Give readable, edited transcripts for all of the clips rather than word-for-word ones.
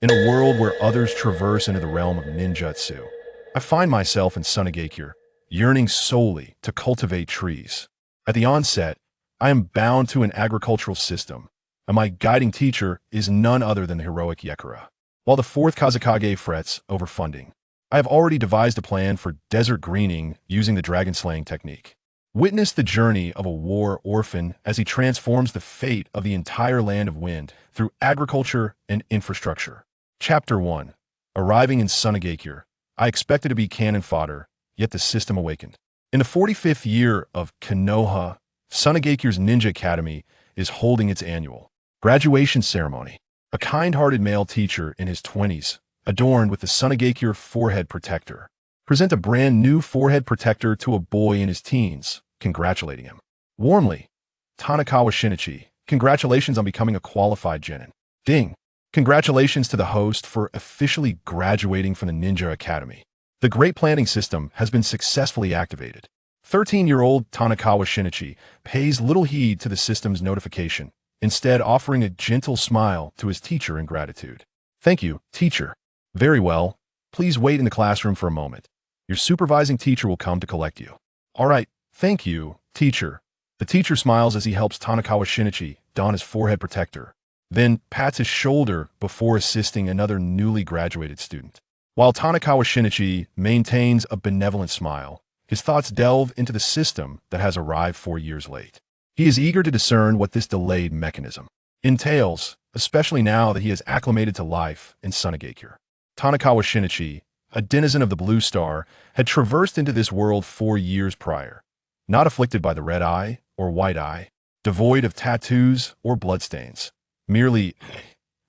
In a world where others traverse into the realm of ninjutsu, I find myself in Shinichi, yearning solely to cultivate trees. At the onset, I am bound to an agricultural system, and my guiding teacher is none other than the heroic Yakura. While the fourth Kazekage frets over funding, I have already devised a plan for desert greening using the dragon slaying technique. Witness the journey of a war orphan as he transforms the fate of the entire land of wind through agriculture and infrastructure. Chapter 1. Arriving in Shinichi, I expected to be cannon fodder, yet the system awakened. In the 45th year of Konoha, Shinichi's Ninja Academy is holding its annual graduation ceremony. A kind-hearted male teacher in his 20s, adorned with the Shinichi forehead protector, present a brand new forehead protector to a boy in his teens, congratulating him. Warmly, Tanakawa Shinichi, congratulations on becoming a qualified genin. Ding! Congratulations to the host for officially graduating from the Ninja Academy. The great planting system has been successfully activated. 13-year-old Tanakawa Shinichi pays little heed to the system's notification, instead offering a gentle smile to his teacher in gratitude. Thank you, teacher. Very well. Please wait in the classroom for a moment. Your supervising teacher will come to collect you. All right, thank you, teacher. The teacher smiles as he helps Tanakawa Shinichi don his forehead protector, then pats his shoulder before assisting another newly graduated student. While Tanakawa Shinichi maintains a benevolent smile, his thoughts delve into the system that has arrived 4 years late. He is eager to discern what this delayed mechanism entails, especially now that he has acclimated to life in Shinichi. Tanakawa Shinichi, a denizen of the Blue Star, had traversed into this world 4 years prior, not afflicted by the red eye or white eye, devoid of tattoos or bloodstains, merely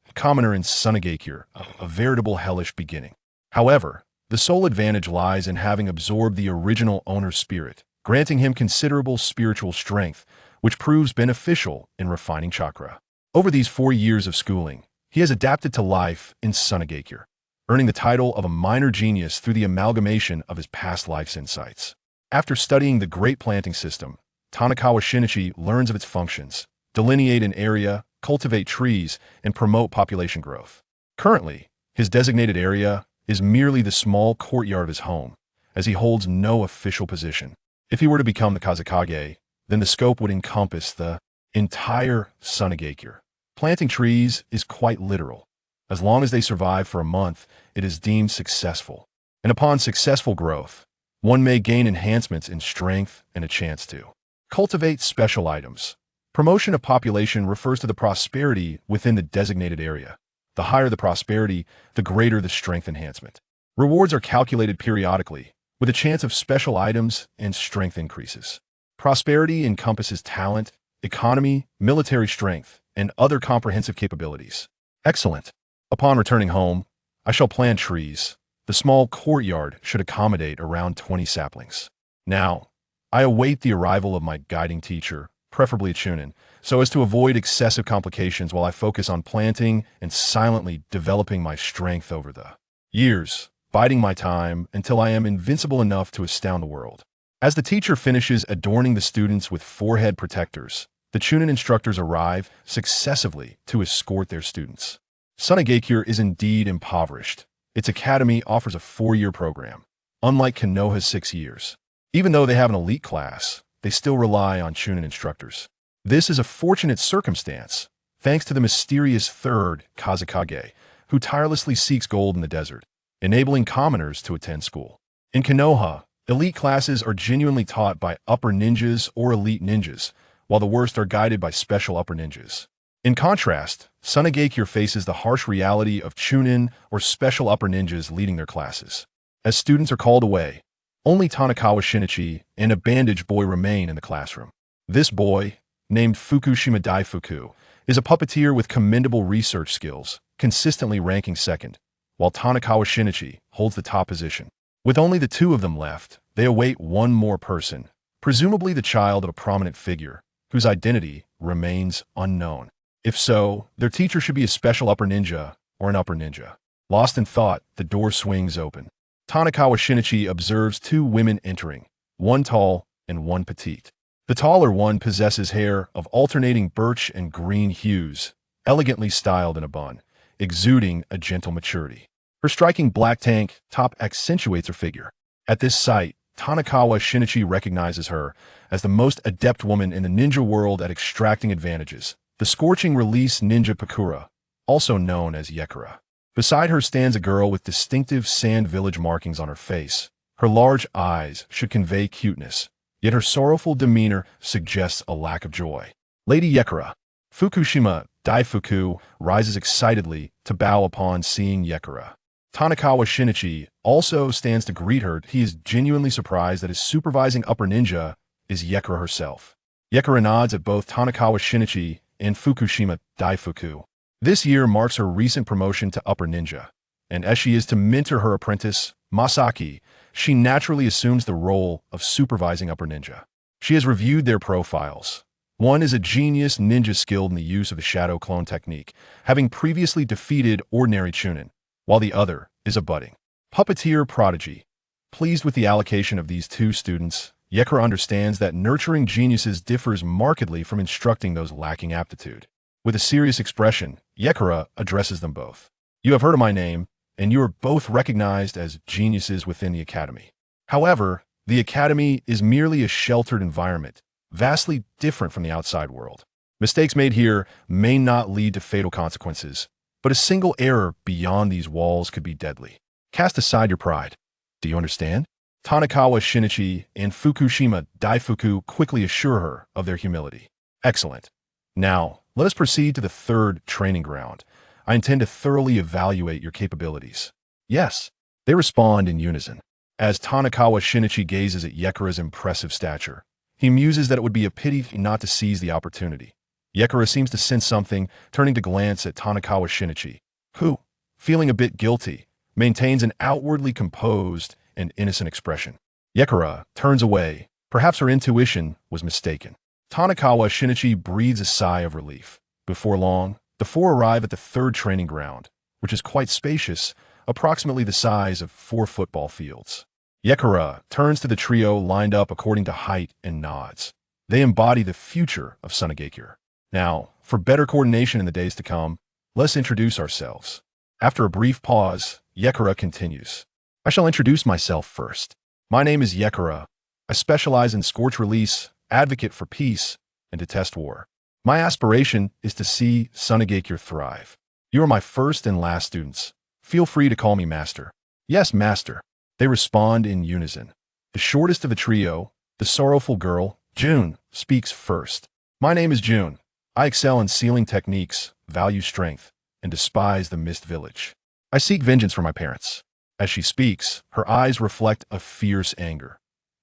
a commoner in Shinichi, a veritable hellish beginning. However, the sole advantage lies in having absorbed the original owner's spirit, granting him considerable spiritual strength, which proves beneficial in refining chakra. Over these 4 years of schooling, he has adapted to life in Shinichi, earning the title of a minor genius through the amalgamation of his past life's insights. After studying the great planting system, Tanakawa Shinichi learns of its functions, delineate an area, cultivate trees, and promote population growth. Currently, his designated area is merely the small courtyard of his home, as he holds no official position. If he were to become the Kazekage, then the scope would encompass the entire Shinichi. Planting trees is quite literal. As long as they survive for a month, it is deemed successful. And upon successful growth, one may gain enhancements in strength and a chance to cultivate special items. Promotion of population refers to the prosperity within the designated area. The higher the prosperity, the greater the strength enhancement. Rewards are calculated periodically, with a chance of special items and strength increases. Prosperity encompasses talent, economy, military strength, and other comprehensive capabilities. Excellent. Upon returning home, I shall plant trees. The small courtyard should accommodate around 20 saplings. Now, I await the arrival of my guiding teacher, preferably a chunin, so as to avoid excessive complications while I focus on planting and silently developing my strength over the years, biding my time until I am invincible enough to astound the world. As the teacher finishes adorning the students with forehead protectors, the chunin instructors arrive successively to escort their students. Shinichi is indeed impoverished. Its academy offers a 4-year program, unlike Konoha's 6 years. Even though they have an elite class, they still rely on chunin instructors. This is a fortunate circumstance, thanks to the mysterious third Kazekage, who tirelessly seeks gold in the desert, enabling commoners to attend school. In Konoha, elite classes are genuinely taught by upper ninjas or elite ninjas, while the worst are guided by special upper ninjas. In contrast, Shinichi faces the harsh reality of chunin or special upper ninjas leading their classes. As students are called away, only Tanakawa Shinichi and a bandage boy remain in the classroom. This boy, named Fukushima Daifuku, is a puppeteer with commendable research skills, consistently ranking second, while Tanakawa Shinichi holds the top position. With only the two of them left, they await one more person, presumably the child of a prominent figure, whose identity remains unknown. If so, their teacher should be a special upper ninja or an upper ninja. Lost in thought, the door swings open. Tanakawa Shinichi observes 2 women entering, one tall and one petite. The taller one possesses hair of alternating birch and green hues, elegantly styled in a bun, exuding a gentle maturity. Her striking black tank top accentuates her figure. At this sight, Tanikawa Shinichi recognizes her as the most adept woman in the ninja world at extracting advantages, the scorching release ninja Pakura, also known as Yakura. Beside her stands a girl with distinctive sand village markings on her face. Her large eyes should convey cuteness, yet her sorrowful demeanor suggests a lack of joy. Lady Yakura. Fukushima Daifuku rises excitedly to bow upon seeing Yakura. Tanikawa Shinichi also stands to greet her. He is genuinely surprised that his supervising upper ninja is Yakura herself. Yakura nods at both Tanikawa Shinichi and Fukushima Daifuku. This year marks her recent promotion to upper ninja, and as she is to mentor her apprentice, Masaki, she naturally assumes the role of supervising upper ninja. She has reviewed their profiles. One is a genius ninja skilled in the use of the shadow clone technique, having previously defeated ordinary chunin, while the other is a budding puppeteer prodigy. Pleased with the allocation of these two students, Yakura understands that nurturing geniuses differs markedly from instructing those lacking aptitude. With a serious expression, Yakura addresses them both. You have heard of my name, and you are both recognized as geniuses within the academy. However, the academy is merely a sheltered environment, vastly different from the outside world. Mistakes made here may not lead to fatal consequences, but a single error beyond these walls could be deadly. Cast aside your pride. Do you understand? Tanikawa Shinichi and Fukushima Daifuku quickly assure her of their humility. Excellent. Now, let us proceed to the third training ground. I intend to thoroughly evaluate your capabilities. Yes, they respond in unison. As Tanikawa Shinichi gazes at Yakura's impressive stature, he muses that it would be a pity not to seize the opportunity. Yakura seems to sense something, turning to glance at Tanikawa Shinichi, who, feeling a bit guilty, maintains an outwardly composed and innocent expression. Yakura turns away. Perhaps her intuition was mistaken. Tanikawa Shinichi breathes a sigh of relief. Before long, the four arrive at the third training ground, which is quite spacious, approximately the size of 4 football fields. Yakura turns to the trio lined up according to height and nods. They embody the future of Shinichi. Now, for better coordination in the days to come, let's introduce ourselves. After a brief pause, Yakura continues. I shall introduce myself first. My name is Yakura. I specialize in scorch release, advocate for peace, and detest war. My aspiration is to see Shinichi thrive. You are my first and last students. Feel free to call me Master. Yes, Master. They respond in unison. The shortest of the trio, the sorrowful girl, June, speaks first. My name is June. I excel in sealing techniques, value strength, and despise the mist village. I seek vengeance for my parents. As she speaks, her eyes reflect a fierce anger.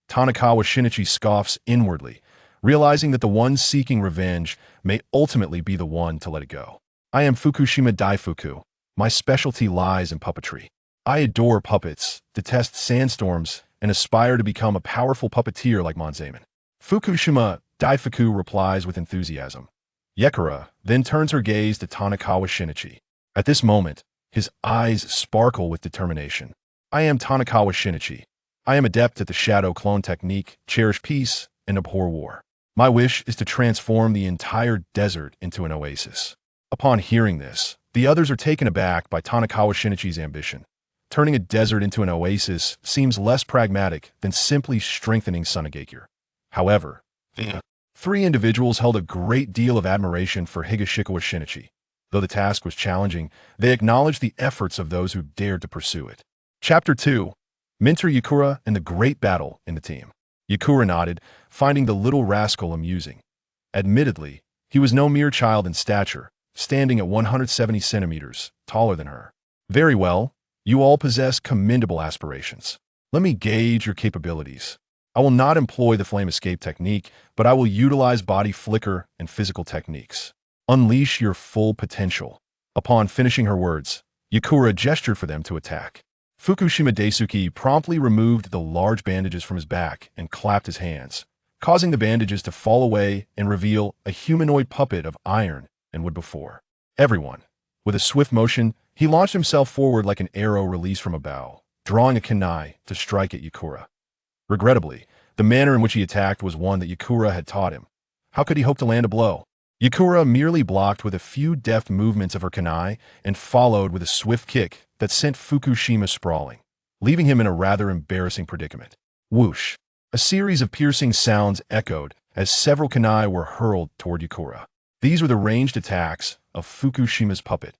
Tanikawa Shinichi scoffs inwardly, realizing that the one seeking revenge may ultimately be the one to let it go. I am Fukushima Daifuku. My specialty lies in puppetry. I adore puppets, detest sandstorms, and aspire to become a powerful puppeteer like Monzaemon. Fukushima Daifuku replies with enthusiasm. Yakura then turns her gaze to Tanikawa Shinichi. At this moment, his eyes sparkle with determination. I am Tanikawa Shinichi. I am adept at the shadow clone technique, cherish peace, and abhor war. My wish is to transform the entire desert into an oasis. Upon hearing this, the others are taken aback by Tanikawa Shinichi's ambition. Turning a desert into an oasis seems less pragmatic than simply strengthening Shinichi. However, the 3 individuals held a great deal of admiration for Higashikawa Shinichi. Though the task was challenging, they acknowledged the efforts of those who dared to pursue it. Chapter 2. Mentor Yakura and the Great Battle in the Team. Yakura nodded, finding the little rascal amusing. Admittedly, he was no mere child in stature, standing at 170 centimeters, taller than her. Very well, you all possess commendable aspirations. Let me gauge your capabilities. I will not employ the flame escape technique, but I will utilize body flicker and physical techniques. Unleash your full potential. Upon finishing her words, Yakura gestured for them to attack. Fukushima Daisuke promptly removed the large bandages from his back and clapped his hands, causing the bandages to fall away and reveal a humanoid puppet of iron and wood before everyone. With a swift motion, he launched himself forward like an arrow released from a bow, drawing a kunai to strike at Yakura. Regrettably, the manner in which he attacked was one that Yakura had taught him. How could he hope to land a blow? Yakura merely blocked with a few deft movements of her kunai and followed with a swift kick that sent Fukushima sprawling, leaving him in a rather embarrassing predicament. Whoosh! A series of piercing sounds echoed as several kunai were hurled toward Yakura. These were the ranged attacks of Fukushima's puppet.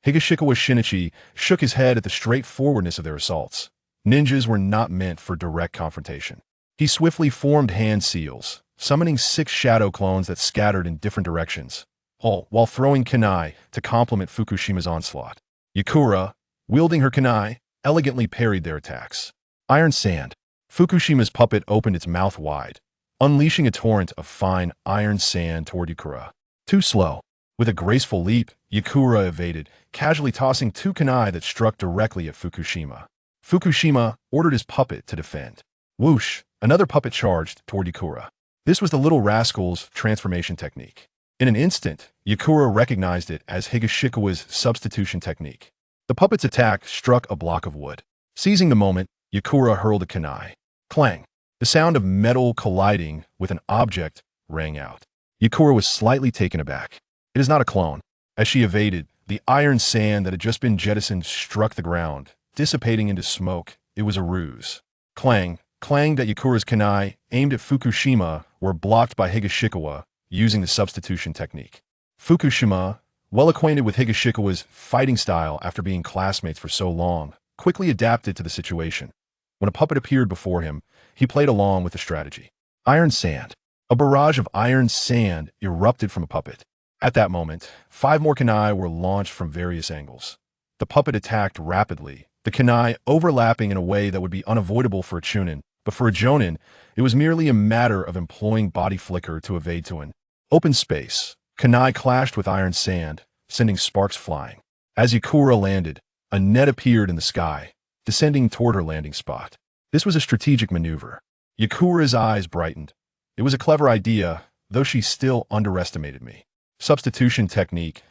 Higashikawa Shinichi shook his head at the straightforwardness of their assaults. Ninjas were not meant for direct confrontation. He swiftly formed hand seals, summoning 6 shadow clones that scattered in different directions, all while throwing kunai to complement Fukushima's onslaught. Yakura, wielding her kunai, elegantly parried their attacks. Iron Sand. Fukushima's puppet opened its mouth wide, unleashing a torrent of fine iron sand toward Yakura. Too slow. With a graceful leap, Yakura evaded, casually tossing 2 kunai that struck directly at Fukushima. Fukushima ordered his puppet to defend. Whoosh! Another puppet charged toward Yakura. This was the little rascal's transformation technique. In an instant, Yakura recognized it as Higashikawa's substitution technique. The puppet's attack struck a block of wood. Seizing the moment, Yakura hurled a kunai. Clang! The sound of metal colliding with an object rang out. Yakura was slightly taken aback. It is not a clone. As she evaded, the iron sand that had just been jettisoned struck the ground, dissipating into smoke. It was a ruse. Clang! Clang that Yakura's kunai, aimed at Fukushima, were blocked by Higashikawa, using the substitution technique. Fukushima, well acquainted with Higashikawa's fighting style after being classmates for so long, quickly adapted to the situation. When a puppet appeared before him, he played along with the strategy. Iron sand. A barrage of iron sand erupted from a puppet. At that moment, 5 more kunai were launched from various angles. The puppet attacked rapidly, the kunai overlapping in a way that would be unavoidable for a chunin, but for a jonin, it was merely a matter of employing body flicker to evade to an open space. Kunai clashed with iron sand, sending sparks flying. As Yakura landed, a net appeared in the sky, descending toward her landing spot. This was a strategic maneuver. Yakura's eyes brightened. It was a clever idea, though she still underestimated me. Substitution technique.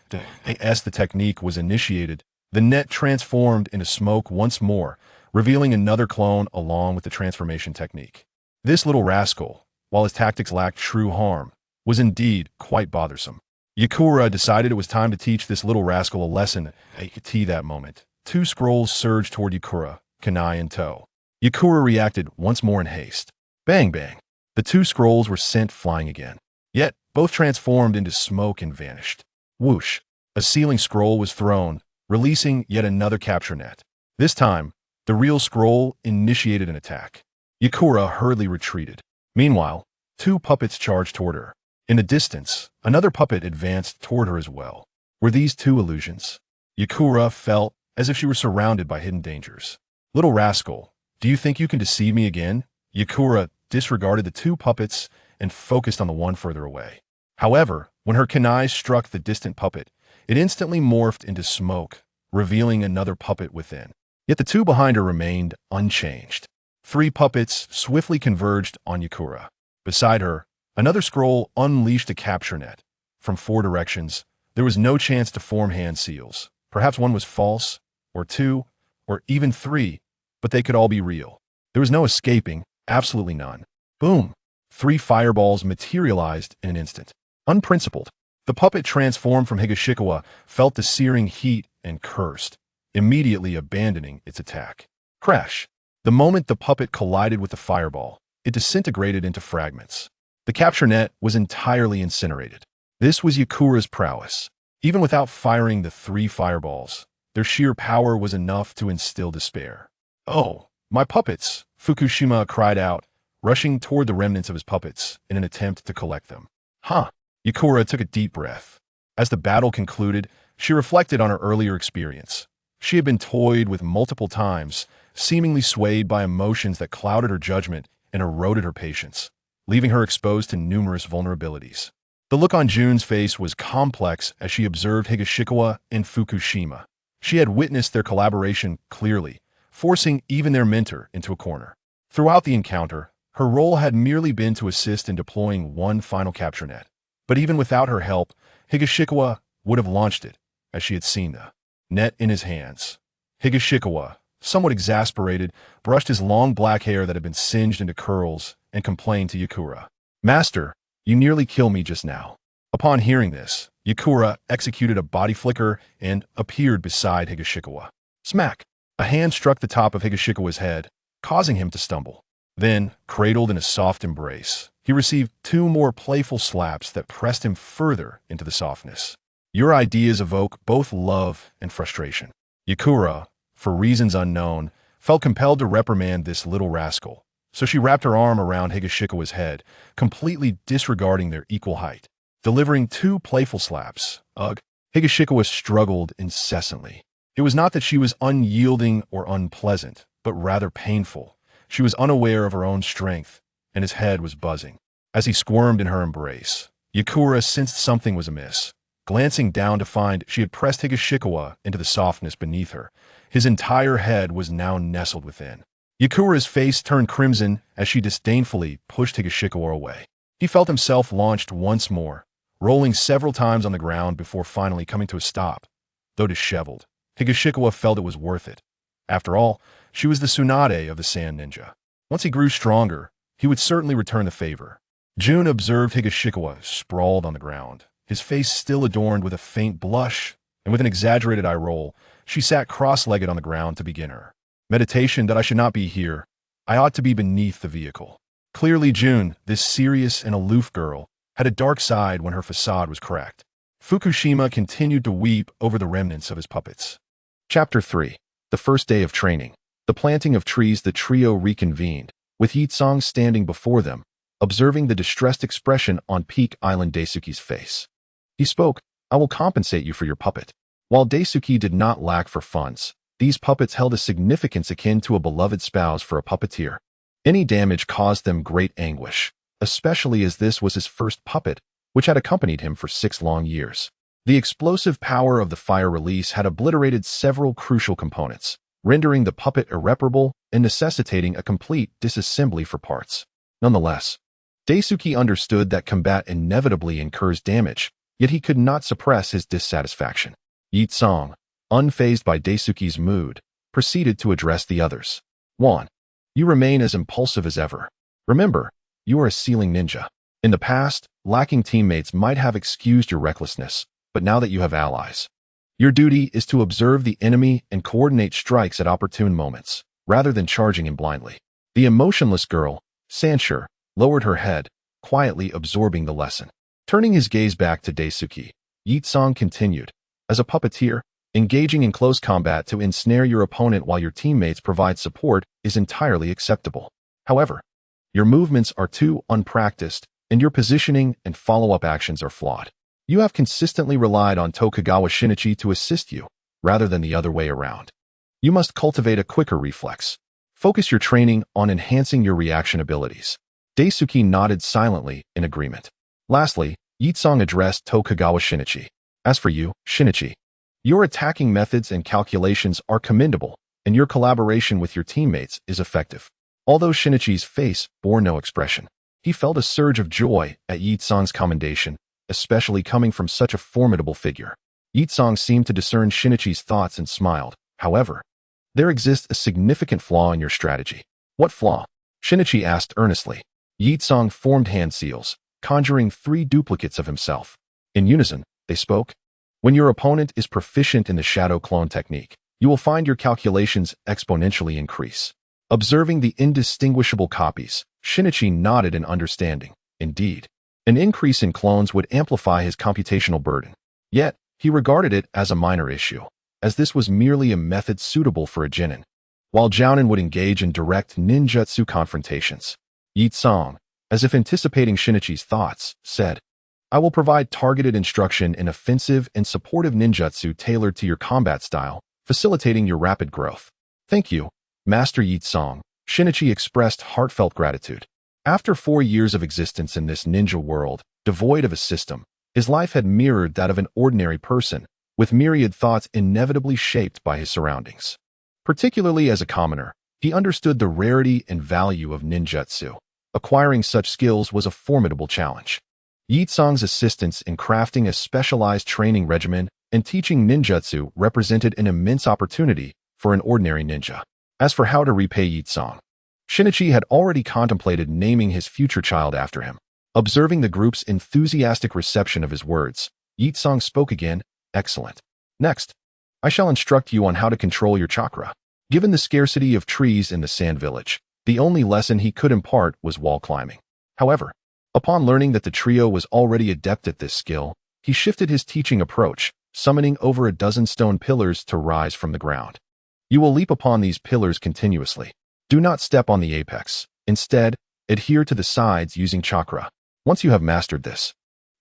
As the technique was initiated, the net transformed into smoke once more, revealing another clone along with the transformation technique. This little rascal, while his tactics lacked true harm, was indeed quite bothersome. Yakura decided it was time to teach this little rascal a lesson. At that moment, 2 scrolls surged toward Yakura, kunai in tow. Yakura reacted once more in haste. Bang bang. The 2 scrolls were sent flying again. Yet, both transformed into smoke and vanished. Whoosh! A ceiling scroll was thrown, releasing yet another capture net. This time, the real scroll initiated an attack. Yakura hurriedly retreated. Meanwhile, 2 puppets charged toward her. In the distance, another puppet advanced toward her as well. Were these 2 illusions? Yakura felt as if she were surrounded by hidden dangers. Little rascal, do you think you can deceive me again? Yakura disregarded the 2 puppets and focused on the one further away. However, when her kunai struck the distant puppet, it instantly morphed into smoke, revealing another puppet within. Yet the 2 behind her remained unchanged. 3 puppets swiftly converged on Yakura. Beside her, another scroll unleashed a capture net. From 4 directions, there was no chance to form hand seals. Perhaps one was false, or 2, or even 3, but they could all be real. There was no escaping, absolutely none. Boom! 3 fireballs materialized in an instant. Unprincipled. The puppet transformed from Higashikawa felt the searing heat and cursed, immediately abandoning its attack. Crash! The moment the puppet collided with the fireball, it disintegrated into fragments. The capture net was entirely incinerated. This was Yakura's prowess. Even without firing the 3 fireballs, their sheer power was enough to instill despair. Oh, my puppets! Fukushima cried out, rushing toward the remnants of his puppets in an attempt to collect them. Huh! Yakura took a deep breath. As the battle concluded, she reflected on her earlier experience. She had been toyed with multiple times, seemingly swayed by emotions that clouded her judgment and eroded her patience, leaving her exposed to numerous vulnerabilities. The look on Jun's face was complex as she observed Higashikawa and Fukushima. She had witnessed their collaboration clearly, forcing even their mentor into a corner. Throughout the encounter, her role had merely been to assist in deploying one final capture net. But even without her help, Higashikawa would have launched it, as she had seen the net in his hands. Higashikawa, somewhat exasperated, brushed his long black hair that had been singed into curls and complained to Yakura. Master, you nearly killed me just now. Upon hearing this, Yakura executed a body flicker and appeared beside Higashikawa. Smack! A hand struck the top of Higashikawa's head, causing him to stumble. Then, cradled in a soft embrace, he received 2 more playful slaps that pressed him further into the softness. Your ideas evoke both love and frustration. Yakura, for reasons unknown, felt compelled to reprimand this little rascal, so she wrapped her arm around Higashikawa's head, completely disregarding their equal height. Delivering 2 playful slaps, ugh, Higashikawa struggled incessantly. It was not that she was unyielding or unpleasant, but rather painful. She was unaware of her own strength, and his head was buzzing. As he squirmed in her embrace, Yakura sensed something was amiss. Glancing down to find she had pressed Higashikawa into the softness beneath her, his entire head was now nestled within. Yakura's face turned crimson as she disdainfully pushed Higashikawa away. He felt himself launched once more, rolling several times on the ground before finally coming to a stop. Though disheveled, Higashikawa felt it was worth it. After all, she was the Tsunade of the Sand Ninja. Once he grew stronger, he would certainly return the favor. June observed Higashikawa sprawled on the ground, his face still adorned with a faint blush, and with an exaggerated eye roll, she sat cross-legged on the ground to begin her meditation that I should not be here. I ought to be beneath the vehicle. Clearly June, this serious and aloof girl, had a dark side when her facade was cracked. Fukushima continued to weep over the remnants of his puppets. Chapter 3. The first day of training. The planting of trees. The trio reconvened, with Yitsong standing before them, observing the distressed expression on Peak Island Daisuke's face. He spoke, "I will compensate you for your puppet." While Daisuke did not lack for funds, these puppets held a significance akin to a beloved spouse for a puppeteer. Any damage caused them great anguish, especially as this was his first puppet, which had accompanied him for 6 long years. The explosive power of the fire release had obliterated several crucial components, rendering the puppet irreparable and necessitating a complete disassembly for parts. Nonetheless, Daisuke understood that combat inevitably incurs damage, yet he could not suppress his dissatisfaction. Yitsong, unfazed by Daisuke's mood, proceeded to address the others. 1. You remain as impulsive as ever. Remember, you are a ceiling ninja. In the past, lacking teammates might have excused your recklessness, but now that you have allies, your duty is to observe the enemy and coordinate strikes at opportune moments, rather than charging him blindly. The emotionless girl, Sanshur, lowered her head, quietly absorbing the lesson. Turning his gaze back to Daisuke, Yitsong continued, "As a puppeteer, engaging in close combat to ensnare your opponent while your teammates provide support is entirely acceptable. However, your movements are too unpracticed, and your positioning and follow-up actions are flawed. You have consistently relied on Tokugawa Shinichi to assist you, rather than the other way around. You must cultivate a quicker reflex. Focus your training on enhancing your reaction abilities." Daisuke nodded silently in agreement. Lastly, Yitsong addressed Tokugawa Shinichi. "As for you, Shinichi, your attacking methods and calculations are commendable, and your collaboration with your teammates is effective." Although Shinichi's face bore no expression, he felt a surge of joy at Yitsong's commendation, especially coming from such a formidable figure. Yitsong seemed to discern Shinichi's thoughts and smiled. "However, there exists a significant flaw in your strategy." "What flaw?" Shinichi asked earnestly. Yitsong formed hand seals, conjuring 3 duplicates of himself. In unison, they spoke. "When your opponent is proficient in the shadow clone technique, you will find your calculations exponentially increase." Observing the indistinguishable copies, Shinichi nodded in understanding. Indeed, an increase in clones would amplify his computational burden. Yet, he regarded it as a minor issue, as this was merely a method suitable for a genin, while jounin would engage in direct ninjutsu confrontations. Yitsong, as if anticipating Shinichi's thoughts, said, "I will provide targeted instruction in offensive and supportive ninjutsu tailored to your combat style, facilitating your rapid growth." "Thank you, Master Yitsong." Shinichi expressed heartfelt gratitude. After 4 years of existence in this ninja world, devoid of a system, his life had mirrored that of an ordinary person, with myriad thoughts inevitably shaped by his surroundings. Particularly as a commoner, he understood the rarity and value of ninjutsu. Acquiring such skills was a formidable challenge. Yitsong's assistance in crafting a specialized training regimen and teaching ninjutsu represented an immense opportunity for an ordinary ninja. As for how to repay Yitsong, Shinichi had already contemplated naming his future child after him. Observing the group's enthusiastic reception of his words, Yitsong spoke again. Excellent. Next, I shall instruct you on how to control your chakra. Given the scarcity of trees in the sand village, the only lesson he could impart was wall climbing. However, upon learning that the trio was already adept at this skill, he shifted his teaching approach, summoning over a dozen stone pillars to rise from the ground. You will leap upon these pillars continuously. Do not step on the apex. Instead, adhere to the sides using chakra. Once you have mastered this,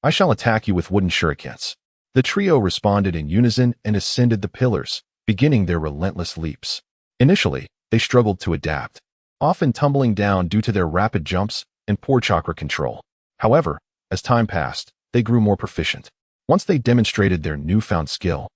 I shall attack you with wooden shurikens. The trio responded in unison and ascended the pillars, beginning their relentless leaps. Initially, they struggled to adapt, often tumbling down due to their rapid jumps and poor chakra control. However, as time passed, they grew more proficient. Once they demonstrated their newfound skill,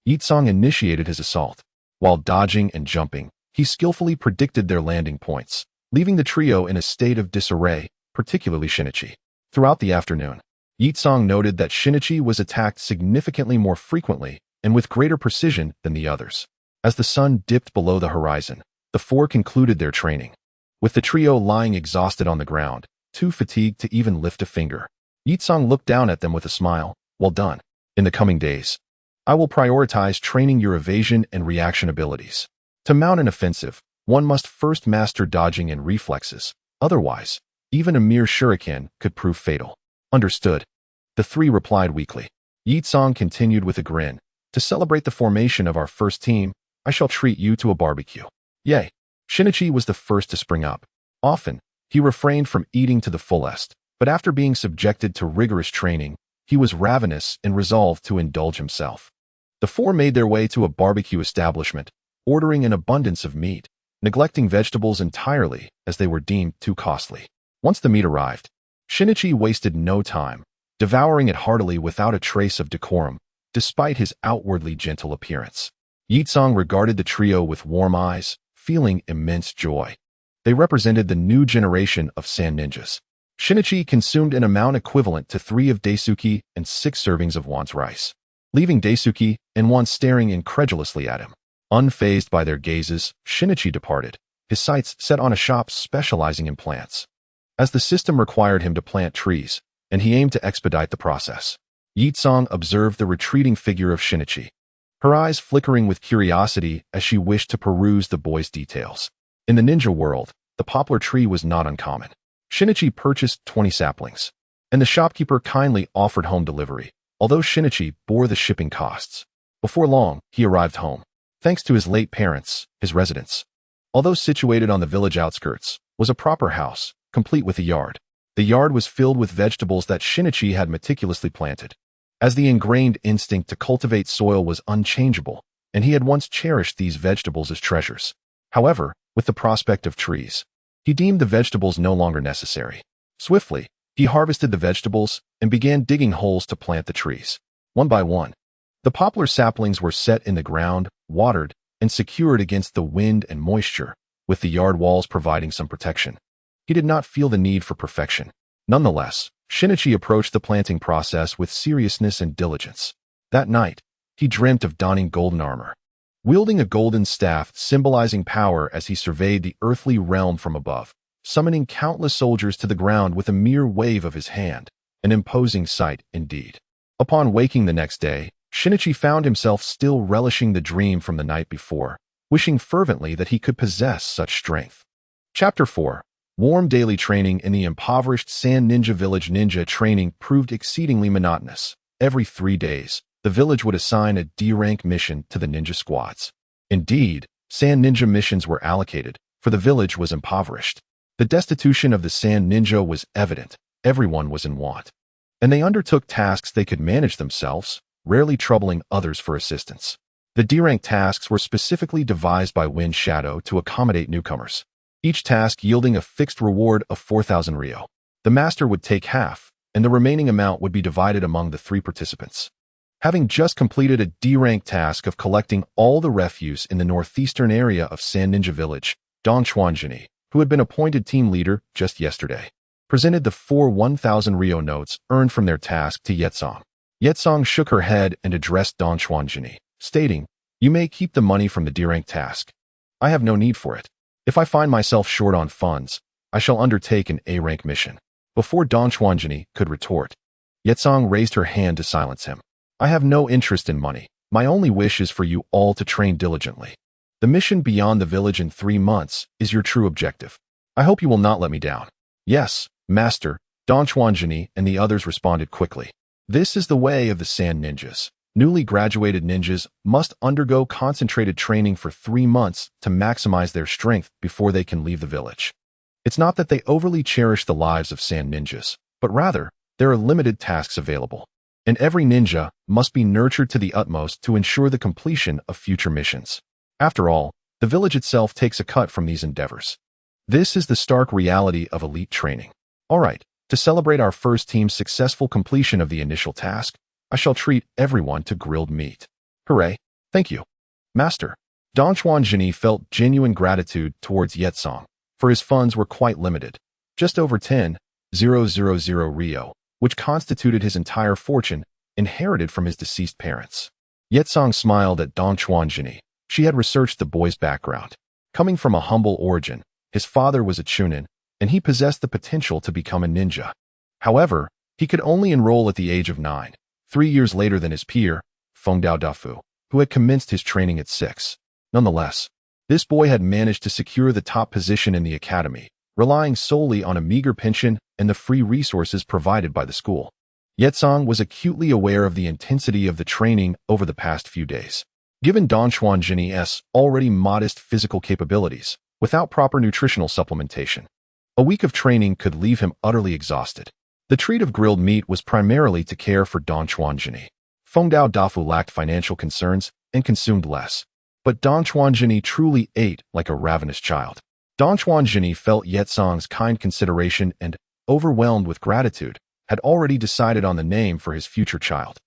Yitsong initiated his assault. While dodging and jumping, he skillfully predicted their landing points, leaving the trio in a state of disarray, particularly Shinichi. Throughout the afternoon, Yitsong noted that Shinichi was attacked significantly more frequently and with greater precision than the others. As the sun dipped below the horizon, the four concluded their training. With the trio lying exhausted on the ground, too fatigued to even lift a finger, Yitsong looked down at them with a smile. Well done. In the coming days, I will prioritize training your evasion and reaction abilities. To mount an offensive, one must first master dodging and reflexes. Otherwise, even a mere shuriken could prove fatal. Understood. The three replied weakly. Yitsong continued with a grin. To celebrate the formation of our first team, I shall treat you to a barbecue. Yay. Shinichi was the first to spring up. Often, he refrained from eating to the fullest, but after being subjected to rigorous training, he was ravenous and resolved to indulge himself. The four made their way to a barbecue establishment, ordering an abundance of meat, neglecting vegetables entirely as they were deemed too costly. Once the meat arrived, Shinichi wasted no time, devouring it heartily without a trace of decorum, despite his outwardly gentle appearance. Yitsong regarded the trio with warm eyes, feeling immense joy. They represented the new generation of sand ninjas. Shinichi consumed an amount equivalent to 3 of Daisuke and 6 servings of Wan's rice, leaving Daisuke and Wan staring incredulously at him. Unfazed by their gazes, Shinichi departed, his sights set on a shop specializing in plants. As the system required him to plant trees, and he aimed to expedite the process, Yitsong observed the retreating figure of Shinichi, her eyes flickering with curiosity as she wished to peruse the boy's details. In the ninja world, the poplar tree was not uncommon. Shinichi purchased 20 saplings, and the shopkeeper kindly offered home delivery, although Shinichi bore the shipping costs. Before long, he arrived home. Thanks to his late parents, his residence, although situated on the village outskirts, was a proper house, complete with a yard. The yard was filled with vegetables that Shinichi had meticulously planted, as the ingrained instinct to cultivate soil was unchangeable, and he had once cherished these vegetables as treasures. However, with the prospect of trees, he deemed the vegetables no longer necessary. Swiftly, he harvested the vegetables and began digging holes to plant the trees. One by one, the poplar saplings were set in the ground, watered, and secured against the wind and moisture, with the yard walls providing some protection. He did not feel the need for perfection. Nonetheless, Shinichi approached the planting process with seriousness and diligence. That night, he dreamt of donning golden armor, wielding a golden staff symbolizing power as he surveyed the earthly realm from above, summoning countless soldiers to the ground with a mere wave of his hand, an imposing sight indeed. Upon waking the next day, Shinichi found himself still relishing the dream from the night before, wishing fervently that he could possess such strength. Chapter 4. Warm daily training in the impoverished Sand Ninja Village. Ninja training proved exceedingly monotonous. Every 3 days, the village would assign a D-rank mission to the ninja squads. Indeed, Sand Ninja missions were allocated, for the village was impoverished. The destitution of the Sand Ninja was evident. Everyone was in want, and they undertook tasks they could manage themselves, rarely troubling others for assistance. The D-rank tasks were specifically devised by Wind Shadow to accommodate newcomers, each task yielding a fixed reward of 4,000 ryo. The master would take half, and the remaining amount would be divided among the 3 participants. Having just completed a D-rank task of collecting all the refuse in the northeastern area of Sand Ninja Village, Dong Chuanjini, who had been appointed team leader just yesterday, presented the 4 1,000 ryo notes earned from their task to Yetsong. Yetsong shook her head and addressed Dong Chuanjini, stating, "You may keep the money from the D-rank task. I have no need for it. If I find myself short on funds, I shall undertake an A-rank mission." Before Don Chuanjini could retort, Yetsong raised her hand to silence him. I have no interest in money. My only wish is for you all to train diligently. The mission beyond the village in 3 months is your true objective. I hope you will not let me down. Yes, Master, Don Chuanjini and the others responded quickly. This is the way of the Sand Ninjas. Newly graduated ninjas must undergo concentrated training for 3 months to maximize their strength before they can leave the village. It's not that they overly cherish the lives of Sand Ninjas, but rather, there are limited tasks available, and every ninja must be nurtured to the utmost to ensure the completion of future missions. After all, the village itself takes a cut from these endeavors. This is the stark reality of elite training. Alright, to celebrate our first team's successful completion of the initial task, I shall treat everyone to grilled meat. Hooray! Thank you, Master. Don Chuanjini felt genuine gratitude towards Yetsong, for his funds were quite limited, just over 10,000 Rio, which constituted his entire fortune, inherited from his deceased parents. Yetsong smiled at Don Chuanjini. She had researched the boy's background. Coming from a humble origin, his father was a chunin, and he possessed the potential to become a ninja. However, he could only enroll at the age of 9, 3 years later than his peer, Fengdao Dafu, who had commenced his training at 6. Nonetheless, this boy had managed to secure the top position in the academy, relying solely on a meager pension and the free resources provided by the school. Yetsong was acutely aware of the intensity of the training over the past few days. Given Don Chuanjini's already modest physical capabilities, without proper nutritional supplementation, a week of training could leave him utterly exhausted. The treat of grilled meat was primarily to care for Don Chuanjini. Fengdao Dafu lacked financial concerns and consumed less, but Don Chuanjini truly ate like a ravenous child. Don Chuanjini felt Yetsong's kind consideration and, overwhelmed with gratitude, had already decided on the name for his future child.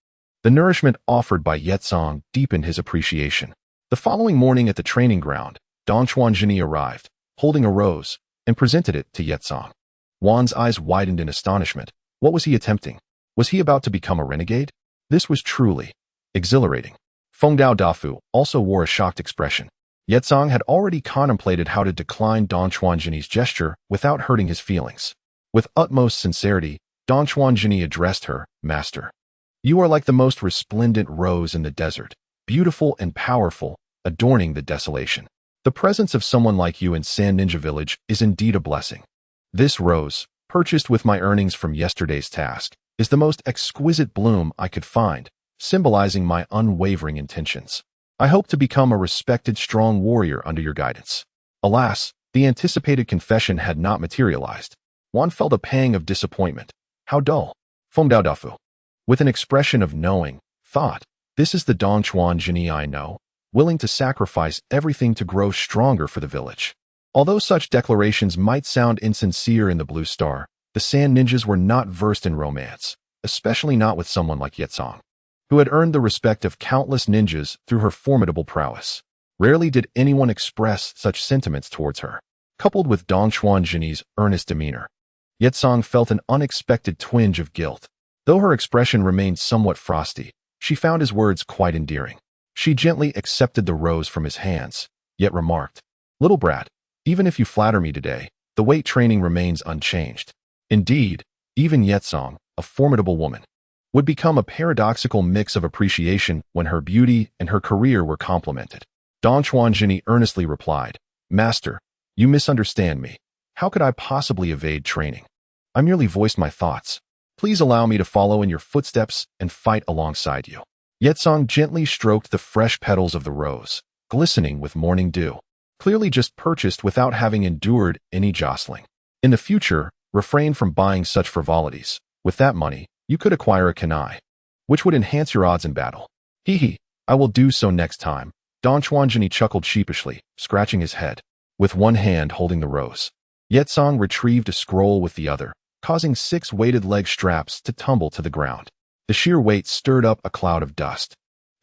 The nourishment offered by Yetsong deepened his appreciation. The following morning at the training ground, Don Chuanjini arrived, holding a rose, and presented it to Yetsong. Wan's eyes widened in astonishment. What was he attempting? Was he about to become a renegade? This was truly exhilarating. Fengdao Dafu also wore a shocked expression. Yetsong had already contemplated how to decline Don Chuanjini's gesture without hurting his feelings. With utmost sincerity, Don Chuanjini addressed her, Master. You are like the most resplendent rose in the desert, beautiful and powerful, adorning the desolation. The presence of someone like you in Sand Ninja Village is indeed a blessing. This rose, purchased with my earnings from yesterday's task, is the most exquisite bloom I could find, symbolizing my unwavering intentions. I hope to become a respected strong warrior under your guidance. Alas, the anticipated confession had not materialized. Wan felt a pang of disappointment. How dull. Fengdao Dafu. With an expression of knowing, thought, this is the Don Chuanjini I know, willing to sacrifice everything to grow stronger for the village. Although such declarations might sound insincere in the Blue Star, the Sand Ninjas were not versed in romance, especially not with someone like Yetsong, who had earned the respect of countless ninjas through her formidable prowess. Rarely did anyone express such sentiments towards her. Coupled with Don Chuanjini's earnest demeanor, Yetsong felt an unexpected twinge of guilt. Though her expression remained somewhat frosty, she found his words quite endearing. She gently accepted the rose from his hands, yet remarked, Little brat, even if you flatter me today, the weight training remains unchanged. Indeed, even Yetsong, a formidable woman, would become a paradoxical mix of appreciation when her beauty and her career were complemented. Don Chuanjini earnestly replied, Master, you misunderstand me. How could I possibly evade training? I merely voiced my thoughts. Please allow me to follow in your footsteps and fight alongside you. Yetsong gently stroked the fresh petals of the rose, glistening with morning dew, clearly just purchased without having endured any jostling. In the future, refrain from buying such frivolities. With that money, you could acquire a kunai, which would enhance your odds in battle. Hee, I will do so next time. Don Chuanjini chuckled sheepishly, scratching his head, with one hand holding the rose. Yetsong retrieved a scroll with the other, causing 6 weighted leg straps to tumble to the ground. The sheer weight stirred up a cloud of dust.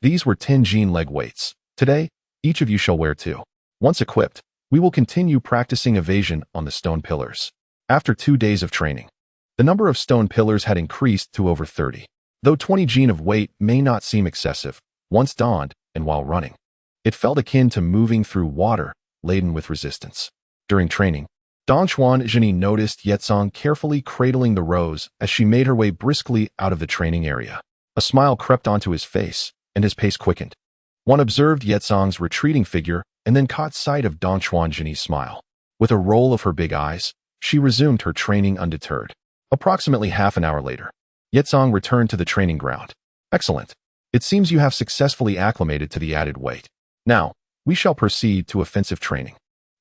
These were 10 jean leg weights. Today, each of you shall wear 2. Once equipped, we will continue practicing evasion on the stone pillars. After 2 days of training, the number of stone pillars had increased to over 30. Though 20 jean of weight may not seem excessive, once donned and while running, it felt akin to moving through water laden with resistance. During training, Jini noticed Yetsong carefully cradling the rose as she made her way briskly out of the training area. A smile crept onto his face, and his pace quickened. One observed Yetsong's retreating figure and then caught sight of Jini's smile. With a roll of her big eyes, she resumed her training undeterred. Approximately half an hour later, Yetsong returned to the training ground. Excellent. It seems you have successfully acclimated to the added weight. Now, we shall proceed to offensive training.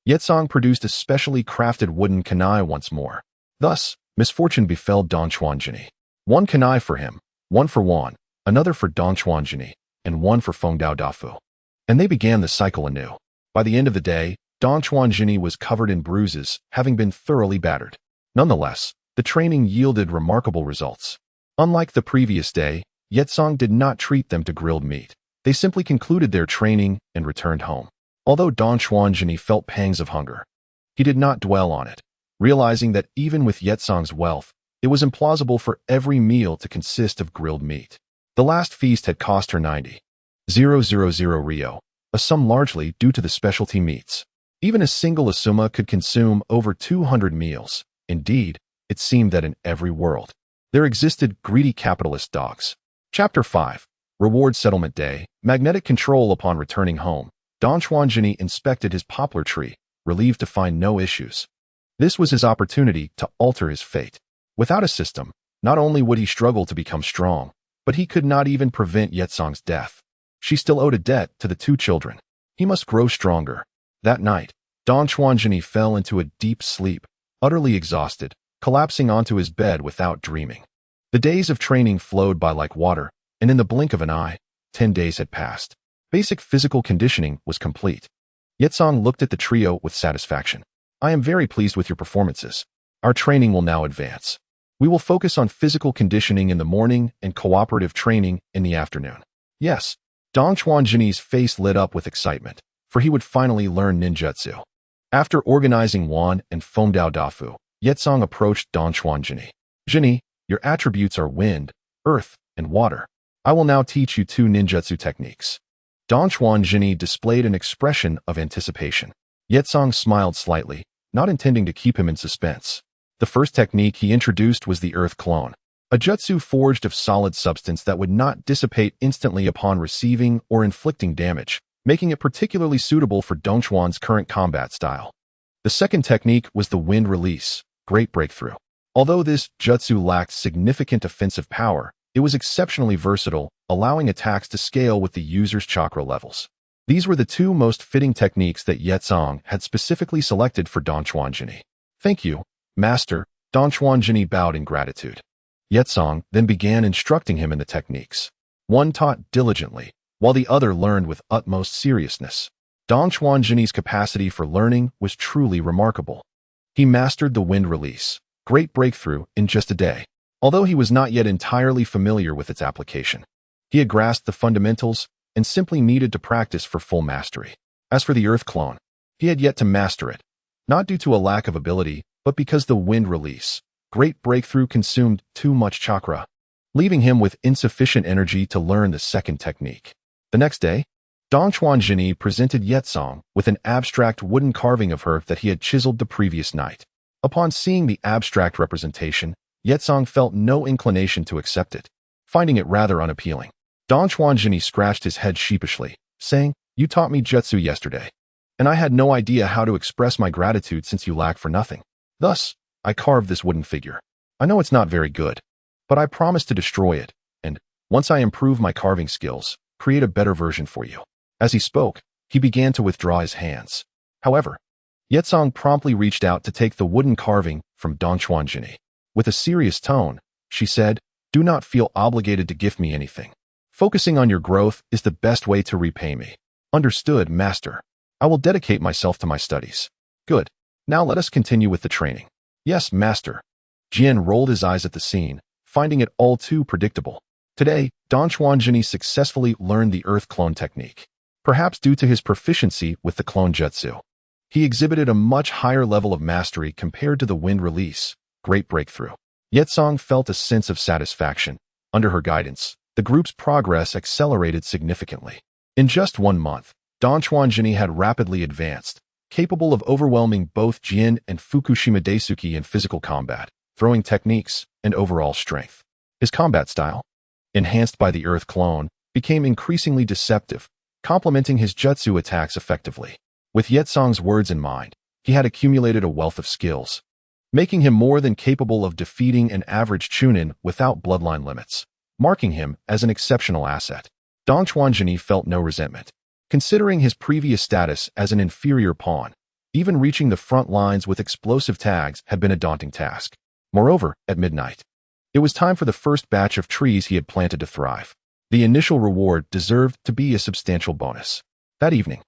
Yetsong produced a specially crafted wooden kunai once more. Thus, misfortune befell Jini. One kunai for him, one for Wan, another for Jini, and one for Fengdao Dafu. And they began the cycle anew. By the end of the day, Jini was covered in bruises, having been thoroughly battered. Nonetheless, the training yielded remarkable results. Unlike the previous day, Yetsong did not treat them to grilled meat. They simply concluded their training and returned home. Although Jini felt pangs of hunger, he did not dwell on it, realizing that even with Yetsong's wealth, it was implausible for every meal to consist of grilled meat. The last feast had cost her 90,000 Rio, a sum largely due to the specialty meats. Even a single Asuma could consume over 200 meals. Indeed, it seemed that in every world, there existed greedy capitalist dogs. Chapter 5. Reward Settlement Day. Magnetic control. Upon returning home, Jini inspected his poplar tree, relieved to find no issues. This was his opportunity to alter his fate. Without a system, not only would he struggle to become strong, but he could not even prevent Yetsong's death. She still owed a debt to the two children. He must grow stronger. That night, Jini fell into a deep sleep, utterly exhausted, collapsing onto his bed without dreaming. The days of training flowed by like water, and in the blink of an eye, 10 days had passed. Basic physical conditioning was complete. Yetsong looked at the trio with satisfaction. I am very pleased with your performances. Our training will now advance. We will focus on physical conditioning in the morning and cooperative training in the afternoon. Yes, Jini's face lit up with excitement, for he would finally learn ninjutsu. After organizing Wan and Fengdao Dafu, Yetsong approached Jini. Jini, your attributes are wind, earth, and water. I will now teach you 2 ninjutsu techniques. Jini displayed an expression of anticipation. Yetsong smiled slightly, not intending to keep him in suspense. The first technique he introduced was the earth clone, a jutsu forged of solid substance that would not dissipate instantly upon receiving or inflicting damage, making it particularly suitable for Dongchuan's current combat style. The second technique was the wind release, great breakthrough. Although this jutsu lacked significant offensive power, it was exceptionally versatile, allowing attacks to scale with the user's chakra levels. These were the 2 most fitting techniques that Yetsong had specifically selected for Jini. Thank you, Master. Jini bowed in gratitude. Yetsong then began instructing him in the techniques. One taught diligently, while the other learned with utmost seriousness. Jini's capacity for learning was truly remarkable. He mastered the wind release, great breakthrough, in just a day. Although he was not yet entirely familiar with its application, he had grasped the fundamentals and simply needed to practice for full mastery. As for the earth clone, he had yet to master it, not due to a lack of ability, but because the wind release, great breakthrough, consumed too much chakra, leaving him with insufficient energy to learn the second technique. The next day, Jini presented Yetsong with an abstract wooden carving of her that he had chiseled the previous night. Upon seeing the abstract representation, Yetsong felt no inclination to accept it, finding it rather unappealing. Jini scratched his head sheepishly, saying, You taught me jutsu yesterday, and I had no idea how to express my gratitude since you lack for nothing. Thus, I carved this wooden figure. I know it's not very good, but I promise to destroy it, and, once I improve my carving skills, create a better version for you. As he spoke, he began to withdraw his hands. However, Yetsong promptly reached out to take the wooden carving from Jini. With a serious tone, she said, Do not feel obligated to gift me anything. Focusing on your growth is the best way to repay me. Understood, Master. I will dedicate myself to my studies. Good. Now let us continue with the training. Yes, Master. Jian rolled his eyes at the scene, finding it all too predictable. Today, Jini successfully learned the earth clone technique. Perhaps due to his proficiency with the clone jutsu, he exhibited a much higher level of mastery compared to the wind release, great breakthrough. Yetsong felt a sense of satisfaction. Under her guidance, the group's progress accelerated significantly. In just 1 month, Jini had rapidly advanced, capable of overwhelming both Jin and Fukushima Daisuke in physical combat, throwing techniques, and overall strength. His combat style, enhanced by the Earth clone, became increasingly deceptive, complementing his jutsu attacks effectively. With Yetsong's words in mind, he had accumulated a wealth of skills, making him more than capable of defeating an average Chunin without bloodline limits, marking him as an exceptional asset. Dong Chuanjini felt no resentment. Considering his previous status as an inferior pawn, even reaching the front lines with explosive tags had been a daunting task. Moreover, at midnight, it was time for the first batch of trees he had planted to thrive. The initial reward deserved to be a substantial bonus. That evening,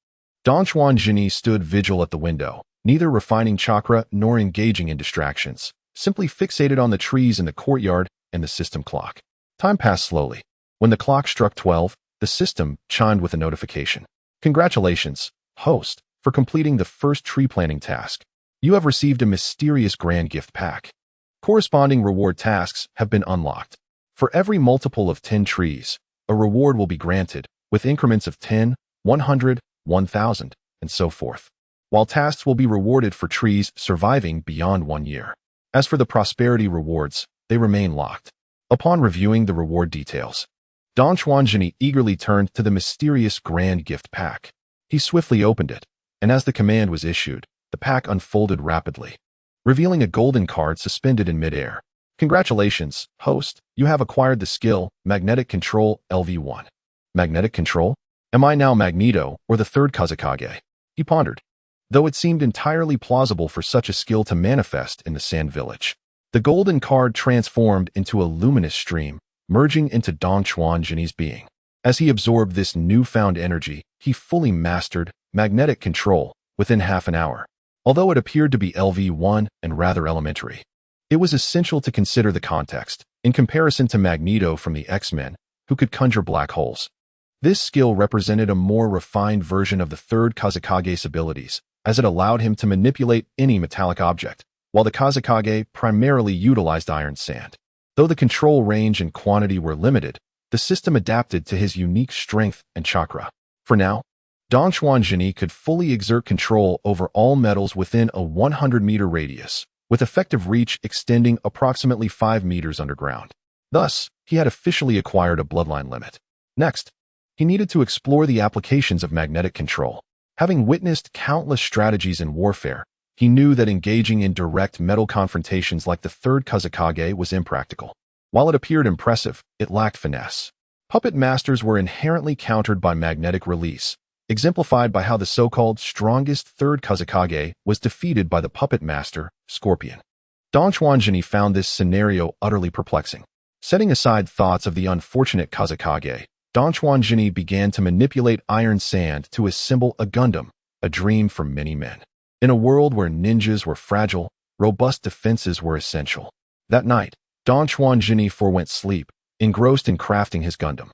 Dong Chuanjini stood vigil at the window, neither refining chakra nor engaging in distractions, simply fixated on the trees in the courtyard and the system clock. Time passed slowly. When the clock struck 12, the system chimed with a notification. Congratulations, host, for completing the first tree planting task. You have received a mysterious grand gift pack. Corresponding reward tasks have been unlocked. For every multiple of 10 trees, a reward will be granted, with increments of 10, 100, 1,000, and so forth, while tasks will be rewarded for trees surviving beyond 1 year. As for the prosperity rewards, they remain locked. Upon reviewing the reward details, Dong Chuanjini eagerly turned to the mysterious grand gift pack. He swiftly opened it, and as the command was issued, the pack unfolded rapidly, revealing a golden card suspended in midair. Congratulations, host, you have acquired the skill, Magnetic Control LV1. Magnetic Control? Am I now Magneto or the third Kazekage? He pondered, though it seemed entirely plausible for such a skill to manifest in the Sand Village. The golden card transformed into a luminous stream, merging into Dong Chuanjini's being. As he absorbed this newfound energy, he fully mastered magnetic control within half an hour. Although it appeared to be LV1 and rather elementary, it was essential to consider the context. In comparison to Magneto from the X-Men, who could conjure black holes, this skill represented a more refined version of the third Kazekage's abilities, as it allowed him to manipulate any metallic object, while the Kazekage primarily utilized iron sand. Though the control range and quantity were limited, the system adapted to his unique strength and chakra. For now, Dong Chuanjini could fully exert control over all metals within a 100-meter radius, with effective reach extending approximately 5 meters underground. Thus, he had officially acquired a bloodline limit. Next, he needed to explore the applications of magnetic control. Having witnessed countless strategies in warfare, he knew that engaging in direct metal confrontations like the third Kazekage was impractical. While it appeared impressive, it lacked finesse. Puppet masters were inherently countered by magnetic release, exemplified by how the so-called strongest third Kazekage was defeated by the puppet master, Scorpion. Dong Chuanjini found this scenario utterly perplexing. Setting aside thoughts of the unfortunate Kazekage, Dong Chuanjini began to manipulate iron sand to assemble a Gundam, a dream for many men. In a world where ninjas were fragile, robust defenses were essential. That night, Dong Chuanjini forewent sleep, engrossed in crafting his Gundam.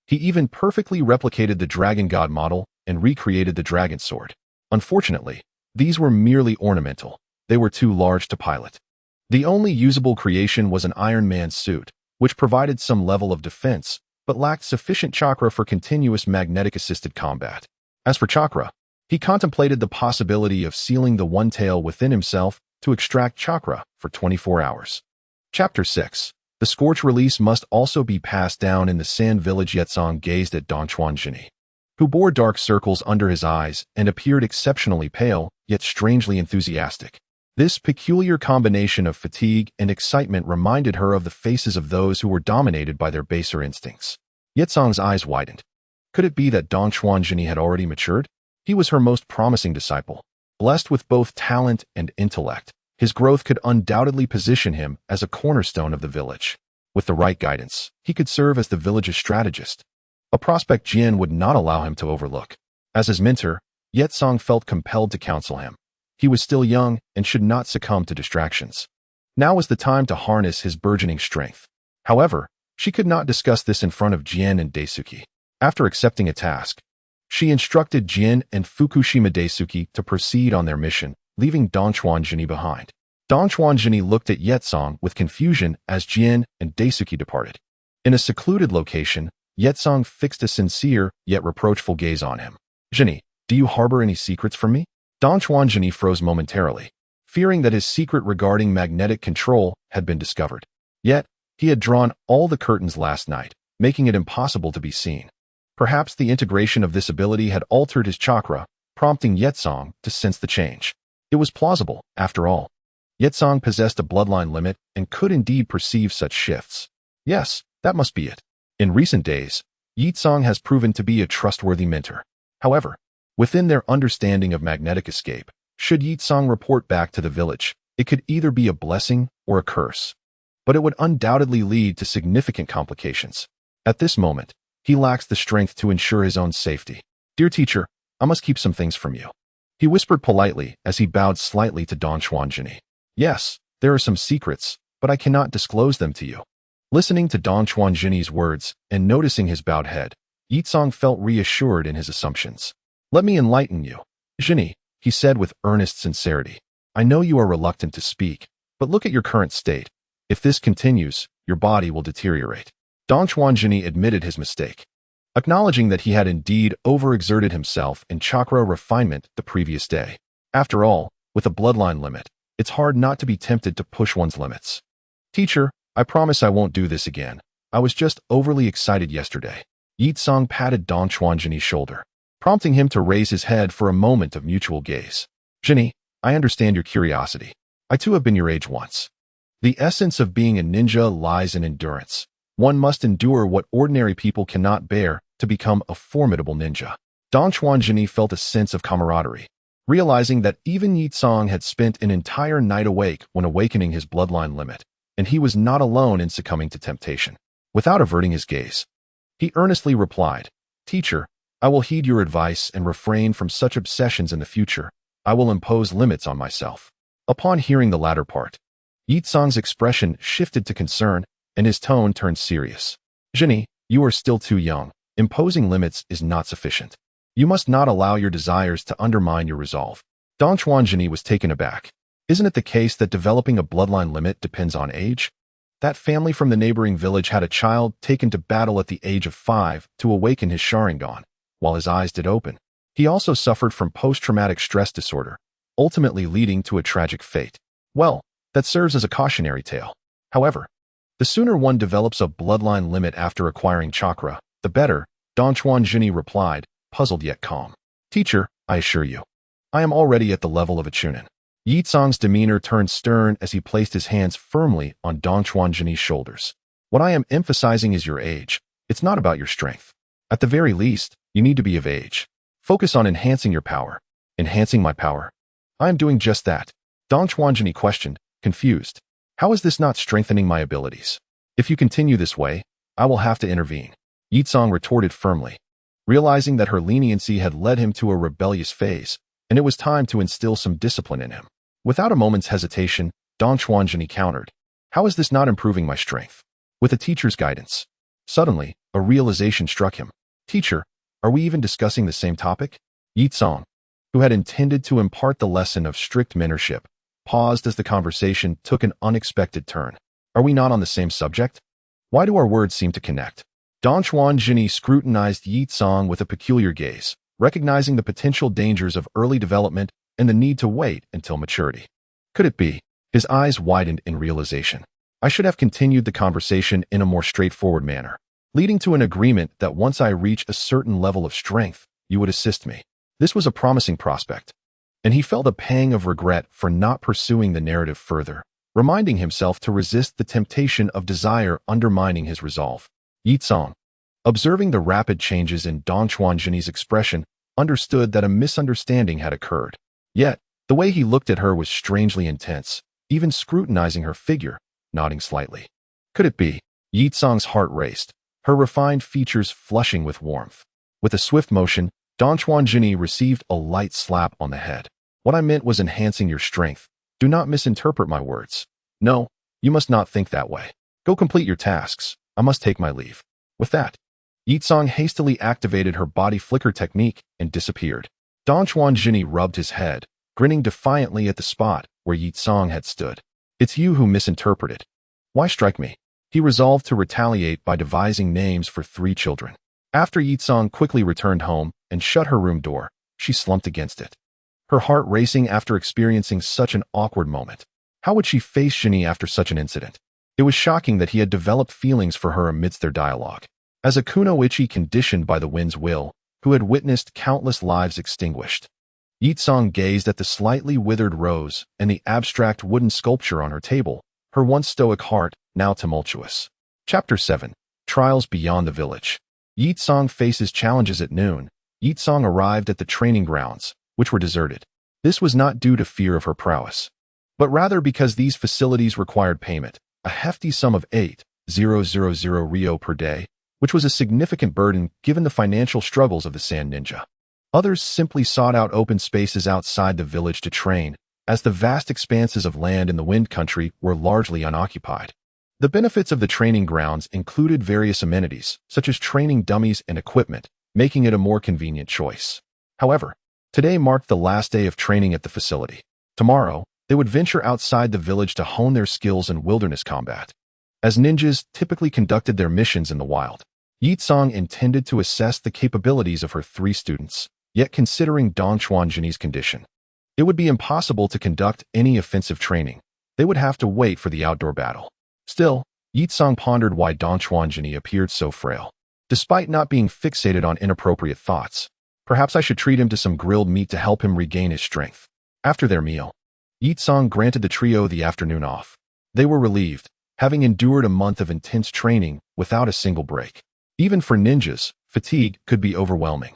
He even perfectly replicated the Dragon God model and recreated the Dragon Sword. Unfortunately, these were merely ornamental. They were too large to pilot. The only usable creation was an Iron Man suit, which provided some level of defense, but lacked sufficient chakra for continuous magnetic-assisted combat. As for chakra, he contemplated the possibility of sealing the one tail within himself to extract chakra for 24 hours. Chapter 6. The Scorch release must also be passed down in the Sand Village. Yetsong gazed at Dong Chuanjini, who bore dark circles under his eyes and appeared exceptionally pale, yet strangely enthusiastic. This peculiar combination of fatigue and excitement reminded her of the faces of those who were dominated by their baser instincts. Yetsong's eyes widened. Could it be that Dong Chuanjini had already matured? He was her most promising disciple. Blessed with both talent and intellect, his growth could undoubtedly position him as a cornerstone of the village. With the right guidance, he could serve as the village's strategist, a prospect Jin would not allow him to overlook. As his mentor, Yetsong felt compelled to counsel him. He was still young and should not succumb to distractions. Now was the time to harness his burgeoning strength. However, she could not discuss this in front of Jin and Daisuke. After accepting a task, she instructed Jin and Fukushima Daisuke to proceed on their mission, leaving Dong Chuanjini behind. Dong Chuanjini looked at Yetsong with confusion as Jin and Daisuke departed. In a secluded location, Yetsong fixed a sincere yet reproachful gaze on him. "Jini, do you harbor any secrets from me?" Dongchuanjini froze momentarily, fearing that his secret regarding magnetic control had been discovered. Yet, he had drawn all the curtains last night, making it impossible to be seen. Perhaps the integration of this ability had altered his chakra, prompting Yetsong to sense the change. It was plausible, after all. Yetsong possessed a bloodline limit and could indeed perceive such shifts. Yes, that must be it. In recent days, Yitsong has proven to be a trustworthy mentor. However, within their understanding of magnetic escape, should Yitsong report back to the village, it could either be a blessing or a curse. But it would undoubtedly lead to significant complications. At this moment, he lacks the strength to ensure his own safety. "Dear teacher, I must keep some things from you," he whispered politely as he bowed slightly to Dongchuanjini. "Yes, there are some secrets, but I cannot disclose them to you." Listening to Dongchuanjini's words and noticing his bowed head, Yitsong felt reassured in his assumptions. "Let me enlighten you, Jini," he said with earnest sincerity. "I know you are reluctant to speak, but look at your current state. If this continues, your body will deteriorate." Dongchuanjini admitted his mistake, acknowledging that he had indeed overexerted himself in chakra refinement the previous day. After all, with a bloodline limit, it's hard not to be tempted to push one's limits. "Teacher, I promise I won't do this again. I was just overly excited yesterday." Yitsong patted Dongchuanjini's shoulder, prompting him to raise his head for a moment of mutual gaze. "Jini, I understand your curiosity. I too have been your age once. The essence of being a ninja lies in endurance. One must endure what ordinary people cannot bear to become a formidable ninja." Dongchuanjini felt a sense of camaraderie, realizing that even Yitsong had spent an entire night awake when awakening his bloodline limit, and he was not alone in succumbing to temptation. Without averting his gaze, he earnestly replied, "Teacher, I will heed your advice and refrain from such obsessions in the future. I will impose limits on myself." Upon hearing the latter part, Yitsong's expression shifted to concern, and his tone turned serious. "Jini, you are still too young. Imposing limits is not sufficient. You must not allow your desires to undermine your resolve." Dongchuanjini was taken aback. Isn't it the case that developing a bloodline limit depends on age? That family from the neighboring village had a child taken to battle at the age of 5 to awaken his Sharingan, while his eyes did open. He also suffered from post-traumatic stress disorder, ultimately leading to a tragic fate. Well, that serves as a cautionary tale. However, the sooner one develops a bloodline limit after acquiring chakra, the better, Dongchuanjini replied, puzzled yet calm. "Teacher, I assure you, I am already at the level of a chunin." Yitsong's demeanor turned stern as he placed his hands firmly on Dongchuanjini's shoulders. "What I am emphasizing is your age. It's not about your strength. At the very least, you need to be of age. Focus on enhancing your power." "Enhancing my power? I am doing just that," Dongchuanjini questioned, confused. "How is this not strengthening my abilities? If you continue this way, I will have to intervene," Yitsong retorted firmly, realizing that her leniency had led him to a rebellious phase, and it was time to instill some discipline in him. Without a moment's hesitation, Dongchuanjini countered, "How is this not improving my strength?" With a teacher's guidance. Suddenly, a realization struck him. "Teacher, are we even discussing the same topic?" Yitsong, who had intended to impart the lesson of strict mentorship, paused as the conversation took an unexpected turn. "Are we not on the same subject? Why do our words seem to connect?" Dongchuanjini scrutinized Yitsong with a peculiar gaze, recognizing the potential dangers of early development and the need to wait until maturity. Could it be? His eyes widened in realization. "I should have continued the conversation in a more straightforward manner, leading to an agreement that once I reach a certain level of strength, you would assist me." This was a promising prospect, and he felt a pang of regret for not pursuing the narrative further, reminding himself to resist the temptation of desire undermining his resolve. Yitsong, observing the rapid changes in Dongchuanjini's expression, understood that a misunderstanding had occurred. Yet, the way he looked at her was strangely intense, even scrutinizing her figure, nodding slightly. Could it be? Yitsong's heart raced, her refined features flushing with warmth. With a swift motion, Dongchuanjini received a light slap on the head. "What I meant was enhancing your strength. Do not misinterpret my words. No, you must not think that way. Go complete your tasks. I must take my leave." With that, Yitsong hastily activated her body flicker technique and disappeared. Dongchuanjini rubbed his head, grinning defiantly at the spot where Yitsong had stood. "It's you who misinterpreted. Why strike me?" He resolved to retaliate by devising names for 3 children. After Yitsong quickly returned home and shut her room door, she slumped against it. her heart racing after experiencing such an awkward moment. How would she face Shini after such an incident? It was shocking that he had developed feelings for her amidst their dialogue. As a kunoichi conditioned by the wind's will, who had witnessed countless lives extinguished, Yitsong gazed at the slightly withered rose and the abstract wooden sculpture on her table, her once stoic heart now tumultuous. Chapter 7. Trials Beyond the Village. Yitsong faces challenges at noon. Yitsong arrived at the training grounds, which were deserted. This was not due to fear of her prowess, but rather because these facilities required payment, a hefty sum of 8,000 ryo per day, which was a significant burden given the financial struggles of the Sand Ninja. Others simply sought out open spaces outside the village to train, as the vast expanses of land in the Wind Country were largely unoccupied. The benefits of the training grounds included various amenities, such as training dummies and equipment, making it a more convenient choice. However, today marked the last day of training at the facility. Tomorrow, they would venture outside the village to hone their skills in wilderness combat. As ninjas typically conducted their missions in the wild, Yitsong intended to assess the capabilities of her 3 students, yet considering Dong Chuanjini's condition, it would be impossible to conduct any offensive training. They would have to wait for the outdoor battle. Still, Yitsong pondered why Dong Chuanjini appeared so frail. Despite not being fixated on inappropriate thoughts, perhaps I should treat him to some grilled meat to help him regain his strength. After their meal, Yitsong granted the trio the afternoon off. They were relieved, having endured a month of intense training without a single break. Even for ninjas, fatigue could be overwhelming,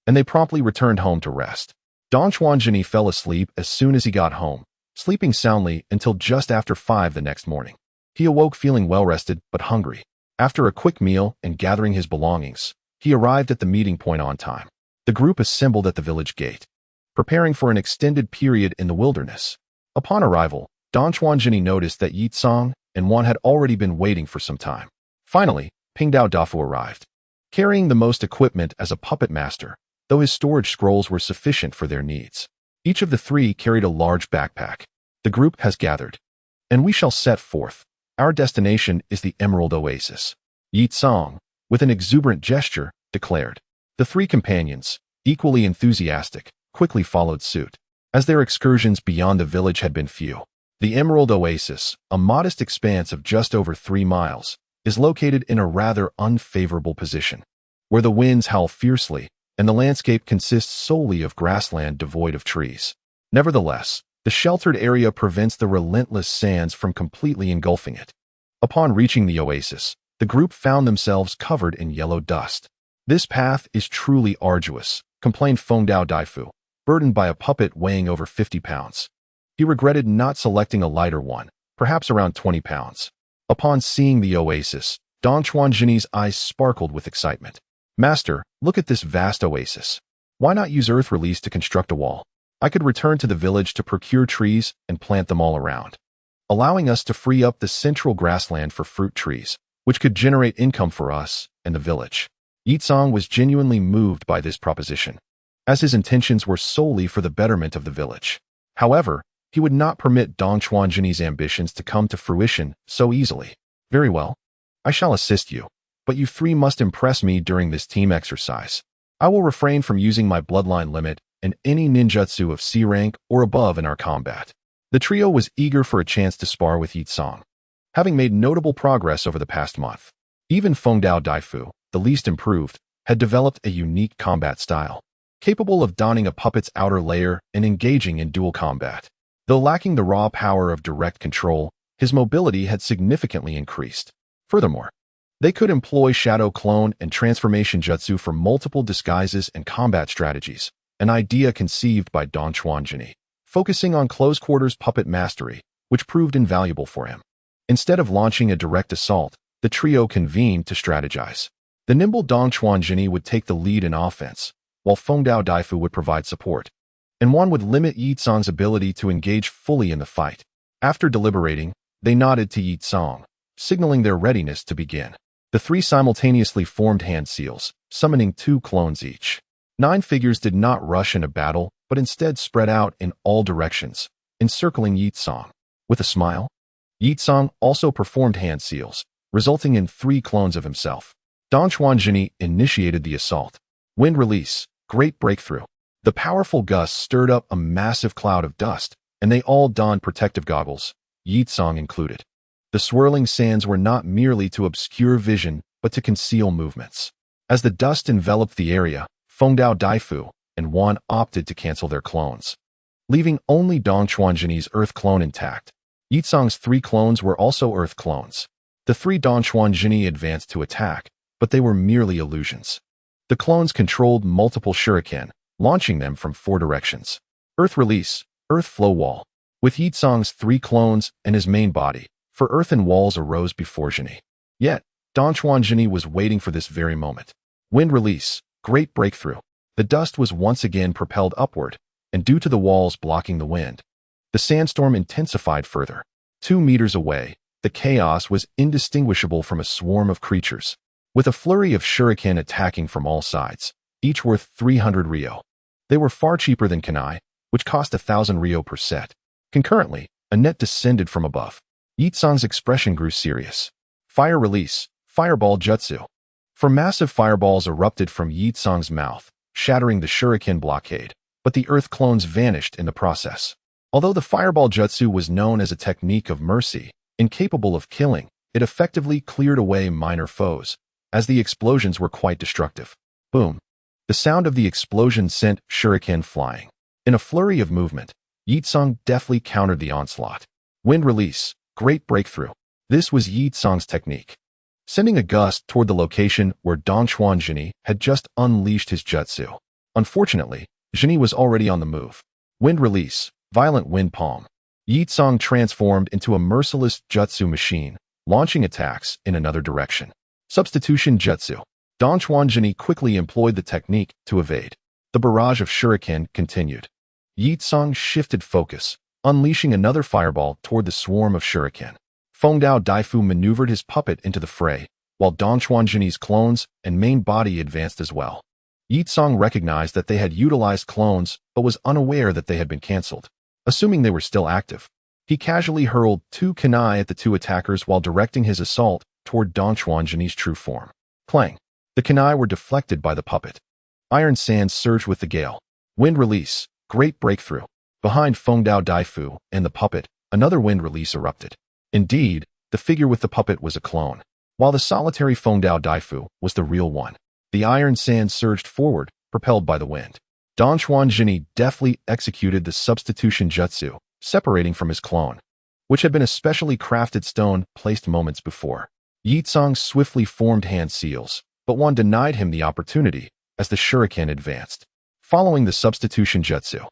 and they promptly returned home to rest. Dong Chuanjini fell asleep as soon as he got home, sleeping soundly until just after 5 the next morning. He awoke feeling well-rested but hungry. After a quick meal and gathering his belongings, he arrived at the meeting point on time. The group assembled at the village gate, preparing for an extended period in the wilderness. Upon arrival, Dong Chuanjini noticed that Yitsong and Wan had already been waiting for some time. Finally, Pingdao Dafu arrived, carrying the most equipment as a puppet master, though his storage scrolls were sufficient for their needs. Each of the 3 carried a large backpack. The group has gathered, and we shall set forth. Our destination is the Emerald Oasis, Yitsong, with an exuberant gesture, declared. The 3 companions, equally enthusiastic, quickly followed suit. As their excursions beyond the village had been few, the Emerald Oasis, a modest expanse of just over 3 miles, is located in a rather unfavorable position, where the winds howl fiercely and the landscape consists solely of grassland devoid of trees. Nevertheless, the sheltered area prevents the relentless sands from completely engulfing it. Upon reaching the oasis, the group found themselves covered in yellow dust. This path is truly arduous, complained Fengdao Daifu, burdened by a puppet weighing over 50 pounds. He regretted not selecting a lighter one, perhaps around 20 pounds. Upon seeing the oasis, Dong Chuanjini's eyes sparkled with excitement. Master, look at this vast oasis. Why not use earth release to construct a wall? I could return to the village to procure trees and plant them all around, allowing us to free up the central grassland for fruit trees, which could generate income for us and the village. Yitsong was genuinely moved by this proposition, as his intentions were solely for the betterment of the village. However, he would not permit Dong Chuanjini's ambitions to come to fruition so easily. Very well. I shall assist you, but you 3 must impress me during this team exercise. I will refrain from using my bloodline limit and any ninjutsu of C rank or above in our combat. The trio was eager for a chance to spar with Yitsong, having made notable progress over the past month. Even Fengdao Daifu, the least improved, had developed a unique combat style, capable of donning a puppet's outer layer and engaging in dual combat. Though lacking the raw power of direct control, his mobility had significantly increased. Furthermore, they could employ shadow clone and transformation jutsu for multiple disguises and combat strategies, an idea conceived by Dong Chuanjini, focusing on close-quarters puppet mastery, which proved invaluable for him. Instead of launching a direct assault, the trio convened to strategize. The nimble Dong Chuanjini would take the lead in offense, while Fengdao Daifu would provide support, and one would limit Yitsong's ability to engage fully in the fight. After deliberating, they nodded to Yitsong, signaling their readiness to begin. The 3 simultaneously formed hand seals, summoning 2 clones each. 9 figures did not rush into battle, but instead spread out in all directions, encircling Yitsong. With a smile, Yitsong also performed hand seals, resulting in 3 clones of himself. Dong Chuanjini initiated the assault. Wind release, great breakthrough. The powerful gust stirred up a massive cloud of dust, and they all donned protective goggles, Yitsong included. The swirling sands were not merely to obscure vision, but to conceal movements. As the dust enveloped the area, Fengdao Daifu and Wan opted to cancel their clones, leaving only Dongchuanjini's Earth clone intact. Yitsong's 3 clones were also Earth clones. The 3 Dongchuanjini advanced to attack, but they were merely illusions. The clones controlled multiple shuriken, launching them from 4 directions. Earth release, Earth flow wall. With Yitsong's 3 clones and his main body, for earthen walls arose before Jini. Yet, Dongchuanjini was waiting for this very moment. Wind release, great breakthrough. The dust was once again propelled upward, and due to the walls blocking the wind, the sandstorm intensified further. 2 meters away, the chaos was indistinguishable from a swarm of creatures, with a flurry of shuriken attacking from all sides, each worth 300 ryo. They were far cheaper than kunai, which cost 1,000 ryo per set. Concurrently, a net descended from above. Yitsong's expression grew serious. Fire release, fireball jutsu. For massive fireballs erupted from Yitsong's mouth, shattering the shuriken blockade, but the earth clones vanished in the process. Although the fireball jutsu was known as a technique of mercy, incapable of killing, it effectively cleared away minor foes, as the explosions were quite destructive. Boom. The sound of the explosion sent shuriken flying. In a flurry of movement, Yitsong deftly countered the onslaught. Wind release, great breakthrough. This was Yitsong's technique, sending a gust toward the location where Dongchuanjini had just unleashed his jutsu. Unfortunately, Jini was already on the move. Wind release, violent wind palm. Yitsong transformed into a merciless jutsu machine, launching attacks in another direction. Substitution jutsu. Dongchuanjini quickly employed the technique to evade. The barrage of shuriken continued. Yitsong shifted focus, unleashing another fireball toward the swarm of shuriken. Fengdao Daifu maneuvered his puppet into the fray, while Dongchuanjini's clones and main body advanced as well. Yitsong recognized that they had utilized clones, but was unaware that they had been cancelled. Assuming they were still active, he casually hurled 2 kunai at the 2 attackers while directing his assault toward Dongchuanjini's true form. Clang. The kunai were deflected by the puppet. Iron sands surged with the gale. Wind release, great breakthrough. Behind Fengdao Daifu and the puppet, another wind release erupted. Indeed, the figure with the puppet was a clone, while the solitary Fengdao Daifu was the real one. The iron sands surged forward, propelled by the wind. Dongchuanjini deftly executed the substitution jutsu, separating from his clone, which had been a specially crafted stone placed moments before. Yitsong swiftly formed hand seals, but one denied him the opportunity as the shuriken advanced. Following the substitution jutsu,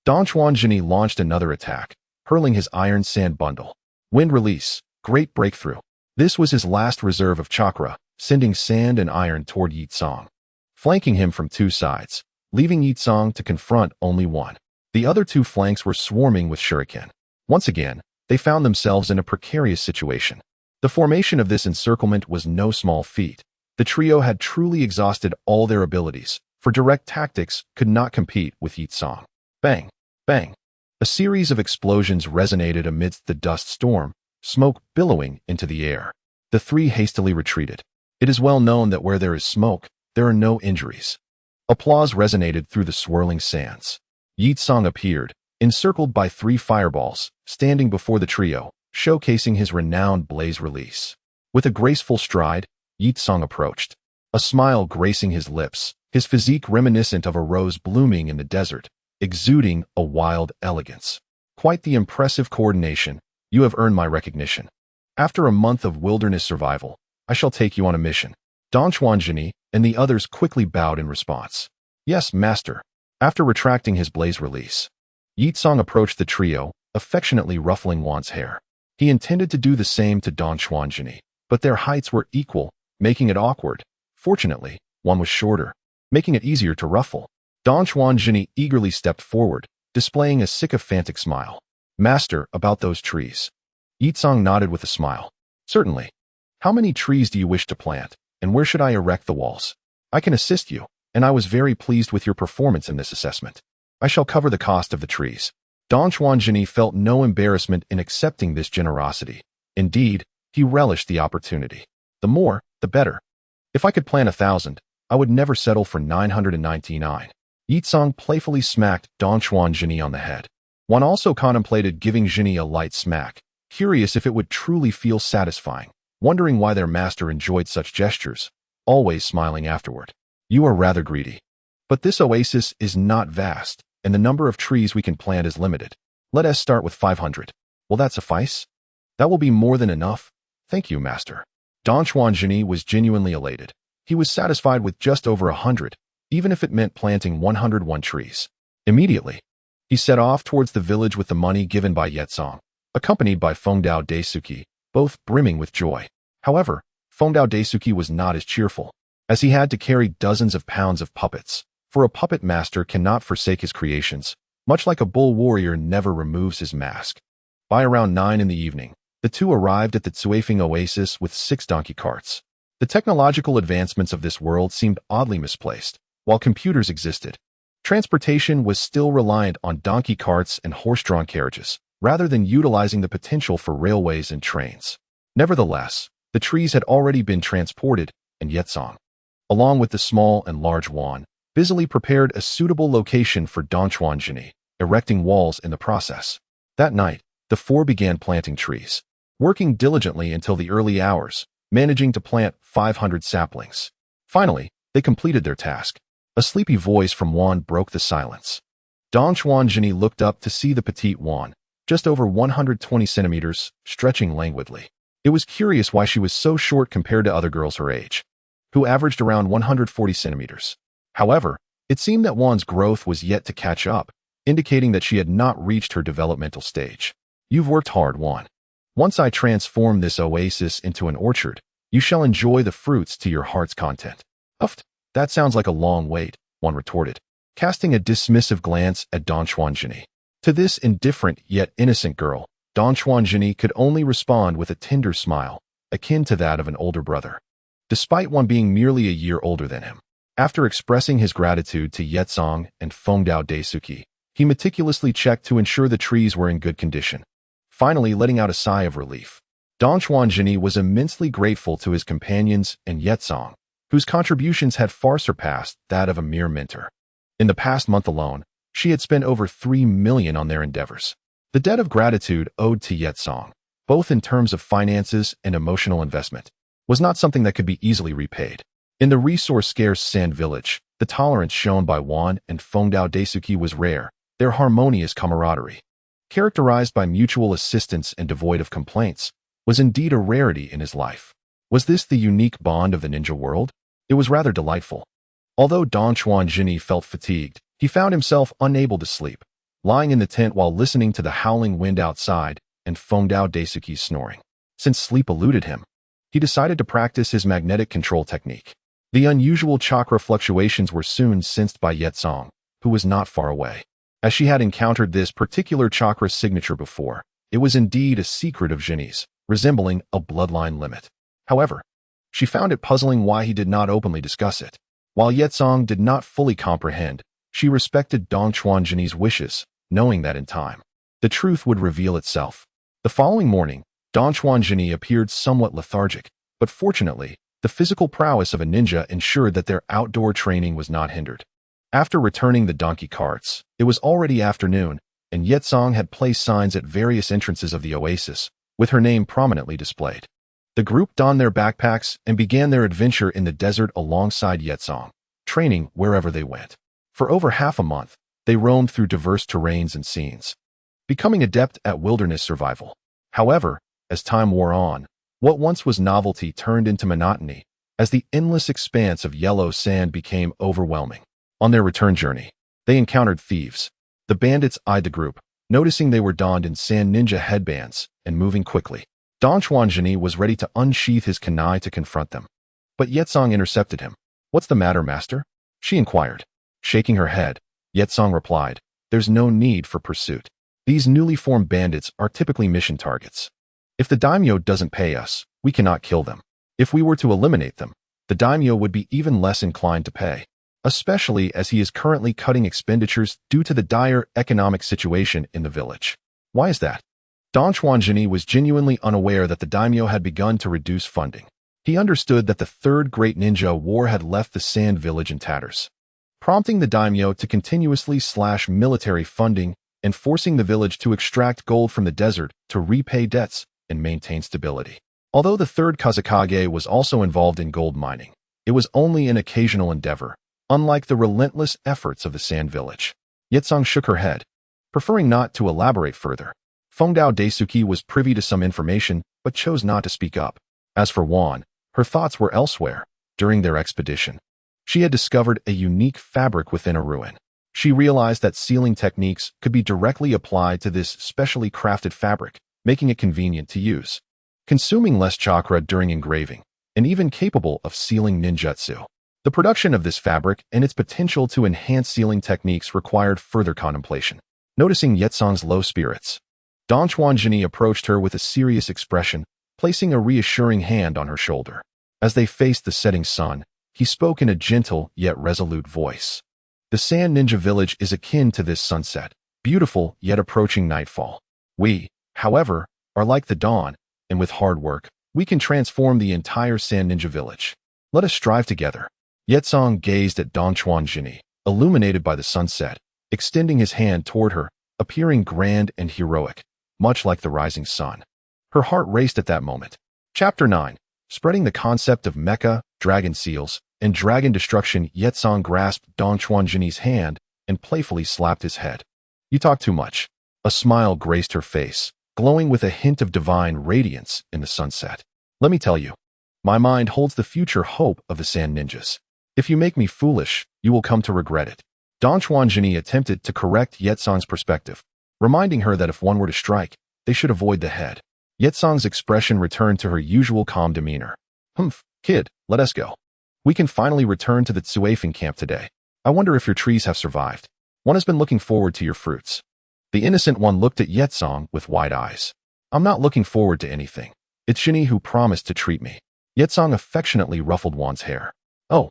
Dongchuanjini launched another attack, hurling his iron sand bundle. Wind release, great breakthrough. This was his last reserve of chakra, sending sand and iron toward Yitsong, flanking him from 2 sides, leaving Yitsong to confront only one. The other 2 flanks were swarming with shuriken. Once again, they found themselves in a precarious situation. The formation of this encirclement was no small feat. The trio had truly exhausted all their abilities, for direct tactics could not compete with Yitsong. Bang! Bang! A series of explosions resonated amidst the dust storm, smoke billowing into the air. The 3 hastily retreated. It is well known that where there is smoke, there are no injuries. Applause resonated through the swirling sands. Yitsong appeared, encircled by 3 fireballs, standing before the trio, showcasing his renowned blaze release. With a graceful stride, Yitsong approached, a smile gracing his lips, his physique reminiscent of a rose blooming in the desert, exuding a wild elegance. Quite the impressive coordination. You have earned my recognition. After a month of wilderness survival, I shall take you on a mission. Dongchuanjini and the others quickly bowed in response. Yes, master. After retracting his blaze release, Yitsong approached the trio, affectionately ruffling Wan's hair. He intended to do the same to Dongchuanjini, but their heights were equal, making it awkward. Fortunately, one was shorter, making it easier to ruffle. Dongchuanjini eagerly stepped forward, displaying a sycophantic smile. Master, about those trees. Yitsong nodded with a smile. Certainly. How many trees do you wish to plant, and where should I erect the walls? I can assist you, and I was very pleased with your performance in this assessment. I shall cover the cost of the trees. Dongchuanjini felt no embarrassment in accepting this generosity. Indeed, he relished the opportunity. The more, the better. If I could plant 1,000, I would never settle for 999. Yitsong playfully smacked Dongchuan Jini on the head. One also contemplated giving Jini a light smack, curious if it would truly feel satisfying, wondering why their master enjoyed such gestures, always smiling afterward. You are rather greedy. But this oasis is not vast, and the number of trees we can plant is limited. Let us start with 500. Will that suffice? That will be more than enough. Thank you, master. Dongchuan Jini was genuinely elated. He was satisfied with just over 100, even if it meant planting 101 trees. Immediately, he set off towards the village with the money given by Yetsong, accompanied by Fengdao Daisuke, both brimming with joy. However, Fengdao Daisuke was not as cheerful, as he had to carry dozens of pounds of puppets, for a puppet master cannot forsake his creations, much like a bull warrior never removes his mask. By around 9 in the evening, the two arrived at the Tsuifeng oasis with 6 donkey carts. The technological advancements of this world seemed oddly misplaced. While computers existed, transportation was still reliant on donkey carts and horse-drawn carriages, rather than utilizing the potential for railways and trains. Nevertheless, the trees had already been transported, and Yetsong, along with the small and large Wan, busily prepared a suitable location for Dongchuan Jini, erecting walls in the process. That night, the four began planting trees, working diligently until the early hours, managing to plant 500 saplings. Finally, they completed their task. A sleepy voice from Wan broke the silence. Dongchuan Jini looked up to see the petite Wan, just over 120 centimeters, stretching languidly. It was curious why she was so short compared to other girls her age, who averaged around 140 centimeters. However, it seemed that Wan's growth was yet to catch up, indicating that she had not reached her developmental stage. You've worked hard, Wan. Once I transform this oasis into an orchard, you shall enjoy the fruits to your heart's content. Uft, that sounds like a long wait, Wan retorted, casting a dismissive glance at Dongchuan Jini. To this indifferent yet innocent girl, Dongchuan Jini could only respond with a tender smile, akin to that of an older brother. Despite Wan being merely a year older than him, after expressing his gratitude to Yetsong and Fengdao Daisuke, he meticulously checked to ensure the trees were in good condition, finally letting out a sigh of relief. Dongchuan Jini was immensely grateful to his companions and Yetsong, whose contributions had far surpassed that of a mere mentor. In the past month alone, she had spent over 3 million on their endeavors. The debt of gratitude owed to Yetsong, both in terms of finances and emotional investment, was not something that could be easily repaid. In the resource-scarce Sand Village, the tolerance shown by Wan and Fengdao Daisuke was rare, their harmonious camaraderie, characterized by mutual assistance and devoid of complaints, was indeed a rarity in his life. Was this the unique bond of the ninja world? It was rather delightful. Although Dongchuan Jini felt fatigued, he found himself unable to sleep, lying in the tent while listening to the howling wind outside and Fengdao Daisuke's snoring. Since sleep eluded him, he decided to practice his magnetic control technique. The unusual chakra fluctuations were soon sensed by Yetsong, who was not far away. As she had encountered this particular chakra signature before, it was indeed a secret of Jini's, resembling a bloodline limit. However, she found it puzzling why he did not openly discuss it. While Yetsong did not fully comprehend, she respected Dongchuan Jini's wishes, knowing that in time, the truth would reveal itself. The following morning, Dongchuan Jini appeared somewhat lethargic, but fortunately, the physical prowess of a ninja ensured that their outdoor training was not hindered. After returning the donkey carts, it was already afternoon, and Yetsong had placed signs at various entrances of the oasis, with her name prominently displayed. The group donned their backpacks and began their adventure in the desert alongside Yetsong, training wherever they went. For over half a month, they roamed through diverse terrains and scenes, becoming adept at wilderness survival. However, as time wore on, what once was novelty turned into monotony, as the endless expanse of yellow sand became overwhelming. On their return journey, they encountered thieves. The bandits eyed the group, noticing they were donned in sand ninja headbands and moving quickly. Dongchuan Jini was ready to unsheath his kunai to confront them. But Yetsong intercepted him. "What's the matter, master?" she inquired. Shaking her head, Yetsong replied, "There's no need for pursuit. These newly formed bandits are typically mission targets. If the daimyo doesn't pay us, we cannot kill them. If we were to eliminate them, the daimyo would be even less inclined to pay, especially as he is currently cutting expenditures due to the dire economic situation in the village." "Why is that?" Dongchuan Jini was genuinely unaware that the daimyo had begun to reduce funding. He understood that the third great ninja war had left the sand village in tatters. prompting the daimyo to continuously slash military funding and forcing the village to extract gold from the desert to repay debts and maintain stability. Although the third Kazekage was also involved in gold mining, it was only an occasional endeavor, unlike the relentless efforts of the Sand Village. Yetsong shook her head, preferring not to elaborate further. Fengdao Daisuke was privy to some information, but chose not to speak up. As for Wan, her thoughts were elsewhere. During their expedition, she had discovered a unique fabric within a ruin. She realized that sealing techniques could be directly applied to this specially crafted fabric, making it convenient to use, consuming less chakra during engraving, and even capable of sealing ninjutsu. The production of this fabric and its potential to enhance sealing techniques required further contemplation. Noticing Yetsong's low spirits, Donchuanjini approached her with a serious expression, placing a reassuring hand on her shoulder. As they faced the setting sun, he spoke in a gentle yet resolute voice. The Sand Ninja Village is akin to this sunset, beautiful yet approaching nightfall. We, however, are like the dawn, and with hard work, we can transform the entire Sand Ninja Village. Let us strive together. Yetsong gazed at Donchuanjini, illuminated by the sunset, extending his hand toward her, appearing grand and heroic, much like the rising sun. Her heart raced at that moment. Chapter 9. Spreading the concept of mecha, dragon seals, and dragon destruction. Yetsong grasped Donchuanjini's hand and playfully slapped his head. You talk too much. A smile graced her face, glowing with a hint of divine radiance in the sunset. Let me tell you, my mind holds the future hope of the Sand Ninjas. If you make me foolish, you will come to regret it. Donchuanjini attempted to correct Yetsong's perspective, reminding her that if one were to strike, they should avoid the head. Yetsong's expression returned to her usual calm demeanor. Humph, kid, let us go. We can finally return to the Tsuefeng camp today. I wonder if your trees have survived. One has been looking forward to your fruits. The innocent one looked at Yetsong with wide eyes. I'm not looking forward to anything. It's Shini who promised to treat me. Yetsong affectionately ruffled Wan's hair. Oh,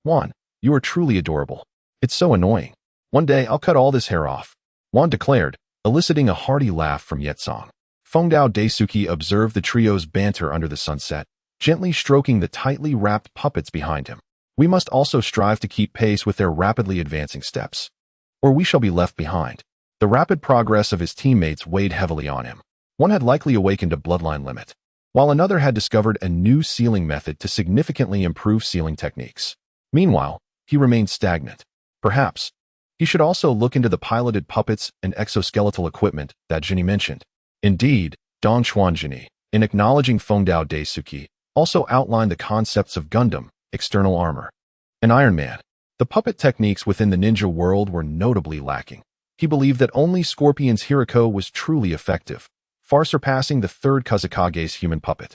Wan, you are truly adorable. It's so annoying. One day I'll cut all this hair off, Wan declared, eliciting a hearty laugh from Yetsong. Fengdao Daisuke observed the trio's banter under the sunset, gently stroking the tightly wrapped puppets behind him. We must also strive to keep pace with their rapidly advancing steps, or we shall be left behind. The rapid progress of his teammates weighed heavily on him. One had likely awakened a bloodline limit, while another had discovered a new sealing method to significantly improve sealing techniques. Meanwhile, he remained stagnant. Perhaps he should also look into the piloted puppets and exoskeletal equipment that Jinny mentioned. Indeed, Donchuanjini, in acknowledging Fengdao Daisuke, also outlined the concepts of Gundam, external armor, and Iron Man. The puppet techniques within the ninja world were notably lacking. He believed that only Scorpion's Hiriko was truly effective, far surpassing the third Kazekage's human puppet.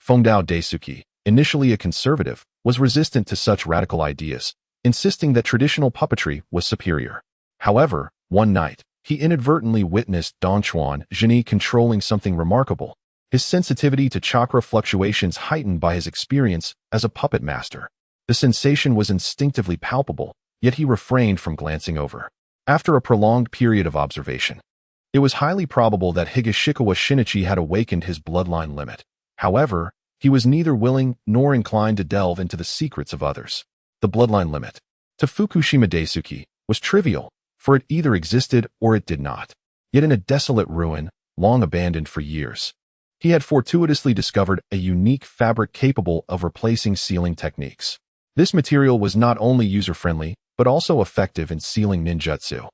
Fengdao Daisuke, initially a conservative, was resistant to such radical ideas, insisting that traditional puppetry was superior. However, one night, he inadvertently witnessed Donchuanjini controlling something remarkable, his sensitivity to chakra fluctuations heightened by his experience as a puppet master. The sensation was instinctively palpable, yet he refrained from glancing over. After a prolonged period of observation, it was highly probable that Higashikawa Shinichi had awakened his bloodline limit. However, he was neither willing nor inclined to delve into the secrets of others. The bloodline limit, to Fukushima Daisuke, was trivial, for it either existed or it did not. Yet in a desolate ruin, long abandoned for years, he had fortuitously discovered a unique fabric capable of replacing sealing techniques. This material was not only user-friendly, but also effective in sealing ninjutsu,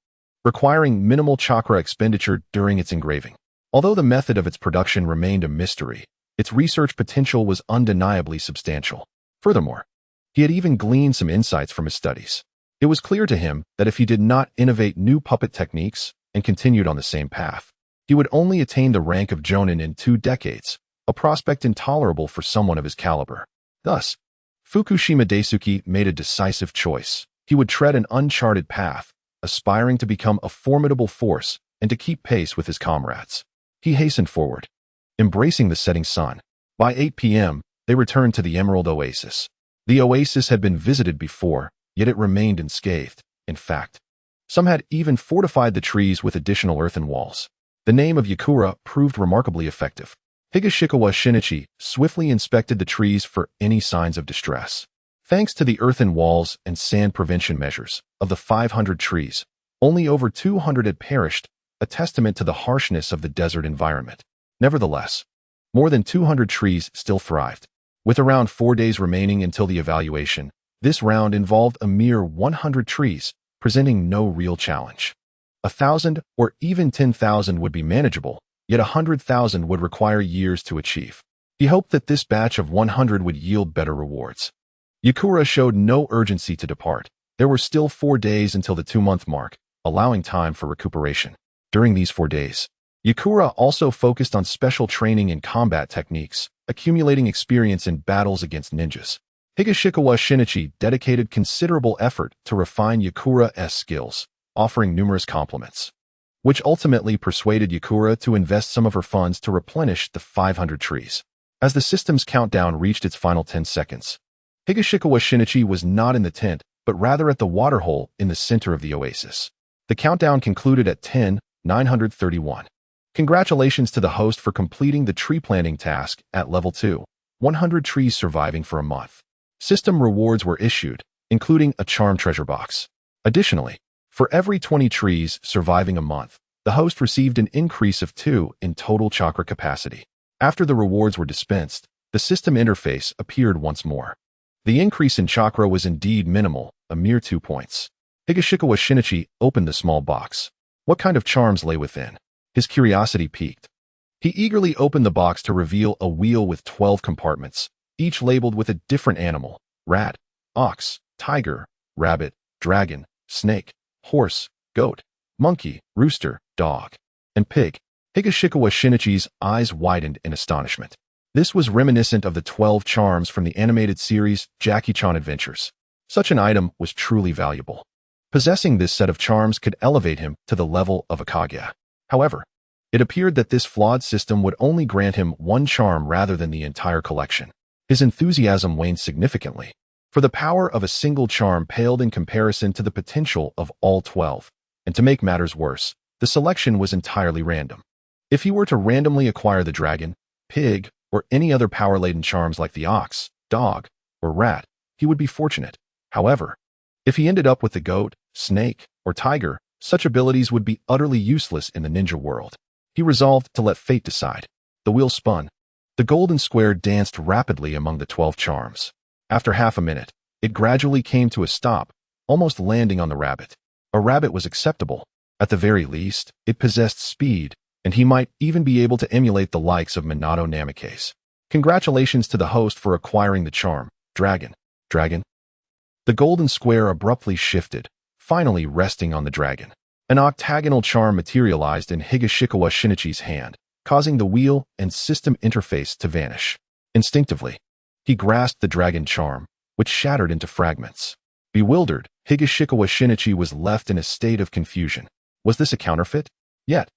requiring minimal chakra expenditure during its engraving. Although the method of its production remained a mystery, its research potential was undeniably substantial. Furthermore, he had even gleaned some insights from his studies. It was clear to him that if he did not innovate new puppet techniques and continued on the same path, he would only attain the rank of Jonin in 2 decades, a prospect intolerable for someone of his caliber. Thus, Fukushima Daisuke made a decisive choice. He would tread an uncharted path, aspiring to become a formidable force and to keep pace with his comrades. He hastened forward, embracing the setting sun. By 8 p.m., they returned to the Emerald Oasis. The oasis had been visited before, yet it remained unscathed. In fact, some had even fortified the trees with additional earthen walls. The name of Yakura proved remarkably effective. Higashikawa Shinichi swiftly inspected the trees for any signs of distress. Thanks to the earthen walls and sand prevention measures of the 500 trees, only over 200 had perished, a testament to the harshness of the desert environment. Nevertheless, more than 200 trees still thrived. With around 4 days remaining until the evaluation, this round involved a mere 100 trees, presenting no real challenge. 1,000 or even 10,000 would be manageable, yet 100,000 would require years to achieve. He hoped that this batch of 100 would yield better rewards. Yakura showed no urgency to depart. There were still 4 days until the 2-month mark, allowing time for recuperation. During these 4 days, Yakura also focused on special training in combat techniques, accumulating experience in battles against ninjas. Higashikawa Shinichi dedicated considerable effort to refine Yakura's skills, offering numerous compliments, which ultimately persuaded Yakura to invest some of her funds to replenish the 500 trees. As the system's countdown reached its final 10 seconds, Higashikawa Shinichi was not in the tent, but rather at the waterhole in the center of the oasis. The countdown concluded at 10:931. Congratulations to the host for completing the tree planting task at level 2, 100 trees surviving for a month. System rewards were issued, including a charm treasure box. Additionally, for every 20 trees surviving a month, the host received an increase of 2 in total chakra capacity. After the rewards were dispensed, the system interface appeared once more. The increase in chakra was indeed minimal, a mere 2 points. Higashikawa Shinichi opened the small box. What kind of charms lay within? His curiosity piqued. He eagerly opened the box to reveal a wheel with 12 compartments, each labeled with a different animal: rat, ox, tiger, rabbit, dragon, snake, horse, goat, monkey, rooster, dog, and pig. Higashikawa Shinichi's eyes widened in astonishment. This was reminiscent of the 12 charms from the animated series Jackie-chan Adventures. Such an item was truly valuable. Possessing this set of charms could elevate him to the level of a Kage. However, it appeared that this flawed system would only grant him 1 charm rather than the entire collection. His enthusiasm waned significantly, for the power of a single charm paled in comparison to the potential of all 12. And to make matters worse, the selection was entirely random. If he were to randomly acquire the dragon, pig, or any other power-laden charms like the ox, dog, or rat, he would be fortunate. However, if he ended up with the goat, snake, or tiger, such abilities would be utterly useless in the ninja world. He resolved to let fate decide. The wheel spun. The golden square danced rapidly among the 12 charms. After half a minute, it gradually came to a stop, almost landing on the rabbit. A rabbit was acceptable. At the very least, it possessed speed, and he might even be able to emulate the likes of Minato Namikaze. Congratulations to the host for acquiring the charm, Dragon. Dragon? The golden square abruptly shifted, finally resting on the dragon. An octagonal charm materialized in Higashikawa Shinichi's hand, causing the wheel and system interface to vanish. Instinctively, he grasped the dragon charm, which shattered into fragments. Bewildered, Higashikawa Shinichi was left in a state of confusion. Was this a counterfeit? Yet,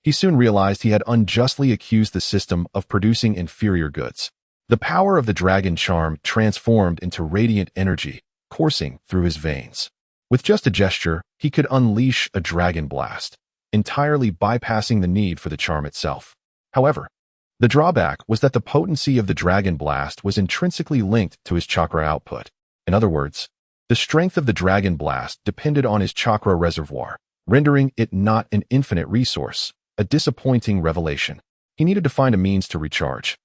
he soon realized he had unjustly accused the system of producing inferior goods. The power of the dragon charm transformed into radiant energy, coursing through his veins. With just a gesture, he could unleash a dragon blast, entirely bypassing the need for the charm itself. However, the drawback was that the potency of the dragon blast was intrinsically linked to his chakra output. In other words, the strength of the dragon blast depended on his chakra reservoir, rendering it not an infinite resource, a disappointing revelation. He needed to find a means to recharge.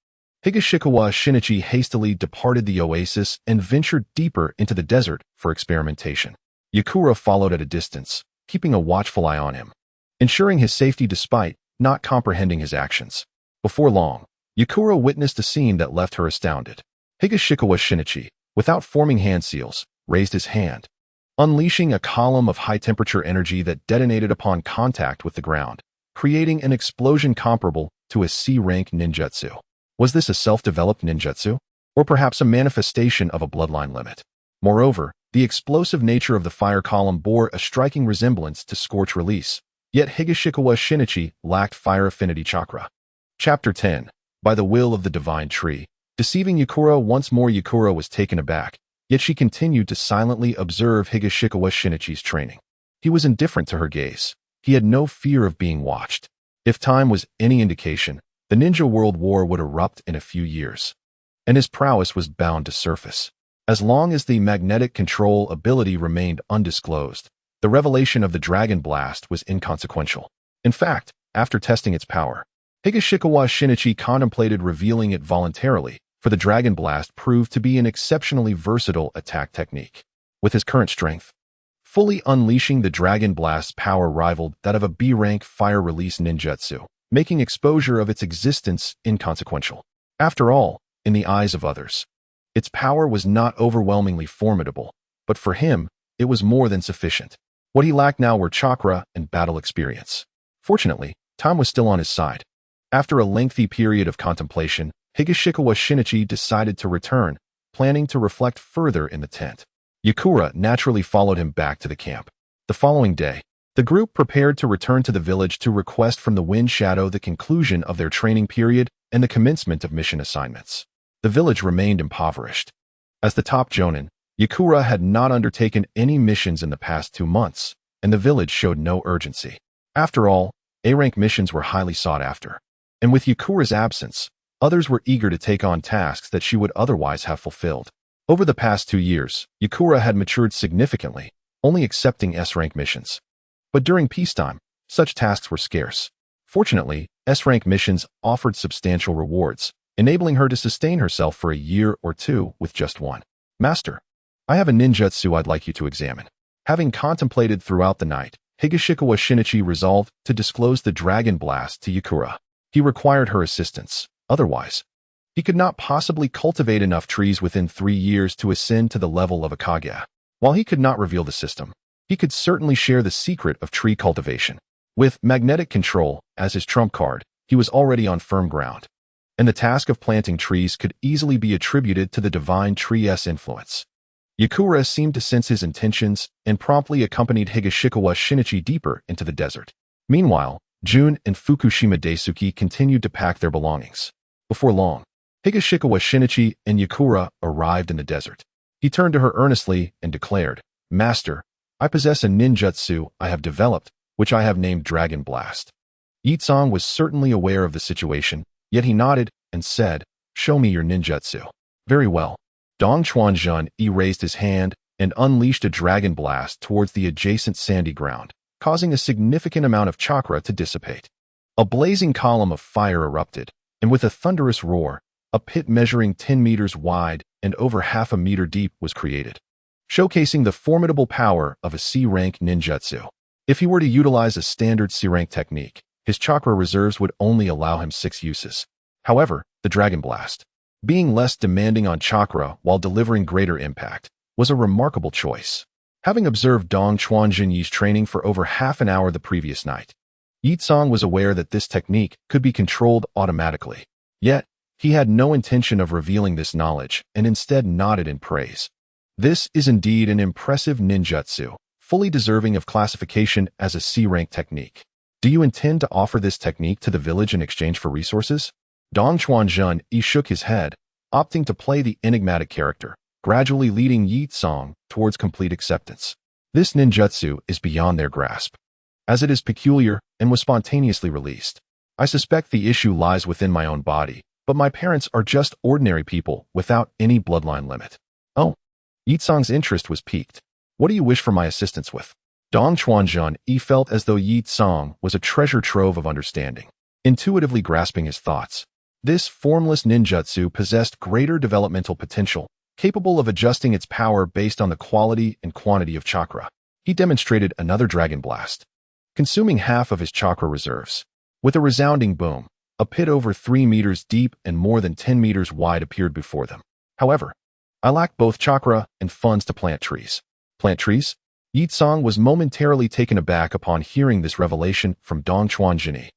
Higashikawa Shinichi hastily departed the oasis and ventured deeper into the desert for experimentation. Yakura followed at a distance, keeping a watchful eye on him, ensuring his safety despite not comprehending his actions. Before long, Yakura witnessed a scene that left her astounded. Higashikawa Shinichi, without forming hand seals, raised his hand, unleashing a column of high-temperature energy that detonated upon contact with the ground, creating an explosion comparable to a C-rank ninjutsu. Was this a self-developed ninjutsu? Or perhaps a manifestation of a bloodline limit? Moreover, the explosive nature of the fire column bore a striking resemblance to Scorch Release, yet Higashikawa Shinichi lacked fire affinity chakra. Chapter 10. By the Will of the Divine Tree. Deceiving Yakura once more, Yakura was taken aback, yet she continued to silently observe Higashikawa Shinichi's training. He was indifferent to her gaze. He had no fear of being watched. If time was any indication, the Ninja World War would erupt in a few years, and his prowess was bound to surface. As long as the magnetic control ability remained undisclosed, the revelation of the Dragon Blast was inconsequential. In fact, after testing its power, Higashikawa Shinichi contemplated revealing it voluntarily, for the Dragon Blast proved to be an exceptionally versatile attack technique. With his current strength, fully unleashing the Dragon Blast's power rivaled that of a B-rank fire-release ninjutsu, making exposure of its existence inconsequential. After all, in the eyes of others, its power was not overwhelmingly formidable, but for him, it was more than sufficient. What he lacked now were chakra and battle experience. Fortunately, time was still on his side. After a lengthy period of contemplation, Higashikawa Shinichi decided to return, planning to reflect further in the tent. Yakura naturally followed him back to the camp. The following day, the group prepared to return to the village to request from the Wind Shadow the conclusion of their training period and the commencement of mission assignments. The village remained impoverished. As the top jonin, Yakura had not undertaken any missions in the past 2 months, and the village showed no urgency. After all, A-rank missions were highly sought after. And with Yakura's absence, others were eager to take on tasks that she would otherwise have fulfilled. Over the past 2 years, Yakura had matured significantly, only accepting S-rank missions. But during peacetime, such tasks were scarce. Fortunately, S-rank missions offered substantial rewards, enabling her to sustain herself for a year or two with just one. Master, I have a ninjutsu I'd like you to examine. Having contemplated throughout the night, Higashikawa Shinichi resolved to disclose the Dragon Blast to Yakura. He required her assistance. Otherwise, he could not possibly cultivate enough trees within 3 years to ascend to the level of a Kage. While he could not reveal the system, he could certainly share the secret of tree cultivation. With magnetic control as his trump card, he was already on firm ground, and the task of planting trees could easily be attributed to the divine tree's influence. Yakura seemed to sense his intentions and promptly accompanied Higashikawa Shinichi deeper into the desert. Meanwhile, Jun and Fukushima Daisuke continued to pack their belongings. Before long, Higashikawa Shinichi and Yakura arrived in the desert. He turned to her earnestly and declared, "Master, I possess a ninjutsu I have developed, which I have named Dragon Blast." Yitsong was certainly aware of the situation, yet he nodded and said, "Show me your ninjutsu." "Very well." Dong Chuanjun raised his hand and unleashed a Dragon Blast towards the adjacent sandy ground, causing a significant amount of chakra to dissipate. A blazing column of fire erupted, and with a thunderous roar, a pit measuring 10 meters wide and over half a meter deep was created, showcasing the formidable power of a C-rank ninjutsu. If he were to utilize a standard C-rank technique, his chakra reserves would only allow him 6 uses. However, the Dragon Blast, being less demanding on chakra while delivering greater impact, was a remarkable choice. Having observed Dong Chuanjunyi's training for over half an hour the previous night, Yitsong was aware that this technique could be controlled automatically. Yet, he had no intention of revealing this knowledge and instead nodded in praise. This is indeed an impressive ninjutsu, fully deserving of classification as a C-rank technique. Do you intend to offer this technique to the village in exchange for resources? Dong Chuanjun shook his head, opting to play the enigmatic character, gradually leading Yitsong towards complete acceptance. This ninjutsu is beyond their grasp, as it is peculiar and was spontaneously released. I suspect the issue lies within my own body, but my parents are just ordinary people without any bloodline limit. Oh, Yitsong's interest was piqued. What do you wish for my assistance with? Dong Chuanjun felt as though Yitsong was a treasure trove of understanding. Intuitively grasping his thoughts, this formless ninjutsu possessed greater developmental potential, capable of adjusting its power based on the quality and quantity of chakra. He demonstrated another Dragon Blast, consuming half of his chakra reserves. With a resounding boom, a pit over 3 meters deep and more than 10 meters wide appeared before them. However, I lack both chakra and funds to plant trees. Plant trees? Yitsong was momentarily taken aback upon hearing this revelation from Dong Chuanjun.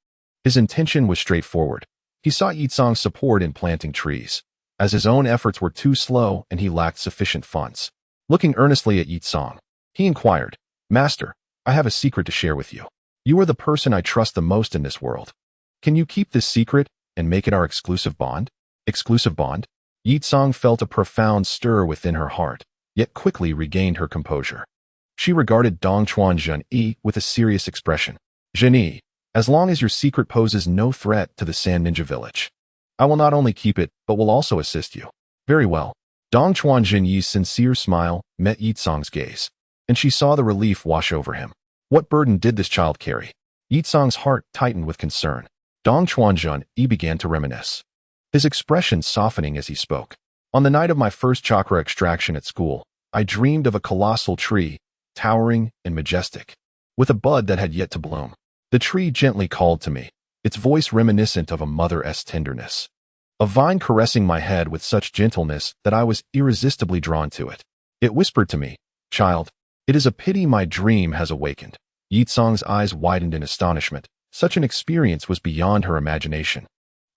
His intention was straightforward. He sought Yitsong's support in planting trees, as his own efforts were too slow and he lacked sufficient funds. Looking earnestly at Yitsong, he inquired, "Master, I have a secret to share with you. You are the person I trust the most in this world. Can you keep this secret and make it our exclusive bond?" Exclusive bond? Yitsong felt a profound stir within her heart, yet quickly regained her composure. She regarded Dong Chuanjun with a serious expression. "Zhenyi, as long as your secret poses no threat to the Sand Ninja village, I will not only keep it, but will also assist you." "Very well." Dong Chuanjinyi's sincere smile met Yitsong's gaze, and she saw the relief wash over him. What burden did this child carry? Yitsong's heart tightened with concern. Dong Chuanjinyi began to reminisce, his expression softening as he spoke. On the night of my first chakra extraction at school, I dreamed of a colossal tree, towering and majestic, with a bud that had yet to bloom. The tree gently called to me, its voice reminiscent of a mother's tenderness. A vine caressing my head with such gentleness that I was irresistibly drawn to it. It whispered to me, "Child, it is a pity my dream has awakened." Yitsong's eyes widened in astonishment. Such an experience was beyond her imagination,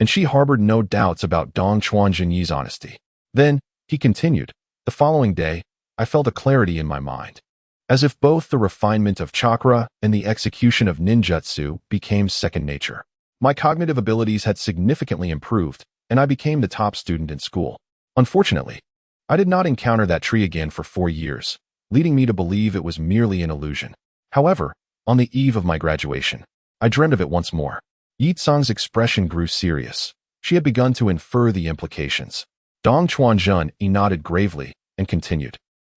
and she harbored no doubts about Dong Chuanjinyi's honesty. Then, he continued, the following day, I felt a clarity in my mind, as if both the refinement of chakra and the execution of ninjutsu became second nature. My cognitive abilities had significantly improved, and I became the top student in school. Unfortunately, I did not encounter that tree again for 4 years, leading me to believe it was merely an illusion. However, on the eve of my graduation, I dreamed of it once more. Yitsong's expression grew serious. She had begun to infer the implications. Dong Chuanjinyi nodded gravely and continued.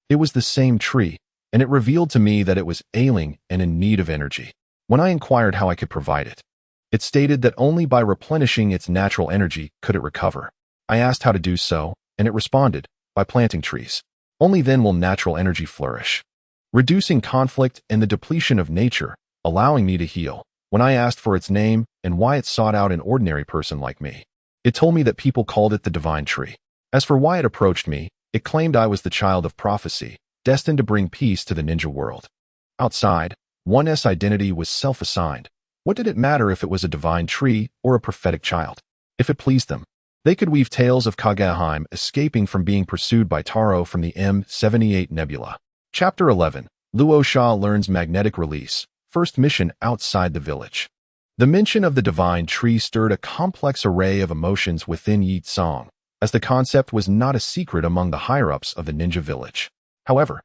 It was the same tree, and it revealed to me that it was ailing and in need of energy. When I inquired how I could provide it, it stated that only by replenishing its natural energy could it recover. I asked how to do so, and it responded, by planting trees. Only then will natural energy flourish, reducing conflict and the depletion of nature, allowing me to heal. When I asked for its name and why it sought out an ordinary person like me, it told me that people called it the divine tree. As for why it approached me, it claimed I was the child of prophecy, destined to bring peace to the ninja world. Outside, one's identity was self-assigned. What did it matter if it was a divine tree or a prophetic child? If it pleased them, they could weave tales of Kagehime escaping from being pursued by Taro from the M78 Nebula. Chapter 11. Luo Sha learns magnetic release. First mission outside the village. The mention of the divine tree stirred a complex array of emotions within Yitsong, as the concept was not a secret among the higher-ups of the ninja village. However,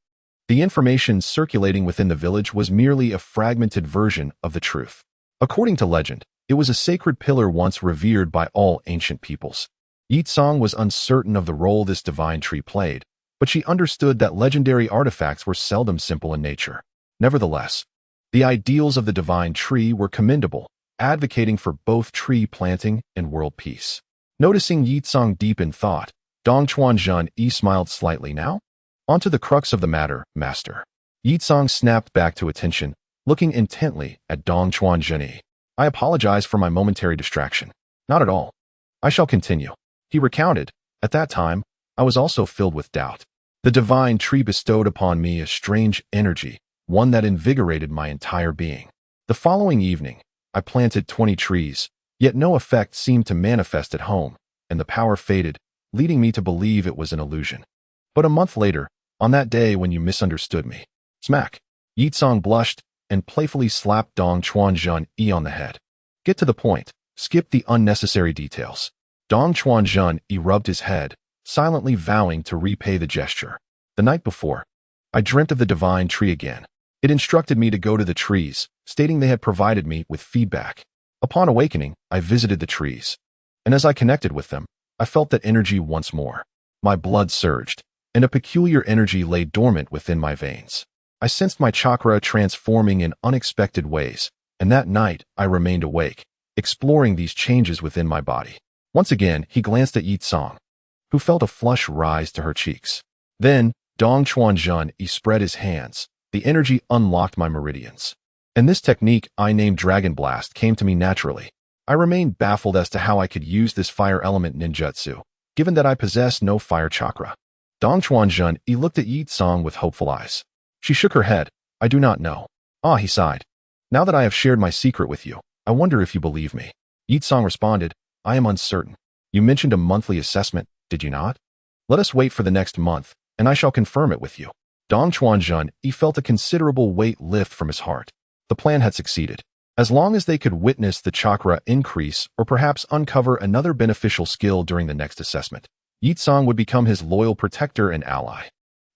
the information circulating within the village was merely a fragmented version of the truth. According to legend, it was a sacred pillar once revered by all ancient peoples. Yitsong was uncertain of the role this divine tree played, but she understood that legendary artifacts were seldom simple in nature. Nevertheless, the ideals of the divine tree were commendable, advocating for both tree planting and world peace. Noticing Yitsong deep in thought, Dong Chuanjinyi smiled slightly. Now, onto the crux of the matter, master. Yitsong snapped back to attention, looking intently at Dong Chuanjinyi. I apologize for my momentary distraction. Not at all. I shall continue. He recounted, at that time, I was also filled with doubt. The divine tree bestowed upon me a strange energy, one that invigorated my entire being. The following evening, I planted 20 trees, yet no effect seemed to manifest at home, and the power faded, leading me to believe it was an illusion. But a month later, on that day when you misunderstood me, smack, Yitsong blushed and playfully slapped Dong Chuanjinyi on the head. Get to the point. Skip the unnecessary details. Dong Chuanjinyi rubbed his head, silently vowing to repay the gesture. The night before, I dreamt of the divine tree again. It instructed me to go to the trees, stating they had provided me with feedback. Upon awakening, I visited the trees, and as I connected with them, I felt that energy once more. My blood surged, and a peculiar energy lay dormant within my veins. I sensed my chakra transforming in unexpected ways, and that night I remained awake, exploring these changes within my body. Once again, he glanced at Yitsong, who felt a flush rise to her cheeks. Then, Dong Chuanjinyi spread his hands. The energy unlocked my meridians, and this technique I named Dragon Blast came to me naturally. I remained baffled as to how I could use this fire element ninjutsu, given that I possess no fire chakra. Dong Chuanjinyi looked at Yitsong with hopeful eyes. She shook her head. I do not know. Ah, he sighed. Now that I have shared my secret with you, I wonder if you believe me. Yitsong responded, I am uncertain. You mentioned a monthly assessment, did you not? Let us wait for the next month, and I shall confirm it with you. Dong Chuanjinyi felt a considerable weight lift from his heart. The plan had succeeded. As long as they could witness the chakra increase or perhaps uncover another beneficial skill during the next assessment, Yitsong would become his loyal protector and ally.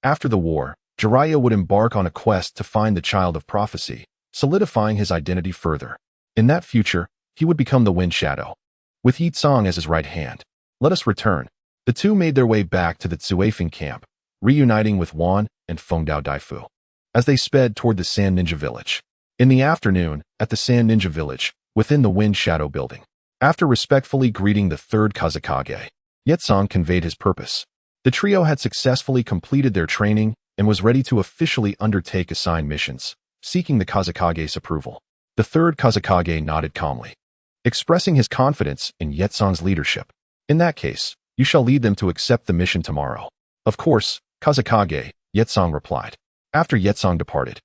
After the war, Jiraiya would embark on a quest to find the child of prophecy, solidifying his identity further. In that future, he would become the Wind Shadow, with Yitsong as his right hand. Let us return. The two made their way back to the Triumphant camp, reuniting with Wan and Fengdao Daifu as they sped toward the Sand Ninja Village. In the afternoon, at the Sand Ninja Village, within the Wind Shadow building, after respectfully greeting the third Kazekage, Yetsong conveyed his purpose. The trio had successfully completed their training and was ready to officially undertake assigned missions, seeking the Kazekage's approval. The third Kazekage nodded calmly, expressing his confidence in Yetsong's leadership. In that case, you shall lead them to accept the mission tomorrow. Of course, Kazekage, Yetsong replied. After Yetsong departed,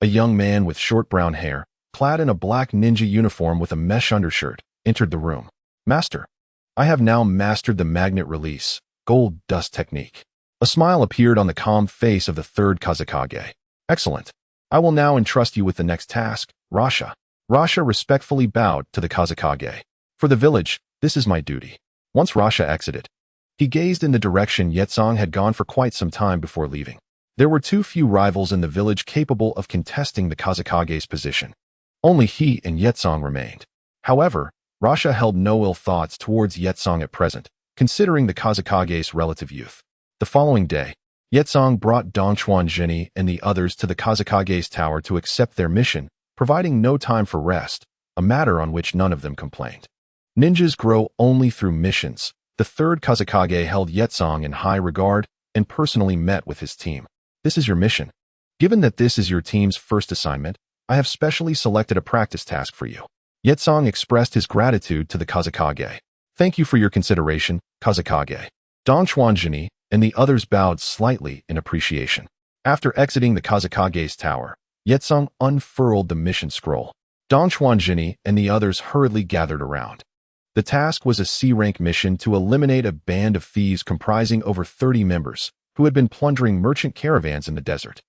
a young man with short brown hair, clad in a black ninja uniform with a mesh undershirt, entered the room. Master, I have now mastered the magnet release, gold dust technique. A smile appeared on the calm face of the third Kazekage. Excellent. I will now entrust you with the next task, Rasha. Rasha respectfully bowed to the Kazekage. For the village, this is my duty. Once Rasha exited, he gazed in the direction Yetsong had gone for quite some time before leaving. There were too few rivals in the village capable of contesting the Kazekage's position. Only he and Yetsong remained. However, Rasha held no ill thoughts towards Yetsong at present, considering the Kazekage's relative youth. The following day, Yetsong brought Dongchuan Jini and the others to the Kazekage's tower to accept their mission, providing no time for rest, a matter on which none of them complained. Ninjas grow only through missions. The third Kazekage held Yetsong in high regard and personally met with his team. This is your mission. Given that this is your team's first assignment, I have specially selected a practice task for you. Yetsong expressed his gratitude to the Kazekage. Thank you for your consideration, Kazekage. Dongchuan Jini and the others bowed slightly in appreciation. After exiting the Kazekage's tower, Yetsong unfurled the mission scroll. Dongchuan Jini and the others hurriedly gathered around. The task was a C-rank mission to eliminate a band of thieves comprising over 30 members who had been plundering merchant caravans in the desert,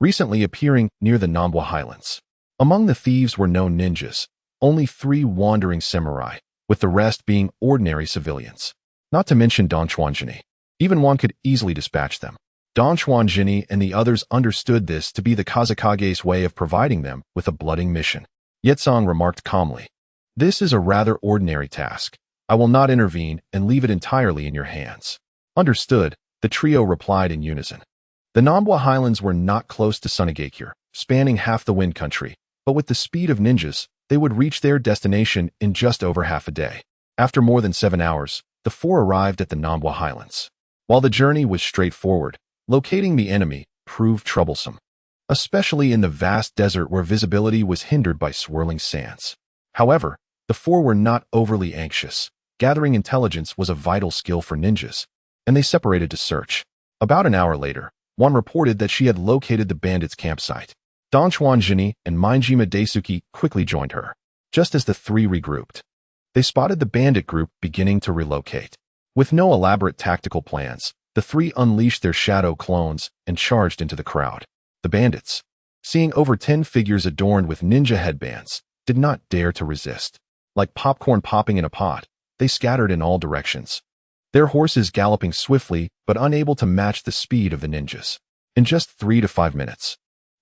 recently appearing near the Nambwa Highlands. Among the thieves were no ninjas, only 3 wandering samurai, with the rest being ordinary civilians. Not to mention Dongchuan Jini. Even one could easily dispatch them. Dongchuan Jini and the others understood this to be the Kazekage's way of providing them with a blooding mission. Yetsong remarked calmly, "This is a rather ordinary task. I will not intervene and leave it entirely in your hands." Understood, the trio replied in unison. The Nambwa Highlands were not close to Shinichi, spanning half the Wind Country, but with the speed of ninjas, they would reach their destination in just over half a day. After more than 7 hours, the 4 arrived at the Nambwa Highlands. While the journey was straightforward, locating the enemy proved troublesome, especially in the vast desert where visibility was hindered by swirling sands. However, the 4 were not overly anxious. Gathering intelligence was a vital skill for ninjas, and they separated to search. About an hour later, one reported that she had located the bandits' campsite. Dongchuan Jini and Minjima Daisuke quickly joined her. Just as the 3 regrouped, they spotted the bandit group beginning to relocate. With no elaborate tactical plans, the 3 unleashed their shadow clones and charged into the crowd. The bandits, seeing over 10 figures adorned with ninja headbands, did not dare to resist. Like popcorn popping in a pot, they scattered in all directions, their horses galloping swiftly but unable to match the speed of the ninjas. In just 3 to 5 minutes,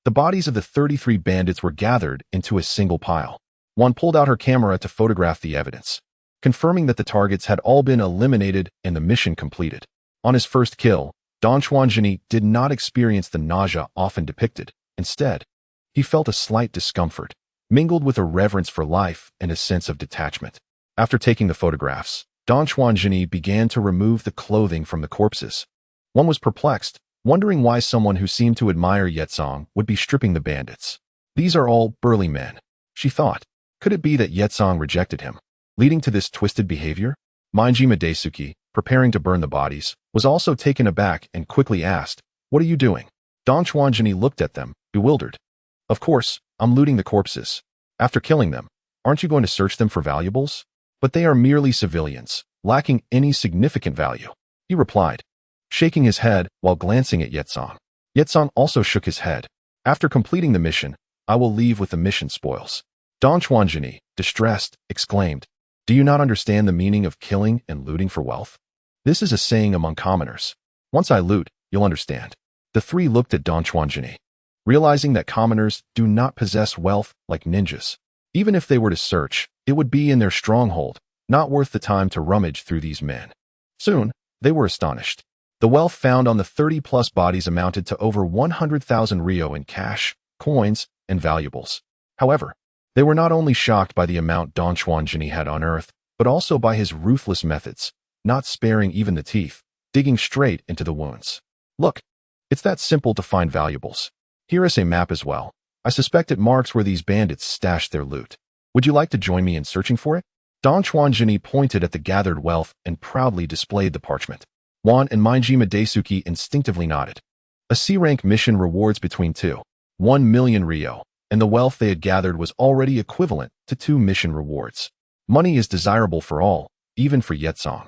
the bodies of the 33 bandits were gathered into a single pile. One pulled out her camera to photograph the evidence, confirming that the targets had all been eliminated and the mission completed. On his first kill, Dongchuan Jini did not experience the nausea often depicted. Instead, he felt a slight discomfort, mingled with a reverence for life and a sense of detachment. After taking the photographs, Dongchuan Jini began to remove the clothing from the corpses. One was perplexed, wondering why someone who seemed to admire Yetsong would be stripping the bandits. These are all burly men, she thought. Could it be that Yetsong rejected him, leading to this twisted behavior? Minjima Daisuke, preparing to burn the bodies, was also taken aback and quickly asked, "What are you doing?" Dongchuan Jini looked at them, bewildered. "Of course, I'm looting the corpses. After killing them, aren't you going to search them for valuables?" "But they are merely civilians, lacking any significant value," he replied, shaking his head while glancing at Yetsong. Yetsong also shook his head. "After completing the mission, I will leave with the mission spoils." Dongchuan Jini, distressed, exclaimed, "Do you not understand the meaning of killing and looting for wealth? This is a saying among commoners. Once I loot, you'll understand." The 3 looked at Dongchuan Jini, realizing that commoners do not possess wealth like ninjas. Even if they were to search, it would be in their stronghold, not worth the time to rummage through these men. Soon, They were astonished. The wealth found on the 30-plus bodies amounted to over 100,000 ryo in cash, coins, and valuables. However, they were not only shocked by the amount Don Juanjini had unearthed, but also by his ruthless methods, not sparing even the teeth, digging straight into the wounds. Look, it's that simple to find valuables. Here is a map as well. I suspect it marks where these bandits stashed their loot. Would you like to join me in searching for it? Don Juanjini pointed at the gathered wealth and proudly displayed the parchment. Juan and Minjima Daisuke instinctively nodded. A C-rank mission rewards between 1 million ryo, and the wealth they had gathered was already equivalent to 2 mission rewards. Money is desirable for all, even for Yetsong,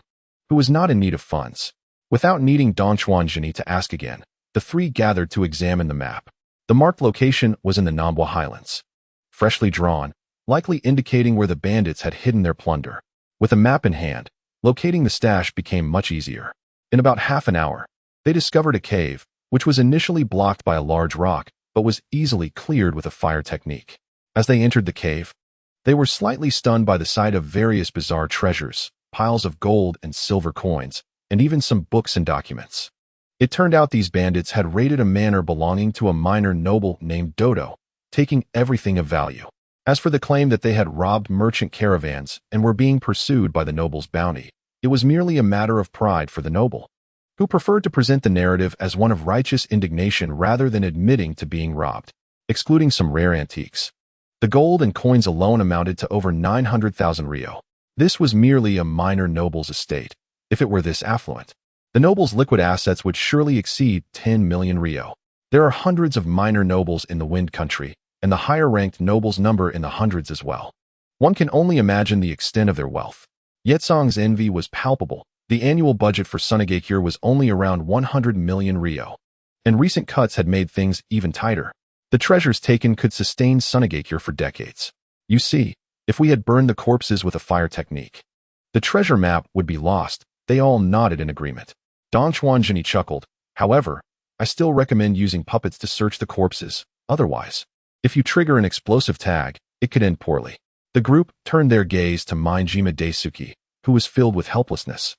who was not in need of funds. Without needing Don Juanjini to ask again, the three gathered to examine the map. The marked location was in the Nambwa Highlands. Freshly drawn, likely indicating where the bandits had hidden their plunder. With a map in hand, locating the stash became much easier. In about half an hour, they discovered a cave, which was initially blocked by a large rock, but was easily cleared with a fire technique. As they entered the cave, they were slightly stunned by the sight of various bizarre treasures, piles of gold and silver coins, and even some books and documents. It turned out these bandits had raided a manor belonging to a minor noble named Dodo, taking everything of value. As for the claim that they had robbed merchant caravans and were being pursued by the noble's bounty, it was merely a matter of pride for the noble, who preferred to present the narrative as one of righteous indignation rather than admitting to being robbed. Excluding some rare antiques, the gold and coins alone amounted to over 900,000 ryo. This was merely a minor noble's estate. If it were this affluent, the noble's liquid assets would surely exceed 10 million ryo. There are hundreds of minor nobles in the Wind Country, and the higher-ranked nobles number in the hundreds as well. One can only imagine the extent of their wealth. Yetsong's envy was palpable. The annual budget for Shinichi was only around 100 million ryo, and recent cuts had made things even tighter. The treasures taken could sustain Shinichi for decades. You see, if we had burned the corpses with a fire technique, the treasure map would be lost. They all nodded in agreement. Don Juanjini chuckled. However, I still recommend using puppets to search the corpses. Otherwise, if you trigger an explosive tag, it could end poorly. The group turned their gaze to Minjima Daisuke, who was filled with helplessness,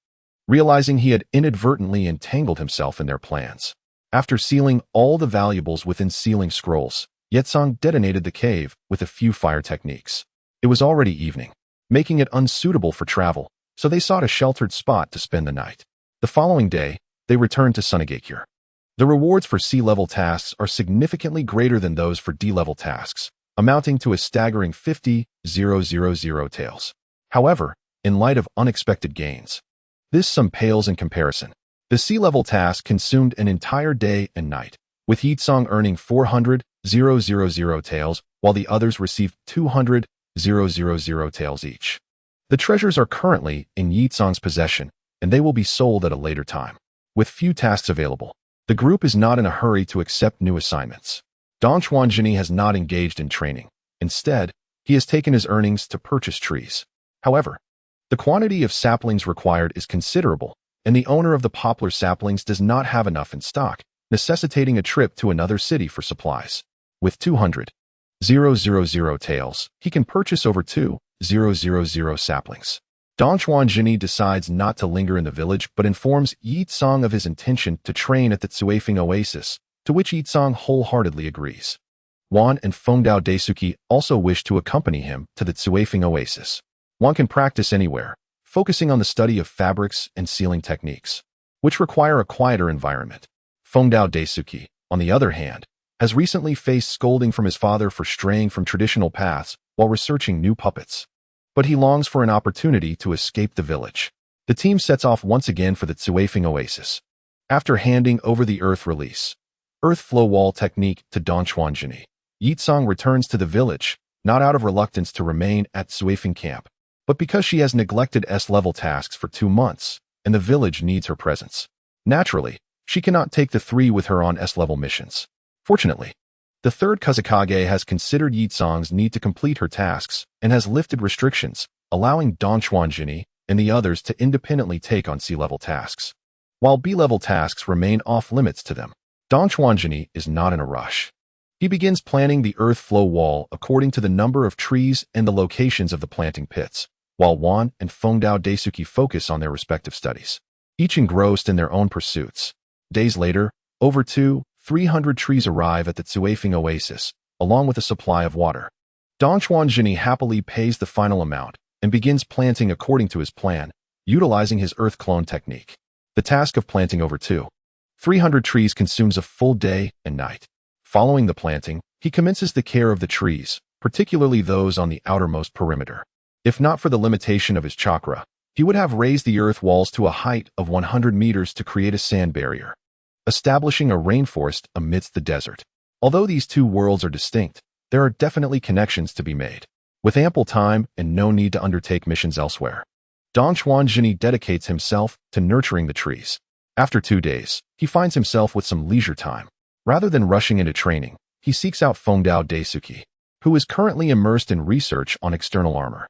realizing he had inadvertently entangled himself in their plans. After sealing all the valuables within sealing scrolls, Yetsong detonated the cave with a few fire techniques. It was already evening, making it unsuitable for travel, so they sought a sheltered spot to spend the night. The following day, they returned to Shinichi. The rewards for C-level tasks are significantly greater than those for D-level tasks, amounting to a staggering 50,000 taels. However, in light of unexpected gains, this sum pales in comparison. The C-level task consumed an entire day and night, with Yitsong earning 400,000 taels, while the others received 200,000 taels each. The treasures are currently in Yitsong's possession, and they will be sold at a later time. With few tasks available, the group is not in a hurry to accept new assignments. Don Juanjini has not engaged in training. Instead, he has taken his earnings to purchase trees. However, the quantity of saplings required is considerable, and the owner of the poplar saplings does not have enough in stock, necessitating a trip to another city for supplies. With 200,000 taels, he can purchase over 2,000 saplings. Don Juanjini decides not to linger in the village but informs Yitsong of his intention to train at the Triumphant oasis, to which Yitsong wholeheartedly agrees. Juan and Fengdao Daisuke also wish to accompany him to the Triumphant oasis. One can practice anywhere, focusing on the study of fabrics and sealing techniques, which require a quieter environment. Fengdao Daisuke, on the other hand, has recently faced scolding from his father for straying from traditional paths while researching new puppets. But he longs for an opportunity to escape the village. The team sets off once again for the Triumphant oasis. After handing over the earth flow wall technique to Don Juanjini, Yitsong returns to the village, not out of reluctance to remain at Triumphant camp, but because she has neglected S-level tasks for 2 months, and the village needs her presence. Naturally, she cannot take the three with her on S-level missions. Fortunately, the third Kazekage has considered Yitsong's need to complete her tasks and has lifted restrictions, allowing Don Juanjini and the others to independently take on C-level tasks. While B-level tasks remain off-limits to them, Don Juanjini is not in a rush. He begins planning the earth flow wall according to the number of trees and the locations of the planting pits, while Juan and Fengdao Daisuke focus on their respective studies. each engrossed in their own pursuits. Days later, over 300 trees arrive at the Triumphant oasis, along with a supply of water. Donchuan happily pays the final amount and begins planting according to his plan, utilizing his earth clone technique. The task of planting over 300 trees consumes a full day and night. Following the planting, he commences the care of the trees, particularly those on the outermost perimeter. If not for the limitation of his chakra, he would have raised the earth walls to a height of 100 meters to create a sand barrier, establishing a rainforest amidst the desert. Although these two worlds are distinct, there are definitely connections to be made. With ample time and no need to undertake missions elsewhere, Donchuan dedicates himself to nurturing the trees. After 2 days, he finds himself with some leisure time. Rather than rushing into training, he seeks out Fengdao Daisuke, who is currently immersed in research on external armor.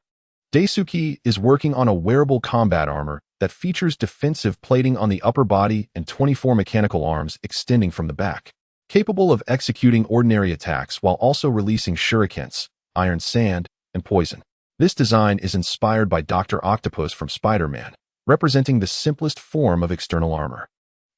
Daisuke is working on a wearable combat armor that features defensive plating on the upper body and 24 mechanical arms extending from the back, capable of executing ordinary attacks while also releasing shurikens, iron sand, and poison. This design is inspired by Dr. Octopus from Spider-Man, representing the simplest form of external armor.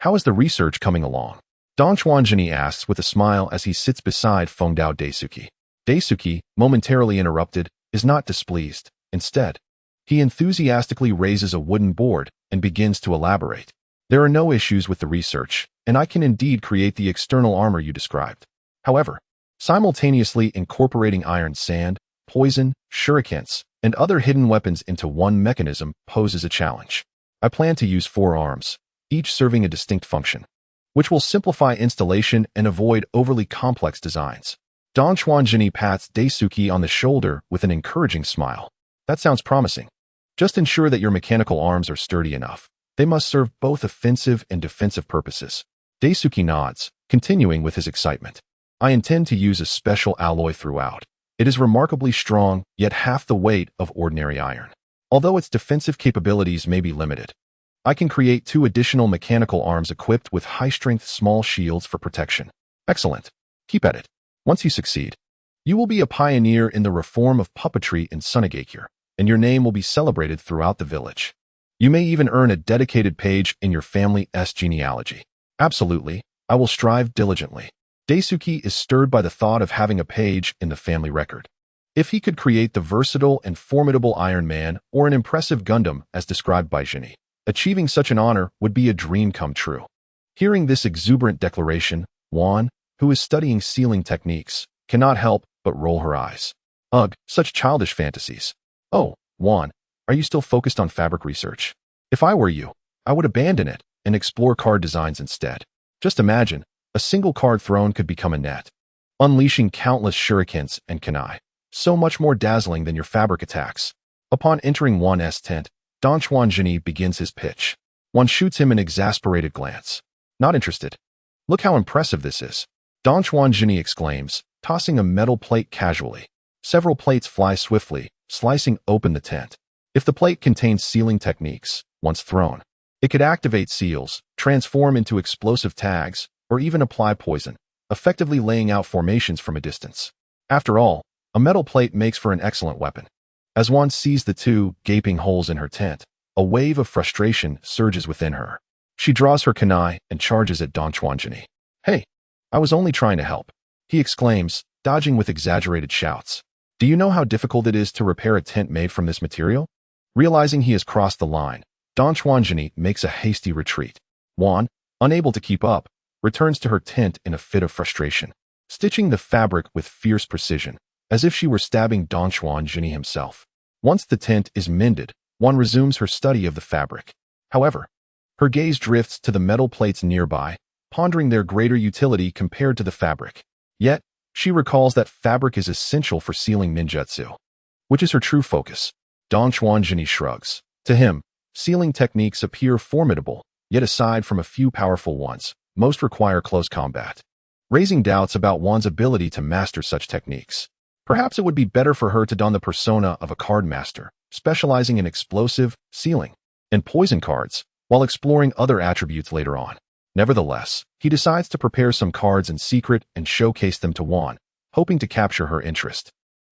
How is the research coming along? Donchuan asks with a smile as he sits beside Fengdao Daisuke. Daisuke, momentarily interrupted, is not displeased. Instead, he enthusiastically raises a wooden board and begins to elaborate. There are no issues with the research, and I can indeed create the external armor you described. However, simultaneously incorporating iron sand, poison, shurikens, and other hidden weapons into one mechanism poses a challenge. I plan to use 4 arms, each serving a distinct function, which will simplify installation and avoid overly complex designs. Donchuan pats Daisuke on the shoulder with an encouraging smile. That sounds promising. Just ensure that your mechanical arms are sturdy enough. They must serve both offensive and defensive purposes. Daisuke nods, continuing with his excitement. I intend to use a special alloy throughout. It is remarkably strong, yet half the weight of ordinary iron. Although its defensive capabilities may be limited, I can create 2 additional mechanical arms equipped with high-strength small shields for protection. Excellent. Keep at it. Once you succeed, you will be a pioneer in the reform of puppetry in Shinichi, and your name will be celebrated throughout the village. You may even earn a dedicated page in your family's genealogy. Absolutely, I will strive diligently. Daisuke is stirred by the thought of having a page in the family record. If he could create the versatile and formidable Iron Man or an impressive Gundam as described by Shinichi, achieving such an honor would be a dream come true. Hearing this exuberant declaration, Juan, who is studying sealing techniques, cannot help but roll her eyes. Ugh, such childish fantasies. Oh, Juan, are you still focused on fabric research? If I were you, I would abandon it and explore card designs instead. Just imagine, a single card thrown could become a net, unleashing countless shurikens and kunai, so much more dazzling than your fabric attacks. Upon entering Juan's tent, Donchuan begins his pitch. Juan shoots him an exasperated glance. Not interested. Look how impressive this is. Donchuan exclaims, tossing a metal plate casually. Several plates fly swiftly, slicing open the tent. If the plate contains sealing techniques, once thrown, it could activate seals, transform into explosive tags, or even apply poison, effectively laying out formations from a distance. After all, a metal plate makes for an excellent weapon. As Juan sees the 2 gaping holes in her tent, a wave of frustration surges within her. She draws her kunai and charges at Donchuan. Hey, I was only trying to help, he exclaims, dodging with exaggerated shouts. Do you know how difficult it is to repair a tent made from this material? Realizing he has crossed the line, Donchuan makes a hasty retreat. Juan, unable to keep up, returns to her tent in a fit of frustration, stitching the fabric with fierce precision, as if she were stabbing Donchuan himself. Once the tent is mended, Juan resumes her study of the fabric. However, her gaze drifts to the metal plates nearby, pondering their greater utility compared to the fabric. Yet, she recalls that fabric is essential for sealing ninjutsu, which is her true focus. Donchuan shrugs. To him, sealing techniques appear formidable, yet aside from a few powerful ones, most require close combat, raising doubts about Juan's ability to master such techniques. Perhaps it would be better for her to don the persona of a card master, specializing in explosive, sealing, and poison cards, while exploring other attributes later on. Nevertheless, he decides to prepare some cards in secret and showcase them to Juan, hoping to capture her interest.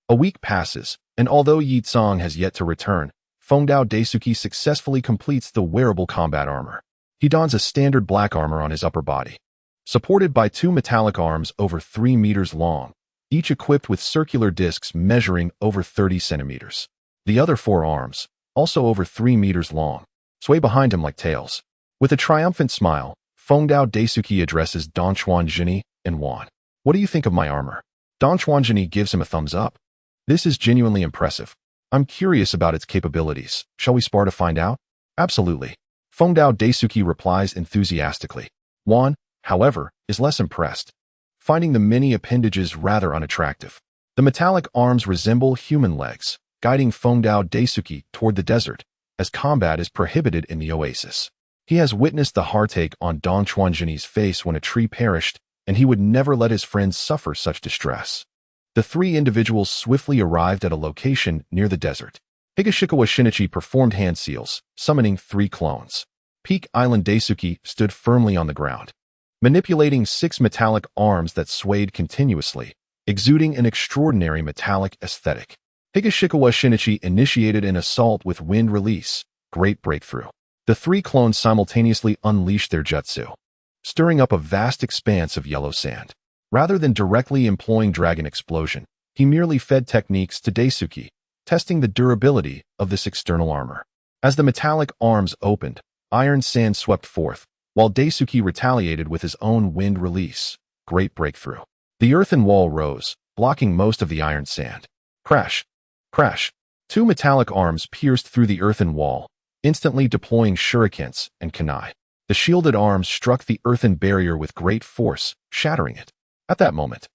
A week passes, and although Yi Tsong has yet to return, Fengdao Daisuke successfully completes the wearable combat armor. He dons a standard black armor on his upper body, supported by two metallic arms over 3 meters long, each equipped with circular discs measuring over 30 centimeters. The other 4 arms, also over 3 meters long, sway behind him like tails. With a triumphant smile, Fengdao Daisuke addresses Donchuanjini and Wan. What do you think of my armor? Donchuanjini gives him a thumbs up. This is genuinely impressive. I'm curious about its capabilities. Shall we spar to find out? Absolutely. Fengdao Daisuke replies enthusiastically. Wan, however, is less impressed, finding the many appendages rather unattractive. The metallic arms resemble human legs, guiding Fengdao Daisuke toward the desert, as combat is prohibited in the oasis. He has witnessed the heartache on Donchuanjini's face when a tree perished, and he would never let his friends suffer such distress. The 3 individuals swiftly arrived at a location near the desert. Higashikawa Shinichi performed hand seals, summoning 3 clones. Peak Island Daisuke stood firmly on the ground, manipulating 6 metallic arms that swayed continuously, exuding an extraordinary metallic aesthetic. Higashikawa Shinichi initiated an assault with wind release, great breakthrough. The 3 clones simultaneously unleashed their jutsu, stirring up a vast expanse of yellow sand. Rather than directly employing Dragon Explosion, he merely fed techniques to Daisuke, testing the durability of this external armor. As the metallic arms opened, iron sand swept forth, while Daisuke retaliated with his own wind release. Great breakthrough. The earthen wall rose, blocking most of the iron sand. Crash! Crash! 2 metallic arms pierced through the earthen wall, instantly deploying shurikens and kunai. The shielded arms struck the earthen barrier with great force, shattering it. At that moment,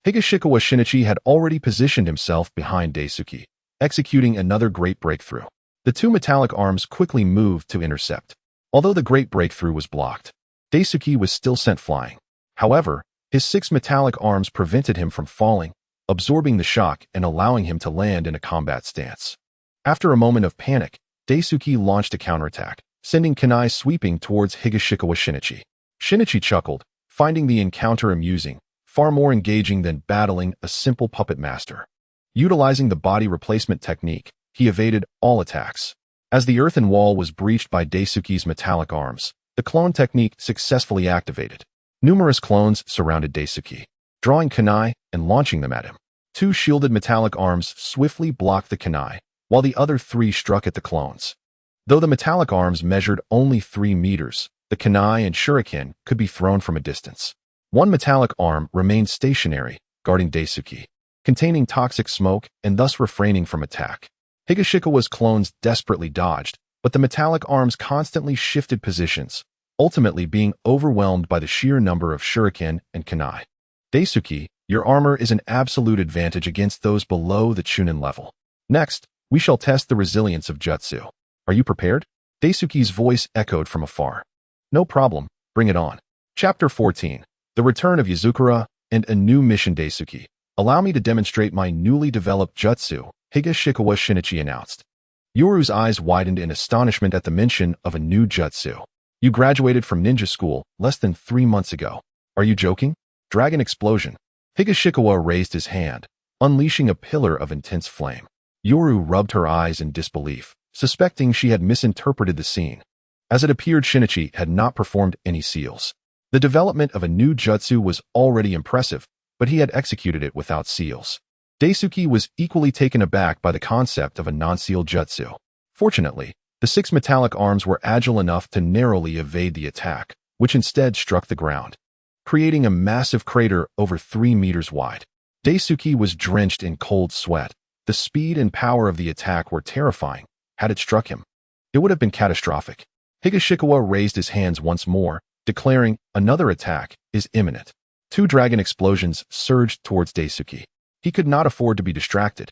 Higashikawa Shinichi had already positioned himself behind Daisuke, executing another great breakthrough. The 2 metallic arms quickly moved to intercept. Although the great breakthrough was blocked, Daisuke was still sent flying. However, his 6 metallic arms prevented him from falling, absorbing the shock and allowing him to land in a combat stance. After a moment of panic, Daisuke launched a counterattack, sending kunai sweeping towards Higashikawa Shinichi. Shinichi chuckled, finding the encounter amusing, far more engaging than battling a simple puppet master. Utilizing the body replacement technique, he evaded all attacks. As the earthen wall was breached by Daisuke's metallic arms, the clone technique successfully activated. Numerous clones surrounded Daisuke, drawing kunai and launching them at him. 2 shielded metallic arms swiftly blocked the kunai, while the other 3 struck at the clones. Though the metallic arms measured only 3 meters, the kunai and shuriken could be thrown from a distance. 1 metallic arm remained stationary, guarding Daisuke, containing toxic smoke and thus refraining from attack. Higashikawa's clones desperately dodged, but the metallic arms constantly shifted positions, ultimately being overwhelmed by the sheer number of shuriken and kunai. Daisuke, your armor is an absolute advantage against those below the Chunin level. Next, we shall test the resilience of Jutsu. Are you prepared? Daisuke's voice echoed from afar. No problem, bring it on. Chapter 14. The Return of Yakura and a New Mission. Daisuke, allow me to demonstrate my newly developed Jutsu, Higashikawa Shinichi announced. Yoru's eyes widened in astonishment at the mention of a new Jutsu. You graduated from ninja school less than 3 months ago. Are you joking? Dragon Explosion. Higashikawa raised his hand, unleashing a pillar of intense flame. Yoru rubbed her eyes in disbelief, suspecting she had misinterpreted the scene. As it appeared, Shinichi had not performed any seals. The development of a new jutsu was already impressive, but he had executed it without seals. Daisuke was equally taken aback by the concept of a non-sealed jutsu. Fortunately, the 6 metallic arms were agile enough to narrowly evade the attack, which instead struck the ground, creating a massive crater over 3 meters wide. Daisuke was drenched in cold sweat. The speed and power of the attack were terrifying. Had it struck him, it would have been catastrophic. Higashikawa raised his hands once more, declaring, another attack is imminent. 2 dragon explosions surged towards Daisuke. He could not afford to be distracted,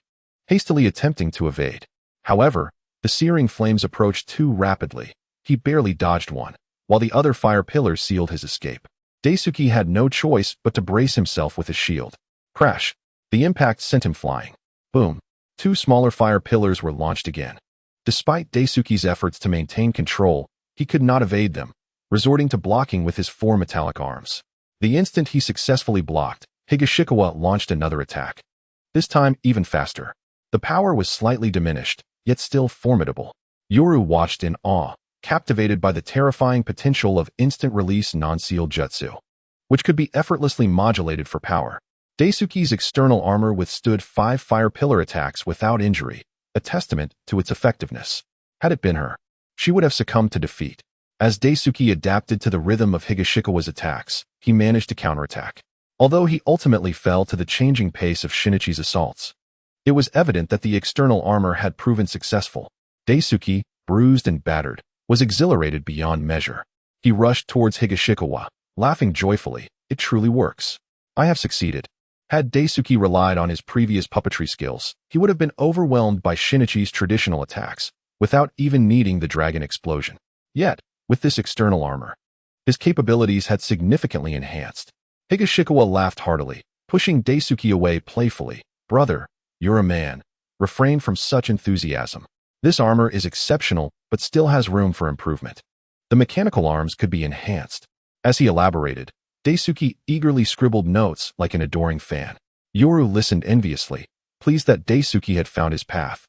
hastily attempting to evade. However, the searing flames approached too rapidly. He barely dodged one, while the other fire pillars sealed his escape. Daisuke had no choice but to brace himself with his shield. Crash! The impact sent him flying. Boom! 2 smaller fire pillars were launched again. Despite Daisuke's efforts to maintain control, he could not evade them, resorting to blocking with his 4 metallic arms. The instant he successfully blocked, Higashikawa launched another attack. This time even faster. The power was slightly diminished, yet still formidable. Yoru watched in awe, captivated by the terrifying potential of instant-release non-sealed jutsu, which could be effortlessly modulated for power. Daisuke's external armor withstood 5 fire pillar attacks without injury, a testament to its effectiveness. Had it been her, she would have succumbed to defeat. As Daisuke adapted to the rhythm of Higashikawa's attacks, he managed to counterattack. Although he ultimately fell to the changing pace of Shinichi's assaults, it was evident that the external armor had proven successful. Daisuke, bruised and battered, was exhilarated beyond measure. He rushed towards Higashikawa, laughing joyfully. It truly works. I have succeeded. Had Daisuke relied on his previous puppetry skills, he would have been overwhelmed by Shinichi's traditional attacks, without even needing the dragon explosion. Yet, with this external armor, his capabilities had significantly enhanced. Higashikawa laughed heartily, pushing Daisuke away playfully. Brother, you're a man. Refrain from such enthusiasm. This armor is exceptional, but still has room for improvement. The mechanical arms could be enhanced. As he elaborated, Daisuke eagerly scribbled notes like an adoring fan. Yoru listened enviously, pleased that Daisuke had found his path.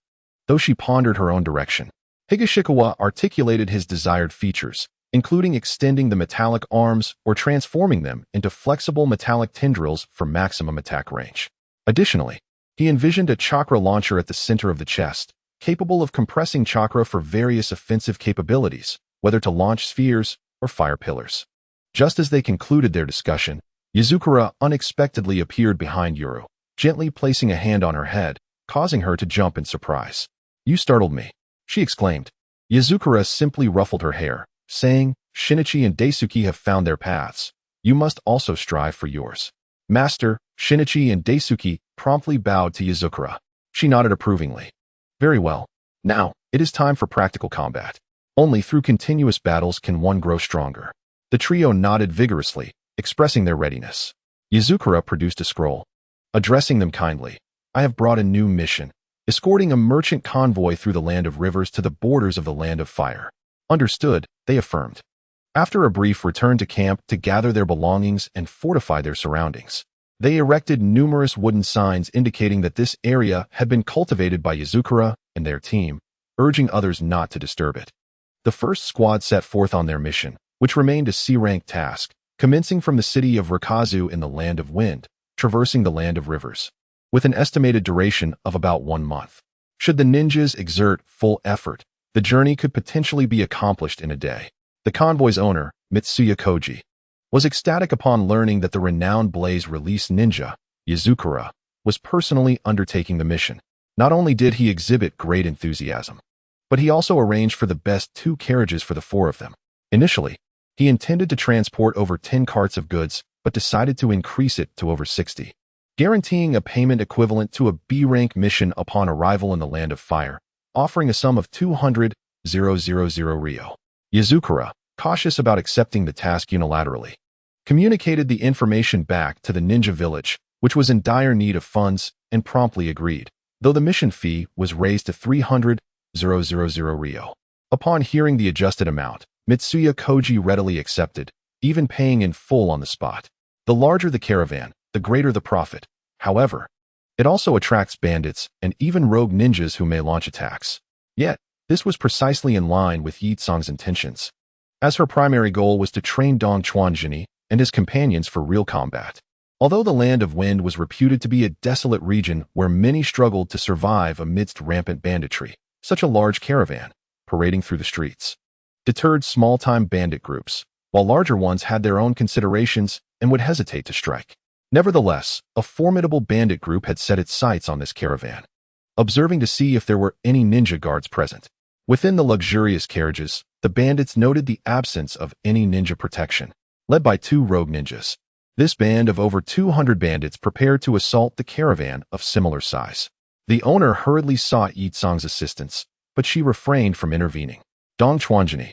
Though she pondered her own direction, Higashikawa articulated his desired features, including extending the metallic arms or transforming them into flexible metallic tendrils for maximum attack range. Additionally, he envisioned a chakra launcher at the center of the chest, capable of compressing chakra for various offensive capabilities, whether to launch spheres or fire pillars. Just as they concluded their discussion, Yakura unexpectedly appeared behind Yoru, gently placing a hand on her head, causing her to jump in surprise. You startled me, she exclaimed. Yakura simply ruffled her hair, saying, Shinichi and Daisuke have found their paths. You must also strive for yours. Master, Shinichi and Daisuke promptly bowed to Yakura. She nodded approvingly. Very well. Now, it is time for practical combat. Only through continuous battles can one grow stronger. The trio nodded vigorously, expressing their readiness. Yakura produced a scroll. Addressing them kindly, I have brought a new mission, escorting a merchant convoy through the land of rivers to the borders of the land of fire. Understood, they affirmed. After a brief return to camp to gather their belongings and fortify their surroundings, they erected numerous wooden signs indicating that this area had been cultivated by Yakura and their team, urging others not to disturb it. The first squad set forth on their mission, which remained a C-rank task, commencing from the city of Rikazu in the Land of Wind, traversing the Land of Rivers, with an estimated duration of about 1 month. Should the ninjas exert full effort, the journey could potentially be accomplished in a day. The convoy's owner, Mitsuya Koji, was ecstatic upon learning that the renowned Blaze Release ninja, Yakura, was personally undertaking the mission. Not only did he exhibit great enthusiasm, but he also arranged for the best 2 carriages for the 4 of them. Initially, he intended to transport over 10 carts of goods, but decided to increase it to over 60, guaranteeing a payment equivalent to a B-rank mission upon arrival in the Land of Fire, offering a sum of 200,000 ryo. Yakura, cautious about accepting the task unilaterally, communicated the information back to the ninja village, which was in dire need of funds, and promptly agreed, though the mission fee was raised to 300,000 ryo. Upon hearing the adjusted amount, Mitsuya Koji readily accepted, even paying in full on the spot. The larger the caravan, the greater the profit. However, it also attracts bandits and even rogue ninjas who may launch attacks. Yet, this was precisely in line with Yi Tsang's intentions, as her primary goal was to train Dong Chuanjini and his companions for real combat. Although the Land of Wind was reputed to be a desolate region where many struggled to survive amidst rampant banditry, such a large caravan, parading through the streets, deterred small-time bandit groups, while larger ones had their own considerations and would hesitate to strike. Nevertheless, a formidable bandit group had set its sights on this caravan, observing to see if there were any ninja guards present. Within the luxurious carriages, the bandits noted the absence of any ninja protection, led by 2 rogue ninjas. This band of over 200 bandits prepared to assault the caravan of similar size. The owner hurriedly sought Yi Tsang's assistance, but she refrained from intervening. Dong Chuanjini,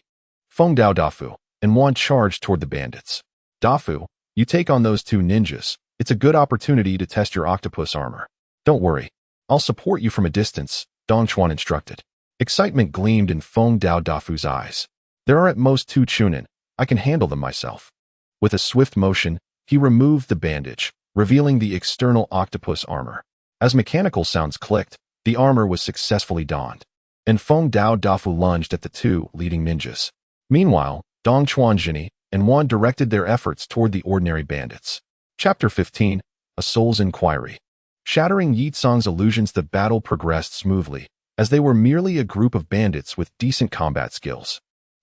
Feng Dao Dafu, and Wan charged toward the bandits. Dafu, you take on those 2 ninjas. It's a good opportunity to test your octopus armor. Don't worry, I'll support you from a distance, Dong Chuan instructed. Excitement gleamed in Feng Dao Dafu's eyes. There are at most 2 chunin. I can handle them myself. With a swift motion, he removed the bandage, revealing the external octopus armor. As mechanical sounds clicked, the armor was successfully donned. and Feng Dao Dafu lunged at the two leading ninjas. Meanwhile, Dong Chuanjini and Wan directed their efforts toward the ordinary bandits. Chapter 15, A Soul's Inquiry. Shattering Yitsong's illusions, the battle progressed smoothly, as they were merely a group of bandits with decent combat skills.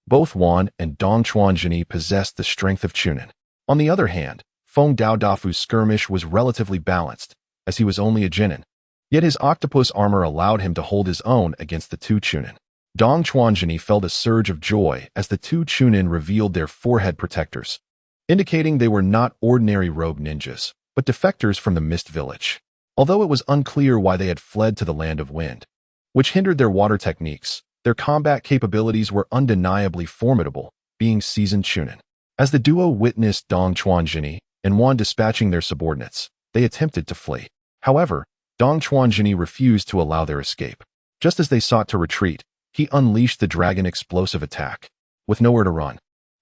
Both Wan and Dong Chuanjini possessed the strength of Chunin. On the other hand, Feng Dao Dafu's skirmish was relatively balanced, as he was only a Jinin. Yet his octopus armor allowed him to hold his own against the two Chunin. Dong Chuanjini felt a surge of joy as the two Chunin revealed their forehead protectors, indicating they were not ordinary rogue ninjas, but defectors from the Mist Village. Although it was unclear why they had fled to the Land of Wind, which hindered their water techniques, their combat capabilities were undeniably formidable, being seasoned Chunin. As the duo witnessed Dong Chuanjini and Wan dispatching their subordinates, they attempted to flee. However, Dong Chuanjini refused to allow their escape. Just as they sought to retreat, he unleashed the dragon explosive attack. With nowhere to run,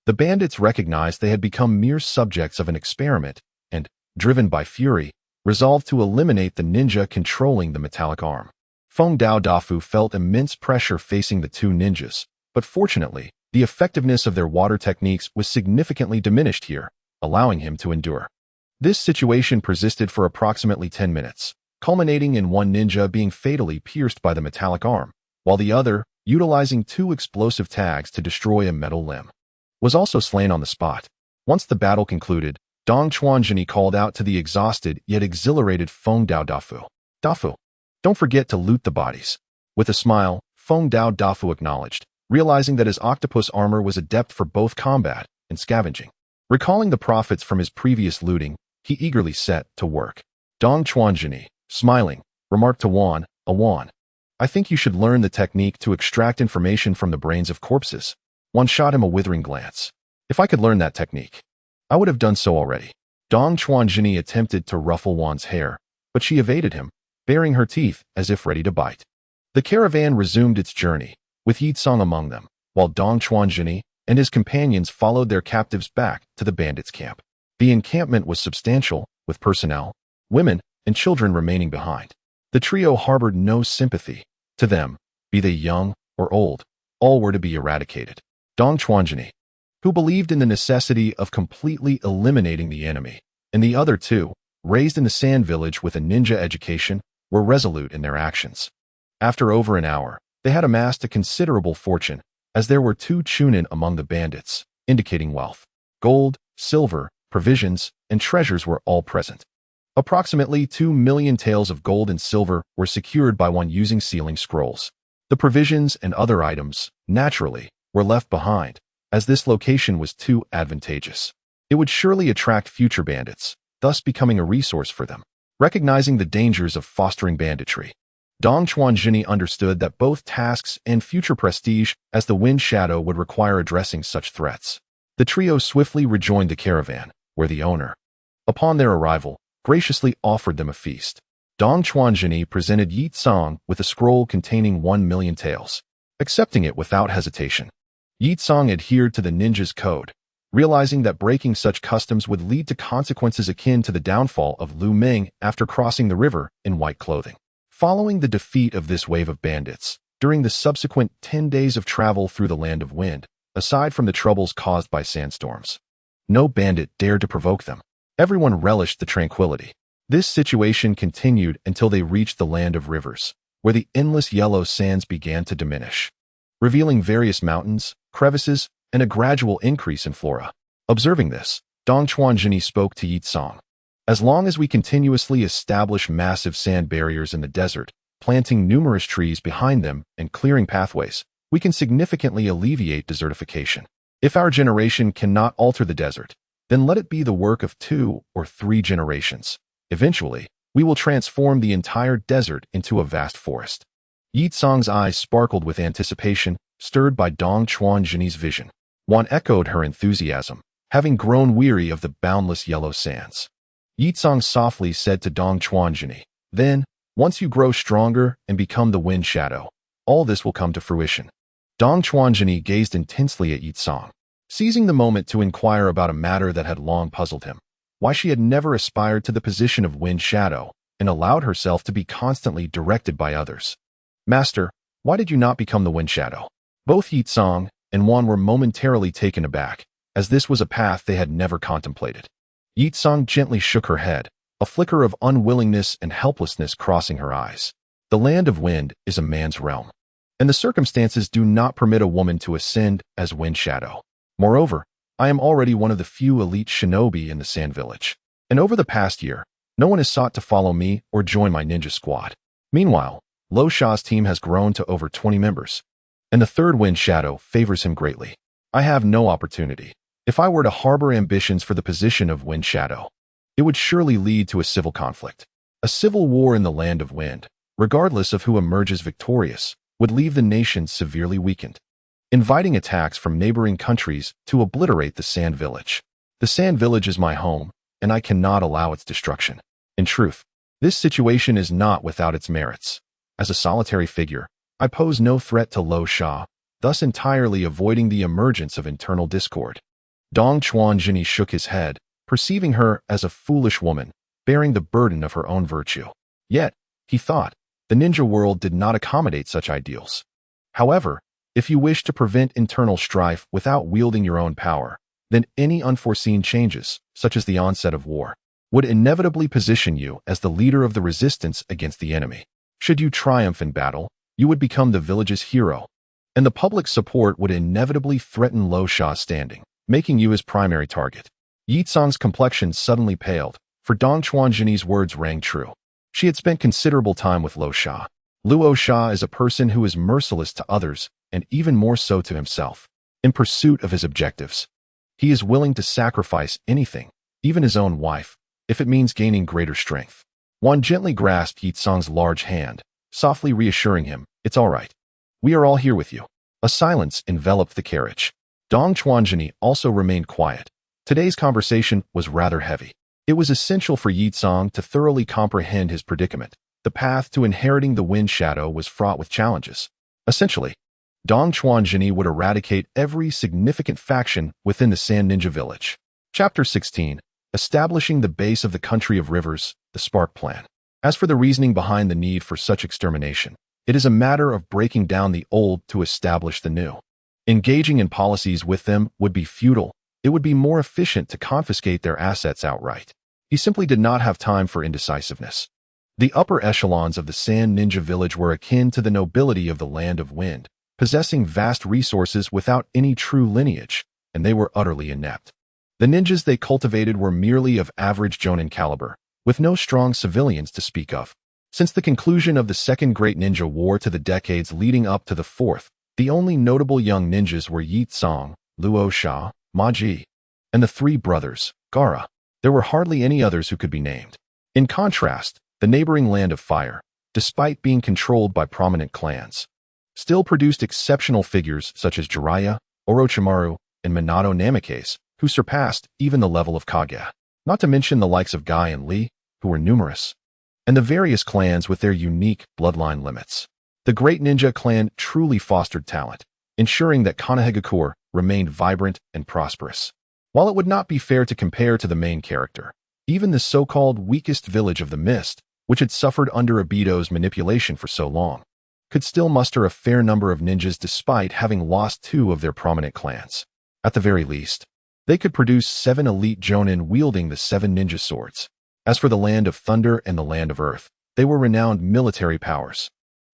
the bandits recognized they had become mere subjects of an experiment and, driven by fury, resolved to eliminate the ninja controlling the metallic arm. Feng Dao Dafu felt immense pressure facing the two ninjas, but fortunately, the effectiveness of their water techniques was significantly diminished here, allowing him to endure. This situation persisted for approximately 10 minutes, culminating in one ninja being fatally pierced by the metallic arm, while the other, utilizing two explosive tags to destroy a metal limb, was also slain on the spot. Once the battle concluded, Dong Chuanjini called out to the exhausted yet exhilarated Feng Dao Dafu. Dafu, don't forget to loot the bodies. With a smile, Feng Dao Dafu acknowledged, realizing that his octopus armor was adept for both combat and scavenging. Recalling the profits from his previous looting, he eagerly set to work. Dong Chuanjini, smiling, remarked to Wan, Wan, I think you should learn the technique to extract information from the brains of corpses. Wan shot him a withering glance. If I could learn that technique, I would have done so already. Dong Chuanjini attempted to ruffle Wan's hair, but she evaded him, baring her teeth as if ready to bite. The caravan resumed its journey, with Yitsong among them, while Dong Chuanjini and his companions followed their captives back to the bandits' camp. The encampment was substantial, with personnel, women, and children remaining behind. The trio harbored no sympathy. To them, be they young or old, all were to be eradicated. Dong Chuanjini, who believed in the necessity of completely eliminating the enemy, and the other two, raised in the sand village with a ninja education, were resolute in their actions. After over an hour, they had amassed a considerable fortune, as there were two Chunin among the bandits, indicating wealth. Gold, silver, provisions, and treasures were all present. Approximately 2 million taels of gold and silver were secured by one using sealing scrolls. The provisions and other items, naturally, were left behind, as this location was too advantageous. It would surely attract future bandits, thus becoming a resource for them. Recognizing the dangers of fostering banditry, Dong Chuanjini understood that both tasks and future prestige as the Wind Shadow would require addressing such threats. The trio swiftly rejoined the caravan, where the owner, upon their arrival, graciously offered them a feast. Dong Chuanjini presented Yitsong with a scroll containing 1 million taels, accepting it without hesitation. Yitsong adhered to the ninja's code, realizing that breaking such customs would lead to consequences akin to the downfall of Lu Ming after crossing the river in white clothing. Following the defeat of this wave of bandits, during the subsequent 10 days of travel through the Land of Wind, aside from the troubles caused by sandstorms, no bandit dared to provoke them. Everyone relished the tranquility. This situation continued until they reached the Land of Rivers, where the endless yellow sands began to diminish, revealing various mountains, crevices, and a gradual increase in flora. Observing this, Dong Chuanjini spoke to Yitsong. As long as we continuously establish massive sand barriers in the desert, planting numerous trees behind them and clearing pathways, we can significantly alleviate desertification. If our generation cannot alter the desert, then let it be the work of 2 or 3 generations. Eventually, we will transform the entire desert into a vast forest. Yitsong's eyes sparkled with anticipation, stirred by Dong Chuanjini's vision. Wan echoed her enthusiasm, having grown weary of the boundless yellow sands. Yitsong softly said to Dong Chuanjini, then, once you grow stronger and become the Wind Shadow, all this will come to fruition. Dong Chuanjini gazed intensely at Yitsong, seizing the moment to inquire about a matter that had long puzzled him, why she had never aspired to the position of Wind Shadow and allowed herself to be constantly directed by others. Master, Why did you not become the Wind Shadow? Both Yitsong and Wan were momentarily taken aback, as this was a path they had never contemplated. Yitsong gently shook her head, a flicker of unwillingness and helplessness crossing her eyes. The land of wind is a man's realm, and the circumstances do not permit a woman to ascend as Wind Shadow. Moreover, I am already one of the few elite shinobi in the Sand Village, and over the past year, no one has sought to follow me or join my ninja squad. Meanwhile, Lo Sha's team has grown to over 20 members, and the third Wind Shadow favors him greatly. I have no opportunity. If I were to harbor ambitions for the position of Wind Shadow, it would surely lead to a civil conflict. A civil war in the land of wind, regardless of who emerges victorious, would leave the nation severely weakened, inviting attacks from neighboring countries to obliterate the Sand Village. The Sand Village is my home, and I cannot allow its destruction. In truth, this situation is not without its merits. As a solitary figure, I pose no threat to Lo Sha, thus entirely avoiding the emergence of internal discord. Dong Chuanjini shook his head, perceiving her as a foolish woman, bearing the burden of her own virtue. Yet, he thought, the ninja world did not accommodate such ideals. However, if you wish to prevent internal strife without wielding your own power, then any unforeseen changes, such as the onset of war, would inevitably position you as the leader of the resistance against the enemy. Should you triumph in battle, you would become the village's hero, and the public support would inevitably threaten Lo Sha's standing, making you his primary target. Yitsong's complexion suddenly paled, for Dong Chuanjini's words rang true. She had spent considerable time with Lo Sha. Luo Sha is a person who is merciless to others, and even more so to himself. In pursuit of his objectives, he is willing to sacrifice anything, even his own wife, if it means gaining greater strength. Wan gently grasped Yitsong's large hand, softly reassuring him, "It's all right. We are all here with you." A silence enveloped the carriage. Dong Chuanjini also remained quiet. Today's conversation was rather heavy. It was essential for Yitsong to thoroughly comprehend his predicament. The path to inheriting the Wind Shadow was fraught with challenges. Essentially, Dong Chuanjini would eradicate every significant faction within the Sand Ninja Village. Chapter 16. Establishing the base of the Country of Rivers, the Spark Plan. As for the reasoning behind the need for such extermination, it is a matter of breaking down the old to establish the new. Engaging in policies with them would be futile. It would be more efficient to confiscate their assets outright. He simply did not have time for indecisiveness. The upper echelons of the Sand Ninja Village were akin to the nobility of the Land of Wind, possessing vast resources without any true lineage, and they were utterly inept. The ninjas they cultivated were merely of average jonin caliber, with no strong civilians to speak of. Since the conclusion of the Second Great Ninja War to the decades leading up to the Fourth, the only notable young ninjas were Yitsong, Luo Sha, Ma Ji, and the three brothers, Gara. There were hardly any others who could be named. In contrast, the neighboring Land of Fire, despite being controlled by prominent clans, still produced exceptional figures such as Jiraiya, Orochimaru, and Minato Namikaze, who surpassed even the level of Kage. Not to mention the likes of Guy and Lee, who were numerous, and the various clans with their unique bloodline limits. The Great Ninja Clan truly fostered talent, ensuring that Konohagakure remained vibrant and prosperous. While it would not be fair to compare to the main character, even the so-called weakest village of the Mist, which had suffered under Obito's manipulation for so long, could still muster a fair number of ninjas despite having lost two of their prominent clans. At the very least, they could produce 7 elite jonin wielding the 7 ninja swords. As for the Land of Thunder and the Land of Earth, they were renowned military powers,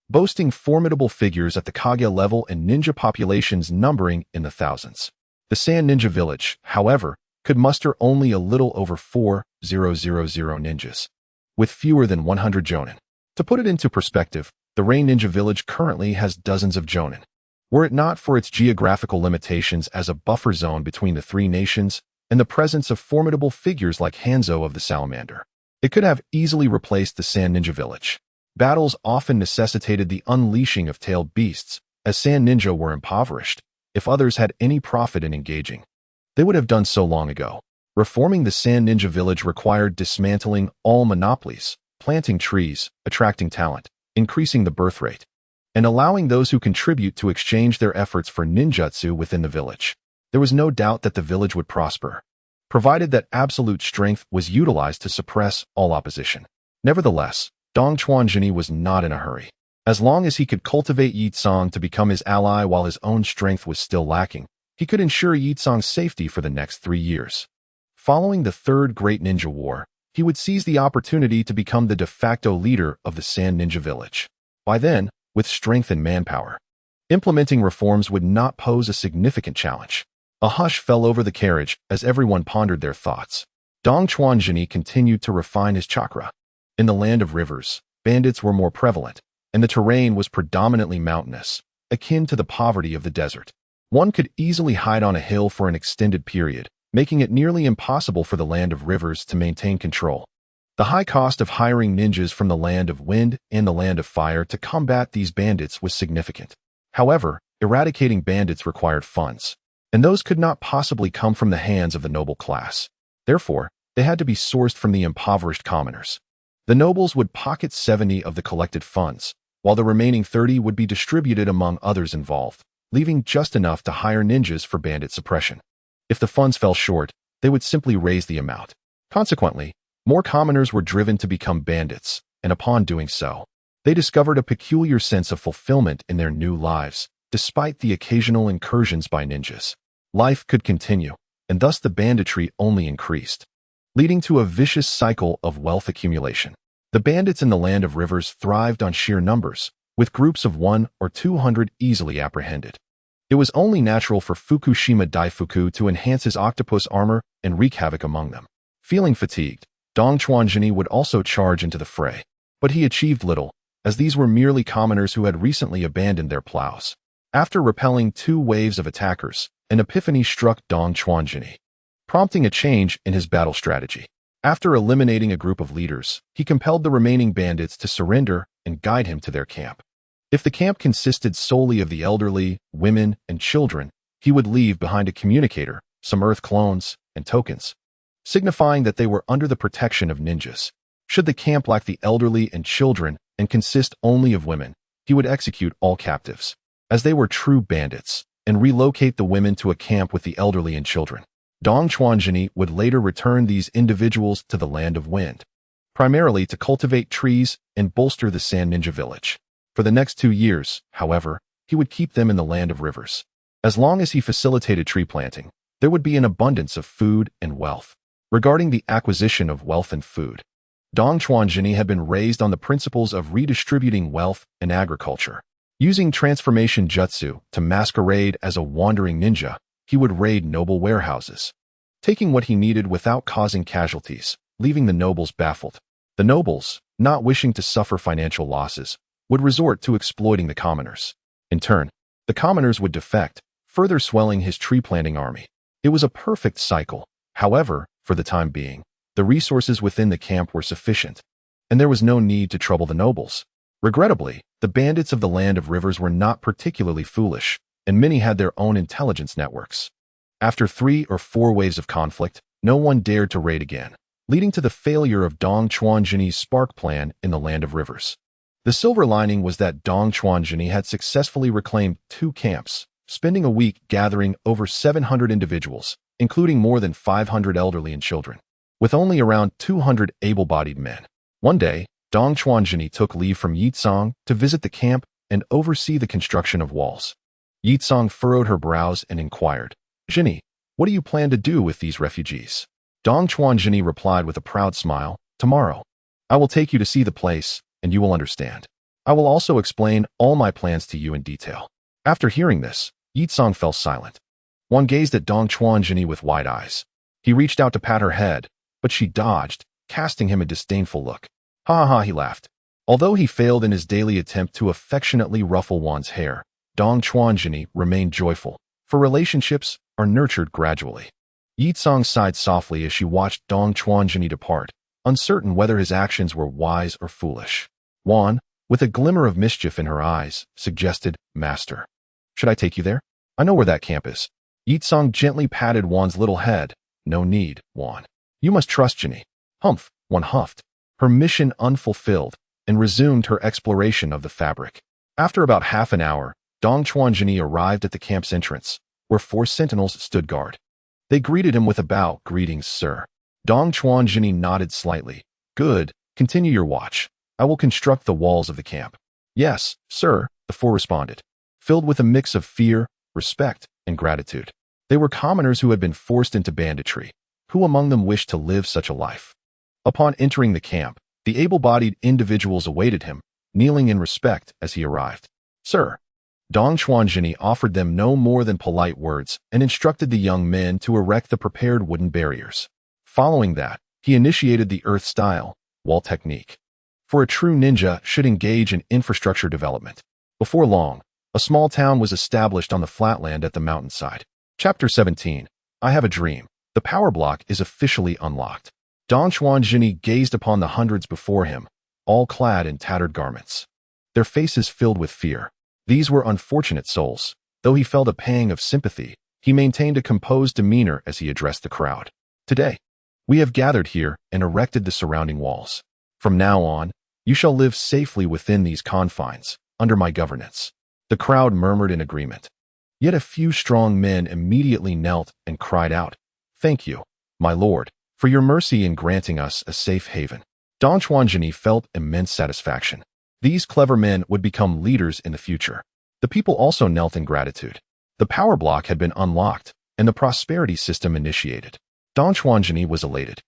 boasting formidable figures at the Kage level and ninja populations numbering in the thousands. The Sand Ninja Village, however, could muster only a little over 4,000 ninjas, with fewer than 100 jonin. To put it into perspective, the Rain Ninja Village currently has dozens of jonin. Were it not for its geographical limitations as a buffer zone between the three nations and the presence of formidable figures like Hanzo of the Salamander, it could have easily replaced the Sand Ninja Village. Battles often necessitated the unleashing of tailed beasts, as Sand Ninja were impoverished. If others had any profit in engaging, they would have done so long ago. Reforming the Sand Ninja Village required dismantling all monopolies, planting trees, attracting talent, increasing the birth rate, and allowing those who contribute to exchange their efforts for ninjutsu within the village. There was no doubt that the village would prosper, provided that absolute strength was utilized to suppress all opposition. Nevertheless, Dong Chuanjini was not in a hurry. As long as he could cultivate Yitsong to become his ally while his own strength was still lacking, he could ensure Yitsong's safety for the next 3 years. Following the Third Great Ninja War, he would seize the opportunity to become the de facto leader of the Sand Ninja Village. By then, with strength and manpower, implementing reforms would not pose a significant challenge. A hush fell over the carriage as everyone pondered their thoughts. Dong Chuanjini continued to refine his chakra. In the land of rivers, bandits were more prevalent, and the terrain was predominantly mountainous, akin to the poverty of the desert. One could easily hide on a hill for an extended period, making it nearly impossible for the land of rivers to maintain control. The high cost of hiring ninjas from the land of wind and the land of fire to combat these bandits was significant. However, eradicating bandits required funds, and those could not possibly come from the hands of the noble class. Therefore, they had to be sourced from the impoverished commoners. The nobles would pocket 70 of the collected funds, while the remaining 30 would be distributed among others involved, leaving just enough to hire ninjas for bandit suppression. If the funds fell short, they would simply raise the amount. Consequently, more commoners were driven to become bandits, and upon doing so, they discovered a peculiar sense of fulfillment in their new lives, despite the occasional incursions by ninjas. Life could continue, and thus the banditry only increased, leading to a vicious cycle of wealth accumulation. The bandits in the land of rivers thrived on sheer numbers, with groups of 100 or 200 easily apprehended. It was only natural for Fukushima Daifuku to enhance his octopus armor and wreak havoc among them. Feeling fatigued, Dong Chuanjini would also charge into the fray, but he achieved little, as these were merely commoners who had recently abandoned their plows. After repelling 2 waves of attackers, an epiphany struck Dong Chuanjini, prompting a change in his battle strategy. After eliminating a group of leaders, he compelled the remaining bandits to surrender and guide him to their camp. If the camp consisted solely of the elderly, women, and children, he would leave behind a communicator, some earth clones, and tokens, signifying that they were under the protection of ninjas. Should the camp lack the elderly and children and consist only of women, he would execute all captives, as they were true bandits, and relocate the women to a camp with the elderly and children. Dong Chuanjini would later return these individuals to the land of wind, primarily to cultivate trees and bolster the Sand Ninja Village. For the next 2 years, however, he would keep them in the land of rivers. As long as he facilitated tree planting, there would be an abundance of food and wealth. Regarding the acquisition of wealth and food, Dong Chuanjini had been raised on the principles of redistributing wealth and agriculture. Using transformation jutsu to masquerade as a wandering ninja, he would raid noble warehouses, taking what he needed without causing casualties, leaving the nobles baffled. The nobles, not wishing to suffer financial losses, would resort to exploiting the commoners. In turn, the commoners would defect, further swelling his tree-planting army. It was a perfect cycle. However, for the time being, the resources within the camp were sufficient, and there was no need to trouble the nobles. Regrettably, the bandits of the land of rivers were not particularly foolish, and many had their own intelligence networks. After 3 or 4 waves of conflict, no one dared to raid again, leading to the failure of Dong Chuanjini's spark plan in the land of rivers. The silver lining was that Dong Chuanjini had successfully reclaimed 2 camps, spending a week gathering over 700 individuals, including more than 500 elderly and children, with only around 200 able-bodied men. One day, Dong Chuanjini took leave from Yitsong to visit the camp and oversee the construction of walls. Yitsong furrowed her brows and inquired, "Jini, what do you plan to do with these refugees?" Dong Chuanjini replied with a proud smile, "Tomorrow, I will take you to see the place, and you will understand. I will also explain all my plans to you in detail." After hearing this, Yitsong fell silent. One gazed at Dong Chuanjini with wide eyes. He reached out to pat her head, but she dodged, casting him a disdainful look. "Ha ha ha," he laughed. Although he failed in his daily attempt to affectionately ruffle one's hair, Dong Chuanjini remained joyful, for relationships are nurtured gradually. Yitsong sighed softly as she watched Dong Chuanjini depart, uncertain whether his actions were wise or foolish. Wan, with a glimmer of mischief in her eyes, suggested, "Master, should I take you there? I know where that camp is." Yitsong gently patted Wan's little head. "No need, Wan. You must trust Jini." "Humph," Wan huffed, her mission unfulfilled, and resumed her exploration of the fabric. After about half an hour, Dong Chuanjini arrived at the camp's entrance, where 4 sentinels stood guard. They greeted him with a bow. "Greetings, sir." Dong Chuanjini nodded slightly. "Good, continue your watch. I will construct the walls of the camp." Yes, sir, the four responded, filled with a mix of fear, respect, and gratitude. They were commoners who had been forced into banditry. Who among them wished to live such a life? Upon entering the camp, the able-bodied individuals awaited him, kneeling in respect as he arrived. Sir, Dong Xuanjini offered them no more than polite words and instructed the young men to erect the prepared wooden barriers. Following that, he initiated the earth-style wall technique. For a true ninja should engage in infrastructure development. Before long, a small town was established on the flatland at the mountainside. Chapter 17. I have a dream. The power block is officially unlocked. Dong Xuanjini gazed upon the hundreds before him, all clad in tattered garments. Their faces filled with fear. These were unfortunate souls. Though he felt a pang of sympathy, he maintained a composed demeanor as he addressed the crowd. Today, we have gathered here and erected the surrounding walls. From now on, you shall live safely within these confines, under my governance. The crowd murmured in agreement. Yet a few strong men immediately knelt and cried out, Thank you, my lord, for your mercy in granting us a safe haven. Dong Xuanjini felt immense satisfaction. These clever men would become leaders in the future. The people also knelt in gratitude. The power block had been unlocked, and the prosperity system initiated. Dong Xuanjini was elated,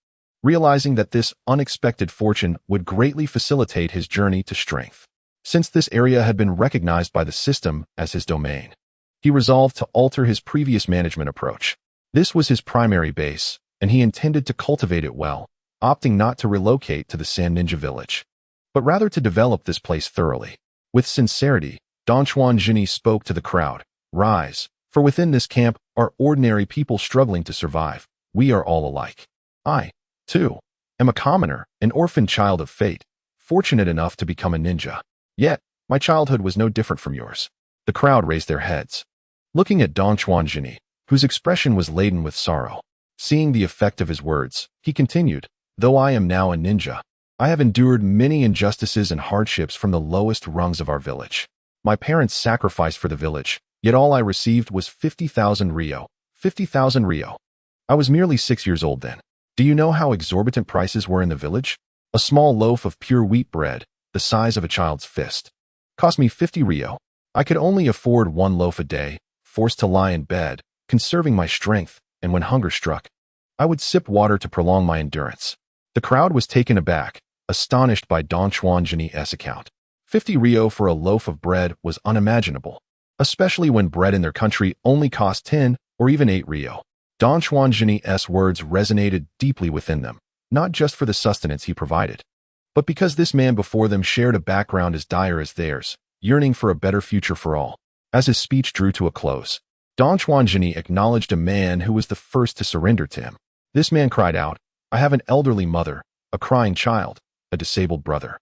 realizing that this unexpected fortune would greatly facilitate his journey to strength. Since this area had been recognized by the system as his domain, he resolved to alter his previous management approach. This was his primary base, and he intended to cultivate it well, opting not to relocate to the Sand Ninja village, but rather to develop this place thoroughly. With sincerity, Dong Xuanjini spoke to the crowd, Rise, for within this camp are ordinary people struggling to survive. We are all alike. I, too, am a commoner, an orphan child of fate, fortunate enough to become a ninja. Yet, my childhood was no different from yours. The crowd raised their heads, looking at Dong Xuanjini, whose expression was laden with sorrow. Seeing the effect of his words, he continued, Though I am now a ninja, I have endured many injustices and hardships from the lowest rungs of our village. My parents sacrificed for the village, yet all I received was 50,000 ryo. 50,000 ryo. I was merely 6 years old then. Do you know how exorbitant prices were in the village? A small loaf of pure wheat bread, the size of a child's fist, cost me 50 ryo. I could only afford one loaf a day, forced to lie in bed, conserving my strength, and when hunger struck, I would sip water to prolong my endurance. The crowd was taken aback, astonished by Dong Xuanjini's account. 50 ryo for a loaf of bread was unimaginable, especially when bread in their country only cost 10 or even 8 ryo. Dong Xuanjini's words resonated deeply within them, not just for the sustenance he provided, but because this man before them shared a background as dire as theirs, yearning for a better future for all. As his speech drew to a close, Dong Xuanjini acknowledged a man who was the first to surrender to him. This man cried out, I have an elderly mother, a crying child, a disabled brother,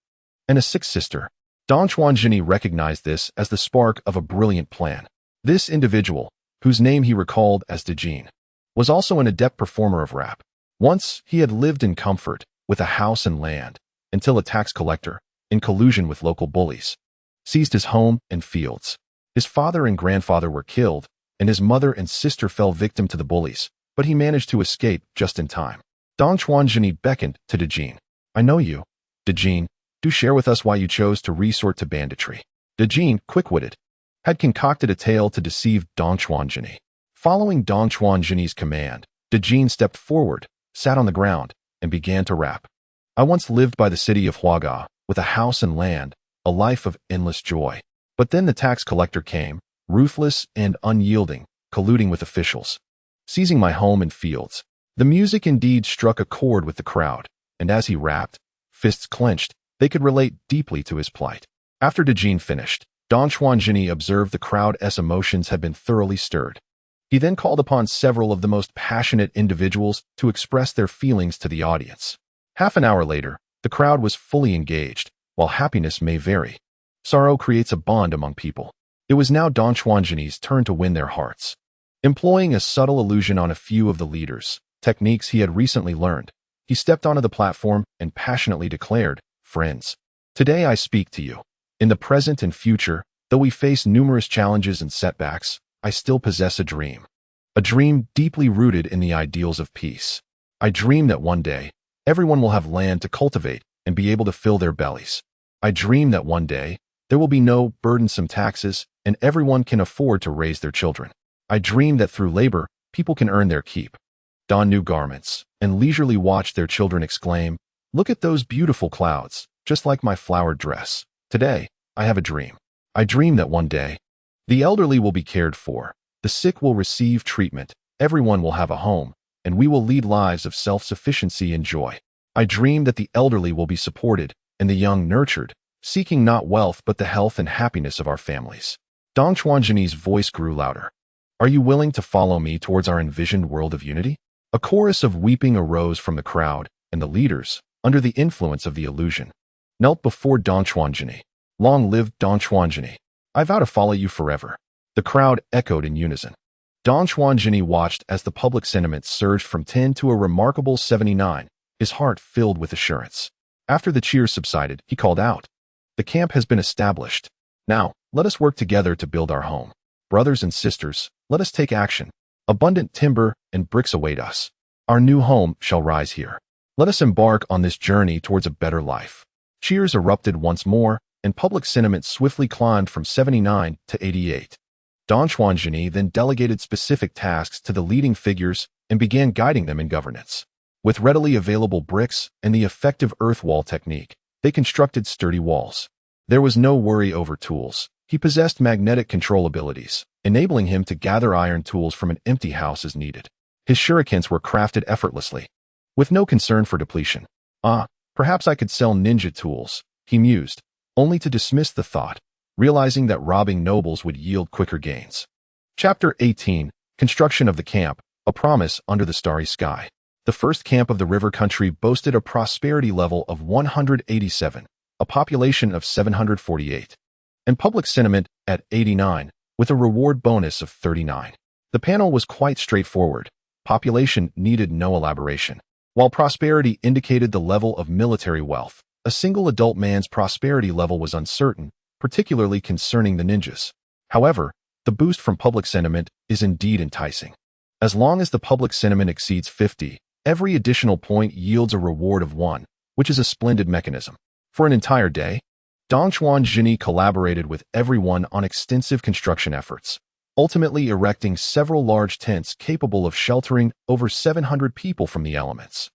and a sick sister. Dong Xuanjini recognized this as the spark of a brilliant plan. This individual, whose name he recalled as Dejin, was also an adept performer of rap. Once, he had lived in comfort, with a house and land, until a tax collector, in collusion with local bullies, seized his home and fields. His father and grandfather were killed, and his mother and sister fell victim to the bullies, but he managed to escape just in time. Dong Xuanjini beckoned to Dejin. I know you. Dejin, do share with us why you chose to resort to banditry. Dejin, quick-witted, had concocted a tale to deceive Dong Xuanjini. Following Dong Xuanjini's command, Dejin stepped forward, sat on the ground, and began to rap. I once lived by the city of Huaga, with a house and land, a life of endless joy. But then the tax collector came, ruthless and unyielding, colluding with officials, seizing my home and fields. The music indeed struck a chord with the crowd, and as he rapped, fists clenched, they could relate deeply to his plight. After Dejin finished, Dong Xuanjini observed the crowd's emotions had been thoroughly stirred. He then called upon several of the most passionate individuals to express their feelings to the audience. Half an hour later, the crowd was fully engaged. While happiness may vary, sorrow creates a bond among people. It was now Dong Xuanjini's turn to win their hearts. Employing a subtle illusion on a few of the leaders, techniques he had recently learned, he stepped onto the platform and passionately declared, Friends, today I speak to you. In the present and future, though we face numerous challenges and setbacks, I still possess a dream deeply rooted in the ideals of peace. I dream that one day, everyone will have land to cultivate and be able to fill their bellies. I dream that one day, There will be no burdensome taxes, and everyone can afford to raise their children. I dream that through labor, people can earn their keep, don new garments, and leisurely watch their children exclaim, "Look at those beautiful clouds, just like my flowered dress." Today, I have a dream. I dream that one day, the elderly will be cared for, the sick will receive treatment, everyone will have a home, and we will lead lives of self-sufficiency and joy. I dream that the elderly will be supported, and the young nurtured, seeking not wealth but the health and happiness of our families. Dong Chuanjini's voice grew louder. Are you willing to follow me towards our envisioned world of unity? A chorus of weeping arose from the crowd, and the leaders, under the influence of the illusion, knelt before Dong Chuanjini. Long live Dong Chuanjini. I vow to follow you forever. The crowd echoed in unison. Dong Chuanjini watched as the public sentiment surged from 10 to a remarkable 79, his heart filled with assurance. After the cheers subsided, he called out, "The camp has been established. Now, let us work together to build our home. Brothers and sisters, let us take action. Abundant timber and bricks await us. Our new home shall rise here. Let us embark on this journey towards a better life." Cheers erupted once more, and public sentiment swiftly climbed from 79 to 88. Dong Chuanjini then delegated specific tasks to the leading figures and began guiding them in governance. With readily available bricks and the effective earth wall technique, they constructed sturdy walls. There was no worry over tools. He possessed magnetic control abilities, enabling him to gather iron tools from an empty house as needed. His shurikens were crafted effortlessly, with no concern for depletion. Perhaps I could sell ninja tools, he mused, only to dismiss the thought, realizing that robbing nobles would yield quicker gains. Chapter 18, Construction of the Camp, a Promise Under the Starry Sky. The first camp of the river country boasted a prosperity level of 187, a population of 748, and public sentiment at 89, with a reward bonus of 39. The panel was quite straightforward. Population needed no elaboration. While prosperity indicated the level of military wealth, a single adult man's prosperity level was uncertain, particularly concerning the ninjas. However, the boost from public sentiment is indeed enticing. As long as the public sentiment exceeds 50, every additional point yields a reward of 1, which is a splendid mechanism. For an entire day, Dong Chuanjini collaborated with everyone on extensive construction efforts, ultimately erecting several large tents capable of sheltering over 700 people from the elements.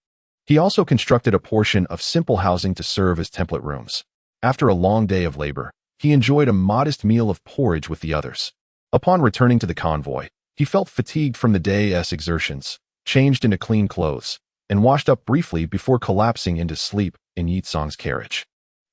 He also constructed a portion of simple housing to serve as template rooms. After a long day of labor, he enjoyed a modest meal of porridge with the others. Upon returning to the convoy, he felt fatigued from the day's exertions, changed into clean clothes, and washed up briefly before collapsing into sleep in Yitsong's carriage.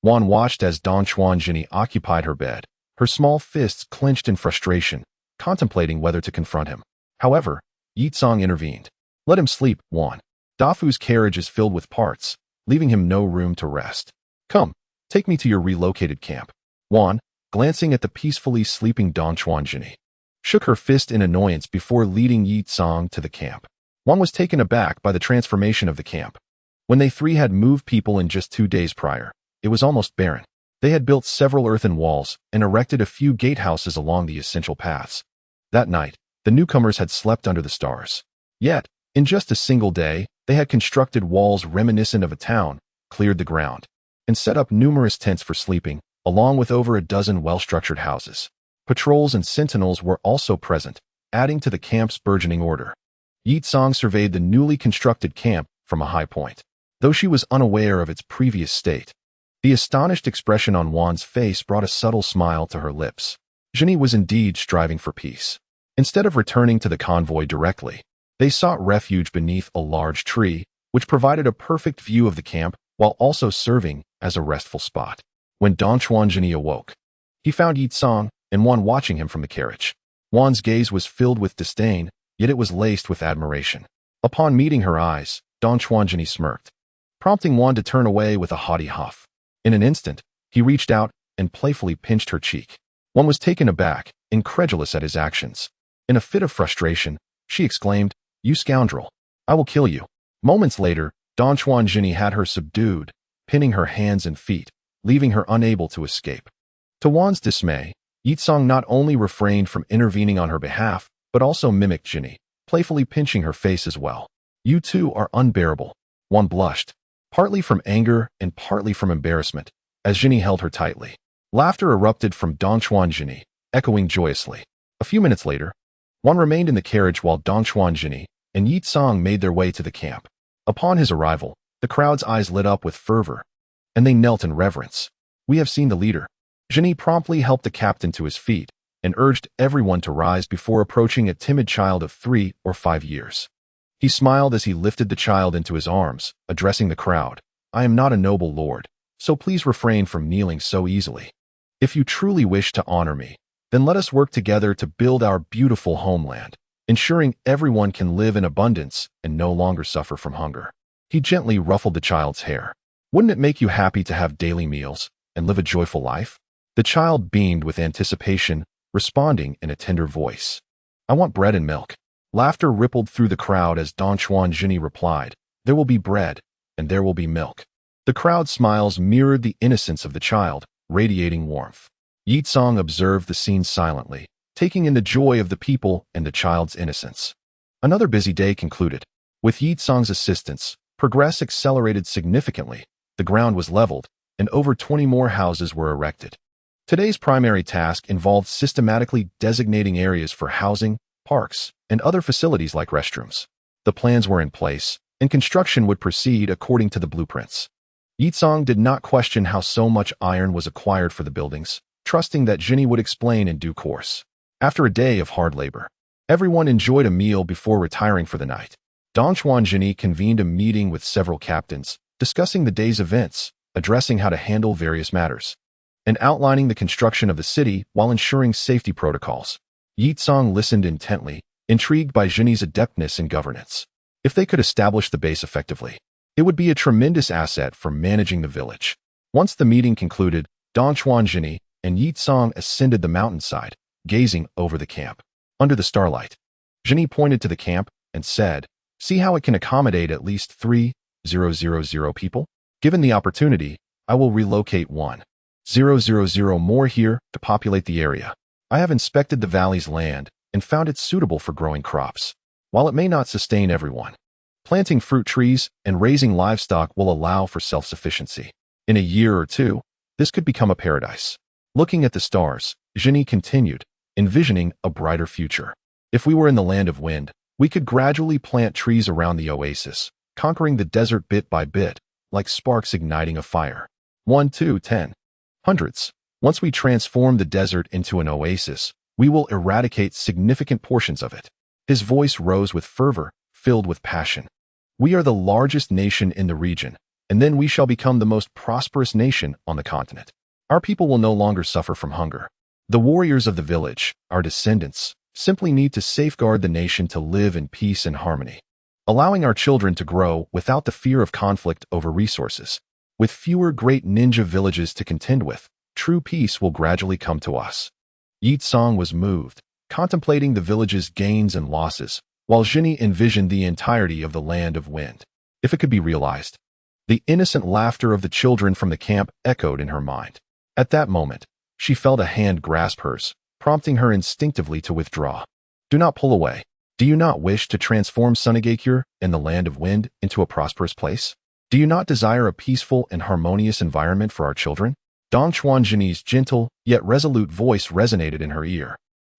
Wan watched as Dong Chuanjini occupied her bed, her small fists clenched in frustration, contemplating whether to confront him. However, Yitsong intervened. "Let him sleep, Wan. Dafu's carriage is filled with parts, leaving him no room to rest. Come, take me to your relocated camp." Wan, glancing at the peacefully sleeping Dong Chuanjini, shook her fist in annoyance before leading Yitsong to the camp. Wan was taken aback by the transformation of the camp. When they three had moved people in just 2 days prior, it was almost barren. They had built several earthen walls and erected a few gatehouses along the essential paths. That night, the newcomers had slept under the stars. Yet, in just a single day, they had constructed walls reminiscent of a town, cleared the ground, and set up numerous tents for sleeping, along with over a dozen well-structured houses. Patrols and sentinels were also present, adding to the camp's burgeoning order. Yitsong surveyed the newly constructed camp from a high point, though she was unaware of its previous state. The astonished expression on Wan's face brought a subtle smile to her lips. Jini was indeed striving for peace. Instead of returning to the convoy directly, they sought refuge beneath a large tree, which provided a perfect view of the camp while also serving as a restful spot. When Dong Chuanjini awoke, he found Yitsong and Wan watching him from the carriage. Wan's gaze was filled with disdain, yet it was laced with admiration. Upon meeting her eyes, Dong Chuanjini smirked, prompting Wan to turn away with a haughty huff. In an instant, he reached out and playfully pinched her cheek. Wan was taken aback, incredulous at his actions. In a fit of frustration, she exclaimed, "You scoundrel! I will kill you." Moments later, Dong Chuanjini had her subdued, pinning her hands and feet, leaving her unable to escape. To Wan's dismay, Yitsong not only refrained from intervening on her behalf, but also mimicked Jini, playfully pinching her face as well. "You two are unbearable." Wan blushed, partly from anger and partly from embarrassment, as Jini held her tightly. Laughter erupted from Dongchuan Jini, echoing joyously. A few minutes later, one remained in the carriage while Dongchuan Jini and Yi Tsang made their way to the camp. Upon his arrival, the crowd's eyes lit up with fervor, and they knelt in reverence. "We have seen the leader." Jini promptly helped the captain to his feet and urged everyone to rise before approaching a timid child of 3 or 5 years. He smiled as he lifted the child into his arms, addressing the crowd. "I am not a noble lord, so please refrain from kneeling so easily. If you truly wish to honor me, then let us work together to build our beautiful homeland, ensuring everyone can live in abundance and no longer suffer from hunger." He gently ruffled the child's hair. "Wouldn't it make you happy to have daily meals and live a joyful life?" The child beamed with anticipation, responding in a tender voice. "I want bread and milk." Laughter rippled through the crowd as Dongchuan Jini replied, "There will be bread, and there will be milk." The crowd's smiles mirrored the innocence of the child, radiating warmth. Yi Tsang observed the scene silently, taking in the joy of the people and the child's innocence. Another busy day concluded. With Yi Tsang's assistance, progress accelerated significantly. The ground was leveled, and over 20 more houses were erected. Today's primary task involved systematically designating areas for housing, parks, and other facilities like restrooms. The plans were in place, and construction would proceed according to the blueprints. Yi Tsang did not question how so much iron was acquired for the buildings, trusting that Jini would explain in due course. After a day of hard labor, everyone enjoyed a meal before retiring for the night. Dongchuan Jini convened a meeting with several captains, discussing the day's events, addressing how to handle various matters, and outlining the construction of the city while ensuring safety protocols. Yi Tsang listened intently, intrigued by Jini's adeptness in governance. If they could establish the base effectively, it would be a tremendous asset for managing the village. Once the meeting concluded, Dongchuan Jini and Yi Tsang ascended the mountainside, gazing over the camp. Under the starlight, Jini pointed to the camp and said, "See how it can accommodate at least 3,000 people? Given the opportunity, I will relocate 1,000 more here to populate the area. I have inspected the valley's land and found it suitable for growing crops. While it may not sustain everyone, planting fruit trees and raising livestock will allow for self-sufficiency. In a year or two, this could become a paradise." Looking at the stars, Jini continued, envisioning a brighter future. "If we were in the land of wind, we could gradually plant trees around the oasis, conquering the desert bit by bit, like sparks igniting a fire. 1, 2, 10. Hundreds. Once we transform the desert into an oasis, we will eradicate significant portions of it." His voice rose with fervor, filled with passion. "We are the largest nation in the region, and then we shall become the most prosperous nation on the continent. Our people will no longer suffer from hunger. The warriors of the village, our descendants, simply need to safeguard the nation to live in peace and harmony, allowing our children to grow without the fear of conflict over resources. With fewer great ninja villages to contend with, true peace will gradually come to us." Yi Tsang was moved, contemplating the village's gains and losses, while Jini envisioned the entirety of the land of wind. If it could be realized, the innocent laughter of the children from the camp echoed in her mind. At that moment, she felt a hand grasp hers, prompting her instinctively to withdraw. "Do not pull away. Do you not wish to transform Shinichi and the land of wind into a prosperous place? Do you not desire a peaceful and harmonious environment for our children?" Dongchuan Jini's gentle, yet resolute voice resonated in her ear.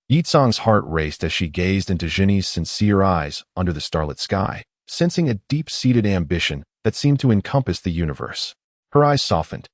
Yi Tsang's heart raced as she gazed into Jini's sincere eyes under the starlit sky, sensing a deep-seated ambition that seemed to encompass the universe. Her eyes softened,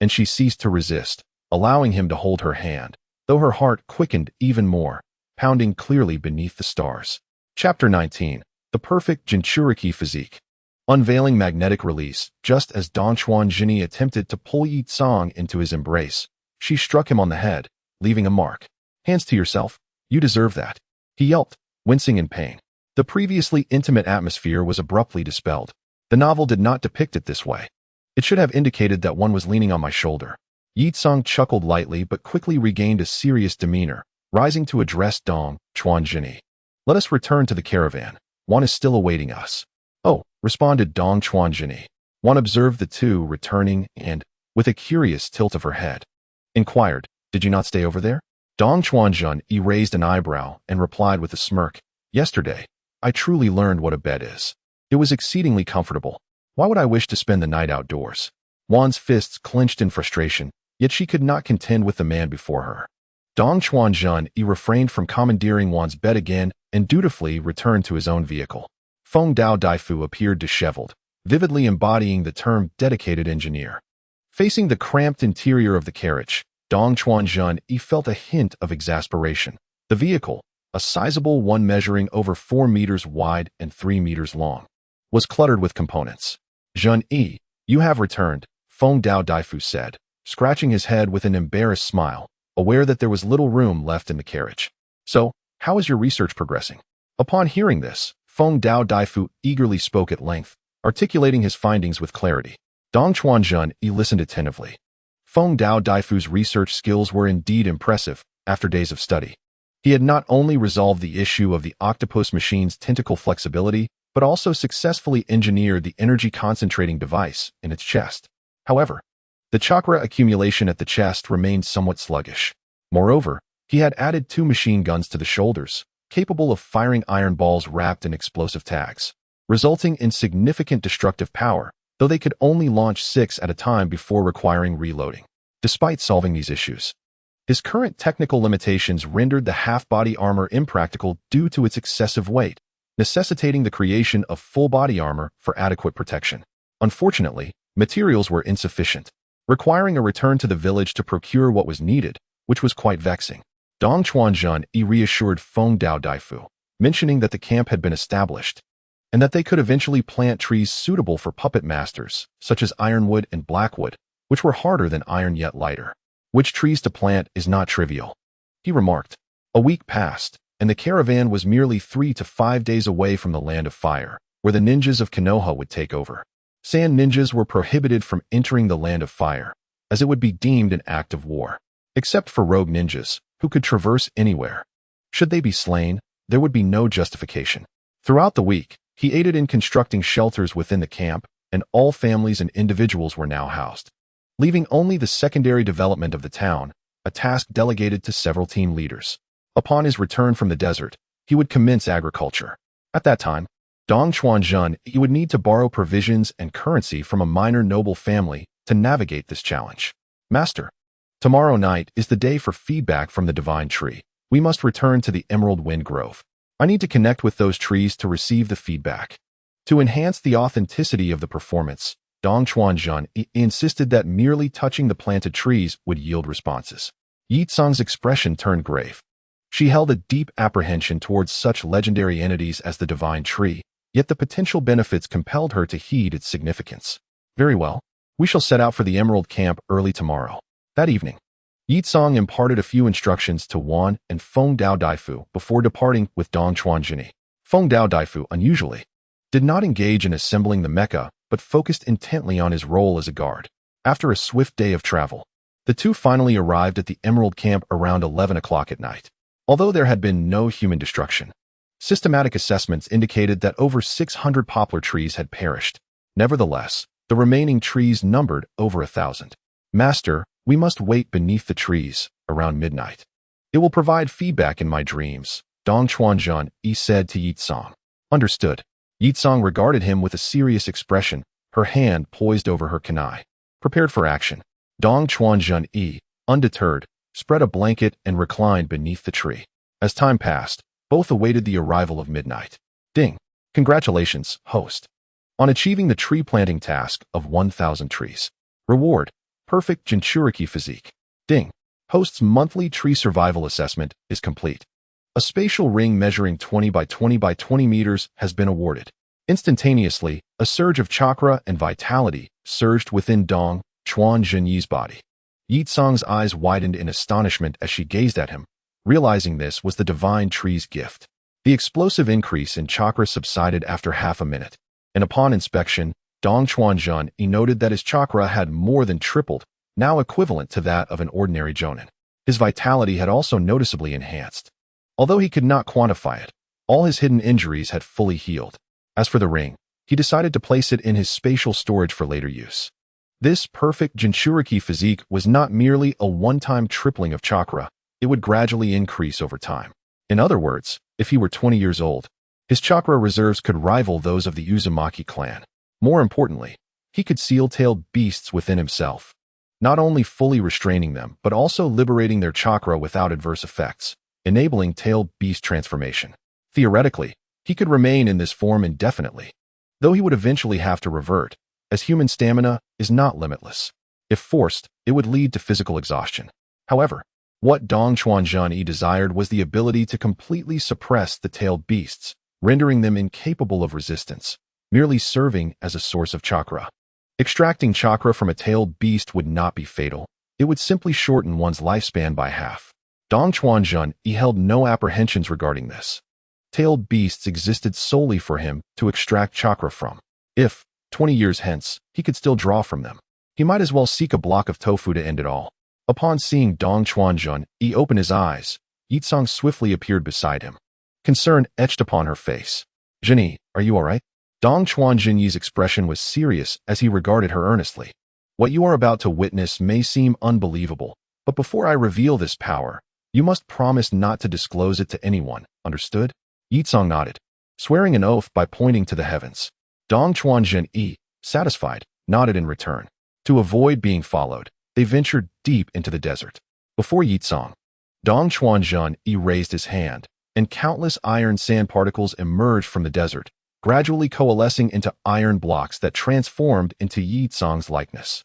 and she ceased to resist, allowing him to hold her hand, though her heart quickened even more, pounding clearly beneath the stars. Chapter 19. The Perfect Jinchuriki Physique. Unveiling magnetic release, just as Dongchuan Jini attempted to pull Yi Tsang into his embrace, she struck him on the head, leaving a mark. "Hands to yourself. You deserve that," he yelped, wincing in pain. The previously intimate atmosphere was abruptly dispelled. The novel did not depict it this way. It should have indicated that one was leaning on my shoulder. Yi Tsang chuckled lightly but quickly regained a serious demeanor, rising to address Dongchuan Jini. "Let us return to the caravan. One is still awaiting us." "Oh," responded Dongchuan Jini. One observed the two returning and, with a curious tilt of her head, inquired, "Did you not stay over there?" Dongchuan Jini raised an eyebrow and replied with a smirk, "Yesterday, I truly learned what a bed is. It was exceedingly comfortable. Why would I wish to spend the night outdoors?" Wan's fists clenched in frustration, yet she could not contend with the man before her. Dong Chuanjun refrained from commandeering Wan's bed again and dutifully returned to his own vehicle. Feng Dao Daifu appeared disheveled, vividly embodying the term dedicated engineer. Facing the cramped interior of the carriage, Dong Chuanjun felt a hint of exasperation. The vehicle, a sizable one measuring over 4 meters wide and 3 meters long, was cluttered with components. "Jun Yi, you have returned," Feng Dao Daifu said, scratching his head with an embarrassed smile, aware that there was little room left in the carriage. "So, how is your research progressing?" Upon hearing this, Feng Dao Daifu eagerly spoke at length, articulating his findings with clarity. Dong Chuanjun listened attentively. Feng Dao Daifu's research skills were indeed impressive after days of study. He had not only resolved the issue of the octopus machine's tentacle flexibility, but also successfully engineered the energy concentrating device in its chest. However, the chakra accumulation at the chest remained somewhat sluggish. Moreover, he had added 2 machine guns to the shoulders, capable of firing iron balls wrapped in explosive tags, resulting in significant destructive power, though they could only launch 6 at a time before requiring reloading. Despite solving these issues, his current technical limitations rendered the half-body armor impractical due to its excessive weight, necessitating the creation of full-body armor for adequate protection. Unfortunately, materials were insufficient, requiring a return to the village to procure what was needed, which was quite vexing. Dong Chuanjun reassured Feng Dao Daifu, mentioning that the camp had been established, and that they could eventually plant trees suitable for puppet masters, such as ironwood and blackwood, which were harder than iron yet lighter. "Which trees to plant is not trivial," he remarked. A week passed, and the caravan was merely 3 to 5 days away from the Land of Fire, where the ninjas of Konoha would take over. Sand ninjas were prohibited from entering the Land of Fire, as it would be deemed an act of war, except for rogue ninjas, who could traverse anywhere. Should they be slain, there would be no justification. Throughout the week, he aided in constructing shelters within the camp, and all families and individuals were now housed, leaving only the secondary development of the town, a task delegated to several team leaders. Upon his return from the desert, he would commence agriculture. At that time, Dong Chuanjun would need to borrow provisions and currency from a minor noble family to navigate this challenge. "Master, tomorrow night is the day for feedback from the Divine Tree. We must return to the Emerald Wind Grove. I need to connect with those trees to receive the feedback." To enhance the authenticity of the performance, Dong Chuanjun insisted that merely touching the planted trees would yield responses. Yi Tsang's expression turned grave. She held a deep apprehension towards such legendary entities as the Divine Tree, yet the potential benefits compelled her to heed its significance. "Very well. We shall set out for the Emerald Camp early tomorrow." That evening, Yi Tsang imparted a few instructions to Wan and Feng Dao Daifu before departing with Dong Chuanjun. Feng Dao Daifu, unusually, did not engage in assembling the mecha, but focused intently on his role as a guard. After a swift day of travel, the two finally arrived at the Emerald Camp around 11 o'clock at night. Although there had been no human destruction, systematic assessments indicated that over 600 poplar trees had perished. Nevertheless, the remaining trees numbered over 1,000. "Master, we must wait beneath the trees around midnight. It will provide feedback in my dreams," Dong Chuanjun said to Yi Tsang. "Understood." Yi Tsang regarded him with a serious expression, her hand poised over her kunai, prepared for action. Dong Chuanjun, undeterred, spread a blanket and reclined beneath the tree. As time passed, both awaited the arrival of midnight. Ding! Congratulations, host, on achieving the tree planting task of 1,000 trees. Reward: perfect Jinchuriki physique. Ding! Host's monthly tree survival assessment is complete. A spatial ring measuring 20 by 20 by 20 meters has been awarded. Instantaneously, a surge of chakra and vitality surged within Dong Chuanjun's body. Yi Tsang's eyes widened in astonishment as she gazed at him, realizing this was the Divine Tree's gift. The explosive increase in chakra subsided after half a minute, and upon inspection, Dong Chuanjun noted that his chakra had more than tripled, now equivalent to that of an ordinary jonin. His vitality had also noticeably enhanced. Although he could not quantify it, all his hidden injuries had fully healed. As for the ring, he decided to place it in his spatial storage for later use. This perfect Jinchuriki physique was not merely a one-time tripling of chakra, it would gradually increase over time. In other words, if he were 20 years old, his chakra reserves could rival those of the Uzumaki clan. More importantly, he could seal-tailed beasts within himself. not only fully restraining them, but also liberating their chakra without adverse effects, enabling tailed beast transformation. Theoretically, he could remain in this form indefinitely, though he would eventually have to revert, as human stamina is not limitless. If forced, it would lead to physical exhaustion. However, what Dong Chuanzhen desired was the ability to completely suppress the tailed beasts, rendering them incapable of resistance, merely serving as a source of chakra. Extracting chakra from a tailed beast would not be fatal. It would simply shorten one's lifespan by half. Dong Chuanzhen held no apprehensions regarding this. Tailed beasts existed solely for him to extract chakra from. If, 20 years hence, he could still draw from them, he might as well seek a block of tofu to end it all. Upon seeing Dong Chuanzhen open his eyes, Yitsong swiftly appeared beside him. Concern etched upon her face. "Jenny, are you all right?" Dong Chuanzhen's expression was serious as he regarded her earnestly. "What you are about to witness may seem unbelievable, but before I reveal this power, you must promise not to disclose it to anyone, understood?" Yitsong nodded, swearing an oath by pointing to the heavens. Dong Chuanzhen, satisfied, nodded in return. To avoid being followed, they ventured deep into the desert. Before Yitsong, Dong Chuanzhen raised his hand, and countless iron sand particles emerged from the desert, gradually coalescing into iron blocks that transformed into Yitsong's likeness.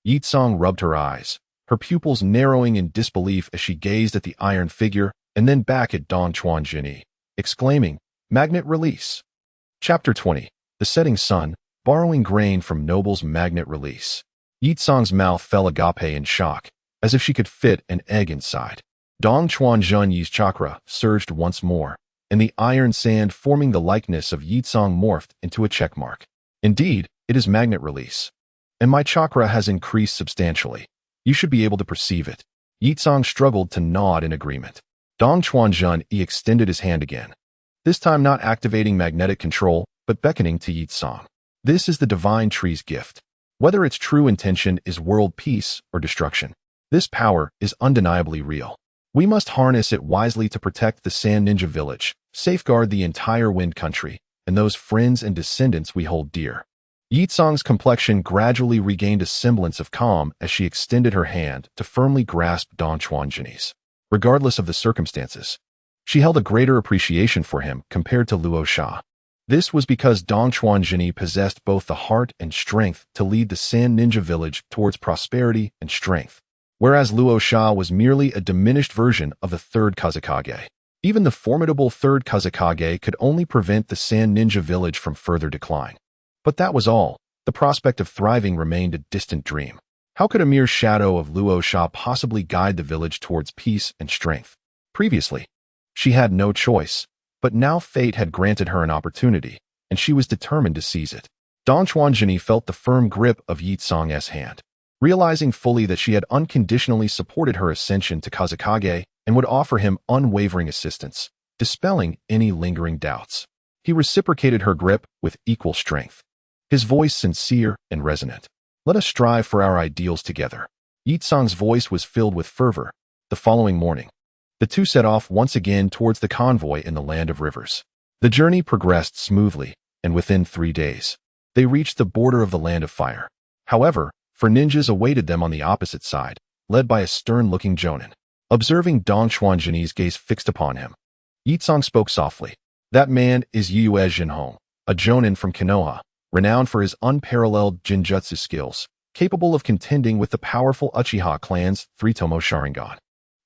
Yitsong rubbed her eyes, her pupils narrowing in disbelief as she gazed at the iron figure and then back at Dong Chuanzhen, exclaiming, "Magnet release." Chapter 20. The Setting Sun, borrowing grain from Noble's magnet release. Yitsong's mouth fell agape in shock, as if she could fit an egg inside. Dong Chuanzhen's chakra surged once more, and the iron sand forming the likeness of Yitsong morphed into a checkmark. "Indeed, it is magnet release. And my chakra has increased substantially. You should be able to perceive it." Yitsong struggled to nod in agreement. Dong Chuanzhen extended his hand again, this time not activating magnetic control, but beckoning to Yitsong. "This is the divine tree's gift. Whether its true intention is world peace or destruction, this power is undeniably real. We must harness it wisely to protect the Sand Ninja Village, safeguard the entire Wind Country, and those friends and descendants we hold dear." Yitsong's complexion gradually regained a semblance of calm as she extended her hand to firmly grasp Dong Chuanzhen's. Regardless of the circumstances, she held a greater appreciation for him compared to Luo Sha. This was because Dong Chuanzhen possessed both the heart and strength to lead the Sand Ninja Village towards prosperity and strength, whereas Luo Sha was merely a diminished version of the third Kazekage. Even the formidable third Kazekage could only prevent the Sand Ninja Village from further decline. But that was all. The prospect of thriving remained a distant dream. How could a mere shadow of Luo Sha possibly guide the village towards peace and strength? Previously, she had no choice, but now fate had granted her an opportunity, and she was determined to seize it. Dong Chuanzhen felt the firm grip of Yitsong's hand, realizing fully that she had unconditionally supported her ascension to Kazekage and would offer him unwavering assistance, dispelling any lingering doubts. He reciprocated her grip with equal strength, his voice sincere and resonant. "Let us strive for our ideals together." Yitsong's voice was filled with fervor. The following morning, the two set off once again towards the convoy in the Land of Rivers. The journey progressed smoothly, and within 3 days, they reached the border of the Land of Fire. However, four ninjas awaited them on the opposite side, led by a stern-looking jonin. Observing Dong Chuanzhen's gaze fixed upon him, Yitsong spoke softly. "That man is Yue Jinhong, a jonin from Konoha, renowned for his unparalleled Jinjutsu skills, capable of contending with the powerful Uchiha clan's 3-tomo Sharingan.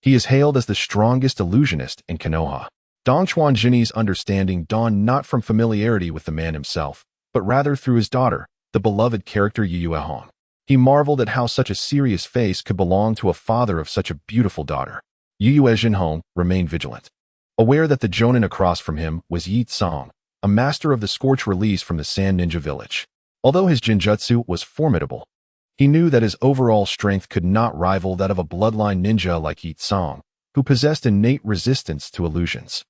He is hailed as the strongest illusionist in Konoha." Dong Chuanzhen's understanding dawned not from familiarity with the man himself, but rather through his daughter, the beloved character Yue Hong. He marveled at how such a serious face could belong to a father of such a beautiful daughter. Yue Jinhong remained vigilant, aware that the jonin across from him was Yitsong, a master of the Scorch release from the Sand Ninja Village. Although his Jinjutsu was formidable, he knew that his overall strength could not rival that of a bloodline ninja like Yitsong, who possessed innate resistance to illusions.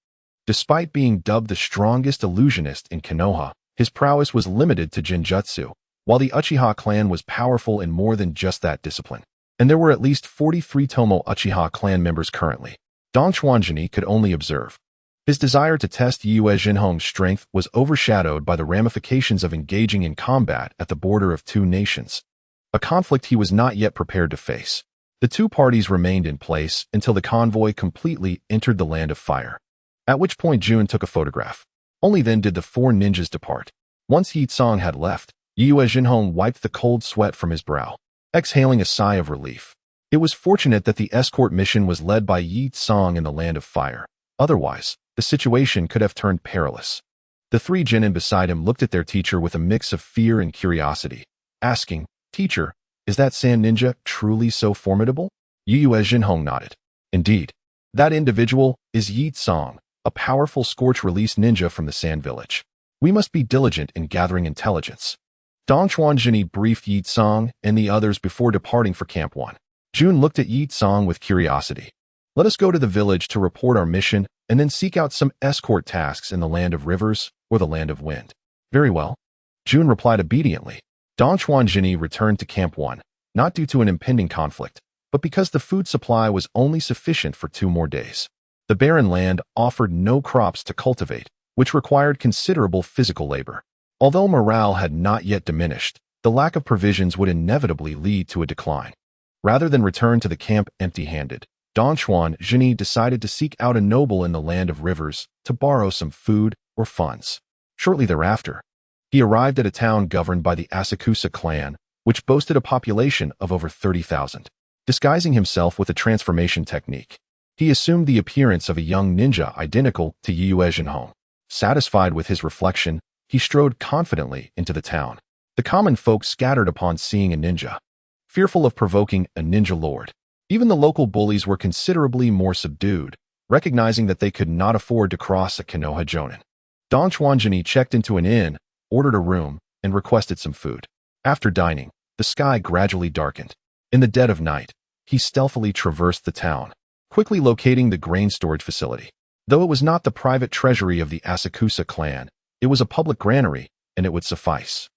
Despite being dubbed the strongest illusionist in Konoha, his prowess was limited to Jinjutsu, while the Uchiha clan was powerful in more than just that discipline. And there were at least 43 Tomo Uchiha clan members currently. Dong Chuanzhen could only observe. His desire to test Yue Jinhong's strength was overshadowed by the ramifications of engaging in combat at the border of two nations. a conflict he was not yet prepared to face. The two parties remained in place until the convoy completely entered the land of fire, at which point Jun took a photograph. Only then did the four ninjas depart. Once Yi Tsong had left, Yue Jinhong wiped the cold sweat from his brow, exhaling a sigh of relief. It was fortunate that the escort mission was led by Yi Tsong in the land of fire. Otherwise, the situation could have turned perilous. The three genin beside him looked at their teacher with a mix of fear and curiosity, asking, "Teacher, is that sand ninja truly so formidable?" Yue Jinhong nodded. "Indeed. That individual is Yi Tsong, a powerful scorch-release ninja from the Sand Village. We must be diligent in gathering intelligence." Dong Chuanjini briefed Yi Tsong and the others before departing for Camp 1. Jun looked at Yi Tsong with curiosity. "Let us go to the village to report our mission and then seek out some escort tasks in the land of rivers or the land of wind." "Very well." Jun replied obediently. Dong Chuanjini returned to Camp 1, not due to an impending conflict, but because the food supply was only sufficient for 2 more days. The barren land offered no crops to cultivate, which required considerable physical labor. Although morale had not yet diminished, the lack of provisions would inevitably lead to a decline. Rather than return to the camp empty-handed, Dong Chuanjini decided to seek out a noble in the land of rivers to borrow some food or funds. Shortly thereafter, he arrived at a town governed by the Asakusa clan, which boasted a population of over 30,000. Disguising himself with a transformation technique, he assumed the appearance of a young ninja identical to Yue Jinhong. Satisfied with his reflection, he strode confidently into the town. The common folk scattered upon seeing a ninja, fearful of provoking a ninja lord. Even the local bullies were considerably more subdued, recognizing that they could not afford to cross a Konoha Jonin. Dong Chuanjini checked into an inn, ordered a room, and requested some food. After dining, the sky gradually darkened. In the dead of night, he stealthily traversed the town, quickly locating the grain storage facility. Though it was not the private treasury of the Asakusa clan, it was a public granary, and it would suffice.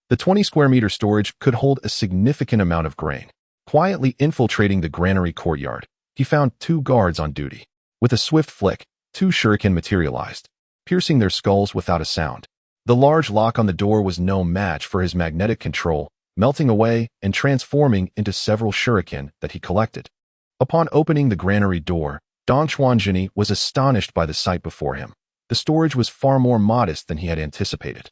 The 20-square-meter storage could hold a significant amount of grain. Quietly infiltrating the granary courtyard, he found 2 guards on duty. With a swift flick, 2 shuriken materialized, piercing their skulls without a sound. The large lock on the door was no match for his magnetic control, melting away and transforming into several shuriken that he collected. Upon opening the granary door, Dong Chuanjini was astonished by the sight before him. The storage was far more modest than he had anticipated.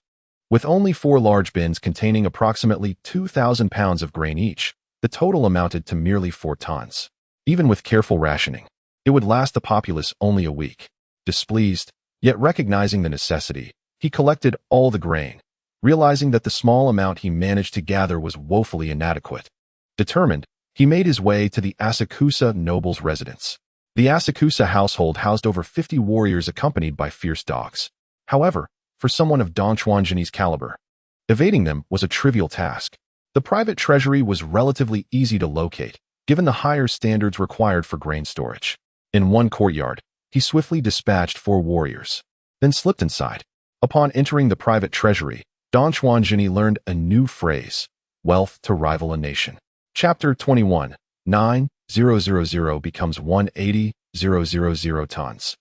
With only 4 large bins containing approximately 2,000 pounds of grain each, the total amounted to merely 4 tons. Even with careful rationing, it would last the populace only a week. Displeased, yet recognizing the necessity, he collected all the grain, realizing that the small amount he managed to gather was woefully inadequate. Determined, he made his way to the Asakusa noble's residence. The Asakusa household housed over 50 warriors accompanied by fierce dogs. However, for someone of Dong Chuanjini's caliber, evading them was a trivial task. The private treasury was relatively easy to locate, given the higher standards required for grain storage. In one courtyard, he swiftly dispatched 4 warriors, then slipped inside. Upon entering the private treasury, Dong Chuanjini learned a new phrase: wealth to rival a nation. Chapter 21, 9,000 becomes 180,000 tons.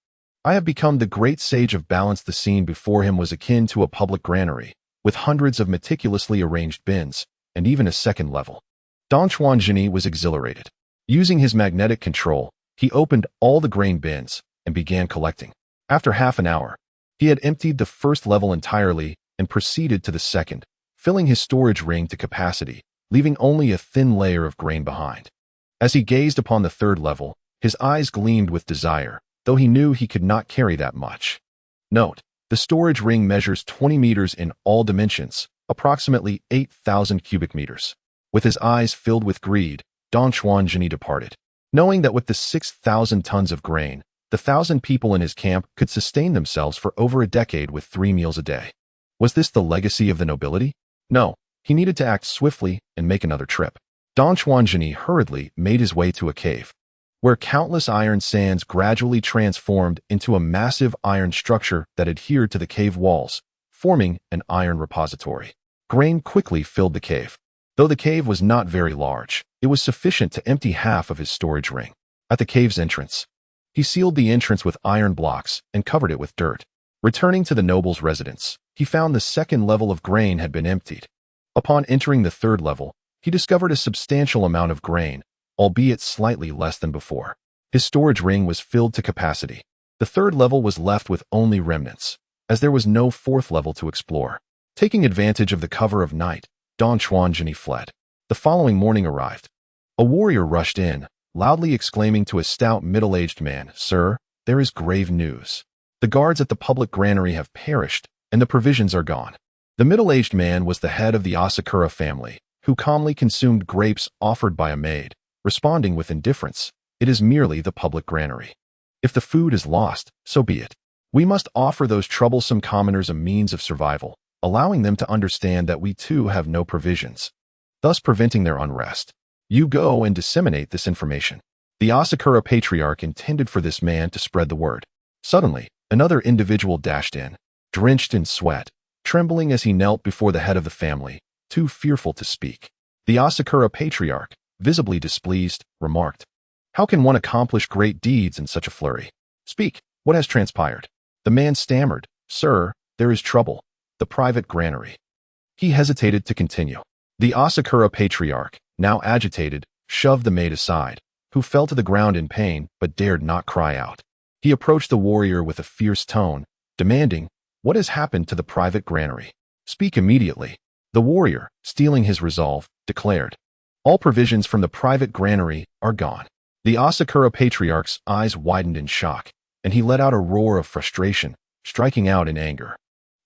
I have become the great sage of balance. The scene before him was akin to a public granary, with hundreds of meticulously arranged bins, and even a second level. Dong Chuanjini was exhilarated. Using his magnetic control, he opened all the grain bins and began collecting. After half an hour, he had emptied the first level entirely and proceeded to the second, filling his storage ring to capacity, leaving only a thin layer of grain behind. As he gazed upon the third level, his eyes gleamed with desire, though he knew he could not carry that much. Note: the storage ring measures 20 meters in all dimensions, approximately 8,000 cubic meters. With his eyes filled with greed, Dong Chuanjini departed, knowing that with the 6,000 tons of grain, the 1,000 people in his camp could sustain themselves for over a decade with 3 meals a day. Was this the legacy of the nobility? No, he needed to act swiftly and make another trip. Dong Chuanjini hurriedly made his way to a cave, where countless iron sands gradually transformed into a massive iron structure that adhered to the cave walls, forming an iron repository. Grain quickly filled the cave. Though the cave was not very large, it was sufficient to empty half of his storage ring. At the cave's entrance, he sealed the entrance with iron blocks and covered it with dirt. Returning to the noble's residence, he found the second level of grain had been emptied. Upon entering the third level, he discovered a substantial amount of grain, albeit slightly less than before. His storage ring was filled to capacity. The third level was left with only remnants, as there was no fourth level to explore. Taking advantage of the cover of night, Don Chuanjini fled. The following morning arrived. A warrior rushed in, loudly exclaiming to a stout middle-aged man, "Sir, there is grave news. The guards at the public granary have perished, and the provisions are gone." The middle-aged man was the head of the Asakura family, who calmly consumed grapes offered by a maid, responding with indifference, "It is merely the public granary. If the food is lost, so be it. We must offer those troublesome commoners a means of survival, allowing them to understand that we too have no provisions, thus preventing their unrest. You go and disseminate this information." The Asakura patriarch intended for this man to spread the word. Suddenly, another individual dashed in, drenched in sweat, trembling as he knelt before the head of the family, too fearful to speak. The Asakura patriarch, visibly displeased, remarked, "How can one accomplish great deeds in such a flurry? Speak, what has transpired?" The man stammered, "Sir, there is trouble. The private granary." He hesitated to continue. The Asakura patriarch, now agitated, shoved the maid aside, who fell to the ground in pain but dared not cry out. He approached the warrior with a fierce tone, demanding, "What has happened to the private granary? Speak immediately." The warrior, steeling his resolve, declared, "All provisions from the private granary are gone." The Asakura patriarch's eyes widened in shock, and he let out a roar of frustration, striking out in anger.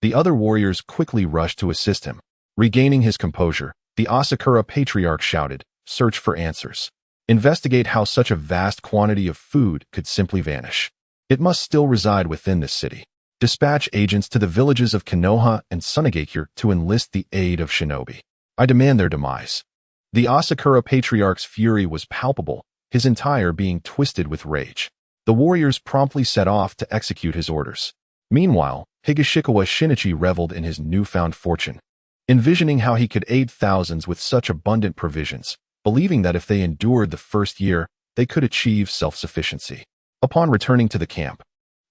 The other warriors quickly rushed to assist him. Regaining his composure, the Asakura patriarch shouted, "Search for answers. Investigate how such a vast quantity of food could simply vanish. It must still reside within this city. Dispatch agents to the villages of Konoha and Sunagakure to enlist the aid of shinobi. I demand their demise." The Asakura patriarch's fury was palpable, his entire being twisted with rage. The warriors promptly set off to execute his orders. Meanwhile, Higashikawa Shinichi reveled in his newfound fortune, envisioning how he could aid thousands with such abundant provisions, believing that if they endured the first year, they could achieve self-sufficiency. Upon returning to the camp,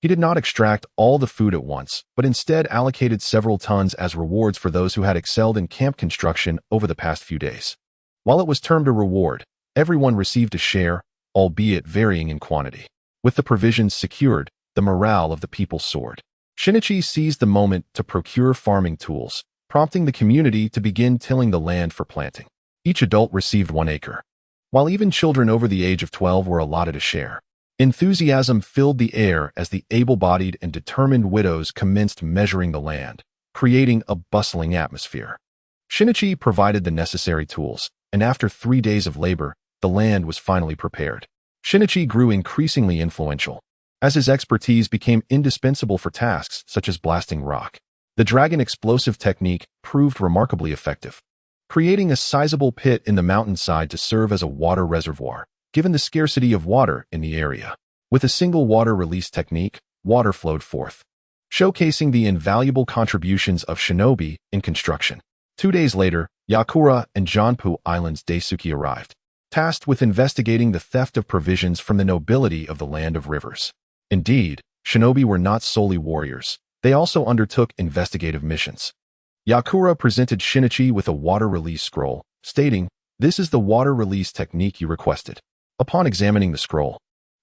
he did not extract all the food at once, but instead allocated several tons as rewards for those who had excelled in camp construction over the past few days. While it was termed a reward, everyone received a share, albeit varying in quantity. With the provisions secured, the morale of the people soared. Shinichi seized the moment to procure farming tools, prompting the community to begin tilling the land for planting. Each adult received 1 acre, while even children over the age of 12 were allotted a share. Enthusiasm filled the air as the able-bodied and determined widows commenced measuring the land, creating a bustling atmosphere. Shinichi provided the necessary tools, and after 3 days of labor, the land was finally prepared. Shinichi grew increasingly influential, as his expertise became indispensable for tasks such as blasting rock. The dragon explosive technique proved remarkably effective, creating a sizable pit in the mountainside to serve as a water reservoir, given the scarcity of water in the area. With a single water release technique, water flowed forth, showcasing the invaluable contributions of shinobi in construction. 2 days later, Yakura and Jonpu Islands Daisuke arrived, tasked with investigating the theft of provisions from the nobility of the Land of Rivers. Indeed, shinobi were not solely warriors. They also undertook investigative missions. Yakura presented Shinichi with a water release scroll, stating, "This is the water release technique you requested." Upon examining the scroll,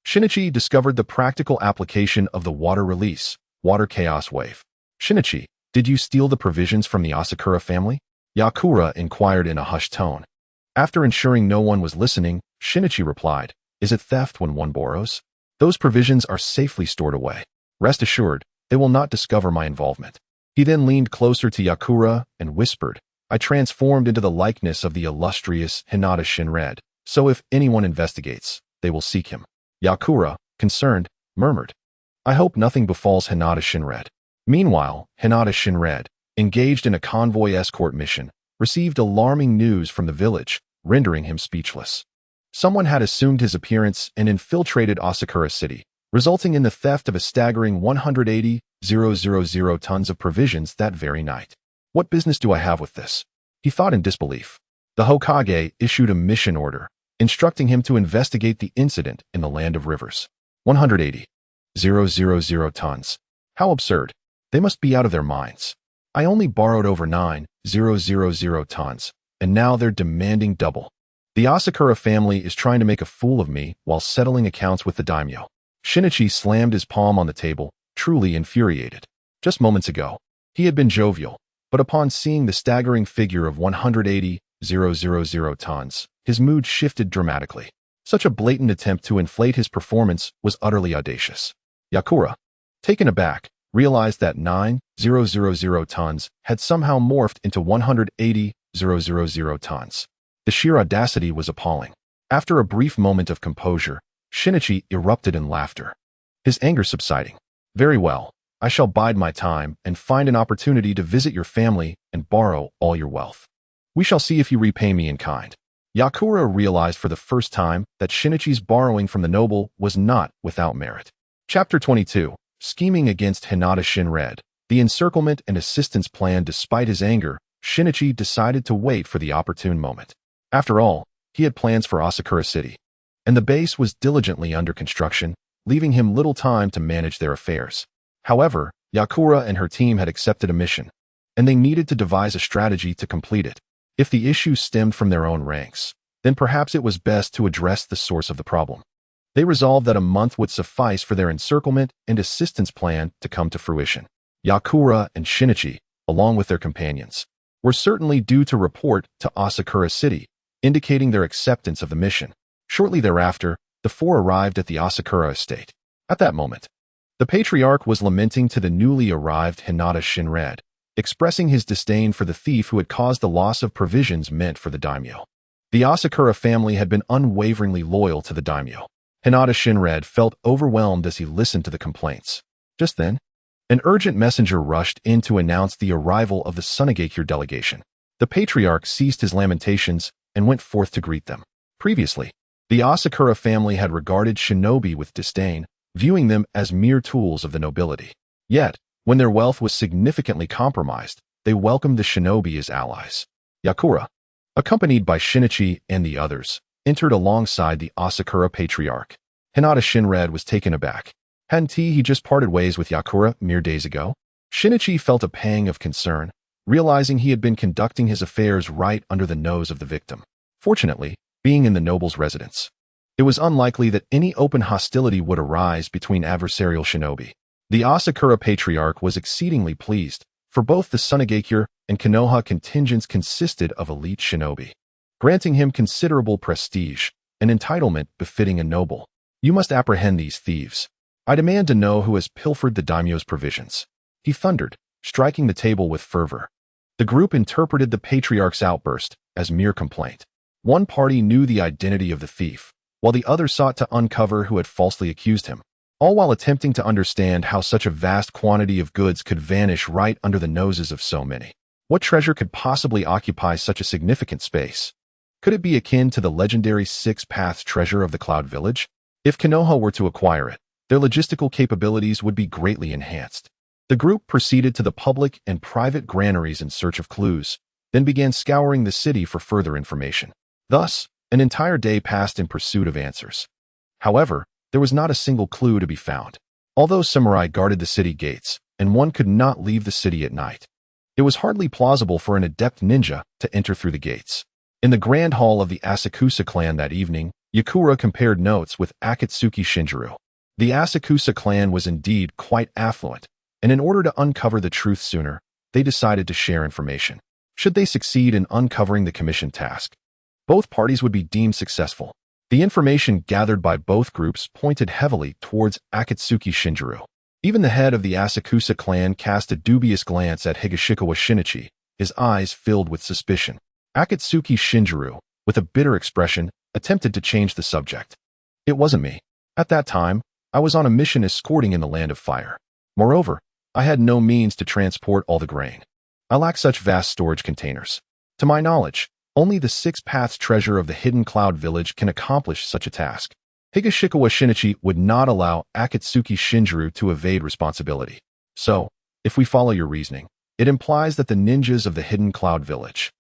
Shinichi discovered the practical application of the water release, water chaos wave. "Shinichi, did you steal the provisions from the Asakura family?" Yakura inquired in a hushed tone. After ensuring no one was listening, Shinichi replied, "Is it theft when one borrows? Those provisions are safely stored away. Rest assured, they will not discover my involvement." He then leaned closer to Yakura and whispered, "I transformed into the likeness of the illustrious Hinata Shinred, so if anyone investigates, they will seek him." Yakura, concerned, murmured, "I hope nothing befalls Hinata Shinred." Meanwhile, Hinata Shinred, engaged in a convoy escort mission, received alarming news from the village, rendering him speechless. Someone had assumed his appearance and infiltrated Asakura City, resulting in the theft of a staggering 180,000 tons of provisions that very night. "What business do I have with this?" he thought in disbelief. The Hokage issued a mission order, instructing him to investigate the incident in the Land of Rivers. 180,000 tons. How absurd. They must be out of their minds. I only borrowed over 9,000 tons. and now they're demanding double. The Asakura family is trying to make a fool of me while settling accounts with the daimyo. Shinichi slammed his palm on the table, truly infuriated. Just moments ago, he had been jovial, but upon seeing the staggering figure of 180,000 tons, his mood shifted dramatically. Such a blatant attempt to inflate his performance was utterly audacious. Yakura, taken aback, realized that 9,000 tons had somehow morphed into 180,000 tons. The sheer audacity was appalling. After a brief moment of composure, Shinichi erupted in laughter, his anger subsiding. Very well, I shall bide my time and find an opportunity to visit your family and borrow all your wealth. We shall see if you repay me in kind. Yakura realized for the first time that Shinichi's borrowing from the noble was not without merit. Chapter 22. Scheming against Hinata Shinred. The encirclement and assistance plan. Despite his anger, Shinichi decided to wait for the opportune moment. After all, he had plans for Asakura City, and the base was diligently under construction, leaving him little time to manage their affairs. However, Yakura and her team had accepted a mission, and they needed to devise a strategy to complete it. If the issue stemmed from their own ranks, then perhaps it was best to address the source of the problem. They resolved that a month would suffice for their encirclement and assistance plan to come to fruition. Yakura and Shinichi, along with their companions, were certainly due to report to Asakura City, indicating their acceptance of the mission. Shortly thereafter, the four arrived at the Asakura estate. At that moment, the patriarch was lamenting to the newly arrived Hinata Shinred, expressing his disdain for the thief who had caused the loss of provisions meant for the daimyo. The Asakura family had been unwaveringly loyal to the daimyo. Hinata Shinred felt overwhelmed as he listened to the complaints. Just then, an urgent messenger rushed in to announce the arrival of the Shinichi delegation. The patriarch ceased his lamentations and went forth to greet them. Previously, the Asakura family had regarded shinobi with disdain, viewing them as mere tools of the nobility. Yet, when their wealth was significantly compromised, they welcomed the shinobi as allies. Yakura, accompanied by Shinichi and the others, entered alongside the Asakura patriarch. Hinata Shinred was taken aback. Hadn't he just parted ways with Yakura mere days ago? Shinichi felt a pang of concern, realizing he had been conducting his affairs right under the nose of the victim. Fortunately, being in the noble's residence, it was unlikely that any open hostility would arise between adversarial shinobi. The Asakura patriarch was exceedingly pleased, for both the Shinichi and Konoha contingents consisted of elite shinobi, granting him considerable prestige, an entitlement befitting a noble. You must apprehend these thieves. I demand to know who has pilfered the daimyo's provisions. He thundered, striking the table with fervor. The group interpreted the patriarch's outburst as mere complaint. One party knew the identity of the thief, while the other sought to uncover who had falsely accused him, all while attempting to understand how such a vast quantity of goods could vanish right under the noses of so many. What treasure could possibly occupy such a significant space? Could it be akin to the legendary Six Paths treasure of the Cloud Village? If Konoha were to acquire it, their logistical capabilities would be greatly enhanced. The group proceeded to the public and private granaries in search of clues, then began scouring the city for further information. Thus, an entire day passed in pursuit of answers. However, there was not a single clue to be found. Although samurai guarded the city gates, and one could not leave the city at night, it was hardly plausible for an adept ninja to enter through the gates. In the grand hall of the Asakusa clan that evening, Yakura compared notes with Akatsuki Shinjiro. The Asakusa clan was indeed quite affluent, and in order to uncover the truth sooner, they decided to share information. Should they succeed in uncovering the commission task, both parties would be deemed successful. The information gathered by both groups pointed heavily towards Akatsuki Shinjiro. Even the head of the Asakusa clan cast a dubious glance at Higashikawa Shinichi, his eyes filled with suspicion. Akatsuki Shinjiro, with a bitter expression, attempted to change the subject. It wasn't me. At that time, I was on a mission escorting in the Land of Fire. Moreover, I had no means to transport all the grain. I lack such vast storage containers. To my knowledge, only the Six Paths treasure of the hidden Cloud Village can accomplish such a task. Higashikawa Shinichi would not allow Akatsuki Shinjiro to evade responsibility. So, if we follow your reasoning, it implies that the ninjas of the hidden Cloud Village,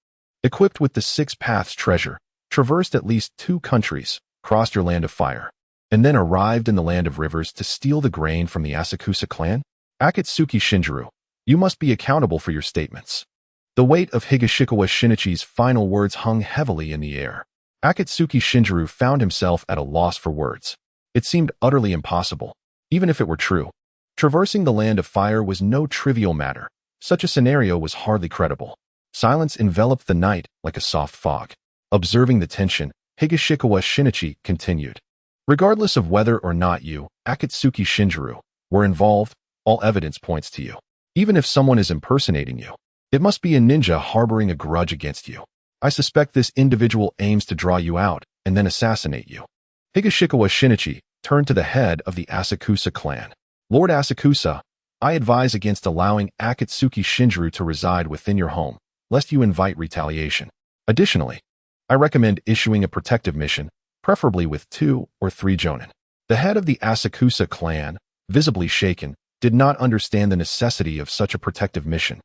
equipped with the Six Paths treasure, traversed at least 2 countries, crossed your Land of Fire, and then arrived in the Land of Rivers to steal the grain from the Asakusa clan? Akatsuki Shinjiro, you must be accountable for your statements. The weight of Higashikawa Shinichi's final words hung heavily in the air. Akatsuki Shinjiro found himself at a loss for words. It seemed utterly impossible, even if it were true. Traversing the land of fire was no trivial matter. Such a scenario was hardly credible. Silence enveloped the night like a soft fog. Observing the tension, Higashikawa Shinichi continued. Regardless of whether or not you, Akatsuki Shinjiro, were involved, all evidence points to you. Even if someone is impersonating you, it must be a ninja harboring a grudge against you. I suspect this individual aims to draw you out and then assassinate you. Higashikawa Shinichi turned to the head of the Asakusa clan. Lord Asakusa, I advise against allowing Akatsuki Shinjiro to reside within your home, lest you invite retaliation. Additionally, I recommend issuing a protective mission, preferably with 2 or 3 jonin. The head of the Asakusa clan, visibly shaken, did not understand the necessity of such a protective mission,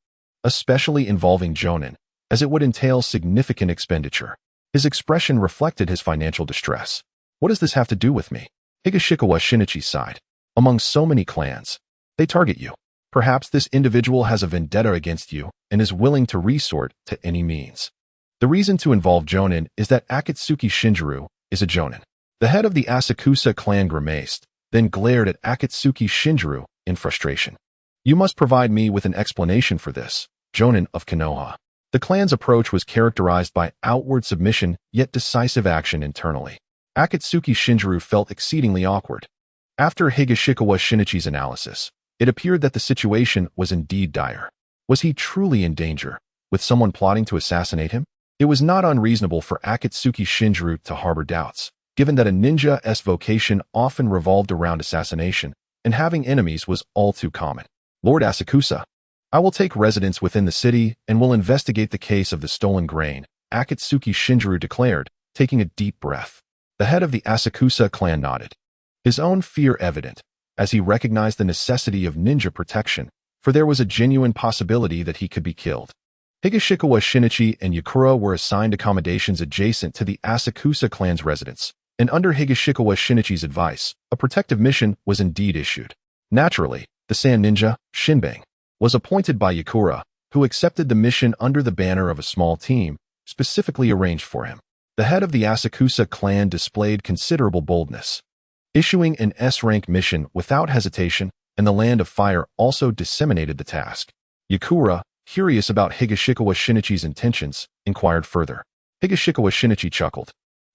especially involving jonin, as it would entail significant expenditure. His expression reflected his financial distress. What does this have to do with me? Higashikawa Shinichi sighed. Among so many clans, they target you. Perhaps this individual has a vendetta against you and is willing to resort to any means. The reason to involve jonin is that Akatsuki Shinjiro is a jonin. The head of the Asakusa clan grimaced, then glared at Akatsuki Shinjiro in frustration. You must provide me with an explanation for this, jonin of Konoha. The clan's approach was characterized by outward submission yet decisive action internally. Akatsuki Shinjiro felt exceedingly awkward. After Higashikawa Shinichi's analysis, it appeared that the situation was indeed dire. Was he truly in danger, with someone plotting to assassinate him? It was not unreasonable for Akatsuki Shinjiro to harbor doubts, given that a ninja's vocation often revolved around assassination, and having enemies was all too common. Lord Asakusa, I will take residence within the city and will investigate the case of the stolen grain, Akatsuki Shinjiro declared, taking a deep breath. The head of the Asakusa clan nodded, his own fear evident, as he recognized the necessity of ninja protection, for there was a genuine possibility that he could be killed. Higashikawa Shinichi and Yakura were assigned accommodations adjacent to the Asakusa clan's residence, and under Higashikawa Shinichi's advice, a protective mission was indeed issued. Naturally, the sand ninja, Shinbang, was appointed by Yakura, who accepted the mission under the banner of a small team, specifically arranged for him. The head of the Asakusa clan displayed considerable boldness, issuing an S-rank mission without hesitation, and the Land of Fire also disseminated the task. Yakura, curious about Higashikawa Shinichi's intentions, inquired further. Higashikawa Shinichi chuckled.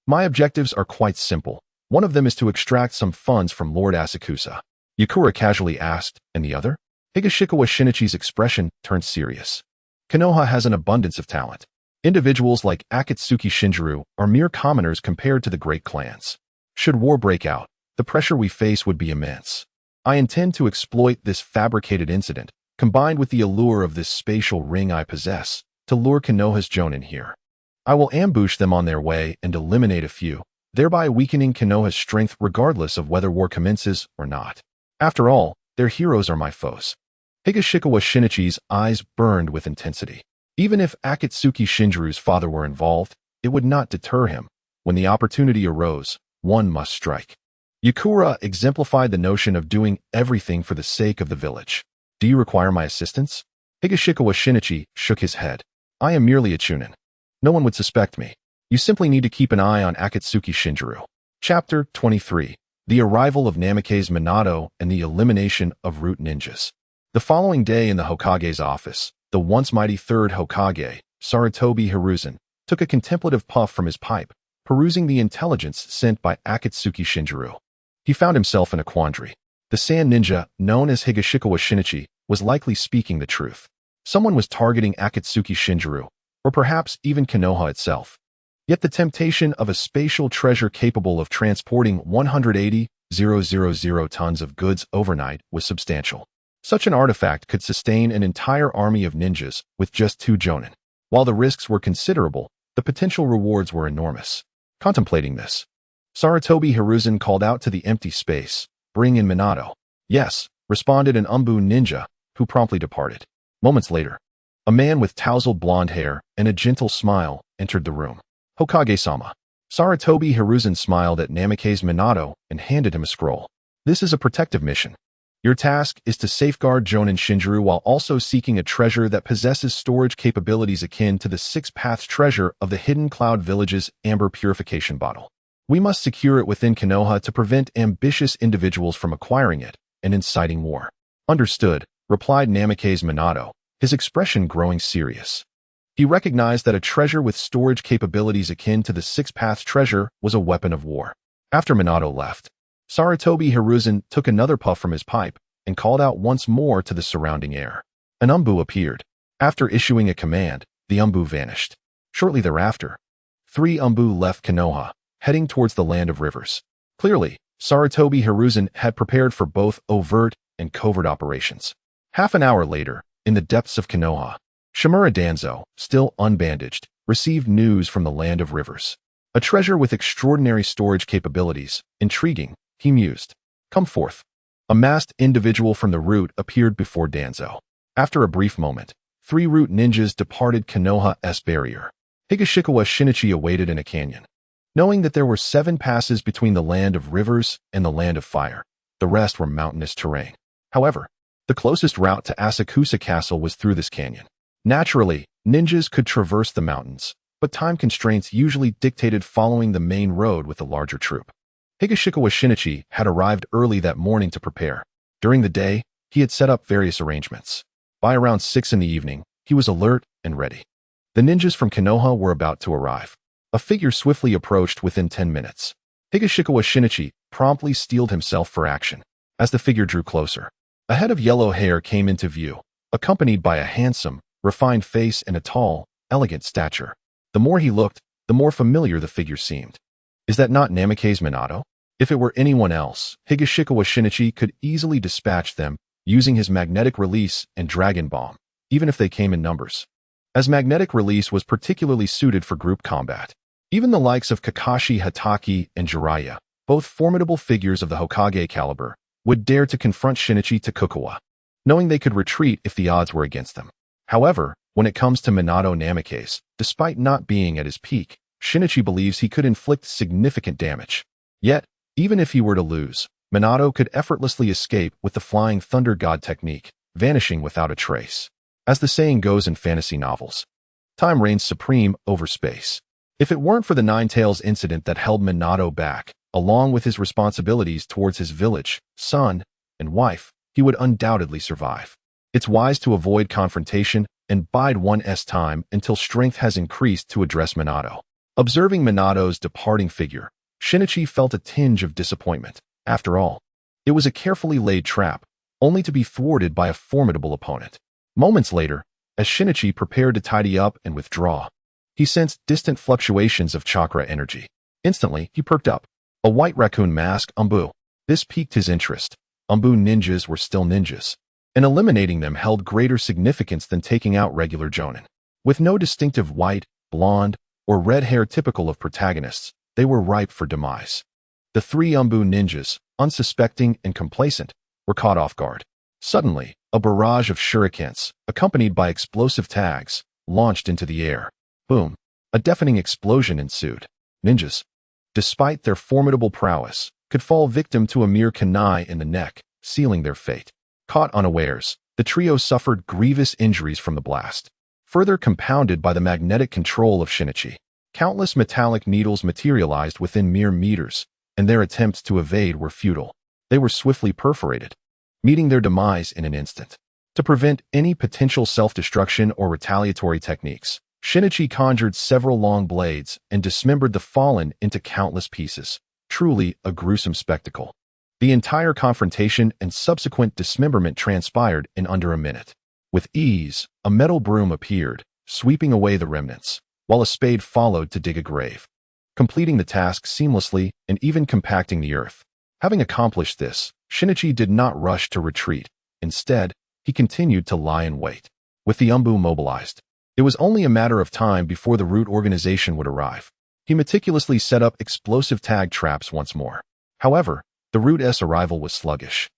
My objectives are quite simple. One of them is to extract some funds from Lord Asakusa. Yakura casually asked, and the other? Higashikawa Shinichi's expression turned serious. Konoha has an abundance of talent. Individuals like Akatsuki Shinjiro are mere commoners compared to the great clans. Should war break out, the pressure we face would be immense. I intend to exploit this fabricated incident, combined with the allure of this spatial ring I possess, to lure Konoha's jonin here. I will ambush them on their way and eliminate a few, thereby weakening Konoha's strength regardless of whether war commences or not. After all, their heroes are my foes. Higashikawa Shinichi's eyes burned with intensity. Even if Akatsuki Shinjiro's father were involved, it would not deter him. When the opportunity arose, one must strike. Yakura exemplified the notion of doing everything for the sake of the village. Do you require my assistance? Higashikawa Shinichi shook his head. I am merely a chunin. No one would suspect me. You simply need to keep an eye on Akatsuki Shinjiro. Chapter 23. The Arrival of Namake's Minato and the Elimination of Root Ninjas. The following day in the Hokage's office, the once mighty third Hokage, Sarutobi Hiruzen, took a contemplative puff from his pipe, perusing the intelligence sent by Akatsuki Shinjiro. He found himself in a quandary. The sand ninja, known as Higashikawa Shinichi, was likely speaking the truth. Someone was targeting Akatsuki Shinjiro, or perhaps even Konoha itself. Yet the temptation of a spatial treasure capable of transporting 180,000 tons of goods overnight was substantial. Such an artifact could sustain an entire army of ninjas with just 2 jonin. While the risks were considerable, the potential rewards were enormous. Contemplating this, Sarutobi Hiruzen called out to the empty space, "Bring in Minato." "Yes," responded an Umbu ninja, who promptly departed. Moments later, a man with tousled blonde hair and a gentle smile entered the room. "Hokage-sama." Sarutobi Hiruzen smiled at Namake's Minato and handed him a scroll. "This is a protective mission. Your task is to safeguard Jonin Shinjuru while also seeking a treasure that possesses storage capabilities akin to the Six Paths treasure of the Hidden Cloud Village's Amber Purification Bottle. We must secure it within Konoha to prevent ambitious individuals from acquiring it and inciting war. Understood, replied Namikaze Minato, his expression growing serious. He recognized that a treasure with storage capabilities akin to the Six Paths treasure was a weapon of war. After Minato left, Sarutobi Hiruzen took another puff from his pipe and called out once more to the surrounding air. An umbu appeared. After issuing a command, the umbu vanished. Shortly thereafter, 3 umbu left Konoha, heading towards the land of rivers. Clearly, Sarutobi Hiruzen had prepared for both overt and covert operations. Half an hour later, in the depths of Konoha, Shimura Danzo, still unbandaged, received news from the land of rivers. A treasure with extraordinary storage capabilities. Intriguing, he mused. Come forth. A masked individual from the route appeared before Danzo. After a brief moment, 3 root ninjas departed Konoha's barrier. Higashikawa Shinichi awaited in a canyon. Knowing that there were 7 passes between the land of rivers and the land of fire, the rest were mountainous terrain. However, the closest route to Asakusa Castle was through this canyon. Naturally, ninjas could traverse the mountains, but time constraints usually dictated following the main road with a larger troop. Higashikawa Shinichi had arrived early that morning to prepare. During the day, he had set up various arrangements. By around 6 in the evening, he was alert and ready. The ninjas from Konoha were about to arrive. A figure swiftly approached within 10 minutes. Higashikawa Shinichi promptly steeled himself for action. As the figure drew closer, a head of yellow hair came into view, accompanied by a handsome, refined face and a tall, elegant stature. The more he looked, the more familiar the figure seemed. Is that not Namikaze Minato? If it were anyone else, Higashikawa Shinichi could easily dispatch them using his magnetic release and dragon bomb, even if they came in numbers. As magnetic release was particularly suited for group combat. Even the likes of Kakashi Hatake and Jiraiya, both formidable figures of the Hokage caliber, would dare to confront Shinichi Tokugawa, knowing they could retreat if the odds were against them. However, when it comes to Minato Namikaze, despite not being at his peak, Shinichi believes he could inflict significant damage. Yet, even if he were to lose, Minato could effortlessly escape with the Flying Thunder God technique, vanishing without a trace. As the saying goes in fantasy novels, time reigns supreme over space. If it weren't for the Nine Tails incident that held Minato back, along with his responsibilities towards his village, son, and wife, he would undoubtedly survive. It's wise to avoid confrontation and bide one's time until strength has increased to address Minato. Observing Minato's departing figure, Shinichi felt a tinge of disappointment. After all, it was a carefully laid trap, only to be thwarted by a formidable opponent. Moments later, as Shinichi prepared to tidy up and withdraw, he sensed distant fluctuations of chakra energy. Instantly, he perked up. A white raccoon mask, umbu. This piqued his interest. Umbu ninjas were still ninjas, and eliminating them held greater significance than taking out regular jonin. With no distinctive white, blonde, or red hair typical of protagonists, they were ripe for demise. The 3 umbu ninjas, unsuspecting and complacent, were caught off guard. Suddenly, a barrage of shurikens, accompanied by explosive tags, launched into the air. Boom! A deafening explosion ensued. Ninjas, despite their formidable prowess, could fall victim to a mere kunai in the neck, sealing their fate. Caught unawares, the trio suffered grievous injuries from the blast, further compounded by the magnetic control of Shinichi. Countless metallic needles materialized within mere meters, and their attempts to evade were futile. They were swiftly perforated, meeting their demise in an instant. To prevent any potential self-destruction or retaliatory techniques, Shinichi conjured several long blades and dismembered the fallen into countless pieces. Truly a gruesome spectacle. The entire confrontation and subsequent dismemberment transpired in under a minute. With ease, a metal broom appeared, sweeping away the remnants, while a spade followed to dig a grave, completing the task seamlessly and even compacting the earth. Having accomplished this, Shinichi did not rush to retreat. Instead, he continued to lie in wait. With the umbu mobilized, it was only a matter of time before the root organization would arrive. He meticulously set up explosive tag traps once more. However, the root's arrival was sluggish.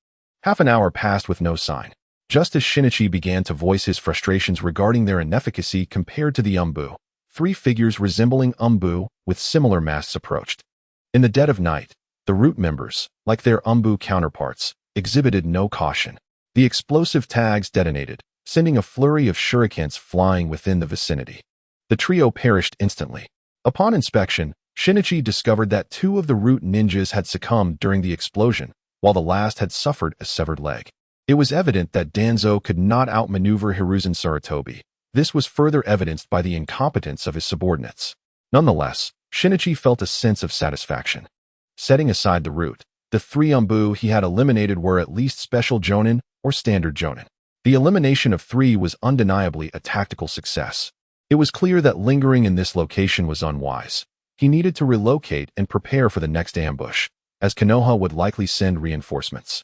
Half an hour passed with no sign. Just as Shinichi began to voice his frustrations regarding their inefficacy compared to the umbu, 3 figures resembling umbu with similar masks approached. In the dead of night, the root members, like their umbu counterparts, exhibited no caution. The explosive tags detonated, sending a flurry of shurikens flying within the vicinity. The trio perished instantly. Upon inspection, Shinichi discovered that 2 of the root ninjas had succumbed during the explosion, while the last had suffered a severed leg. It was evident that Danzo could not outmaneuver Hiruzen Sarutobi. This was further evidenced by the incompetence of his subordinates. Nonetheless, Shinichi felt a sense of satisfaction. Setting aside the root, the 3 Umbu he had eliminated were at least special jonin or standard jonin. The elimination of 3 was undeniably a tactical success. It was clear that lingering in this location was unwise. He needed to relocate and prepare for the next ambush, as Konoha would likely send reinforcements.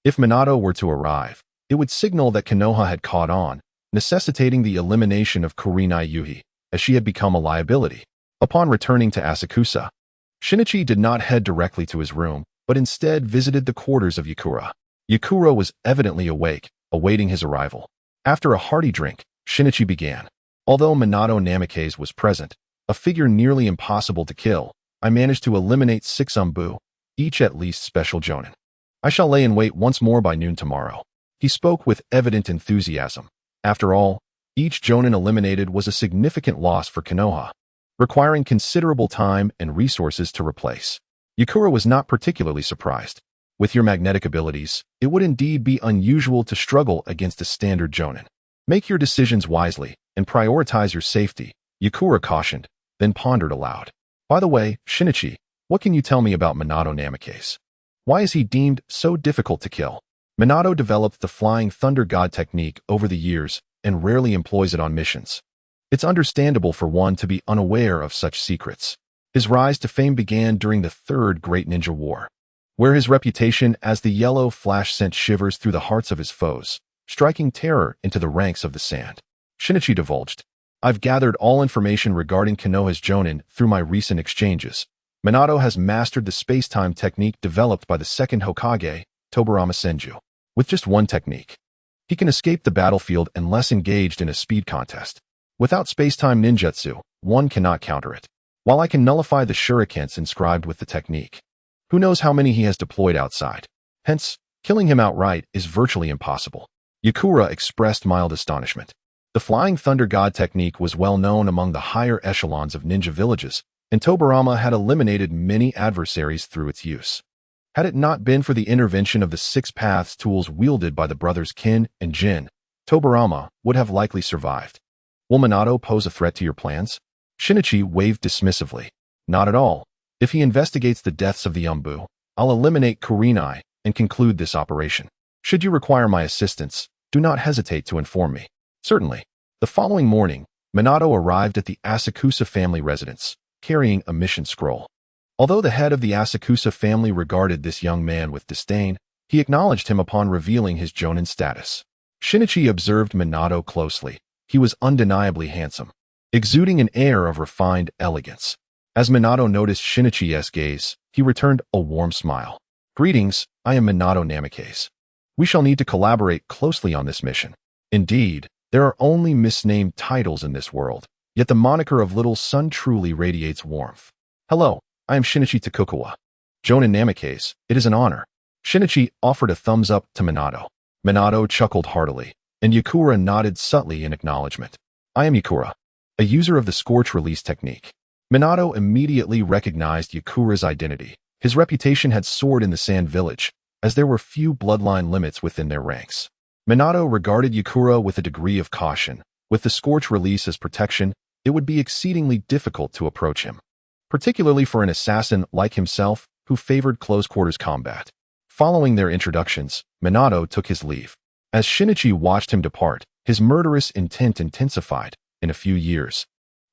If Minato were to arrive, it would signal that Konoha had caught on, necessitating the elimination of Kurenai Yuhi, as she had become a liability. Upon returning to Asakusa, Shinichi did not head directly to his room, but instead visited the quarters of Yakura. Yakura was evidently awake, awaiting his arrival. After a hearty drink, Shinichi began. Although Minato Namikaze was present, a figure nearly impossible to kill, I managed to eliminate 6 Umbu, each at least special jonin. I shall lay in wait once more by noon tomorrow. He spoke with evident enthusiasm. After all, each jonin eliminated was a significant loss for Konoha, requiring considerable time and resources to replace. Yakura was not particularly surprised. With your magnetic abilities, it would indeed be unusual to struggle against a standard jonin. Make your decisions wisely and prioritize your safety, Yakura cautioned, then pondered aloud. By the way, Shinichi, what can you tell me about Minato Namikaze? Why is he deemed so difficult to kill? Minato developed the Flying Thunder God technique over the years and rarely employs it on missions. It's understandable for one to be unaware of such secrets. His rise to fame began during the Third Great Ninja War, where his reputation as the yellow flash sent shivers through the hearts of his foes, striking terror into the ranks of the sand. Shinichi divulged, I've gathered all information regarding Konoha's jonin through my recent exchanges. Minato has mastered the space-time technique developed by the second Hokage, Tobirama Senju. With just one technique, he can escape the battlefield unless engaged in a speed contest. Without space-time ninjutsu, one cannot counter it. While I can nullify the shurikens inscribed with the technique, who knows how many he has deployed outside. Hence, killing him outright is virtually impossible. Yakura expressed mild astonishment. The Flying Thunder God technique was well known among the higher echelons of ninja villages, and Tobirama had eliminated many adversaries through its use. Had it not been for the intervention of the 6 paths tools wielded by the brothers Kin and Jin, Tobirama would have likely survived. Will Minato pose a threat to your plans? Shinichi waved dismissively. Not at all. If he investigates the deaths of the Umbu, I'll eliminate Kurenai and conclude this operation. Should you require my assistance, do not hesitate to inform me. Certainly. The following morning, Minato arrived at the Asakusa family residence, carrying a mission scroll. Although the head of the Asakusa family regarded this young man with disdain, he acknowledged him upon revealing his jonin status. Shinichi observed Minato closely. He was undeniably handsome, exuding an air of refined elegance. As Minato noticed Shinichi's gaze, he returned a warm smile. Greetings, I am Minato Namikaze. We shall need to collaborate closely on this mission. Indeed, there are only misnamed titles in this world, yet the moniker of Little Sun truly radiates warmth. Hello, I am Shinichi Tokugawa. Jonin Namikaze, it is an honor. Shinichi offered a thumbs up to Minato. Minato chuckled heartily, and Yakura nodded subtly in acknowledgement. I am Yakura, a user of the Scorch Release technique. Minato immediately recognized Yakura's identity. His reputation had soared in the Sand Village, as there were few bloodline limits within their ranks. Minato regarded Yakura with a degree of caution. With the Scorch Release as protection, it would be exceedingly difficult to approach him, particularly for an assassin like himself who favored close-quarters combat. Following their introductions, Minato took his leave. As Shinichi watched him depart, his murderous intent intensified. In a few years,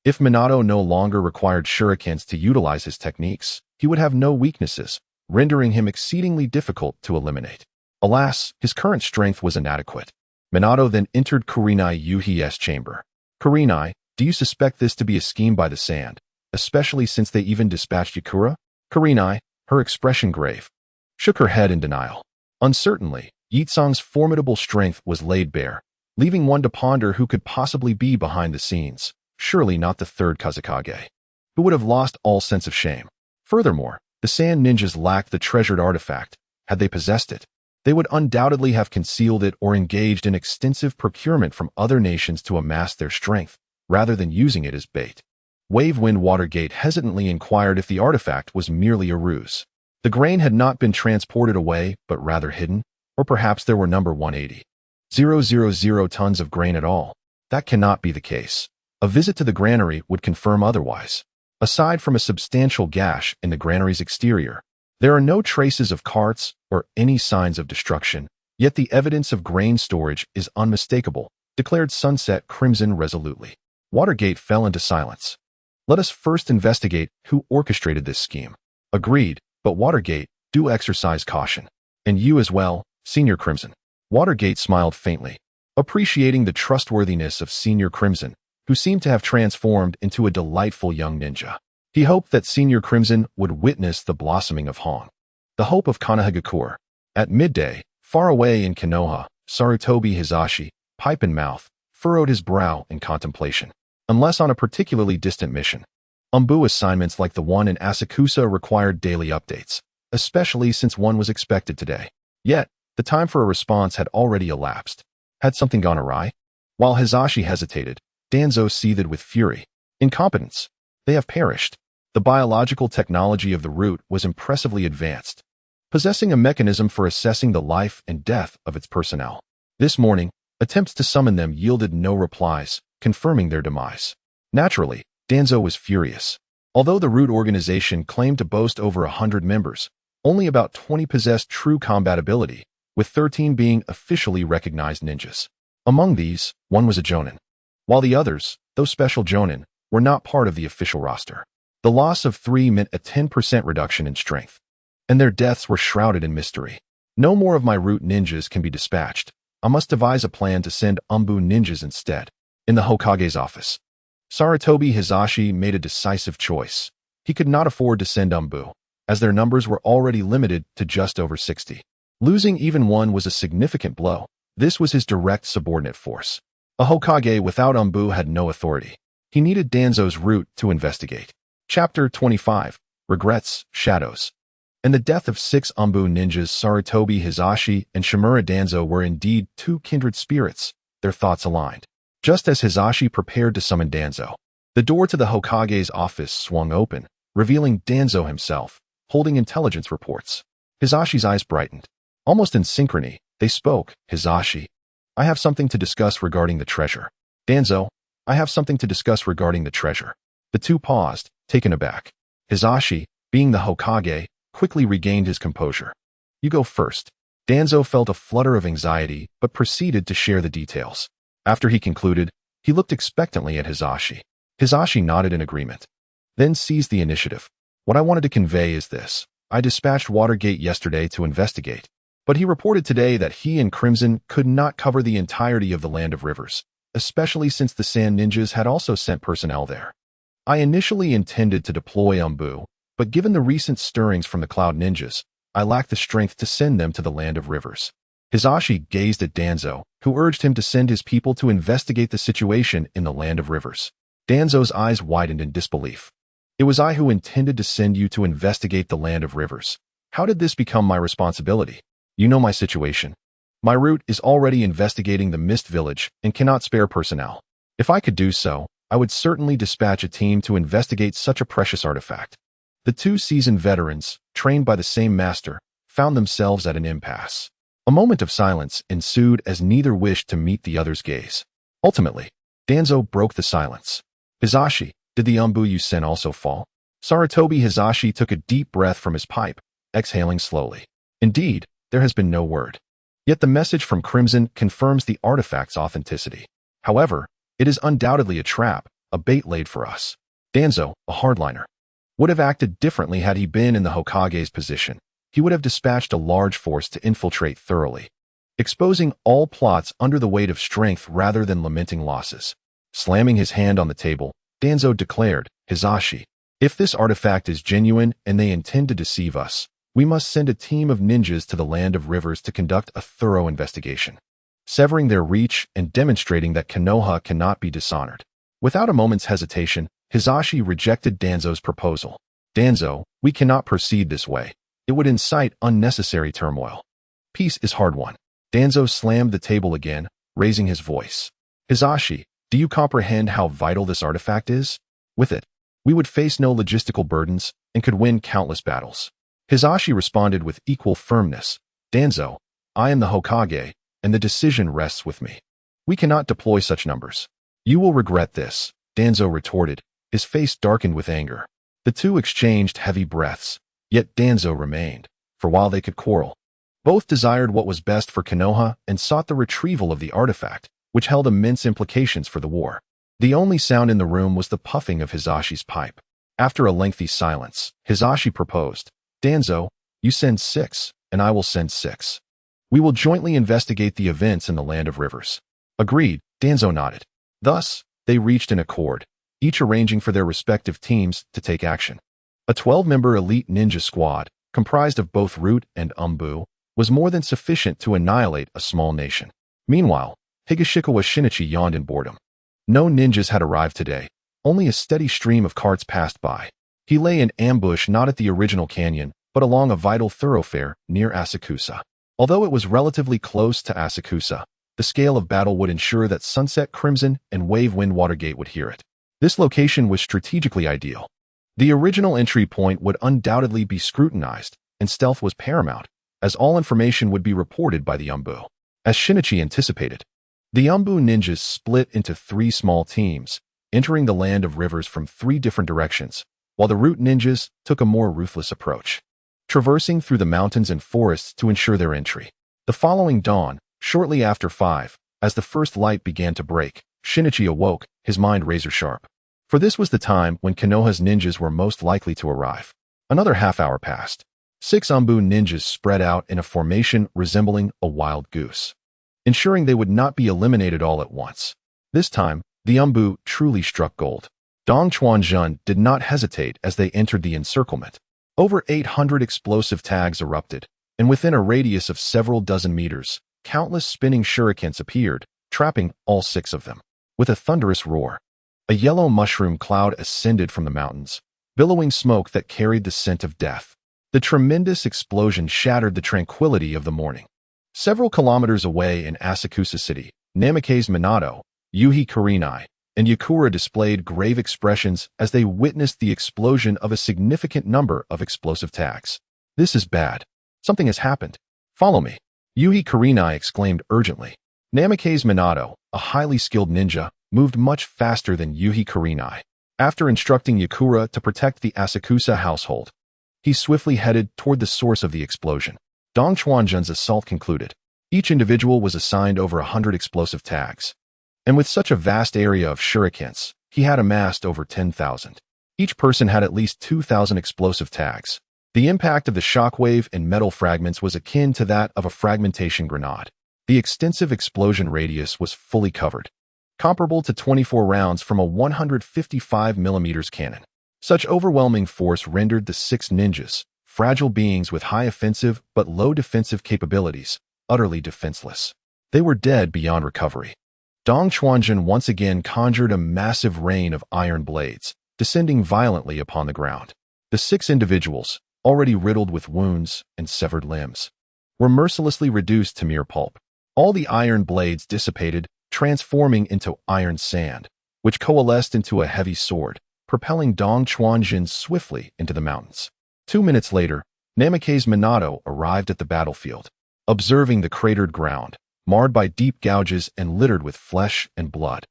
if Minato no longer required shurikens to utilize his techniques, he would have no weaknesses, rendering him exceedingly difficult to eliminate. Alas, his current strength was inadequate. Minato then entered Kurenai Yuhi's chamber. Kurenai, do you suspect this to be a scheme by the Sand, especially since they even dispatched Yakura? Kurenai, her expression grave, shook her head in denial. Uncertainly, Yitsong's formidable strength was laid bare, leaving one to ponder who could possibly be behind the scenes. Surely not the third Kazekage, who would have lost all sense of shame. Furthermore, the Sand Ninjas lacked the treasured artifact. Had they possessed it, They would undoubtedly have concealed it or engaged in extensive procurement from other nations to amass their strength, rather than using it as bait. Wavewind Watergate hesitantly inquired if the artifact was merely a ruse. The grain had not been transported away, but rather hidden, or perhaps there were number 180,000 tons of grain at all. That cannot be the case. A visit to the granary would confirm otherwise. Aside from a substantial gash in the granary's exterior, there are no traces of carts or any signs of destruction, yet the evidence of grain storage is unmistakable, declared Sunset Crimson resolutely. Watergate fell into silence. Let us first investigate who orchestrated this scheme. Agreed, but Watergate, do exercise caution. And you as well, Senior Crimson. Watergate smiled faintly, appreciating the trustworthiness of Senior Crimson, who seemed to have transformed into a delightful young ninja. He hoped that Senior Crimson would witness the blossoming of Hong. The hope of Konohagakure. At midday, far away in Konoha, Sarutobi Hizashi, pipe in mouth, furrowed his brow in contemplation. Unless on a particularly distant mission. Umbu assignments like the one in Asakusa required daily updates, especially since one was expected today. Yet, the time for a response had already elapsed. Had something gone awry? While Hizashi hesitated, Danzo seethed with fury. Incompetence. They have perished. The biological technology of the root was impressively advanced, possessing a mechanism for assessing the life and death of its personnel. This morning, attempts to summon them yielded no replies, confirming their demise. Naturally, Danzo was furious. Although the root organization claimed to boast over 100 members, only about 20 possessed true combatability, with 13 being officially recognized ninjas. Among these, one was a jonin, while the others, though special jonin, were not part of the official roster. The loss of 3 meant a 10% reduction in strength, and their deaths were shrouded in mystery. No more of my root ninjas can be dispatched. I must devise a plan to send Umbu ninjas instead. In the Hokage's office, Sarutobi Hizashi made a decisive choice. He could not afford to send Umbu, as their numbers were already limited to just over 60. Losing even one was a significant blow. This was his direct subordinate force. A Hokage without Umbu had no authority. He needed Danzo's root to investigate. Chapter 25. Regrets, Shadows. In the death of 6 Umbu ninjas, Sarutobi Hizashi and Shimura Danzo were indeed 2 kindred spirits, their thoughts aligned. Just as Hizashi prepared to summon Danzo, the door to the Hokage's office swung open, revealing Danzo himself, holding intelligence reports. Hizashi's eyes brightened. Almost in synchrony, they spoke. Hizashi, I have something to discuss regarding the treasure. Danzo, I have something to discuss regarding the treasure. The two paused, taken aback. Hizashi, being the Hokage, quickly regained his composure. You go first. Danzo felt a flutter of anxiety, but proceeded to share the details. After he concluded, he looked expectantly at Hizashi. Hizashi nodded in agreement, then seized the initiative. What I wanted to convey is this. I dispatched Watergate yesterday to investigate, but he reported today that he and Crimson could not cover the entirety of the Land of Rivers, especially since the Sand Ninjas had also sent personnel there. I initially intended to deploy Umbu, but given the recent stirrings from the Cloud Ninjas, I lacked the strength to send them to the Land of Rivers. Hizashi gazed at Danzo, who urged him to send his people to investigate the situation in the Land of Rivers. Danzo's eyes widened in disbelief. It was I who intended to send you to investigate the Land of Rivers. How did this become my responsibility? You know my situation. My route is already investigating the Mist Village and cannot spare personnel. If I could do so, I would certainly dispatch a team to investigate such a precious artifact. The two seasoned veterans, trained by the same master, found themselves at an impasse. A moment of silence ensued as neither wished to meet the other's gaze. Ultimately, Danzo broke the silence. Hizashi, did the Umbu you sent also fall? Sarutobi Hizashi took a deep breath from his pipe, exhaling slowly. Indeed, there has been no word. Yet the message from Crimson confirms the artifact's authenticity. However, it is undoubtedly a trap, a bait laid for us. Danzo, a hardliner, would have acted differently had he been in the Hokage's position. He would have dispatched a large force to infiltrate thoroughly, exposing all plots under the weight of strength rather than lamenting losses. Slamming his hand on the table, Danzo declared, Hizashi, if this artifact is genuine and they intend to deceive us, we must send a team of ninjas to the Land of Rivers to conduct a thorough investigation, severing their reach and demonstrating that Konoha cannot be dishonored. Without a moment's hesitation, Hizashi rejected Danzo's proposal. Danzo, we cannot proceed this way. It would incite unnecessary turmoil. Peace is hard won. Danzo slammed the table again, raising his voice. Hisashi, do you comprehend how vital this artifact is? With it, we would face no logistical burdens and could win countless battles. Hisashi responded with equal firmness. Danzo, I am the Hokage, and the decision rests with me. We cannot deploy such numbers. You will regret this, Danzo retorted, his face darkened with anger. The two exchanged heavy breaths, yet Danzo remained, for while they could quarrel, both desired what was best for Konoha and sought the retrieval of the artifact, which held immense implications for the war. The only sound in the room was the puffing of Hisashi's pipe. After a lengthy silence, Hisashi proposed, Danzo, you send 6, and I will send 6. We will jointly investigate the events in the Land of Rivers. Agreed, Danzo nodded. Thus, they reached an accord, each arranging for their respective teams to take action. A 12-member elite ninja squad, comprised of both Root and Umbu, was more than sufficient to annihilate a small nation. Meanwhile, Higashikawa Shinichi yawned in boredom. No ninjas had arrived today. Only a steady stream of carts passed by. He lay in ambush not at the original canyon, but along a vital thoroughfare near Asakusa. Although it was relatively close to Asakusa, the scale of battle would ensure that Sunset Crimson and Wave Wind Watergate would hear it. This location was strategically ideal. The original entry point would undoubtedly be scrutinized, and stealth was paramount, as all information would be reported by the Umbu. As Shinichi anticipated, the Umbu ninjas split into 3 small teams, entering the Land of Rivers from 3 different directions, while the Root ninjas took a more ruthless approach, traversing through the mountains and forests to ensure their entry. The following dawn, shortly after 5, as the first light began to break, Shinichi awoke, his mind razor-sharp. For this was the time when Konoha's ninjas were most likely to arrive. Another half-hour passed. 6 Umbu ninjas spread out in a formation resembling a wild goose, ensuring they would not be eliminated all at once. This time, the Umbu truly struck gold. Dong Chuanjun did not hesitate as they entered the encirclement. Over 800 explosive tags erupted, and within a radius of several dozen meters, countless spinning shurikens appeared, trapping all 6 of them. With a thunderous roar, a yellow mushroom cloud ascended from the mountains, billowing smoke that carried the scent of death. The tremendous explosion shattered the tranquility of the morning. Several kilometers away in Asakusa City, Namikaze Minato, Yuhi Kurenai, and Yakura displayed grave expressions as they witnessed the explosion of a significant number of explosive tags. This is bad. Something has happened. Follow me. Yuhi Kurenai exclaimed urgently. Namikaze Minato, a highly skilled ninja, moved much faster than Yuhi Kurenai. After instructing Yakura to protect the Asakusa household, he swiftly headed toward the source of the explosion. Dong Chuanjun's assault concluded. Each individual was assigned over 100 explosive tags. And with such a vast area of shurikens, he had amassed over 10,000. Each person had at least 2,000 explosive tags. The impact of the shockwave and metal fragments was akin to that of a fragmentation grenade. The extensive explosion radius was fully covered, comparable to 24 rounds from a 155mm cannon. Such overwhelming force rendered the 6 ninjas, fragile beings with high offensive but low defensive capabilities, utterly defenseless. They were dead beyond recovery. Dong Chuanjun once again conjured a massive rain of iron blades, descending violently upon the ground. The 6 individuals, already riddled with wounds and severed limbs, were mercilessly reduced to mere pulp. All the iron blades dissipated, transforming into iron sand, which coalesced into a heavy sword, propelling Dong Chuanjun swiftly into the mountains. 2 minutes later, Namikaze Minato arrived at the battlefield, observing the cratered ground, marred by deep gouges and littered with flesh and blood.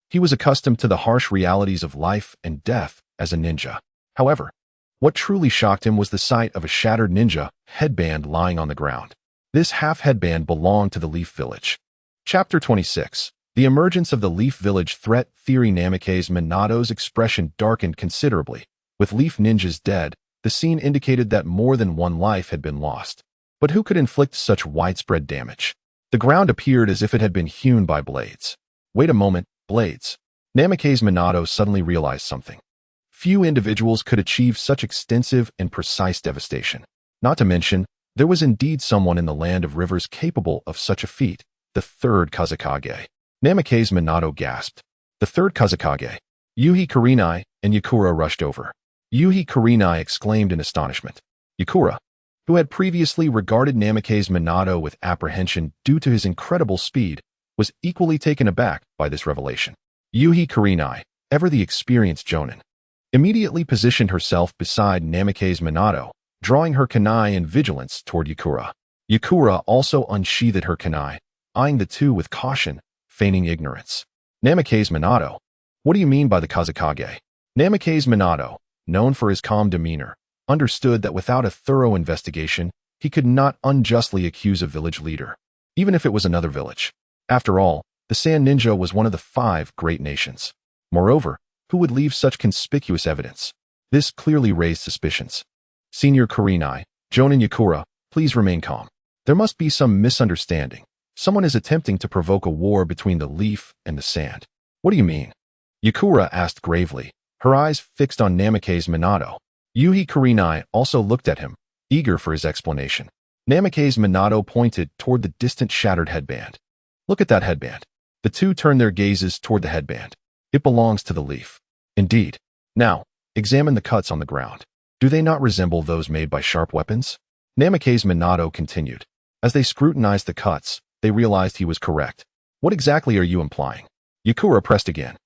He was accustomed to the harsh realities of life and death as a ninja. However, what truly shocked him was the sight of a shattered ninja headband lying on the ground. This half-headband belonged to the Leaf Village. Chapter 26. The emergence of the Leaf Village threat theory. Namikaze Minato's expression darkened considerably. With Leaf ninjas dead, the scene indicated that more than one life had been lost. But who could inflict such widespread damage? The ground appeared as if it had been hewn by blades. Wait a moment, blades. Namikaze Minato suddenly realized something. Few individuals could achieve such extensive and precise devastation. Not to mention, there was indeed someone in the Land of Rivers capable of such a feat, the 3rd Kazekage. Namikaze Minato gasped. The 3rd Kazekage. Yuhi Kurenai and Yakura rushed over. Yuhi Kurenai exclaimed in astonishment. Yakura, who had previously regarded Namake's Minato with apprehension due to his incredible speed, was equally taken aback by this revelation. Yuhi Kurenai, ever the experienced jonin, immediately positioned herself beside Namake's Minato, drawing her kunai in vigilance toward Yakura. Yakura also unsheathed her kunai, eyeing the two with caution, feigning ignorance. Namake's Minato. What do you mean by the Kazekage? Namake's Minato, known for his calm demeanor, understood that without a thorough investigation, he could not unjustly accuse a village leader, even if it was another village. After all, the Sand Ninja was one of the 5 great nations. Moreover, who would leave such conspicuous evidence? This clearly raised suspicions. Senior Kurenai, Jonin Yakura, please remain calm. There must be some misunderstanding. Someone is attempting to provoke a war between the leaf and the sand. What do you mean? Yakura asked gravely, her eyes fixed on Namake's Minato. Yuhi Kurenai also looked at him, eager for his explanation. Namake's Minato pointed toward the distant shattered headband. Look at that headband. The two turned their gazes toward the headband. It belongs to the leaf. Indeed. Now, examine the cuts on the ground. Do they not resemble those made by sharp weapons? Namake's Minato continued. As they scrutinized the cuts, they realized he was correct. What exactly are you implying? Yakura pressed again.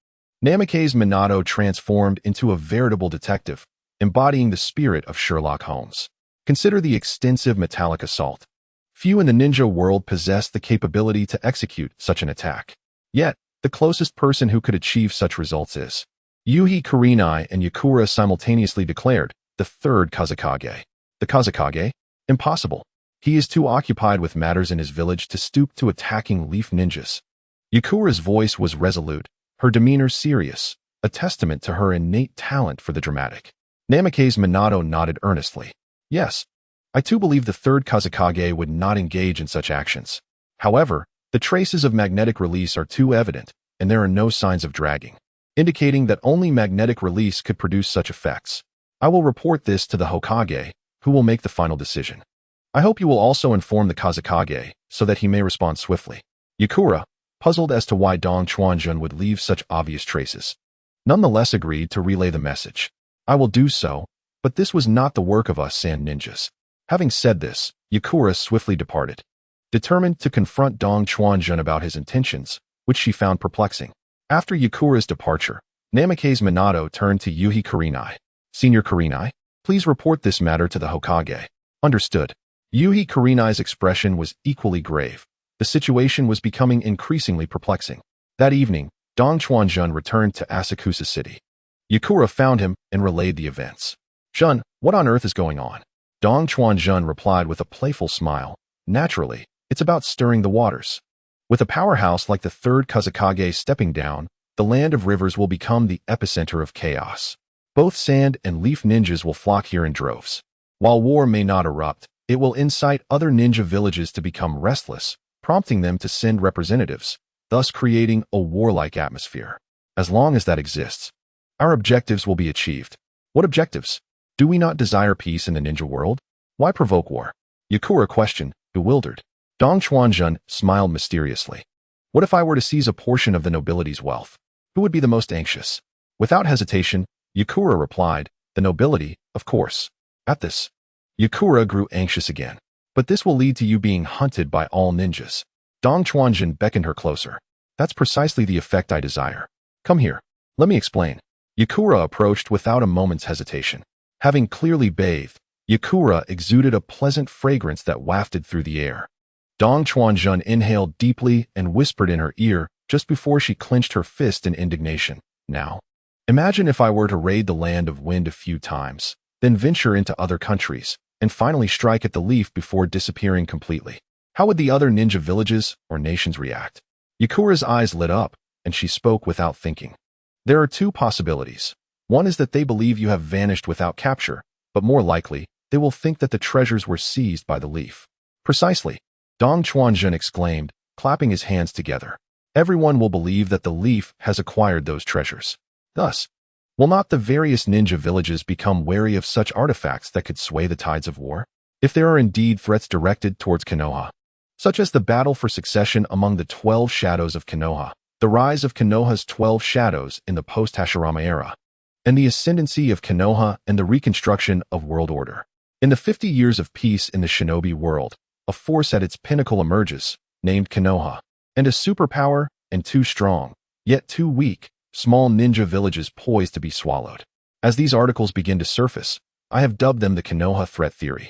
Namake's Minato transformed into a veritable detective, embodying the spirit of Sherlock Holmes. Consider the extensive metallic assault. Few in the ninja world possess the capability to execute such an attack. Yet, the closest person who could achieve such results is Yuhi Kurenai and Yakura simultaneously declared, the 3rd Kazekage. The Kazekage? Impossible. He is too occupied with matters in his village to stoop to attacking leaf ninjas. Yakura's voice was resolute, her demeanor serious, a testament to her innate talent for the dramatic. Namake's Minato nodded earnestly. Yes, I too believe the 3rd Kazekage would not engage in such actions. However, the traces of magnetic release are too evident, and there are no signs of dragging, indicating that only magnetic release could produce such effects. I will report this to the Hokage, who will make the final decision. I hope you will also inform the Kazekage, so that he may respond swiftly. Yakura, puzzled as to why Dong Chuanjun would leave such obvious traces, nonetheless agreed to relay the message. I will do so, but this was not the work of us sand ninjas. Having said this, Yakura swiftly departed, determined to confront Dong Chuanjun about his intentions, which she found perplexing. After Yakura's departure, Namake's Minato turned to Yuhi Kurenai. Senior Kurenai, please report this matter to the Hokage. Understood. Yuhi Kurenai's expression was equally grave. The situation was becoming increasingly perplexing. That evening, Dong Chuanjun returned to Asakusa City. Yakura found him and relayed the events. Jun, what on earth is going on? Dong Chuanjun replied with a playful smile. Naturally, it's about stirring the waters. With a powerhouse like the 3rd Kazekage stepping down, the land of rivers will become the epicenter of chaos. Both sand and leaf ninjas will flock here in droves. While war may not erupt, it will incite other ninja villages to become restless, prompting them to send representatives, thus creating a warlike atmosphere. As long as that exists, our objectives will be achieved. What objectives? Do we not desire peace in the ninja world? Why provoke war? Yakura questioned, bewildered. Dong Chuanjun smiled mysteriously. What if I were to seize a portion of the nobility's wealth? Who would be the most anxious? Without hesitation, Yakura replied, the nobility, of course. At this, Yakura grew anxious again. But this will lead to you being hunted by all ninjas. Dong Chuanjun beckoned her closer. That's precisely the effect I desire. Come here. Let me explain. Yakura approached without a moment's hesitation. Having clearly bathed, Yakura exuded a pleasant fragrance that wafted through the air. Dong Chuanjun inhaled deeply and whispered in her ear just before she clenched her fist in indignation. Now, imagine if I were to raid the land of wind a few times, then venture into other countries, and finally strike at the leaf before disappearing completely. How would the other ninja villages or nations react? Yakura's eyes lit up, and she spoke without thinking. There are 2 possibilities. One is that they believe you have vanished without capture, but more likely, they will think that the treasures were seized by the leaf. Precisely. Dong Chuanjun exclaimed, clapping his hands together. Everyone will believe that the leaf has acquired those treasures. Thus, will not the various ninja villages become wary of such artifacts that could sway the tides of war? If there are indeed threats directed towards Konoha, such as the battle for succession among the 12 shadows of Konoha, the rise of Konoha's 12 shadows in the post-Hashirama era, and the ascendancy of Konoha and the reconstruction of world order, In the 50 years of peace in the shinobi world, a force at its pinnacle emerges, named Konoha, and a superpower and too strong, yet too weak, small ninja villages poised to be swallowed. As these articles begin to surface, I have dubbed them the Konoha threat theory.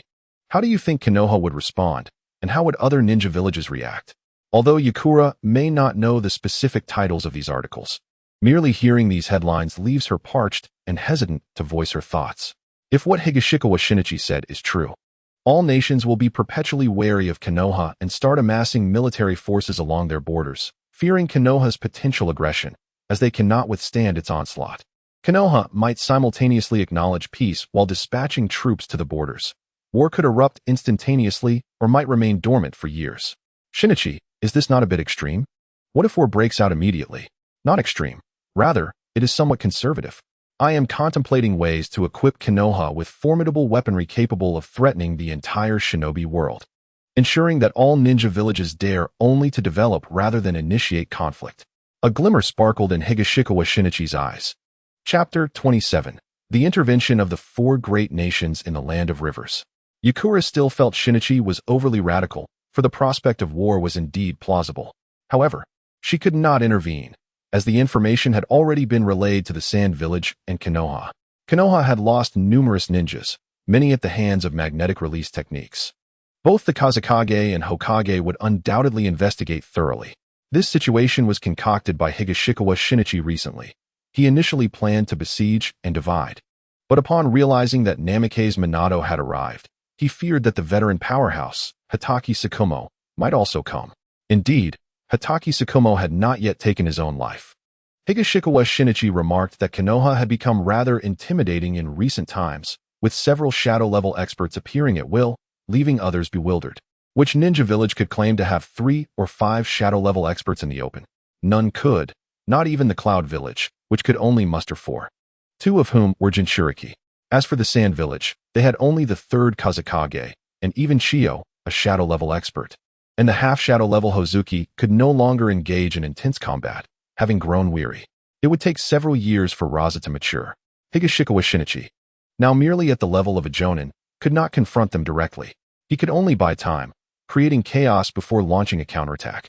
How do you think Konoha would respond, and how would other ninja villages react? Although Yakura may not know the specific titles of these articles, merely hearing these headlines leaves her parched and hesitant to voice her thoughts. If what Higashikawa Shinichi said is true, all nations will be perpetually wary of Konoha and start amassing military forces along their borders, fearing Konoha's potential aggression, as they cannot withstand its onslaught. Konoha might simultaneously acknowledge peace while dispatching troops to the borders. War could erupt instantaneously or might remain dormant for years. Shinichi, is this not a bit extreme? What if war breaks out immediately? Not extreme. Rather, it is somewhat conservative. I am contemplating ways to equip Konoha with formidable weaponry capable of threatening the entire shinobi world, ensuring that all ninja villages dare only to develop rather than initiate conflict. A glimmer sparkled in Higashikawa Shinichi's eyes. Chapter 27. The Intervention of the Four Great Nations in the Land of Rivers. Yakura still felt Shinichi was overly radical, for the prospect of war was indeed plausible. However, she could not intervene, as the information had already been relayed to the Sand Village and Konoha. Konoha had lost numerous ninjas, many at the hands of magnetic release techniques. Both the Kazekage and Hokage would undoubtedly investigate thoroughly. This situation was concocted by Higashikawa Shinichi recently. He initially planned to besiege and divide, but upon realizing that Namikaze Minato had arrived, he feared that the veteran powerhouse, Hatake Tsukumo, might also come. Indeed, Hatake Tsukumo had not yet taken his own life. Higashikawa Shinichi remarked that Konoha had become rather intimidating in recent times, with several shadow-level experts appearing at will, leaving others bewildered. Which ninja village could claim to have 3 or 5 shadow-level experts in the open? None could, not even the Cloud Village, which could only muster 4. 2 of whom were Jinchuriki. As for the Sand Village, they had only the 3rd Kazekage, and even Chiyo, a shadow-level expert. And the half-shadow-level Hozuki could no longer engage in intense combat, having grown weary. It would take several years for Raza to mature. Higashikawa Shinichi, now merely at the level of a jonin, could not confront them directly. He could only buy time, creating chaos before launching a counterattack,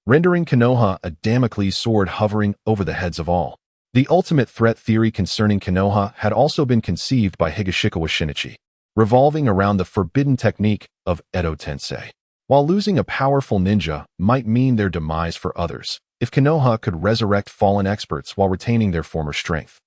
rendering Konoha a Damocles sword hovering over the heads of all. The ultimate threat theory concerning Konoha had also been conceived by Higashikawa Shinichi, revolving around the forbidden technique of Edo Tensei. While losing a powerful ninja might mean their demise for others, if Konoha could resurrect fallen experts while retaining their former strength.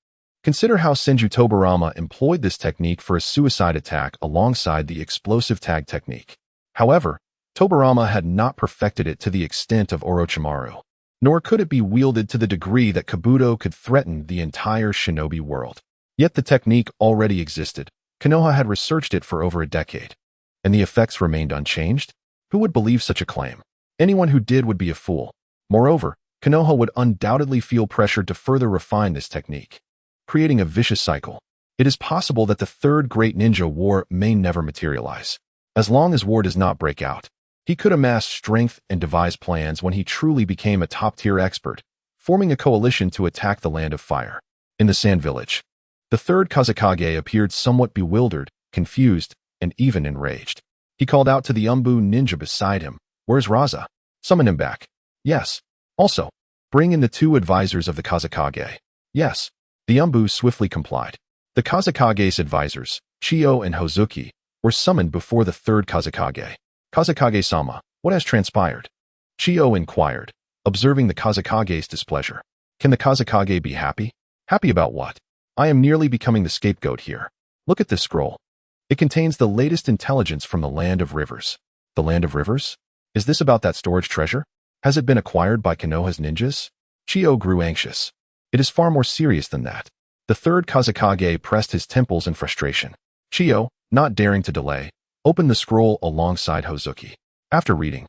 Consider how Senju Tobarama employed this technique for a suicide attack alongside the explosive tag technique. However, Tobarama had not perfected it to the extent of Orochimaru, nor could it be wielded to the degree that Kabuto could threaten the entire shinobi world. Yet the technique already existed. Konoha had researched it for over a decade, and the effects remained unchanged? Who would believe such a claim? Anyone who did would be a fool. Moreover, Konoha would undoubtedly feel pressured to further refine this technique, creating a vicious cycle. It is possible that the 3rd Great Ninja War may never materialize. As long as war does not break out, he could amass strength and devise plans when he truly became a top-tier expert, forming a coalition to attack the Land of Fire. In the Sand Village, the 3rd Kazekage appeared somewhat bewildered, confused, and even enraged. He called out to the Umbu ninja beside him, "Where's Raza? Summon him back." "Yes." "Also, bring in the 2 advisors of the Kazekage." "Yes." The Umbu swiftly complied. The Kazekage's advisors, Chiyo and Hozuki, were summoned before the 3rd Kazekage. "Kazekage-sama, what has transpired?" Chiyo inquired, observing the Kazekage's displeasure. "Can the Kazekage be happy?" "Happy about what? I am nearly becoming the scapegoat here. Look at this scroll. It contains the latest intelligence from the Land of Rivers." "The Land of Rivers? Is this about that storage treasure? Has it been acquired by Konoha's ninjas?" Chiyo grew anxious. "It is far more serious than that." The 3rd Kazekage pressed his temples in frustration. Chiyo, not daring to delay, opened the scroll alongside Hozuki. After reading,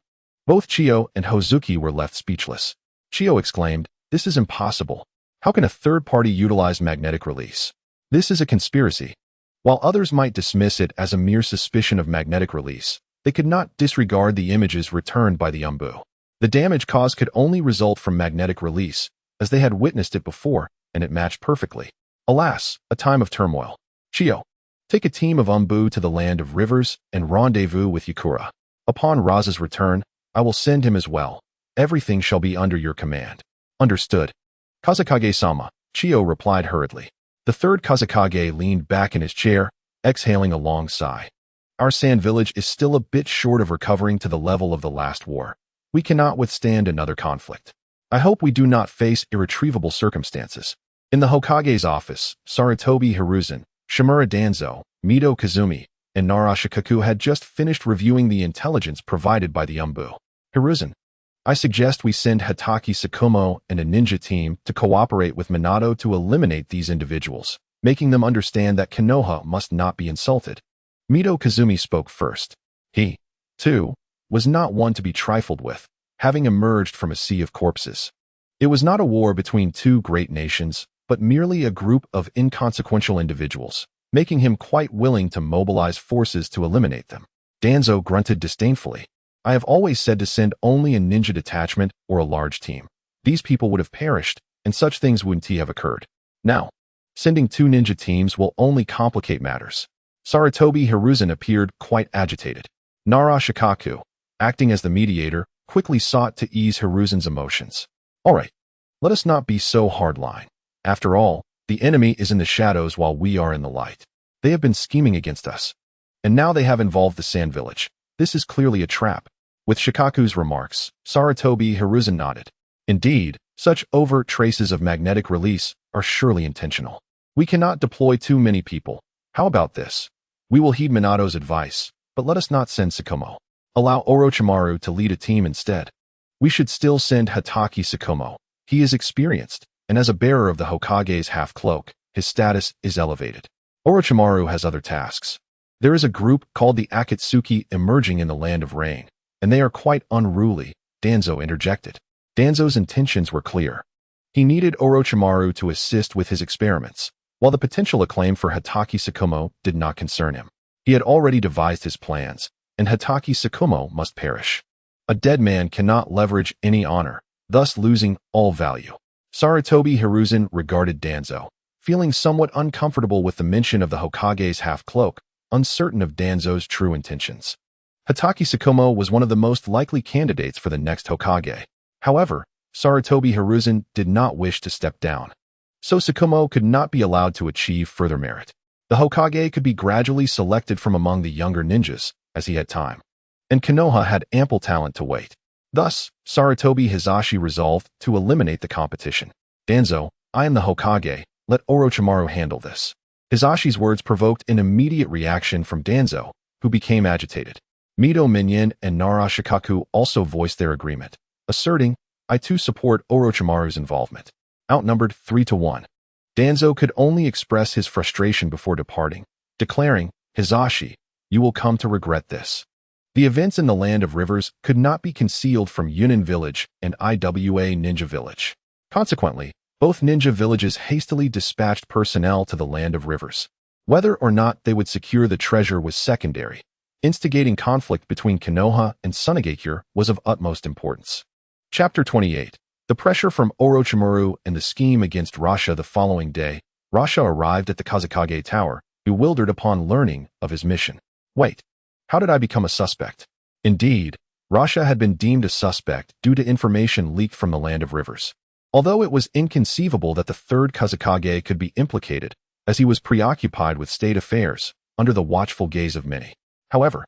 both Chiyo and Hozuki were left speechless. Chiyo exclaimed, "This is impossible. How can a third party utilize magnetic release? This is a conspiracy." While others might dismiss it as a mere suspicion of magnetic release, they could not disregard the images returned by the Umbu. The damage caused could only result from magnetic release, as they had witnessed it before, and it matched perfectly. Alas, a time of turmoil. "Chiyo, Take a team of Umbu to the land of rivers and rendezvous with Yakura. Upon Raza's return, I will send him as well. Everything shall be under your command. Understood. Kazekage-sama, Chiyo replied hurriedly. The third Kazekage leaned back in his chair, exhaling a long sigh. Our sand village is still a bit short of recovering to the level of the last war. We cannot withstand another conflict. I hope we do not face irretrievable circumstances. In the Hokage's office, Sarutobi Hiruzen, Shimura Danzo, Mito Kazumi, and Nara Shikaku had just finished reviewing the intelligence provided by the Umbu. Hiruzen, I suggest we send Hatake Tsukumo and a ninja team to cooperate with Minato to eliminate these individuals, making them understand that Konoha must not be insulted. Mito Kazumi spoke first. He, too, was not one to be trifled with, having emerged from a sea of corpses. It was not a war between two great nations, but merely a group of inconsequential individuals, making him quite willing to mobilize forces to eliminate them. Danzo grunted disdainfully. I have always said to send only a ninja detachment or a large team. These people would have perished, and such things wouldn't have occurred. Now, sending two ninja teams will only complicate matters. Sarutobi Hiruzen appeared quite agitated. Nara Shikaku, acting as the mediator, quickly sought to ease Hiruzen's emotions. All right, let us not be so hardline. After all, the enemy is in the shadows while we are in the light. They have been scheming against us. And now they have involved the Sand Village. This is clearly a trap. With Shikaku's remarks, Sarutobi Hiruzen nodded. Indeed, such overt traces of magnetic release are surely intentional. We cannot deploy too many people. How about this? We will heed Minato's advice, but let us not send Tsukumo. Allow Orochimaru to lead a team instead. We should still send Hatake Tsukumo. He is experienced, and as a bearer of the Hokage's half-cloak, his status is elevated. Orochimaru has other tasks. There is a group called the Akatsuki emerging in the Land of Rain, and they are quite unruly, Danzo interjected. Danzo's intentions were clear. He needed Orochimaru to assist with his experiments, while the potential acclaim for Hatake Tsukumo did not concern him. He had already devised his plans, and Hatake Tsukumo must perish. A dead man cannot leverage any honor, thus losing all value. Sarutobi Hiruzen regarded Danzo, feeling somewhat uncomfortable with the mention of the Hokage's half-cloak, uncertain of Danzo's true intentions. Hatake Tsukumo was one of the most likely candidates for the next Hokage. However, Sarutobi Hiruzen did not wish to step down. So Tsukumo could not be allowed to achieve further merit. The Hokage could be gradually selected from among the younger ninjas, as he had time. And Konoha had ample talent to wait. Thus, Sarutobi Hizashi resolved to eliminate the competition. Danzo, I am the Hokage, let Orochimaru handle this. Hizashi's words provoked an immediate reaction from Danzo, who became agitated. Mito Minyin and Nara Shikaku also voiced their agreement, asserting, I too support Orochimaru's involvement. Outnumbered 3-1. Danzo could only express his frustration before departing, declaring, Hizashi, you will come to regret this. The events in the Land of Rivers could not be concealed from Yunin Village and Iwa Ninja Village. Consequently, both ninja villages hastily dispatched personnel to the Land of Rivers. Whether or not they would secure the treasure was secondary. Instigating conflict between Konoha and Tsunagakure was of utmost importance. Chapter 28. The pressure from Orochimaru and the scheme against Rasha. The following day, Rasha arrived at the Kazekage Tower, bewildered upon learning of his mission. Wait, how did I become a suspect? Indeed, Rasha had been deemed a suspect due to information leaked from the Land of Rivers. Although it was inconceivable that the third Kazekage could be implicated, as he was preoccupied with state affairs, under the watchful gaze of many. However,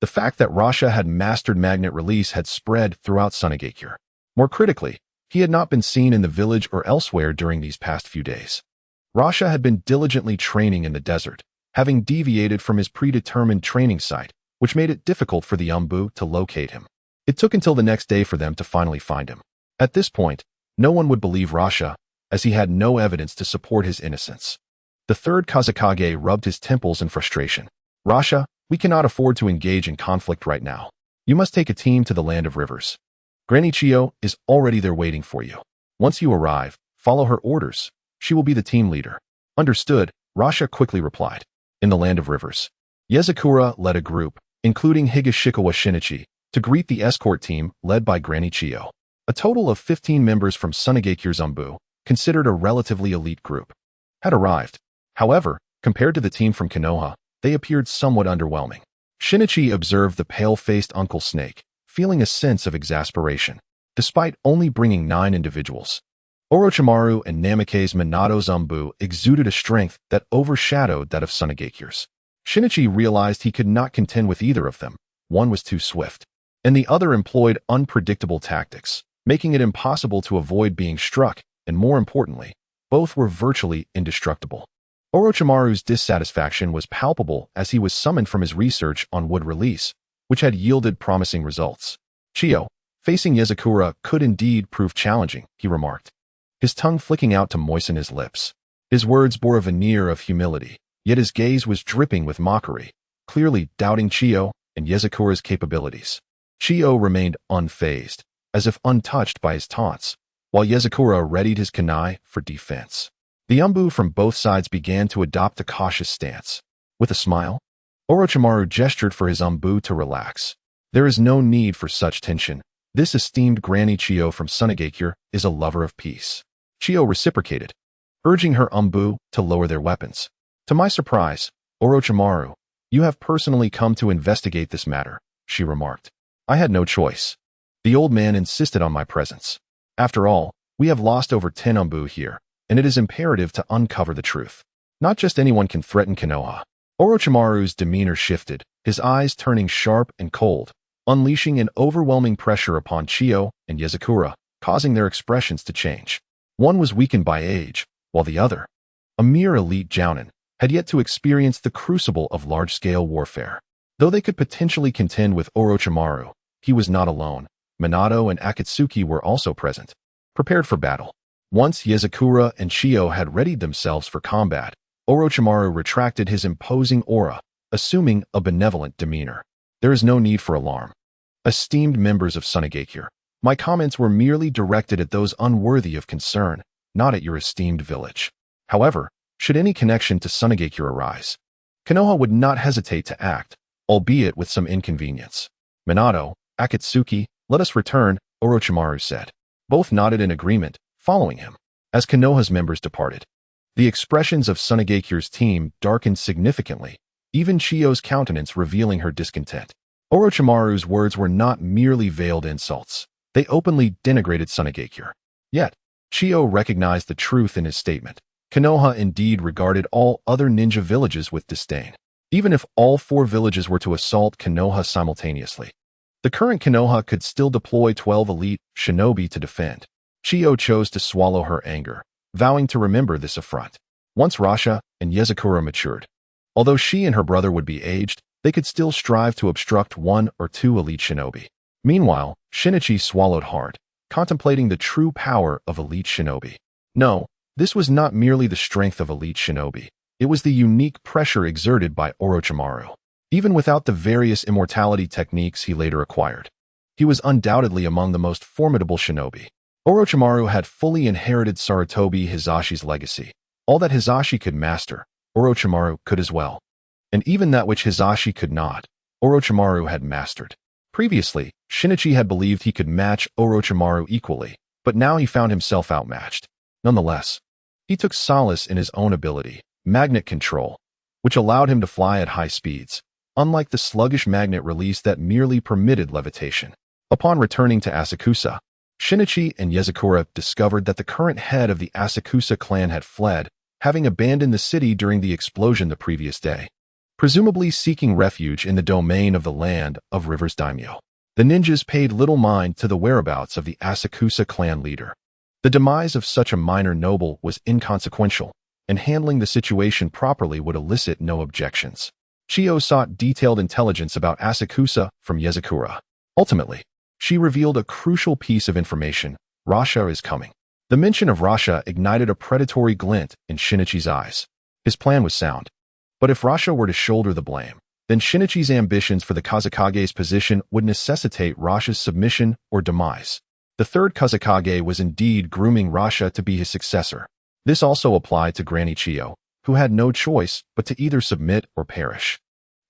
the fact that Rasha had mastered magnet release had spread throughout Tsunagakure. More critically, he had not been seen in the village or elsewhere during these past few days. Rasha had been diligently training in the desert, having deviated from his predetermined training site, which made it difficult for the Umbu to locate him. It took until the next day for them to finally find him. At this point, no one would believe Rasha, as he had no evidence to support his innocence. The third Kazekage rubbed his temples in frustration. Rasha, we cannot afford to engage in conflict right now. You must take a team to the Land of Rivers. Granny Chiyo is already there waiting for you. Once you arrive, follow her orders. She will be the team leader. Understood, Rasha quickly replied. In the Land of Rivers, Yakura led a group, including Higashikawa Shinichi, to greet the escort team led by Granny Chiyo. A total of 15 members from Tsunagakure's Umbu, considered a relatively elite group, had arrived. However, compared to the team from Konoha, they appeared somewhat underwhelming. Shinichi observed the pale-faced Uncle Snake, feeling a sense of exasperation. Despite only bringing 9 individuals, Orochimaru and Namake's Minato's Umbu exuded a strength that overshadowed that of Tsunagekyu's. Shinichi realized he could not contend with either of them. One was too swift, and the other employed unpredictable tactics, making it impossible to avoid being struck, and more importantly, both were virtually indestructible. Orochimaru's dissatisfaction was palpable as he was summoned from his research on wood release, which had yielded promising results. Chiyo, facing Yakura could indeed prove challenging, he remarked, his tongue flicking out to moisten his lips. His words bore a veneer of humility, yet his gaze was dripping with mockery, clearly doubting Chiyo and Yakura's capabilities. Chiyo remained unfazed, as if untouched by his taunts, while Yakura readied his kunai for defense. The Umbu from both sides began to adopt a cautious stance. With a smile, Orochimaru gestured for his Umbu to relax. There is no need for such tension. This esteemed Granny Chiyo from Tsunagekyur is a lover of peace. Chiyo reciprocated, urging her Umbu to lower their weapons. To my surprise, Orochimaru, you have personally come to investigate this matter, she remarked. I had no choice. The old man insisted on my presence. After all, we have lost over 10 Umbu here, and it is imperative to uncover the truth. Not just anyone can threaten Konoha. Orochimaru's demeanor shifted, his eyes turning sharp and cold, unleashing an overwhelming pressure upon Chiyo and Yakura, causing their expressions to change. One was weakened by age, while the other, a mere elite jounin, had yet to experience the crucible of large-scale warfare. Though they could potentially contend with Orochimaru, he was not alone. Minato and Akatsuki were also present, prepared for battle. Once Yakura and Chiyo had readied themselves for combat, Orochimaru retracted his imposing aura, assuming a benevolent demeanor. There is no need for alarm. Esteemed members of Tsunagekyur, my comments were merely directed at those unworthy of concern, not at your esteemed village. However, should any connection to Tsunagekyur arise, Konoha would not hesitate to act, albeit with some inconvenience. Minato, Akatsuki, let us return, Orochimaru said. Both nodded in agreement, following him. As Konoha's members departed, the expressions of Tsunagekyur's team darkened significantly, even Chiyo's countenance revealing her discontent. Orochimaru's words were not merely veiled insults. They openly denigrated Tsunagekyur. Yet, Chiyo recognized the truth in his statement. Konoha indeed regarded all other ninja villages with disdain. Even if all 4 villages were to assault Konoha simultaneously, the current Konoha could still deploy 12 elite shinobi to defend. Chiyo chose to swallow her anger, vowing to remember this affront. Once Rasha and Yakura matured, although she and her brother would be aged, they could still strive to obstruct 1 or 2 elite shinobi. Meanwhile, Shinichi swallowed hard, contemplating the true power of elite shinobi. No, this was not merely the strength of elite shinobi. It was the unique pressure exerted by Orochimaru. Even without the various immortality techniques he later acquired, he was undoubtedly among the most formidable shinobi. Orochimaru had fully inherited Sarutobi Hizashi's legacy. All that Hisashi could master, Orochimaru could as well. And even that which Hisashi could not, Orochimaru had mastered. Previously, Shinichi had believed he could match Orochimaru equally, but now he found himself outmatched. Nonetheless, he took solace in his own ability, magnet control, which allowed him to fly at high speeds, unlike the sluggish magnet release that merely permitted levitation. Upon returning to Asakusa, Shinichi and Yakura discovered that the current head of the Asakusa clan had fled, having abandoned the city during the explosion the previous day, presumably seeking refuge in the domain of the land of River's daimyo. The ninjas paid little mind to the whereabouts of the Asakusa clan leader. The demise of such a minor noble was inconsequential, and handling the situation properly would elicit no objections. Chiyo sought detailed intelligence about Asakusa from Yakura. Ultimately, she revealed a crucial piece of information: Rasha is coming. The mention of Rasha ignited a predatory glint in Shinichi's eyes. His plan was sound. But if Rasha were to shoulder the blame, then Shinichi's ambitions for the Kazekage's position would necessitate Rasha's submission or demise. The third Kazekage was indeed grooming Rasha to be his successor. This also applied to Granny Chiyo, who had no choice but to either submit or perish.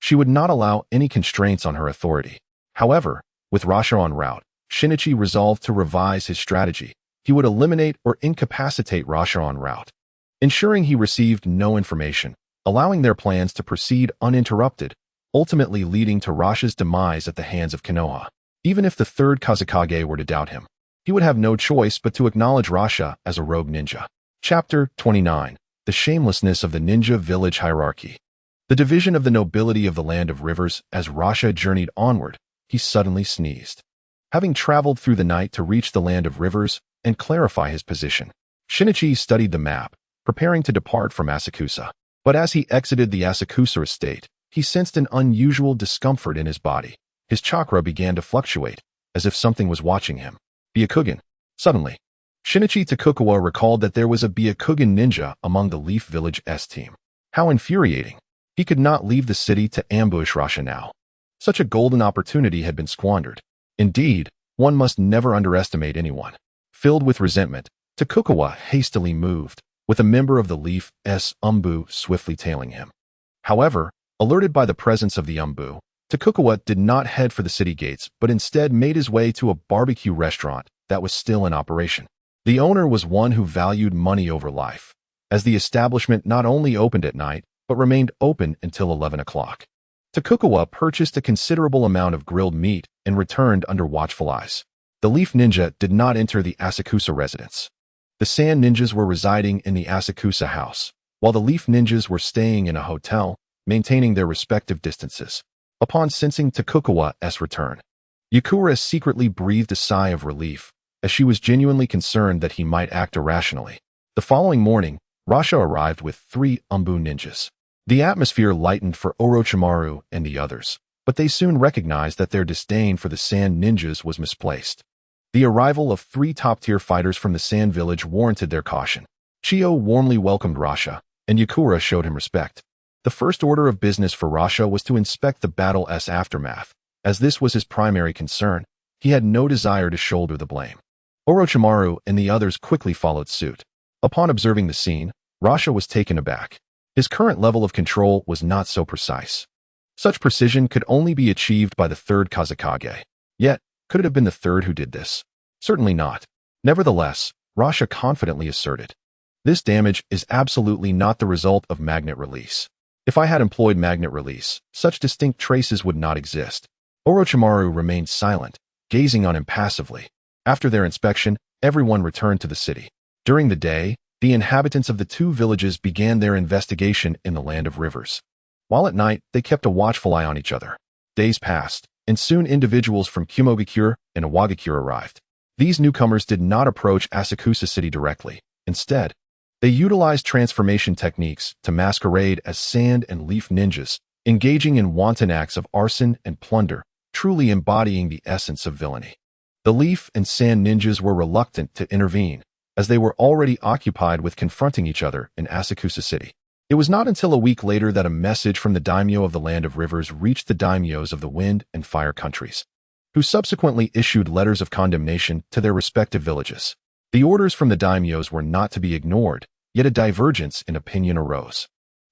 She would not allow any constraints on her authority. However, with Rasha en route, Shinichi resolved to revise his strategy. He would eliminate or incapacitate Rasha en route. Ensuring he received no information, allowing their plans to proceed uninterrupted, ultimately leading to Rasha's demise at the hands of Konoha. Even if the third Kazekage were to doubt him, he would have no choice but to acknowledge Rasha as a rogue ninja. Chapter 29. The Shamelessness of the Ninja Village Hierarchy. The division of the nobility of the Land of Rivers. As Rasha journeyed onward, he suddenly sneezed. Having traveled through the night to reach the Land of Rivers and clarify his position, Shinichi studied the map, preparing to depart from Asakusa. But as he exited the Asakusa estate, he sensed an unusual discomfort in his body. His chakra began to fluctuate, as if something was watching him. Byakugan. Suddenly, Shinichi Tokugawa recalled that there was a Byakugan ninja among the Leaf Village S team. How infuriating. He could not leave the city to ambush Rasha now. Such a golden opportunity had been squandered. Indeed, one must never underestimate anyone. Filled with resentment, Tokugawa hastily moved, with a member of the Leaf S Umbu swiftly tailing him. However, alerted by the presence of the Umbu, Tokugawa did not head for the city gates but instead made his way to a barbecue restaurant that was still in operation. The owner was one who valued money over life, as the establishment not only opened at night but remained open until 11 o'clock. Tokugawa purchased a considerable amount of grilled meat and returned under watchful eyes. The Leaf Ninja did not enter the Asakusa residence. The Sand Ninjas were residing in the Asakusa house, while the Leaf Ninjas were staying in a hotel, maintaining their respective distances. Upon sensing Tokugawa's return, Yakura secretly breathed a sigh of relief, as she was genuinely concerned that he might act irrationally. The following morning, Rasha arrived with 3 Umbu ninjas. The atmosphere lightened for Orochimaru and the others, but they soon recognized that their disdain for the Sand Ninjas was misplaced. The arrival of 3 top-tier fighters from the Sand Village warranted their caution. Chiyo warmly welcomed Rasha, and Yakura showed him respect. The first order of business for Rasha was to inspect the battle's aftermath. As this was his primary concern, he had no desire to shoulder the blame. Orochimaru and the others quickly followed suit. Upon observing the scene, Rasha was taken aback. His current level of control was not so precise. Such precision could only be achieved by the third Kazekage. Yet, could it have been the third who did this? Certainly not. Nevertheless, Rasha confidently asserted, "This damage is absolutely not the result of magnet release. If I had employed magnet release, such distinct traces would not exist." Orochimaru remained silent, gazing on him passively. After their inspection, everyone returned to the city. During the day, the inhabitants of the 2 villages began their investigation in the Land of Rivers. While at night, they kept a watchful eye on each other. Days passed, and soon individuals from Kumogakure and Iwagakure arrived. These newcomers did not approach Asakusa City directly. Instead, they utilized transformation techniques to masquerade as Sand and Leaf Ninjas, engaging in wanton acts of arson and plunder, truly embodying the essence of villainy. The Leaf and Sand Ninjas were reluctant to intervene, as they were already occupied with confronting each other in Asakusa City. It was not until a week later that a message from the daimyo of the Land of Rivers reached the daimyos of the Wind and Fire countries, who subsequently issued letters of condemnation to their respective villages. The orders from the daimyos were not to be ignored, yet a divergence in opinion arose.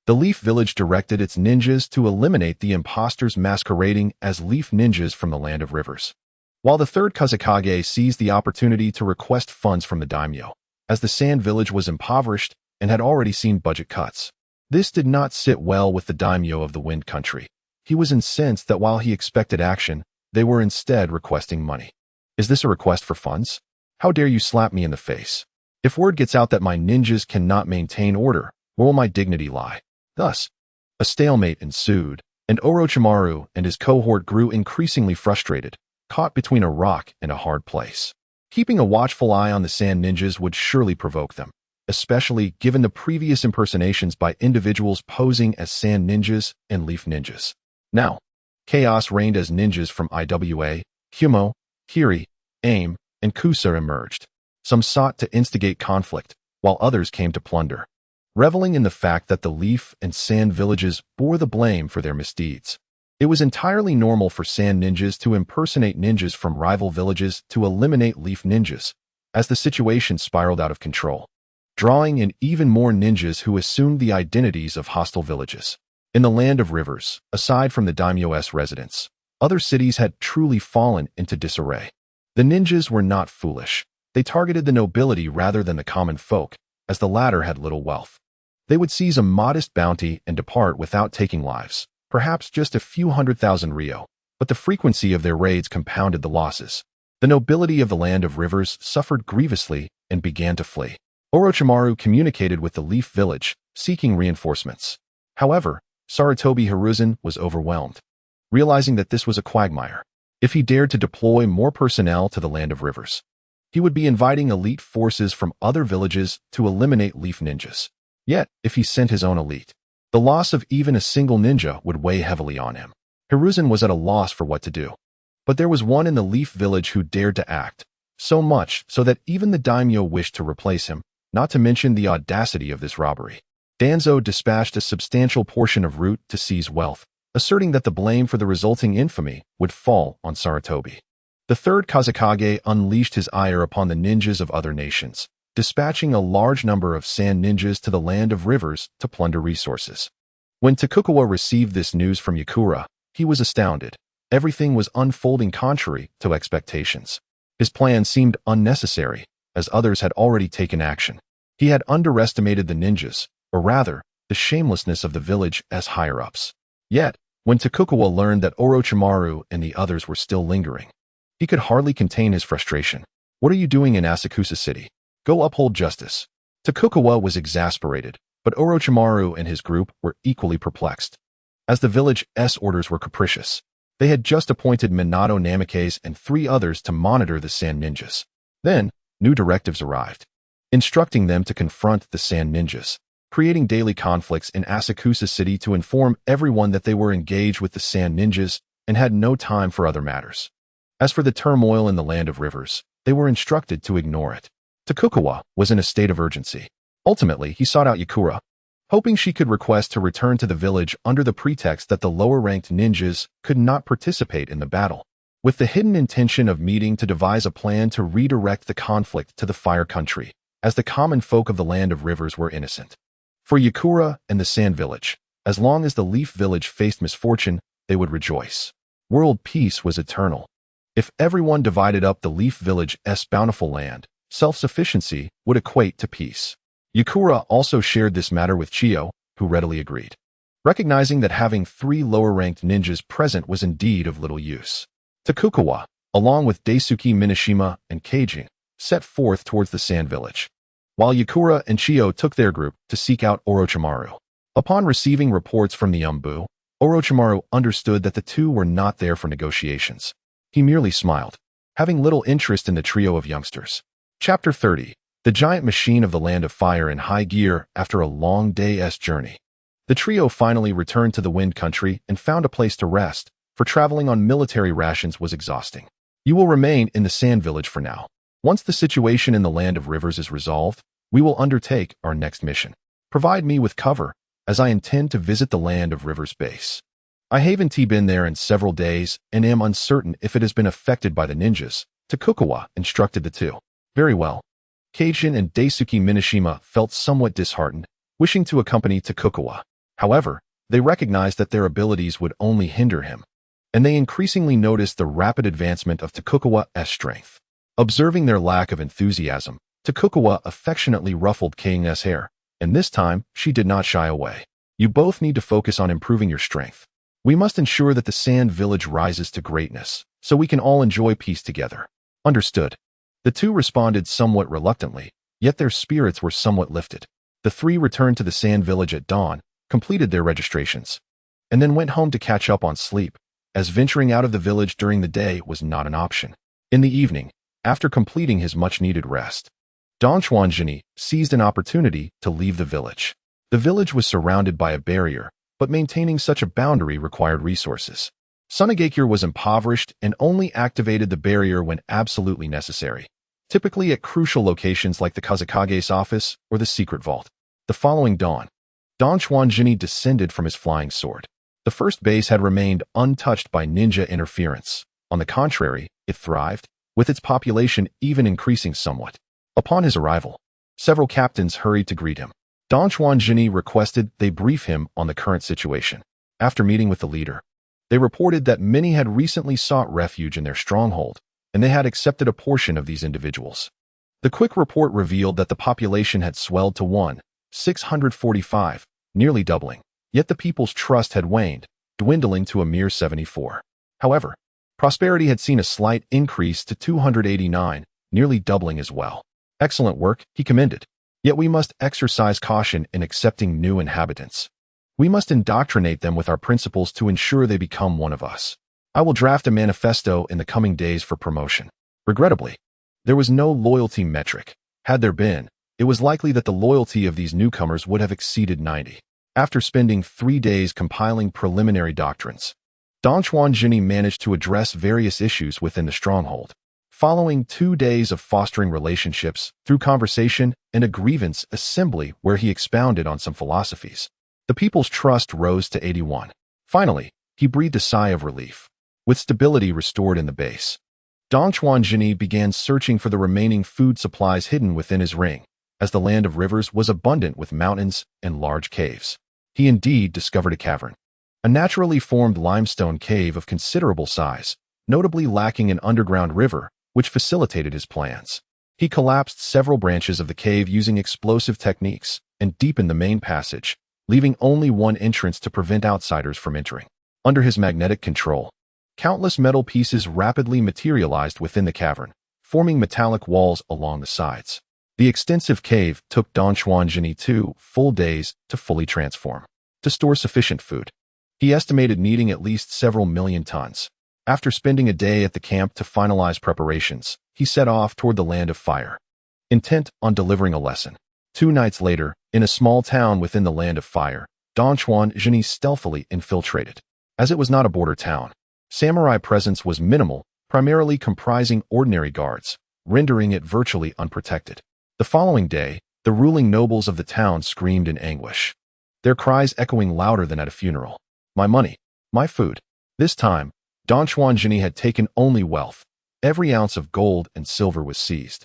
The Leaf Village directed its ninjas to eliminate the imposters masquerading as Leaf Ninjas from the Land of Rivers, while the third Kazekage seized the opportunity to request funds from the daimyo, as the Sand Village was impoverished and had already seen budget cuts. This did not sit well with the daimyo of the Wind Country. He was incensed that while he expected action, they were instead requesting money. "Is this a request for funds? How dare you slap me in the face? If word gets out that my ninjas cannot maintain order, where will my dignity lie?" Thus, a stalemate ensued, and Orochimaru and his cohort grew increasingly frustrated, caught between a rock and a hard place. Keeping a watchful eye on the Sand Ninjas would surely provoke them, especially given the previous impersonations by individuals posing as Sand Ninjas and Leaf Ninjas. Now, chaos reigned as ninjas from Iwa, Kumo, Kiri, Aim, and Kusa emerged. Some sought to instigate conflict, while others came to plunder, reveling in the fact that the Leaf and Sand villages bore the blame for their misdeeds. It was entirely normal for Sand Ninjas to impersonate ninjas from rival villages to eliminate Leaf Ninjas, as the situation spiraled out of control, drawing in even more ninjas who assumed the identities of hostile villages. In the Land of Rivers, aside from the daimyo's residence, other cities had truly fallen into disarray. The ninjas were not foolish. They targeted the nobility rather than the common folk, as the latter had little wealth. They would seize a modest bounty and depart without taking lives, perhaps just a few 100,000 ryo, but the frequency of their raids compounded the losses. The nobility of the land of rivers suffered grievously and began to flee. Orochimaru communicated with the Leaf Village, seeking reinforcements. However, Sarutobi Hiruzen was overwhelmed, realizing that this was a quagmire. If he dared to deploy more personnel to the land of rivers, he would be inviting elite forces from other villages to eliminate Leaf Ninjas. Yet, if he sent his own elite, the loss of even a single ninja would weigh heavily on him. Hiruzen was at a loss for what to do. But there was one in the Leaf Village who dared to act, so much so that even the daimyo wished to replace him, not to mention the audacity of this robbery. Danzo dispatched a substantial portion of Root to seize wealth, asserting that the blame for the resulting infamy would fall on Sarutobi. The third Kazekage unleashed his ire upon the ninjas of other nations, dispatching a large number of sand ninjas to the land of rivers to plunder resources. When Tokugawa received this news from Yakura, he was astounded. Everything was unfolding contrary to expectations. His plan seemed unnecessary, as others had already taken action. He had underestimated the ninjas, or rather, the shamelessness of the village as higher-ups. Yet, when Tokugawa learned that Orochimaru and the others were still lingering, he could hardly contain his frustration. "What are you doing in Asakusa City? Go uphold justice." Tokugawa was exasperated, but Orochimaru and his group were equally perplexed. As the village's orders were capricious, they had just appointed Minato Namikaze and 3 others to monitor the Sand Ninjas. Then, new directives arrived, instructing them to confront the Sand Ninjas, creating daily conflicts in Asakusa City to inform everyone that they were engaged with the Sand Ninjas and had no time for other matters. As for the turmoil in the land of rivers, they were instructed to ignore it. Tokugawa was in a state of urgency. Ultimately, he sought out Yakura, hoping she could request to return to the village under the pretext that the lower-ranked ninjas could not participate in the battle, with the hidden intention of meeting to devise a plan to redirect the conflict to the Fire Country, as the common folk of the land of rivers were innocent. For Yakura and the Sand Village, as long as the Leaf Village faced misfortune, they would rejoice. World peace was eternal. If everyone divided up the Leaf Village's bountiful land, self-sufficiency would equate to peace. Yakura also shared this matter with Chiyo, who readily agreed, recognizing that having 3 lower-ranked ninjas present was indeed of little use. Tokugawa, along with Daisuke Minishima and Kage, set forth towards the Sand Village, while Yakura and Chiyo took their group to seek out Orochimaru. Upon receiving reports from the Umbu, Orochimaru understood that the two were not there for negotiations. He merely smiled, having little interest in the trio of youngsters. Chapter 30. The giant machine of the Land of Fire in high gear after a long day's journey. The trio finally returned to the Wind Country and found a place to rest, for traveling on military rations was exhausting. "You will remain in the Sand Village for now. Once the situation in the Land of Rivers is resolved, we will undertake our next mission. Provide me with cover, as I intend to visit the Land of Rivers base. I haven't been there in several days and am uncertain if it has been affected by the ninjas," Tokugawa instructed the two. "Very well." Kage and Daisuke Minishima felt somewhat disheartened, wishing to accompany Tokugawa. However, they recognized that their abilities would only hinder him, and they increasingly noticed the rapid advancement of Tokugawa's strength. Observing their lack of enthusiasm, Tokugawa affectionately ruffled Kage's hair, and this time she did not shy away. "You both need to focus on improving your strength. We must ensure that the Sand Village rises to greatness, so we can all enjoy peace together." "Understood." The two responded somewhat reluctantly, yet their spirits were somewhat lifted. The 3 returned to the Sand Village at dawn, completed their registrations, and then went home to catch up on sleep, as venturing out of the village during the day was not an option. In the evening, after completing his much-needed rest, Don Juanjini seized an opportunity to leave the village. The village was surrounded by a barrier, but maintaining such a boundary required resources. Sunagakure was impoverished and only activated the barrier when absolutely necessary, typically at crucial locations like the Kazekage's office or the secret vault. The following dawn, Don Juanjini descended from his flying sword. The first base had remained untouched by ninja interference. On the contrary, it thrived, with its population even increasing somewhat. Upon his arrival, several captains hurried to greet him. Don Juanjini requested they brief him on the current situation. After meeting with the leader, they reported that many had recently sought refuge in their stronghold, and they had accepted a portion of these individuals. The quick report revealed that the population had swelled to 1, 645, nearly doubling. Yet the people's trust had waned, dwindling to a mere 74. However, prosperity had seen a slight increase to 289, nearly doubling as well. Excellent work, he commended. Yet we must exercise caution in accepting new inhabitants. We must indoctrinate them with our principles to ensure they become one of us. I will draft a manifesto in the coming days for promotion. Regrettably, there was no loyalty metric. Had there been, it was likely that the loyalty of these newcomers would have exceeded 90. After spending 3 days compiling preliminary doctrines, Donchuan managed to address various issues within the stronghold. Following 2 days of fostering relationships through conversation and a grievance assembly where he expounded on some philosophies, the people's trust rose to 81. Finally, he breathed a sigh of relief. With stability restored in the base, Donchuan began searching for the remaining food supplies hidden within his ring, as the land of rivers was abundant with mountains and large caves. He indeed discovered a cavern, a naturally formed limestone cave of considerable size, notably lacking an underground river, which facilitated his plans. He collapsed several branches of the cave using explosive techniques and deepened the main passage, leaving only one entrance to prevent outsiders from entering. Under his magnetic control, countless metal pieces rapidly materialized within the cavern, forming metallic walls along the sides. The extensive cave took Donchuan 2 full days to fully transform. To store sufficient food, he estimated needing at least several million tons. After spending a day at the camp to finalize preparations, he set off toward the land of fire, intent on delivering a lesson. 2 nights later, in a small town within the land of fire, Donchuan stealthily infiltrated. As it was not a border town, samurai presence was minimal, primarily comprising ordinary guards, rendering it virtually unprotected. The following day, the ruling nobles of the town screamed in anguish, their cries echoing louder than at a funeral. My money, my food. This time, Donchuan had taken only wealth. Every ounce of gold and silver was seized,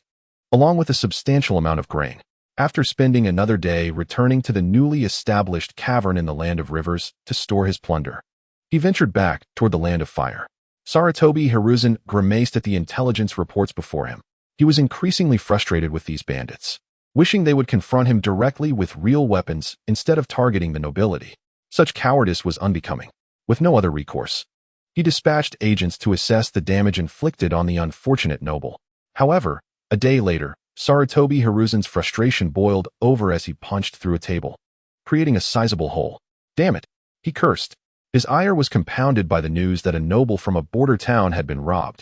along with a substantial amount of grain. After spending another day returning to the newly established cavern in the land of rivers to store his plunder, he ventured back toward the land of fire. Sarutobi Hiruzen grimaced at the intelligence reports before him. He was increasingly frustrated with these bandits, wishing they would confront him directly with real weapons instead of targeting the nobility. Such cowardice was unbecoming. With no other recourse, he dispatched agents to assess the damage inflicted on the unfortunate noble. However, a day later, Sarutobi Hiruzen's frustration boiled over as he punched through a table, creating a sizable hole. Damn it, he cursed. His ire was compounded by the news that a noble from a border town had been robbed,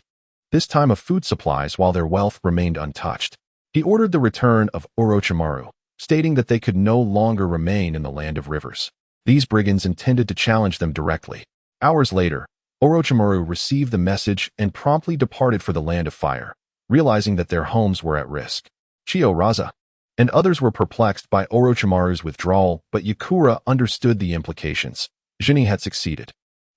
this time of food supplies while their wealth remained untouched. He ordered the return of Orochimaru, stating that they could no longer remain in the land of rivers. These brigands intended to challenge them directly. Hours later, Orochimaru received the message and promptly departed for the land of fire, realizing that their homes were at risk. Chiyoraza and others were perplexed by Orochimaru's withdrawal, but Yakura understood the implications. Jinni had succeeded.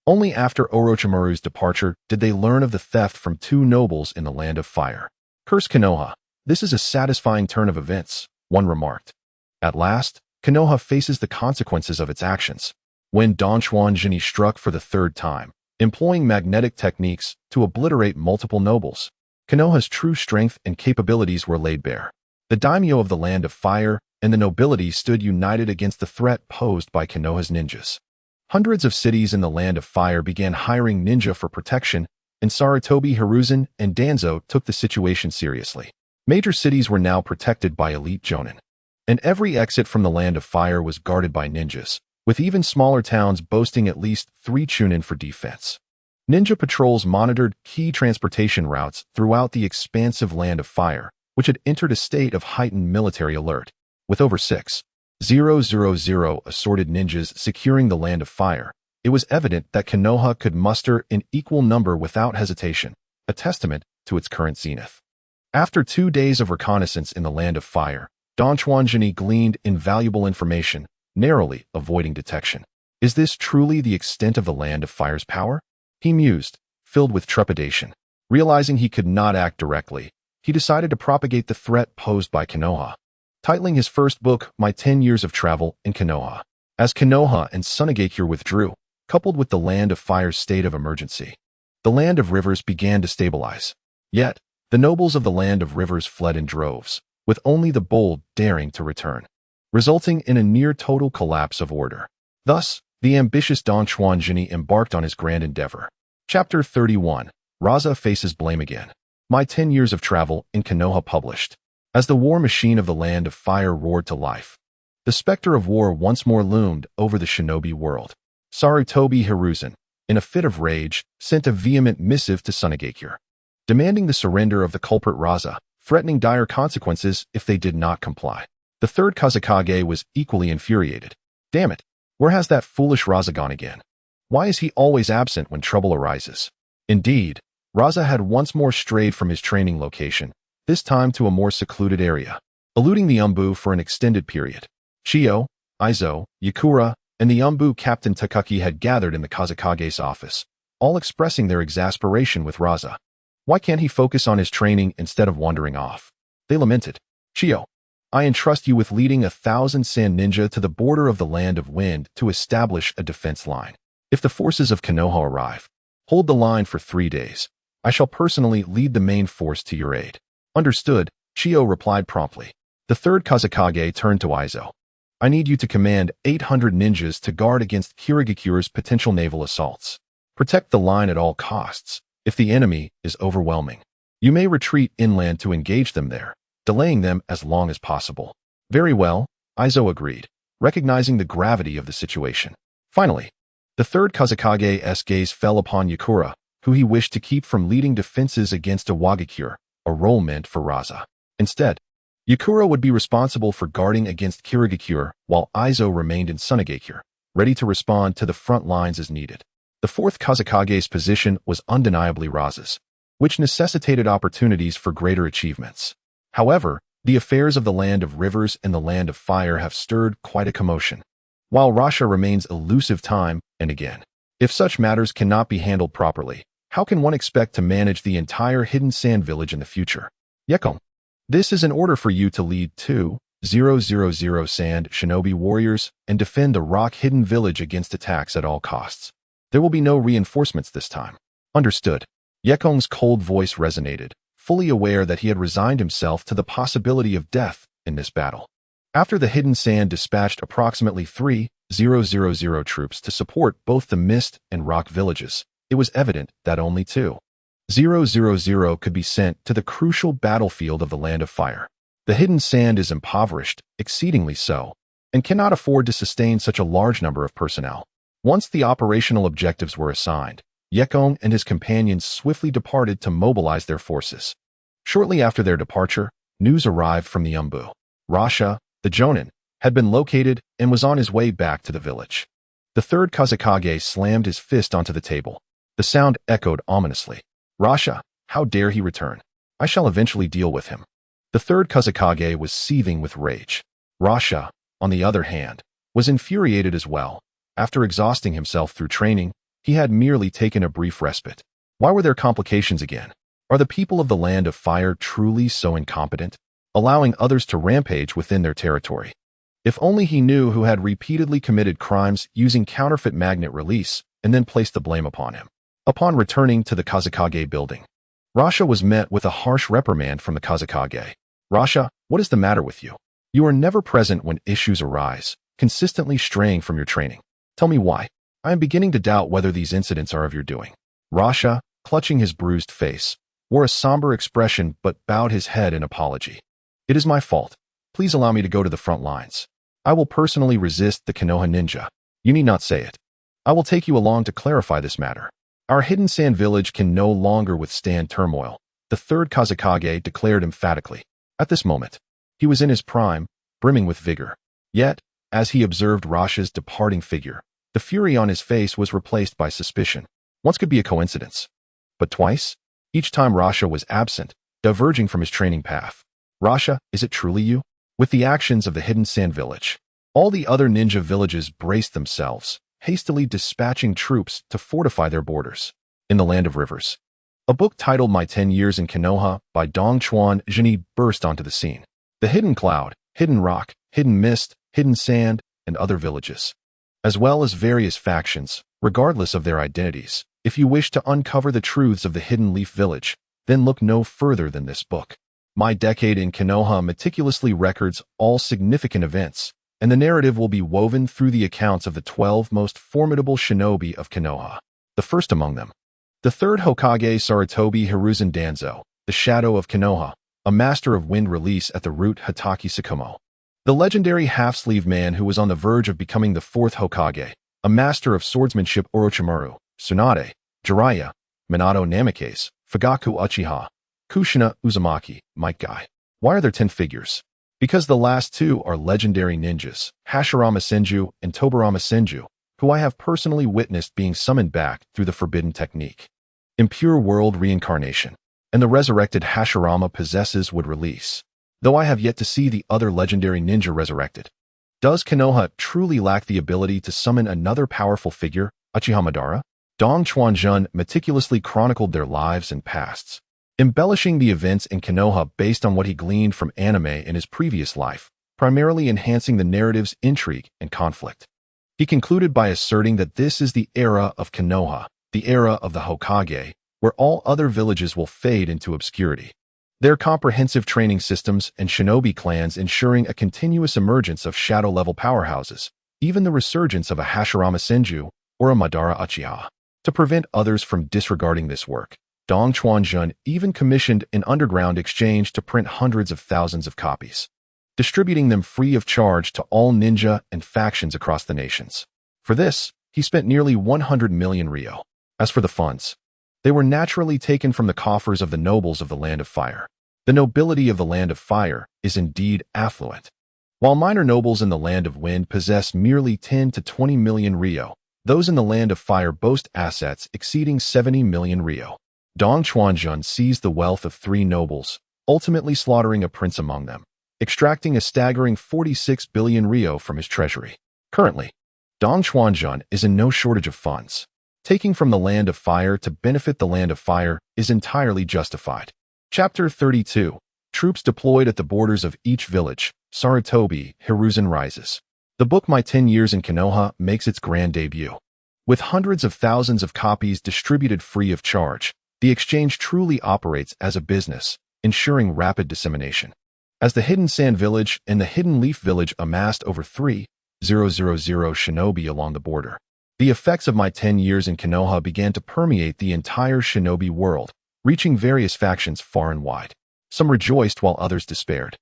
Only after Orochimaru's departure did they learn of the theft from 2 nobles in the land of fire. Curse Konoha, this is a satisfying turn of events, one remarked. At last, Konoha faces the consequences of its actions. When Donchuan struck for the 3rd time, employing magnetic techniques to obliterate multiple nobles, Konoha's true strength and capabilities were laid bare. The daimyo of the land of fire and the nobility stood united against the threat posed by Konoha's ninjas. Hundreds of cities in the land of fire began hiring ninja for protection, and Sarutobi Hiruzen and Danzo took the situation seriously. Major cities were now protected by elite jonin, and every exit from the land of fire was guarded by ninjas, with even smaller towns boasting at least 3 chunin for defense. Ninja patrols monitored key transportation routes throughout the expansive land of fire, which had entered a state of heightened military alert. With over 6,000 assorted ninjas securing the land of fire, it was evident that Konoha could muster an equal number without hesitation, a testament to its current zenith. After 2 days of reconnaissance in the land of fire, Donchuan gleaned invaluable information, narrowly avoiding detection. Is this truly the extent of the land of fire's power? He mused, filled with trepidation. Realizing he could not act directly, he decided to propagate the threat posed by Konoha, titling his first book, My 10 Years of Travel in Konoha. As Konoha and Shinichi withdrew, coupled with the land of fire's state of emergency, the land of rivers began to stabilize. Yet, the nobles of the land of rivers fled in droves, with only the bold daring to return. resulting in a near-total collapse of order. Thus, the ambitious Dongchuan Jinni embarked on his grand endeavor. Chapter 31. Raza faces blame again. My 10 years of travel in Konoha published. As the war machine of the Land of Fire roared to life, the specter of war once more loomed over the shinobi world. Sarutobi Hiruzen, in a fit of rage, sent a vehement missive to Shinichi, demanding the surrender of the culprit Raza, threatening dire consequences if they did not comply. The third Kazekage was equally infuriated. Damn it, where has that foolish Raza gone again? Why is he always absent when trouble arises? Indeed, Raza had once more strayed from his training location, this time to a more secluded area, eluding the Umbu for an extended period. Chiyo, Aizo, Yakura, and the Umbu Captain Takaki had gathered in the Kazekage's office, all expressing their exasperation with Raza. Why can't he focus on his training instead of wandering off? They lamented. Chiyo, I entrust you with leading 1,000 sand ninja to the border of the Land of Wind to establish a defense line. If the forces of Konoha arrive, hold the line for 3 days. I shall personally lead the main force to your aid. Understood, Chiyo replied promptly. The third Kazekage turned to Aizo. I need you to command 800 ninjas to guard against Kirigakura's potential naval assaults. Protect the line at all costs. If the enemy is overwhelming, you may retreat inland to engage them there, delaying them as long as possible. Very well, Aizo agreed, recognizing the gravity of the situation. Finally, the third Kazekage's gaze fell upon Yakura, who he wished to keep from leading defenses against Iwagakure, a role meant for Raza. Instead, Yakura would be responsible for guarding against Kirigakure, while Aizo remained in Shinichi, ready to respond to the front lines as needed. The fourth Kazekage's position was undeniably Raza's, which necessitated opportunities for greater achievements. However, the affairs of the Land of Rivers and the Land of Fire have stirred quite a commotion, while Rasha remains elusive time and again. If such matters cannot be handled properly, how can one expect to manage the entire hidden sand village in the future? Yekon, this is an order for you to lead 2,000 sand shinobi warriors and defend the rock-hidden village against attacks at all costs. There will be no reinforcements this time. Understood. Yekon's cold voice resonated, fully aware that he had resigned himself to the possibility of death in this battle. After the hidden sand dispatched approximately 3,000 troops to support both the mist and rock villages, it was evident that only 2,000 could be sent to the crucial battlefield of the Land of Fire. The hidden sand is impoverished, exceedingly so, and cannot afford to sustain such a large number of personnel. Once the operational objectives were assigned, Yekon and his companions swiftly departed to mobilize their forces. Shortly after their departure, news arrived from the Umbu. Rasha, the Jonin, had been located and was on his way back to the village. The third Kazekage slammed his fist onto the table. The sound echoed ominously. Rasha, how dare he return? I shall eventually deal with him. The third Kazekage was seething with rage. Rasha, on the other hand, was infuriated as well. After exhausting himself through training, he had merely taken a brief respite. Why were there complications again? Are the people of the Land of Fire truly so incompetent, allowing others to rampage within their territory? If only he knew who had repeatedly committed crimes using counterfeit magnet release and then placed the blame upon him. Upon returning to the Kazekage building, Rasha was met with a harsh reprimand from the Kazekage. Rasha, what is the matter with you? You are never present when issues arise, consistently straying from your training. Tell me why. I am beginning to doubt whether these incidents are of your doing. Rasha, clutching his bruised face, wore a somber expression but bowed his head in apology. It is my fault. Please allow me to go to the front lines. I will personally resist the Konoha ninja. You need not say it. I will take you along to clarify this matter. Our hidden sand village can no longer withstand turmoil, the third Kazekage declared emphatically. At this moment, he was in his prime, brimming with vigor. Yet, as he observed Rasha's departing figure, the fury on his face was replaced by suspicion. Once could be a coincidence, but twice? Each time Rasha was absent, diverging from his training path. Rasha, is it truly you? With the actions of the hidden sand village, all the other ninja villages braced themselves, hastily dispatching troops to fortify their borders. In the Land of Rivers, a book titled My 10 Years in Konoha by Dongchuan Jinni burst onto the scene. The hidden cloud, hidden rock, hidden mist, hidden sand, and other villages, as well as various factions, regardless of their identities. If you wish to uncover the truths of the Hidden Leaf Village, then look no further than this book. My decade in Konoha meticulously records all significant events, and the narrative will be woven through the accounts of the 12 most formidable shinobi of Konoha. The first among them, the third Hokage Sarutobi Hiruzen Danzo, the shadow of Konoha, a master of wind release at the root Hataki Tsukumo. The legendary half-sleeve man who was on the verge of becoming the fourth Hokage, a master of swordsmanship Orochimaru, Tsunade, Jiraiya, Minato Namikaze, Fugaku Uchiha, Kushina Uzumaki, Might Guy. Why are there 10 figures? Because the last two are legendary ninjas, Hashirama Senju and Tobirama Senju, who I have personally witnessed being summoned back through the forbidden technique. Impure world reincarnation, and the resurrected Hashirama possesses would release, though I have yet to see the other legendary ninja resurrected. Does Konoha truly lack the ability to summon another powerful figure, Uchiha Madara? Dong Chuanjun meticulously chronicled their lives and pasts, embellishing the events in Konoha based on what he gleaned from anime in his previous life, primarily enhancing the narrative's intrigue and conflict. He concluded by asserting that this is the era of Konoha, the era of the Hokage, where all other villages will fade into obscurity. Their comprehensive training systems and shinobi clans ensuring a continuous emergence of shadow-level powerhouses, even the resurgence of a Hashirama Senju or a Madara Uchiha. To prevent others from disregarding this work, Dong Chuanjun even commissioned an underground exchange to print hundreds of thousands of copies, distributing them free of charge to all ninja and factions across the nations. For this, he spent nearly 100 million ryo. As for the funds, they were naturally taken from the coffers of the nobles of the Land of Fire. The nobility of the Land of Fire is indeed affluent. While minor nobles in the Land of Wind possess merely 10 to 20 million ryo, those in the Land of Fire boast assets exceeding 70 million ryo. Dong Chuanjun seized the wealth of 3 nobles, ultimately slaughtering a prince among them, extracting a staggering 46 billion ryo from his treasury. Currently, Dong Chuanjun is in no shortage of funds. Taking from the Land of Fire to benefit the Land of Fire is entirely justified. Chapter 32. Troops deployed at the borders of each village. Sarutobi Hiruzen rises. The book My 10 Years in Konoha makes its grand debut. With hundreds of thousands of copies distributed free of charge, the exchange truly operates as a business, ensuring rapid dissemination. As the Hidden Sand Village and the Hidden Leaf Village amassed over 3,000 shinobi along the border, the effects of My 10 Years in Konoha began to permeate the entire shinobi world, reaching various factions far and wide. Some rejoiced while others despaired.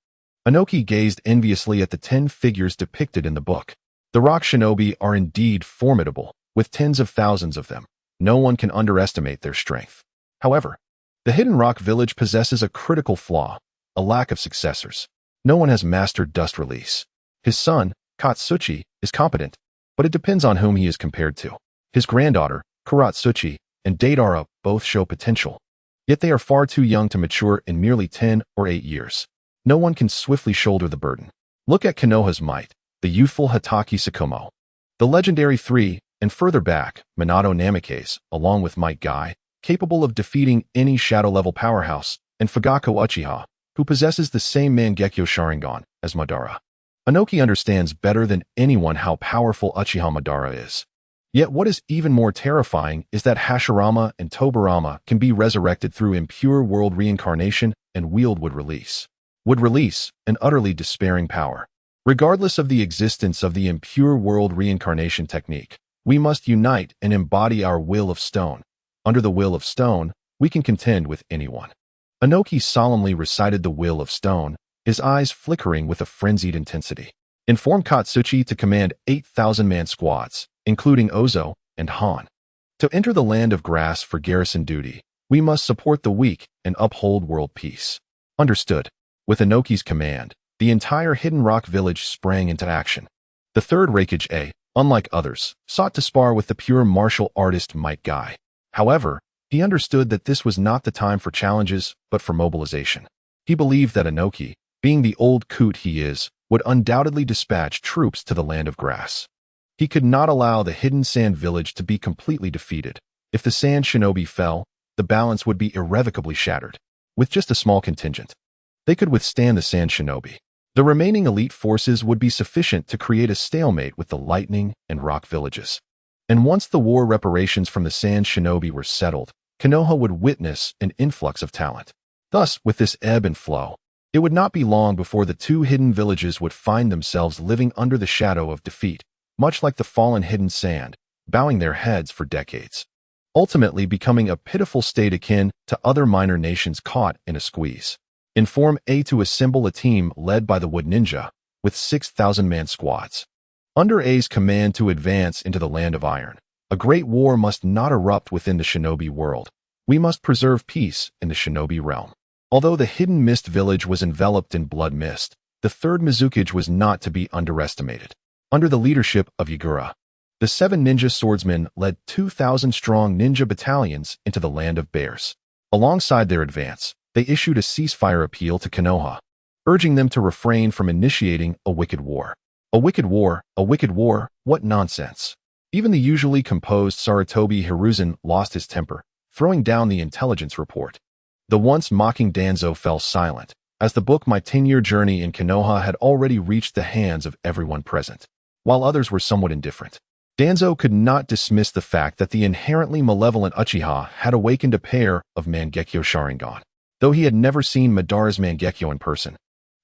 Inoki gazed enviously at the 10 figures depicted in the book. The rock shinobi are indeed formidable, with tens of thousands of them. No one can underestimate their strength. However, the Hidden Rock Village possesses a critical flaw, a lack of successors. No one has mastered dust release. His son, Katsuchi, is competent, but it depends on whom he is compared to. His granddaughter, Kuratsuchi, and Deidara both show potential, yet they are far too young to mature in merely 10 or 8 years. No one can swiftly shoulder the burden. Look at Konoha's might, the youthful Hataki Tsukumo. The legendary 3, and further back, Minato Namikaze, along with Might Guy, capable of defeating any shadow-level powerhouse, and Fugaku Uchiha, who possesses the same Mangekyo Sharingan as Madara. Inoki understands better than anyone how powerful Uchiha Madara is. Yet what is even more terrifying is that Hashirama and Tobirama can be resurrected through impure world reincarnation and wield would release. Would release, an utterly despairing power. Regardless of the existence of the impure world reincarnation technique, we must unite and embody our will of stone. Under the will of stone, we can contend with anyone. Inoki solemnly recited the will of stone, his eyes flickering with a frenzied intensity. Inform Katsuchi to command 8,000-man squads, including Ozo and Han. To enter the Land of Grass for garrison duty, we must support the weak and uphold world peace. Understood. With Inoki's command, the entire Hidden Rock Village sprang into action. The third Raikage, unlike others, sought to spar with the pure martial artist Might Guy. However, he understood that this was not the time for challenges, but for mobilization. He believed that Inoki, being the old coot he is, would undoubtedly dispatch troops to the Land of Grass. He could not allow the Hidden Sand Village to be completely defeated. If the Sand Shinobi fell, the balance would be irrevocably shattered. With just a small contingent, they could withstand the Sand Shinobi. The remaining elite forces would be sufficient to create a stalemate with the Lightning and Rock villages. And once the war reparations from the Sand Shinobi were settled, Konoha would witness an influx of talent. Thus, with this ebb and flow, It would not be long before the two hidden villages would find themselves living under the shadow of defeat, much like the fallen hidden sand, bowing their heads for decades, ultimately becoming a pitiful state akin to other minor nations caught in a squeeze. Inform A to assemble a team led by the Wood Ninja, with 6,000-man squads. Under A's command to advance into the Land of Iron, a great war must not erupt within the shinobi world. We must preserve peace in the shinobi realm. Although the hidden mist village was enveloped in blood mist, the third Mizukage was not to be underestimated. Under the leadership of Yakura, the 7 ninja swordsmen led 2,000-strong ninja battalions into the Land of Bears. Alongside their advance, they issued a ceasefire appeal to Konoha, urging them to refrain from initiating a wicked war. A wicked war, a wicked war, what nonsense. Even the usually composed Sarutobi Hiruzen lost his temper, throwing down the intelligence report. The once mocking Danzo fell silent, as the book My 10-Year Journey in Konoha had already reached the hands of everyone present, while others were somewhat indifferent. Danzo could not dismiss the fact that the inherently malevolent Uchiha had awakened a pair of Mangekyo Sharingan. Though he had never seen Madara's Mangekyo in person,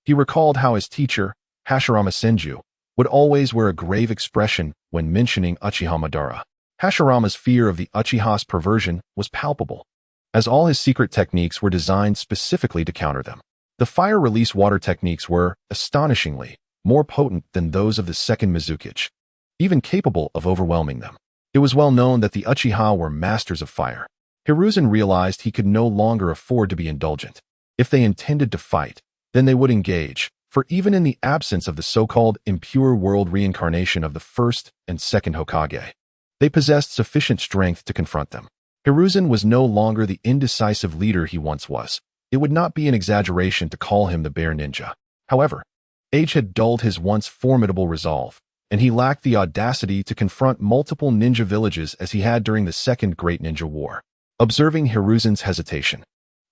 he recalled how his teacher, Hashirama Senju, would always wear a grave expression when mentioning Uchiha Madara. Hashirama's fear of the Uchiha's perversion was palpable, as all his secret techniques were designed specifically to counter them. The fire release water techniques were, astonishingly, more potent than those of the second Mizukage, even capable of overwhelming them. It was well known that the Uchiha were masters of fire. Hiruzen realized he could no longer afford to be indulgent. If they intended to fight, then they would engage, for even in the absence of the so-called impure world reincarnation of the first and second Hokage, they possessed sufficient strength to confront them. Hiruzen was no longer the indecisive leader he once was. It would not be an exaggeration to call him the Bear Ninja. However, age had dulled his once formidable resolve, and he lacked the audacity to confront multiple ninja villages as he had during the Second Great Ninja War. Observing Hiruzen's hesitation,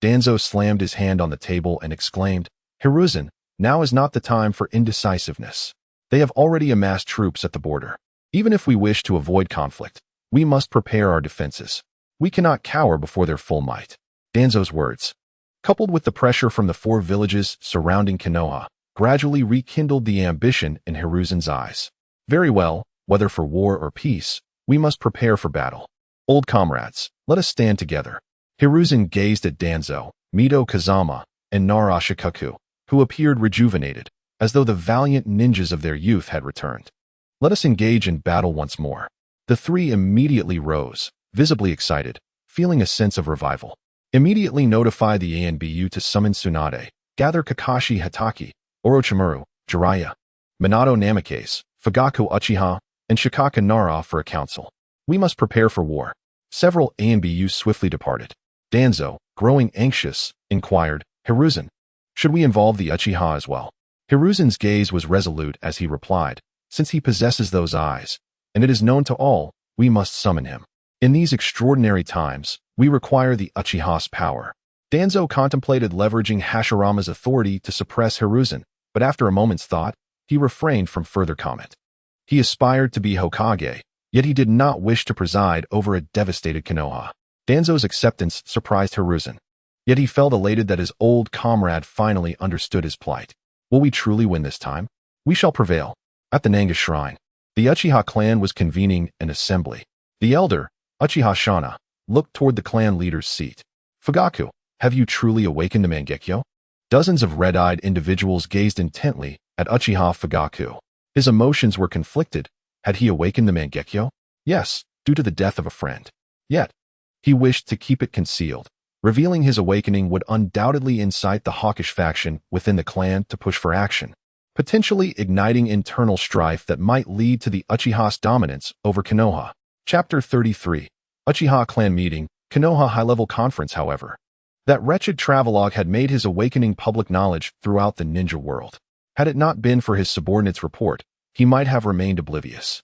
Danzo slammed his hand on the table and exclaimed, "Hiruzen, now is not the time for indecisiveness. They have already amassed troops at the border. Even if we wish to avoid conflict, we must prepare our defenses. We cannot cower before their full might." Danzo's words, coupled with the pressure from the 4 villages surrounding Konoha, gradually rekindled the ambition in Hiruzen's eyes. "Very well, whether for war or peace, we must prepare for battle. Old comrades, let us stand together." Hiruzen gazed at Danzo, Mido Kazama, and Nara Ashikaku, who appeared rejuvenated, as though the valiant ninjas of their youth had returned. "Let us engage in battle once more." The 3 immediately rose, visibly excited, feeling a sense of revival. Immediately notify the ANBU to summon Tsunade, gather Kakashi Hatake, Orochimaru, Jiraiya, Minato Namikaze, Fugaku Uchiha, and Shikaka Nara for a council. We must prepare for war. Several ANBUs swiftly departed. Danzo, growing anxious, inquired, "Hiruzen, should we involve the Uchiha as well?" Hiruzen's gaze was resolute as he replied, "Since he possesses those eyes, and it is known to all, we must summon him. In these extraordinary times, we require the Uchiha's power." Danzo contemplated leveraging Hashirama's authority to suppress Hiruzen, but after a moment's thought, he refrained from further comment. He aspired to be Hokage, yet he did not wish to preside over a devastated Konoha. Danzo's acceptance surprised Hiruzen, yet he felt elated that his old comrade finally understood his plight. "Will we truly win this time? We shall prevail." At the Nanga Shrine, the Uchiha clan was convening an assembly. The elder, Uchiha Shana, looked toward the clan leader's seat. "Fugaku, have you truly awakened the Mangekyo?" Dozens of red-eyed individuals gazed intently at Uchiha Fugaku. His emotions were conflicted. Had he awakened the Mangekyo? Yes, due to the death of a friend. Yet, he wished to keep it concealed. Revealing his awakening would undoubtedly incite the hawkish faction within the clan to push for action, potentially igniting internal strife that might lead to the Uchiha's dominance over Konoha. Chapter 33. Uchiha Clan Meeting, Konoha High-Level Conference. However, that wretched travelogue had made his awakening public knowledge throughout the ninja world. Had it not been for his subordinate's report, he might have remained oblivious.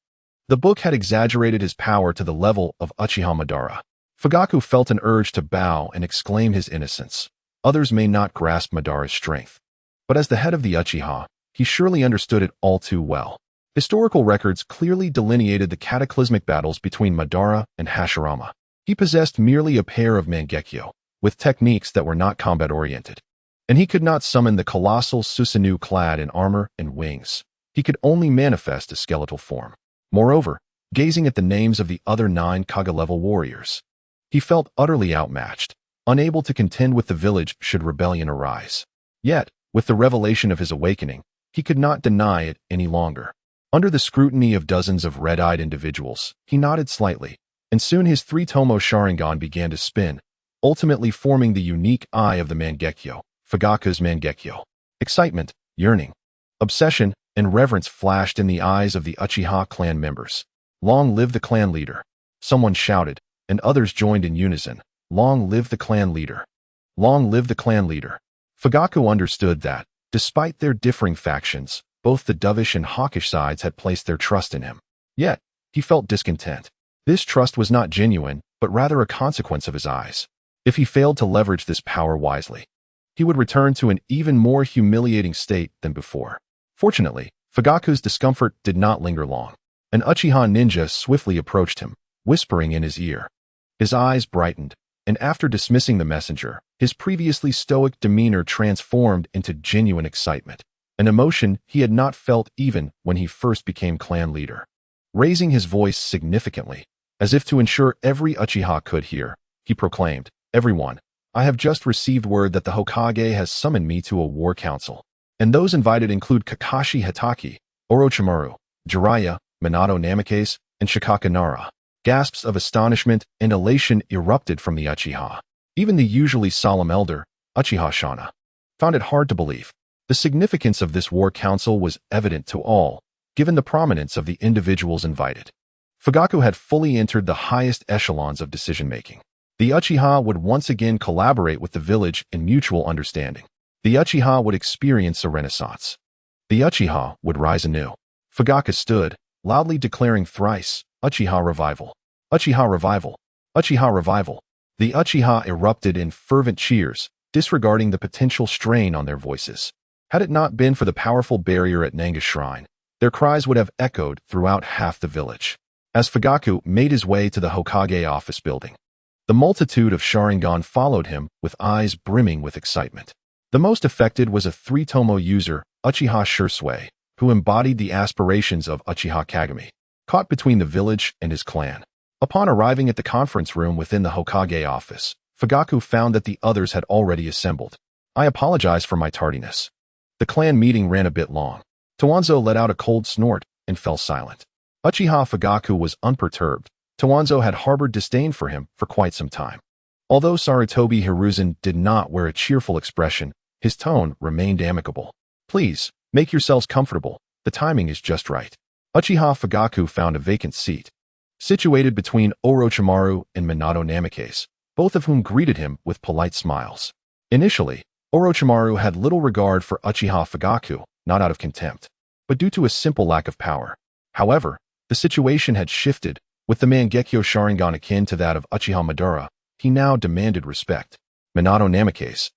The book had exaggerated his power to the level of Uchiha Madara. Fugaku felt an urge to bow and exclaim his innocence. Others may not grasp Madara's strength, but as the head of the Uchiha, he surely understood it all too well. Historical records clearly delineated the cataclysmic battles between Madara and Hashirama. He possessed merely a pair of Mangekyo, with techniques that were not combat-oriented. and he could not summon the colossal Susanoo clad in armor and wings. He could only manifest a skeletal form. Moreover, gazing at the names of the other 9 Kage-level warriors, he felt utterly outmatched, unable to contend with the village should rebellion arise. Yet, with the revelation of his awakening, he could not deny it any longer. Under the scrutiny of dozens of red-eyed individuals, he nodded slightly, and soon his 3-tomo Sharingan began to spin, ultimately forming the unique eye of the Mangekyo, Fugaku's Mangekyo. Excitement, yearning, obsession, and reverence flashed in the eyes of the Uchiha clan members. Long live the clan leader! Someone shouted, and others joined in unison. Long live the clan leader! Long live the clan leader! Fugaku understood that, despite their differing factions, both the dovish and hawkish sides had placed their trust in him. Yet, he felt discontent. This trust was not genuine, but rather a consequence of his eyes. If he failed to leverage this power wisely, he would return to an even more humiliating state than before. Fortunately, Fugaku's discomfort did not linger long. An Uchiha ninja swiftly approached him, whispering in his ear. His eyes brightened, and after dismissing the messenger, his previously stoic demeanor transformed into genuine excitement, an emotion he had not felt even when he first became clan leader. Raising his voice significantly, as if to ensure every Uchiha could hear, he proclaimed, "Everyone, I have just received word that the Hokage has summoned me to a war council, and those invited include Kakashi Hatake, Orochimaru, Jiraiya, Minato Namikaze, and Shikaka Nara." Gasps of astonishment and elation erupted from the Uchiha. Even the usually solemn elder, Uchiha Shana, found it hard to believe. The significance of this war council was evident to all, given the prominence of the individuals invited. Fugaku had fully entered the highest echelons of decision-making. The Uchiha would once again collaborate with the village in mutual understanding. The Uchiha would experience a renaissance. The Uchiha would rise anew. Fugaku stood, loudly declaring thrice, "Uchiha revival! Uchiha revival! Uchiha revival!" The Uchiha erupted in fervent cheers, disregarding the potential strain on their voices. Had it not been for the powerful barrier at Nanga's shrine, their cries would have echoed throughout half the village. As Fugaku made his way to the Hokage office building, the multitude of Sharingan followed him with eyes brimming with excitement. The most affected was a 3-tomo user, Uchiha Shursui, who embodied the aspirations of Uchiha Kagami, caught between the village and his clan. Upon arriving at the conference room within the Hokage office, Fugaku found that the others had already assembled. "I apologize for my tardiness." The clan meeting ran a bit long. Towanzo let out a cold snort and fell silent. Uchiha Fugaku was unperturbed. Towanzo had harbored disdain for him for quite some time. Although Sarutobi Hiruzen did not wear a cheerful expression, his tone remained amicable. "Please, make yourselves comfortable. The timing is just right." Uchiha Fugaku found a vacant seat, situated between Orochimaru and Minato Namikaze, both of whom greeted him with polite smiles. Initially, Orochimaru had little regard for Uchiha Fugaku, not out of contempt, but due to a simple lack of power. However, the situation had shifted. With the Mangekyo Sharingan akin to that of Uchiha Madara, he now demanded respect. Minato Namikaze,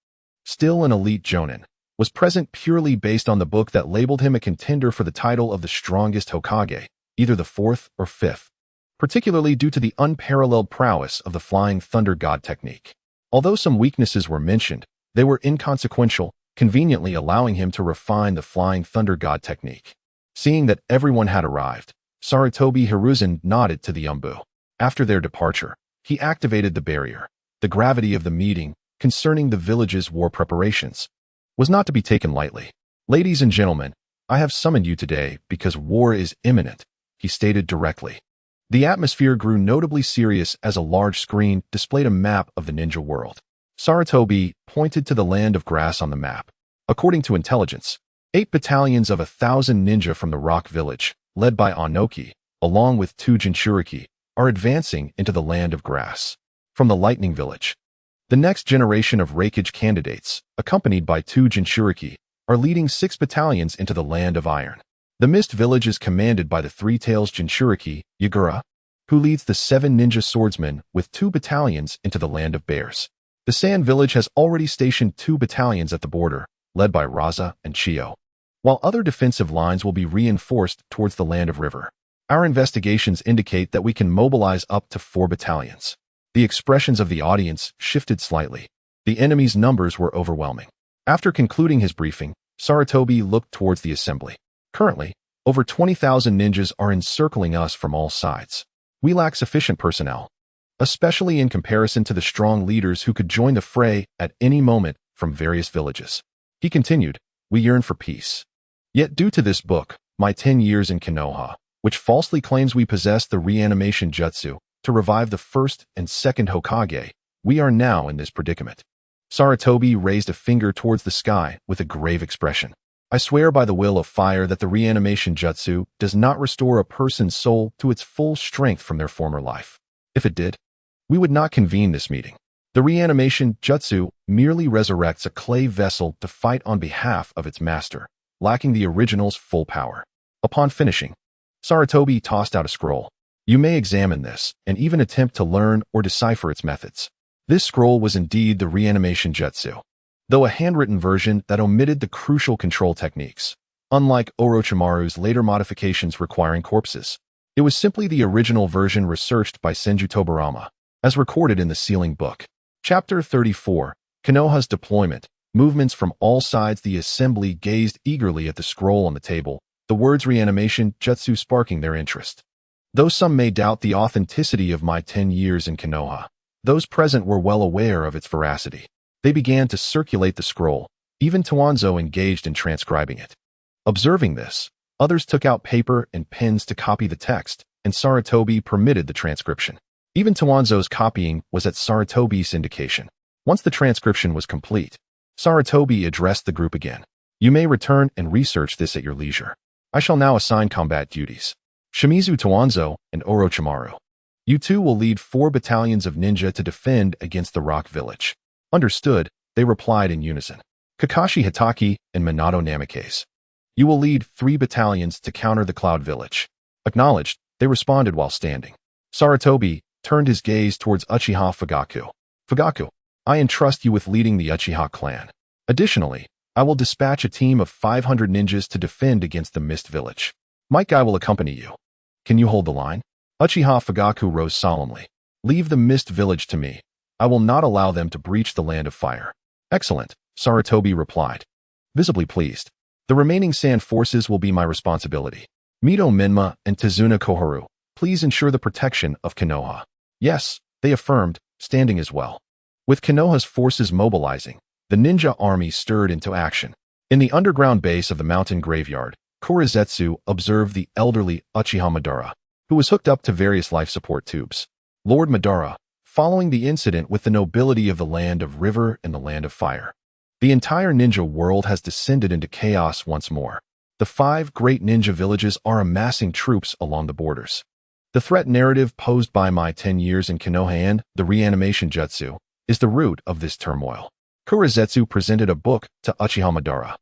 still an elite jonin, was present purely based on the book that labeled him a contender for the title of the strongest Hokage, either the 4th or 5th, particularly due to the unparalleled prowess of the Flying Thunder God technique. Although some weaknesses were mentioned, they were inconsequential, conveniently allowing him to refine the Flying Thunder God technique. Seeing that everyone had arrived, Sarutobi Hiruzen nodded to the Umbu. After their departure, he activated the barrier. The gravity of the meeting, concerning the village's war preparations, was not to be taken lightly. "Ladies and gentlemen, I have summoned you today because war is imminent," he stated directly. The atmosphere grew notably serious as a large screen displayed a map of the ninja world. Sarutobi pointed to the land of grass on the map. According to intelligence, 8 battalions of 1,000 ninja from the Rock Village, led by Anoki, along with 2 Jinchuriki, are advancing into the land of grass. From the Lightning Village, the next generation of Reikage candidates, accompanied by 2 Jinchuriki, are leading 6 battalions into the land of iron. The Mist Village is commanded by the 3 Tails Jinchuriki, Yakura, who leads the 7 ninja swordsmen with 2 battalions into the land of bears. The Sand Village has already stationed 2 battalions at the border, led by Raza and Chio, while other defensive lines will be reinforced towards the land of river. Our investigations indicate that we can mobilize up to 4 battalions. The expressions of the audience shifted slightly. The enemy's numbers were overwhelming. After concluding his briefing, Sarutobi looked towards the assembly. Currently, over 20,000 ninjas are encircling us from all sides. We lack sufficient personnel, especially in comparison to the strong leaders who could join the fray at any moment from various villages. He continued, we yearn for peace. Yet due to this book, my 10 years in Konoha, which falsely claims we possess the reanimation jutsu to revive the first and second Hokage, we are now in this predicament. Sarutobi raised a finger towards the sky with a grave expression. I swear by the will of fire that the reanimation jutsu does not restore a person's soul to its full strength from their former life. If it did, we would not convene this meeting. The reanimation jutsu merely resurrects a clay vessel to fight on behalf of its master, lacking the original's full power. Upon finishing, Sarutobi tossed out a scroll. You may examine this and even attempt to learn or decipher its methods. This scroll was indeed the reanimation jutsu, though a handwritten version that omitted the crucial control techniques. Unlike Orochimaru's later modifications requiring corpses, it was simply the original version researched by Senju Tobarama, as recorded in the sealing book. Chapter 34, Konoha's Deployment. Movements from all sides. The assembly gazed eagerly at the scroll on the table, the words reanimation jutsu sparking their interest. Though some may doubt the authenticity of my 10 years in Konoha, those present were well aware of its veracity. They began to circulate the scroll, even Tuanzo engaged in transcribing it. Observing this, others took out paper and pens to copy the text, and Sarutobi permitted the transcription. Even Tuanzo's copying was at Sarutobi's indication. Once the transcription was complete, Sarutobi addressed the group again. You may return and research this at your leisure. I shall now assign combat duties. Shimizu Tuanzo and Orochimaru. You two will lead 4 battalions of ninja to defend against the rock village. Understood, they replied in unison. Kakashi Hitaki and Minato Namikaze. You will lead 3 battalions to counter the cloud village. Acknowledged, they responded while standing. Sarutobi turned his gaze towards Uchiha Fugaku. Fugaku, I entrust you with leading the Uchiha clan. Additionally, I will dispatch a team of 500 ninjas to defend against the Mist Village. Might Guy will accompany you. Can you hold the line? Uchiha Fugaku rose solemnly. Leave the Mist Village to me. I will not allow them to breach the Land of Fire. Excellent, Sarutobi replied. Visibly pleased. The remaining sand forces will be my responsibility. Mito Minma and Tazuna Koharu, please ensure the protection of Konoha. Yes, they affirmed, standing as well. With Konoha's forces mobilizing, the ninja army stirred into action. In the underground base of the mountain graveyard, Kurizetsu observed the elderly Uchiha Madara, who was hooked up to various life support tubes. Lord Madara, following the incident with the nobility of the Land of River and the Land of Fire. The entire ninja world has descended into chaos once more. The 5 great ninja villages are amassing troops along the borders. The threat narrative posed by my 10 years in Konoha and the reanimation jutsu is the root of this turmoil. Kurizetsu presented a book to Uchiha Madara,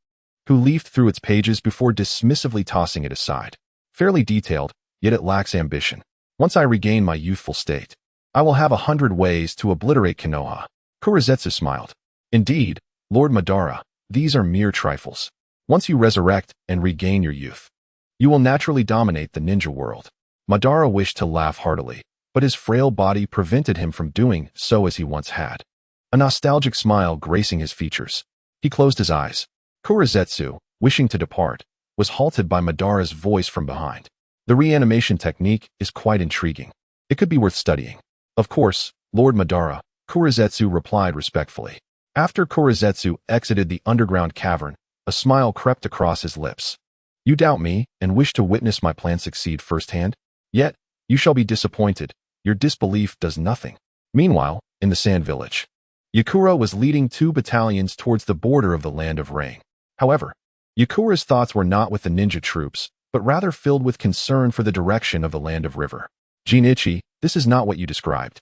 who leafed through its pages before dismissively tossing it aside. Fairly detailed, yet it lacks ambition. Once I regain my youthful state, I will have 100 ways to obliterate Konoha. Kurizetsu smiled. Indeed, Lord Madara, these are mere trifles. Once you resurrect and regain your youth, you will naturally dominate the ninja world. Madara wished to laugh heartily, but his frail body prevented him from doing so as he once had. A nostalgic smile gracing his features. He closed his eyes. Kurizetsu, wishing to depart, was halted by Madara's voice from behind. The reanimation technique is quite intriguing. It could be worth studying. Of course, Lord Madara, Kurizetsu replied respectfully. After Kurizetsu exited the underground cavern, a smile crept across his lips. You doubt me and wish to witness my plan succeed firsthand? Yet, you shall be disappointed. Your disbelief does nothing. Meanwhile, in the Sand Village, Yakura was leading 2 battalions towards the border of the Land of Rain. However, Yakura's thoughts were not with the ninja troops, but rather filled with concern for the direction of the Land of River. Shinichi, this is not what you described.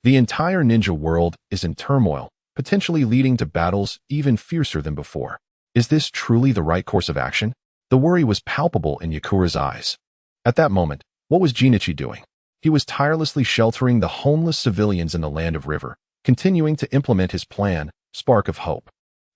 The entire ninja world is in turmoil, potentially leading to battles even fiercer than before. Is this truly the right course of action? The worry was palpable in Yakura's eyes. At that moment, what was Shinichi doing? He was tirelessly sheltering the homeless civilians in the Land of River, continuing to implement his plan, Spark of Hope.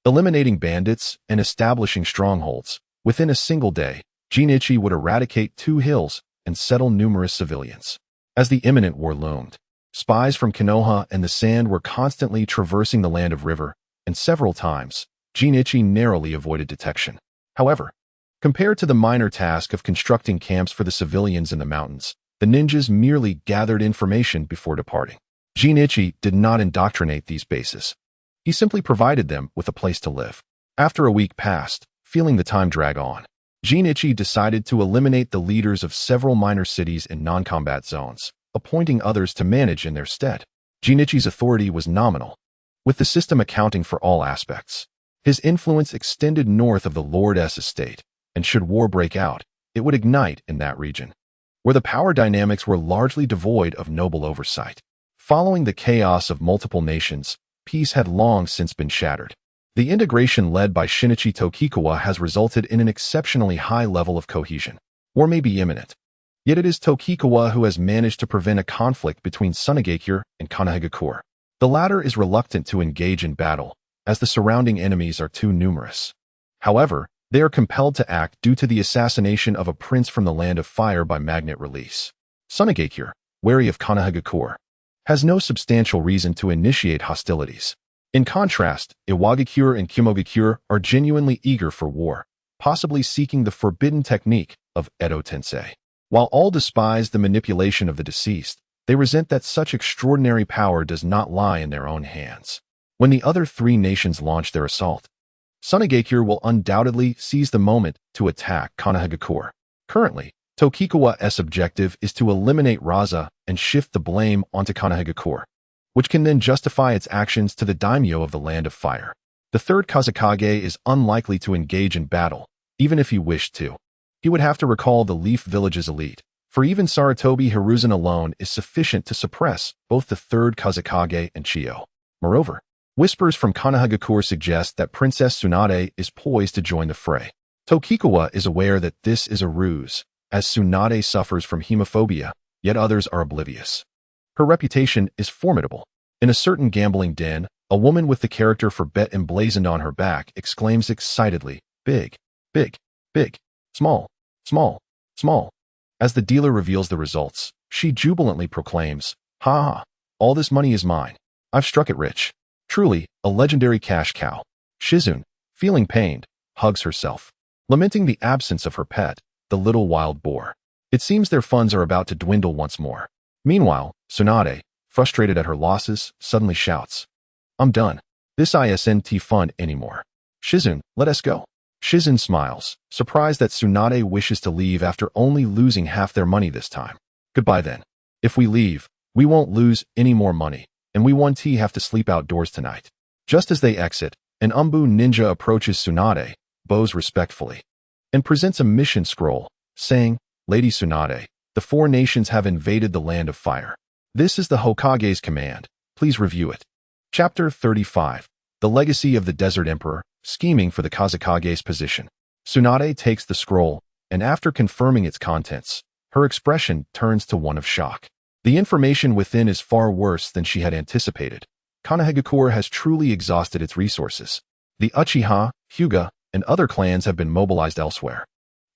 Eliminating bandits and establishing strongholds. Within a single day, Shinichi would eradicate 2 hills and settle numerous civilians. As the imminent war loomed, spies from Konoha and the Sand were constantly traversing the Land of River, and several times, Shinichi narrowly avoided detection. However, compared to the minor task of constructing camps for the civilians in the mountains, the ninjas merely gathered information before departing. Shinichi did not indoctrinate these bases. He simply provided them with a place to live. After a week passed, feeling the time drag on, Shinichi decided to eliminate the leaders of several minor cities in non-combat zones, appointing others to manage in their stead. Shinichi's authority was nominal, with the system accounting for all aspects. His influence extended north of the Lord's estate, and should war break out, it would ignite in that region, where the power dynamics were largely devoid of noble oversight. Following the chaos of multiple nations, peace had long since been shattered. The integration led by Shinichi Tokikawa has resulted in an exceptionally high level of cohesion. War may be imminent, yet it is Tokikawa who has managed to prevent a conflict between Sunagakure and Konohagakure. The latter is reluctant to engage in battle, as the surrounding enemies are too numerous. However, they are compelled to act due to the assassination of a prince from the Land of Fire by magnet release. Sunagakure, wary of Konohagakure, has no substantial reason to initiate hostilities. In contrast, Iwagakure and Kimogakure are genuinely eager for war, possibly seeking the forbidden technique of Edo Tensei. While all despise the manipulation of the deceased, they resent that such extraordinary power does not lie in their own hands. When the other three nations launch their assault, Sunagakure will undoubtedly seize the moment to attack Konohagakure. Currently, Tokikawa's objective is to eliminate Raza and shift the blame onto Konohagakure, which can then justify its actions to the daimyo of the Land of Fire. The third Kazekage is unlikely to engage in battle, even if he wished to. He would have to recall the Leaf Village's elite, for even Sarutobi Hiruzen alone is sufficient to suppress both the third Kazekage and Chiyo. Moreover, whispers from Konohagakure suggest that Princess Tsunade is poised to join the fray. Tokikawa is aware that this is a ruse, as Tsunade suffers from hemophobia, yet others are oblivious. Her reputation is formidable. In a certain gambling den, a woman with the character for bet emblazoned on her back exclaims excitedly, "Big, big, big, small, small, small." As the dealer reveals the results, she jubilantly proclaims, "Ha ha, all this money is mine. I've struck it rich." Truly, a legendary cash cow. Shizune, feeling pained, hugs herself, lamenting the absence of her pet, the little wild boar. It seems their funds are about to dwindle once more. Meanwhile, Tsunade, frustrated at her losses, suddenly shouts, "I'm done. This isn't fun anymore. Shizune, let us go." Shizune smiles, surprised that Tsunade wishes to leave after only losing half their money this time. "Goodbye then. If we leave, we won't lose any more money, and we won't have to sleep outdoors tonight." Just as they exit, an Umbu ninja approaches Tsunade, bows respectfully, and presents a mission scroll, saying, "Lady Tsunade, the four nations have invaded the Land of Fire. This is the Hokage's command. Please review it." Chapter 35. The Legacy of the Desert Emperor, Scheming for the Kazekage's Position. Tsunade takes the scroll, and after confirming its contents, her expression turns to one of shock. The information within is far worse than she had anticipated. Konohagakure has truly exhausted its resources. The Uchiha, Hyuga, and other clans have been mobilized elsewhere.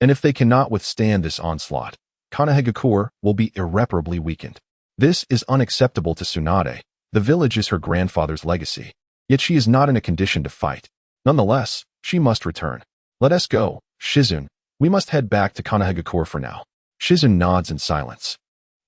And if they cannot withstand this onslaught, Konohagakure will be irreparably weakened. This is unacceptable to Tsunade. The village is her grandfather's legacy. Yet she is not in a condition to fight. Nonetheless, she must return. "Let us go, Shizune. We must head back to Konohagakure for now." Shizune nods in silence,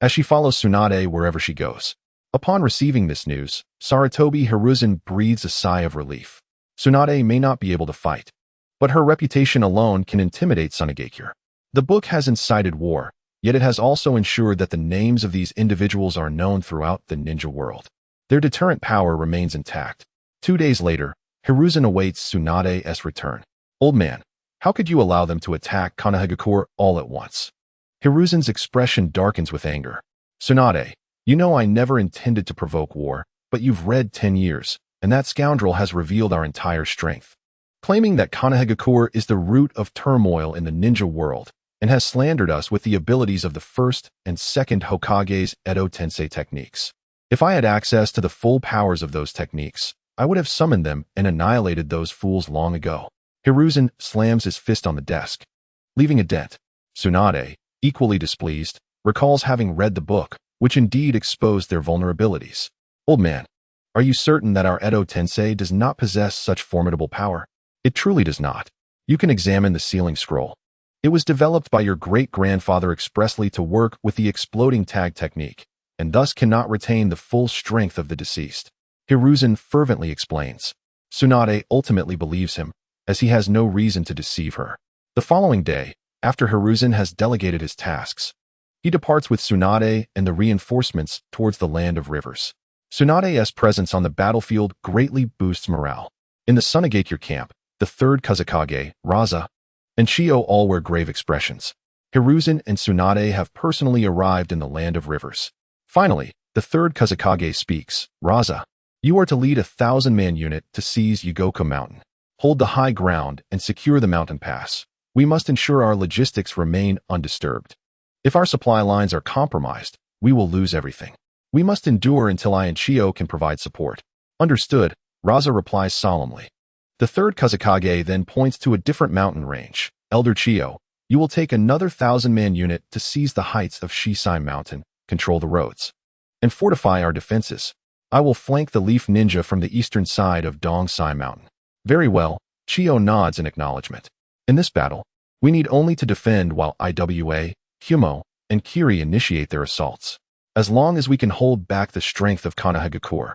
as she follows Tsunade wherever she goes. Upon receiving this news, Sarutobi Hiruzen breathes a sigh of relief. Tsunade may not be able to fight, but her reputation alone can intimidate Sunagakure. The book has incited war, yet it has also ensured that the names of these individuals are known throughout the ninja world. Their deterrent power remains intact. 2 days later, Hiruzen awaits Tsunade's return. "Old man, how could you allow them to attack Konohagakure all at once?" Hiruzen's expression darkens with anger. "Tsunade, you know I never intended to provoke war, but you've read 10 years, and that scoundrel has revealed our entire strength, claiming that Konohagakure is the root of turmoil in the ninja world, and has slandered us with the abilities of the first and second Hokage's Edo Tensei techniques. If I had access to the full powers of those techniques, I would have summoned them and annihilated those fools long ago." Hiruzen slams his fist on the desk, leaving a dent. Tsunade, equally displeased, recalls having read the book, which indeed exposed their vulnerabilities. "Old man, are you certain that our Edo Tensei does not possess such formidable power?" It truly does not. You can examine the sealing scroll. It was developed by your great-grandfather expressly to work with the exploding tag technique, and thus cannot retain the full strength of the deceased. Hiruzen fervently explains. Tsunade ultimately believes him, as he has no reason to deceive her. The following day, after Hiruzen has delegated his tasks, he departs with Tsunade and the reinforcements towards the land of rivers. Tsunade's presence on the battlefield greatly boosts morale. In the Shinichi camp, the third Kazekage, Raza, and Chiyo all wear grave expressions. Hiruzen and Tsunade have personally arrived in the land of rivers. Finally, the third Kazekage speaks. Raza, you are to lead a 1,000-man unit to seize Yugoka Mountain. Hold the high ground and secure the mountain pass. We must ensure our logistics remain undisturbed. If our supply lines are compromised, we will lose everything. We must endure until I and Chiyo can provide support. Understood, Raza replies solemnly. The third Kazekage then points to a different mountain range. Elder Chiyo, you will take another 1,000-man unit to seize the heights of Shisai Mountain, control the roads, and fortify our defenses. I will flank the Leaf Ninja from the eastern side of Dongsai Mountain. Very well, Chiyo nods in acknowledgement. In this battle, we need only to defend while Iwa, Humo, and Kiri initiate their assaults. As long as we can hold back the strength of Konohagakure,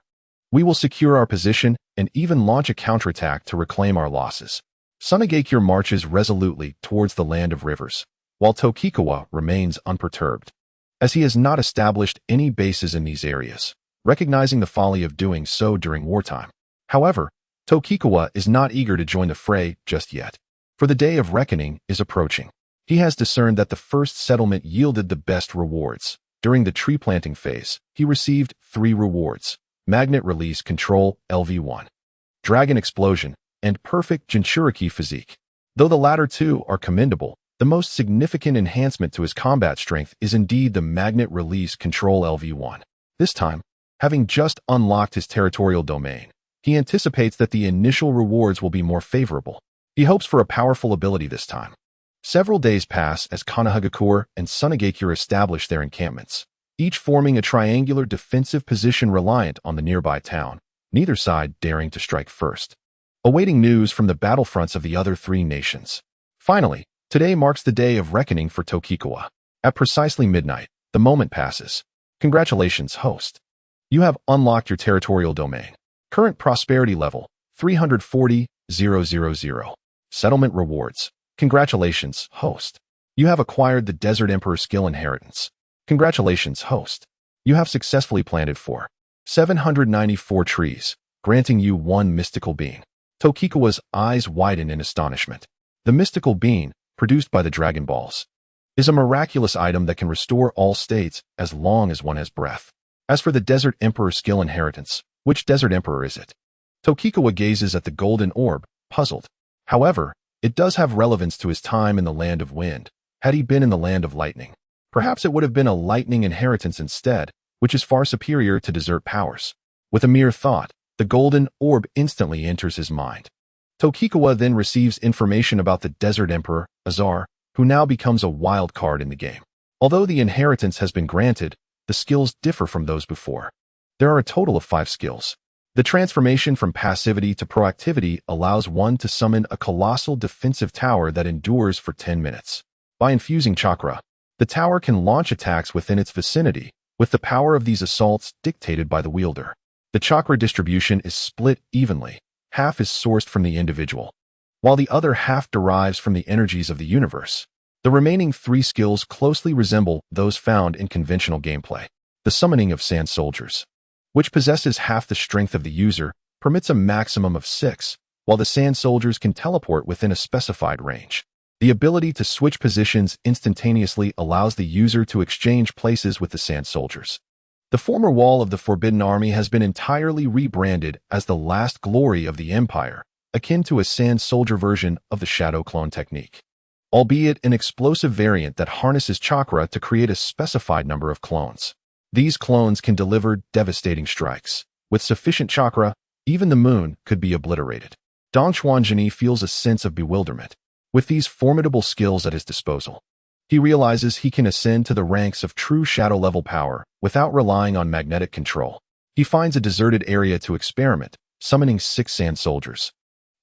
we will secure our position and even launch a counterattack to reclaim our losses. Shinichi marches resolutely towards the land of rivers, while Tokikawa remains unperturbed, as he has not established any bases in these areas, recognizing the folly of doing so during wartime. However, Tokikawa is not eager to join the fray just yet, for the day of reckoning is approaching. He has discerned that the first settlement yielded the best rewards. During the tree planting phase, he received 3 rewards: Magnet Release Control LV1, Dragon Explosion, and Perfect Jinchuriki Physique. Though the latter two are commendable, the most significant enhancement to his combat strength is indeed the Magnet Release Control LV1. This time, having just unlocked his territorial domain, he anticipates that the initial rewards will be more favorable. He hopes for a powerful ability this time. Several days pass as Konohagakure and Shinichi establish their encampments, each forming a triangular defensive position reliant on the nearby town, neither side daring to strike first, awaiting news from the battlefronts of the other 3 nations. Finally, today marks the day of reckoning for Tokikawa. At precisely midnight, the moment passes. Congratulations, host. You have unlocked your territorial domain. Current prosperity level, 340,000. Settlement rewards. Congratulations, host. You have acquired the Desert Emperor skill inheritance. Congratulations, host. You have successfully planted 794 trees, granting you 1 mystical bean. Tokikawa's eyes widen in astonishment. The mystical bean, produced by the Dragon Balls, is a miraculous item that can restore all states as long as one has breath. As for the Desert Emperor skill inheritance, which Desert Emperor is it? Tokikawa gazes at the golden orb, puzzled. However, it does have relevance to his time in the Land of Wind. Had he been in the Land of Lightning, perhaps it would have been a lightning inheritance instead, which is far superior to desert powers. With a mere thought, the golden orb instantly enters his mind. Tokikawa then receives information about the Desert Emperor, Azar, who now becomes a wild card in the game. Although the inheritance has been granted, the skills differ from those before. There are a total of 5 skills. The transformation from passivity to proactivity allows one to summon a colossal defensive tower that endures for 10 minutes. By infusing Chakra, the tower can launch attacks within its vicinity, with the power of these assaults dictated by the wielder. The Chakra distribution is split evenly. Half is sourced from the individual, while the other half derives from the energies of the universe. The remaining 3 skills closely resemble those found in conventional gameplay. The Summoning of Sand Soldiers, which possesses half the strength of the user, permits a maximum of 6, while the Sand Soldiers can teleport within a specified range. The ability to switch positions instantaneously allows the user to exchange places with the Sand Soldiers. The former wall of the Forbidden Army has been entirely rebranded as the last glory of the Empire, akin to a Sand Soldier version of the Shadow Clone technique, albeit an explosive variant that harnesses Chakra to create a specified number of clones. These clones can deliver devastating strikes. With sufficient Chakra, even the moon could be obliterated. Dongchuanjini feels a sense of bewilderment. With these formidable skills at his disposal, he realizes he can ascend to the ranks of true shadow-level power without relying on magnetic control. He finds a deserted area to experiment, summoning 6 Sand Soldiers.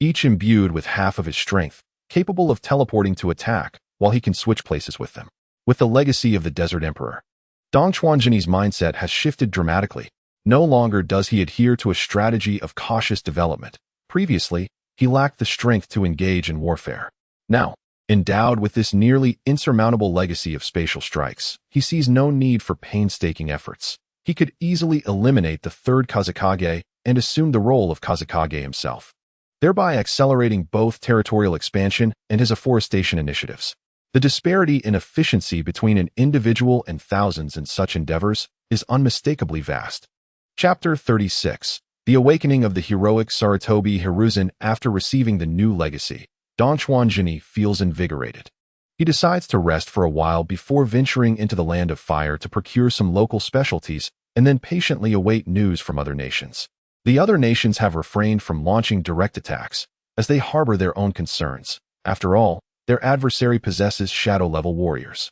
each imbued with half of his strength, capable of teleporting to attack, while he can switch places with them. With the legacy of the Desert Emperor, Dong Chuanjini's mindset has shifted dramatically. No longer does he adhere to a strategy of cautious development. Previously, he lacked the strength to engage in warfare. Now, endowed with this nearly insurmountable legacy of spatial strikes, he sees no need for painstaking efforts. He could easily eliminate the third Kazekage and assume the role of Kazekage himself, thereby accelerating both territorial expansion and his afforestation initiatives. The disparity in efficiency between an individual and thousands in such endeavors is unmistakably vast. Chapter 36. The Awakening of the Heroic Sarutobi Hiruzen. After receiving the new legacy, Dong Chuanjini feels invigorated. He decides to rest for a while before venturing into the Land of Fire to procure some local specialties and then patiently await news from other nations. The other nations have refrained from launching direct attacks, as they harbor their own concerns. After all, their adversary possesses shadow-level warriors.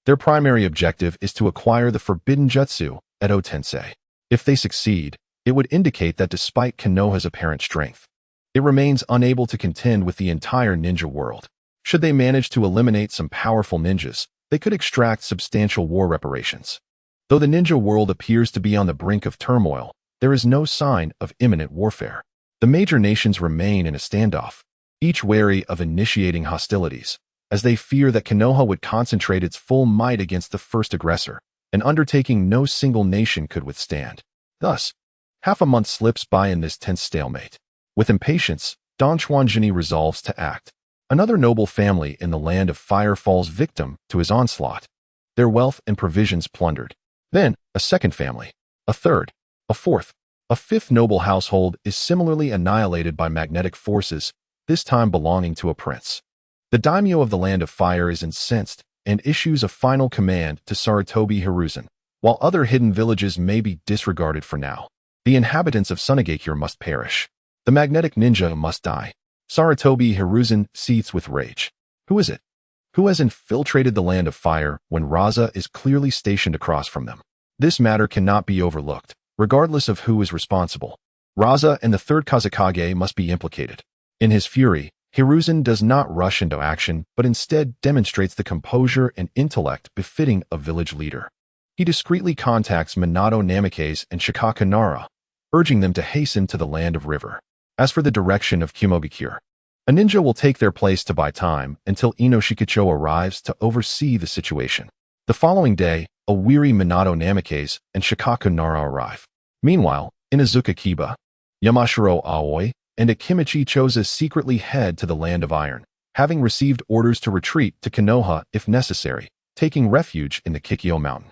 Their primary objective is to acquire the forbidden Jutsu, Edo Tensei. If they succeed, it would indicate that despite Konoha's apparent strength, it remains unable to contend with the entire ninja world. Should they manage to eliminate some powerful ninjas, they could extract substantial war reparations. Though the ninja world appears to be on the brink of turmoil, there is no sign of imminent warfare. The major nations remain in a standoff, each wary of initiating hostilities, as they fear that Konoha would concentrate its full might against the first aggressor, an undertaking no single nation could withstand. Thus, half a month slips by in this tense stalemate. With impatience, Dong Chuanjini resolves to act. Another noble family in the Land of Fire falls victim to his onslaught, their wealth and provisions plundered. Then, a second family, a third, a fourth, a fifth noble household is similarly annihilated by magnetic forces, this time belonging to a prince. The daimyo of the Land of Fire is incensed and issues a final command to Sarutobi Hiruzen. While other hidden villages may be disregarded for now, the inhabitants of Shinichi must perish. The magnetic ninja must die. Sarutobi Hiruzen seethes with rage. Who is it? Who has infiltrated the Land of Fire when Raza is clearly stationed across from them? This matter cannot be overlooked, regardless of who is responsible. Raza and the third Kazekage must be implicated. In his fury, Hiruzen does not rush into action, but instead demonstrates the composure and intellect befitting a village leader. He discreetly contacts Minato Namikaze and Shikaka Nara, urging them to hasten to the Land of River. As for the direction of Kumogakure, a ninja will take their place to buy time until Ino Shikacho arrives to oversee the situation. The following day, a weary Minato Namikaze and Shikaka Nara arrive. Meanwhile, Inazuka Kiba, Yamashiro Aoi, and Akimichi Choza secretly head to the Land of Iron, having received orders to retreat to Konoha if necessary, taking refuge in the Kikyo Mountain.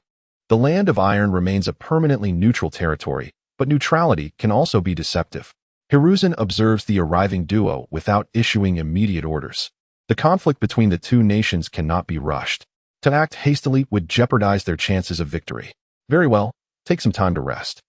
The Land of Iron remains a permanently neutral territory, but neutrality can also be deceptive. Hiruzen observes the arriving duo without issuing immediate orders. The conflict between the two nations cannot be rushed. To act hastily would jeopardize their chances of victory. Very well, take some time to rest.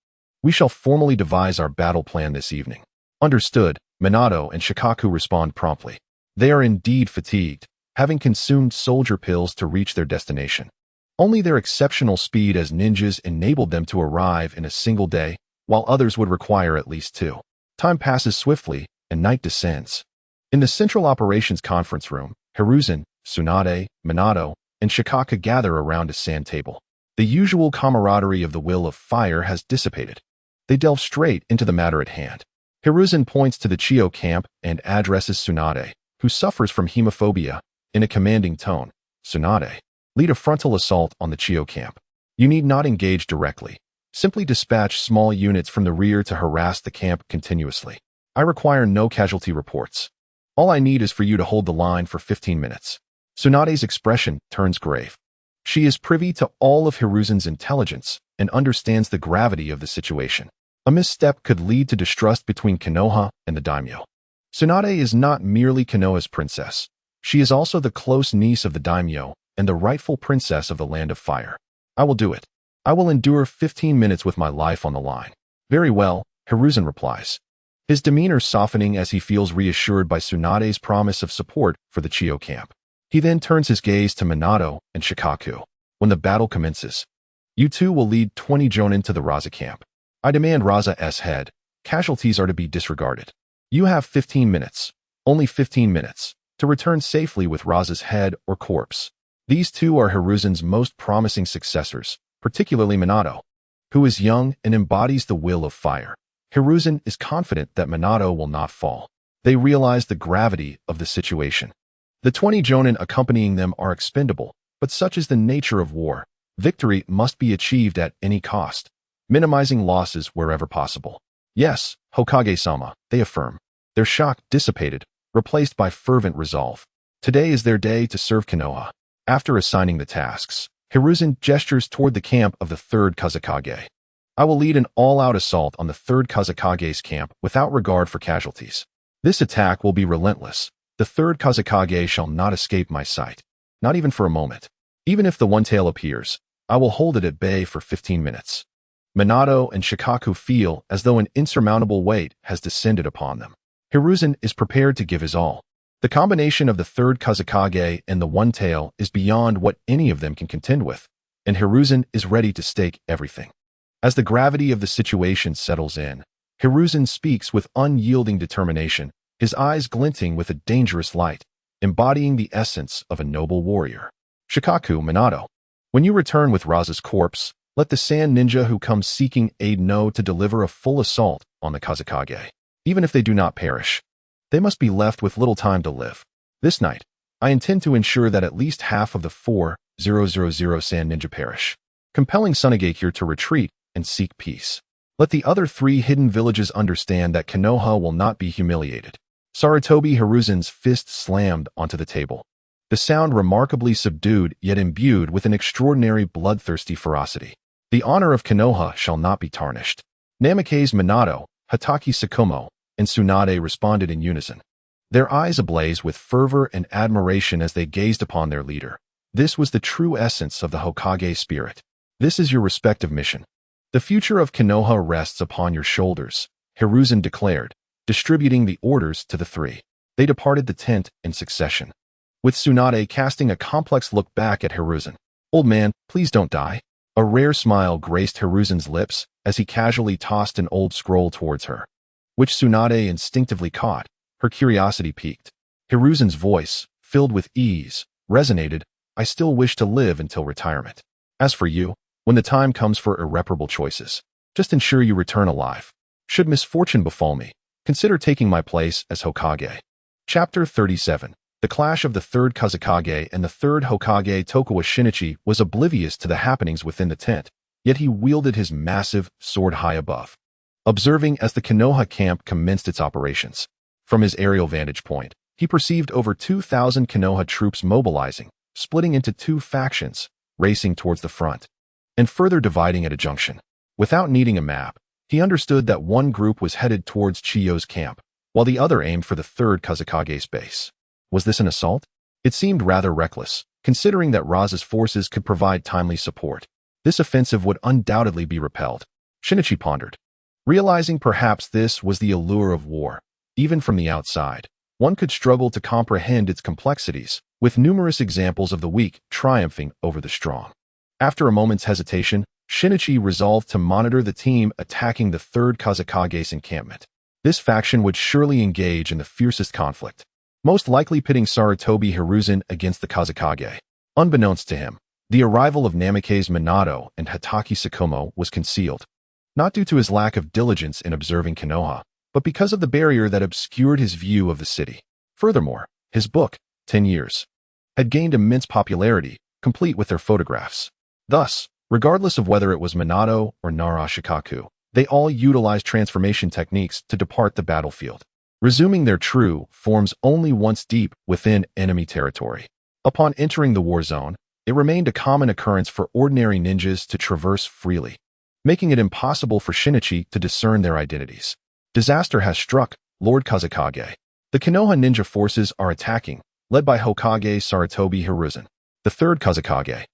We shall formally devise our battle plan this evening. Understood, Minato and Shikaku respond promptly. They are indeed fatigued, having consumed soldier pills to reach their destination. Only their exceptional speed as ninjas enabled them to arrive in a single day, while others would require at least 2. Time passes swiftly, and night descends. In the Central Operations Conference Room, Hiruzen, Tsunade, Minato, and Shikaka gather around a sand table. The usual camaraderie of the Will of Fire has dissipated. They delve straight into the matter at hand. Hiruzen points to the Chiyo camp and addresses Tsunade, who suffers from hemophobia, in a commanding tone. Tsunade, lead a frontal assault on the Chiyo camp. You need not engage directly. Simply dispatch small units from the rear to harass the camp continuously. I require no casualty reports. All I need is for you to hold the line for 15 minutes. Tsunade's expression turns grave. She is privy to all of Hiruzen's intelligence and understands the gravity of the situation. A misstep could lead to distrust between Konoha and the daimyo. Tsunade is not merely Konoha's princess. She is also the close niece of the daimyo and the rightful princess of the Land of Fire. I will do it. I will endure 15 minutes with my life on the line. Very well, Hiruzen replies, his demeanor softening as he feels reassured by Tsunade's promise of support for the Chiyo camp. He then turns his gaze to Minato and Shikaku. When the battle commences, you two will lead 20 jonin to the Raza camp. I demand Raza's head. Casualties are to be disregarded. You have 15 minutes. Only 15 minutes, to return safely with Raza's head or corpse. These two are Hiruzen's most promising successors, particularly Minato, who is young and embodies the will of fire. Hiruzen is confident that Minato will not fall. They realize the gravity of the situation. The 20 jonin accompanying them are expendable, but such is the nature of war. Victory must be achieved at any cost, minimizing losses wherever possible. Yes, Hokage-sama, they affirm. Their shock dissipated, replaced by fervent resolve. Today is their day to serve Konoha. After assigning the tasks, Hiruzen gestures toward the camp of the 3rd Kazekage. I will lead an all-out assault on the 3rd Kazekage's camp without regard for casualties. This attack will be relentless. The 3rd Kazekage shall not escape my sight. Not even for a moment. Even if the one-tail appears, I will hold it at bay for 15 minutes. Minato and Shikaku feel as though an insurmountable weight has descended upon them. Hiruzen is prepared to give his all. The combination of the 3rd Kazekage and the one-tail is beyond what any of them can contend with, and Hiruzen is ready to stake everything. As the gravity of the situation settles in, Hiruzen speaks with unyielding determination, his eyes glinting with a dangerous light, embodying the essence of a noble warrior. Shikaku, Minato, when you return with Raza's corpse, let the sand ninja who comes seeking aid know to deliver a full assault on the Kazekage. Even if they do not perish, they must be left with little time to live. This night, I intend to ensure that at least half of the 4,000 sand ninja perish, compelling Shinichi to retreat and seek peace. Let the other 3 hidden villages understand that Konoha will not be humiliated. Sarutobi Hiruzen's fist slammed onto the table, the sound remarkably subdued yet imbued with an extraordinary bloodthirsty ferocity. The honor of Konoha shall not be tarnished. Namikaze Minato, Hatake Sakumo, and Tsunade responded in unison, their eyes ablaze with fervor and admiration as they gazed upon their leader. This was the true essence of the Hokage spirit. This is your respective mission. The future of Konoha rests upon your shoulders, Hiruzen declared, distributing the orders to the 3. They departed the tent in succession, with Tsunade casting a complex look back at Hiruzen. Old man, please don't die. A rare smile graced Hiruzen's lips as he casually tossed an old scroll towards her, which Tsunade instinctively caught. Her curiosity piqued. Hiruzen's voice, filled with ease, resonated, I still wish to live until retirement. As for you, when the time comes for irreparable choices, just ensure you return alive. Should misfortune befall me, consider taking my place as Hokage. Chapter 37. The clash of the 3rd Kazekage and the 3rd Hokage Tokugawa. Shinichi was oblivious to the happenings within the tent, yet he wielded his massive sword high above, observing as the Konoha camp commenced its operations. From his aerial vantage point, he perceived over 2,000 Konoha troops mobilizing, splitting into 2 factions, racing towards the front, and further dividing at a junction. Without needing a map, he understood that one group was headed towards Chiyo's camp, while the other aimed for the 3rd Kazekage's base. Was this an assault? It seemed rather reckless, considering that Raza's forces could provide timely support. This offensive would undoubtedly be repelled. Shinichi pondered, realizing perhaps this was the allure of war. Even from the outside, one could struggle to comprehend its complexities, with numerous examples of the weak triumphing over the strong. After a moment's hesitation, Shinichi resolved to monitor the team attacking the 3rd Kazekage's encampment. This faction would surely engage in the fiercest conflict, most likely pitting Sarutobi Hiruzen against the Kazekage. Unbeknownst to him, the arrival of Namikaze Minato and Hatake Sakumo was concealed, not due to his lack of diligence in observing Konoha, but because of the barrier that obscured his view of the city. Furthermore, his book, 10 Years, had gained immense popularity, complete with their photographs. Thus, regardless of whether it was Minato or Nara Shikaku, they all utilized transformation techniques to depart the battlefield, resuming their true forms only once deep within enemy territory. Upon entering the war zone, it remained a common occurrence for ordinary ninjas to traverse freely, making it impossible for Shinichi to discern their identities. Disaster has struck, Lord Kazekage. The Konoha ninja forces are attacking, led by Hokage Sarutobi Hiruzen. The 3rd Kazekage,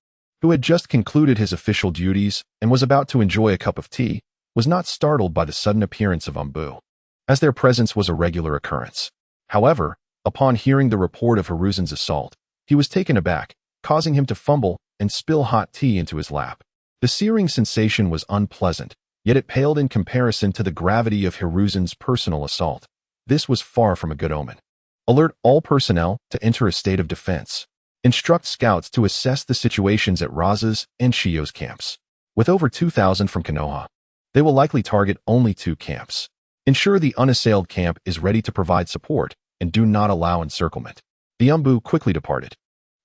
who had just concluded his official duties and was about to enjoy a cup of tea, was not startled by the sudden appearance of Umbu, as their presence was a regular occurrence. However, upon hearing the report of Hiruzen's assault, he was taken aback, causing him to fumble and spill hot tea into his lap. The searing sensation was unpleasant, yet it paled in comparison to the gravity of Hiruzen's personal assault. This was far from a good omen. Alert all personnel to enter a state of defense. Instruct scouts to assess the situations at Raza's and Shio's camps. With over 2,000 from Konoha, they will likely target only 2 camps. Ensure the unassailed camp is ready to provide support and do not allow encirclement. The Umbu quickly departed.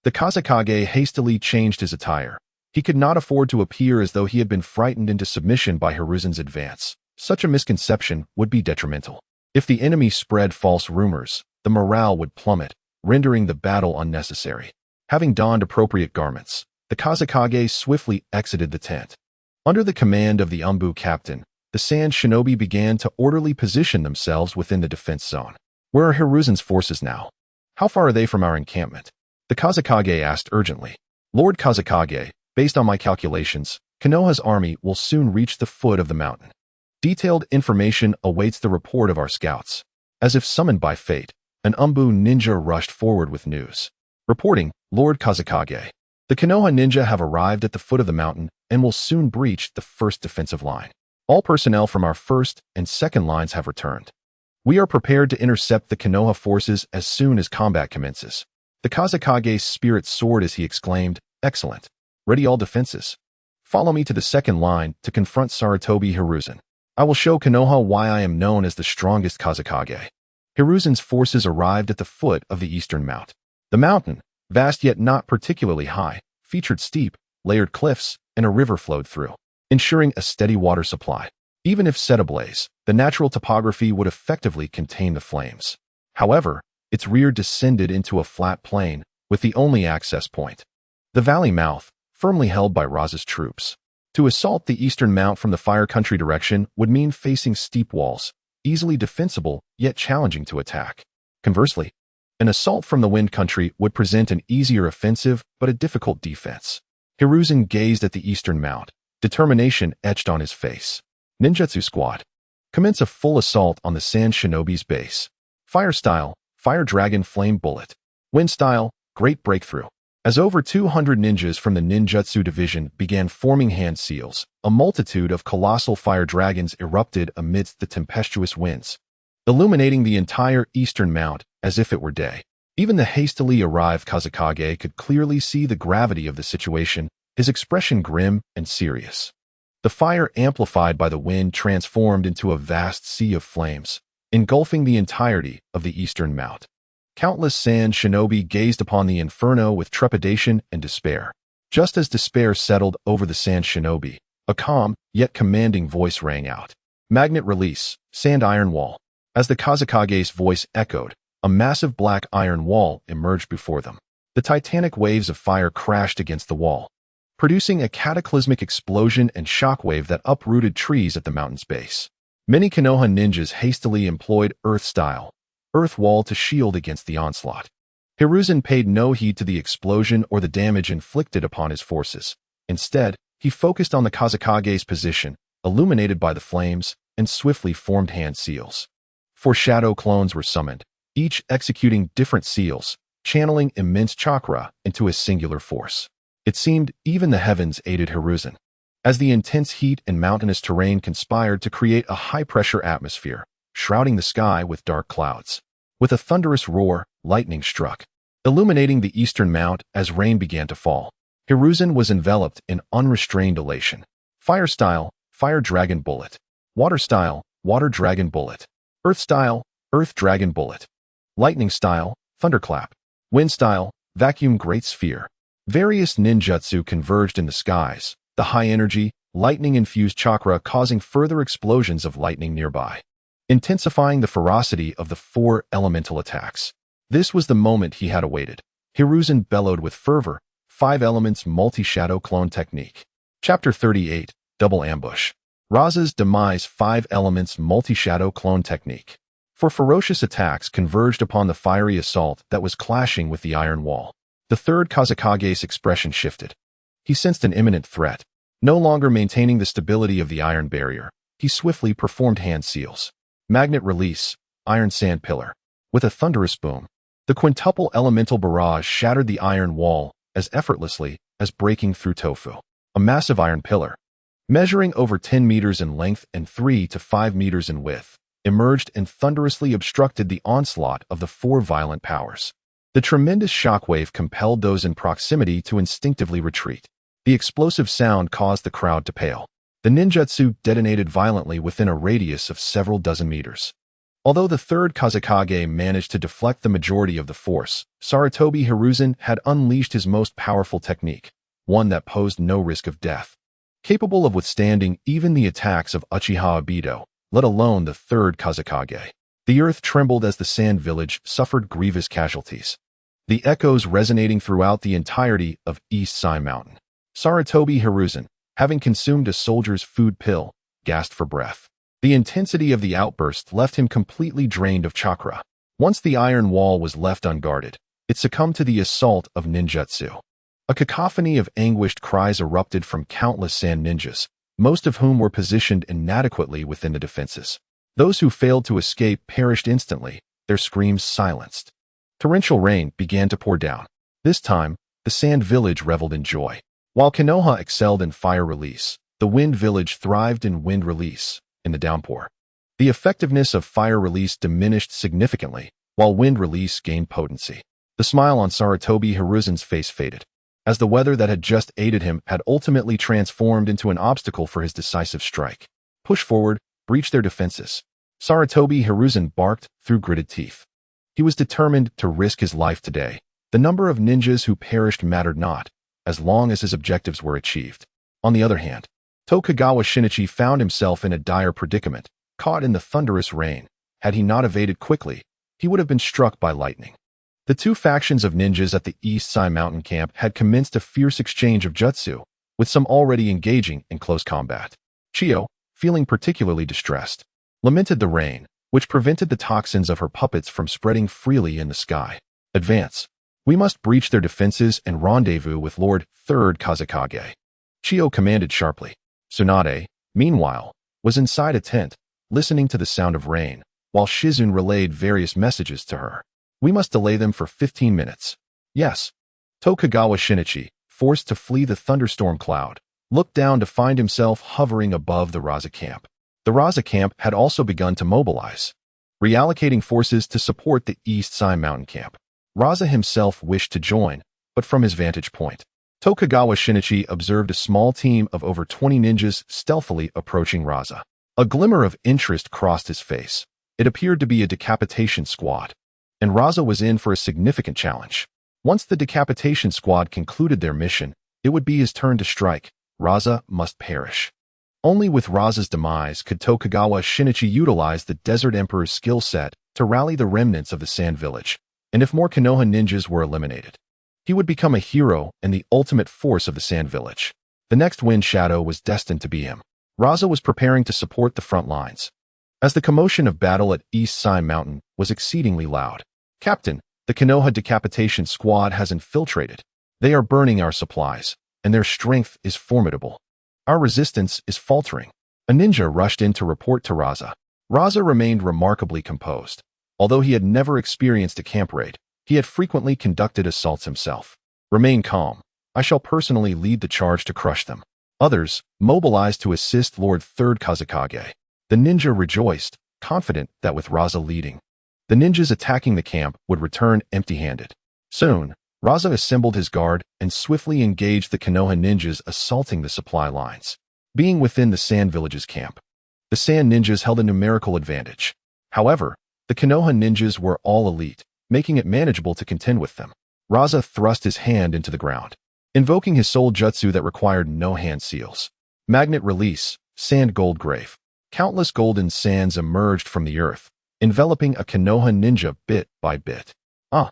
The Kazekage hastily changed his attire. He could not afford to appear as though he had been frightened into submission by Hiruzen's advance. Such a misconception would be detrimental. If the enemy spread false rumors, the morale would plummet, rendering the battle unnecessary. Having donned appropriate garments, the Kazekage swiftly exited the tent. Under the command of the Umbu captain, the Sand Shinobi began to orderly position themselves within the defense zone. Where are Hiruzen's forces now? How far are they from our encampment? The Kazekage asked urgently. Lord Kazekage, based on my calculations, Konoha's army will soon reach the foot of the mountain. Detailed information awaits the report of our scouts. As if summoned by fate, an Umbu ninja rushed forward with news. Reporting, Lord Kazekage. The Konoha ninja have arrived at the foot of the mountain and will soon breach the first defensive line. All personnel from our first and second lines have returned. We are prepared to intercept the Konoha forces as soon as combat commences. The Kazekage's spirit soared as he exclaimed, Excellent. Ready all defenses. Follow me to the second line to confront Sarutobi Hiruzen. I will show Konoha why I am known as the strongest Kazekage. Hiruzen's forces arrived at the foot of the eastern mount. The mountain, vast yet not particularly high, featured steep, layered cliffs, and a river flowed through, ensuring a steady water supply. Even if set ablaze, the natural topography would effectively contain the flames. However, its rear descended into a flat plain, with the only access point. The valley mouth, firmly held by Raza's troops. To assault the eastern mount from the fire country direction would mean facing steep walls, easily defensible, yet challenging to attack. Conversely, an assault from the wind country would present an easier offensive but a difficult defense. Hiruzen gazed at the eastern mount, determination etched on his face. Ninjutsu squad. Commence a full assault on the Sand Shinobi's base. Fire style, Fire Dragon Flame Bullet. Wind style, Great Breakthrough. As over 200 ninjas from the ninjutsu division began forming hand seals, a multitude of colossal fire dragons erupted amidst the tempestuous winds, illuminating the entire eastern mount as if it were day. Even the hastily arrived Kazekage could clearly see the gravity of the situation, his expression grim and serious. The fire, amplified by the wind, transformed into a vast sea of flames, engulfing the entirety of the eastern mount. Countless Sand Shinobi gazed upon the inferno with trepidation and despair. Just as despair settled over the Sand Shinobi, a calm, yet commanding voice rang out. Magnet release, Sand Iron Wall. As the Kazekage's voice echoed, a massive black iron wall emerged before them. The titanic waves of fire crashed against the wall, producing a cataclysmic explosion and shockwave that uprooted trees at the mountain's base. Many Konoha ninjas hastily employed Earth-style Earth Wall to shield against the onslaught. Hiruzen paid no heed to the explosion or the damage inflicted upon his forces. Instead, he focused on the Kazekage's position, illuminated by the flames, and swiftly formed hand seals. 4 shadow clones were summoned, each executing different seals, channeling immense chakra into a singular force. It seemed even the heavens aided Hiruzen, as the intense heat and mountainous terrain conspired to create a high-pressure atmosphere, shrouding the sky with dark clouds. With a thunderous roar, lightning struck, illuminating the eastern mount as rain began to fall. Hiruzen was enveloped in unrestrained elation. Fire style, Fire Dragon Bullet. Water style, Water Dragon Bullet. Earth style, Earth Dragon Bullet. Lightning style, Thunderclap. Wind style, Vacuum Great Sphere. Various ninjutsu converged in the skies, the high-energy, lightning-infused chakra causing further explosions of lightning nearby, intensifying the ferocity of the 4 elemental attacks. This was the moment he had awaited. Hiruzen bellowed with fervor, 5 elements multi-shadow clone technique. Chapter 38, Double Ambush. Raza's demise 5 elements multi-shadow clone technique. 4 ferocious attacks converged upon the fiery assault that was clashing with the iron wall. The third Kazekage's expression shifted. He sensed an imminent threat. No longer maintaining the stability of the iron barrier, he swiftly performed hand seals. Magnet release, Iron Sand Pillar. With a thunderous boom, the quintuple elemental barrage shattered the iron wall as effortlessly as breaking through tofu. A massive iron pillar, measuring over 10 meters in length and 3 to 5 meters in width, emerged and thunderously obstructed the onslaught of the four violent powers. The tremendous shockwave compelled those in proximity to instinctively retreat. The explosive sound caused the crowd to pale. The ninjutsu detonated violently within a radius of several dozen meters. Although the third Kazekage managed to deflect the majority of the force, Sarutobi Hiruzen had unleashed his most powerful technique, one that posed no risk of death. Capable of withstanding even the attacks of Uchiha Obito, let alone the third Kazekage. The earth trembled as the sand village suffered grievous casualties, the echoes resonating throughout the entirety of East Sai Mountain. Sarutobi Hiruzen, having consumed a soldier's food pill, gasped for breath. The intensity of the outburst left him completely drained of chakra. Once the iron wall was left unguarded, it succumbed to the assault of ninjutsu. A cacophony of anguished cries erupted from countless sand ninjas, most of whom were positioned inadequately within the defenses. Those who failed to escape perished instantly, their screams silenced. Torrential rain began to pour down. This time, the sand village reveled in joy. While Konoha excelled in fire release, the wind village thrived in wind release, in the downpour. The effectiveness of fire release diminished significantly, while wind release gained potency. The smile on Sarutobi Hiruzen's face faded, as the weather that had just aided him had ultimately transformed into an obstacle for his decisive strike. Push forward, breach their defenses. Sarutobi Hiruzen barked through gritted teeth. He was determined to risk his life today. The number of ninjas who perished mattered not, as long as his objectives were achieved. On the other hand, Tokugawa Shinichi found himself in a dire predicament, caught in the thunderous rain. Had he not evaded quickly, he would have been struck by lightning. The two factions of ninjas at the East Sai Mountain camp had commenced a fierce exchange of jutsu, with some already engaging in close combat. Chiyo, feeling particularly distressed, lamented the rain, which prevented the toxins of her puppets from spreading freely in the sky. Advance. We must breach their defenses and rendezvous with Lord Third Kazekage. Chiyo commanded sharply. Tsunade, meanwhile, was inside a tent, listening to the sound of rain, while Shizune relayed various messages to her. We must delay them for 15 minutes. Yes. Tokugawa Shinichi, forced to flee the thunderstorm cloud, looked down to find himself hovering above the Raza camp. The Raza camp had also begun to mobilize, reallocating forces to support the East Sai Mountain camp. Raza himself wished to join, but from his vantage point, Tokugawa Shinichi observed a small team of over 20 ninjas stealthily approaching Raza. A glimmer of interest crossed his face. It appeared to be a decapitation squad, and Raza was in for a significant challenge. Once the decapitation squad concluded their mission, it would be his turn to strike. Raza must perish. Only with Raza's demise could Tokugawa Shinichi utilize the Desert Emperor's skill set to rally the remnants of the Sand Village, and if more Konoha ninjas were eliminated, he would become a hero and the ultimate force of the Sand Village. The next Wind Shadow was destined to be him. Raza was preparing to support the front lines, as the commotion of battle at East Sai Mountain was exceedingly loud. Captain, the Konoha decapitation squad has infiltrated. They are burning our supplies, and their strength is formidable. Our resistance is faltering. A ninja rushed in to report to Raza. Raza remained remarkably composed. Although he had never experienced a camp raid, he had frequently conducted assaults himself. Remain calm. I shall personally lead the charge to crush them. Others mobilized to assist Lord Third Kazekage. The ninja rejoiced, confident that with Raza leading, the ninjas attacking the camp would return empty-handed. Soon, Raza assembled his guard and swiftly engaged the Konoha ninjas assaulting the supply lines. Being within the Sand Village's camp, the Sand ninjas held a numerical advantage. However, the Konoha ninjas were all elite, making it manageable to contend with them. Raza thrust his hand into the ground, invoking his soul jutsu that required no hand seals. Magnet release, sand gold grave. Countless golden sands emerged from the earth, enveloping a Konoha ninja bit by bit. Ah!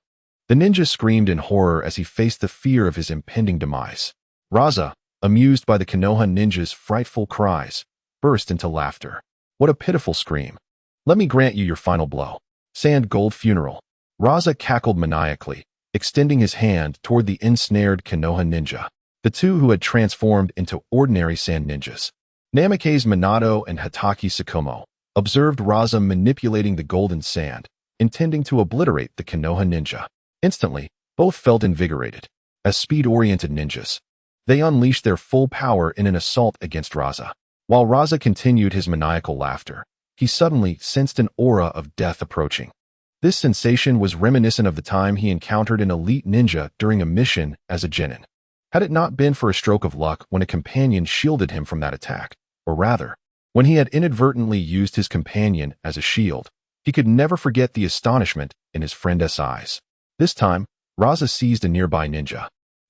The ninja screamed in horror as he faced the fear of his impending demise. Raza, amused by the Konoha ninja's frightful cries, burst into laughter. What a pitiful scream. Let me grant you your final blow. Sand gold funeral. Raza cackled maniacally, extending his hand toward the ensnared Konoha ninja. The two who had transformed into ordinary sand ninjas, Namikaze Minato and Hatake Tsukumo, observed Raza manipulating the golden sand, intending to obliterate the Konoha ninja. Instantly, both felt invigorated. As speed-oriented ninjas, they unleashed their full power in an assault against Raza. While Raza continued his maniacal laughter, he suddenly sensed an aura of death approaching. This sensation was reminiscent of the time he encountered an elite ninja during a mission as a genin. Had it not been for a stroke of luck when a companion shielded him from that attack, or rather, when he had inadvertently used his companion as a shield, he could never forget the astonishment in his friend's eyes. This time, Raza seized a nearby ninja,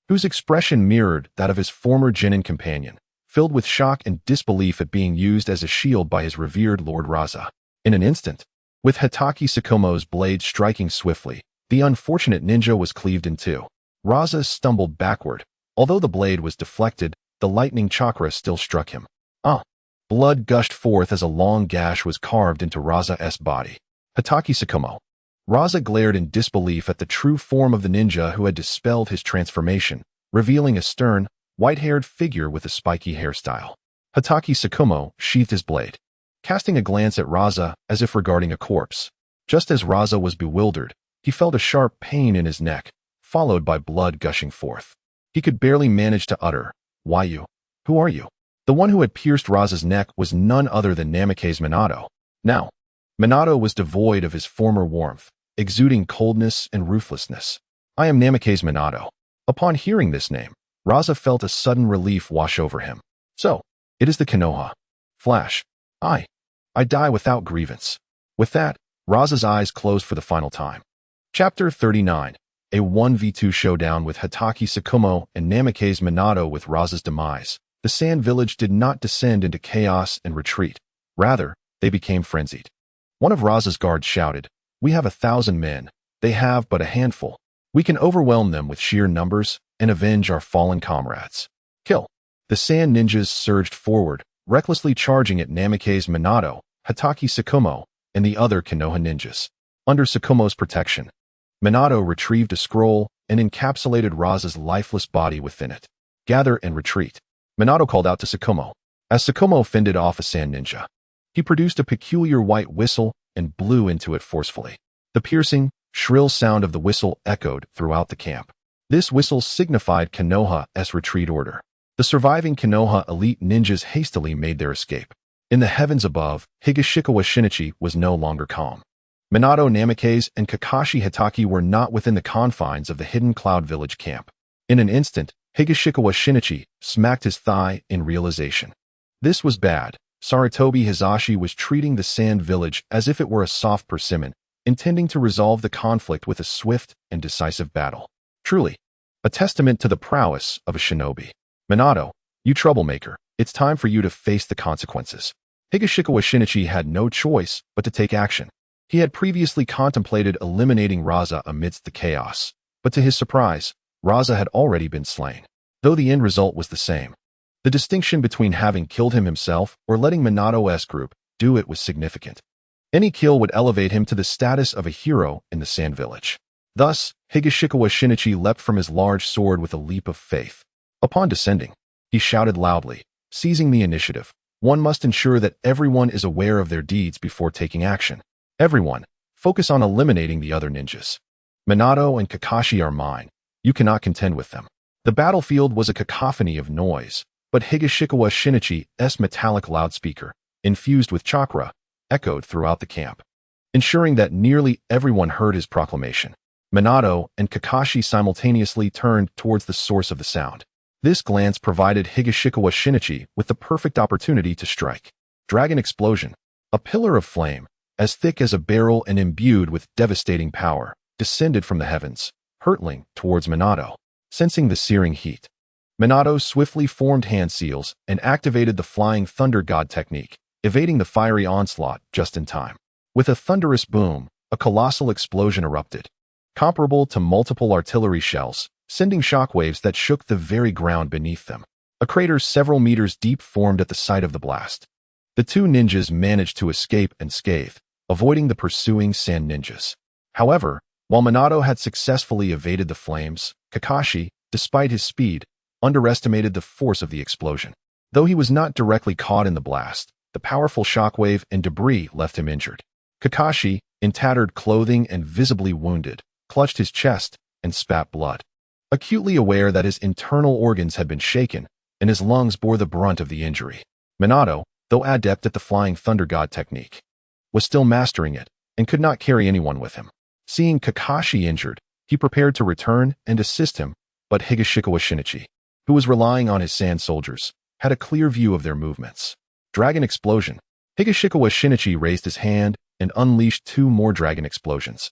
whose expression mirrored that of his former genin companion, filled with shock and disbelief at being used as a shield by his revered Lord Raza. In an instant, with Hitaki Sakumo's blade striking swiftly, the unfortunate ninja was cleaved in two. Raza stumbled backward. Although the blade was deflected, the lightning chakra still struck him. Blood gushed forth as a long gash was carved into Raza's body. Hitaki Sakumo. Raza glared in disbelief at the true form of the ninja who had dispelled his transformation, revealing a stern, white-haired figure with a spiky hairstyle. Hitaki Sakumo sheathed his blade, casting a glance at Raza as if regarding a corpse. Just as Raza was bewildered, he felt a sharp pain in his neck, followed by blood gushing forth. He could barely manage to utter, "Why you? Who are you?" The one who had pierced Raza's neck was none other than Namake's Minato. Now, Minato was devoid of his former warmth, exuding coldness and ruthlessness. "I am Namake's Minato." Upon hearing this name, Raza felt a sudden relief wash over him. "So, it is the Konoha. Flash. I die without grievance." With that, Raza's eyes closed for the final time. Chapter 39. A 1v2 showdown with Hitaki Sakumo and Namake's Minato. With Raza's demise, the Sand Village did not descend into chaos and retreat. Rather, they became frenzied. One of Raza's guards shouted, "We have 1,000 men. They have but a handful. We can overwhelm them with sheer numbers and avenge our fallen comrades. Kill." The Sand Ninjas surged forward, recklessly charging at Namake's Minato, Hitaki Sakumo, and the other Konoha ninjas. Under Sakumo's protection, Minato retrieved a scroll and encapsulated Raza's lifeless body within it. "Gather and retreat." Minato called out to Sakumo. As Sakumo fended off a sand ninja, he produced a peculiar white whistle and blew into it forcefully. The piercing, shrill sound of the whistle echoed throughout the camp. This whistle signified Konoha's retreat order. The surviving Konoha elite ninjas hastily made their escape. In the heavens above, Higashikawa Shinichi was no longer calm. Minato, Namake's, and Kakashi Hitaki were not within the confines of the hidden Cloud Village camp. In an instant, Higashikawa Shinichi smacked his thigh in realization. This was bad. Sarutobi Hisashi was treating the Sand Village as if it were a soft persimmon, intending to resolve the conflict with a swift and decisive battle. Truly, a testament to the prowess of a shinobi. "Minato, you troublemaker, it's time for you to face the consequences." Higashikawa Shinichi had no choice but to take action. He had previously contemplated eliminating Raza amidst the chaos, but to his surprise, Raza had already been slain. Though the end result was the same, the distinction between having killed him himself or letting Minato's group do it was significant. Any kill would elevate him to the status of a hero in the Sand Village. Thus, Higashikawa Shinichi leapt from his large sword with a leap of faith. Upon descending, he shouted loudly, seizing the initiative. "One must ensure that everyone is aware of their deeds before taking action. Everyone, focus on eliminating the other ninjas. Minato and Kakashi are mine. You cannot contend with them." The battlefield was a cacophony of noise, but Higashikawa Shinichi's metallic loudspeaker, infused with chakra, echoed throughout the camp, ensuring that nearly everyone heard his proclamation. Minato and Kakashi simultaneously turned towards the source of the sound. This glance provided Higashikawa Shinichi with the perfect opportunity to strike. Dragon explosion, a pillar of flame, as thick as a barrel and imbued with devastating power, descended from the heavens, hurtling towards Minato. Sensing the searing heat, Minato swiftly formed hand seals and activated the Flying Thunder God technique, evading the fiery onslaught just in time. With a thunderous boom, a colossal explosion erupted, comparable to multiple artillery shells, sending shockwaves that shook the very ground beneath them. A crater several meters deep formed at the site of the blast. The two ninjas managed to escape unscathed, avoiding the pursuing sand ninjas. However, while Minato had successfully evaded the flames, Kakashi, despite his speed, underestimated the force of the explosion. Though he was not directly caught in the blast, the powerful shockwave and debris left him injured. Kakashi, in tattered clothing and visibly wounded, clutched his chest and spat blood, acutely aware that his internal organs had been shaken and his lungs bore the brunt of the injury. Minato, though adept at the Flying Thunder God technique, was still mastering it and could not carry anyone with him. Seeing Kakashi injured, he prepared to return and assist him, but Higashikawa Shinichi, who was relying on his sand soldiers, had a clear view of their movements. Dragon explosion. Higashikawa Shinichi raised his hand and unleashed 2 more dragon explosions,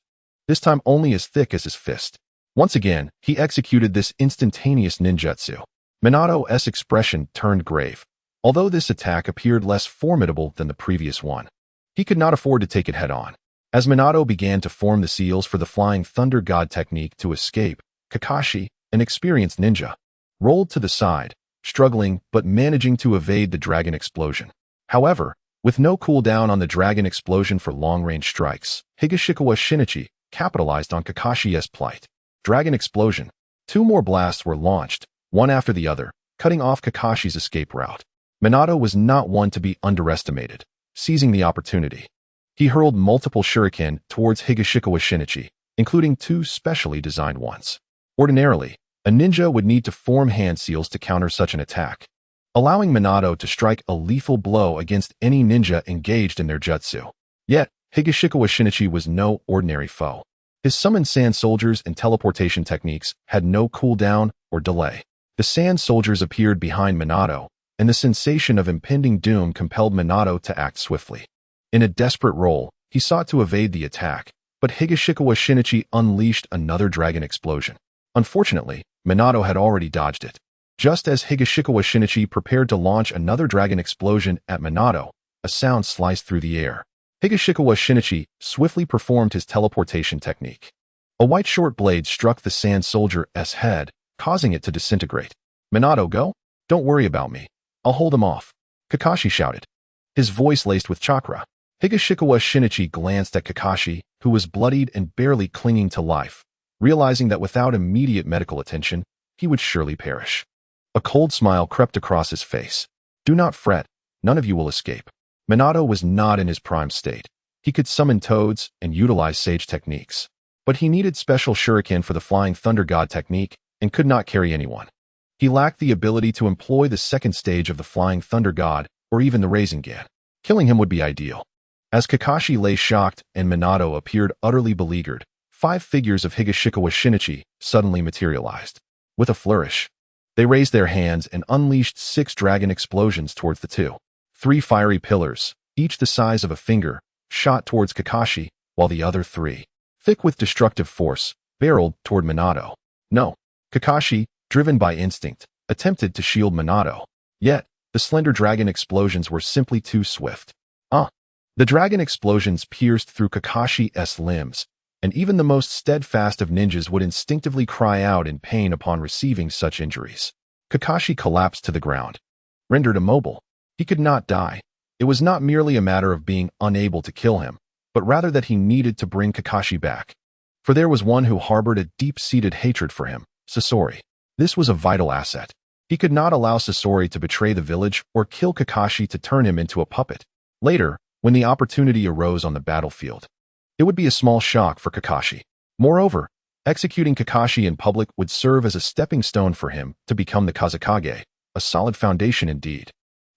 this time only as thick as his fist. Once again, he executed this instantaneous ninjutsu. Minato's expression turned grave. Although this attack appeared less formidable than the previous one, he could not afford to take it head-on. As Minato began to form the seals for the Flying Thunder God technique to escape, Kakashi, an experienced ninja, rolled to the side, struggling but managing to evade the dragon explosion. However, with no cooldown on the dragon explosion for long-range strikes, Higashikawa Shinichi capitalized on Kakashi's plight. Dragon explosion. 2 more blasts were launched, one after the other, cutting off Kakashi's escape route. Minato was not one to be underestimated. Seizing the opportunity, he hurled multiple shuriken towards Higashikawa Shinichi, including 2 specially designed ones. Ordinarily, a ninja would need to form hand seals to counter such an attack, allowing Minato to strike a lethal blow against any ninja engaged in their jutsu. Yet, Higashikawa Shinichi was no ordinary foe. His summoned sand soldiers and teleportation techniques had no cooldown or delay. The sand soldiers appeared behind Minato, and the sensation of impending doom compelled Minato to act swiftly. In a desperate roll, he sought to evade the attack, but Higashikawa Shinichi unleashed another dragon explosion. Unfortunately, Minato had already dodged it. Just as Higashikawa Shinichi prepared to launch another dragon explosion at Minato, a sound sliced through the air. Higashikawa Shinichi swiftly performed his teleportation technique. A white short blade struck the sand soldier's head, causing it to disintegrate. "Minato, go? Don't worry about me. I'll hold him off," Kakashi shouted, his voice laced with chakra. Higashikawa Shinichi glanced at Kakashi, who was bloodied and barely clinging to life, realizing that without immediate medical attention, he would surely perish. A cold smile crept across his face. "Do not fret, none of you will escape." Minato was not in his prime state. He could summon toads and utilize sage techniques, but he needed special shuriken for the Flying Thunder God technique and could not carry anyone. He lacked the ability to employ the second stage of the Flying Thunder God or even the Rasengan. Killing him would be ideal. As Kakashi lay shocked and Minato appeared utterly beleaguered, 5 figures of Higashikawa Shinichi suddenly materialized. With a flourish, they raised their hands and unleashed 6 dragon explosions towards the 2. 3 fiery pillars, each the size of a finger, shot towards Kakashi, while the other 3, thick with destructive force, barreled toward Minato. No, Kakashi, driven by instinct, attempted to shield Minato. Yet, the slender dragon explosions were simply too swift. The dragon explosions pierced through Kakashi's limbs, and even the most steadfast of ninjas would instinctively cry out in pain upon receiving such injuries. Kakashi collapsed to the ground, rendered immobile. He could not die. It was not merely a matter of being unable to kill him, but rather that he needed to bring Kakashi back. For there was one who harbored a deep-seated hatred for him, Sasori. This was a vital asset. He could not allow Sasori to betray the village or kill Kakashi to turn him into a puppet. Later, when the opportunity arose on the battlefield, it would be a small shock for Kakashi. Moreover, executing Kakashi in public would serve as a stepping stone for him to become the Kazekage, a solid foundation indeed.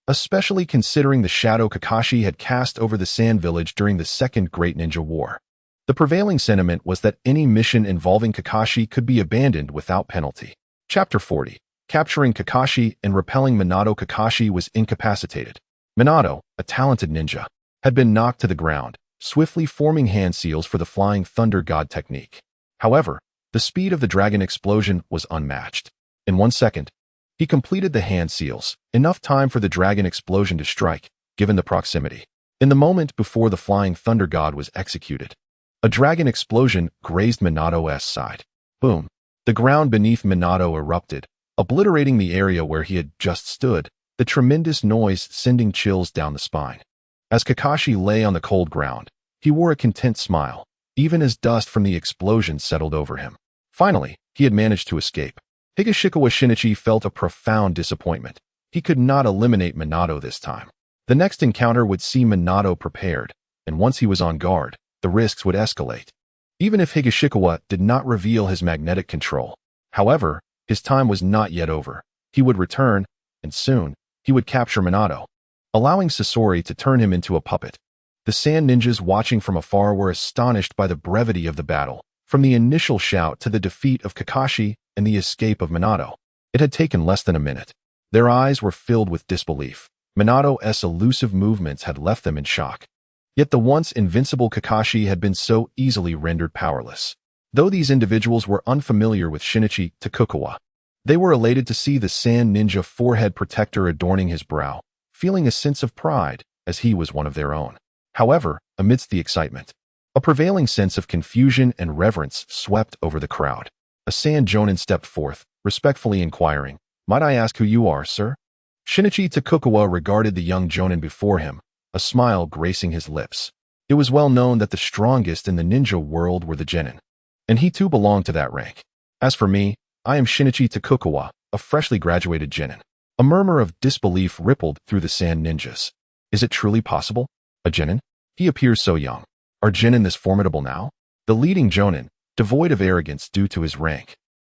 Especially considering the shadow Kakashi had cast over the Sand Village during the Second Great Ninja War. The prevailing sentiment was that any mission involving Kakashi could be abandoned without penalty. Chapter 40. Capturing Kakashi and repelling Minato. Kakashi was incapacitated. Minato, a talented ninja, had been knocked to the ground, swiftly forming hand seals for the Flying Thunder God technique. However, the speed of the dragon explosion was unmatched. In 1 second, he completed the hand seals, enough time for the dragon explosion to strike, given the proximity. In the moment before the Flying Thunder God was executed, a dragon explosion grazed Minato's side. Boom! The ground beneath Minato erupted, obliterating the area where he had just stood, the tremendous noise sending chills down the spine. As Kakashi lay on the cold ground, he wore a content smile, even as dust from the explosion settled over him. Finally, he had managed to escape. Higashikawa Shinichi felt a profound disappointment. He could not eliminate Minato this time. The next encounter would see Minato prepared, and once he was on guard, the risks would escalate. Even if Higashikawa did not reveal his magnetic control. However, his time was not yet over. He would return, and soon, he would capture Minato, allowing Sasori to turn him into a puppet. The sand ninjas watching from afar were astonished by the brevity of the battle, from the initial shout to the defeat of Kakashi and the escape of Minato. It had taken less than a minute. Their eyes were filled with disbelief. Minato's elusive movements had left them in shock. Yet the once invincible Kakashi had been so easily rendered powerless. Though these individuals were unfamiliar with Shinichi Tokugawa, they were elated to see the sand ninja forehead protector adorning his brow, feeling a sense of pride as he was one of their own. However, amidst the excitement, a prevailing sense of confusion and reverence swept over the crowd. A sand jonin stepped forth, respectfully inquiring, "Might I ask who you are, sir?" Shinichi Tokugawa regarded the young jonin before him, a smile gracing his lips. It was well known that the strongest in the ninja world were the genin, and he too belonged to that rank. "As for me, I am Shinichi Tokugawa, a freshly graduated genin." A murmur of disbelief rippled through the sand ninjas. Is it truly possible? A genin? He appears so young. Are genin this formidable now? The leading jonin, devoid of arrogance due to his rank,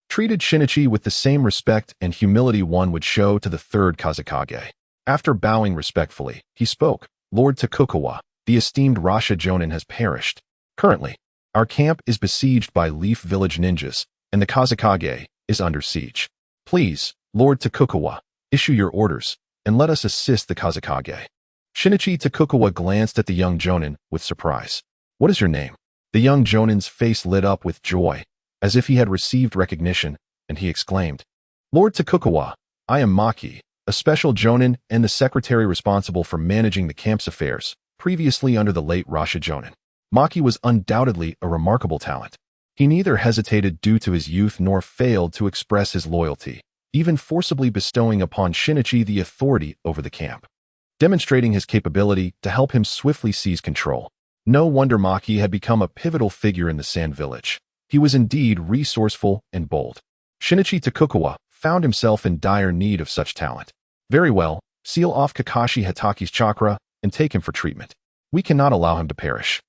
treated Shinichi with the same respect and humility one would show to the third Kazekage. After bowing respectfully, he spoke, "Lord Tokugawa, the esteemed Rasha jonin has perished. Currently, our camp is besieged by Leaf Village ninjas, and the Kazekage is under siege. Please, Lord Tokugawa, issue your orders, and let us assist the Kazekage." Shinichi Tokugawa glanced at the young jonin with surprise. "What is your name?" The young jonin's face lit up with joy, as if he had received recognition, and he exclaimed, "Lord Tokugawa, I am Maki, a special jonin and the secretary responsible for managing the camp's affairs, previously under the late Rasha jonin." Maki was undoubtedly a remarkable talent. He neither hesitated due to his youth nor failed to express his loyalty, even forcibly bestowing upon Shinichi the authority over the camp, demonstrating his capability to help him swiftly seize control. No wonder Maki had become a pivotal figure in the Sand Village. He was indeed resourceful and bold. Shinichi Tokugawa found himself in dire need of such talent. "Very well, seal off Kakashi Hataki's chakra and take him for treatment. We cannot allow him to perish.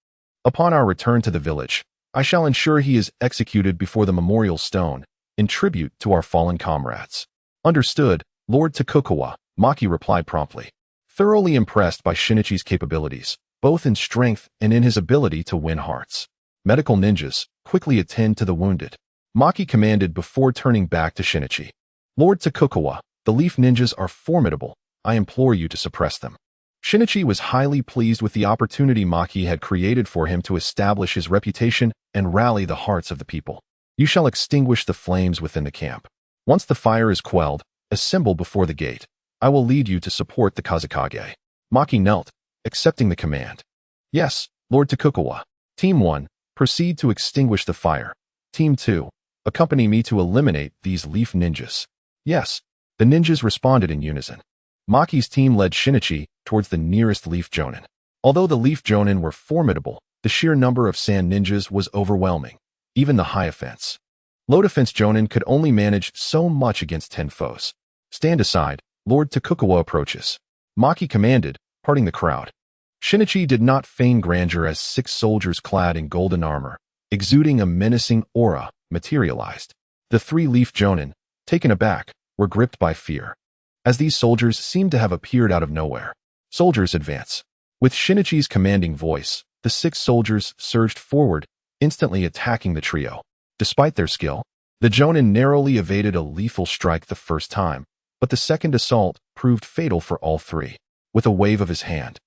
Upon our return to the village, I shall ensure he is executed before the memorial stone, in tribute to our fallen comrades." "Understood, Lord Tokugawa," Maki replied promptly, thoroughly impressed by Shinichi's capabilities, both in strength and in his ability to win hearts. "Medical ninjas, quickly attend to the wounded," Maki commanded before turning back to Shinichi. "Lord Tokugawa, the Leaf ninjas are formidable. I implore you to suppress them." Shinichi was highly pleased with the opportunity Maki had created for him to establish his reputation and rally the hearts of the people. "You shall extinguish the flames within the camp. Once the fire is quelled, assemble before the gate. I will lead you to support the Kazekage." Maki knelt, accepting the command. "Yes, Lord Tokugawa. Team 1, proceed to extinguish the fire. Team 2, accompany me to eliminate these Leaf ninjas." "Yes." The ninjas responded in unison. Maki's team led Shinichi towards the nearest Leaf jonin. Although the Leaf jonin were formidable, the sheer number of sand ninjas was overwhelming. Even the high offense, low defense jonin could only manage so much against 10 foes. "Stand aside, Lord Tokugawa approaches," Maki commanded, parting the crowd. Shinichi did not feign grandeur as 6 soldiers clad in golden armor, exuding a menacing aura, materialized. The 3 Leaf jonin, taken aback, were gripped by fear, as these soldiers seemed to have appeared out of nowhere. "Soldiers, advance." With Shinichi's commanding voice, the 6 soldiers surged forward, instantly attacking the trio. Despite their skill, the jonin narrowly evaded a lethal strike the first time, but the second assault proved fatal for all 3. With a wave of his hand,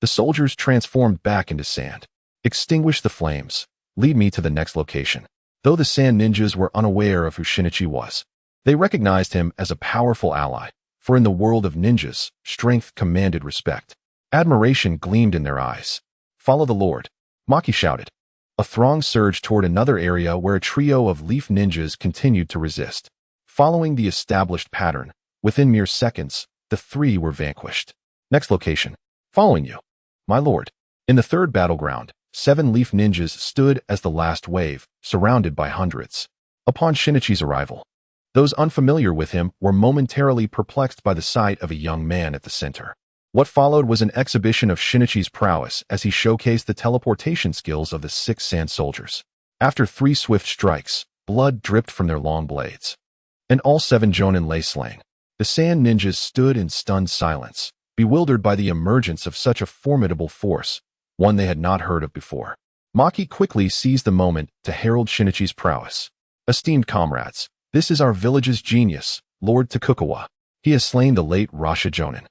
the soldiers transformed back into sand. "Extinguish the flames. Lead me to the next location." Though the sand ninjas were unaware of who Shinichi was, they recognized him as a powerful ally, for in the world of ninjas, strength commanded respect. Admiration gleamed in their eyes. "Follow the Lord," Maki shouted. A throng surged toward another area where a trio of Leaf ninjas continued to resist. Following the established pattern, within mere seconds, the 3 were vanquished. "Next location. Following you." "My lord." In the third battleground, 7 Leaf ninjas stood as the last wave, surrounded by hundreds. Upon Shinichi's arrival, those unfamiliar with him were momentarily perplexed by the sight of a young man at the center. What followed was an exhibition of Shinichi's prowess as he showcased the teleportation skills of the 6 sand soldiers. After 3 swift strikes, blood dripped from their long blades, and all 7 jonin lay slain. The sand ninjas stood in stunned silence, bewildered by the emergence of such a formidable force, one they had not heard of before. Maki quickly seized the moment to herald Shinichi's prowess. Esteemed comrades, this is our village's genius, Lord Tokugawa. He has slain the late Rasha Jonin.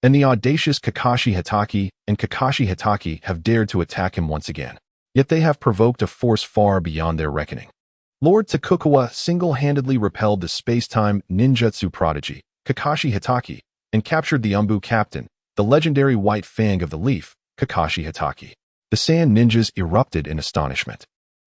And the audacious Kakashi Hitaki and Kakashi Hitaki have dared to attack him once again. Yet they have provoked a force far beyond their reckoning. Lord Tokugawa single-handedly repelled the space-time ninjutsu prodigy, Kakashi Hitaki, and captured the Umbu captain, the legendary White Fang of the Leaf, Kakashi Hitaki. The Sand Ninjas erupted in astonishment.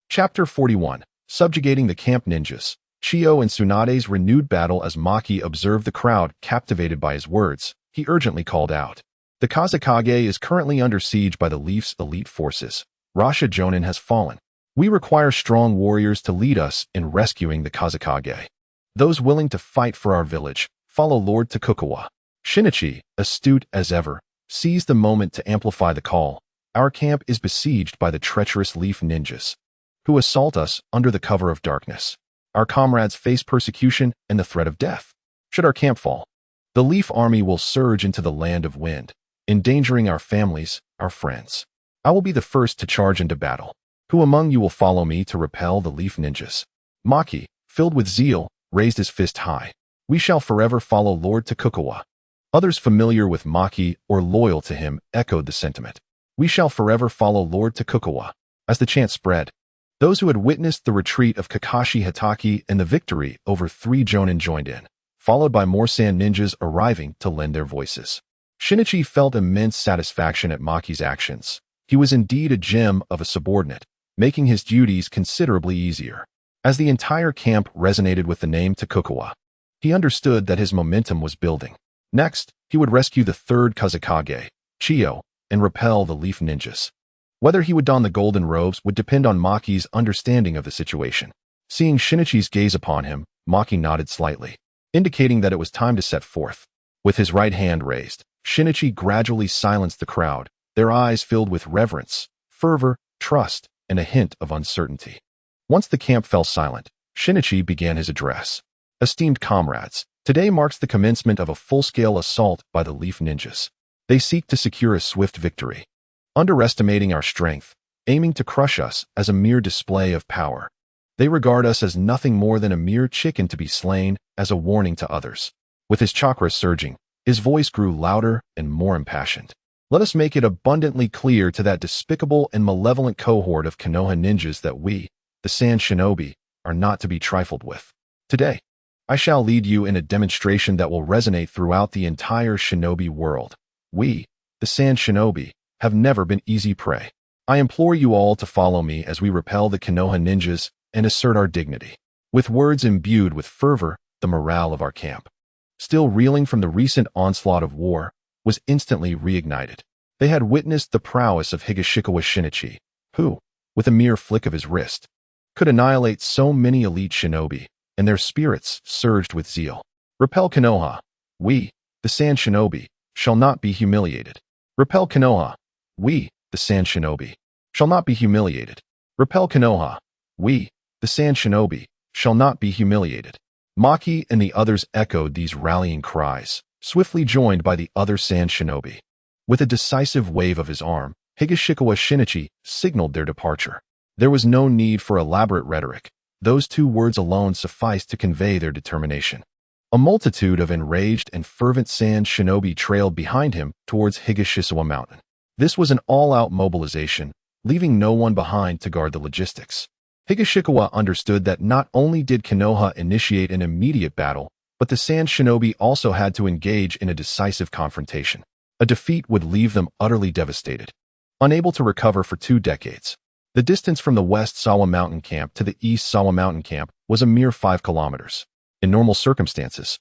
Chapter 41. Subjugating the Camp Ninjas. Chiyo and Tsunade's renewed battle. As Maki observed the crowd captivated by his words, he urgently called out. The Kazekage is currently under siege by the Leaf's elite forces. Rasha Jonin has fallen. We require strong warriors to lead us in rescuing the Kazekage. Those willing to fight for our village, follow Lord Tokugawa. Shinichi, astute as ever, seized the moment to amplify the call. Our camp is besieged by the treacherous Leaf Ninjas, who assault us under the cover of darkness. Our comrades face persecution and the threat of death. Should our camp fall, the Leaf army will surge into the land of wind, endangering our families, our friends. I will be the first to charge into battle. Who among you will follow me to repel the Leaf Ninjas? Maki, filled with zeal, raised his fist high. We shall forever follow Lord Tokugawa. Others familiar with Maki or loyal to him echoed the sentiment. We shall forever follow Lord Tokugawa. As the chant spread, those who had witnessed the retreat of Kakashi Hitaki and the victory over 3 Jonin joined in, followed by more Sand Ninjas arriving to lend their voices. Shinichi felt immense satisfaction at Maki's actions. He was indeed a gem of a subordinate, making his duties considerably easier. As the entire camp resonated with the name Tokugawa, he understood that his momentum was building. Next, he would rescue the 3rd Kazekage, Chiyo, and repel the Leaf Ninjas. Whether he would don the golden robes would depend on Maki's understanding of the situation. Seeing Shinichi's gaze upon him, Maki nodded slightly, indicating that it was time to set forth. With his right hand raised, Shinichi gradually silenced the crowd, their eyes filled with reverence, fervor, trust, and a hint of uncertainty. Once the camp fell silent, Shinichi began his address. Esteemed comrades, today marks the commencement of a full-scale assault by the Leaf Ninjas. They seek to secure a swift victory, underestimating our strength, aiming to crush us as a mere display of power. They regard us as nothing more than a mere chicken to be slain, as a warning to others. With his chakra surging, his voice grew louder and more impassioned. Let us make it abundantly clear to that despicable and malevolent cohort of Konoha ninjas that we, the Sand Shinobi, are not to be trifled with. Today, I shall lead you in a demonstration that will resonate throughout the entire shinobi world. We, the Sand Shinobi, have never been easy prey. I implore you all to follow me as we repel the Konoha ninjas and assert our dignity. With words imbued with fervor, the morale of our camp, still reeling from the recent onslaught of war, was instantly reignited. They had witnessed the prowess of Higashikawa Shinichi, who, with a mere flick of his wrist, could annihilate so many elite shinobi, and their spirits surged with zeal. Repel Konoha. We, the Sand Shinobi, shall not be humiliated. Repel Konoha. We, the Sand Shinobi, shall not be humiliated. Repel Konoha. We, the Sand Shinobi, shall not be humiliated. Maki and the others echoed these rallying cries, swiftly joined by the other Sand Shinobi. With a decisive wave of his arm, Higashikawa Shinichi signaled their departure. There was no need for elaborate rhetoric. Those 2 words alone sufficed to convey their determination. A multitude of enraged and fervent Sand Shinobi trailed behind him towards Higashisawa Mountain. This was an all-out mobilization, leaving no one behind to guard the logistics. Higashikawa understood that not only did Konoha initiate an immediate battle, but the Sand Shinobi also had to engage in a decisive confrontation. A defeat would leave them utterly devastated, unable to recover for 2 decades. The distance from the West Sawa Mountain Camp to the East Sawa Mountain Camp was a mere 5 kilometers. In normal circumstances,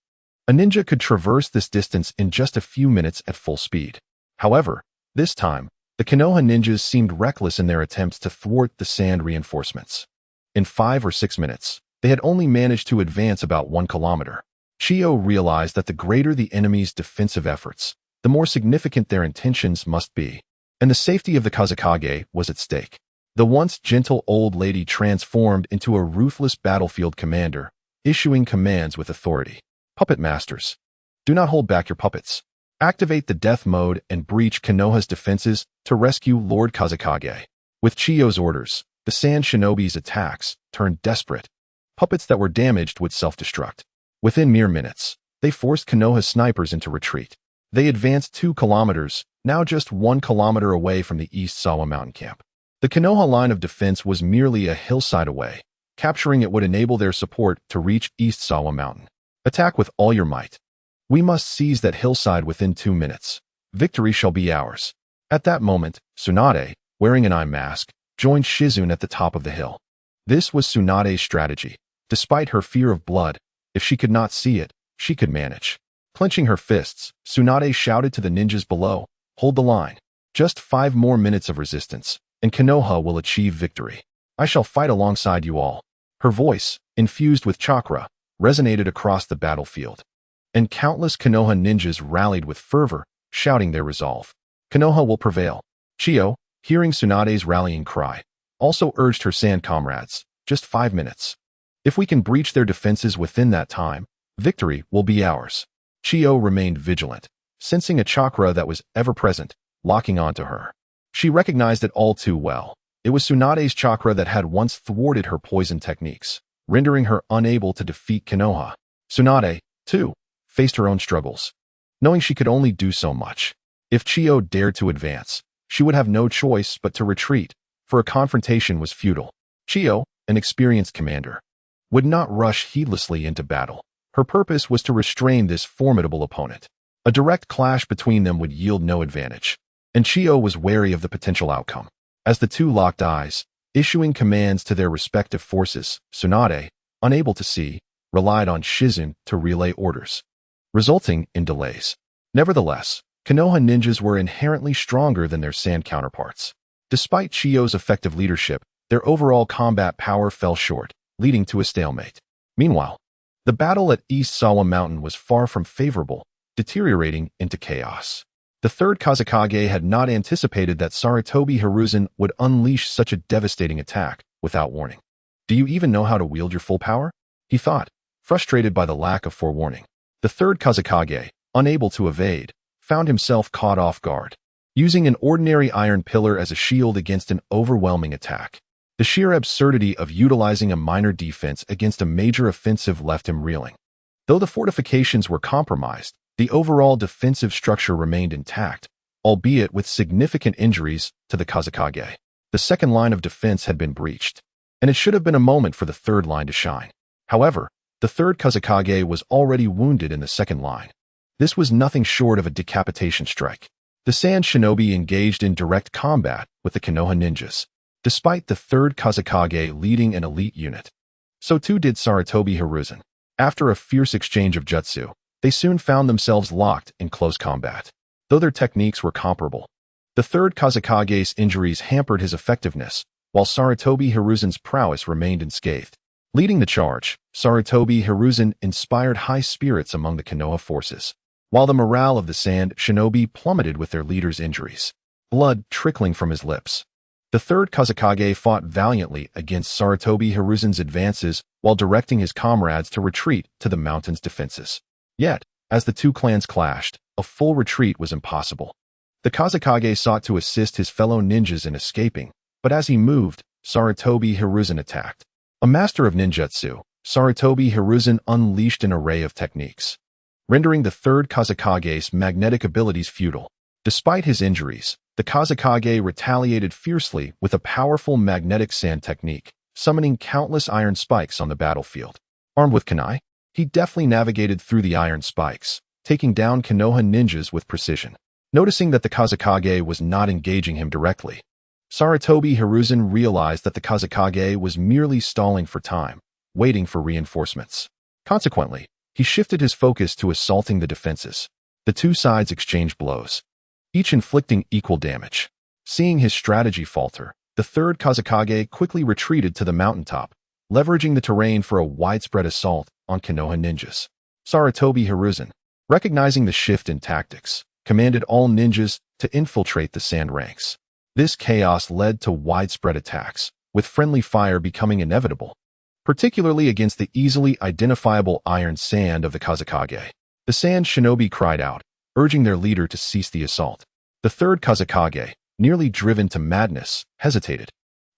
a ninja could traverse this distance in just a few minutes at full speed. However, this time, the Konoha ninjas seemed reckless in their attempts to thwart the sand reinforcements. In 5 or 6 minutes, they had only managed to advance about 1 kilometer. Chiyo realized that the greater the enemy's defensive efforts, the more significant their intentions must be, and the safety of the Kazekage was at stake. The once gentle old lady transformed into a ruthless battlefield commander, issuing commands with authority. Puppet masters, do not hold back your puppets. Activate the death mode and breach Konoha's defenses to rescue Lord Kazekage. With Chiyo's orders, the Sand Shinobi's attacks turned desperate. Puppets that were damaged would self-destruct. Within mere minutes, they forced Konoha's snipers into retreat. They advanced 2 kilometers, now just 1 kilometer away from the East Sawa mountain camp. The Konoha line of defense was merely a hillside away. Capturing it would enable their support to reach East Sawa mountain. Attack with all your might. We must seize that hillside within 2 minutes. Victory shall be ours. At that moment, Tsunade, wearing an eye mask, joined Shizune at the top of the hill. This was Tsunade's strategy. Despite her fear of blood, if she could not see it, she could manage. Clenching her fists, Tsunade shouted to the ninjas below, "Hold the line. Just 5 more minutes of resistance, and Konoha will achieve victory. I shall fight alongside you all." Her voice, infused with chakra, resonated across the battlefield. And countless Konoha ninjas rallied with fervor, shouting their resolve. Konoha will prevail. Chiyo, hearing Tsunade's rallying cry, also urged her sand comrades, "Just 5 minutes. If we can breach their defenses within that time, victory will be ours." Chiyo remained vigilant, sensing a chakra that was ever-present, locking onto her. She recognized it all too well. It was Tsunade's chakra that had once thwarted her poison techniques, rendering her unable to defeat Konoha. Tsunade, too, faced her own struggles, knowing she could only do so much. If Chiyo dared to advance, she would have no choice but to retreat, for a confrontation was futile. Chiyo, an experienced commander, would not rush heedlessly into battle. Her purpose was to restrain this formidable opponent. A direct clash between them would yield no advantage, and Chiyo was wary of the potential outcome. As the two locked eyes, issuing commands to their respective forces, Tsunade, unable to see, relied on Shizune to relay orders, resulting in delays. Nevertheless, Konoha ninjas were inherently stronger than their sand counterparts. Despite Chiyo's effective leadership, their overall combat power fell short, leading to a stalemate. Meanwhile, the battle at East Sawa Mountain was far from favorable, deteriorating into chaos. The third Kazekage had not anticipated that Sarutobi Hiruzen would unleash such a devastating attack without warning. "Do you even know how to wield your full power?" he thought, frustrated by the lack of forewarning. The third Kazekage, unable to evade, found himself caught off guard, using an ordinary iron pillar as a shield against an overwhelming attack. The sheer absurdity of utilizing a minor defense against a major offensive left him reeling. Though the fortifications were compromised, the overall defensive structure remained intact, albeit with significant injuries to the Kazekage. The second line of defense had been breached, and it should have been a moment for the third line to shine. However, the third Kazekage was already wounded in the second line. This was nothing short of a decapitation strike. The Sand Shinobi engaged in direct combat with the Konoha ninjas, despite the third Kazekage leading an elite unit. So too did Sarutobi Hiruzen. After a fierce exchange of jutsu, they soon found themselves locked in close combat. Though their techniques were comparable, the third Kazekage's injuries hampered his effectiveness, while Sarutobi Hiruzen's prowess remained unscathed. Leading the charge, Sarutobi Hiruzen inspired high spirits among the Konoha forces, while the morale of the Sand Shinobi plummeted with their leader's injuries, blood trickling from his lips. The third Kazekage fought valiantly against Sarutobi Hiruzen's advances while directing his comrades to retreat to the mountain's defenses. Yet, as the two clans clashed, a full retreat was impossible. The Kazekage sought to assist his fellow ninjas in escaping, but as he moved, Sarutobi Hiruzen attacked. A master of ninjutsu, Sarutobi Hiruzen unleashed an array of techniques, rendering the third Kazekage's magnetic abilities futile. Despite his injuries, the Kazekage retaliated fiercely with a powerful magnetic sand technique, summoning countless iron spikes on the battlefield. Armed with kunai, he deftly navigated through the iron spikes, taking down Konoha ninjas with precision. Noticing that the Kazekage was not engaging him directly, Sarutobi Hiruzen realized that the Kazekage was merely stalling for time, waiting for reinforcements. Consequently, he shifted his focus to assaulting the defenses. The two sides exchanged blows, each inflicting equal damage. Seeing his strategy falter, the third Kazekage quickly retreated to the mountaintop, leveraging the terrain for a widespread assault on Konoha ninjas. Sarutobi Hiruzen, recognizing the shift in tactics, commanded all ninjas to infiltrate the sand ranks. This chaos led to widespread attacks, with friendly fire becoming inevitable, particularly against the easily identifiable iron sand of the Kazekage. The Sand Shinobi cried out, urging their leader to cease the assault. The third Kazekage, nearly driven to madness, hesitated.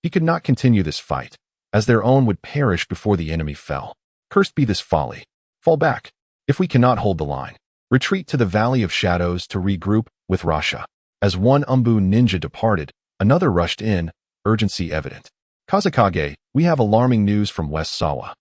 He could not continue this fight, as their own would perish before the enemy fell. Cursed be this folly. Fall back. If we cannot hold the line, retreat to the Valley of Shadows to regroup with Rasha. As one Umbu ninja departed, another rushed in, urgency evident. Kazekage, we have alarming news from West Sawa.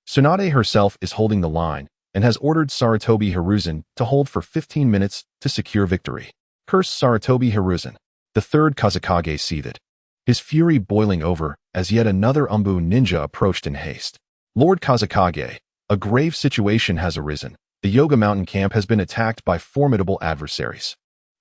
Tsunade herself is holding the line and has ordered Sarutobi Hiruzen to hold for 15 minutes to secure victory. Curse Sarutobi Hiruzen. The third Kazekage seethed, his fury boiling over as yet another Umbu ninja approached in haste. Lord Kazekage, a grave situation has arisen. The Yoga Mountain camp has been attacked by formidable adversaries,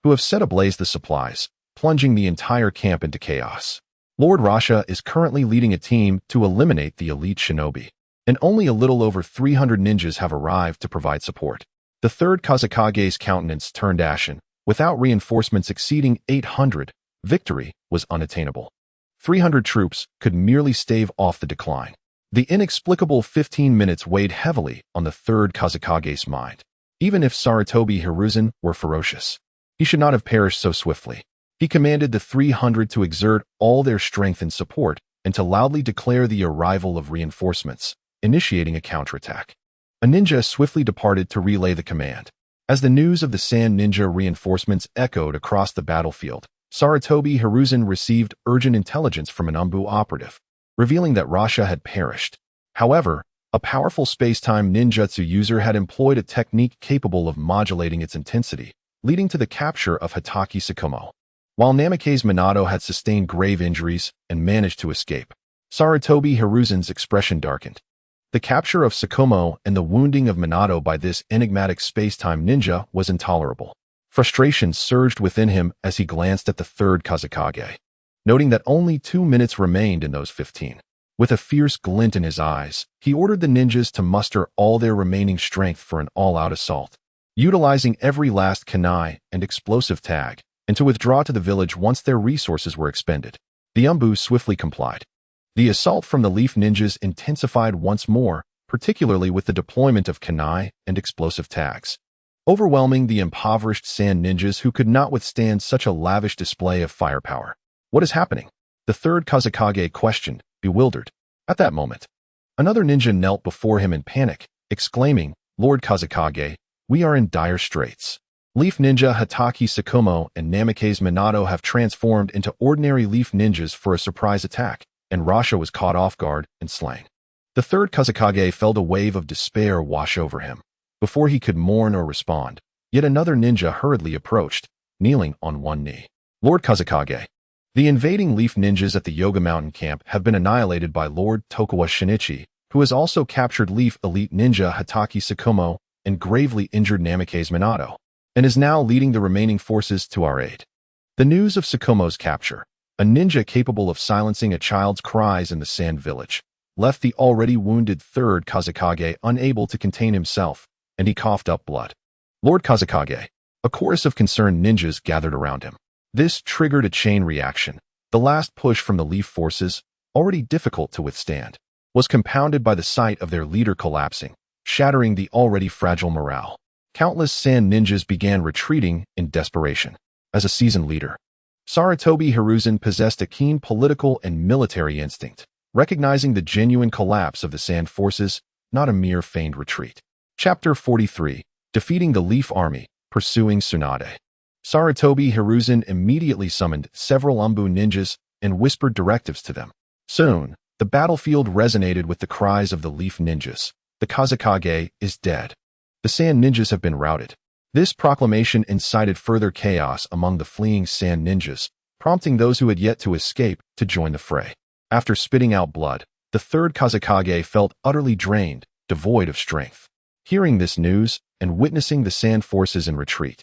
who have set ablaze the supplies, plunging the entire camp into chaos. Lord Rasha is currently leading a team to eliminate the elite shinobi, and only a little over 300 ninjas have arrived to provide support. The third Kazekage's countenance turned ashen. Without reinforcements exceeding 800, victory was unattainable. 300 troops could merely stave off the decline. The inexplicable 15 minutes weighed heavily on the third Kazekage's mind. Even if Sarutobi Hiruzen were ferocious, he should not have perished so swiftly. He commanded the 300 to exert all their strength and support and to loudly declare the arrival of reinforcements, initiating a counterattack. A ninja swiftly departed to relay the command. As the news of the Sand Ninja reinforcements echoed across the battlefield, Sarutobi Hiruzen received urgent intelligence from an Umbu operative, revealing that Rasha had perished. However, a powerful space-time ninjutsu user had employed a technique capable of modulating its intensity, leading to the capture of Hitaki Sakumo. While Namake's Minato had sustained grave injuries and managed to escape, Sarutobi Hiruzen's expression darkened. The capture of Sakumo and the wounding of Minato by this enigmatic space-time ninja was intolerable. Frustration surged within him as he glanced at the third Kazekage, noting that only 2 minutes remained in those 15. With a fierce glint in his eyes, he ordered the ninjas to muster all their remaining strength for an all-out assault, utilizing every last kunai and explosive tag, and to withdraw to the village once their resources were expended. The Umbu swiftly complied. The assault from the Leaf Ninjas intensified once more, particularly with the deployment of kunai and explosive tags, overwhelming the impoverished Sand Ninjas who could not withstand such a lavish display of firepower. What is happening? The third Kazekage questioned, bewildered. At that moment, another ninja knelt before him in panic, exclaiming, Lord Kazekage, we are in dire straits. Leaf Ninja Hitaki Sakumo and Namake's Minato have transformed into ordinary Leaf Ninjas for a surprise attack, and Rasha was caught off guard and slain. The third Kazekage felt a wave of despair wash over him. Before he could mourn or respond, yet another ninja hurriedly approached, kneeling on one knee. Lord Kazekage, the invading Leaf Ninjas at the Yoga Mountain camp have been annihilated by Lord Tokuwa Shinichi, who has also captured Leaf Elite Ninja Hitaki Sakumo and gravely injured Namake's Minato, and is now leading the remaining forces to our aid. The news of Sakumo's capture, a ninja capable of silencing a child's cries in the Sand Village, left the already wounded third Kazekage unable to contain himself, and he coughed up blood. Lord Kazekage, a chorus of concerned ninjas gathered around him. This triggered a chain reaction. The last push from the Leaf forces, already difficult to withstand, was compounded by the sight of their leader collapsing, shattering the already fragile morale. Countless Sand Ninjas began retreating in desperation. As a seasoned leader, Sarutobi Hiruzen possessed a keen political and military instinct, recognizing the genuine collapse of the Sand forces, not a mere feigned retreat. Chapter 43, Defeating the Leaf Army, Pursuing Tsunade. Sarutobi Hiruzen immediately summoned several Umbu ninjas and whispered directives to them. Soon, the battlefield resonated with the cries of the Leaf Ninjas. The Kazekage is dead. The Sand Ninjas have been routed. This proclamation incited further chaos among the fleeing Sand Ninjas, prompting those who had yet to escape to join the fray. After spitting out blood, the third Kazekage felt utterly drained, devoid of strength. Hearing this news and witnessing the Sand forces in retreat,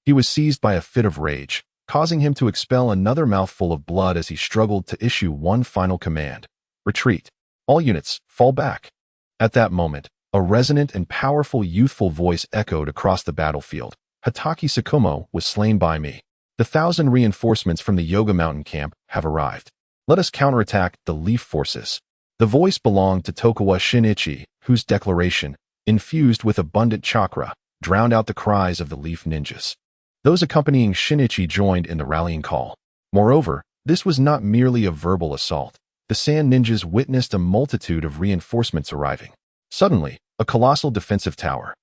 he was seized by a fit of rage, causing him to expel another mouthful of blood as he struggled to issue one final command. Retreat. All units, fall back. At that moment, a resonant and powerful youthful voice echoed across the battlefield. Hitaki Sakumo was slain by me. The 1,000 reinforcements from the Yoga Mountain camp have arrived. Let us counterattack the Leaf forces. The voice belonged to Tokuwa Shinichi, whose declaration, infused with abundant chakra, drowned out the cries of the Leaf Ninjas. Those accompanying Shinichi joined in the rallying call. Moreover, this was not merely a verbal assault. The Sand Ninjas witnessed a multitude of reinforcements arriving. Suddenly, a colossal defensive tower,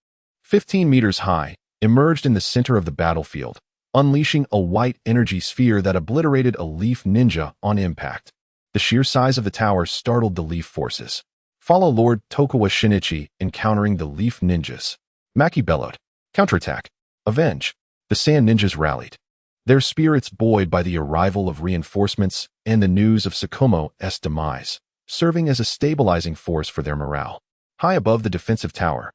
15 meters high, emerged in the center of the battlefield, unleashing a white energy sphere that obliterated a Leaf Ninja on impact. The sheer size of the tower startled the Leaf forces. Follow Lord Tokugawa Shinichi encountering the Leaf Ninjas. Maki bellowed. Counterattack. Avenge. The Sand Ninjas rallied, their spirits buoyed by the arrival of reinforcements and the news of Tsukumo's demise, serving as a stabilizing force for their morale. High above the defensive tower,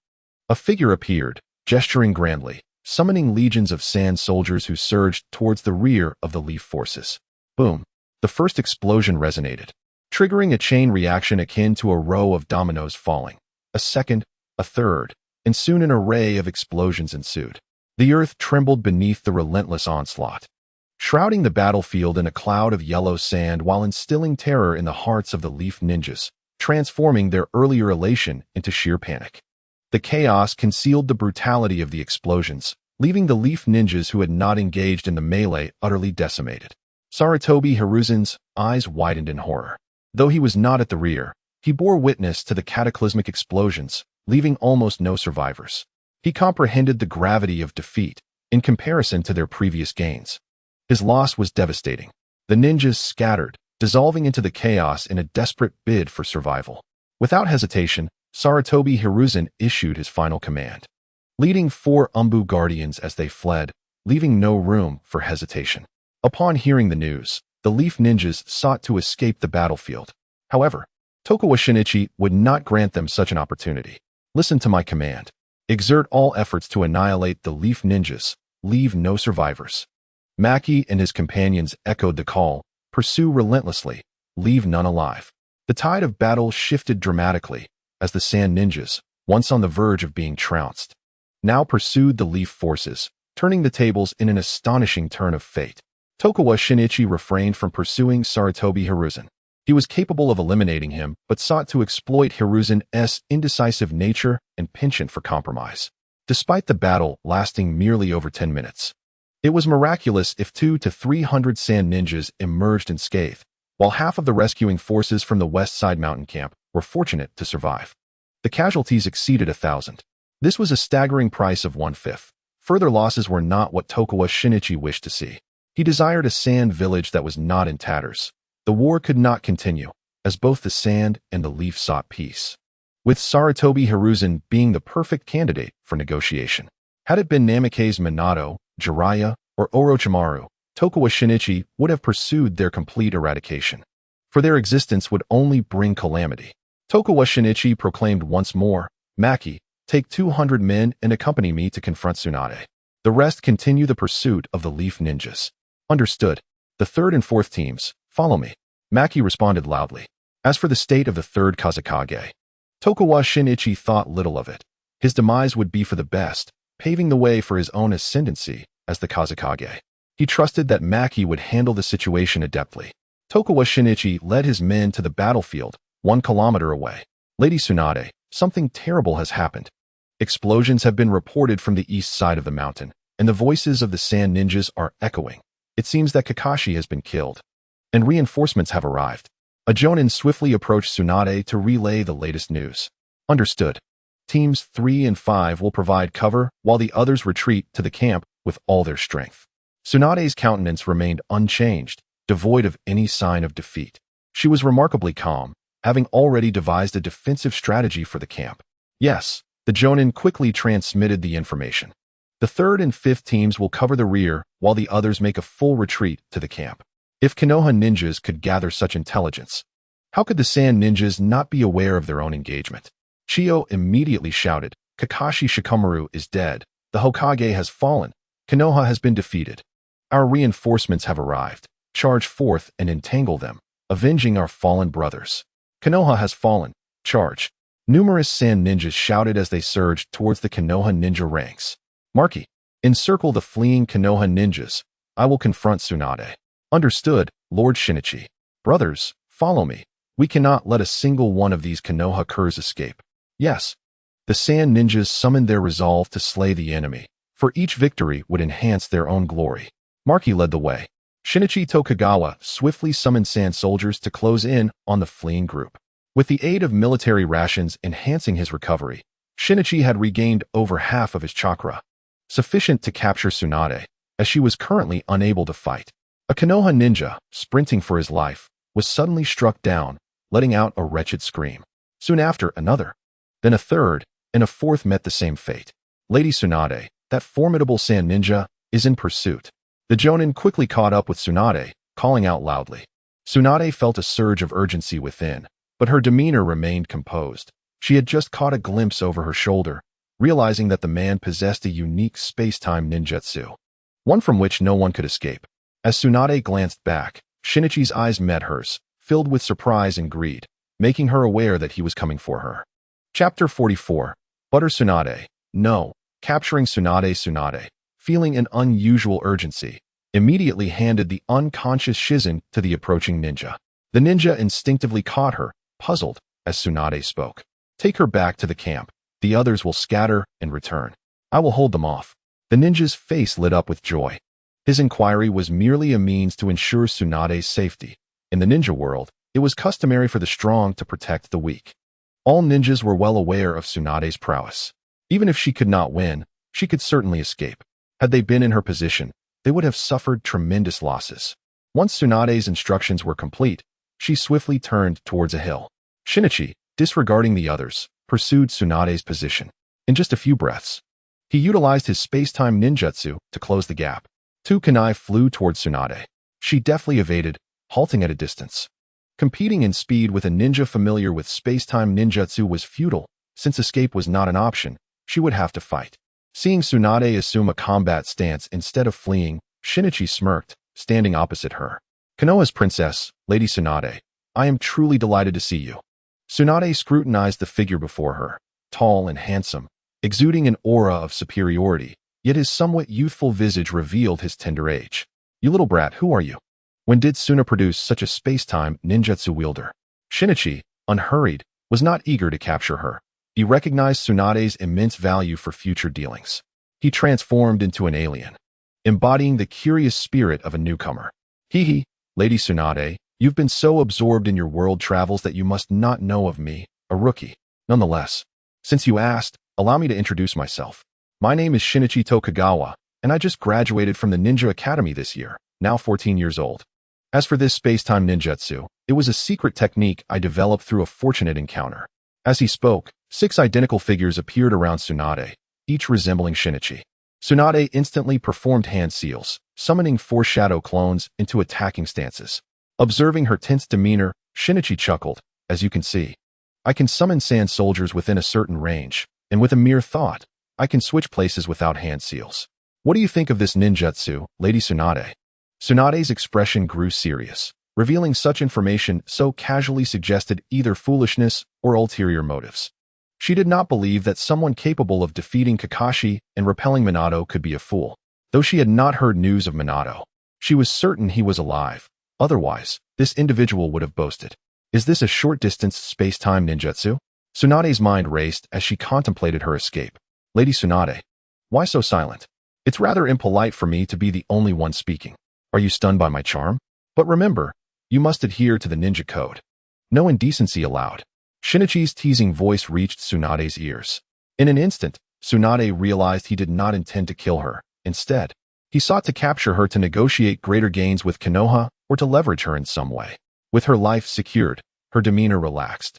a figure appeared, gesturing grandly, summoning legions of sand soldiers who surged towards the rear of the Leaf forces. Boom! The first explosion resonated, triggering a chain reaction akin to a row of dominoes falling. A second, a third, and soon an array of explosions ensued. The earth trembled beneath the relentless onslaught, shrouding the battlefield in a cloud of yellow sand while instilling terror in the hearts of the Leaf Ninjas, transforming their earlier elation into sheer panic. The chaos concealed the brutality of the explosions, leaving the Leaf Ninjas who had not engaged in the melee utterly decimated. Sarutobi Hiruzen's eyes widened in horror. Though he was not at the rear, he bore witness to the cataclysmic explosions, leaving almost no survivors. He comprehended the gravity of defeat in comparison to their previous gains. His loss was devastating. The ninjas scattered, dissolving into the chaos in a desperate bid for survival. Without hesitation, Sarutobi Hiruzen issued his final command, leading 4 Umbu guardians as they fled, leaving no room for hesitation. Upon hearing the news, the Leaf Ninjas sought to escape the battlefield. However, Tokugawa Shinichi would not grant them such an opportunity. Listen to my command. Exert all efforts to annihilate the Leaf Ninjas. Leave no survivors. Maki and his companions echoed the call. Pursue relentlessly. Leave none alive. The tide of battle shifted dramatically as the Sand Ninjas, once on the verge of being trounced, now pursued the Leaf forces, turning the tables in an astonishing turn of fate. Tokugawa Shinichi refrained from pursuing Sarutobi Hiruzen. He was capable of eliminating him, but sought to exploit Hiruzen's indecisive nature and penchant for compromise. Despite the battle lasting merely over 10 minutes, it was miraculous if 200 to 300 Sand Ninjas emerged unscathed, while half of the rescuing forces from the West Side Mountain Camp were fortunate to survive. The casualties exceeded 1,000. This was a staggering price of 1/5. Further losses were not what Tokugawa Shinichi wished to see. He desired a sand village that was not in tatters. The war could not continue, as both the Sand and the Leaf sought peace, with Sarutobi Hiruzen being the perfect candidate for negotiation. Had it been Namikaze Minato, Jiraiya, or Orochimaru, Tokugawa Shinichi would have pursued their complete eradication, for their existence would only bring calamity. Tokugawa Shinichi proclaimed once more, Maki, take 200 men and accompany me to confront Tsunade. The rest continue the pursuit of the Leaf Ninjas. Understood. The 3rd and 4th teams, follow me. Maki responded loudly. As for the state of the 3rd Kazekage, Tokugawa Shinichi thought little of it. His demise would be for the best, paving the way for his own ascendancy as the Kazekage. He trusted that Maki would handle the situation adeptly. Tokugawa Shinichi led his men to the battlefield, 1 kilometer away. Lady Tsunade, something terrible has happened. Explosions have been reported from the east side of the mountain, and the voices of the Sand Ninjas are echoing. It seems that Kakashi has been killed, and reinforcements have arrived. A Jonin swiftly approached Tsunade to relay the latest news. Understood. Teams 3 and 5 will provide cover while the others retreat to the camp with all their strength. Tsunade's countenance remained unchanged, devoid of any sign of defeat. She was remarkably calm, having already devised a defensive strategy for the camp. Yes, the Jonin quickly transmitted the information. The 3rd and 5th teams will cover the rear while the others make a full retreat to the camp. If Konoha ninjas could gather such intelligence, how could the Sand Ninjas not be aware of their own engagement? Chiyo immediately shouted, Kakashi Shikamaru is dead. The Hokage has fallen. Konoha has been defeated. Our reinforcements have arrived. Charge forth and entangle them, avenging our fallen brothers. Konoha has fallen. Charge. Numerous Sand Ninjas shouted as they surged towards the Konoha ninja ranks. Marky, encircle the fleeing Konoha ninjas. I will confront Tsunade. Understood, Lord Shinichi. Brothers, follow me. We cannot let a single one of these Konoha curs escape. Yes. The sand ninjas summoned their resolve to slay the enemy, for each victory would enhance their own glory. Maki led the way. Shinichi Tokugawa swiftly summoned sand soldiers to close in on the fleeing group. With the aid of military rations enhancing his recovery, Shinichi had regained over half of his chakra, sufficient to capture Tsunade, as she was currently unable to fight. A Konoha ninja, sprinting for his life, was suddenly struck down, letting out a wretched scream. Soon after, another, then a third, and a fourth met the same fate. Lady Tsunade, that formidable sand ninja, is in pursuit. The Jonin quickly caught up with Tsunade, calling out loudly. Tsunade felt a surge of urgency within, but her demeanor remained composed. She had just caught a glimpse over her shoulder, realizing that the man possessed a unique space-time ninjutsu, one from which no one could escape. As Tsunade glanced back, Shinichi's eyes met hers, filled with surprise and greed, making her aware that he was coming for her. Chapter 44. Butter Tsunade. No. Capturing Tsunade, feeling an unusual urgency, immediately handed the unconscious Shizen to the approaching ninja. The ninja instinctively caught her, puzzled, as Tsunade spoke. Take her back to the camp. The others will scatter and return. I will hold them off. The ninja's face lit up with joy. His inquiry was merely a means to ensure Tsunade's safety. In the ninja world, it was customary for the strong to protect the weak. All ninjas were well aware of Tsunade's prowess. Even if she could not win, she could certainly escape. Had they been in her position, they would have suffered tremendous losses. Once Tsunade's instructions were complete, she swiftly turned towards a hill. Shinichi, disregarding the others, pursued Tsunade's position. In just a few breaths, he utilized his space-time ninjutsu to close the gap. Two kunai flew towards Tsunade. She deftly evaded, halting at a distance. Competing in speed with a ninja familiar with space-time ninjutsu was futile. Since escape was not an option, she would have to fight. Seeing Tsunade assume a combat stance instead of fleeing, Shinichi smirked, standing opposite her. Konoha's princess, Lady Tsunade, I am truly delighted to see you. Tsunade scrutinized the figure before her, tall and handsome, exuding an aura of superiority, yet his somewhat youthful visage revealed his tender age. You little brat, who are you? When did Tsuna produce such a space-time ninjutsu wielder? Shinichi, unhurried, was not eager to capture her. He recognized Tsunade's immense value for future dealings. He transformed into an alien, embodying the curious spirit of a newcomer. Hee, Lady Tsunade, you've been so absorbed in your world travels that you must not know of me, a rookie. Nonetheless, since you asked, allow me to introduce myself. My name is Shinichi Tokugawa, and I just graduated from the Ninja Academy this year, now 14 years old. As for this space-time ninjutsu, it was a secret technique I developed through a fortunate encounter. As he spoke, 6 identical figures appeared around Tsunade, each resembling Shinichi. Tsunade instantly performed hand seals, summoning 4 shadow clones into attacking stances. Observing her tense demeanor, Shinichi chuckled. As you can see, I can summon sand soldiers within a certain range, and with a mere thought, I can switch places without hand seals. What do you think of this ninjutsu, Lady Tsunade? Tsunade's expression grew serious. Revealing such information so casually suggested either foolishness or ulterior motives. She did not believe that someone capable of defeating Kakashi and repelling Minato could be a fool. Though she had not heard news of Minato, she was certain he was alive. Otherwise, this individual would have boasted. Is this a short-distance space-time ninjutsu? Tsunade's mind raced as she contemplated her escape. Lady Tsunade, why so silent? It's rather impolite for me to be the only one speaking. Are you stunned by my charm? But remember, you must adhere to the ninja code. No indecency allowed. Shinichi's teasing voice reached Tsunade's ears. In an instant, Tsunade realized he did not intend to kill her. Instead, he sought to capture her to negotiate greater gains with Konoha or to leverage her in some way. With her life secured, her demeanor relaxed,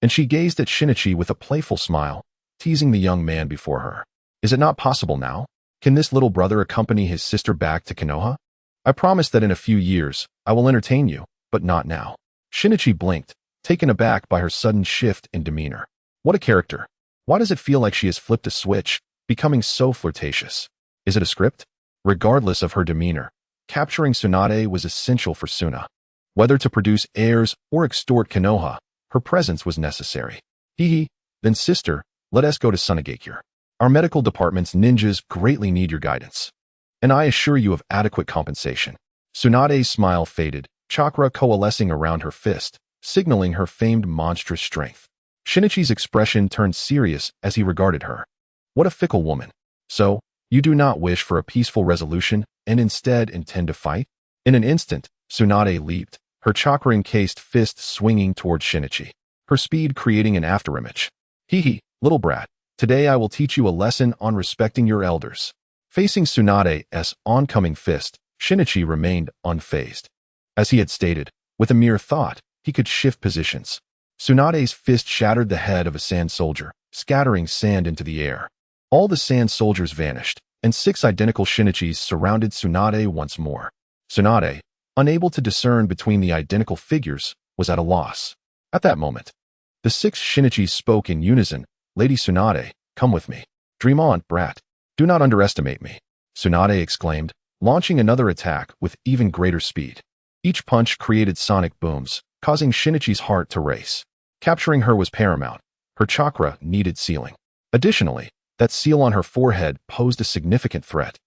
and she gazed at Shinichi with a playful smile, teasing the young man before her. Is it not possible now? Can this little brother accompany his sister back to Konoha? I promise that in a few years, I will entertain you, but not now. Shinichi blinked, taken aback by her sudden shift in demeanor. What a character. Why does it feel like she has flipped a switch, becoming so flirtatious? Is it a script? Regardless of her demeanor, capturing Tsunade was essential for Tsuna. Whether to produce heirs or extort Konoha, her presence was necessary. Then sister, let us go to Sunagakure. Our medical department's ninjas greatly need your guidance. And I assure you of adequate compensation. Tsunade's smile faded, chakra coalescing around her fist, signaling her famed monstrous strength. Shinichi's expression turned serious as he regarded her. What a fickle woman. So, you do not wish for a peaceful resolution and instead intend to fight? In an instant, Tsunade leaped, her chakra-encased fist swinging towards Shinichi, her speed creating an afterimage. Hee, little brat, today I will teach you a lesson on respecting your elders. Facing Tsunade's oncoming fist, Shinichi remained unfazed. As he had stated, with a mere thought, he could shift positions. Tsunade's fist shattered the head of a sand soldier, scattering sand into the air. All the sand soldiers vanished, and 6 identical Shinichis surrounded Tsunade once more. Tsunade, unable to discern between the identical figures, was at a loss. At that moment, the 6 Shinichis spoke in unison, Lady Tsunade, come with me. Dream on, brat. Do not underestimate me, Tsunade exclaimed, launching another attack with even greater speed. Each punch created sonic booms, causing Shinichi's heart to race. Capturing her was paramount. Her chakra needed sealing. Additionally, that seal on her forehead posed a significant threat.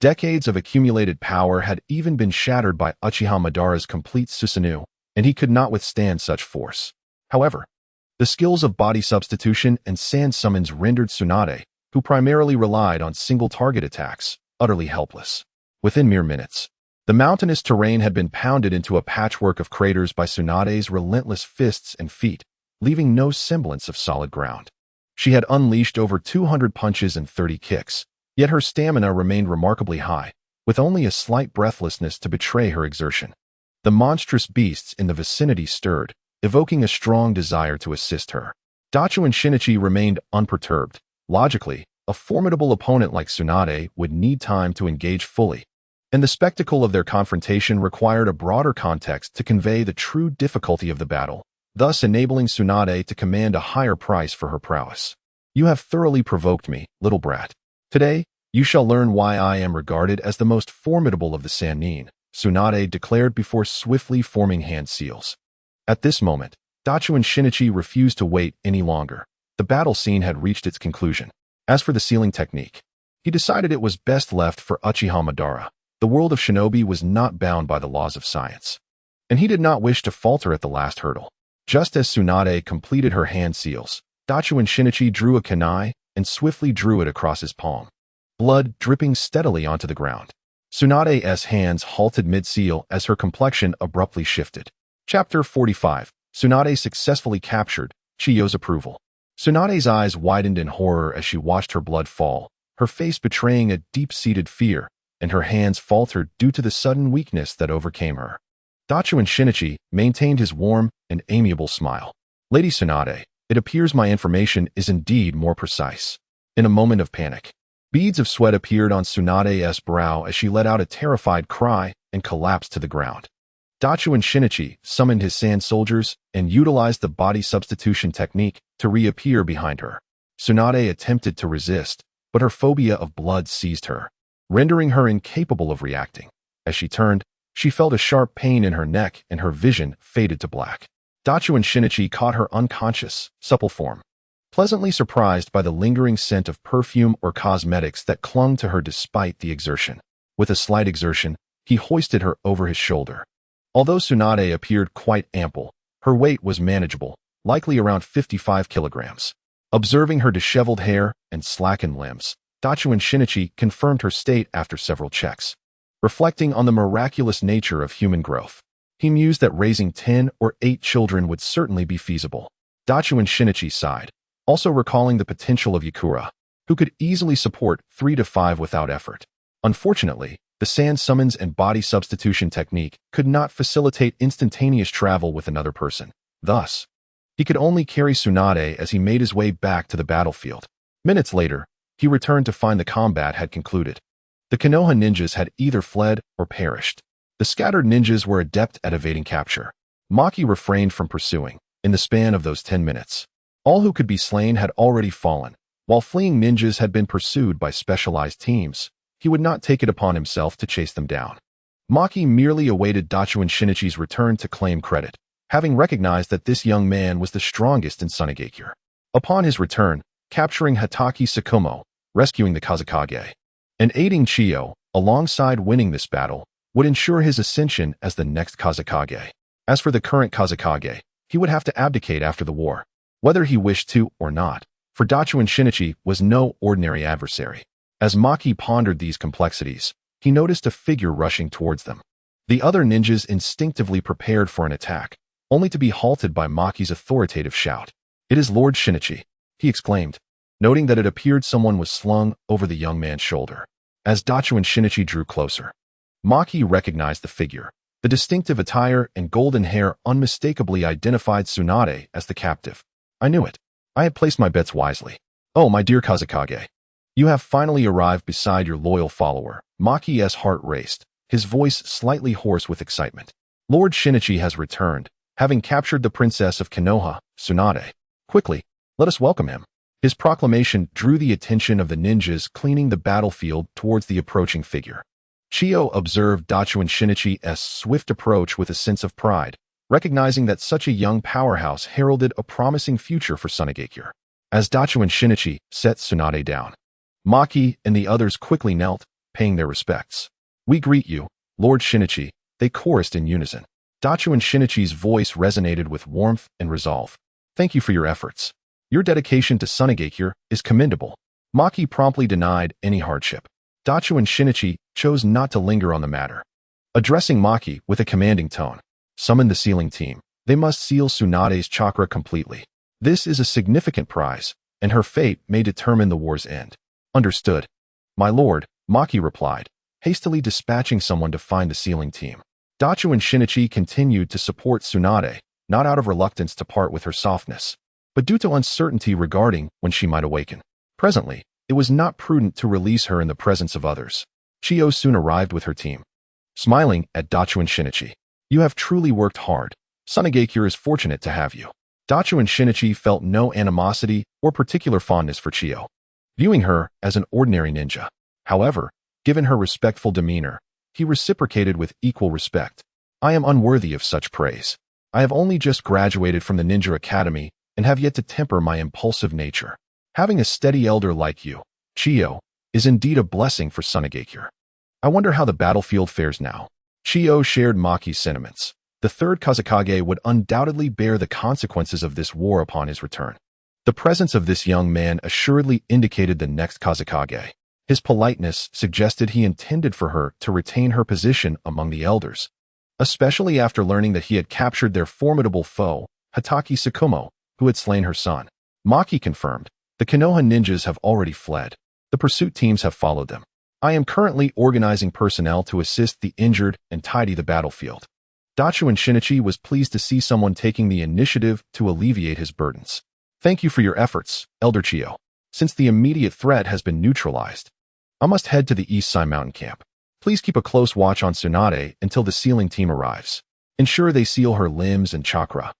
Decades of accumulated power had even been shattered by Uchiha Madara's complete Susanoo, and he could not withstand such force. However, the skills of body substitution and sand summons rendered Tsunade, who primarily relied on single-target attacks, utterly helpless. Within mere minutes, the mountainous terrain had been pounded into a patchwork of craters by Tsunade's relentless fists and feet, leaving no semblance of solid ground. She had unleashed over 200 punches and 30 kicks, yet her stamina remained remarkably high, with only a slight breathlessness to betray her exertion. The monstrous beasts in the vicinity stirred, evoking a strong desire to assist her. Dachu and Shinichi remained unperturbed. Logically, a formidable opponent like Tsunade would need time to engage fully, and the spectacle of their confrontation required a broader context to convey the true difficulty of the battle, thus enabling Tsunade to command a higher price for her prowess. You have thoroughly provoked me, little brat. Today, you shall learn why I am regarded as the most formidable of the Sannin, Tsunade declared before swiftly forming hand seals. At this moment, Dachu and Shinichi refused to wait any longer. The battle scene had reached its conclusion. As for the sealing technique, he decided it was best left for Uchiha Madara. The world of shinobi was not bound by the laws of science, and he did not wish to falter at the last hurdle. Just as Tsunade completed her hand seals, Dachu and Shinichi drew a kunai and swiftly drew it across his palm, blood dripping steadily onto the ground. Tsunade's hands halted mid-seal as her complexion abruptly shifted. Chapter 45. Tsunade successfully captured, Chiyo's approval. Tsunade's eyes widened in horror as she watched her blood fall, her face betraying a deep-seated fear, and her hands faltered due to the sudden weakness that overcame her. Dachu and Shinichi maintained his warm and amiable smile. Lady Tsunade, it appears my information is indeed more precise. In a moment of panic, beads of sweat appeared on Tsunade's brow as she let out a terrified cry and collapsed to the ground. Dachu and Shinichi summoned his sand soldiers and utilized the body substitution technique to reappear behind her. Tsunade attempted to resist, but her phobia of blood seized her, rendering her incapable of reacting. As she turned, she felt a sharp pain in her neck and her vision faded to black. Dachu and Shinichi caught her unconscious, supple form, pleasantly surprised by the lingering scent of perfume or cosmetics that clung to her despite the exertion. With a slight exertion, he hoisted her over his shoulder. Although Tsunade appeared quite ample, her weight was manageable, likely around 55 kilograms. Observing her disheveled hair and slackened limbs, Dachu and Shinichi confirmed her state after several checks. Reflecting on the miraculous nature of human growth, he mused that raising 10 or 8 children would certainly be feasible. Dachu and Shinichi sighed, also recalling the potential of Yakura, who could easily support 3 to 5 without effort. Unfortunately, the sand summons and body substitution technique could not facilitate instantaneous travel with another person. Thus, he could only carry Tsunade as he made his way back to the battlefield. Minutes later, he returned to find the combat had concluded. The Konoha ninjas had either fled or perished. The scattered ninjas were adept at evading capture. Maki refrained from pursuing. In the span of those 10 minutes, all who could be slain had already fallen. While fleeing ninjas had been pursued by specialized teams, he would not take it upon himself to chase them down. Maki merely awaited Dachu and Shinichi's return to claim credit, having recognized that this young man was the strongest in Shinichi. Upon his return, capturing Hatake Tsukumo, rescuing the Kazekage, and aiding Chiyo, alongside winning this battle, would ensure his ascension as the next Kazekage. As for the current Kazekage, he would have to abdicate after the war. whether he wished to or not, for Dachu and Shinichi was no ordinary adversary. As Maki pondered these complexities, he noticed a figure rushing towards them. The other ninjas instinctively prepared for an attack, only to be halted by Maki's authoritative shout. "It is Lord Shinichi," he exclaimed, noting that it appeared someone was slung over the young man's shoulder. As Dachu and Shinichi drew closer, Maki recognized the figure. The distinctive attire and golden hair unmistakably identified Tsunade as the captive. "I knew it. I had placed my bets wisely. Oh, my dear Kazekage. You have finally arrived beside your loyal follower." Maki's heart raced, his voice slightly hoarse with excitement. "Lord Shinichi has returned, having captured the princess of Konoha, Tsunade. Quickly, let us welcome him." His proclamation drew the attention of the ninjas cleaning the battlefield towards the approaching figure. Chiyo observed Dachu and Shinichi's swift approach with a sense of pride, recognizing that such a young powerhouse heralded a promising future for Shinichi. As Dachu and Shinichi set Tsunade down, Maki and the others quickly knelt, paying their respects. "We greet you, Lord Shinichi," they chorused in unison. Dachu and Shinichi's voice resonated with warmth and resolve. "Thank you for your efforts. Your dedication to Shinichi is commendable." Maki promptly denied any hardship. Dachu and Shinichi chose not to linger on the matter. Addressing Maki with a commanding tone, "Summon the sealing team. They must seal Tsunade's chakra completely. This is a significant prize, and her fate may determine the war's end." "Understood, my lord," Maki replied, hastily dispatching someone to find the sealing team. Dachu and Shinichi continued to support Tsunade, not out of reluctance to part with her softness, but due to uncertainty regarding when she might awaken. Presently, it was not prudent to release her in the presence of others. Chiyo soon arrived with her team. Smiling at Dachu and Shinichi, "You have truly worked hard. Shinichi is fortunate to have you." Dachu and Shinichi felt no animosity or particular fondness for Chiyo, viewing her as an ordinary ninja. However, given her respectful demeanor, he reciprocated with equal respect. "I am unworthy of such praise. I have only just graduated from the Ninja Academy and have yet to temper my impulsive nature. Having a steady elder like you, Chiyo, is indeed a blessing for Shinichi. I wonder how the battlefield fares now." Chiyo shared Maki's sentiments. The third Kazekage would undoubtedly bear the consequences of this war upon his return. The presence of this young man assuredly indicated the next Kazekage. His politeness suggested he intended for her to retain her position among the elders, especially after learning that he had captured their formidable foe, Hatake Tsukumo, who had slain her son. Maki confirmed, "The Konoha ninjas have already fled. The pursuit teams have followed them. I am currently organizing personnel to assist the injured and tidy the battlefield." Dachu and Shinichi was pleased to see someone taking the initiative to alleviate his burdens. "Thank you for your efforts, Elder Chiyo. Since the immediate threat has been neutralized, I must head to the East Side Mountain Camp. Please keep a close watch on Tsunade until the sealing team arrives. Ensure they seal her limbs and chakra,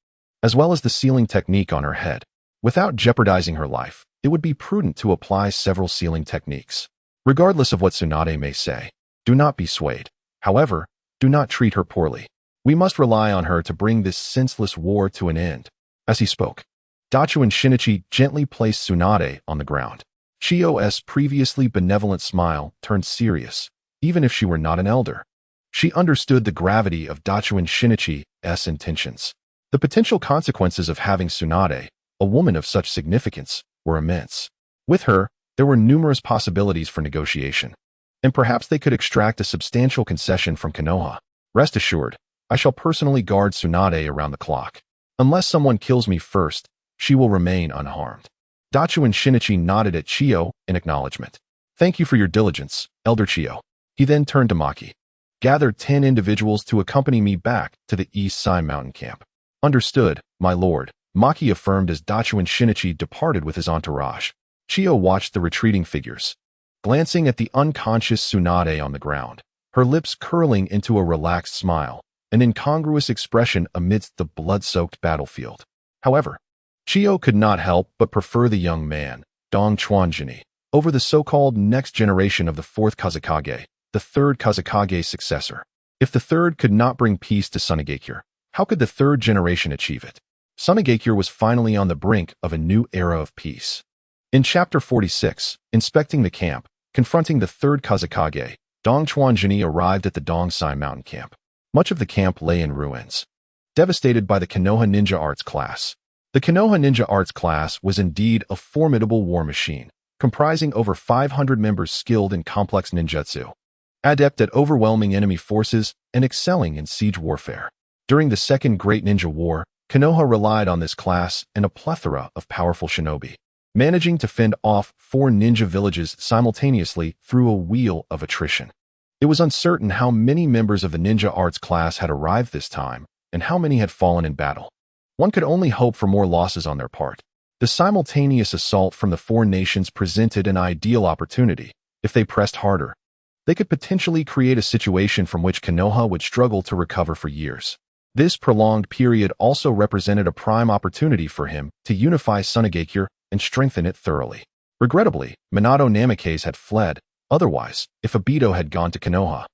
as well as the sealing technique on her head. Without jeopardizing her life, it would be prudent to apply several sealing techniques. Regardless of what Tsunade may say, do not be swayed. However, do not treat her poorly. We must rely on her to bring this senseless war to an end." As he spoke, Dachu and Shinichi gently placed Tsunade on the ground. Chiyo's previously benevolent smile turned serious, even if she were not an elder. She understood the gravity of Dachu and Shinichi's intentions. The potential consequences of having Tsunade, a woman of such significance, were immense. With her, there were numerous possibilities for negotiation, and perhaps they could extract a substantial concession from Konoha. "Rest assured, I shall personally guard Tsunade around the clock. Unless someone kills me first, she will remain unharmed." Dachu and Shinichi nodded at Chiyo in acknowledgement. "Thank you for your diligence, Elder Chiyo." He then turned to Maki. "Gather 10 individuals to accompany me back to the East Side Mountain Camp." "Understood, my lord," Maki affirmed as Dachu and Shinichi departed with his entourage. Chiyo watched the retreating figures, glancing at the unconscious Tsunade on the ground, her lips curling into a relaxed smile, an incongruous expression amidst the blood-soaked battlefield. However, Chiyo could not help but prefer the young man, Dong Chuanjini, over the so-called next generation of the fourth Kazekage, the third Kazekage's successor. If the third could not bring peace to Shinichi, how could the third generation achieve it? Shinichi was finally on the brink of a new era of peace. In Chapter 46, Inspecting the Camp, Confronting the Third Kazekage, Dong Chuanjini arrived at the Dongsai Mountain Camp. Much of the camp lay in ruins, devastated by the Konoha Ninja Arts class. The Konoha Ninja Arts class was indeed a formidable war machine, comprising over 500 members skilled in complex ninjutsu, adept at overwhelming enemy forces, and excelling in siege warfare. During the Second Great Ninja War, Konoha relied on this class and a plethora of powerful shinobi, managing to fend off 4 ninja villages simultaneously through a wheel of attrition. It was uncertain how many members of the ninja arts class had arrived this time, and how many had fallen in battle. One could only hope for more losses on their part. The simultaneous assault from the 4 nations presented an ideal opportunity. If they pressed harder, they could potentially create a situation from which Konoha would struggle to recover for years. This prolonged period also represented a prime opportunity for him to unify Shinichi and strengthen it thoroughly. Regrettably, Minato Namikaze had fled. Otherwise, if Obito had gone to Konoha,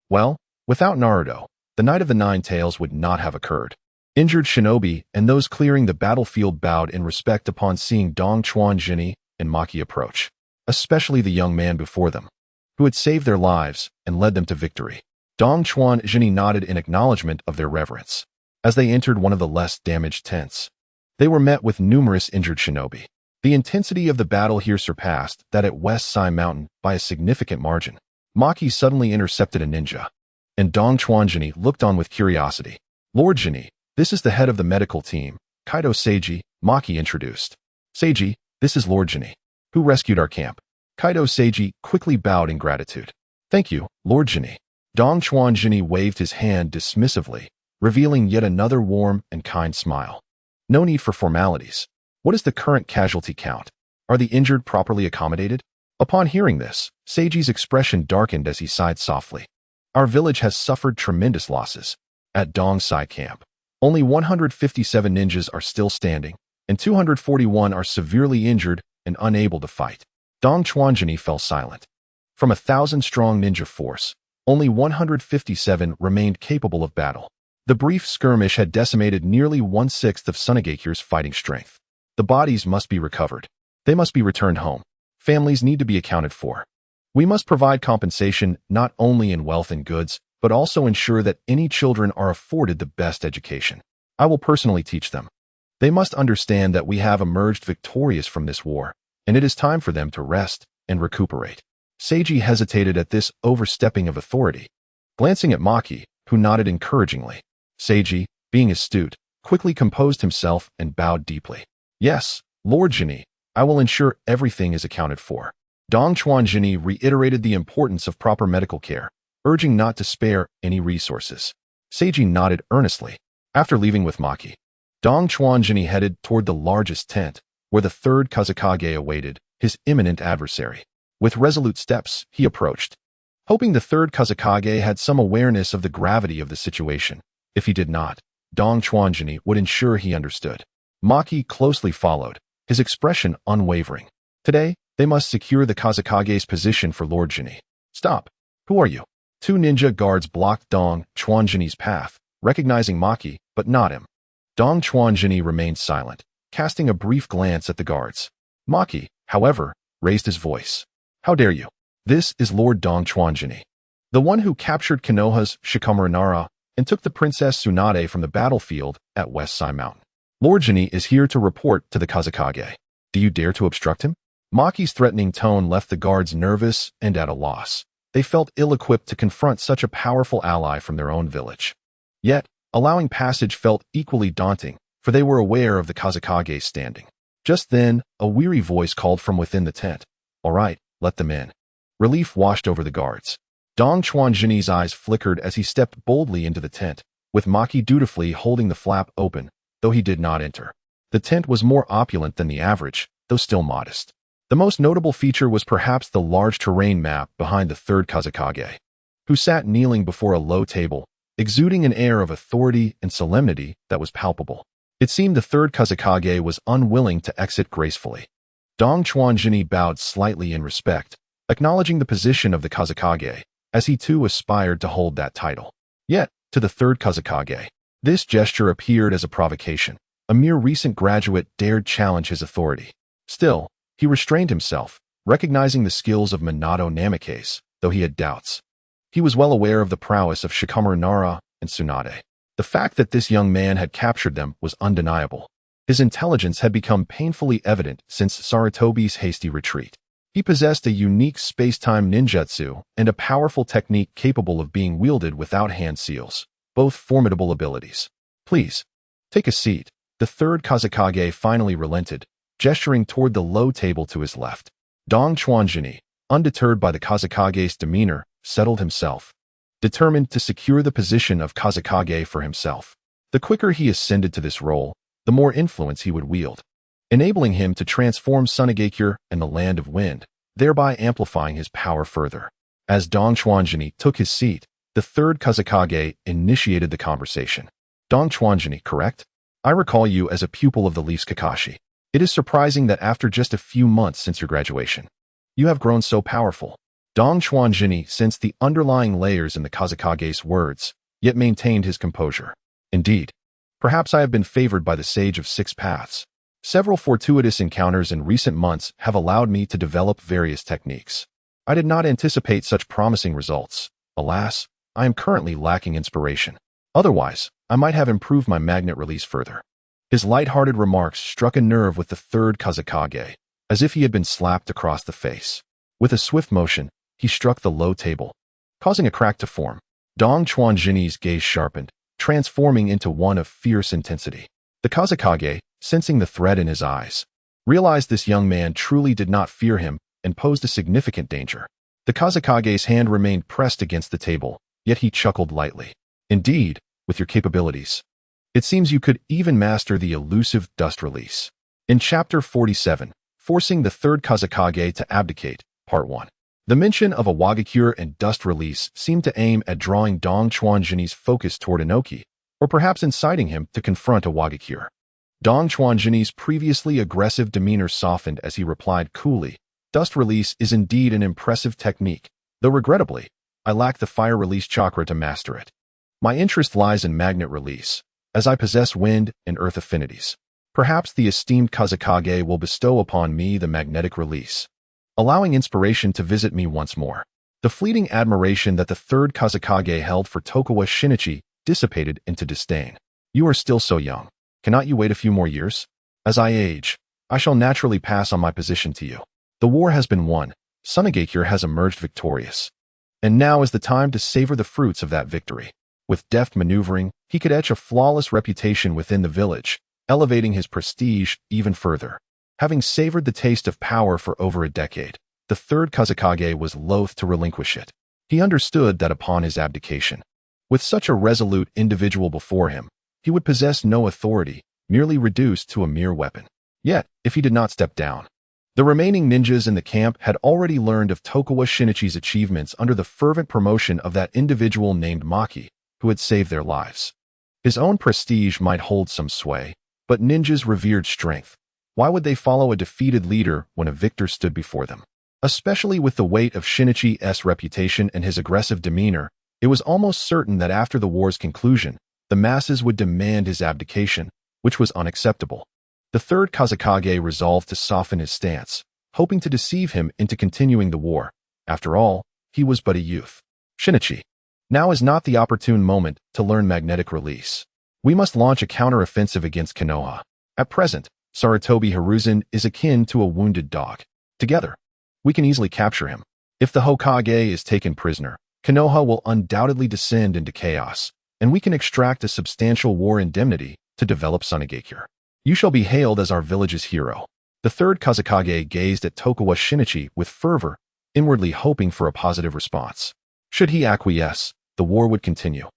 well, without Naruto, the Night of the Nine Tails would not have occurred. Injured shinobi and those clearing the battlefield bowed in respect upon seeing Dong Chuan Jinni and Maki approach, especially the young man before them, who had saved their lives and led them to victory. Dong Chuan Jinni nodded in acknowledgement of their reverence. As they entered one of the less damaged tents, they were met with numerous injured shinobi. The intensity of the battle here surpassed that at West Sai Mountain by a significant margin. Maki suddenly intercepted a ninja, and Dong Chuan Jinni looked on with curiosity. Lord Jinni, this is the head of the medical team, Kaido Seiji, Maki introduced. Seiji, this is Lord Jinni, who rescued our camp. Kaido Seiji quickly bowed in gratitude. Thank you, Lord Jinni. Dong Chuan Jinni waved his hand dismissively, revealing yet another warm and kind smile. No need for formalities. What is the current casualty count? Are the injured properly accommodated? Upon hearing this, Seiji's expression darkened as he sighed softly. Our village has suffered tremendous losses. At Dong Sai camp, only 157 ninjas are still standing, and 241 are severely injured and unable to fight. Dong Chuan Jinni fell silent. From a 1,000-strong ninja force, only 157 remained capable of battle. The brief skirmish had decimated nearly 1/6 of Shinichi's fighting strength. The bodies must be recovered. They must be returned home. Families need to be accounted for. We must provide compensation not only in wealth and goods, but also ensure that any children are afforded the best education. I will personally teach them. They must understand that we have emerged victorious from this war, and it is time for them to rest and recuperate. Seiji hesitated at this overstepping of authority, glancing at Maki, who nodded encouragingly. Seiji, being astute, quickly composed himself and bowed deeply. Yes, Lord Jinni, I will ensure everything is accounted for. Dong Chuan Jinni reiterated the importance of proper medical care, urging not to spare any resources. Seiji nodded earnestly. After leaving with Maki, Dong Chuan Jinni headed toward the largest tent, where the third Kazekage awaited his imminent adversary. With resolute steps, he approached, hoping the third Kazekage had some awareness of the gravity of the situation. If he did not, Dong Chuan Jinni would ensure he understood. Maki closely followed, his expression unwavering. Today, they must secure the Kazekage's position for Lord Jinni. Stop. Who are you? 2 ninja guards blocked Dong Chuan Jinni's path, recognizing Maki, but not him. Dong Chuan Jinni remained silent, casting a brief glance at the guards. Maki, however, raised his voice. How dare you? This is Lord Dong Chuan Jinni, the one who captured Konoha's Shikamaru and took the Princess Tsunade from the battlefield at West Sai Mountain. Lord Jinni is here to report to the Kazekage. Do you dare to obstruct him? Maki's threatening tone left the guards nervous and at a loss. They felt ill-equipped to confront such a powerful ally from their own village. Yet, allowing passage felt equally daunting, for they were aware of the Kazekage's standing. Just then, a weary voice called from within the tent. All right, let them in. Relief washed over the guards. Dong Chuan Jinni's eyes flickered as he stepped boldly into the tent, with Maki dutifully holding the flap open, though he did not enter. The tent was more opulent than the average, though still modest. The most notable feature was perhaps the large terrain map behind the third Kazekage, who sat kneeling before a low table, exuding an air of authority and solemnity that was palpable. It seemed the third Kazekage was unwilling to exit gracefully. Dong Chuan Jinni bowed slightly in respect, acknowledging the position of the Kazekage, as he too aspired to hold that title. Yet, to the third Kazekage, this gesture appeared as a provocation. A mere recent graduate dared challenge his authority. Still, he restrained himself, recognizing the skills of Minato Namikaze, though he had doubts. He was well aware of the prowess of Shikamaru and Tsunade. The fact that this young man had captured them was undeniable. His intelligence had become painfully evident since Sarutobi's hasty retreat. He possessed a unique space-time ninjutsu and a powerful technique capable of being wielded without hand seals, both formidable abilities. "Please, take a seat." The third Kazekage finally relented, gesturing toward the low table to his left. Dong Chuanjini, undeterred by the Kazekage's demeanor, settled himself, determined to secure the position of Kazekage for himself. The quicker he ascended to this role, the more influence he would wield, enabling him to transform Sunagakure and the Land of Wind, thereby amplifying his power further. As Dong Chuanjini took his seat, the third Kazekage initiated the conversation. "Dong Chuanjini, correct? I recall you as a pupil of the Leaf's Kakashi. It is surprising that after just a few months since your graduation, you have grown so powerful." Dong Chuanjini sensed the underlying layers in the Kazekage's words, yet maintained his composure. "Indeed, perhaps I have been favored by the Sage of Six Paths. Several fortuitous encounters in recent months have allowed me to develop various techniques. I did not anticipate such promising results. Alas, I am currently lacking inspiration. Otherwise, I might have improved my magnet release further." His light-hearted remarks struck a nerve with the third Kazekage, as if he had been slapped across the face. With a swift motion, he struck the low table, causing a crack to form. Dong Chuanjini's gaze sharpened, transforming into one of fierce intensity. The Kazekage, sensing the threat in his eyes, realized this young man truly did not fear him and posed a significant danger. The Kazekage's hand remained pressed against the table, yet he chuckled lightly. "Indeed, with your capabilities, it seems you could even master the elusive dust release." In Chapter 47, Forcing the Third Kazekage to Abdicate, Part 1. The mention of a Wagakure and dust release seemed to aim at drawing Dong Chuanjini's focus toward Inoki, or perhaps inciting him to confront a Wagakure. Dong Chuanjini's previously aggressive demeanor softened as he replied coolly, "Dust release is indeed an impressive technique, though regrettably, I lack the fire release chakra to master it. My interest lies in magnet release, as I possess wind and earth affinities. Perhaps the esteemed Kazekage will bestow upon me the magnetic release, allowing inspiration to visit me once more." The fleeting admiration that the third Kazekage held for Tokugawa Shinichi dissipated into disdain. "You are still so young. Cannot you wait a few more years? As I age, I shall naturally pass on my position to you. The war has been won. Sunagakure has emerged victorious. And now is the time to savor the fruits of that victory." With deft maneuvering, he could etch a flawless reputation within the village, elevating his prestige even further. Having savored the taste of power for over a decade, the third Kazekage was loath to relinquish it. He understood that upon his abdication, with such a resolute individual before him, he would possess no authority, merely reduced to a mere weapon. Yet, if he did not step down, the remaining ninjas in the camp had already learned of Tokugawa Shinichi's achievements under the fervent promotion of that individual named Maki, who had saved their lives. His own prestige might hold some sway, but ninjas revered strength. Why would they follow a defeated leader when a victor stood before them? Especially with the weight of Shinichi's reputation and his aggressive demeanor, it was almost certain that after the war's conclusion, the masses would demand his abdication, which was unacceptable. The third Kazekage resolved to soften his stance, hoping to deceive him into continuing the war. After all, he was but a youth. "Shinichi, now is not the opportune moment to learn magnetic release. We must launch a counter-offensive against Konoha. At present, Sarutobi Hiruzen is akin to a wounded dog. Together, we can easily capture him. If the Hokage is taken prisoner, Konoha will undoubtedly descend into chaos, and we can extract a substantial war indemnity to develop Sunagakure. You shall be hailed as our village's hero." The third Kazekage gazed at Tokugawa Shinichi with fervor, inwardly hoping for a positive response. Should he acquiesce, the war would continue,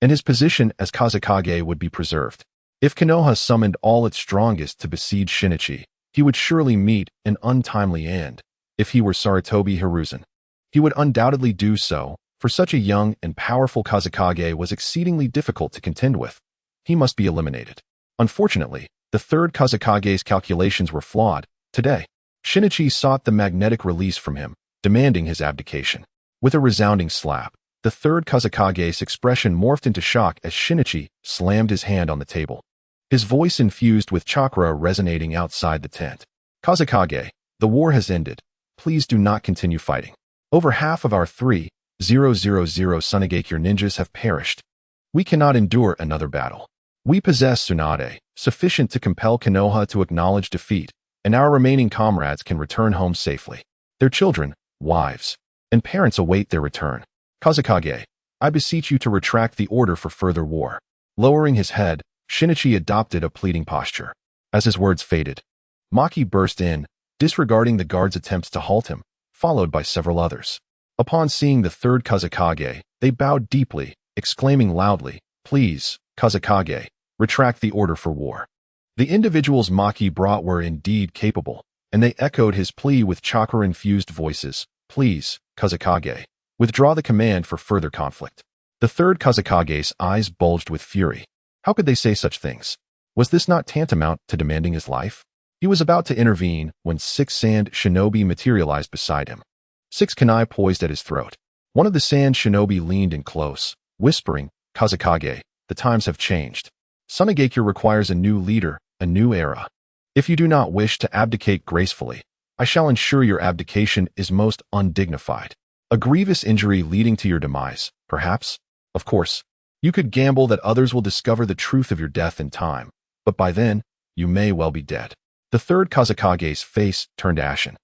and his position as Kazekage would be preserved. If Konoha summoned all its strongest to besiege Shinichi, he would surely meet an untimely end. If he were Sarutobi Hiruzen, he would undoubtedly do so, for such a young and powerful Kazekage was exceedingly difficult to contend with. He must be eliminated. Unfortunately, the third Kazekage's calculations were flawed. Today, Shinichi sought the magnetic release from him, demanding his abdication. With a resounding slap, the third Kazekage's expression morphed into shock as Shinichi slammed his hand on the table, his voice infused with chakra resonating outside the tent. "Kazekage, the war has ended. Please do not continue fighting. Over half of our 3,000 Sunagakure ninjas have perished. We cannot endure another battle. We possess Tsunade, sufficient to compel Konoha to acknowledge defeat, and our remaining comrades can return home safely. Their children, wives, and parents await their return. Kazekage, I beseech you to retract the order for further war. Lowering his head, Shinichi adopted a pleading posture. As his words faded, Maki burst in, disregarding the guards' attempts to halt him, followed by several others. Upon seeing the third Kazekage, they bowed deeply, exclaiming loudly, "Please, Kazekage, retract the order for war." The individuals Maki brought were indeed capable, and they echoed his plea with chakra-infused voices, "Please, Kazekage, withdraw the command for further conflict." The third Kazekage's eyes bulged with fury. How could they say such things? Was this not tantamount to demanding his life? He was about to intervene when 6 sand shinobi materialized beside him. 6 kunai poised at his throat. One of the sand shinobi leaned in close, whispering, "Kazekage, the times have changed. Sunagakure requires a new leader, a new era. If you do not wish to abdicate gracefully, I shall ensure your abdication is most undignified. A grievous injury leading to your demise, perhaps? Of course, you could gamble that others will discover the truth of your death in time, but by then, you may well be dead." The third Kazekage's face turned ashen.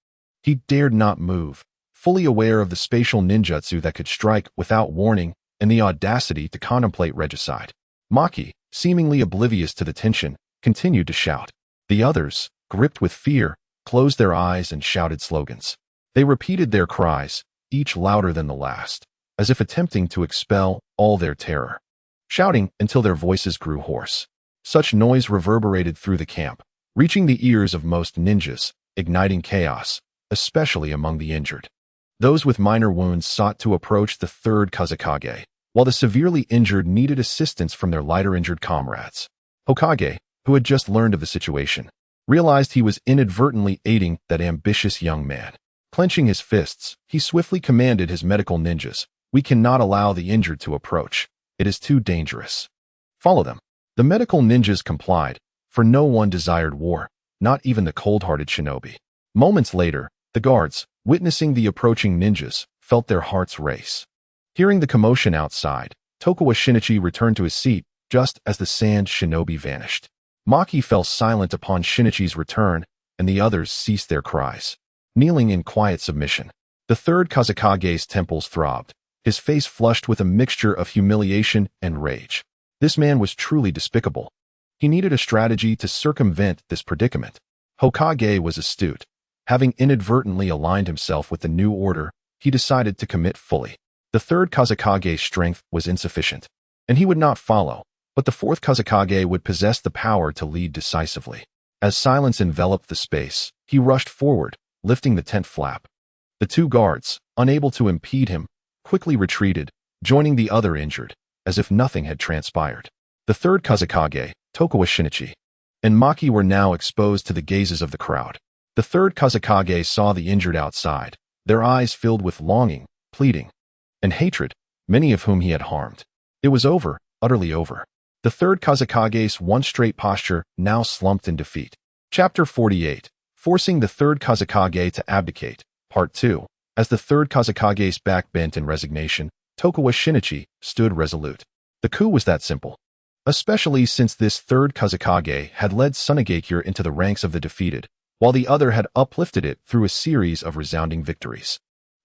He dared not move, fully aware of the spatial ninjutsu that could strike without warning and the audacity to contemplate regicide. Maki, seemingly oblivious to the tension, continued to shout. The others, gripped with fear, closed their eyes and shouted slogans. They repeated their cries, each louder than the last, as if attempting to expel all their terror, shouting until their voices grew hoarse. Such noise reverberated through the camp, reaching the ears of most ninjas, igniting chaos, especially among the injured. Those with minor wounds sought to approach the third Kazekage, while the severely injured needed assistance from their lighter injured comrades. Hokage, who had just learned of the situation, realized he was inadvertently aiding that ambitious young man. Clenching his fists, he swiftly commanded his medical ninjas, "We cannot allow the injured to approach. It is too dangerous. Follow them." The medical ninjas complied, for no one desired war, not even the cold-hearted shinobi. Moments later, the guards, witnessing the approaching ninjas, felt their hearts race. Hearing the commotion outside, Tokugawa Shinichi returned to his seat just as the sand shinobi vanished. Maki fell silent upon Shinichi's return, and the others ceased their cries, kneeling in quiet submission. The third Kazekage's temples throbbed, his face flushed with a mixture of humiliation and rage. This man was truly despicable. He needed a strategy to circumvent this predicament. Hokage was astute. Having inadvertently aligned himself with the new order, he decided to commit fully. The third Kazekage's strength was insufficient, and he would not follow, but the fourth Kazekage would possess the power to lead decisively. As silence enveloped the space, he rushed forward, lifting the tent flap. The 2 guards, unable to impede him, quickly retreated, joining the other injured, as if nothing had transpired. The third Kazekage, Tokugawa Shinichi, and Maki were now exposed to the gazes of the crowd. The third Kazekage saw the injured outside, their eyes filled with longing, pleading, and hatred, many of whom he had harmed. It was over, utterly over. The third Kazekage's once straight posture now slumped in defeat. Chapter 48, Forcing the third Kazekage to Abdicate, Part 2. As the third Kazekage's back bent in resignation, Tokugawa Shinichi stood resolute. The coup was that simple. Especially since this third Kazekage had led Sunagakure into the ranks of the defeated, while the other had uplifted it through a series of resounding victories.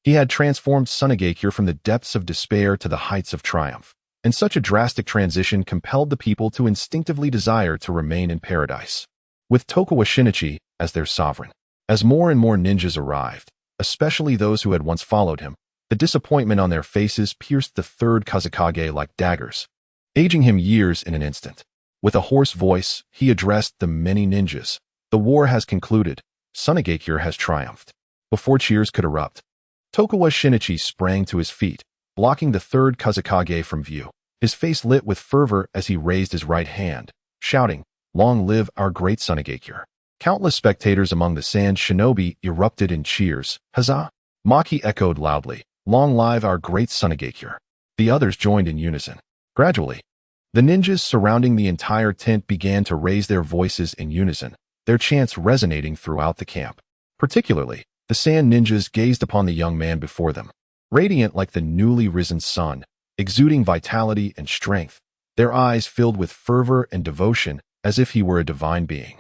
He had transformed Sunagakure from the depths of despair to the heights of triumph, and such a drastic transition compelled the people to instinctively desire to remain in paradise, with Tokugawa Shinichi as their sovereign. As more and more ninjas arrived, especially those who had once followed him, the disappointment on their faces pierced the third Kazekage like daggers, aging him years in an instant. With a hoarse voice, he addressed the many ninjas. "The war has concluded. Sunagakure has triumphed." Before cheers could erupt, Tokugawa Shinichi sprang to his feet, blocking the third Kazekage from view. His face lit with fervor as he raised his right hand, shouting, "Long live our great Sunagakure." Countless spectators among the sand shinobi erupted in cheers. Huzzah! Maki echoed loudly, "Long live our great Sunagakure." The others joined in unison. Gradually, the ninjas surrounding the entire tent began to raise their voices in unison, their chants resonating throughout the camp. Particularly, the sand ninjas gazed upon the young man before them, radiant like the newly risen sun, exuding vitality and strength, their eyes filled with fervor and devotion as if he were a divine being.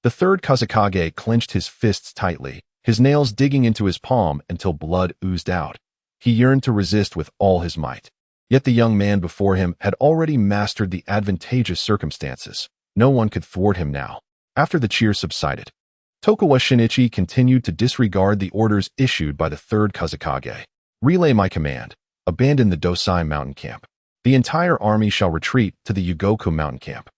The third Kazekage clenched his fists tightly, his nails digging into his palm until blood oozed out. He yearned to resist with all his might. Yet the young man before him had already mastered the advantageous circumstances. No one could thwart him now. After the cheer subsided, Tokugawa Shinichi continued to disregard the orders issued by the third Kazekage. Relay my command. Abandon the Dosai mountain camp. The entire army shall retreat to the Yugoku mountain camp.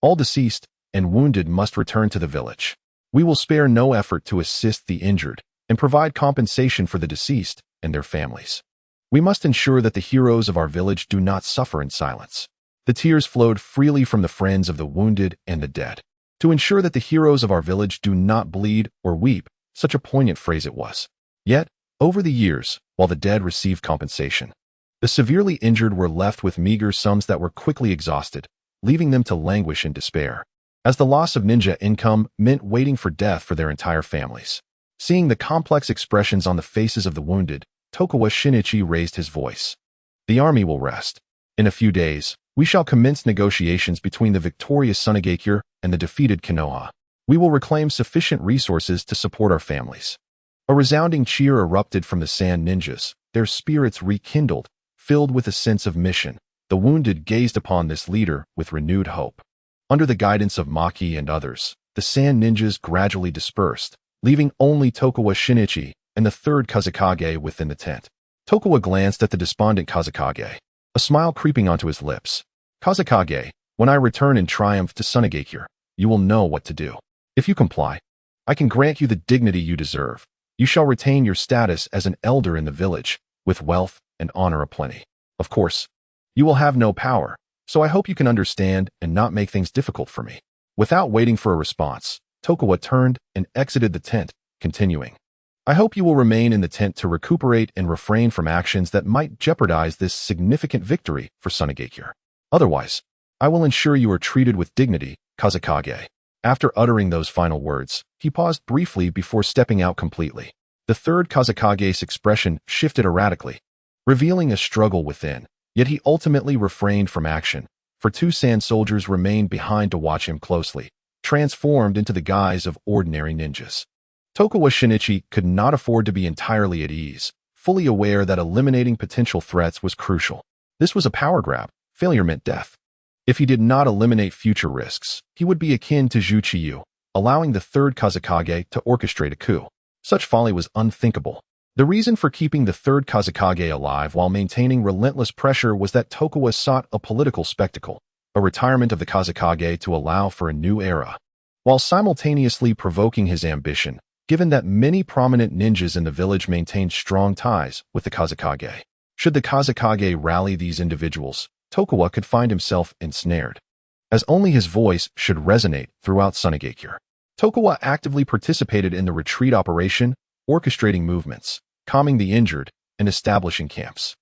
All deceased and wounded must return to the village. We will spare no effort to assist the injured and provide compensation for the deceased and their families. We must ensure that the heroes of our village do not suffer in silence. The tears flowed freely from the friends of the wounded and the dead. To ensure that the heroes of our village do not bleed or weep, such a poignant phrase it was. Yet, over the years, while the dead received compensation, the severely injured were left with meager sums that were quickly exhausted, leaving them to languish in despair, as the loss of ninja income meant waiting for death for their entire families. Seeing the complex expressions on the faces of the wounded, Tokugawa Shinichi raised his voice. The army will rest. In a few days, we shall commence negotiations between the victorious Sunigakure and the defeated Konoha. We will reclaim sufficient resources to support our families. A resounding cheer erupted from the sand ninjas, their spirits rekindled, filled with a sense of mission. The wounded gazed upon this leader with renewed hope. Under the guidance of Maki and others, the sand ninjas gradually dispersed, leaving only Tokugawa Shinichi and the third Kazekage within the tent. Tokugawa glanced at the despondent Kazekage, a smile creeping onto his lips. Kazekage, when I return in triumph to Sunigakure, you will know what to do. If you comply, I can grant you the dignity you deserve. You shall retain your status as an elder in the village, with wealth and honor aplenty. Of course, you will have no power, so I hope you can understand and not make things difficult for me. Without waiting for a response, Tokugawa turned and exited the tent, continuing. I hope you will remain in the tent to recuperate and refrain from actions that might jeopardize this significant victory for Sunigakure. Otherwise, I will ensure you are treated with dignity, Kazekage. After uttering those final words, he paused briefly before stepping out completely. The third Kazekage's expression shifted erratically, revealing a struggle within, yet he ultimately refrained from action, for two sand soldiers remained behind to watch him closely, transformed into the guise of ordinary ninjas. Tokugawa Shinichi could not afford to be entirely at ease, fully aware that eliminating potential threats was crucial. This was a power grab. Failure meant death. If he did not eliminate future risks, he would be akin to Jutsu, allowing the third Kazekage to orchestrate a coup. Such folly was unthinkable. The reason for keeping the third Kazekage alive while maintaining relentless pressure was that Tokugawa sought a political spectacle, a retirement of the Kazekage to allow for a new era, while simultaneously provoking his ambition, given that many prominent ninjas in the village maintained strong ties with the Kazekage. Should the Kazekage rally these individuals, Tokugawa could find himself ensnared, as only his voice should resonate throughout Sunigakure. Tokugawa actively participated in the retreat operation, orchestrating movements, calming the injured, and establishing camps.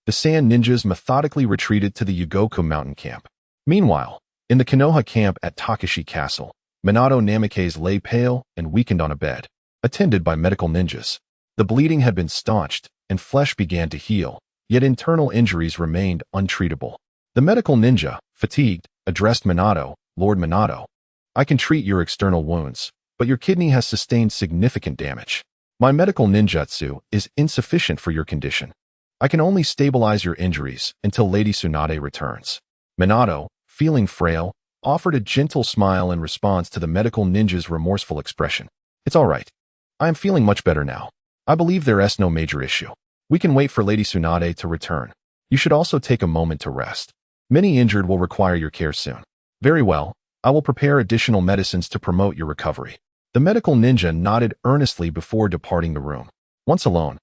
The sand ninjas methodically retreated to the Yugoku mountain camp. Meanwhile, in the Konoha camp at Takeshi Castle, Minato Namikaze lay pale and weakened on a bed, attended by medical ninjas. The bleeding had been staunched, and flesh began to heal, yet internal injuries remained untreatable. The medical ninja, fatigued, addressed Minato. Lord Minato, I can treat your external wounds, but your kidney has sustained significant damage. My medical ninjutsu is insufficient for your condition. I can only stabilize your injuries until Lady Tsunade returns. Minato, feeling frail, offered a gentle smile in response to the medical ninja's remorseful expression. It's all right. I am feeling much better now. I believe there is no major issue. We can wait for Lady Tsunade to return. You should also take a moment to rest. Many injured will require your care soon. Very well, I will prepare additional medicines to promote your recovery. The medical ninja nodded earnestly before departing the room. Once alone,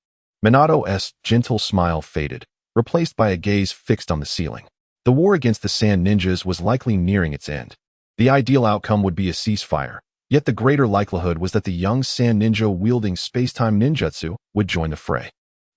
Minato's gentle smile faded, replaced by a gaze fixed on the ceiling. The war against the sand ninjas was likely nearing its end. The ideal outcome would be a ceasefire, yet the greater likelihood was that the young sand ninja wielding space-time ninjutsu would join the fray.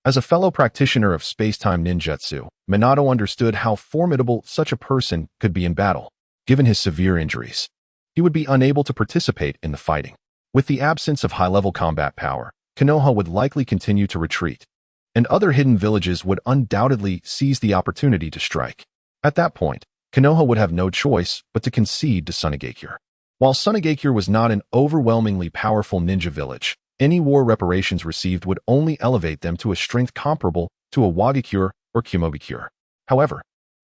As a fellow practitioner of space-time ninjutsu, Minato understood how formidable such a person could be in battle. Given his severe injuries, he would be unable to participate in the fighting. With the absence of high-level combat power, Konoha would likely continue to retreat, and other hidden villages would undoubtedly seize the opportunity to strike. At that point, Konoha would have no choice but to concede to Sunagakure. While Sunagakure was not an overwhelmingly powerful ninja village, any war reparations received would only elevate them to a strength comparable to a Wagakure or Kumogakure. However,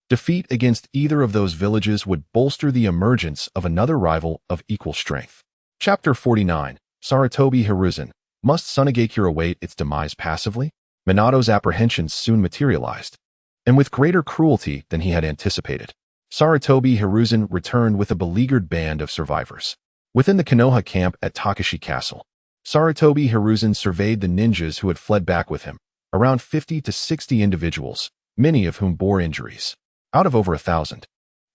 defeat against either of those villages would bolster the emergence of another rival of equal strength. Chapter 49, Sarutobi Hiruzen. Must Sunagakure await its demise passively? Minato's apprehensions soon materialized, and with greater cruelty than he had anticipated. Sarutobi Hiruzen returned with a beleaguered band of survivors. Within the Konoha camp at Takashi Castle, Sarutobi Hiruzen surveyed the ninjas who had fled back with him, around 50 to 60 individuals, many of whom bore injuries. Out of over 1,000,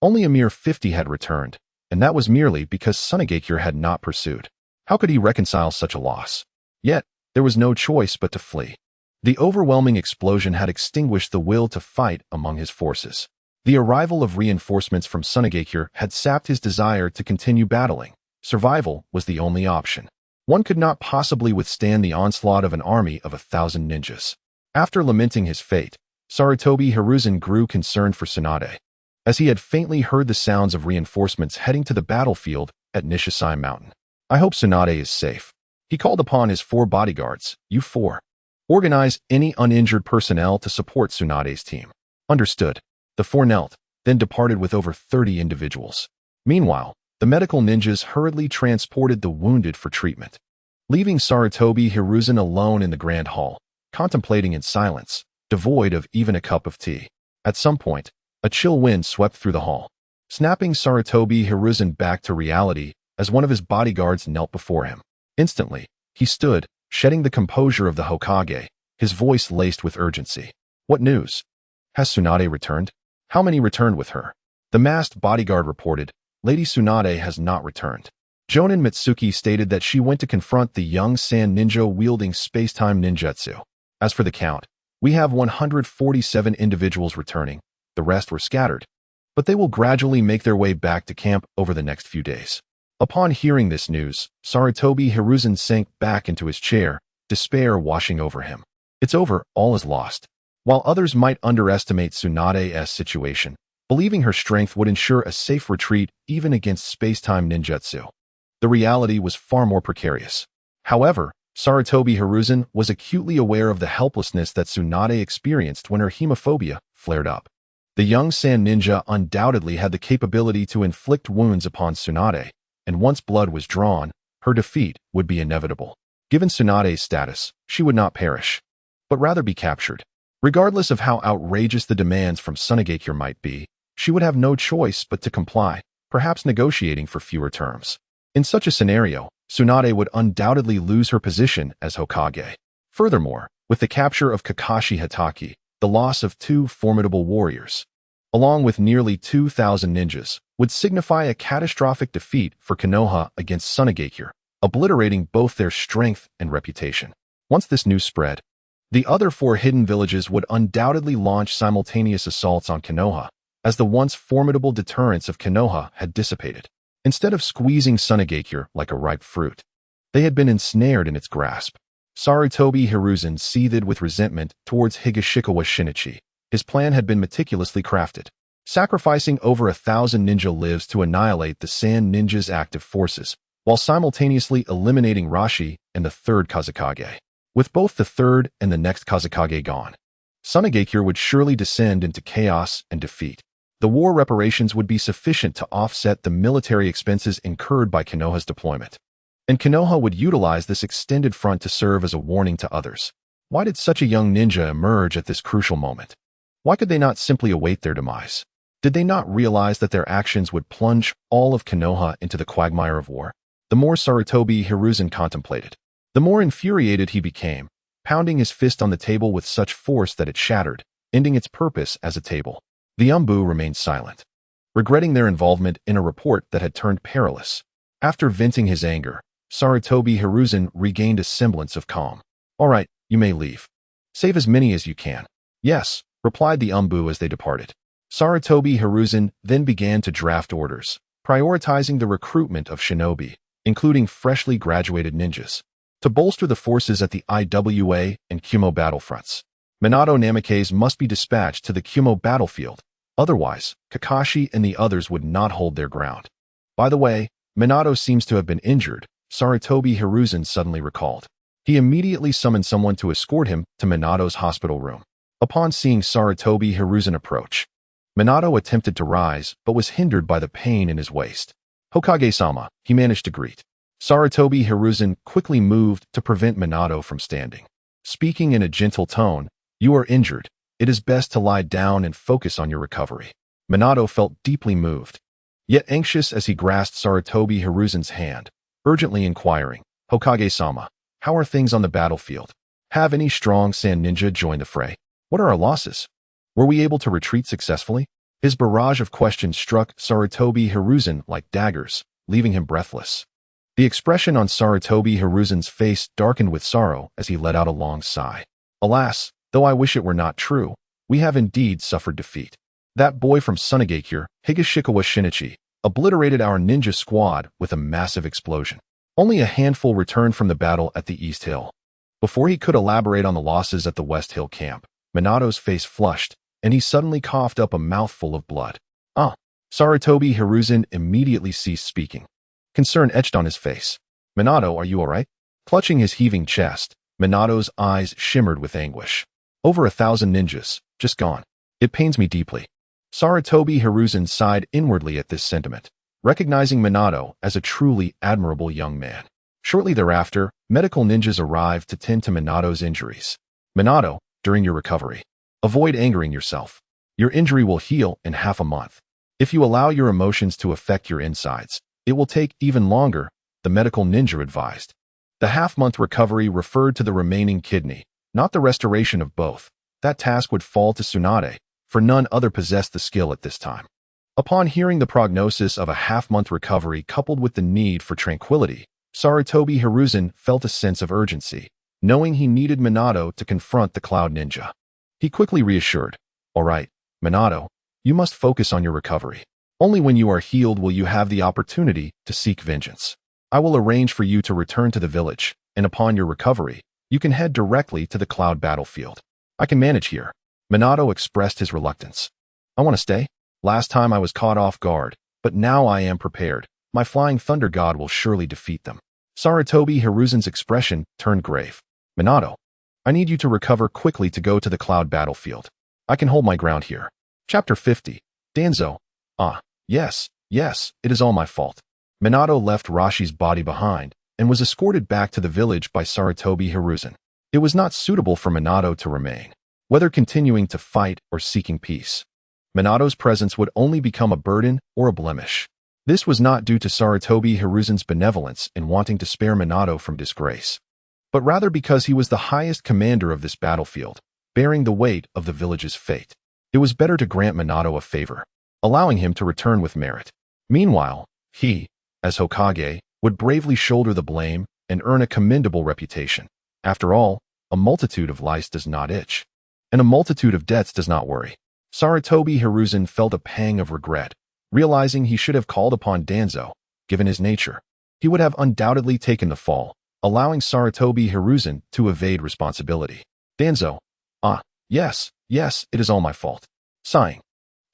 only a mere 50 had returned, and that was merely because Sunagakure had not pursued. How could he reconcile such a loss? Yet, there was no choice but to flee. The overwhelming explosion had extinguished the will to fight among his forces. The arrival of reinforcements from Sunagakure had sapped his desire to continue battling. Survival was the only option. One could not possibly withstand the onslaught of an army of 1,000 ninjas. After lamenting his fate, Sarutobi Hiruzen grew concerned for Tsunade, as he had faintly heard the sounds of reinforcements heading to the battlefield at Nishisai Mountain. I hope Tsunade is safe. He called upon his 4 bodyguards. You 4. Organize any uninjured personnel to support Tsunade's team. Understood. The 4 knelt, then departed with over 30 individuals. Meanwhile, the medical ninjas hurriedly transported the wounded for treatment, leaving Sarutobi Hiruzen alone in the grand hall, contemplating in silence, devoid of even a cup of tea. At some point, a chill wind swept through the hall, snapping Sarutobi Hiruzen back to reality as one of his bodyguards knelt before him. Instantly, he stood, shedding the composure of the Hokage, his voice laced with urgency. What news? Has Tsunade returned? How many returned with her? The masked bodyguard reported, Lady Tsunade has not returned. Jonin Mitsuki stated that she went to confront the young sand ninja wielding space-time ninjutsu. As for the count, we have 147 individuals returning. The rest were scattered, but they will gradually make their way back to camp over the next few days. Upon hearing this news, Sarutobi Hiruzen sank back into his chair, despair washing over him. It's over, all is lost. While others might underestimate Tsunade's situation, believing her strength would ensure a safe retreat even against space-time ninjutsu, the reality was far more precarious. However, Sarutobi Hiruzen was acutely aware of the helplessness that Tsunade experienced when her hemophobia flared up. The young sand ninja undoubtedly had the capability to inflict wounds upon Tsunade, and once blood was drawn, her defeat would be inevitable. Given Tsunade's status, she would not perish, but rather be captured. Regardless of how outrageous the demands from Sunagakure might be, she would have no choice but to comply, perhaps negotiating for fewer terms. In such a scenario, Tsunade would undoubtedly lose her position as Hokage. Furthermore, with the capture of Kakashi Hatake, the loss of 2 formidable warriors, along with nearly 2,000 ninjas, would signify a catastrophic defeat for Konoha against Sunagakure, obliterating both their strength and reputation. Once this news spread, the other 4 hidden villages would undoubtedly launch simultaneous assaults on Konoha, as the once formidable deterrence of Konoha had dissipated. Instead of squeezing Sunagakure like a ripe fruit, they had been ensnared in its grasp. Sarutobi Hiruzen seethed with resentment towards Higashikawa Shinichi. His plan had been meticulously crafted, sacrificing over 1,000 ninja lives to annihilate the Sand Ninja's active forces, while simultaneously eliminating Rashi and the 3rd Kazekage. With both the 3rd and the next Kazekage gone, Sunagakure would surely descend into chaos and defeat. The war reparations would be sufficient to offset the military expenses incurred by Konoha's deployment, and Konoha would utilize this extended front to serve as a warning to others. Why did such a young ninja emerge at this crucial moment? Why could they not simply await their demise? Did they not realize that their actions would plunge all of Konoha into the quagmire of war? The more Sarutobi Hiruzen contemplated, the more infuriated he became, pounding his fist on the table with such force that it shattered, ending its purpose as a table. The Umbu remained silent, regretting their involvement in a report that had turned perilous. After venting his anger, Sarutobi Hiruzen regained a semblance of calm. All right, you may leave. Save as many as you can. Yes, replied the Umbu as they departed. Sarutobi Hiruzen then began to draft orders, prioritizing the recruitment of shinobi, including freshly graduated ninjas, to bolster the forces at the IWA and Kumo battlefronts. Minato Namikaze must be dispatched to the Kumo battlefield, Otherwise, Kakashi and the others would not hold their ground. By the way, Minato seems to have been injured, Sarutobi Hiruzen suddenly recalled. He immediately summoned someone to escort him to Minato's hospital room. Upon seeing Sarutobi Hiruzen approach, Minato attempted to rise but was hindered by the pain in his waist. Hokage-sama, he managed to greet. Sarutobi Hiruzen quickly moved to prevent Minato from standing. Speaking in a gentle tone, "You are injured. It is best to lie down and focus on your recovery." Minato felt deeply moved, yet anxious as he grasped Sarutobi Hiruzen's hand, urgently inquiring, "Hokage-sama, how are things on the battlefield? Have any strong sand ninja joined the fray? What are our losses? Were we able to retreat successfully?" His barrage of questions struck Sarutobi Hiruzen like daggers, leaving him breathless. The expression on Sarutobi Hiruzen's face darkened with sorrow as he let out a long sigh. "Alas, though I wish it were not true, we have indeed suffered defeat. That boy from Sunagakure, Higashikawa Shinichi, obliterated our ninja squad with a massive explosion. Only a handful returned from the battle at the East Hill." Before he could elaborate on the losses at the West Hill camp, Minato's face flushed, and he suddenly coughed up a mouthful of blood. Sarutobi Hiruzen immediately ceased speaking. Concern etched on his face. "Minato, are you all right?" Clutching his heaving chest, Minato's eyes shimmered with anguish. "Over 1,000 ninjas, just gone. It pains me deeply." Sarutobi Hiruzen sighed inwardly at this sentiment, recognizing Minato as a truly admirable young man. Shortly thereafter, medical ninjas arrived to tend to Minato's injuries. "Minato, during your recovery, avoid angering yourself. Your injury will heal in half a month. If you allow your emotions to affect your insides, it will take even longer," the medical ninja advised. The half-month recovery referred to the remaining kidney, not the restoration of both. That task would fall to Tsunade, for none other possessed the skill at this time. Upon hearing the prognosis of a half-month recovery coupled with the need for tranquility, Sarutobi Hiruzen felt a sense of urgency, knowing he needed Minato to confront the Cloud Ninja. He quickly reassured, "All right, Minato, you must focus on your recovery. Only when you are healed will you have the opportunity to seek vengeance. I will arrange for you to return to the village, and upon your recovery, you can head directly to the Cloud battlefield. I can manage here." Minato expressed his reluctance. "I want to stay. Last time I was caught off guard, but now I am prepared. My flying thunder god will surely defeat them." Sarutobi Hiruzen's expression turned grave. "Minato, I need you to recover quickly to go to the Cloud battlefield. I can hold my ground here." Chapter 50. Danzo. Yes, it is all my fault." Minato left Rashi's body behind and was escorted back to the village by Sarutobi Hiruzen. It was not suitable for Minato to remain, whether continuing to fight or seeking peace. Minato's presence would only become a burden or a blemish. This was not due to Sarutobi Hiruzen's benevolence in wanting to spare Minato from disgrace, but rather because he was the highest commander of this battlefield, bearing the weight of the village's fate. It was better to grant Minato a favor, allowing him to return with merit. Meanwhile, he, as Hokage, would bravely shoulder the blame and earn a commendable reputation. After all, a multitude of lice does not itch, and a multitude of debts does not worry. Sarutobi Hiruzen felt a pang of regret, realizing he should have called upon Danzo. Given his nature, he would have undoubtedly taken the fall, allowing Sarutobi Hiruzen to evade responsibility. "Danzo. Yes, it is all my fault." Sighing,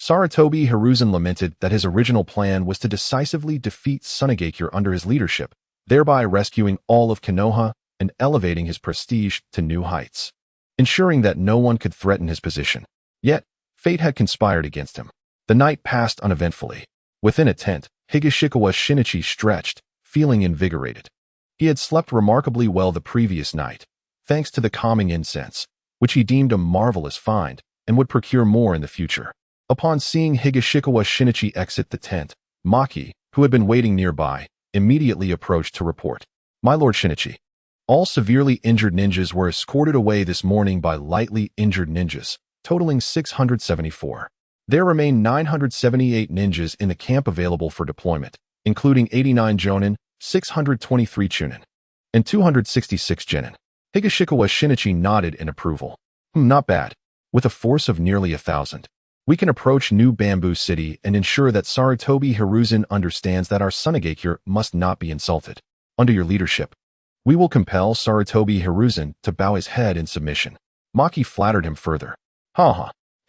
Sarutobi Hiruzen lamented that his original plan was to decisively defeat Sunagakure under his leadership, thereby rescuing all of Konoha and elevating his prestige to new heights, ensuring that no one could threaten his position. Yet, fate had conspired against him. The night passed uneventfully. Within a tent, Higashikawa Shinichi stretched, feeling invigorated. He had slept remarkably well the previous night, thanks to the calming incense, which he deemed a marvelous find and would procure more in the future. Upon seeing Higashikawa Shinichi exit the tent, Maki, who had been waiting nearby, immediately approached to report. "My lord Shinichi, all severely injured ninjas were escorted away this morning by lightly injured ninjas, totaling 674. There remain 978 ninjas in the camp available for deployment, including 89 jonin, 623 chunin, and 266 genin." Higashikawa Shinichi nodded in approval. Not bad. With a force of nearly 1,000. We can approach New Bamboo City and ensure that Sarutobi Hiruzen understands that our Sunagakure must not be insulted. Under your leadership, we will compel Sarutobi Hiruzen to bow his head in submission. Maki flattered him further.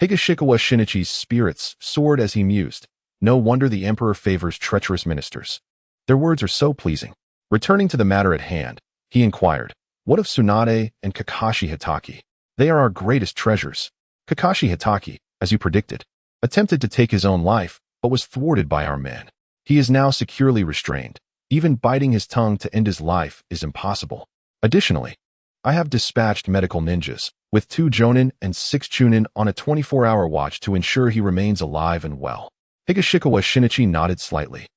Higashikawa Shinichi's spirits soared as he mused. No wonder the emperor favors treacherous ministers. Their words are so pleasing. Returning to the matter at hand, he inquired, what of Tsunade and Kakashi Hatake? They are our greatest treasures. Kakashi Hatake, as you predicted, attempted to take his own life, but was thwarted by our men. He is now securely restrained. Even biting his tongue to end his life is impossible. Additionally, I have dispatched medical ninjas, with 2 jonin and 6 chunin on a 24-hour watch to ensure he remains alive and well. Higashikawa Shinichi nodded slightly.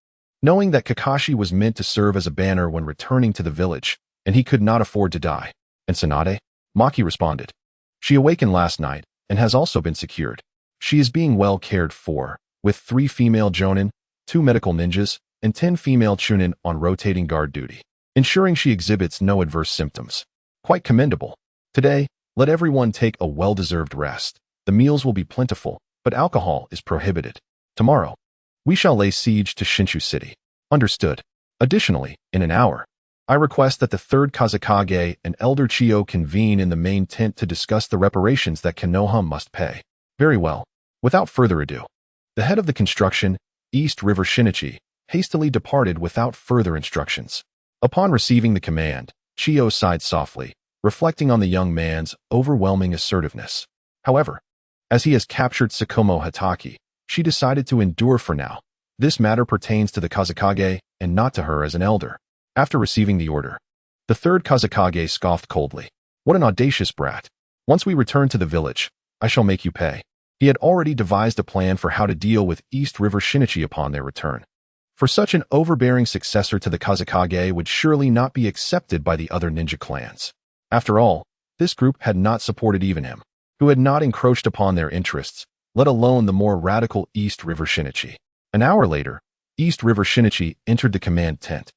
Knowing that Kakashi was meant to serve as a banner when returning to the village, and he could not afford to die. And Tsunade? Maki responded. She awakened last night, and has also been secured. She is being well cared for, with 3 female jonin, 2 medical ninjas, and 10 female chunin on rotating guard duty, ensuring she exhibits no adverse symptoms. Quite commendable. Today, let everyone take a well-deserved rest. The meals will be plentiful, but alcohol is prohibited. Tomorrow, we shall lay siege to Shinshu City. Understood. Additionally, in an hour, I request that the 3rd Kazekage and Elder Chiyo convene in the main tent to discuss the reparations that Konoha must pay. Very well. Without further ado, the head of the construction, East River Shinichi, hastily departed without further instructions. Upon receiving the command, Chiyo sighed softly, reflecting on the young man's overwhelming assertiveness. However, as he has captured Tsukumo Hatake, she decided to endure for now. This matter pertains to the Kazekage and not to her as an elder. After receiving the order, the 3rd Kazekage scoffed coldly. What an audacious brat. Once we return to the village, I shall make you pay. He had already devised a plan for how to deal with East River Shinichi upon their return. For such an overbearing successor to the Kazekage would surely not be accepted by the other ninja clans. After all, this group had not supported even him, who had not encroached upon their interests, let alone the more radical East River Shinichi. An hour later, East River Shinichi entered the command tent,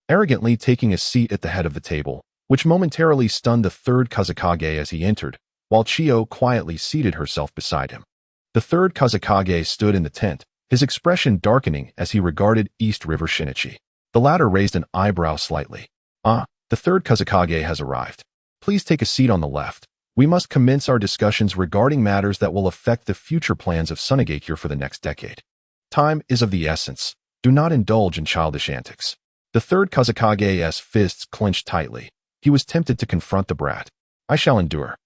arrogantly taking a seat at the head of the table, which momentarily stunned the 3rd Kazekage as he entered, while Chiyo quietly seated herself beside him. The 3rd Kazekage stood in the tent, his expression darkening as he regarded East River Shinichi. The latter raised an eyebrow slightly. The 3rd Kazekage has arrived. Please take a seat on the left. We must commence our discussions regarding matters that will affect the future plans of Tsunade for the next decade. Time is of the essence. Do not indulge in childish antics. The 3rd Kazekage's fists clenched tightly. He was tempted to confront the brat. I shall endure.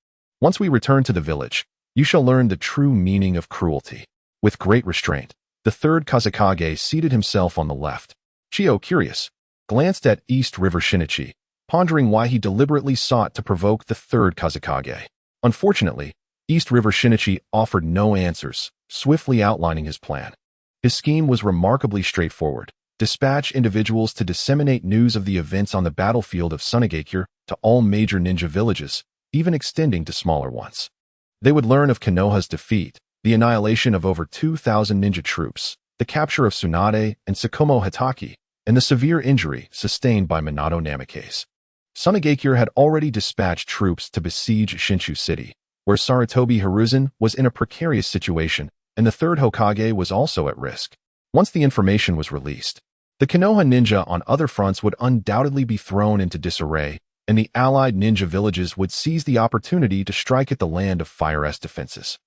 Once we return to the village, you shall learn the true meaning of cruelty. With great restraint, the 3rd Kazekage seated himself on the left. Chiyo, curious, glanced at East River Shinichi, pondering why he deliberately sought to provoke the 3rd Kazekage. Unfortunately, East River Shinichi offered no answers, swiftly outlining his plan. His scheme was remarkably straightforward. Dispatch individuals to disseminate news of the events on the battlefield of Tsunade to all major ninja villages, even extending to smaller ones. They would learn of Konoha's defeat, the annihilation of over 2,000 ninja troops, the capture of Tsunade and Tsukumo Hatake, and the severe injury sustained by Minato Namikaze. Tsunade had already dispatched troops to besiege Shinshu City, where Sarutobi Hiruzen was in a precarious situation, and the 3rd Hokage was also at risk. Once the information was released, the Konoha ninja on other fronts would undoubtedly be thrown into disarray, and the allied ninja villages would seize the opportunity to strike at the Land of Fire's defenses.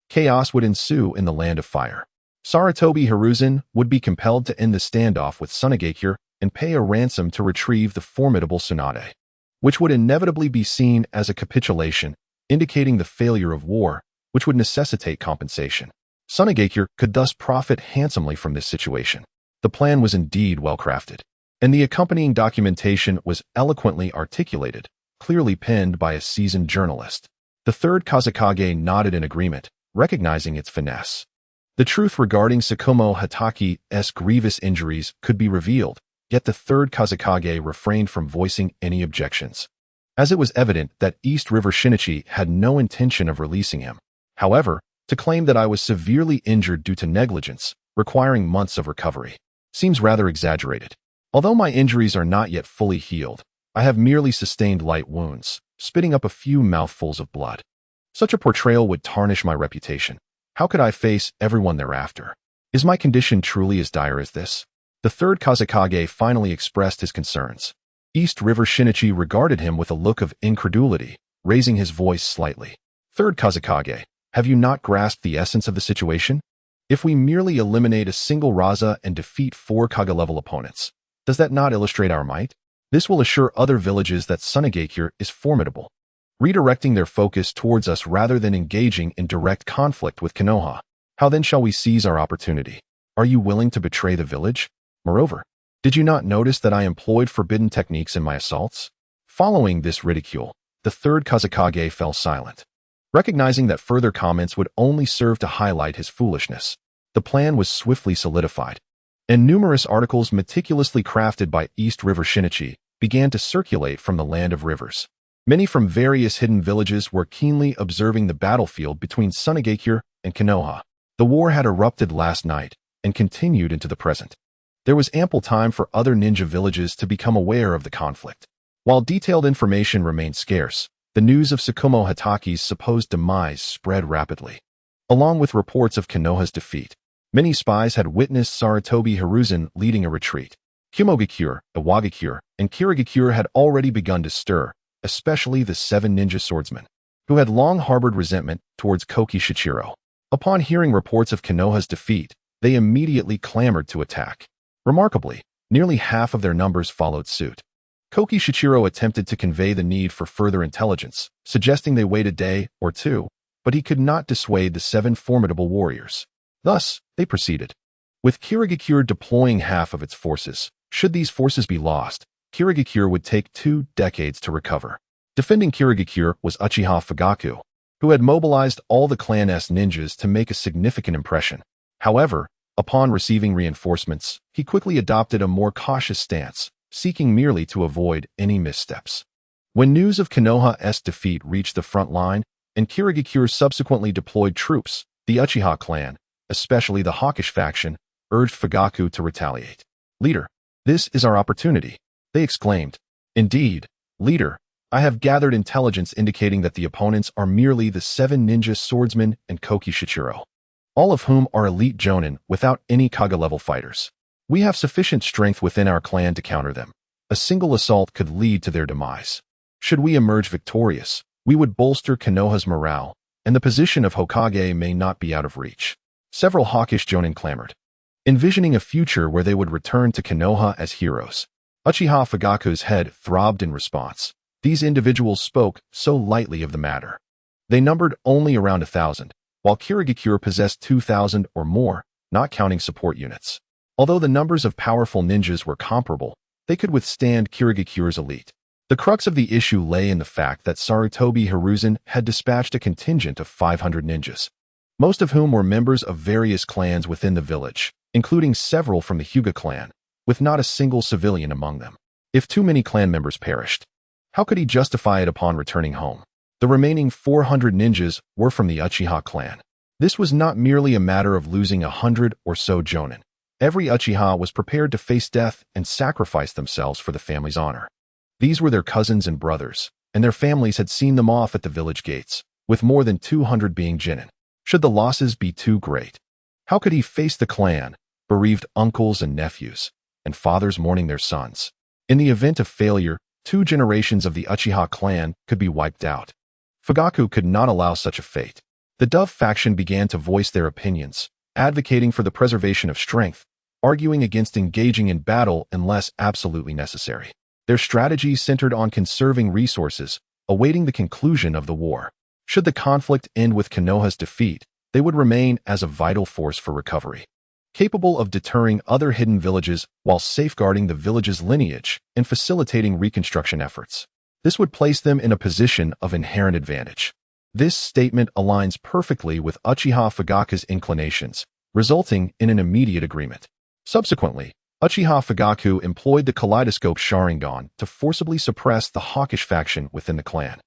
Chaos would ensue in the Land of Fire. Sarutobi Hiruzen would be compelled to end the standoff with Tsunade and pay a ransom to retrieve the formidable Tsunade, which would inevitably be seen as a capitulation, indicating the failure of war, which would necessitate compensation. Tsunade could thus profit handsomely from this situation. The plan was indeed well crafted, and the accompanying documentation was eloquently articulated, clearly penned by a seasoned journalist. The 3rd Kazekage nodded in agreement, recognizing its finesse. The truth regarding Tsukumo Hatake's grievous injuries could be revealed, yet the 3rd Kazekage refrained from voicing any objections, as it was evident that East River Shinichi had no intention of releasing him. However, to claim that I was severely injured due to negligence, requiring months of recovery, seems rather exaggerated. Although my injuries are not yet fully healed, I have merely sustained light wounds, spitting up a few mouthfuls of blood. Such a portrayal would tarnish my reputation. How could I face everyone thereafter? Is my condition truly as dire as this? The 3rd Kazekage finally expressed his concerns. East River Shinichi regarded him with a look of incredulity, raising his voice slightly. 3rd Kazekage, Have you not grasped the essence of the situation? If we merely eliminate a single Raza and defeat 4 Kage-level opponents, does that not illustrate our might? This will assure other villages that Shinichi is formidable, redirecting their focus towards us rather than engaging in direct conflict with Konoha. How then shall we seize our opportunity? Are you willing to betray the village? Moreover, did you not notice that I employed forbidden techniques in my assaults? Following this ridicule, the third Kazekage fell silent. Recognizing that further comments would only serve to highlight his foolishness, the plan was swiftly solidified, and numerous articles meticulously crafted by East River Shinichi began to circulate from the land of rivers. Many from various hidden villages were keenly observing the battlefield between Shinichi and Konoha. The war had erupted last night and continued into the present. There was ample time for other ninja villages to become aware of the conflict. While detailed information remained scarce, the news of Tsukumo Hataki's supposed demise spread rapidly. Along with reports of Konoha's defeat, many spies had witnessed Sarutobi Hiruzen leading a retreat. Kumogakure, Iwagakure, and Kirigakure had already begun to stir, especially the 7 ninja swordsmen, who had long harbored resentment towards Koki Shichiro. Upon hearing reports of Konoha's defeat, they immediately clamored to attack. Remarkably, nearly half of their numbers followed suit. Koki Shichiro attempted to convey the need for further intelligence, suggesting they wait a day or two, but he could not dissuade the 7 formidable warriors. Thus, they proceeded. With Kirigakure deploying half of its forces, should these forces be lost, Kirigakure would take 2 decades to recover. Defending Kirigakure was Uchiha Fugaku, who had mobilized all the Clan S ninjas to make a significant impression. However, upon receiving reinforcements, he quickly adopted a more cautious stance, seeking merely to avoid any missteps. When news of Konoha's defeat reached the front line, and Kirigakure subsequently deployed troops, the Uchiha clan, especially the hawkish faction, urged Fugaku to retaliate. "Leader, this is our opportunity," they exclaimed. "Indeed, leader, I have gathered intelligence indicating that the opponents are merely the 7 ninja swordsmen and Koki Shichiro, all of whom are elite jonin without any Kage-level fighters. We have sufficient strength within our clan to counter them. A single assault could lead to their demise. Should we emerge victorious, we would bolster Konoha's morale, and the position of Hokage may not be out of reach." Several hawkish jonin clamored, envisioning a future where they would return to Konoha as heroes. Uchiha Fugaku's head throbbed in response. These individuals spoke so lightly of the matter. They numbered only around 1,000, while Kirigakure possessed 2,000 or more, not counting support units. Although the numbers of powerful ninjas were comparable, they could withstand Kirigakure's elite. The crux of the issue lay in the fact that Sarutobi Hiruzen had dispatched a contingent of 500 ninjas, most of whom were members of various clans within the village, including several from the Hyuga clan, with not a single civilian among them. If too many clan members perished, how could he justify it upon returning home? The remaining 400 ninjas were from the Uchiha clan. This was not merely a matter of losing 100 or so jonin. Every Uchiha was prepared to face death and sacrifice themselves for the family's honor. These were their cousins and brothers, and their families had seen them off at the village gates, with more than 200 being genin. Should the losses be too great, how could he face the clan, bereaved uncles and nephews, and fathers mourning their sons? In the event of failure, 2 generations of the Uchiha clan could be wiped out. Fugaku could not allow such a fate. The Dove faction began to voice their opinions, advocating for the preservation of strength, arguing against engaging in battle unless absolutely necessary. Their strategy centered on conserving resources, awaiting the conclusion of the war. Should the conflict end with Konoha's defeat, they would remain as a vital force for recovery, capable of deterring other hidden villages while safeguarding the village's lineage and facilitating reconstruction efforts. This would place them in a position of inherent advantage. This statement aligns perfectly with Uchiha Fugaku's inclinations, resulting in an immediate agreement. Subsequently, Uchiha Fugaku employed the Kaleidoscope Sharingan to forcibly suppress the hawkish faction within the clan,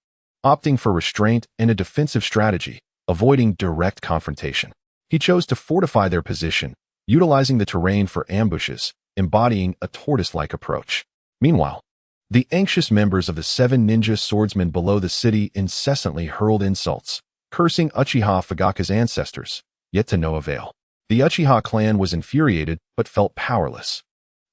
opting for restraint and a defensive strategy, avoiding direct confrontation. He chose to fortify their position, utilizing the terrain for ambushes, embodying a tortoise-like approach. Meanwhile, the anxious members of the 7 ninja swordsmen below the city incessantly hurled insults, cursing Uchiha Fugaku's ancestors, yet to no avail. The Uchiha clan was infuriated but felt powerless.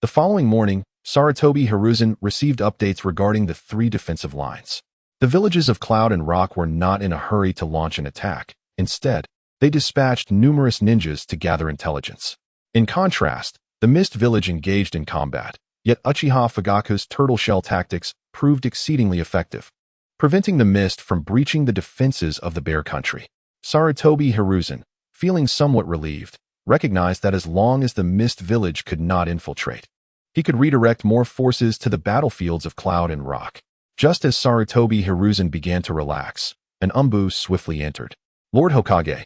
The following morning, Sarutobi Hiruzen received updates regarding the 3 defensive lines. The villages of Cloud and Rock were not in a hurry to launch an attack, Instead, they dispatched numerous ninjas to gather intelligence. In contrast, the Mist Village engaged in combat, yet Uchiha Fugaku's turtle shell tactics proved exceedingly effective, preventing the Mist from breaching the defenses of the Bear Country. Sarutobi Hiruzen, feeling somewhat relieved, recognized that as long as the Mist Village could not infiltrate, he could redirect more forces to the battlefields of Cloud and Rock. Just as Sarutobi Hiruzen began to relax, an Umbu swiftly entered. Lord Hokage,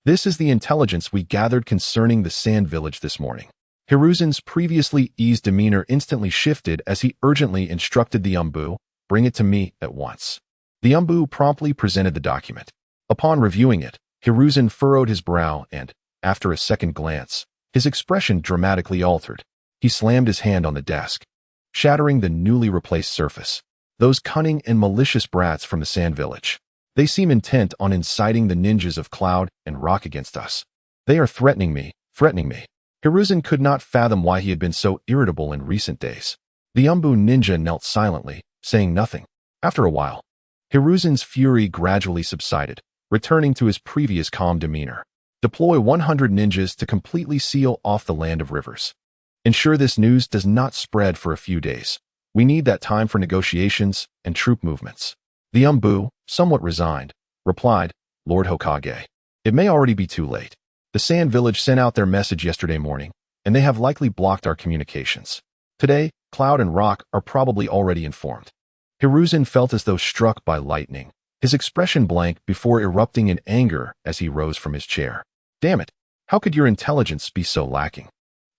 this is the intelligence we gathered concerning the Sand Village this morning. Hiruzen's previously eased demeanor instantly shifted as he urgently instructed the Umbu, bring it to me at once. The Umbu promptly presented the document. Upon reviewing it, Hiruzen furrowed his brow and, after a second glance, his expression dramatically altered. He slammed his hand on the desk, shattering the newly replaced surface. Those cunning and malicious brats from the Sand Village. They seem intent on inciting the ninjas of Cloud and Rock against us. They are threatening me. Hiruzen could not fathom why he had been so irritable in recent days. The Umbu ninja knelt silently, saying nothing. After a while, Hiruzen's fury gradually subsided, returning to his previous calm demeanor. Deploy 100 ninjas to completely seal off the land of rivers. Ensure this news does not spread for a few days. We need that time for negotiations and troop movements. The Umbu, somewhat resigned, replied, Lord Hokage. It may already be too late. The Sand Village sent out their message yesterday morning, and they have likely blocked our communications. Today, Cloud and Rock are probably already informed. Hiruzen felt as though struck by lightning, his expression blank before erupting in anger as he rose from his chair. Damn it, how could your intelligence be so lacking?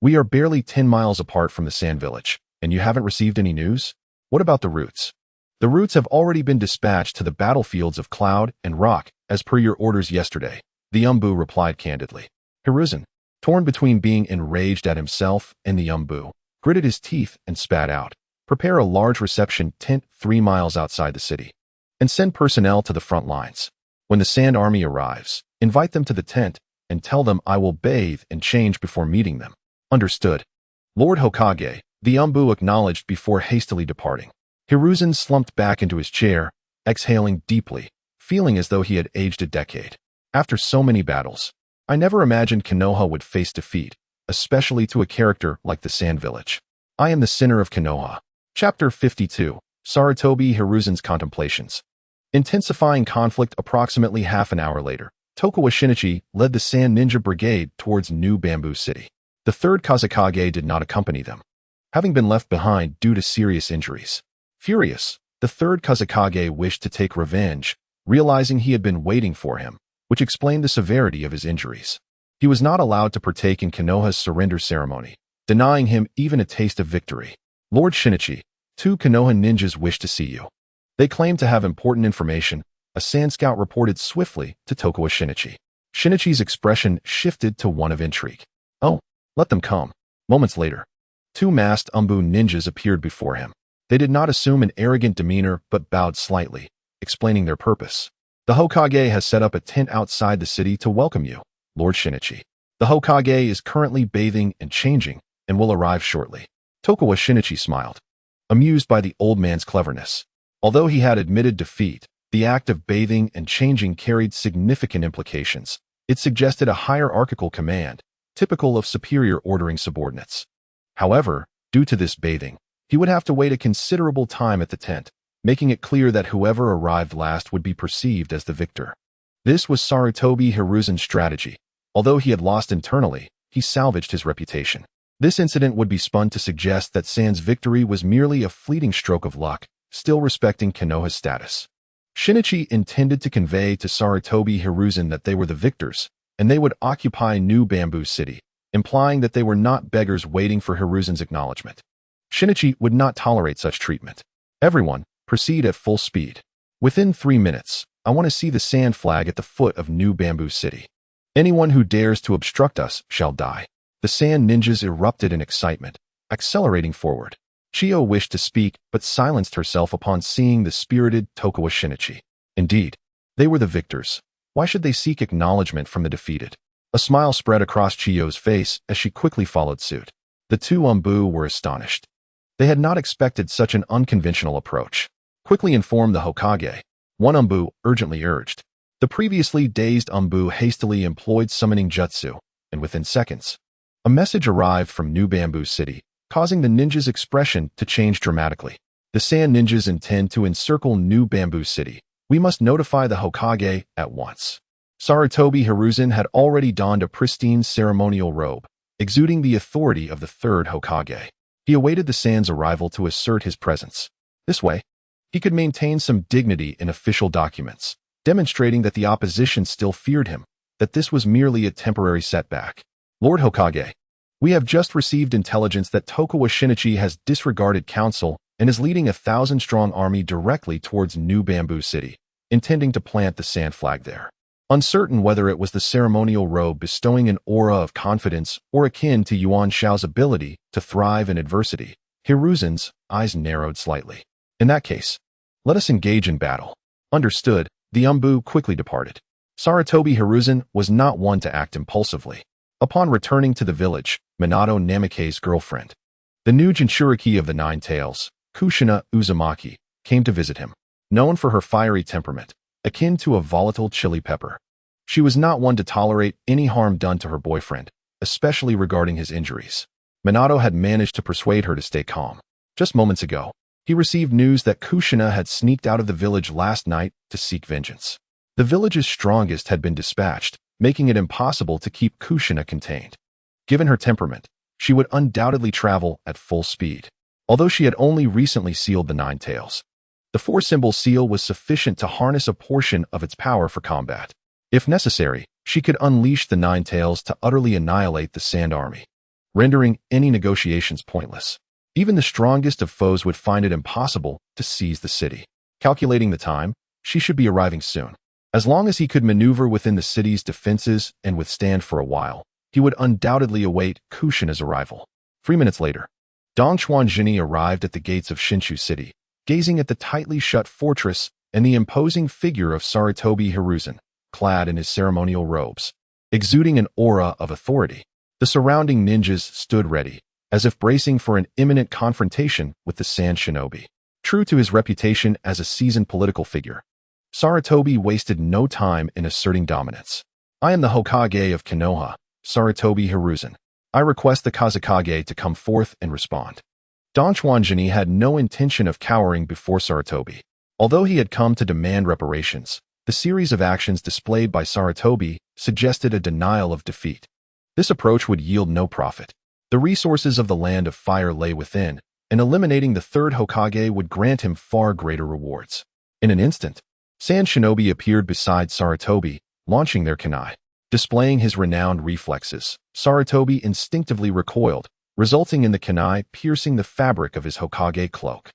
We are barely 10 miles apart from the Sand Village, and you haven't received any news? What about the routes? The routes have already been dispatched to the battlefields of Cloud and Rock, as per your orders yesterday, the Umbu replied candidly. Hiruzen, torn between being enraged at himself and the Umbu, gritted his teeth and spat out. Prepare a large reception tent 3 miles outside the city, and send personnel to the front lines. When the Sand Army arrives, invite them to the tent and tell them I will bathe and change before meeting them. Understood. Lord Hokage, the Umbu acknowledged before hastily departing. Hiruzen slumped back into his chair, exhaling deeply, feeling as though he had aged a decade. After so many battles, I never imagined Konoha would face defeat, especially to a character like the Sand Village. I am the sinner of Konoha. Chapter 52. Sarutobi Hiruzen's Contemplations. Intensifying conflict approximately half an hour later, Tokugawa Shinichi led the Sand Ninja Brigade towards New Bamboo City. The third Kazekage did not accompany them, having been left behind due to serious injuries. Furious, the third Kazekage wished to take revenge, realizing he had been waiting for him, which explained the severity of his injuries. He was not allowed to partake in Konoha's surrender ceremony, denying him even a taste of victory. Lord Shinichi, 2 Konoha ninjas wish to see you. They claim to have important information, a Sand Scout reported swiftly to Tokugawa Shinichi. Shinichi's expression shifted to one of intrigue. Oh, let them come. Moments later, 2 masked Umbu ninjas appeared before him. They did not assume an arrogant demeanor but bowed slightly, explaining their purpose. The Hokage has set up a tent outside the city to welcome you, Lord Shinichi. The Hokage is currently bathing and changing and will arrive shortly. Tokugawa Shinichi smiled, amused by the old man's cleverness. Although he had admitted defeat, the act of bathing and changing carried significant implications. It suggested a hierarchical command, typical of superior ordering subordinates. However, due to this bathing, he would have to wait a considerable time at the tent, making it clear that whoever arrived last would be perceived as the victor. This was Sarutobi Hiruzen's strategy. Although he had lost internally, he salvaged his reputation. This incident would be spun to suggest that Sand's victory was merely a fleeting stroke of luck, still respecting Konoha's status. Shinichi intended to convey to Sarutobi Hiruzen that they were the victors, and they would occupy New Bamboo City, implying that they were not beggars waiting for Hiruzen's acknowledgement. Shinichi would not tolerate such treatment. Everyone, proceed at full speed. Within 3 minutes, I want to see the sand flag at the foot of New Bamboo City. Anyone who dares to obstruct us shall die. The sand ninjas erupted in excitement, accelerating forward. Chiyo wished to speak but silenced herself upon seeing the spirited Tokugawa Shinichi. Indeed, they were the victors. Why should they seek acknowledgement from the defeated? A smile spread across Chiyo's face as she quickly followed suit. The 2 Umbu were astonished. They had not expected such an unconventional approach. Quickly informed the Hokage. One Umbu urgently urged. The previously dazed Umbu hastily employed summoning Jutsu, and within seconds, a message arrived from New Bamboo City, causing the ninja's expression to change dramatically. The Sand Ninjas intend to encircle New Bamboo City. We must notify the Hokage at once. Sarutobi Hiruzen had already donned a pristine ceremonial robe, exuding the authority of the third Hokage. He awaited the Sand's arrival to assert his presence. This way, he could maintain some dignity in official documents, demonstrating that the opposition still feared him, that this was merely a temporary setback. Lord Hokage, we have just received intelligence that Tokugawa Shinichi has disregarded counsel and is leading a 1,000-strong army directly towards New Bamboo City, intending to plant the sand flag there. Uncertain whether it was the ceremonial robe bestowing an aura of confidence or akin to Yuan Shao's ability to thrive in adversity, Hiruzen's eyes narrowed slightly. In that case, let us engage in battle. Understood, the Umbu quickly departed. Sarutobi Hiruzen was not one to act impulsively. Upon returning to the village, Minato Namikaze's girlfriend, the new Jinchuriki of the Nine Tails, Kushina Uzumaki, came to visit him. Known for her fiery temperament, akin to a volatile chili pepper, she was not one to tolerate any harm done to her boyfriend, especially regarding his injuries. Minato had managed to persuade her to stay calm. Just moments ago, he received news that Kushina had sneaked out of the village last night to seek vengeance. The village's strongest had been dispatched, making it impossible to keep Kushina contained. Given her temperament, she would undoubtedly travel at full speed. Although she had only recently sealed the Nine Tails, the four-symbol seal was sufficient to harness a portion of its power for combat. If necessary, she could unleash the Nine Tails to utterly annihilate the Sand Army, rendering any negotiations pointless. Even the strongest of foes would find it impossible to seize the city. Calculating the time, she should be arriving soon. As long as he could maneuver within the city's defenses and withstand for a while, he would undoubtedly await Kushina's arrival. 3 minutes later, Dong Chuanjini arrived at the gates of Shinshu City, gazing at the tightly shut fortress and the imposing figure of Sarutobi Hiruzen, clad in his ceremonial robes, exuding an aura of authority. The surrounding ninjas stood ready, as if bracing for an imminent confrontation with the Sand Shinobi. True to his reputation as a seasoned political figure, Sarutobi wasted no time in asserting dominance. I am the Hokage of Konoha, Sarutobi Hiruzen. I request the Kazekage to come forth and respond. Dong Chuanjini had no intention of cowering before Sarutobi. Although he had come to demand reparations, the series of actions displayed by Sarutobi suggested a denial of defeat. This approach would yield no profit. The resources of the Land of Fire lay within, and eliminating the third Hokage would grant him far greater rewards. In an instant, Sand Shinobi appeared beside Sarutobi, launching their kunai. Displaying his renowned reflexes, Sarutobi instinctively recoiled, resulting in the kunai piercing the fabric of his Hokage cloak,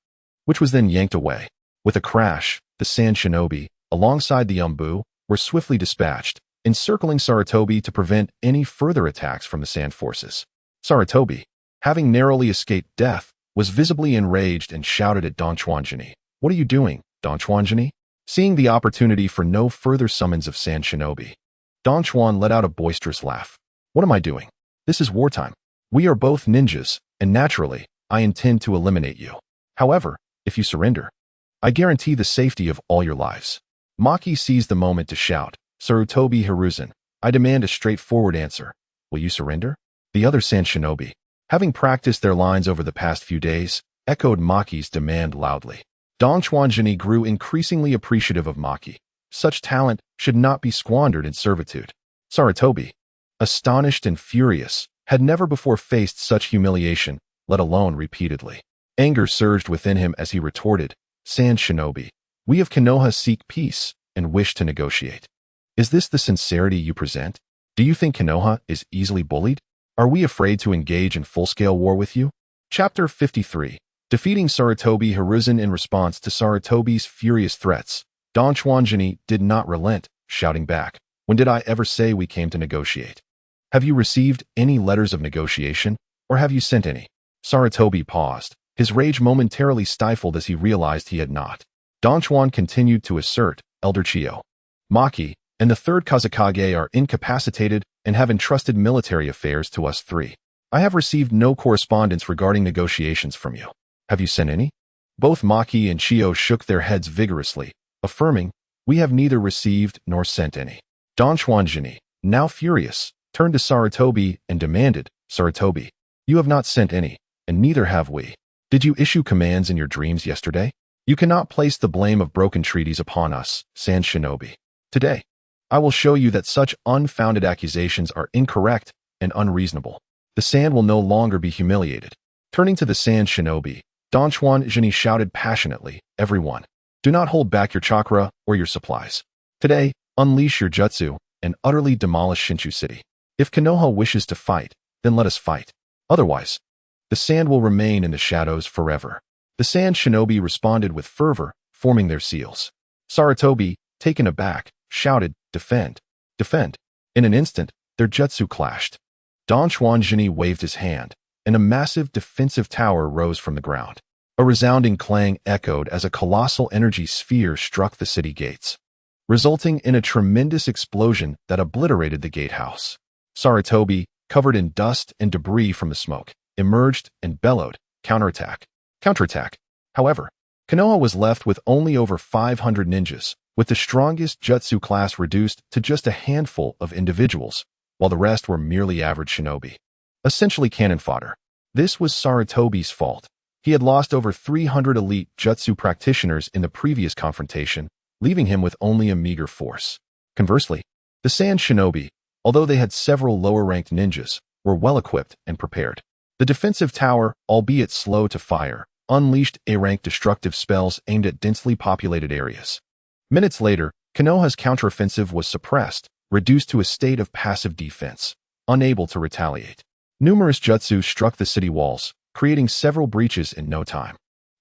which was then yanked away. With a crash, the Sand Shinobi, alongside the Umbu, were swiftly dispatched, encircling Sarutobi to prevent any further attacks from the Sand forces. Sarutobi, having narrowly escaped death, was visibly enraged and shouted at Dong Chuanjini. "What are you doing, Dong Chuanjini?" Seeing the opportunity for no further summons of Sand Shinobi, Dong Chuan let out a boisterous laugh. "What am I doing? This is wartime. We are both ninjas, and naturally, I intend to eliminate you. However, if you surrender, I guarantee the safety of all your lives." Maki seized the moment to shout, "Sarutobi Hiruzen, I demand a straightforward answer. Will you surrender?" The other Sand Shinobi, having practiced their lines over the past few days, echoed Maki's demand loudly. Dong Chuanjini grew increasingly appreciative of Maki. Such talent should not be squandered in servitude. Sarutobi, astonished and furious, had never before faced such humiliation, let alone repeatedly. Anger surged within him as he retorted, "Sand Shinobi, we of Konoha seek peace and wish to negotiate. Is this the sincerity you present? Do you think Konoha is easily bullied? Are we afraid to engage in full-scale war with you?" Chapter 53. Defeating Sarutobi Hiruzen. In response to Sarutobi's furious threats, Dong Chuanjini did not relent, shouting back, "When did I ever say we came to negotiate? Have you received any letters of negotiation, or have you sent any?" Sarutobi paused, his rage momentarily stifled as he realized he had not. Dong Chuan continued to assert, "Elder Chio, Maki, and the third Kazekage are incapacitated and have entrusted military affairs to us three. I have received no correspondence regarding negotiations from you. Have you sent any?" Both Maki and Chio shook their heads vigorously, affirming, We have neither received nor sent any. Donchuan, now furious, turned to Sarutobi and demanded, Sarutobi, you have not sent any, and neither have we. Did you issue commands in your dreams yesterday? You cannot place the blame of broken treaties upon us, Sand Shinobi. Today, I will show you that such unfounded accusations are incorrect and unreasonable. The Sand will no longer be humiliated. Turning to the Sand Shinobi, Donchuan shouted passionately, everyone, do not hold back your chakra or your supplies. Today, unleash your jutsu and utterly demolish Shinshu City. If Konoha wishes to fight, then let us fight. Otherwise, the Sand will remain in the shadows forever. The Sand Shinobi responded with fervor, forming their seals. Sarutobi, taken aback, shouted, defend, defend. In an instant, their jutsu clashed. Donchuan waved his hand, and a massive defensive tower rose from the ground. A resounding clang echoed as a colossal energy sphere struck the city gates, resulting in a tremendous explosion that obliterated the gatehouse. Sarutobi, covered in dust and debris from the smoke, emerged and bellowed, counterattack, counterattack. However, Konoha was left with only over 500 ninjas, with the strongest jutsu class reduced to just a handful of individuals, while the rest were merely average shinobi. Essentially cannon fodder. This was Sarutobi's fault. He had lost over 300 elite jutsu practitioners in the previous confrontation, leaving him with only a meager force. Conversely, the Sand Shinobi, although they had several lower-ranked ninjas, were well-equipped and prepared. The defensive tower, albeit slow to fire, unleashed A-rank destructive spells aimed at densely populated areas. Minutes later, Konoha's counteroffensive was suppressed, reduced to a state of passive defense, unable to retaliate. Numerous jutsu struck the city walls, creating several breaches in no time.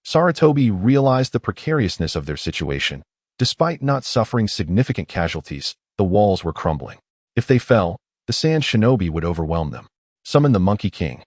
Sarutobi realized the precariousness of their situation. Despite not suffering significant casualties, the walls were crumbling. If they fell, the Sand Shinobi would overwhelm them. Summon the Monkey King.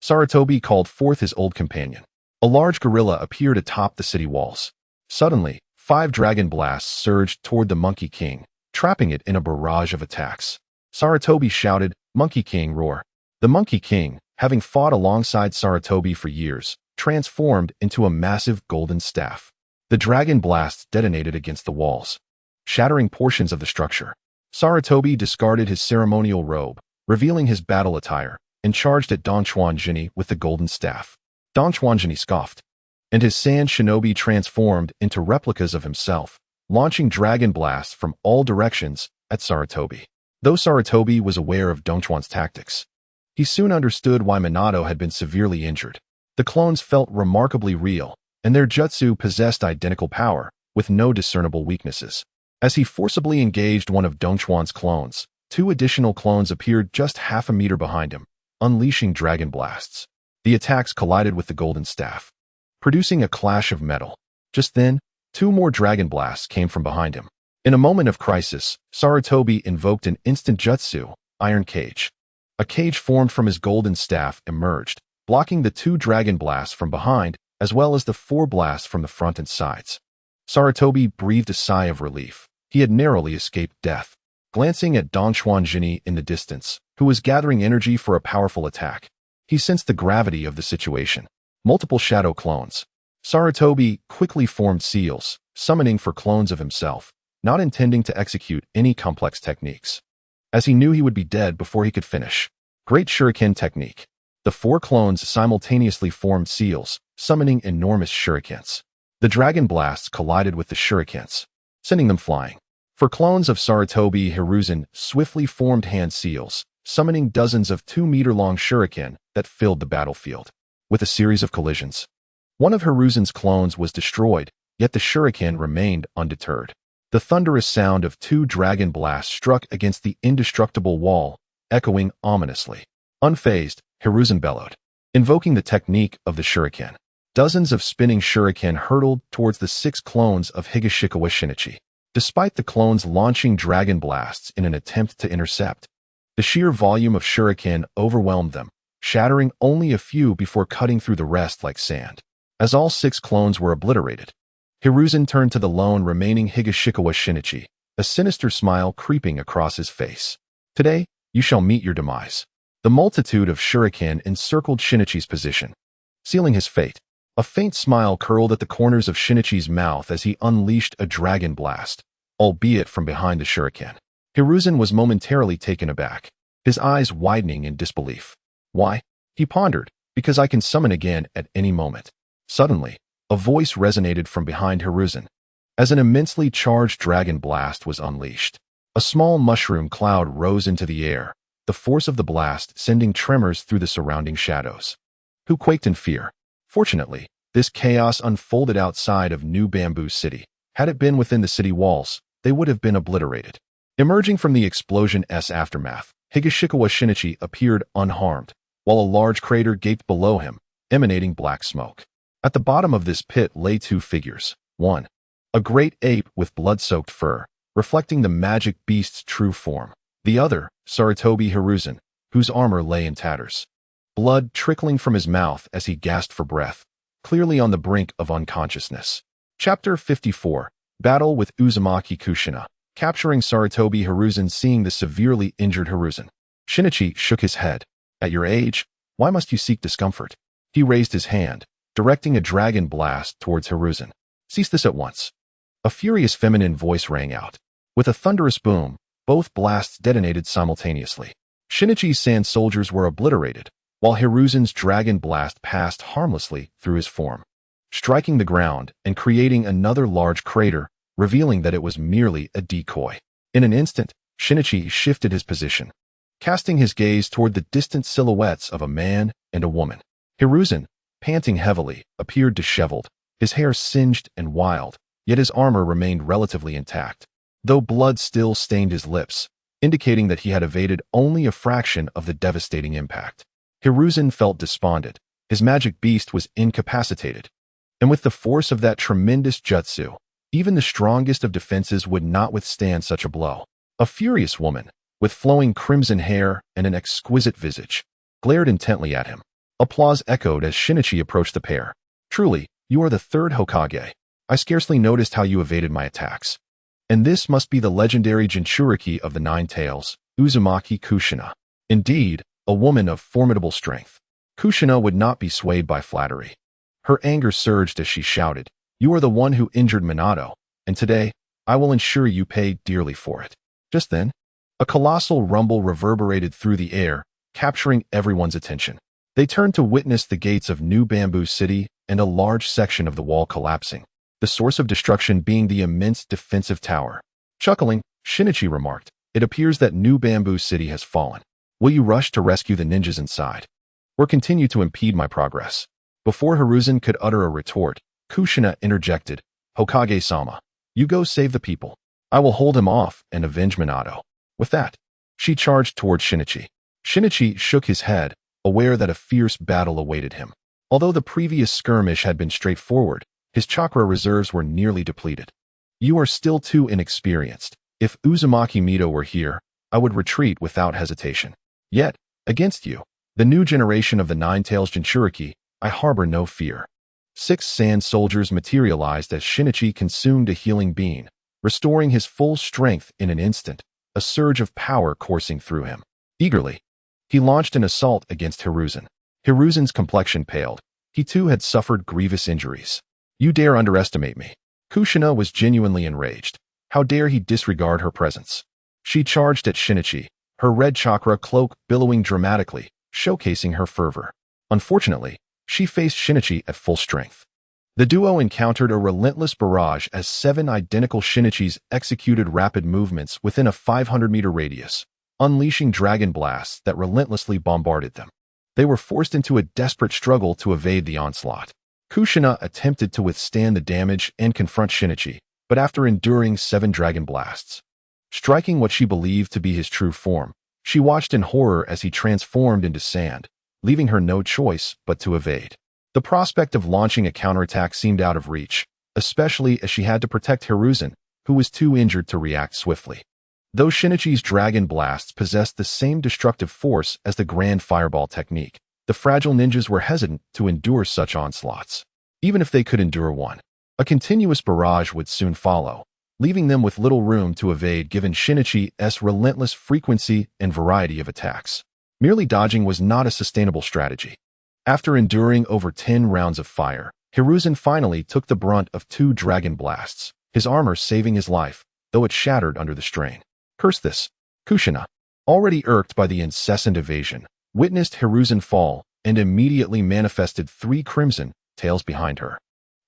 Sarutobi called forth his old companion. A large gorilla appeared atop the city walls. Suddenly, 5 dragon blasts surged toward the Monkey King, trapping it in a barrage of attacks. Sarutobi shouted, Monkey King, roar. The Monkey King, having fought alongside Sarutobi for years, transformed into a massive golden staff. The dragon blasts detonated against the walls, shattering portions of the structure. Sarutobi discarded his ceremonial robe, revealing his battle attire, and charged at Donchuan with the golden staff. Donchuan scoffed, and his Sand Shinobi transformed into replicas of himself, launching dragon blasts from all directions at Sarutobi. Though Sarutobi was aware of Donchuan's tactics, he soon understood why Minato had been severely injured. The clones felt remarkably real, and their jutsu possessed identical power, with no discernible weaknesses. As he forcibly engaged one of Donchuan's clones, 2 additional clones appeared just half a meter behind him, unleashing dragon blasts. The attacks collided with the golden staff, producing a clash of metal. Just then, 2 more dragon blasts came from behind him. In a moment of crisis, Sarutobi invoked an instant jutsu, Iron Cage. A cage formed from his golden staff emerged, blocking the 2 dragon blasts from behind, as well as the 4 blasts from the front and sides. Sarutobi breathed a sigh of relief. He had narrowly escaped death. Glancing at Donchuan in the distance, who was gathering energy for a powerful attack, he sensed the gravity of the situation. Multiple shadow clones. Sarutobi quickly formed seals, summoning for clones of himself, not intending to execute any complex techniques, as he knew he would be dead before he could finish. Great shuriken technique. The 4 clones simultaneously formed seals, summoning enormous shurikens. The dragon blasts collided with the shurikens, sending them flying. For clones of Sarutobi, Hiruzen swiftly formed hand seals, summoning dozens of 2-meter-long shuriken that filled the battlefield. With a series of collisions, one of Hiruzen's clones was destroyed, yet the shuriken remained undeterred. The thunderous sound of 2 dragon blasts struck against the indestructible wall, echoing ominously. Unfazed, Hiruzen bellowed, invoking the technique of the shuriken. Dozens of spinning shuriken hurtled towards the 6 clones of Higashikawa Shinichi. Despite the clones launching dragon blasts in an attempt to intercept, the sheer volume of shuriken overwhelmed them, shattering only a few before cutting through the rest like sand. As all 6 clones were obliterated, Hiruzen turned to the lone remaining Higashikawa Shinichi, a sinister smile creeping across his face. Today, you shall meet your demise. The multitude of shuriken encircled Shinichi's position, sealing his fate. A faint smile curled at the corners of Shinichi's mouth as he unleashed a dragon blast, albeit from behind the shuriken. Hiruzen was momentarily taken aback, his eyes widening in disbelief. Why? He pondered. Because I can summon again at any moment. Suddenly, a voice resonated from behind Hiruzen. As an immensely charged dragon blast was unleashed, a small mushroom cloud rose into the air, the force of the blast sending tremors through the surrounding shadows. Who quaked in fear? Fortunately, this chaos unfolded outside of New Bamboo City. Had it been within the city walls, they would have been obliterated. Emerging from the explosion's aftermath, Higashikawa Shinichi appeared unharmed, while a large crater gaped below him, emanating black smoke. At the bottom of this pit lay two figures. One, a great ape with blood-soaked fur, reflecting the magic beast's true form. The other, Sarutobi Hiruzen, whose armor lay in tatters. Blood trickling from his mouth as he gasped for breath, clearly on the brink of unconsciousness. Chapter 54, Battle with Uzumaki Kushina. Capturing Sarutobi Hiruzen. Seeing the severely injured Hiruzen, Shinichi shook his head. At your age, why must you seek discomfort? He raised his hand, directing a dragon blast towards Hiruzen. Cease this at once. A furious feminine voice rang out. With a thunderous boom, both blasts detonated simultaneously. Shinichi's sand soldiers were obliterated, while Hiruzen's dragon blast passed harmlessly through his form, striking the ground and creating another large crater, revealing that it was merely a decoy. In an instant, Shinichi shifted his position, casting his gaze toward the distant silhouettes of a man and a woman. Hiruzen, panting heavily, appeared disheveled, his hair singed and wild, yet his armor remained relatively intact, though blood still stained his lips, indicating that he had evaded only a fraction of the devastating impact. Hiruzen felt despondent. His magic beast was incapacitated, and with the force of that tremendous jutsu, even the strongest of defenses would not withstand such a blow. A furious woman, with flowing crimson hair and an exquisite visage, glared intently at him. Applause echoed as Shinichi approached the pair. Truly, you are the third Hokage. I scarcely noticed how you evaded my attacks. And this must be the legendary Jinchuriki of the Nine Tails, Uzumaki Kushina. Indeed, a woman of formidable strength. Kushina would not be swayed by flattery. Her anger surged as she shouted, You are the one who injured Minato, and today, I will ensure you pay dearly for it. Just then, a colossal rumble reverberated through the air, capturing everyone's attention. They turned to witness the gates of New Bamboo City and a large section of the wall collapsing, the source of destruction being the immense defensive tower. Chuckling, Shinichi remarked, It appears that New Bamboo City has fallen. Will you rush to rescue the ninjas inside, or continue to impede my progress? Before Hiruzen could utter a retort, Kushina interjected, Hokage-sama, you go save the people. I will hold him off and avenge Minato. With that, she charged toward Shinichi. Shinichi shook his head, aware that a fierce battle awaited him. Although the previous skirmish had been straightforward, his chakra reserves were nearly depleted. You are still too inexperienced. If Uzumaki Mito were here, I would retreat without hesitation. Yet, against you, the new generation of the Nine-Tails Jinchuriki, I harbor no fear. 6 sand soldiers materialized as Shinichi consumed a healing bean, restoring his full strength in an instant, a surge of power coursing through him. Eagerly, he launched an assault against Hiruzen. Hiruzen's complexion paled. He too had suffered grievous injuries. You dare underestimate me. Kushina was genuinely enraged. How dare he disregard her presence? She charged at Shinichi, her red chakra cloak billowing dramatically, showcasing her fervor. Unfortunately, she faced Shinichi at full strength. The duo encountered a relentless barrage as 7 identical Shinichis executed rapid movements within a 500-meter radius, unleashing dragon blasts that relentlessly bombarded them. They were forced into a desperate struggle to evade the onslaught. Kushina attempted to withstand the damage and confront Shinichi, but after enduring 7 dragon blasts, striking what she believed to be his true form, she watched in horror as he transformed into sand, leaving her no choice but to evade. The prospect of launching a counterattack seemed out of reach, especially as she had to protect Hiruzen, who was too injured to react swiftly. Though Shinichi's dragon blasts possessed the same destructive force as the Grand Fireball technique, the fragile ninjas were hesitant to endure such onslaughts. Even if they could endure one, a continuous barrage would soon follow, leaving them with little room to evade given Shinichi's relentless frequency and variety of attacks. Merely dodging was not a sustainable strategy. After enduring over 10 rounds of fire, Hiruzen finally took the brunt of 2 dragon blasts, his armor saving his life, though it shattered under the strain. Curse this. Kushina, already irked by the incessant evasion, witnessed Hiruzen fall and immediately manifested 3 crimson tails behind her.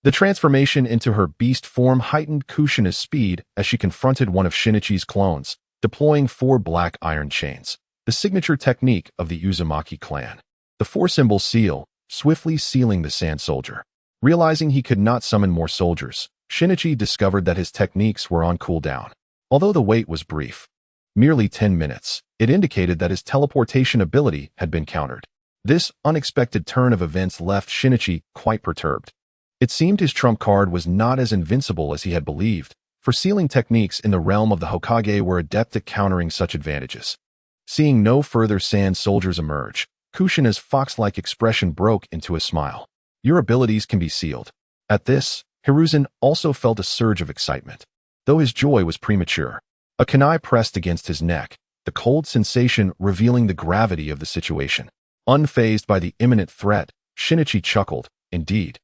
The transformation into her beast form heightened Kushina's speed as she confronted one of Shinichi's clones, deploying 4 black iron chains, the signature technique of the Uzumaki clan. The 4-symbol seal, swiftly sealing the sand soldier. Realizing he could not summon more soldiers, Shinichi discovered that his techniques were on cooldown. Although the wait was brief, merely 10 minutes, it indicated that his teleportation ability had been countered. This unexpected turn of events left Shinichi quite perturbed. It seemed his trump card was not as invincible as he had believed, for sealing techniques in the realm of the Hokage were adept at countering such advantages. Seeing no further sand soldiers emerge, Kushina's fox-like expression broke into a smile. Your abilities can be sealed. At this, Hiruzen also felt a surge of excitement. Though his joy was premature, a kunai pressed against his neck, the cold sensation revealing the gravity of the situation. Unfazed by the imminent threat, Shinichi chuckled. Indeed.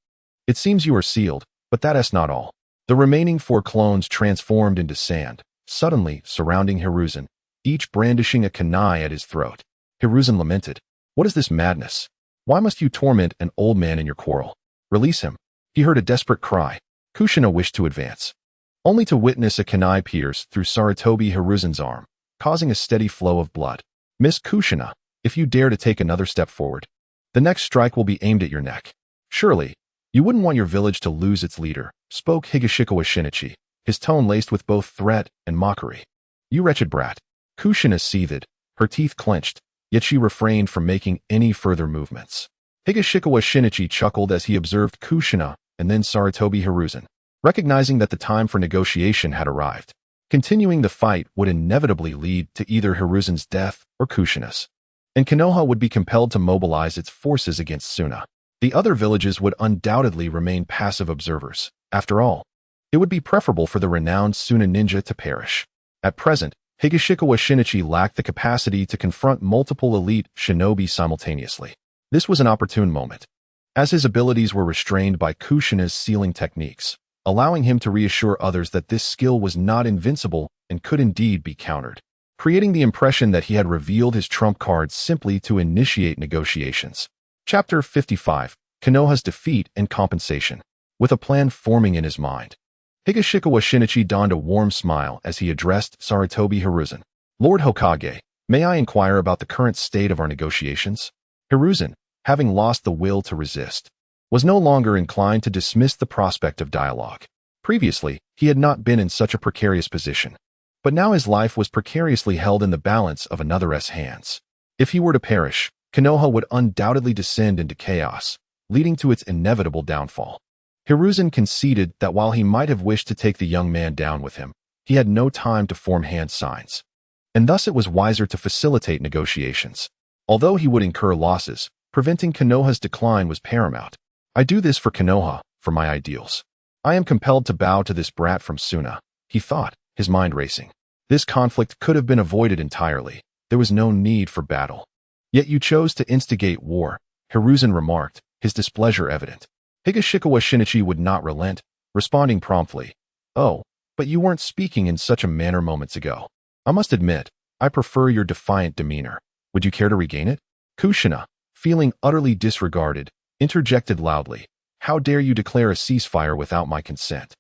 It seems you are sealed, but that is not all. The remaining 4 clones transformed into sand, suddenly surrounding Hiruzen, each brandishing a kunai at his throat. Hiruzen lamented. What is this madness? Why must you torment an old man in your quarrel? Release him. He heard a desperate cry. Kushina wished to advance, only to witness a kunai pierce through Sarutobi Hiruzen's arm, causing a steady flow of blood. Miss Kushina, if you dare to take another step forward, the next strike will be aimed at your neck. Surely, you wouldn't want your village to lose its leader, spoke Higashikawa Shinichi, his tone laced with both threat and mockery. You wretched brat. Kushina seethed, her teeth clenched, yet she refrained from making any further movements. Higashikawa Shinichi chuckled as he observed Kushina and then Sarutobi Hiruzen, recognizing that the time for negotiation had arrived. Continuing the fight would inevitably lead to either Hiruzen's death or Kushina's, and Konoha would be compelled to mobilize its forces against Suna. The other villages would undoubtedly remain passive observers. After all, it would be preferable for the renowned Suna ninja to perish. At present, Higashikawa Shinichi lacked the capacity to confront multiple elite shinobi simultaneously. This was an opportune moment, as his abilities were restrained by Kushina's sealing techniques, allowing him to reassure others that this skill was not invincible and could indeed be countered, creating the impression that he had revealed his trump card simply to initiate negotiations. Chapter 55, Konoha's Defeat and Compensation. With a plan forming in his mind, Higashikawa Shinichi donned a warm smile as he addressed Sarutobi Hiruzen. Lord Hokage, may I inquire about the current state of our negotiations? Hiruzen, having lost the will to resist, was no longer inclined to dismiss the prospect of dialogue. Previously, he had not been in such a precarious position, but now his life was precariously held in the balance of another's hands. If he were to perish, Konoha would undoubtedly descend into chaos, leading to its inevitable downfall. Hiruzen conceded that while he might have wished to take the young man down with him, he had no time to form hand signs, and thus it was wiser to facilitate negotiations. Although he would incur losses, preventing Konoha's decline was paramount. I do this for Konoha, for my ideals. I am compelled to bow to this brat from Suna, he thought, his mind racing. This conflict could have been avoided entirely. There was no need for battle. Yet you chose to instigate war, Hiruzen remarked, his displeasure evident. Higashikawa Shinichi would not relent, responding promptly. Oh, but you weren't speaking in such a manner moments ago. I must admit, I prefer your defiant demeanor. Would you care to regain it? Kushina, feeling utterly disregarded, interjected loudly. How dare you declare a ceasefire without my consent?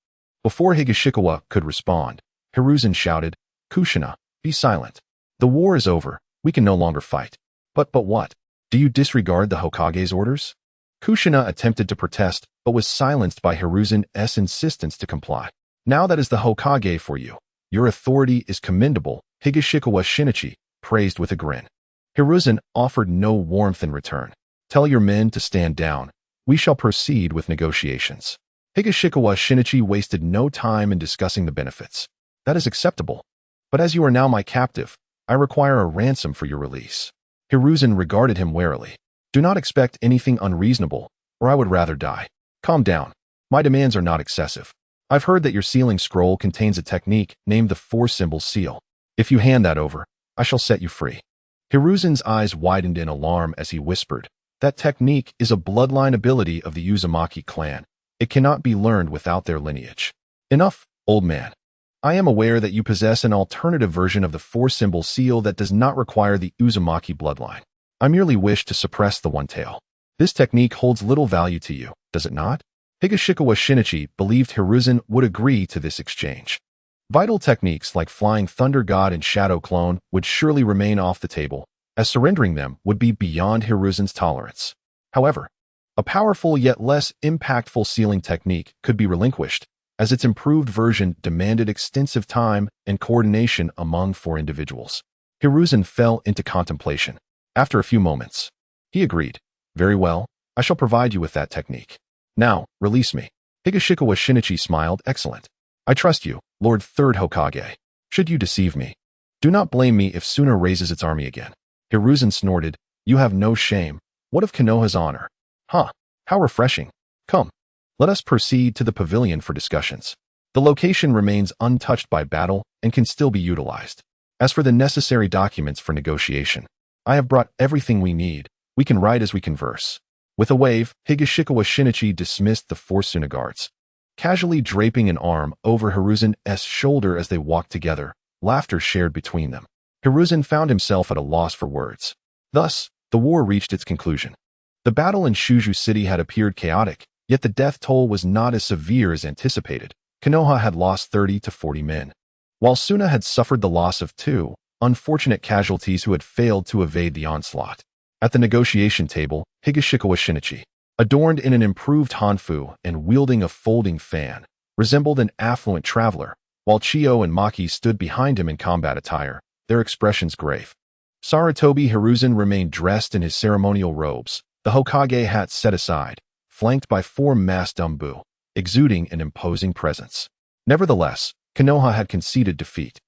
Before Higashikawa could respond, Hiruzen shouted, Kushina, be silent. The war is over. We can no longer fight. But what? Do you disregard the Hokage's orders? Kushina attempted to protest, but was silenced by Hiruzen's insistence to comply. Now that is the Hokage for you. Your authority is commendable, Higashikawa Shinichi praised with a grin. Hiruzen offered no warmth in return. Tell your men to stand down. We shall proceed with negotiations. Higashikawa Shinichi wasted no time in discussing the benefits. That is acceptable. But as you are now my captive, I require a ransom for your release. Hiruzen regarded him warily. Do not expect anything unreasonable, or I would rather die. Calm down. My demands are not excessive. I've heard that your sealing scroll contains a technique named the 4-symbol seal. If you hand that over, I shall set you free. Hiruzen's eyes widened in alarm as he whispered, that technique is a bloodline ability of the Uzumaki clan. It cannot be learned without their lineage. Enough, old man. I am aware that you possess an alternative version of the four-symbol seal that does not require the Uzumaki bloodline. I merely wish to suppress the one-tail. This technique holds little value to you, does it not? Higashikawa Shinichi believed Hiruzen would agree to this exchange. Vital techniques like Flying Thunder God and Shadow Clone would surely remain off the table, as surrendering them would be beyond Hiruzen's tolerance. However, a powerful yet less impactful sealing technique could be relinquished, as its improved version demanded extensive time and coordination among four individuals. Hiruzen fell into contemplation. After a few moments, he agreed. Very well, I shall provide you with that technique. Now, release me. Higashikawa Shinichi smiled. Excellent. I trust you, Lord Third Hokage. Should you deceive me, do not blame me if Suna raises its army again. Hiruzen snorted. You have no shame. What of Konoha's honor? Huh, how refreshing. Come, let us proceed to the pavilion for discussions. The location remains untouched by battle and can still be utilized. As for the necessary documents for negotiation, I have brought everything we need. We can write as we converse. With a wave, Higashikawa Shinichi dismissed the four Suna guards. Casually draping an arm over Hiruzen's shoulder as they walked together, laughter shared between them. Hiruzen found himself at a loss for words. Thus, the war reached its conclusion. The battle in Shuju City had appeared chaotic, yet the death toll was not as severe as anticipated. Konoha had lost 30 to 40 men, while Suna had suffered the loss of 2 unfortunate casualties who had failed to evade the onslaught. At the negotiation table, Higashikawa Shinichi, adorned in an improved hanfu and wielding a folding fan, resembled an affluent traveler, while Chiyo and Maki stood behind him in combat attire, their expressions grave. Sarutobi Hiruzen remained dressed in his ceremonial robes, the Hokage hat set aside, flanked by 4 masked Dumbu, exuding an imposing presence. Nevertheless, Konoha had conceded defeat.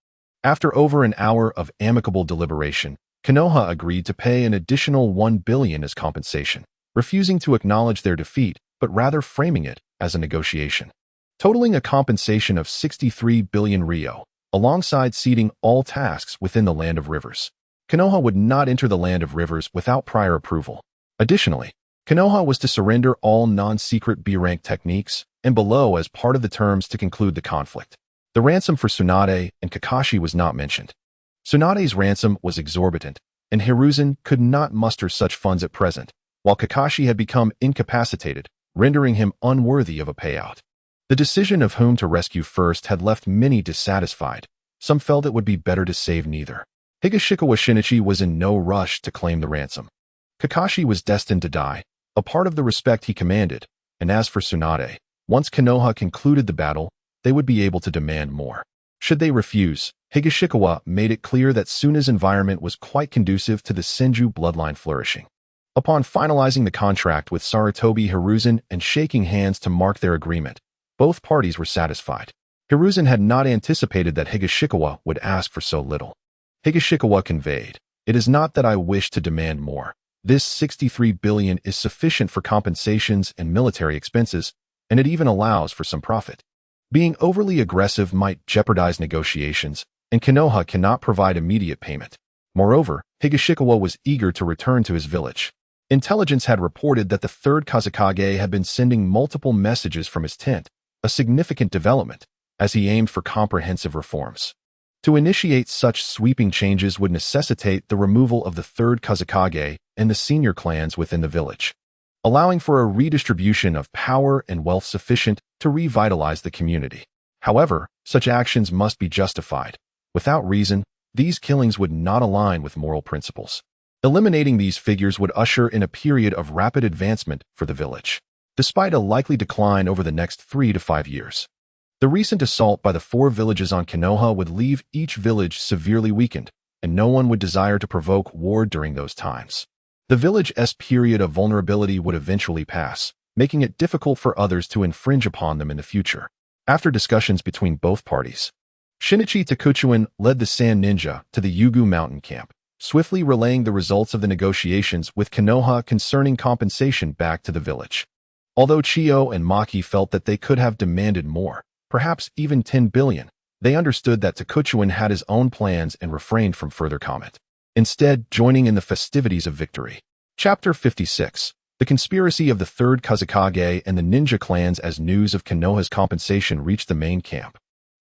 After over an hour of amicable deliberation, Konoha agreed to pay an additional 1 billion as compensation, refusing to acknowledge their defeat, but rather framing it as a negotiation. Totaling a compensation of 63 billion ryo, alongside ceding all tasks within the Land of Rivers. Konoha would not enter the Land of Rivers without prior approval. Additionally, Konoha was to surrender all non-secret B-rank techniques and below as part of the terms to conclude the conflict. The ransom for Tsunade and Kakashi was not mentioned. Tsunade's ransom was exorbitant, and Hiruzen could not muster such funds at present, while Kakashi had become incapacitated, rendering him unworthy of a payout. The decision of whom to rescue first had left many dissatisfied. Some felt it would be better to save neither. Higashikawa Shinichi was in no rush to claim the ransom. Kakashi was destined to die, a part of the respect he commanded, and as for Tsunade, once Konoha concluded the battle, they would be able to demand more. Should they refuse, Higashikawa made it clear that Suna's environment was quite conducive to the Senju bloodline flourishing. Upon finalizing the contract with Sarutobi Hiruzen and shaking hands to mark their agreement, both parties were satisfied. Hiruzen had not anticipated that Higashikawa would ask for so little. Higashikawa conveyed, "It is not that I wish to demand more. This 63 billion is sufficient for compensations and military expenses, and it even allows for some profit. Being overly aggressive might jeopardize negotiations, and Konoha cannot provide immediate payment." Moreover, Higashikawa was eager to return to his village. Intelligence had reported that the third Kazekage had been sending multiple messages from his tent, a significant development, as he aimed for comprehensive reforms. To initiate such sweeping changes would necessitate the removal of the third Kazekage and the senior clans within the village, allowing for a redistribution of power and wealth sufficient to revitalize the community. However, such actions must be justified. Without reason, these killings would not align with moral principles. Eliminating these figures would usher in a period of rapid advancement for the village, despite a likely decline over the next 3 to 5 years. The recent assault by the 4 villages on Konoha would leave each village severely weakened, and no one would desire to provoke war during those times. The village's period of vulnerability would eventually pass, making it difficult for others to infringe upon them in the future. After discussions between both parties, Shinichi Takuchuin led the Sand Ninja to the Yugu mountain camp, swiftly relaying the results of the negotiations with Konoha concerning compensation back to the village. Although Chiyo and Maki felt that they could have demanded more, perhaps even 10 billion, they understood that Takuchuin had his own plans and refrained from further comment, instead joining in the festivities of victory. Chapter 56. The conspiracy of the third Kazekage and the ninja clans. As news of Konoha's compensation reached the main camp,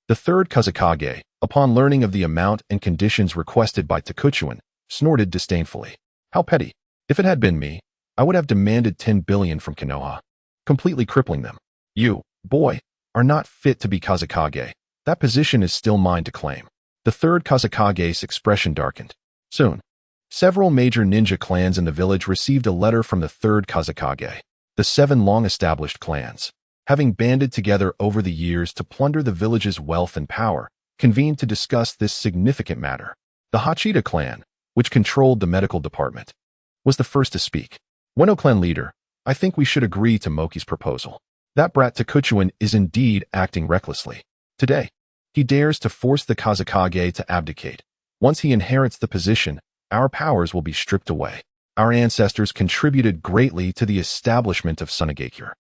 The third Kazekage, upon learning of the amount and conditions requested by Takuchuan, snorted disdainfully. How petty. If it had been me, I would have demanded 10 billion from Konoha, completely crippling them. You, boy, are not fit to be Kazekage. That position is still mine to claim. The third Kazekage's expression darkened. Soon, several major ninja clans in the village received a letter from the third Kazekage. The 7 long-established clans, having banded together over the years to plunder the village's wealth and power, convened to discuss this significant matter. The Hachida clan, which controlled the medical department, was the first to speak. Weno clan leader, I think we should agree to Moki's proposal. That brat Takuchuan is indeed acting recklessly. Today, he dares to force the Kazekage to abdicate. Once he inherits the position, our powers will be stripped away. Our ancestors contributed greatly to the establishment of Sunagakure.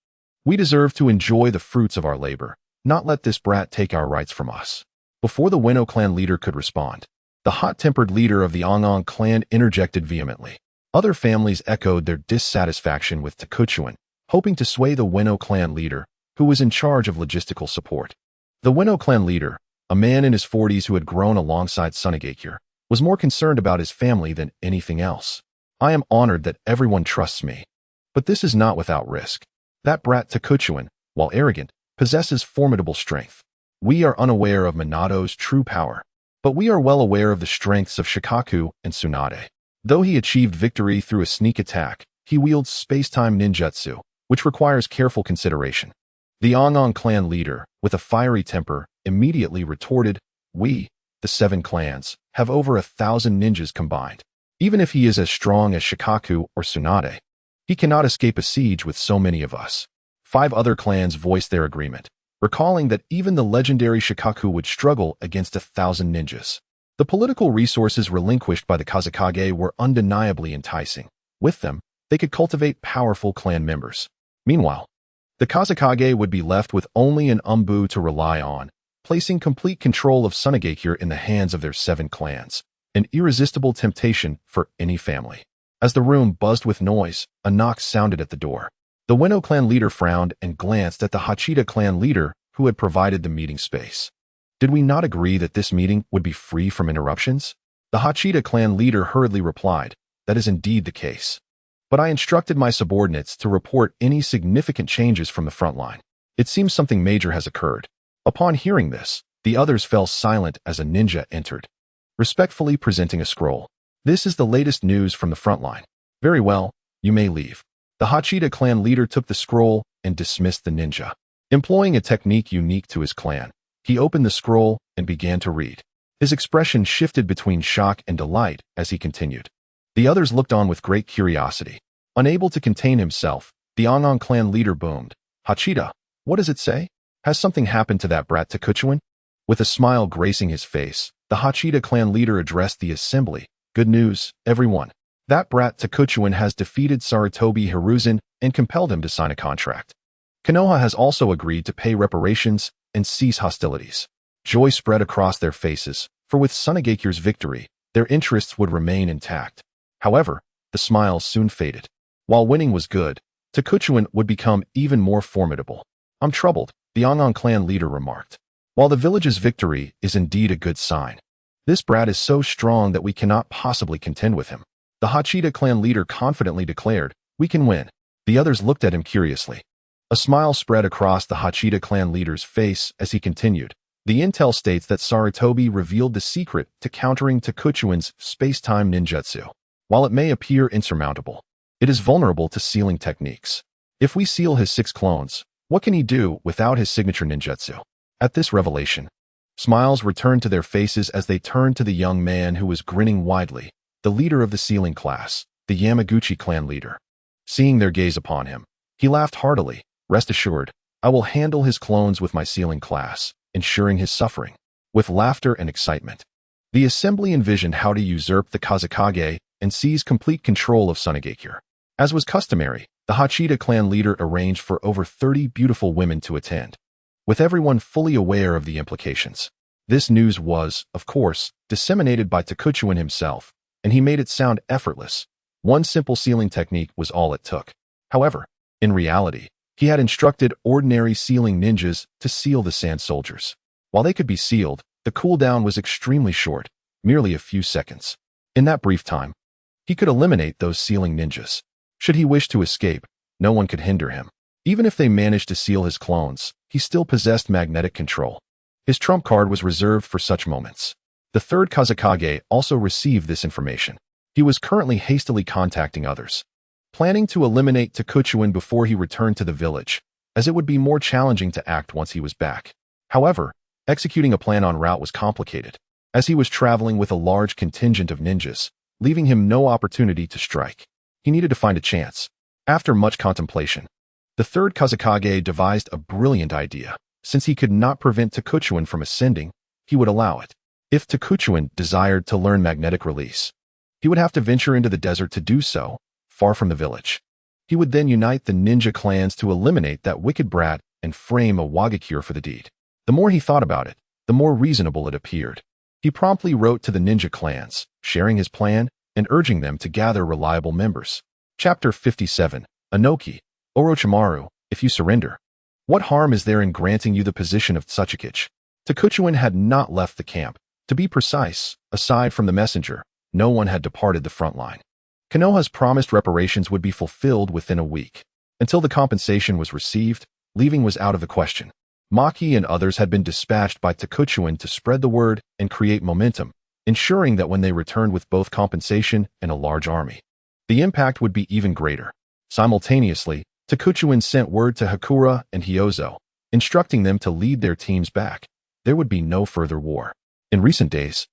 We deserve to enjoy the fruits of our labor, not let this brat take our rights from us. Before the Weno clan leader could respond, the hot-tempered leader of the Ongong clan interjected vehemently. Other families echoed their dissatisfaction with Takuchuan, hoping to sway the Weno clan leader, who was in charge of logistical support. The Weno clan leader, a man in his 40s who had grown alongside Sunagakure, was more concerned about his family than anything else. I am honored that everyone trusts me. But this is not without risk. That brat Takuchuan, while arrogant, possesses formidable strength. We are unaware of Minato's true power, but we are well aware of the strengths of Shikaku and Tsunade. Though he achieved victory through a sneak attack, he wields space-time ninjutsu, which requires careful consideration. The Ongong clan leader, with a fiery temper, immediately retorted, we, the 7 clans, have over 1,000 ninjas combined. Even if he is as strong as Shikaku or Tsunade, he cannot escape a siege with so many of us. 5 other clans voiced their agreement, recalling that even the legendary Shikaku would struggle against 1,000 ninjas. The political resources relinquished by the Kazekage were undeniably enticing. With them, they could cultivate powerful clan members. Meanwhile, the Kazekage would be left with only an umbu to rely on, placing complete control of Sunagakure in the hands of their 7 clans, an irresistible temptation for any family. As the room buzzed with noise, a knock sounded at the door. The Weno clan leader frowned and glanced at the Hachida clan leader who had provided the meeting space. Did we not agree that this meeting would be free from interruptions? The Hachida clan leader hurriedly replied, that is indeed the case. But I instructed my subordinates to report any significant changes from the front line. It seems something major has occurred. Upon hearing this, the others fell silent as a ninja entered, respectfully presenting a scroll. This is the latest news from the front line. Very well, you may leave. The Hachida clan leader took the scroll and dismissed the ninja. Employing a technique unique to his clan, he opened the scroll and began to read. His expression shifted between shock and delight as he continued. The others looked on with great curiosity. Unable to contain himself, the Ongong clan leader boomed, Hachida, what does it say? Has something happened to that brat Takuchuan? With a smile gracing his face, the Hachida clan leader addressed the assembly. Good news, everyone. That brat Takuchuan has defeated Sarutobi Hiruzen and compelled him to sign a contract. Konoha has also agreed to pay reparations and cease hostilities. Joy spread across their faces, for with Sunagakure's victory, their interests would remain intact. However, the smiles soon faded. While winning was good, Takuchuan would become even more formidable. I'm troubled, the Ongong clan leader remarked. While the village's victory is indeed a good sign, this brat is so strong that we cannot possibly contend with him. The Hachida clan leader confidently declared, we can win. The others looked at him curiously. A smile spread across the Hachida clan leader's face as he continued. The intel states that Sarutobi revealed the secret to countering Takuchuan's space-time ninjutsu. While it may appear insurmountable, it is vulnerable to sealing techniques. If we seal his 6 clones, what can he do without his signature ninjutsu? At this revelation, smiles returned to their faces as they turned to the young man who was grinning widely, the leader of the sealing class, the Yamaguchi clan leader. Seeing their gaze upon him, he laughed heartily. Rest assured, I will handle his clones with my sealing class, ensuring his suffering. With laughter and excitement, the assembly envisioned how to usurp the Kazekage and seize complete control of Sunagakure. As was customary, the Hachida clan leader arranged for over 30 beautiful women to attend, with everyone fully aware of the implications. This news was, of course, disseminated by Takuchuan himself, and he made it sound effortless. One simple sealing technique was all it took. However, in reality, he had instructed ordinary sealing ninjas to seal the sand soldiers. While they could be sealed, the cooldown was extremely short, merely a few seconds. In that brief time, he could eliminate those sealing ninjas. Should he wish to escape, no one could hinder him. Even if they managed to seal his clones, he still possessed magnetic control. His trump card was reserved for such moments. The third Kazekage also received this information. He was currently hastily contacting others, planning to eliminate Takuchuin before he returned to the village, as it would be more challenging to act once he was back. However, executing a plan en route was complicated, as he was traveling with a large contingent of ninjas, leaving him no opportunity to strike. He needed to find a chance. After much contemplation, the third Kazekage devised a brilliant idea. Since he could not prevent Takuchuin from ascending, he would allow it. If Takuchuin desired to learn magnetic release, he would have to venture into the desert to do so, far from the village. He would then unite the ninja clans to eliminate that wicked brat and frame a Wagakure for the deed. The more he thought about it, the more reasonable it appeared. He promptly wrote to the ninja clans, sharing his plan and urging them to gather reliable members. Chapter 57, Inoki, Orochimaru, if you surrender, what harm is there in granting you the position of Tsuchikage? Takuchuin had not left the camp. To be precise, aside from the messenger, no one had departed the front line. Konoha's promised reparations would be fulfilled within a week. Until the compensation was received, leaving was out of the question. Maki and others had been dispatched by Takuchuin to spread the word and create momentum, ensuring that when they returned with both compensation and a large army, the impact would be even greater. Simultaneously, Takuchuin sent word to Yakura and Hyozo, instructing them to lead their teams back. There would be no further war. In recent days,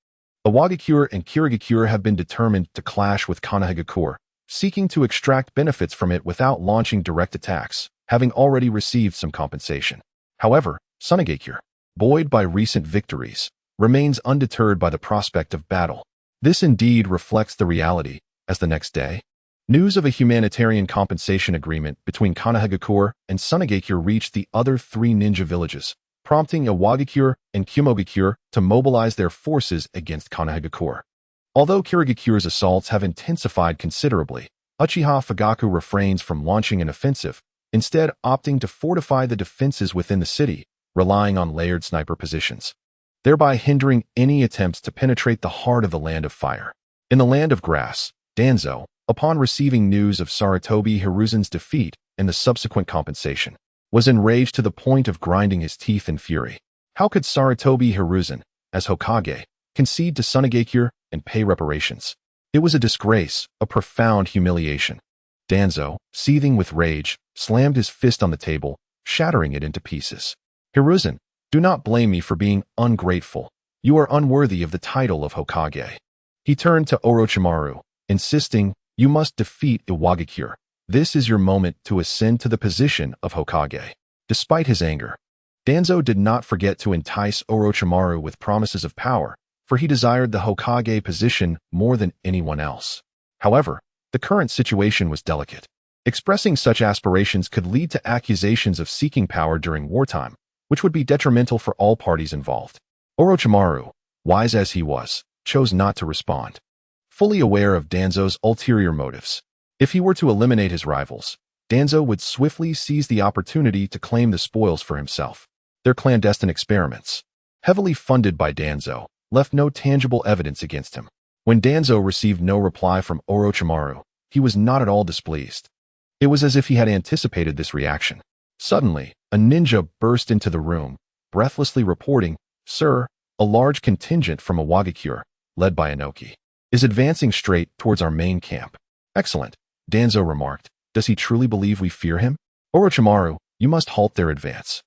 Awagakure and Kirigakure have been determined to clash with Konohagakure, seeking to extract benefits from it without launching direct attacks, having already received some compensation. However, Sunagakure, buoyed by recent victories, remains undeterred by the prospect of battle. This indeed reflects the reality, as the next day, news of a humanitarian compensation agreement between Konohagakure and Sunagakure reached the other three ninja villages, prompting Awagakure and Kumogakure to mobilize their forces against Konohagakure. Although Kirigakure's assaults have intensified considerably, Uchiha Fugaku refrains from launching an offensive, instead opting to fortify the defenses within the city, relying on layered sniper positions, thereby hindering any attempts to penetrate the heart of the Land of Fire. In the Land of Grass, Danzo, upon receiving news of Sarutobi Hiruzen's defeat and the subsequent compensation, was enraged to the point of grinding his teeth in fury. How could Sarutobi Hiruzen, as Hokage, concede to Sunagakure and pay reparations? It was a disgrace, a profound humiliation. Danzo, seething with rage, slammed his fist on the table, shattering it into pieces. Hiruzen, do not blame me for being ungrateful. You are unworthy of the title of Hokage. He turned to Orochimaru, insisting, you must defeat Iwagakure. This is your moment to ascend to the position of Hokage. Despite his anger, Danzo did not forget to entice Orochimaru with promises of power, for he desired the Hokage position more than anyone else. However, the current situation was delicate. Expressing such aspirations could lead to accusations of seeking power during wartime, which would be detrimental for all parties involved. Orochimaru, wise as he was, chose not to respond, fully aware of Danzo's ulterior motives. If he were to eliminate his rivals, Danzo would swiftly seize the opportunity to claim the spoils for himself. Their clandestine experiments, heavily funded by Danzo, left no tangible evidence against him. When Danzo received no reply from Orochimaru, he was not at all displeased. It was as if he had anticipated this reaction. Suddenly, a ninja burst into the room, breathlessly reporting, Sir, a large contingent from Awagakure, led by Inoki, is advancing straight towards our main camp. Excellent, Danzo remarked. Does he truly believe we fear him? Orochimaru, you must halt their advance.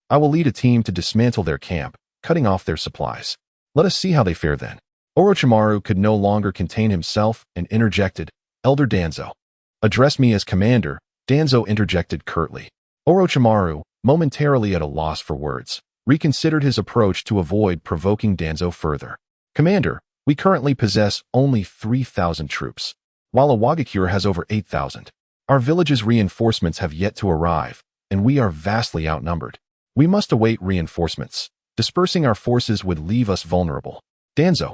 I will lead a team to dismantle their camp, cutting off their supplies. Let us see how they fare then. Orochimaru could no longer contain himself and interjected, Elder Danzo. Address me as commander, Danzo interjected curtly. Orochimaru, momentarily at a loss for words, reconsidered his approach to avoid provoking Danzo further. Commander, we currently possess only 3,000 troops, while Awagakure has over 8,000. Our village's reinforcements have yet to arrive, and we are vastly outnumbered. We must await reinforcements. Dispersing our forces would leave us vulnerable. Danzo,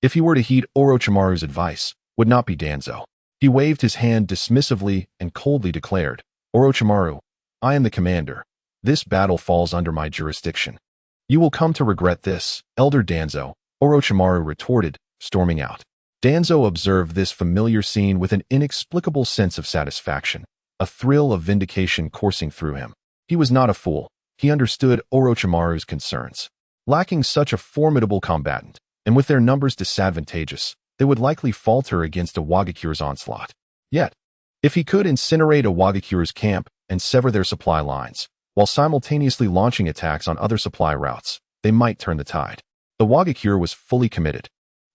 if he were to heed Orochimaru's advice, would not be Danzo. He waved his hand dismissively and coldly declared, Orochimaru, I am the commander. This battle falls under my jurisdiction. You will come to regret this, Elder Danzo, Orochimaru retorted, storming out. Danzo observed this familiar scene with an inexplicable sense of satisfaction, a thrill of vindication coursing through him. He was not a fool. He understood Orochimaru's concerns. Lacking such a formidable combatant, and with their numbers disadvantageous, they would likely falter against Iwagakure's onslaught. Yet, if he could incinerate Iwagakure's camp and sever their supply lines, while simultaneously launching attacks on other supply routes, they might turn the tide. Iwagakure was fully committed.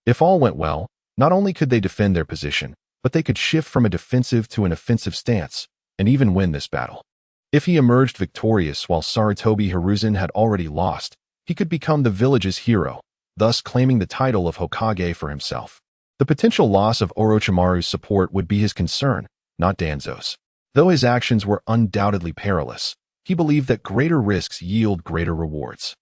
If all went well, not only could they defend their position, but they could shift from a defensive to an offensive stance, and even win this battle. If he emerged victorious while Sarutobi Hiruzen had already lost, he could become the village's hero, thus claiming the title of Hokage for himself. The potential loss of Orochimaru's support would be his concern, not Danzo's. Though his actions were undoubtedly perilous, he believed that greater risks yield greater rewards.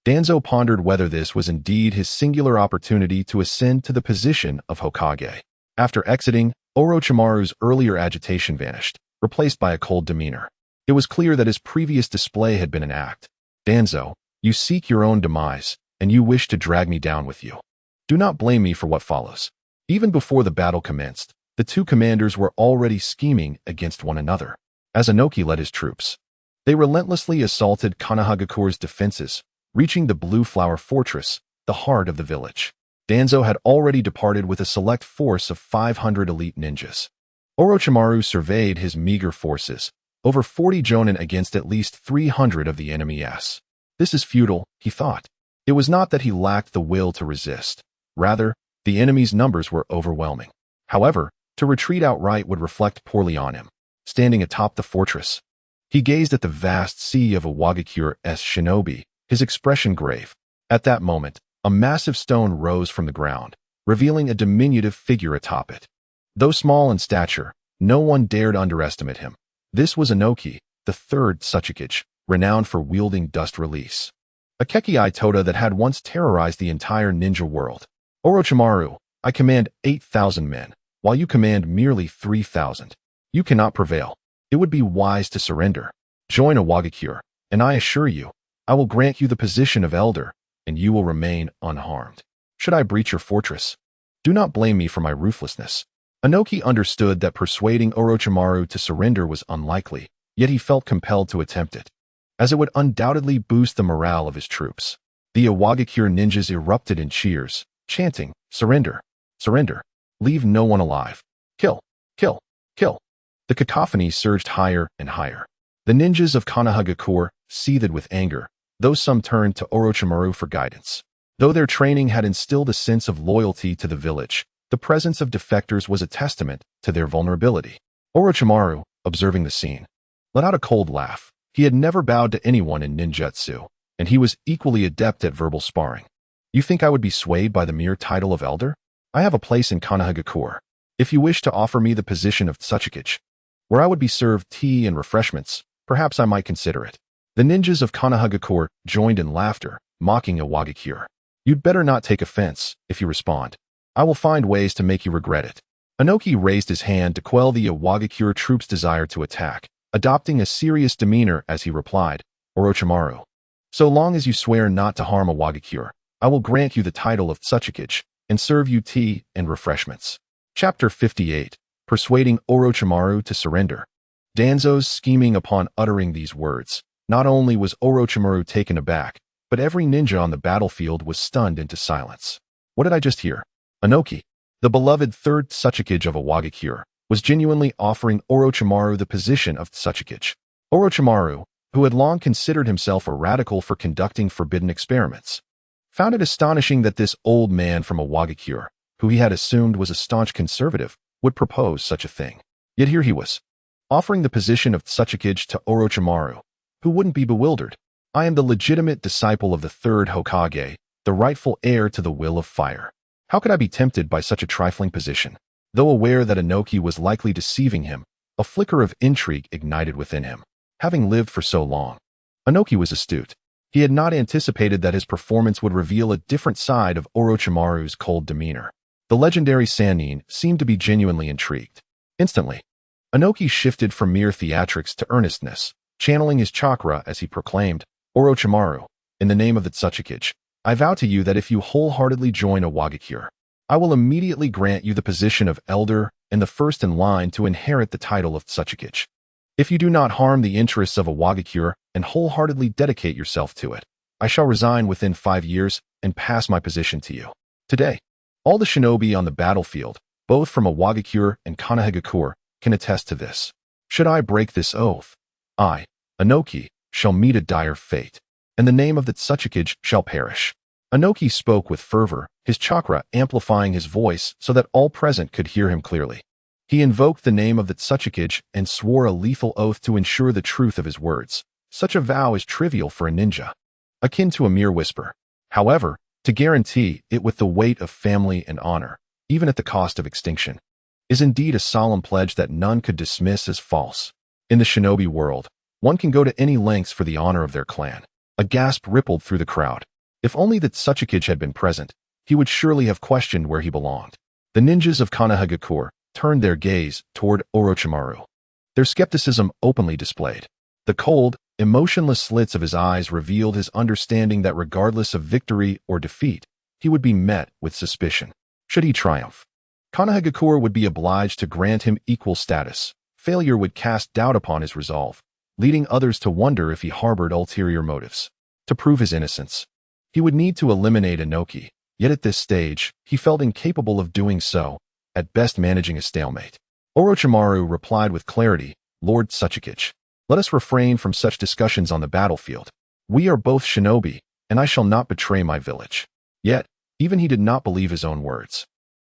Danzo pondered whether this was indeed his singular opportunity to ascend to the position of Hokage. After exiting, Orochimaru's earlier agitation vanished, replaced by a cold demeanor. It was clear that his previous display had been an act. Danzo, you seek your own demise, and you wish to drag me down with you. Do not blame me for what follows. Even before the battle commenced, the two commanders were already scheming against one another. As Inoki led his troops, they relentlessly assaulted Konohagakure's defenses, reaching the Blue Flower Fortress, the heart of the village. Danzo had already departed with a select force of 500 elite ninjas. Orochimaru surveyed his meager forces, over 40 jonin against at least 300 of the enemy's. This is futile, he thought. It was not that he lacked the will to resist. Rather, the enemy's numbers were overwhelming. However, to retreat outright would reflect poorly on him. Standing atop the fortress, he gazed at the vast sea of Iwagakure's shinobi, his expression grave. At that moment, a massive stone rose from the ground, revealing a diminutive figure atop it. Though small in stature, no one dared underestimate him. This was Inoki, the third Kazekage, renowned for wielding dust release. A Kekii Toda that had once terrorized the entire ninja world. Orochimaru, I command 8,000 men, while you command merely 3,000. You cannot prevail. It would be wise to surrender. Join Iwagakure, and I assure you, I will grant you the position of elder, and you will remain unharmed. Should I breach your fortress? Do not blame me for my ruthlessness. Inoki understood that persuading Orochimaru to surrender was unlikely, yet he felt compelled to attempt it, as it would undoubtedly boost the morale of his troops. The Iwagakure ninjas erupted in cheers, chanting, "Surrender! Surrender! Leave no one alive! Kill! Kill! Kill!" The cacophony surged higher and higher. The ninjas of Konohagakure seethed with anger, though some turned to Orochimaru for guidance. Though their training had instilled a sense of loyalty to the village, the presence of defectors was a testament to their vulnerability. Orochimaru, observing the scene, let out a cold laugh. He had never bowed to anyone in ninjutsu, and he was equally adept at verbal sparring. You think I would be swayed by the mere title of elder? I have a place in Konohagakure. If you wish to offer me the position of Kazekage, where I would be served tea and refreshments, perhaps I might consider it. The ninjas of Konohagakure joined in laughter, mocking Iwagakure. You'd better not take offense, if you respond. I will find ways to make you regret it. Inoki raised his hand to quell the Iwagakure troops' desire to attack, adopting a serious demeanor as he replied, Orochimaru, so long as you swear not to harm Iwagakure, I will grant you the title of Kazekage and serve you tea and refreshments. Chapter 58. Persuading Orochimaru to surrender. Danzo's scheming upon uttering these words. Not only was Orochimaru taken aback, but every ninja on the battlefield was stunned into silence. What did I just hear? Inoki, the beloved third Kazekage of Iwagakure, was genuinely offering Orochimaru the position of Kazekage. Orochimaru, who had long considered himself a radical for conducting forbidden experiments, found it astonishing that this old man from Iwagakure, who he had assumed was a staunch conservative, would propose such a thing. Yet here he was, offering the position of Kazekage to Orochimaru, who wouldn't be bewildered. I am the legitimate disciple of the third Hokage, the rightful heir to the will of fire. How could I be tempted by such a trifling position? Though aware that Inoki was likely deceiving him, a flicker of intrigue ignited within him. Having lived for so long, Inoki was astute. He had not anticipated that his performance would reveal a different side of Orochimaru's cold demeanor. The legendary Sannin seemed to be genuinely intrigued. Instantly, Inoki shifted from mere theatrics to earnestness, channeling his chakra as he proclaimed, Orochimaru, In the name of the Kazekage, I vow to you that if you wholeheartedly join a Wagakure, I will immediately grant you the position of elder and the first in line to inherit the title of Kazekage. If you do not harm the interests of a Wagakure and wholeheartedly dedicate yourself to it, I shall resign within 5 years and pass my position to you. Today, all the shinobi on the battlefield, both from a Wagakure and Konohagakure, can attest to this. Should I break this oath, I, Inoki, shall meet a dire fate, and the name of the Kazekage shall perish. Inoki spoke with fervor, his chakra amplifying his voice so that all present could hear him clearly. He invoked the name of the Kazekage and swore a lethal oath to ensure the truth of his words. Such a vow is trivial for a ninja, akin to a mere whisper. However, to guarantee it with the weight of family and honor, even at the cost of extinction, is indeed a solemn pledge that none could dismiss as false. In the shinobi world, one can go to any lengths for the honor of their clan. A gasp rippled through the crowd. If only the Kazekage had been present, he would surely have questioned where he belonged. The ninjas of Konohagakure turned their gaze toward Orochimaru, their skepticism openly displayed. The cold, emotionless slits of his eyes revealed his understanding that regardless of victory or defeat, he would be met with suspicion. Should he triumph, Konohagakure would be obliged to grant him equal status. Failure would cast doubt upon his resolve, leading others to wonder if he harbored ulterior motives. To prove his innocence, he would need to eliminate Inoki, yet at this stage, he felt incapable of doing so, at best managing a stalemate. Orochimaru replied with clarity, Lord Kazekage, let us refrain from such discussions on the battlefield. We are both shinobi, and I shall not betray my village. Yet, even he did not believe his own words.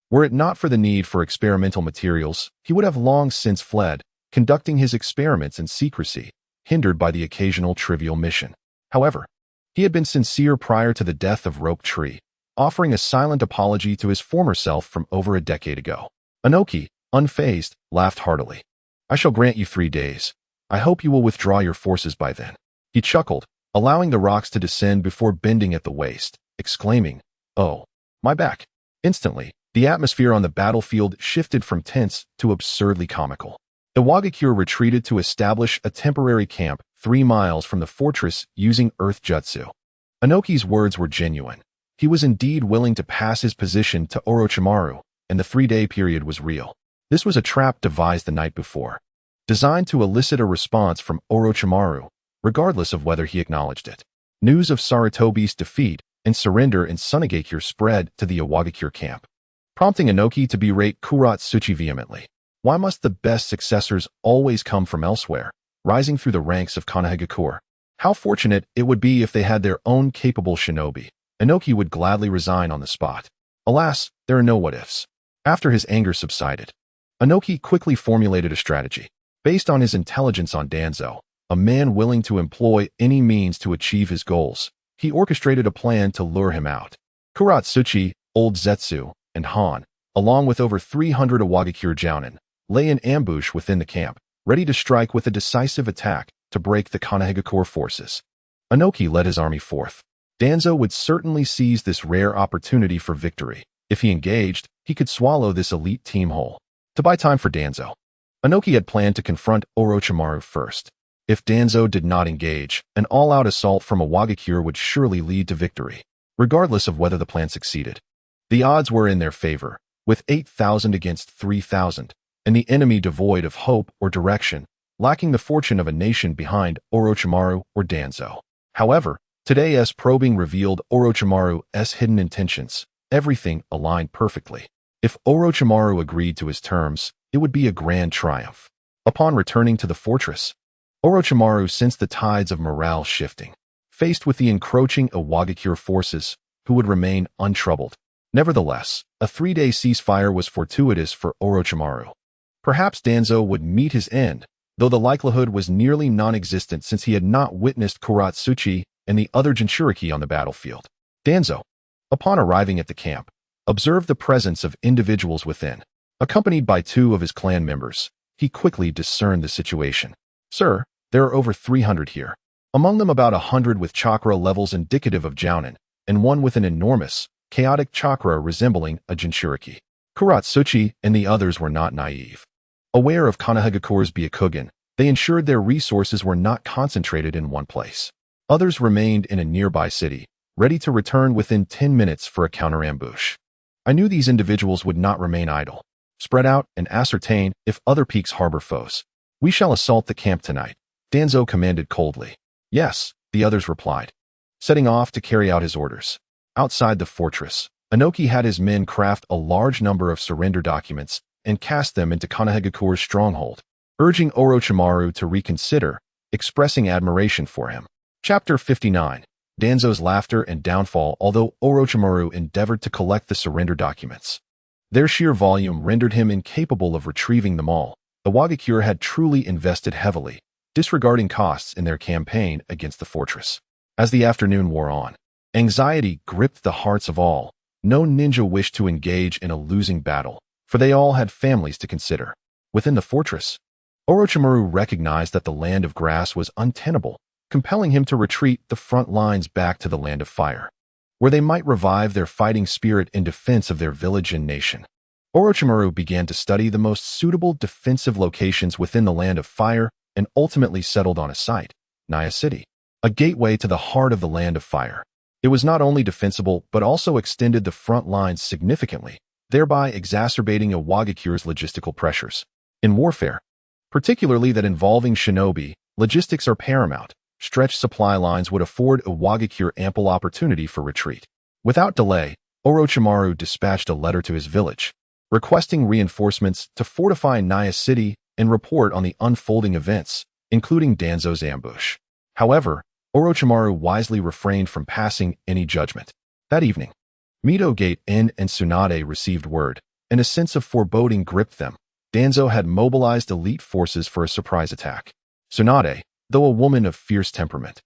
Were it not for the need for experimental materials, he would have long since fled, conducting his experiments in secrecy, hindered by the occasional trivial mission. However, he had been sincere prior to the death of Rope Tree, offering a silent apology to his former self from over a decade ago. Inoki, unfazed, laughed heartily. I shall grant you 3 days. I hope you will withdraw your forces by then. He chuckled, allowing the rocks to descend before bending at the waist, exclaiming, Oh, my back. Instantly, the atmosphere on the battlefield shifted from tense to absurdly comical. The Wagakure retreated to establish a temporary camp 3 miles from the fortress using earth jutsu. Inoki's words were genuine. He was indeed willing to pass his position to Orochimaru, and the 3-day period was real. This was a trap devised the night before, designed to elicit a response from Orochimaru, regardless of whether he acknowledged it. News of Sarutobi's defeat and surrender in Sunagakure spread to the Wagakure camp, prompting Inoki to berate Kuratsuchi vehemently. Why must the best successors always come from elsewhere, rising through the ranks of Konohagakure? How fortunate it would be if they had their own capable shinobi. Inoki would gladly resign on the spot. Alas, there are no what-ifs. After his anger subsided, Inoki quickly formulated a strategy. Based on his intelligence on Danzo, a man willing to employ any means to achieve his goals, he orchestrated a plan to lure him out. Kuratsuchi, Old Zetsu, and Han, along with over 300 Wagakure jounin, lay in ambush within the camp, ready to strike with a decisive attack to break the Konohagakure forces. Inoki led his army forth. Danzo would certainly seize this rare opportunity for victory. If he engaged, he could swallow this elite team whole. To buy time for Danzo, Inoki had planned to confront Orochimaru first. If Danzo did not engage, an all-out assault from a Wagakure would surely lead to victory, regardless of whether the plan succeeded. The odds were in their favor, with 8,000 against 3,000, and the enemy devoid of hope or direction, lacking the fortune of a nation behind Orochimaru or Danzo. However, today's probing revealed Orochimaru's hidden intentions. Everything aligned perfectly. If Orochimaru agreed to his terms, it would be a grand triumph. Upon returning to the fortress, Orochimaru sensed the tides of morale shifting, faced with the encroaching Wagakure forces, who would remain untroubled. Nevertheless, a 3-day ceasefire was fortuitous for Orochimaru. Perhaps Danzo would meet his end, though the likelihood was nearly non-existent since he had not witnessed Kuratsuchi and the other Jinchuriki on the battlefield. Danzo, upon arriving at the camp, observed the presence of individuals within. Accompanied by 2 of his clan members, he quickly discerned the situation. Sir, there are over 300 here. Among them about 100 with chakra levels indicative of jounin, and 1 with an enormous, chaotic chakra resembling a Jinchuriki. Kuratsuchi and the others were not naive. Aware of Konohagakure's Byakugan, they ensured their resources were not concentrated in one place. Others remained in a nearby city, ready to return within 10 minutes for a counter-ambush. I knew these individuals would not remain idle. Spread out and ascertain if other peaks harbor foes. We shall assault the camp tonight, Danzo commanded coldly. Yes, the others replied, setting off to carry out his orders. Outside the fortress, Inoki had his men craft a large number of surrender documents and cast them into Konohagakura's stronghold, urging Orochimaru to reconsider, expressing admiration for him. Chapter 59. Danzo's Laughter and Downfall. Although Orochimaru endeavored to collect the surrender documents, their sheer volume rendered him incapable of retrieving them all. The Wagakure had truly invested heavily, disregarding costs in their campaign against the fortress. As the afternoon wore on, anxiety gripped the hearts of all. No ninja wished to engage in a losing battle, for they all had families to consider. Within the fortress, Orochimaru recognized that the land of grass was untenable, compelling him to retreat the front lines back to the land of fire, where they might revive their fighting spirit in defense of their village and nation. Orochimaru began to study the most suitable defensive locations within the land of fire and ultimately settled on a site, Naya City, a gateway to the heart of the land of fire. It was not only defensible but also extended the front lines significantly, thereby exacerbating a Wagakure's logistical pressures. In warfare, particularly that involving shinobi, logistics are paramount. Stretched supply lines would afford a Wagakure ample opportunity for retreat. Without delay, Orochimaru dispatched a letter to his village, requesting reinforcements to fortify Naya City and report on the unfolding events, including Danzo's ambush. However, Orochimaru wisely refrained from passing any judgment. That evening, Mito Gate In and Tsunade received word, and a sense of foreboding gripped them. Danzo had mobilized elite forces for a surprise attack. Tsunade, though a woman of fierce temperament,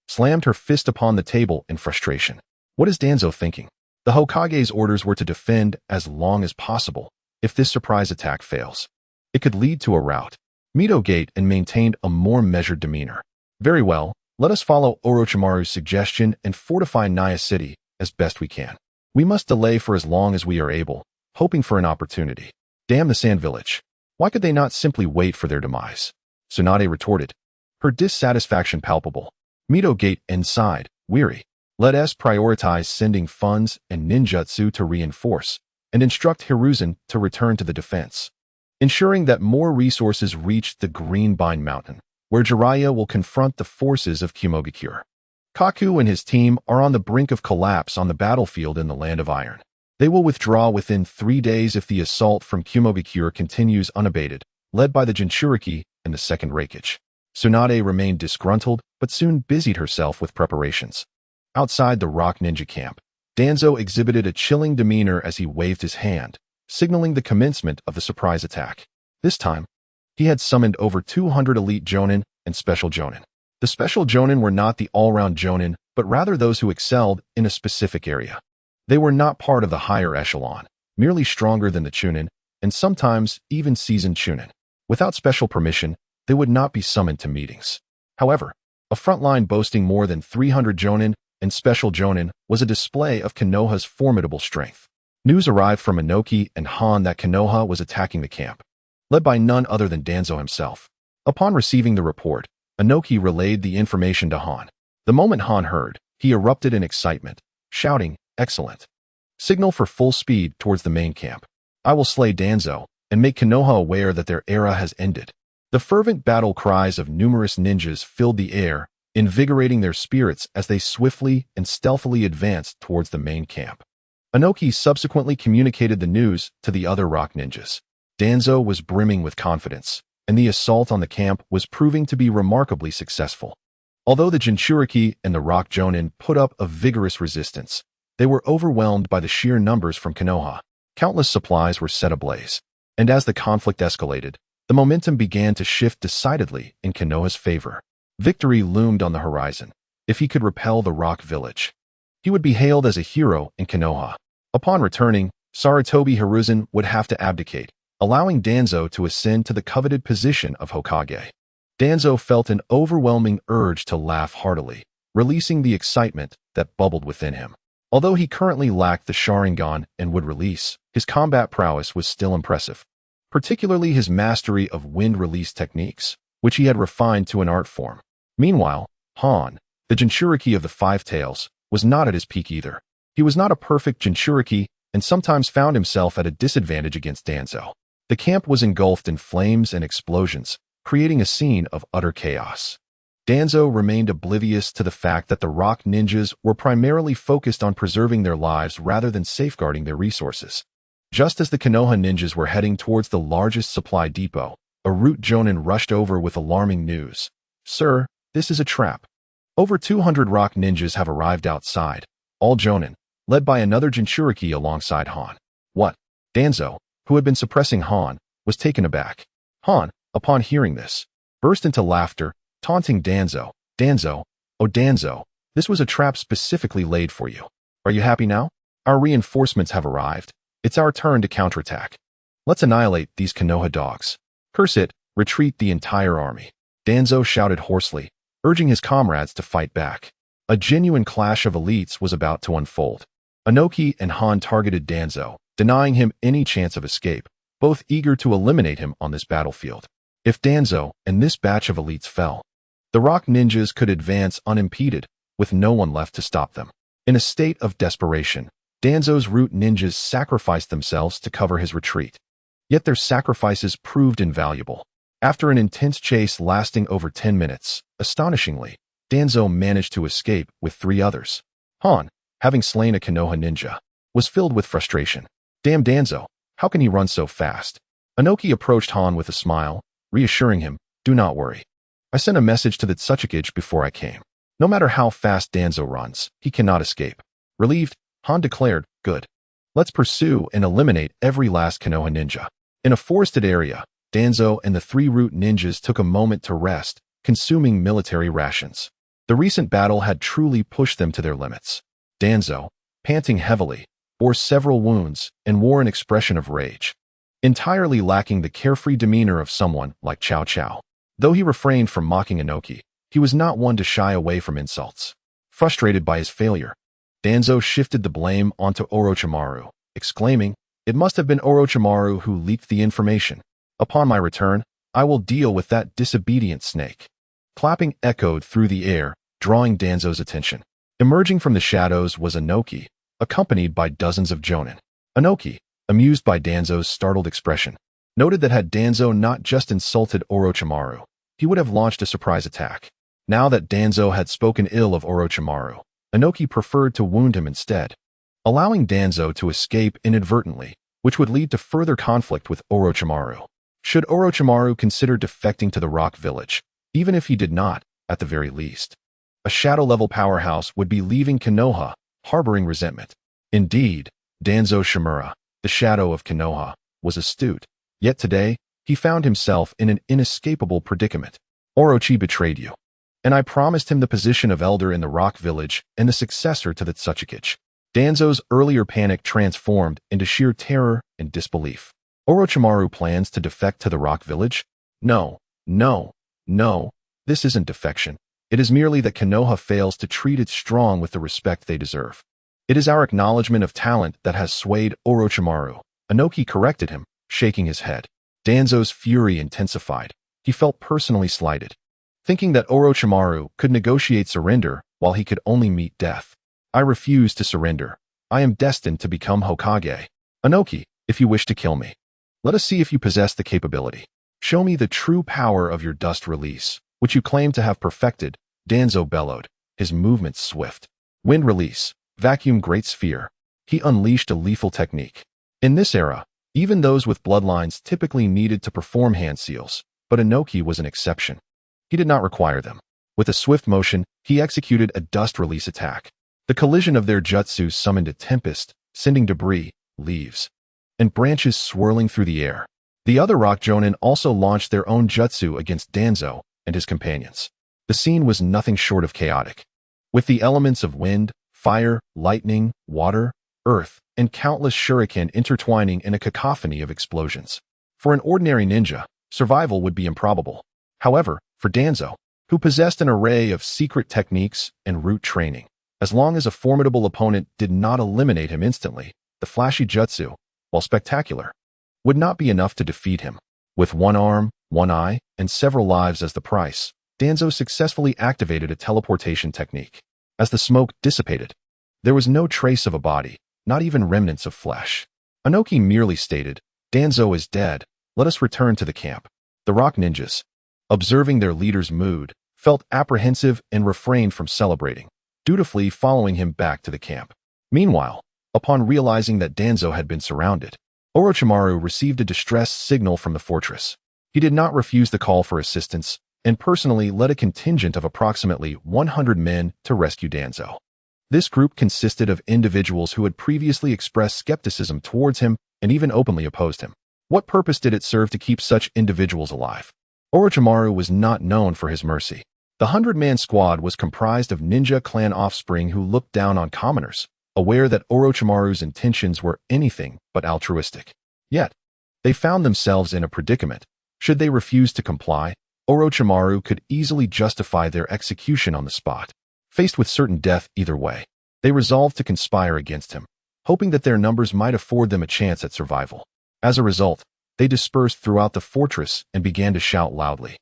slammed her fist upon the table in frustration. What is Danzo thinking? The Hokage's orders were to defend as long as possible. If this surprise attack fails, it could lead to a rout. Mito Gate and maintained a more measured demeanor. Very well, let us follow Orochimaru's suggestion and fortify Naya City as best we can. We must delay for as long as we are able, hoping for an opportunity. Damn the Sand Village. Why could they not simply wait for their demise? Tsunade retorted, her dissatisfaction palpable. Mito Gate sighed, weary. Let us prioritize sending funds and ninjutsu to reinforce, and instruct Hiruzen to return to the defense, ensuring that more resources reach the Greenbine Mountain, where Jiraiya will confront the forces of Kumogakure. Kaku and his team are on the brink of collapse on the battlefield in the Land of Iron. They will withdraw within 3 days if the assault from Kumogakure continues unabated, led by the Jinchuriki and the Second Reikage. Tsunade remained disgruntled, but soon busied herself with preparations. Outside the Rock Ninja camp, Danzo exhibited a chilling demeanor as he waved his hand, signaling the commencement of the surprise attack. This time, he had summoned over 200 elite Jonin and special Jonin. The special Jonin were not the all-round Jonin, but rather those who excelled in a specific area. They were not part of the higher echelon, merely stronger than the Chunin, and sometimes even seasoned Chunin. Without special permission, they would not be summoned to meetings. However, a front line boasting more than 300 Jonin and special Jonin was a display of Konoha's formidable strength. News arrived from Inoki and Han that Konoha was attacking the camp, led by none other than Danzo himself. Upon receiving the report, Inoki relayed the information to Han. The moment Han heard, he erupted in excitement, shouting, "Excellent! Signal for full speed towards the main camp. I will slay Danzo and make Konoha aware that their era has ended." The fervent battle cries of numerous ninjas filled the air, invigorating their spirits as they swiftly and stealthily advanced towards the main camp. Inoki subsequently communicated the news to the other rock ninjas. Danzo was brimming with confidence, and the assault on the camp was proving to be remarkably successful. Although the Jinchuriki and the Rock Jonin put up a vigorous resistance, they were overwhelmed by the sheer numbers from Konoha. Countless supplies were set ablaze, and as the conflict escalated, the momentum began to shift decidedly in Konoha's favor. Victory loomed on the horizon. If he could repel the Rock Village, he would be hailed as a hero in Konoha. Upon returning, Sarutobi Hiruzen would have to abdicate, allowing Danzo to ascend to the coveted position of Hokage. Danzo felt an overwhelming urge to laugh heartily, releasing the excitement that bubbled within him. Although he currently lacked the Sharingan and would release, his combat prowess was still impressive, particularly his mastery of wind release techniques, which he had refined to an art form. Meanwhile, Han, The Jinchuriki of the Five Tails was not at his peak either. He was not a perfect Jinchuriki and sometimes found himself at a disadvantage against Danzo. The camp was engulfed in flames and explosions, creating a scene of utter chaos. Danzo remained oblivious to the fact that the rock ninjas were primarily focused on preserving their lives rather than safeguarding their resources. Just as the Konoha ninjas were heading towards the largest supply depot, a root jonin rushed over with alarming news. "Sir, this is a trap. Over 200 rock ninjas have arrived outside, all jonin, led by another Jinchuriki alongside Han." "What?" Danzo, who had been suppressing Han, was taken aback. Han, upon hearing this, burst into laughter, taunting Danzo. "Danzo, oh Danzo, this was a trap specifically laid for you. Are you happy now? Our reinforcements have arrived. It's our turn to counterattack. Let's annihilate these Konoha dogs. Curse it, retreat the entire army." Danzo shouted hoarsely, urging his comrades to fight back. A genuine clash of elites was about to unfold. Inoki and Han targeted Danzo, denying him any chance of escape, both eager to eliminate him on this battlefield. If Danzo and this batch of elites fell, the rock ninjas could advance unimpeded, with no one left to stop them. In a state of desperation, Danzo's root ninjas sacrificed themselves to cover his retreat. Yet their sacrifices proved invaluable. After an intense chase lasting over 10 minutes, astonishingly, Danzo managed to escape with 3 others. Han, having slain a Konoha ninja, was filled with frustration. "Damn Danzo, how can he run so fast?" Inoki approached Han with a smile, reassuring him, "Do not worry. I sent a message to the Kazekage before I came. No matter how fast Danzo runs, he cannot escape." Relieved, Han declared, "Good. Let's pursue and eliminate every last Konoha ninja." In a forested area, Danzo and the 3 root ninjas took a moment to rest, consuming military rations. The recent battle had truly pushed them to their limits. Danzo, panting heavily, bore several wounds and wore an expression of rage, entirely lacking the carefree demeanor of someone like Cao Cao. Though he refrained from mocking Inoki, he was not one to shy away from insults. Frustrated by his failure, Danzo shifted the blame onto Orochimaru, exclaiming, "It must have been Orochimaru who leaked the information. Upon my return, I will deal with that disobedient snake." Clapping echoed through the air, drawing Danzo's attention. Emerging from the shadows was Inoki, accompanied by dozens of jonin. Inoki, amused by Danzo's startled expression, noted that had Danzo not just insulted Orochimaru, he would have launched a surprise attack. Now that Danzo had spoken ill of Orochimaru, Inoki preferred to wound him instead, allowing Danzo to escape inadvertently, which would lead to further conflict with Orochimaru. Should Orochimaru consider defecting to the Rock Village, even if he did not, at the very least, a shadow-level powerhouse would be leaving Konoha, harboring resentment. Indeed, Danzo Shimura, the shadow of Konoha, was astute. Yet today, he found himself in an inescapable predicament. "Orochi betrayed you, and I promised him the position of elder in the Rock Village and the successor to the Kazekage." Danzo's earlier panic transformed into sheer terror and disbelief. "Orochimaru plans to defect to the Rock Village? No, no, no, this isn't defection. It is merely that Konoha fails to treat its strong with the respect they deserve. It is our acknowledgement of talent that has swayed Orochimaru." Inoki corrected him, shaking his head. Danzo's fury intensified. He felt personally slighted, thinking that Orochimaru could negotiate surrender while he could only meet death. "I refuse to surrender. I am destined to become Hokage. Inoki, if you wish to kill me, let us see if you possess the capability. Show me the true power of your dust release, which you claim to have perfected," Danzo bellowed, his movements swift. Wind release, vacuum great sphere. He unleashed a lethal technique. In this era, even those with bloodlines typically needed to perform hand seals, but Inoki was an exception. He did not require them. With a swift motion, he executed a dust release attack. The collision of their jutsu summoned a tempest, sending debris, leaves, and branches swirling through the air. The other rock jonin also launched their own jutsu against Danzo and his companions. The scene was nothing short of chaotic, with the elements of wind, fire, lightning, water, earth, and countless shuriken intertwining in a cacophony of explosions. For an ordinary ninja, survival would be improbable. However, for Danzo, who possessed an array of secret techniques and root training, as long as a formidable opponent did not eliminate him instantly, the flashy jutsu, while spectacular, would not be enough to defeat him. With one arm, one eye, and several lives as the price, Danzo successfully activated a teleportation technique. As the smoke dissipated, there was no trace of a body, not even remnants of flesh. Inoki merely stated, "Danzo is dead, let us return to the camp." The rock ninjas, observing their leader's mood, felt apprehensive and refrained from celebrating, dutifully following him back to the camp. Meanwhile, upon realizing that Danzo had been surrounded, Orochimaru received a distress signal from the fortress. He did not refuse the call for assistance, and personally led a contingent of approximately 100 men to rescue Danzo. This group consisted of individuals who had previously expressed skepticism towards him and even openly opposed him. What purpose did it serve to keep such individuals alive? Orochimaru was not known for his mercy. The 100-man squad was comprised of ninja clan offspring who looked down on commoners, aware that Orochimaru's intentions were anything but altruistic. Yet, they found themselves in a predicament. Should they refuse to comply, Orochimaru could easily justify their execution on the spot. Faced with certain death either way, they resolved to conspire against him, hoping that their numbers might afford them a chance at survival. As a result, they dispersed throughout the fortress and began to shout loudly.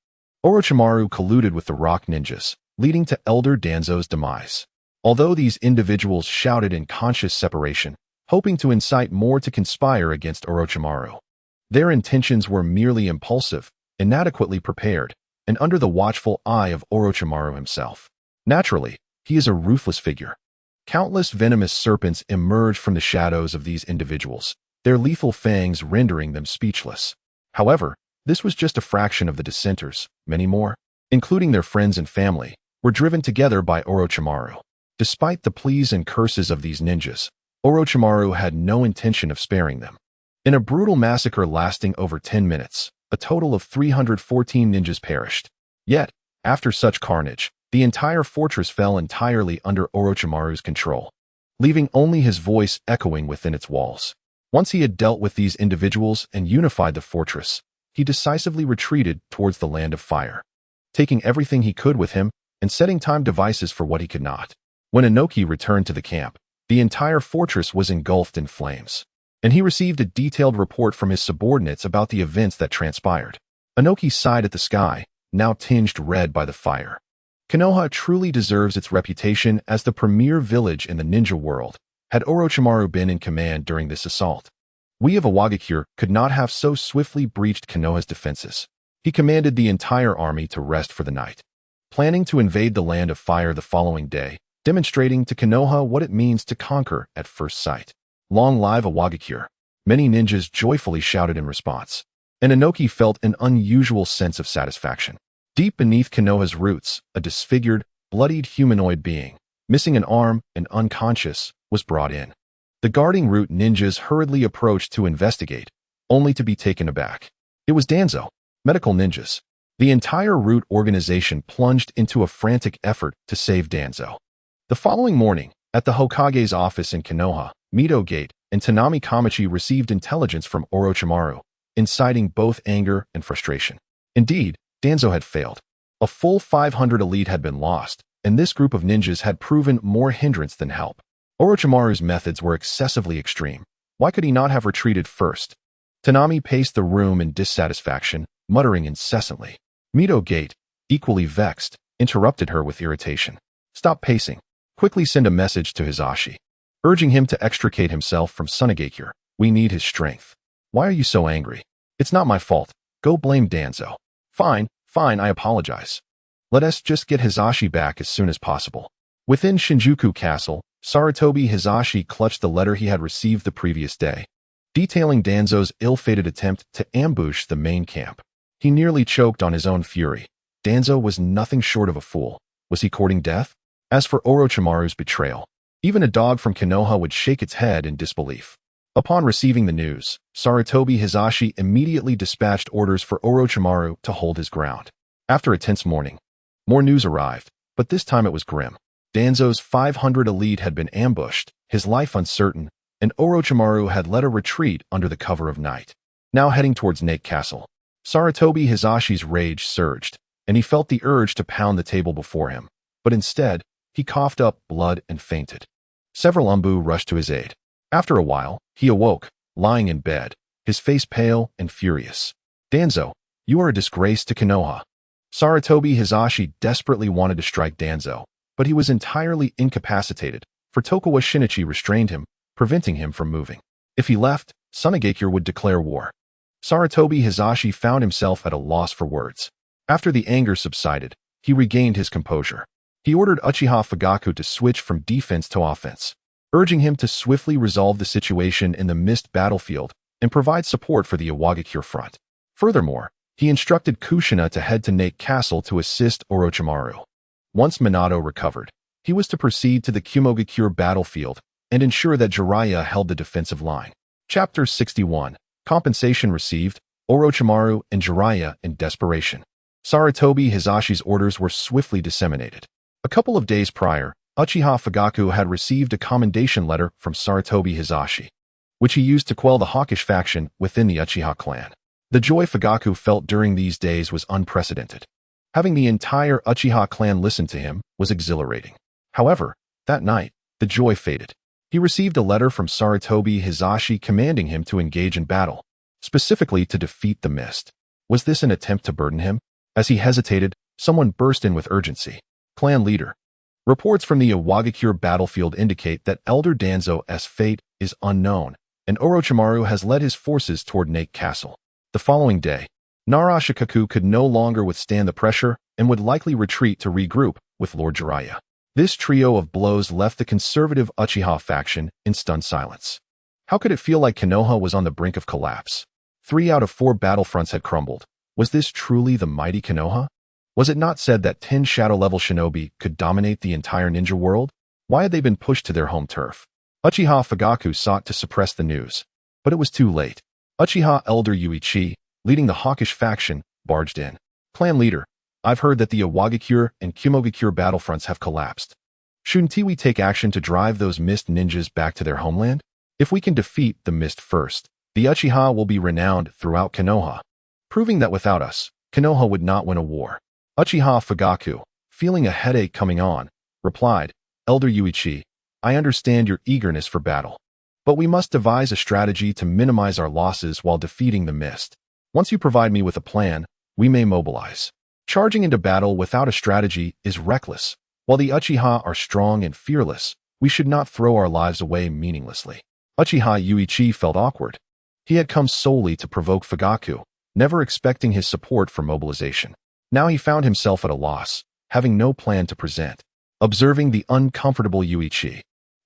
Orochimaru colluded with the rock ninjas, leading to Elder Danzo's demise. Although these individuals shouted in conscious separation, hoping to incite more to conspire against Orochimaru, their intentions were merely impulsive, inadequately prepared, and under the watchful eye of Orochimaru himself. Naturally, he is a ruthless figure. Countless venomous serpents emerged from the shadows of these individuals, their lethal fangs rendering them speechless. However, this was just a fraction of the dissenters. Many more, including their friends and family, were driven together by Orochimaru. Despite the pleas and curses of these ninjas, Orochimaru had no intention of sparing them. In a brutal massacre lasting over 10 minutes, a total of 314 ninjas perished. Yet, after such carnage, the entire fortress fell entirely under Orochimaru's control, leaving only his voice echoing within its walls. Once he had dealt with these individuals and unified the fortress, he decisively retreated towards the land of fire, taking everything he could with him and setting time devices for what he could not. When Inoki returned to the camp, the entire fortress was engulfed in flames, and he received a detailed report from his subordinates about the events that transpired. Inoki sighed at the sky, now tinged red by the fire. Konoha truly deserves its reputation as the premier village in the ninja world, had Orochimaru been in command during this assault. We of Awagakure could not have so swiftly breached Konoha's defenses. He commanded the entire army to rest for the night, planning to invade the land of fire the following day, demonstrating to Konoha what it means to conquer at first sight. Long live Awagakure! Many ninjas joyfully shouted in response, and Inoki felt an unusual sense of satisfaction. Deep beneath Konoha's roots, a disfigured, bloodied humanoid being, missing an arm and unconscious, was brought in. The guarding root ninjas hurriedly approached to investigate, only to be taken aback. It was Danzo. Medical ninjas. The entire root organization plunged into a frantic effort to save Danzo. The following morning, at the Hokage's office in Konoha, Mito Gate and Tanami Kamachi received intelligence from Orochimaru, inciting both anger and frustration. Indeed, Danzo had failed. A full 500 elite had been lost, and this group of ninjas had proven more hindrance than help. Orochimaru's methods were excessively extreme. Why could he not have retreated first? Tanami paced the room in dissatisfaction, muttering incessantly. Mito Gate, equally vexed, interrupted her with irritation. Stop pacing. Quickly send a message to Hisashi, urging him to extricate himself from Sunagakure. We need his strength. Why are you so angry? It's not my fault. Go blame Danzo. Fine, I apologize. Let us just get Hisashi back as soon as possible. Within Shinjuku Castle, Sarutobi Hisashi clutched the letter he had received the previous day, detailing Danzo's ill-fated attempt to ambush the main camp. He nearly choked on his own fury. Danzo was nothing short of a fool. Was he courting death? As for Orochimaru's betrayal, even a dog from Konoha would shake its head in disbelief. Upon receiving the news, Sarutobi Hisashi immediately dispatched orders for Orochimaru to hold his ground. After a tense morning, more news arrived, but this time it was grim. Danzo's 500 elite had been ambushed, his life uncertain, and Orochimaru had led a retreat under the cover of night. Now heading towards Nate Castle, Sarutobi Hisashi's rage surged, and he felt the urge to pound the table before him, but instead, he coughed up blood and fainted. Several Umbu rushed to his aid. After a while, he awoke, lying in bed, his face pale and furious. Danzo, you are a disgrace to Konoha. Saratobi Hisashi desperately wanted to strike Danzo, but he was entirely incapacitated, for Tokugawa Shinichi restrained him, preventing him from moving. If he left, Tsunagakure would declare war. Saratobi Hisashi found himself at a loss for words. After the anger subsided, he regained his composure. He ordered Uchiha Fugaku to switch from defense to offense, urging him to swiftly resolve the situation in the mist battlefield and provide support for the Iwagakure front. Furthermore, he instructed Kushina to head to Nate Castle to assist Orochimaru. Once Minato recovered, he was to proceed to the Kumogakure battlefield and ensure that Jiraiya held the defensive line. Chapter 61. Compensation received, Orochimaru and Jiraiya in desperation. Saratobi Hisashi's orders were swiftly disseminated. A couple of days prior, Uchiha Fugaku had received a commendation letter from Saratobi Hisashi, which he used to quell the hawkish faction within the Uchiha clan. The joy Fugaku felt during these days was unprecedented. Having the entire Uchiha clan listen to him was exhilarating. However, that night, the joy faded. He received a letter from Saratobi Hisashi commanding him to engage in battle, specifically to defeat the mist. Was this an attempt to burden him? As he hesitated, someone burst in with urgency. Clan leader. Reports from the Iwagakure battlefield indicate that Elder Danzo's fate is unknown, and Orochimaru has led his forces toward Nate Castle. The following day, Narashikaku could no longer withstand the pressure and would likely retreat to regroup with Lord Jiraiya. This trio of blows left the conservative Uchiha faction in stunned silence. How could it feel like Konoha was on the brink of collapse? 3 out of 4 battlefronts had crumbled. Was this truly the mighty Konoha? Was it not said that 10 shadow-level shinobi could dominate the entire ninja world? Why had they been pushed to their home turf? Uchiha Fugaku sought to suppress the news, but it was too late. Uchiha Elder Yuichi, leading the hawkish faction, barged in. Clan leader, I've heard that the Iwagakure and Kumogakure battlefronts have collapsed. Shouldn't we take action to drive those mist ninjas back to their homeland? If we can defeat the mist first, the Uchiha will be renowned throughout Konoha, proving that without us, Konoha would not win a war. Uchiha Fugaku, feeling a headache coming on, replied, Elder Yuichi, I understand your eagerness for battle, but we must devise a strategy to minimize our losses while defeating the mist. Once you provide me with a plan, we may mobilize. Charging into battle without a strategy is reckless. While the Uchiha are strong and fearless, we should not throw our lives away meaninglessly. Uchiha Yuichi felt awkward. He had come solely to provoke Fugaku, never expecting his support for mobilization. Now he found himself at a loss, having no plan to present. Observing the uncomfortable Yuichi,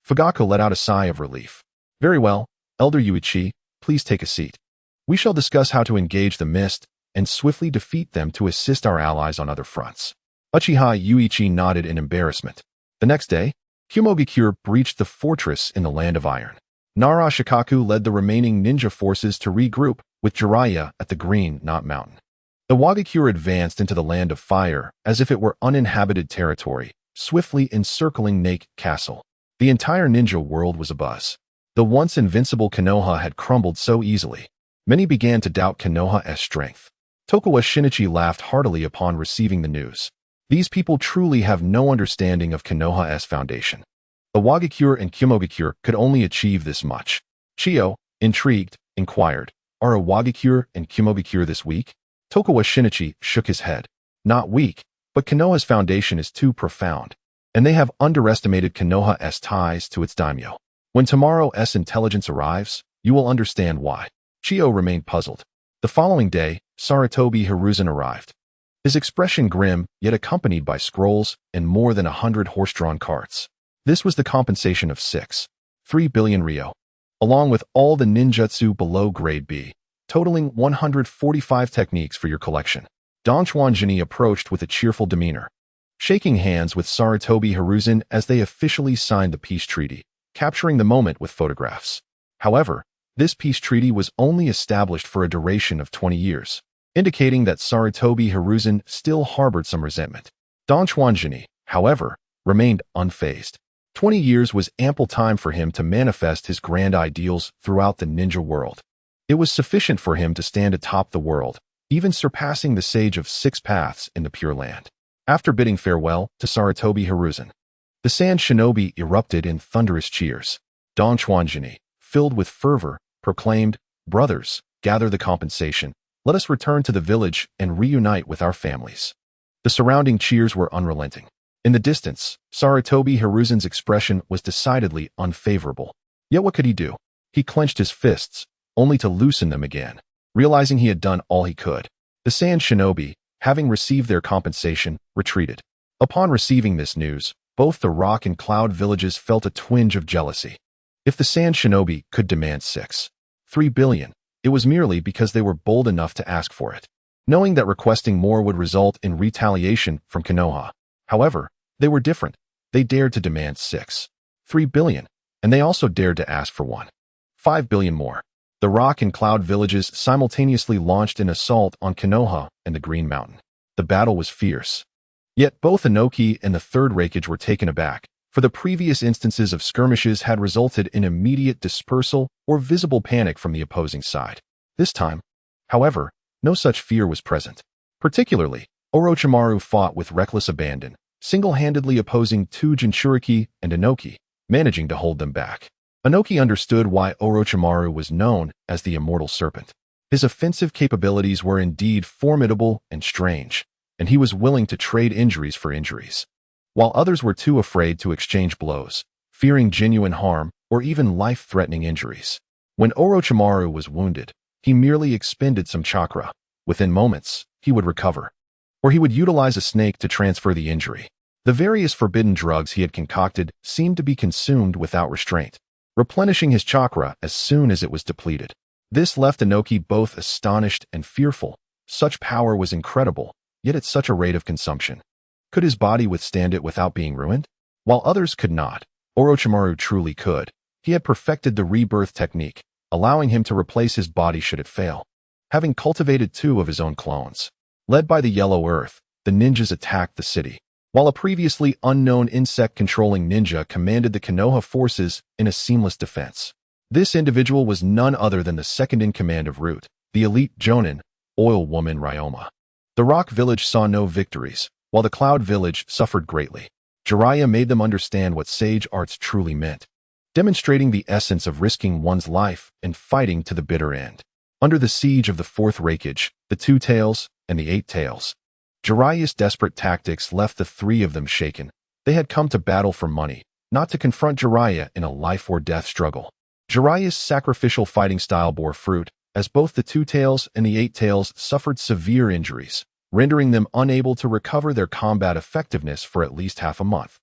Fugaku let out a sigh of relief. Very well, Elder Yuichi, please take a seat. We shall discuss how to engage the mist and swiftly defeat them to assist our allies on other fronts. Uchiha Yuichi nodded in embarrassment. The next day, Kumogakure breached the fortress in the Land of Iron. Narashikaku led the remaining ninja forces to regroup with Jiraiya at the Green Knot Mountain. The Wagakure advanced into the Land of Fire as if it were uninhabited territory, swiftly encircling Nate Castle. The entire ninja world was abuzz. The once invincible Konoha had crumbled so easily. Many began to doubt Konoha's strength. Tokugawa Shinichi laughed heartily upon receiving the news. These people truly have no understanding of Konoha's foundation. The Wagakure and Kumogakure could only achieve this much. Chiyo, intrigued, inquired, Are Iwagakure and Kumogakure this weak? Tokugawa Shinichi shook his head. Not weak, but Konoha's foundation is too profound, and they have underestimated Konoha's ties to its daimyo. When tomorrow's intelligence arrives, you will understand why. Chiyo remained puzzled. The following day, Saratobi Hiruzen arrived. His expression grim, yet accompanied by scrolls and more than 100 horse-drawn carts. This was the compensation of 3 billion ryo, along with all the ninjutsu below grade B, totaling 145 techniques for your collection. Don Chuanjini approached with a cheerful demeanor, shaking hands with Saratobi Hiruzen as they officially signed the peace treaty, capturing the moment with photographs. However, this peace treaty was only established for a duration of 20 years, indicating that Saratobi Hiruzen still harbored some resentment. Don Chuanjini, however, remained unfazed. 20 years was ample time for him to manifest his grand ideals throughout the ninja world. It was sufficient for him to stand atop the world, even surpassing the Sage of 6 Paths in the Pure Land. After bidding farewell to Saratobi Hiruzen, the Sand Shinobi erupted in thunderous cheers. Don Chuanjini, filled with fervor, proclaimed, Brothers, gather the compensation. Let us return to the village and reunite with our families. The surrounding cheers were unrelenting. In the distance, Sarutobi Hiruzen's expression was decidedly unfavorable. Yet what could he do? He clenched his fists, only to loosen them again, realizing he had done all he could. The Sand Shinobi, having received their compensation, retreated. Upon receiving this news, both the Rock and Cloud villages felt a twinge of jealousy. If the Sand Shinobi could demand 3 billion, it was merely because they were bold enough to ask for it, knowing that requesting more would result in retaliation from Konoha. However, they were different. They dared to demand 3 billion, and they also dared to ask for 5 billion more. The Rock and Cloud villages simultaneously launched an assault on Konoha and the Green Mountain. The battle was fierce. Yet both Inoki and the Third Reikage were taken aback, for the previous instances of skirmishes had resulted in immediate dispersal or visible panic from the opposing side. This time, however, no such fear was present. Particularly, Orochimaru fought with reckless abandon, single-handedly opposing two Jinchuriki and Inoki, managing to hold them back. Inoki understood why Orochimaru was known as the Immortal Serpent. His offensive capabilities were indeed formidable and strange, and he was willing to trade injuries for injuries. While others were too afraid to exchange blows, fearing genuine harm or even life-threatening injuries. When Orochimaru was wounded, he merely expended some chakra. Within moments, he would recover. Or he would utilize a snake to transfer the injury. The various forbidden drugs he had concocted seemed to be consumed without restraint, replenishing his chakra as soon as it was depleted. This left Inoki both astonished and fearful. Such power was incredible, yet at such a rate of consumption. Could his body withstand it without being ruined? While others could not, Orochimaru truly could. He had perfected the rebirth technique, allowing him to replace his body should it fail. Having cultivated 2 of his own clones. Led by the Yellow Earth, the ninjas attacked the city, while a previously unknown insect-controlling ninja commanded the Konoha forces in a seamless defense. This individual was none other than the second-in-command of Root, the elite Jonin, Oil Woman Ryoma. The Rock Village saw no victories, while the Cloud Village suffered greatly. Jiraiya made them understand what sage arts truly meant, demonstrating the essence of risking one's life and fighting to the bitter end. Under the siege of the Fourth Reikage, the Two Tails, and the Eight Tails, Jiraiya's desperate tactics left the 3 of them shaken. They had come to battle for money, not to confront Jiraiya in a life-or-death struggle. Jiraiya's sacrificial fighting style bore fruit, as both the Two Tails and the Eight Tails suffered severe injuries, rendering them unable to recover their combat effectiveness for at least half a month,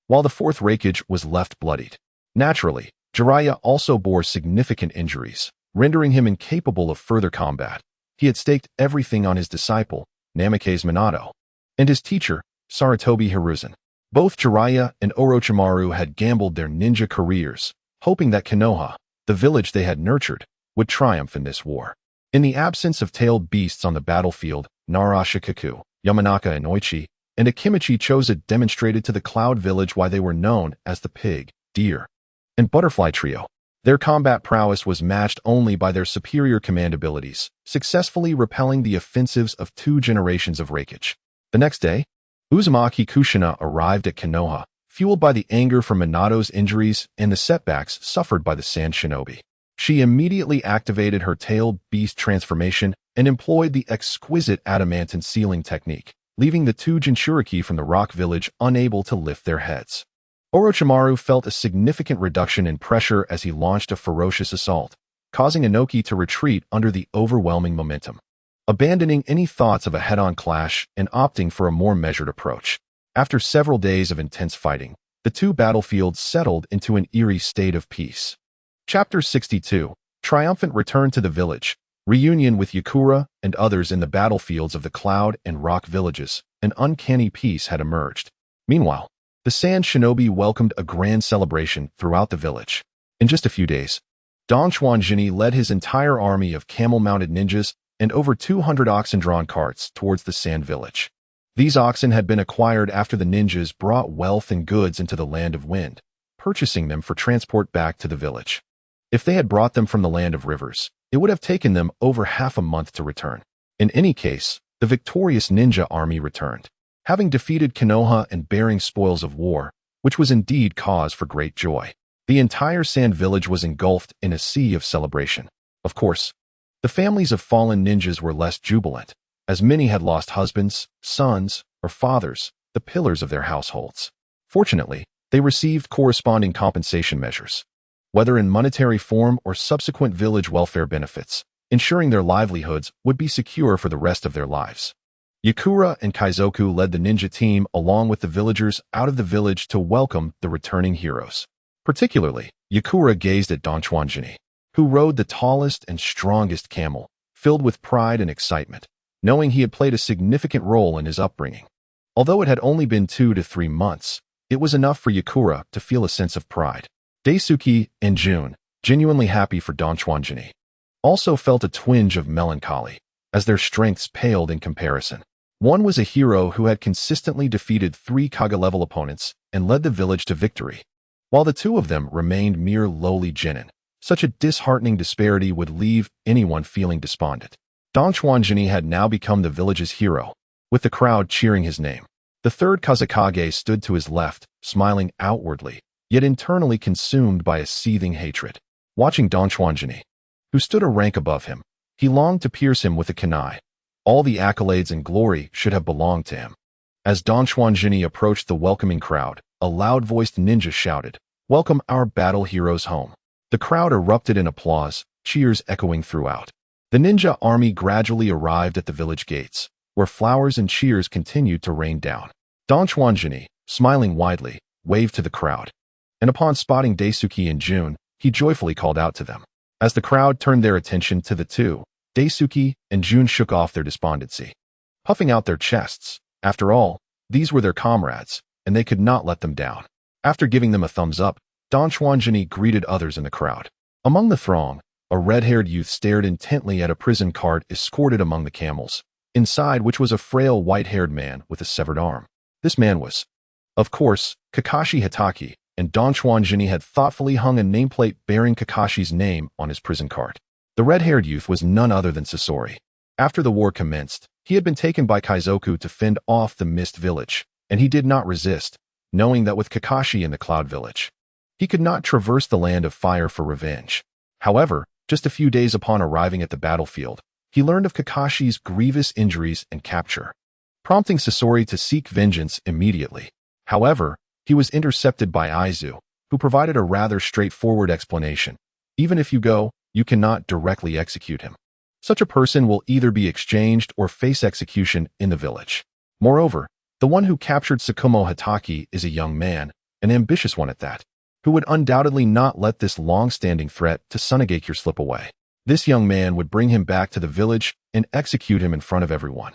while the Fourth Reikage was left bloodied. Naturally, Jiraiya also bore significant injuries, rendering him incapable of further combat. He had staked everything on his disciple, Namikaze Minato, and his teacher, Sarutobi Hiruzen. Both Jiraiya and Orochimaru had gambled their ninja careers, hoping that Konoha, the village they had nurtured, would triumph in this war. In the absence of tailed beasts on the battlefield, Narashikaku, Yamanaka and Oichi, and Akimichi Choza demonstrated to the Cloud Village why they were known as the Pig, Deer, and Butterfly Trio. Their combat prowess was matched only by their superior command abilities, successfully repelling the offensives of 2 generations of Reikage. The next day, Uzumaki Kushina arrived at Konoha, fueled by the anger from Minato's injuries and the setbacks suffered by the Sand Shinobi. She immediately activated her tailed beast transformation and employed the exquisite adamantine sealing technique, leaving the 2 Jinchuriki from the Rock Village unable to lift their heads. Orochimaru felt a significant reduction in pressure as he launched a ferocious assault, causing Inoki to retreat under the overwhelming momentum, abandoning any thoughts of a head-on clash and opting for a more measured approach. After several days of intense fighting, the 2 battlefields settled into an eerie state of peace. Chapter 62, Triumphant returned to the village. Reunion with Yakura and others in the battlefields of the Cloud and Rock villages. An uncanny peace had emerged. Meanwhile, the Sand Shinobi welcomed a grand celebration throughout the village. In just a few days, Dong Xuanjini led his entire army of camel-mounted ninjas and over 200 oxen-drawn carts towards the Sand Village. These oxen had been acquired after the ninjas brought wealth and goods into the Land of Wind, purchasing them for transport back to the village. If they had brought them from the Land of Rivers, it would have taken them over half a month to return. In any case, the victorious ninja army returned, having defeated Konoha and bearing spoils of war, which was indeed cause for great joy. The entire Sand Village was engulfed in a sea of celebration. Of course, the families of fallen ninjas were less jubilant, as many had lost husbands, sons, or fathers, the pillars of their households. Fortunately, they received corresponding compensation measures, whether in monetary form or subsequent village welfare benefits, ensuring their livelihoods would be secure for the rest of their lives. Yakura and Kaizoku led the ninja team along with the villagers out of the village to welcome the returning heroes. Particularly, Yakura gazed at Donchuanjini, who rode the tallest and strongest camel, filled with pride and excitement, knowing he had played a significant role in his upbringing. Although it had only been 2 to 3 months, it was enough for Yakura to feel a sense of pride. Daisuke and Jun, genuinely happy for Donchuanjini, also felt a twinge of melancholy, as their strengths paled in comparison. One was a hero who had consistently defeated 3 Kage-level opponents and led the village to victory, while the 2 of them remained mere lowly genin. Such a disheartening disparity would leave anyone feeling despondent. Donchuanjini had now become the village's hero, with the crowd cheering his name. The third Kazekage stood to his left, smiling outwardly, yet internally consumed by a seething hatred. Watching Donchuanjini, who stood a rank above him, he longed to pierce him with a kunai. All the accolades and glory should have belonged to him. As Donchuanjini approached the welcoming crowd, a loud-voiced ninja shouted, "Welcome our battle heroes home." The crowd erupted in applause, cheers echoing throughout. The ninja army gradually arrived at the village gates, where flowers and cheers continued to rain down. Donchuanjini, smiling widely, waved to the crowd, and upon spotting Daisuke and Jun, he joyfully called out to them. As the crowd turned their attention to the 2, Daisuke and Jun shook off their despondency, puffing out their chests. After all, these were their comrades, and they could not let them down. After giving them a thumbs up, Donchuanjini greeted others in the crowd. Among the throng, a red-haired youth stared intently at a prison cart escorted among the camels, inside which was a frail white-haired man with a severed arm. This man was, of course, Kakashi Hitaki, and Donchuanjini had thoughtfully hung a nameplate bearing Kakashi's name on his prison cart. The red-haired youth was none other than Sasori. After the war commenced, he had been taken by Kaizoku to fend off the Mist Village, and he did not resist, knowing that with Kakashi in the Cloud Village, he could not traverse the land of fire for revenge. However, just a few days upon arriving at the battlefield, he learned of Kakashi's grievous injuries and capture, prompting Sasori to seek vengeance immediately. However, he was intercepted by Aizu, who provided a rather straightforward explanation. Even if you go, you cannot directly execute him. Such a person will either be exchanged or face execution in the village. Moreover, the one who captured Tsukumo Hitaki is a young man, an ambitious one at that, who would undoubtedly not let this long-standing threat to Sunagakure slip away. This young man would bring him back to the village and execute him in front of everyone.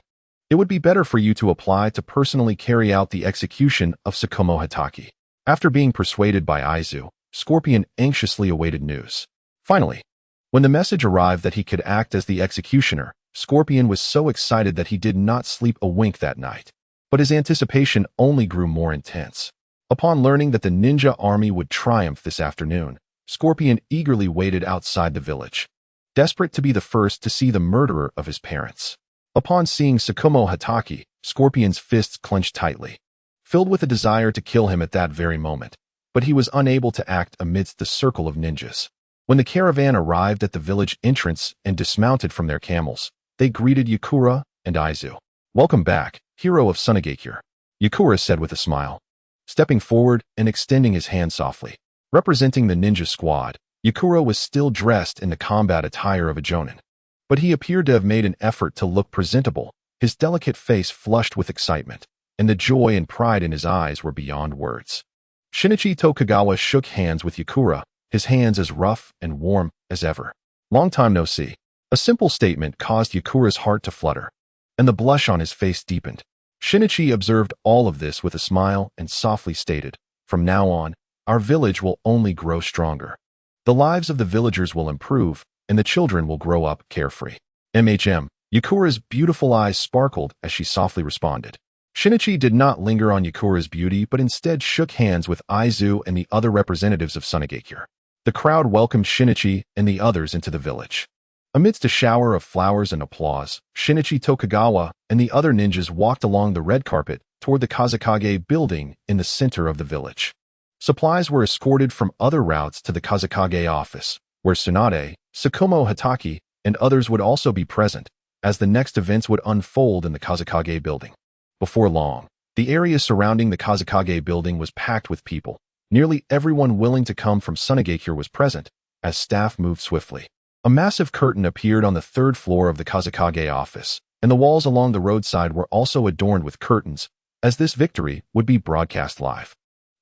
It would be better for you to apply to personally carry out the execution of Tsukumo Hitaki. After being persuaded by Aizu, Scorpion anxiously awaited news. Finally, when the message arrived that he could act as the executioner, Scorpion was so excited that he did not sleep a wink that night. But his anticipation only grew more intense. Upon learning that the ninja army would triumph this afternoon, Scorpion eagerly waited outside the village, desperate to be the first to see the murderer of his parents. Upon seeing Tsukumo Hitaki, Scorpion's fists clenched tightly, filled with a desire to kill him at that very moment, but he was unable to act amidst the circle of ninjas. When the caravan arrived at the village entrance and dismounted from their camels, they greeted Yakura and Aizu. "Welcome back, hero of Sunagakure," Yakura said with a smile, stepping forward and extending his hand softly. Representing the ninja squad, Yakura was still dressed in the combat attire of a jonin, but he appeared to have made an effort to look presentable, his delicate face flushed with excitement, and the joy and pride in his eyes were beyond words. Shinichi Tokugawa shook hands with Yakura, his hands as rough and warm as ever. "Long time no see." A simple statement caused Yakura's heart to flutter, and the blush on his face deepened. Shinichi observed all of this with a smile and softly stated, "From now on, our village will only grow stronger. The lives of the villagers will improve, and the children will grow up carefree." Yakura's beautiful eyes sparkled as she softly responded. Shinichi did not linger on Yakura's beauty but instead shook hands with Aizu and the other representatives of Sunagakure. The crowd welcomed Shinichi and the others into the village. Amidst a shower of flowers and applause, Shinichi Tokugawa and the other ninjas walked along the red carpet toward the Kazekage building in the center of the village. Supplies were escorted from other routes to the Kazekage office, where Tsunade, Tsukumo Hitaki, and others would also be present, as the next events would unfold in the Kazekage building. Before long, the area surrounding the Kazekage building was packed with people. Nearly everyone willing to come from Sunagakure was present, as staff moved swiftly. A massive curtain appeared on the third floor of the Kazekage office, and the walls along the roadside were also adorned with curtains, as this victory would be broadcast live.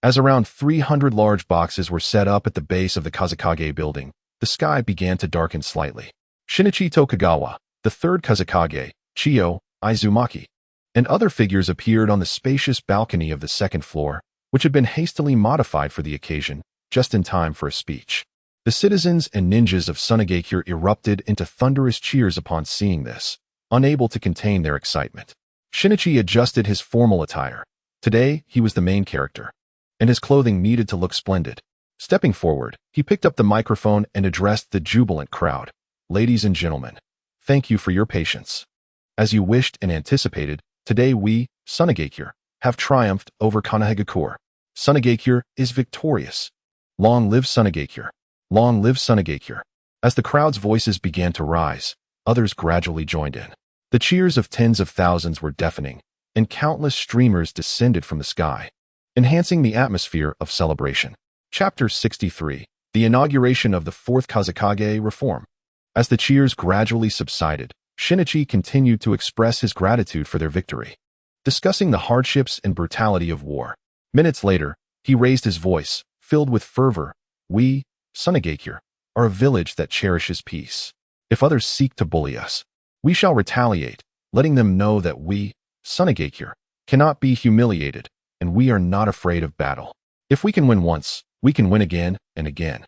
As around 300 large boxes were set up at the base of the Kazekage building, the sky began to darken slightly. Shinichi Tokugawa, the third Kazekage, Chiyo, Izumaki, and other figures appeared on the spacious balcony of the second floor, which had been hastily modified for the occasion, just in time for a speech. The citizens and ninjas of Sunagakure erupted into thunderous cheers upon seeing this, unable to contain their excitement. Shinichi adjusted his formal attire. Today, he was the main character, and his clothing needed to look splendid. Stepping forward, he picked up the microphone and addressed the jubilant crowd. Ladies and gentlemen, thank you for your patience. As you wished and anticipated, today we, Sunagakure, have triumphed over Konahegakure. Sunagakure is victorious. Long live Sunagakure. Long live Sunagakure. As the crowd's voices began to rise, others gradually joined in. The cheers of tens of thousands were deafening, and countless streamers descended from the sky, enhancing the atmosphere of celebration. Chapter 63. The inauguration of the fourth Kazekage reform. As the cheers gradually subsided, Shinichi continued to express his gratitude for their victory, discussing the hardships and brutality of war. Minutes later, he raised his voice, filled with fervor. We, Sunagakure, are a village that cherishes peace. If others seek to bully us, we shall retaliate, letting them know that we, Sunagakure, cannot be humiliated, and we are not afraid of battle. If we can win once, we can win again and again.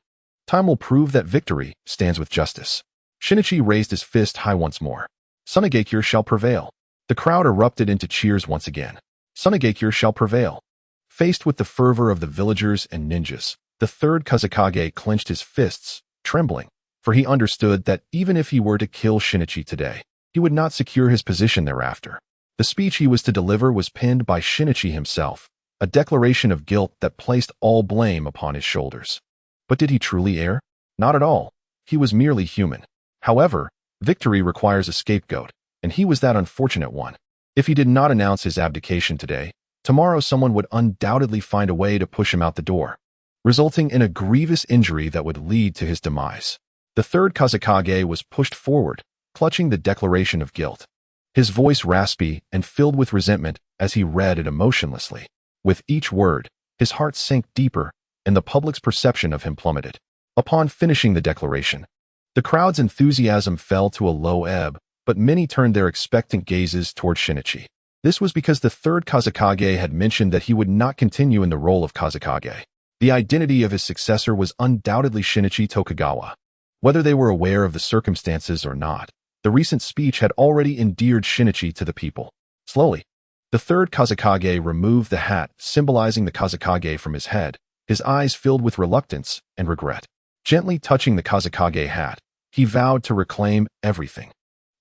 Time will prove that victory stands with justice. Shinichi raised his fist high once more. Sunagakure shall prevail. The crowd erupted into cheers once again. Sunagakure shall prevail. Faced with the fervor of the villagers and ninjas, the third Kazekage clenched his fists, trembling, for he understood that even if he were to kill Shinichi today, he would not secure his position thereafter. The speech he was to deliver was penned by Shinichi himself, a declaration of guilt that placed all blame upon his shoulders. But did he truly err? Not at all. He was merely human. However, victory requires a scapegoat, and he was that unfortunate one. If he did not announce his abdication today, tomorrow someone would undoubtedly find a way to push him out the door, resulting in a grievous injury that would lead to his demise. The third Kazekage was pushed forward, clutching the declaration of guilt, his voice raspy and filled with resentment as he read it emotionlessly. With each word, his heart sank deeper, and the public's perception of him plummeted. Upon finishing the declaration, the crowd's enthusiasm fell to a low ebb, but many turned their expectant gazes toward Shinichi. This was because the third Kazekage had mentioned that he would not continue in the role of Kazekage. The identity of his successor was undoubtedly Shinichi Tokugawa. Whether they were aware of the circumstances or not, the recent speech had already endeared Shinichi to the people. Slowly, the third Kazekage removed the hat symbolizing the Kazekage from his head, his eyes filled with reluctance and regret. Gently touching the Kazekage hat, he vowed to reclaim everything.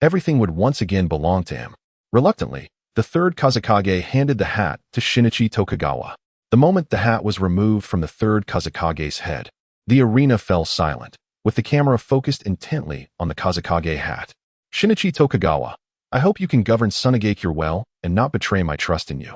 Everything would once again belong to him. Reluctantly, the third Kazekage handed the hat to Shinichi Tokugawa. The moment the hat was removed from the third Kazekage's head, the arena fell silent, with the camera focused intently on the Kazekage hat. Shinichi Tokugawa, I hope you can govern Sunagakure well and not betray my trust in you.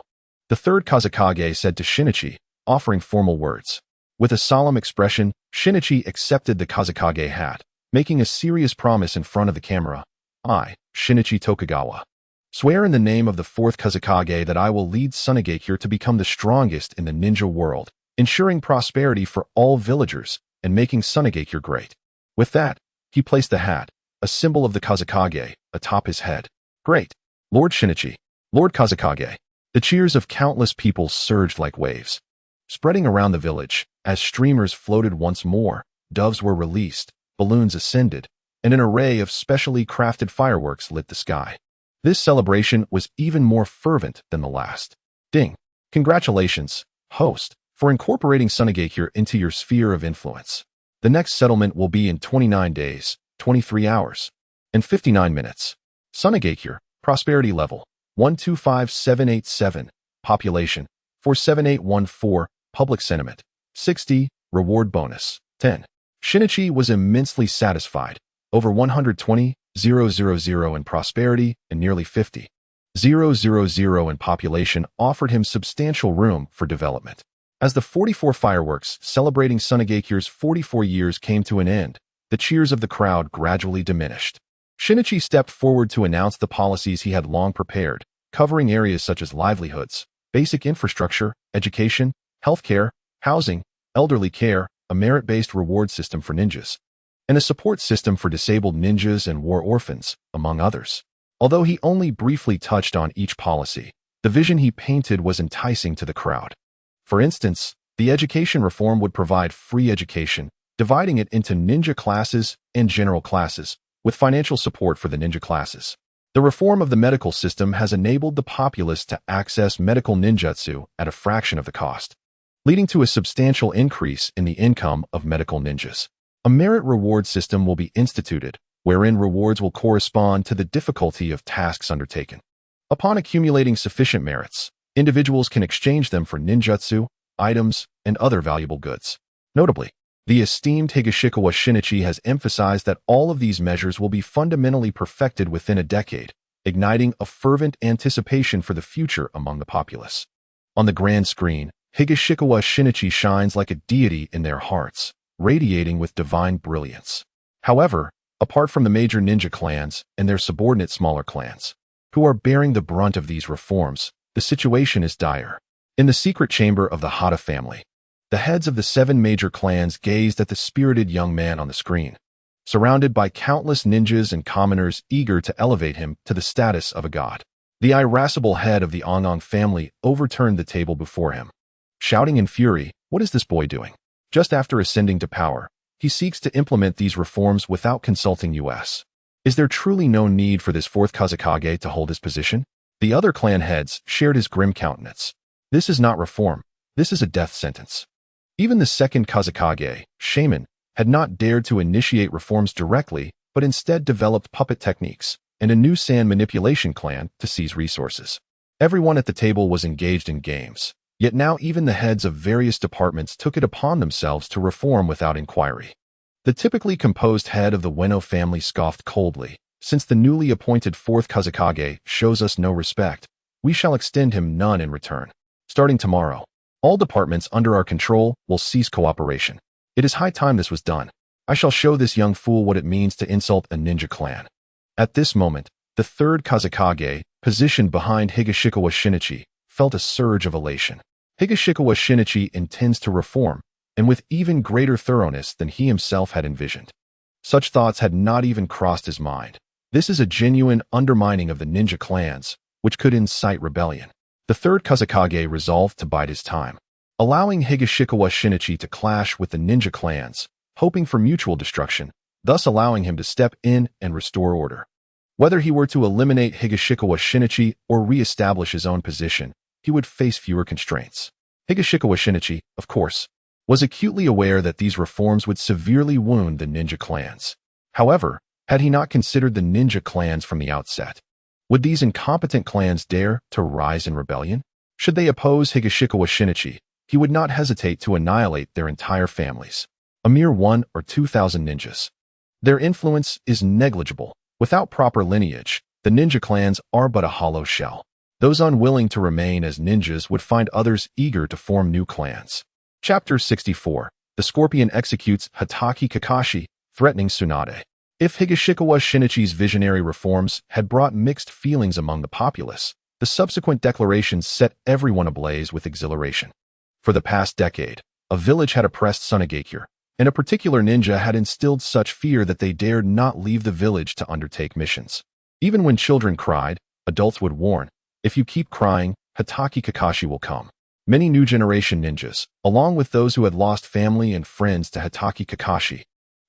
The third Kazekage said to Shinichi, offering formal words. With a solemn expression, Shinichi accepted the Kazekage hat, making a serious promise in front of the camera. I, Shinichi Tokugawa, swear in the name of the fourth Kazekage that I will lead Sunagakure to become the strongest in the ninja world, ensuring prosperity for all villagers and making Sunagakure great. With that, he placed the hat, a symbol of the Kazekage, atop his head. Great! Lord Shinichi, Lord Kazekage. The cheers of countless people surged like waves, spreading around the village. As streamers floated once more, doves were released, balloons ascended, and an array of specially crafted fireworks lit the sky. This celebration was even more fervent than the last. Ding! Congratulations, host, for incorporating Sunagakure into your sphere of influence. The next settlement will be in 29 days, 23 hours, and 59 minutes. Sunagakure, prosperity level, 125787, population, 47814, public sentiment, 60, reward bonus, 10. Shinichi was immensely satisfied, over 120,000 in prosperity and nearly 50. 000 in population offered him substantial room for development. As the 44 fireworks celebrating Tsunagekyu's 44 years came to an end, the cheers of the crowd gradually diminished. Shinichi stepped forward to announce the policies he had long prepared, covering areas such as livelihoods, basic infrastructure, education, healthcare, housing, elderly care, a merit-based reward system for ninjas, and a support system for disabled ninjas and war orphans, among others. Although he only briefly touched on each policy, the vision he painted was enticing to the crowd. For instance, the education reform would provide free education, dividing it into ninja classes and general classes, with financial support for the ninja classes. The reform of the medical system has enabled the populace to access medical ninjutsu at a fraction of the cost, leading to a substantial increase in the income of medical ninjas. A merit reward system will be instituted, wherein rewards will correspond to the difficulty of tasks undertaken. Upon accumulating sufficient merits, individuals can exchange them for ninjutsu, items, and other valuable goods. Notably, the esteemed Higashikawa Shinichi has emphasized that all of these measures will be fundamentally perfected within a decade, igniting a fervent anticipation for the future among the populace. On the grand screen, Higashikawa Shinichi shines like a deity in their hearts, radiating with divine brilliance. However, apart from the major ninja clans and their subordinate smaller clans, who are bearing the brunt of these reforms, the situation is dire. In the secret chamber of the Hata family, the heads of the 7 major clans gazed at the spirited young man on the screen, surrounded by countless ninjas and commoners eager to elevate him to the status of a god. The irascible head of the Ongong family overturned the table before him, shouting in fury, "What is this boy doing?" Just after ascending to power, he seeks to implement these reforms without consulting us. Is there truly no need for this 4th Kazekage to hold his position? The other clan heads shared his grim countenance. This is not reform, this is a death sentence. Even the 2nd Kazekage, Shaman, had not dared to initiate reforms directly, but instead developed puppet techniques and a new sand manipulation clan to seize resources. Everyone at the table was engaged in games, yet now even the heads of various departments took it upon themselves to reform without inquiry. The typically composed head of the Ueno family scoffed coldly. "Since the newly appointed 4th Kazekage shows us no respect, we shall extend him none in return. Starting tomorrow, all departments under our control will cease cooperation. It is high time this was done. I shall show this young fool what it means to insult a ninja clan." At this moment, the 3rd Kazekage, positioned behind Higashikawa Shinichi, felt a surge of elation. Higashikawa Shinichi intends to reform, and with even greater thoroughness than he himself had envisioned. Such thoughts had not even crossed his mind. This is a genuine undermining of the ninja clans, which could incite rebellion. The 3rd Kazekage resolved to bide his time, allowing Higashikawa Shinichi to clash with the ninja clans, hoping for mutual destruction, thus allowing him to step in and restore order. Whether he were to eliminate Higashikawa Shinichi or re-establish his own position, he would face fewer constraints. Higashikawa Shinichi, of course, was acutely aware that these reforms would severely wound the ninja clans. However, had he not considered the ninja clans from the outset? Would these incompetent clans dare to rise in rebellion? Should they oppose Higashikawa Shinichi, he would not hesitate to annihilate their entire families. A mere 1 or 2,000 ninjas. Their influence is negligible. Without proper lineage, the ninja clans are but a hollow shell. Those unwilling to remain as ninjas would find others eager to form new clans. Chapter 64. The Scorpion executes Hatake Kakashi, threatening Tsunade. If Higashikawa Shinichi's visionary reforms had brought mixed feelings among the populace, the subsequent declarations set everyone ablaze with exhilaration. For the past decade, a village had oppressed Tsunagekyur, and a particular ninja had instilled such fear that they dared not leave the village to undertake missions. Even when children cried, adults would warn, "If you keep crying, Hatake Kakashi will come." Many new generation ninjas, along with those who had lost family and friends to Hatake Kakashi,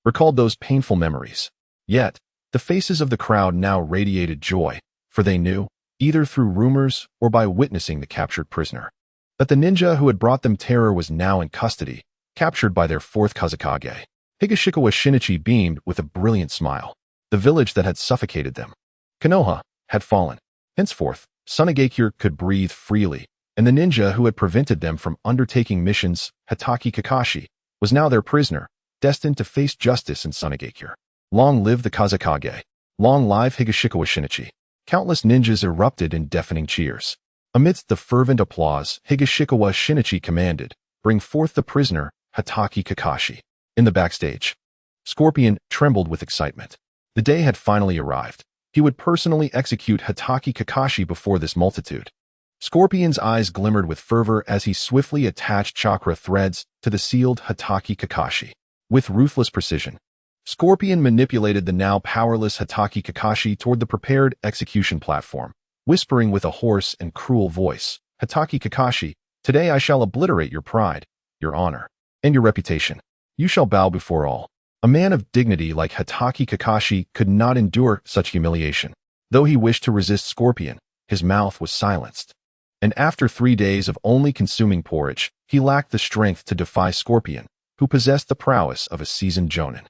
recalled those painful memories. Yet, the faces of the crowd now radiated joy, for they knew, either through rumors or by witnessing the captured prisoner, that the ninja who had brought them terror was now in custody, captured by their 4th Kazekage. Higashikawa Shinichi beamed with a brilliant smile. The village that had suffocated them, Konoha, had fallen. Henceforth, Tsunagekyur could breathe freely, and the ninja who had prevented them from undertaking missions, Hatake Kakashi, was now their prisoner, destined to face justice in Tsunagekyur. Long live the Kazekage. Long live Higashikawa Shinichi. Countless ninjas erupted in deafening cheers. Amidst the fervent applause, Higashikawa Shinichi commanded, "Bring forth the prisoner, Hatake Kakashi." In the backstage, Scorpion trembled with excitement. The day had finally arrived. He would personally execute Hatake Kakashi before this multitude. Scorpion's eyes glimmered with fervor as he swiftly attached chakra threads to the sealed Hatake Kakashi. With ruthless precision, Scorpion manipulated the now powerless Hatake Kakashi toward the prepared execution platform, whispering with a hoarse and cruel voice, "Hatake Kakashi, today I shall obliterate your pride, your honor, and your reputation. You shall bow before all." A man of dignity like Hatake Kakashi could not endure such humiliation. Though he wished to resist Scorpion, his mouth was silenced. And after 3 days of only consuming porridge, he lacked the strength to defy Scorpion, who possessed the prowess of a seasoned jonin.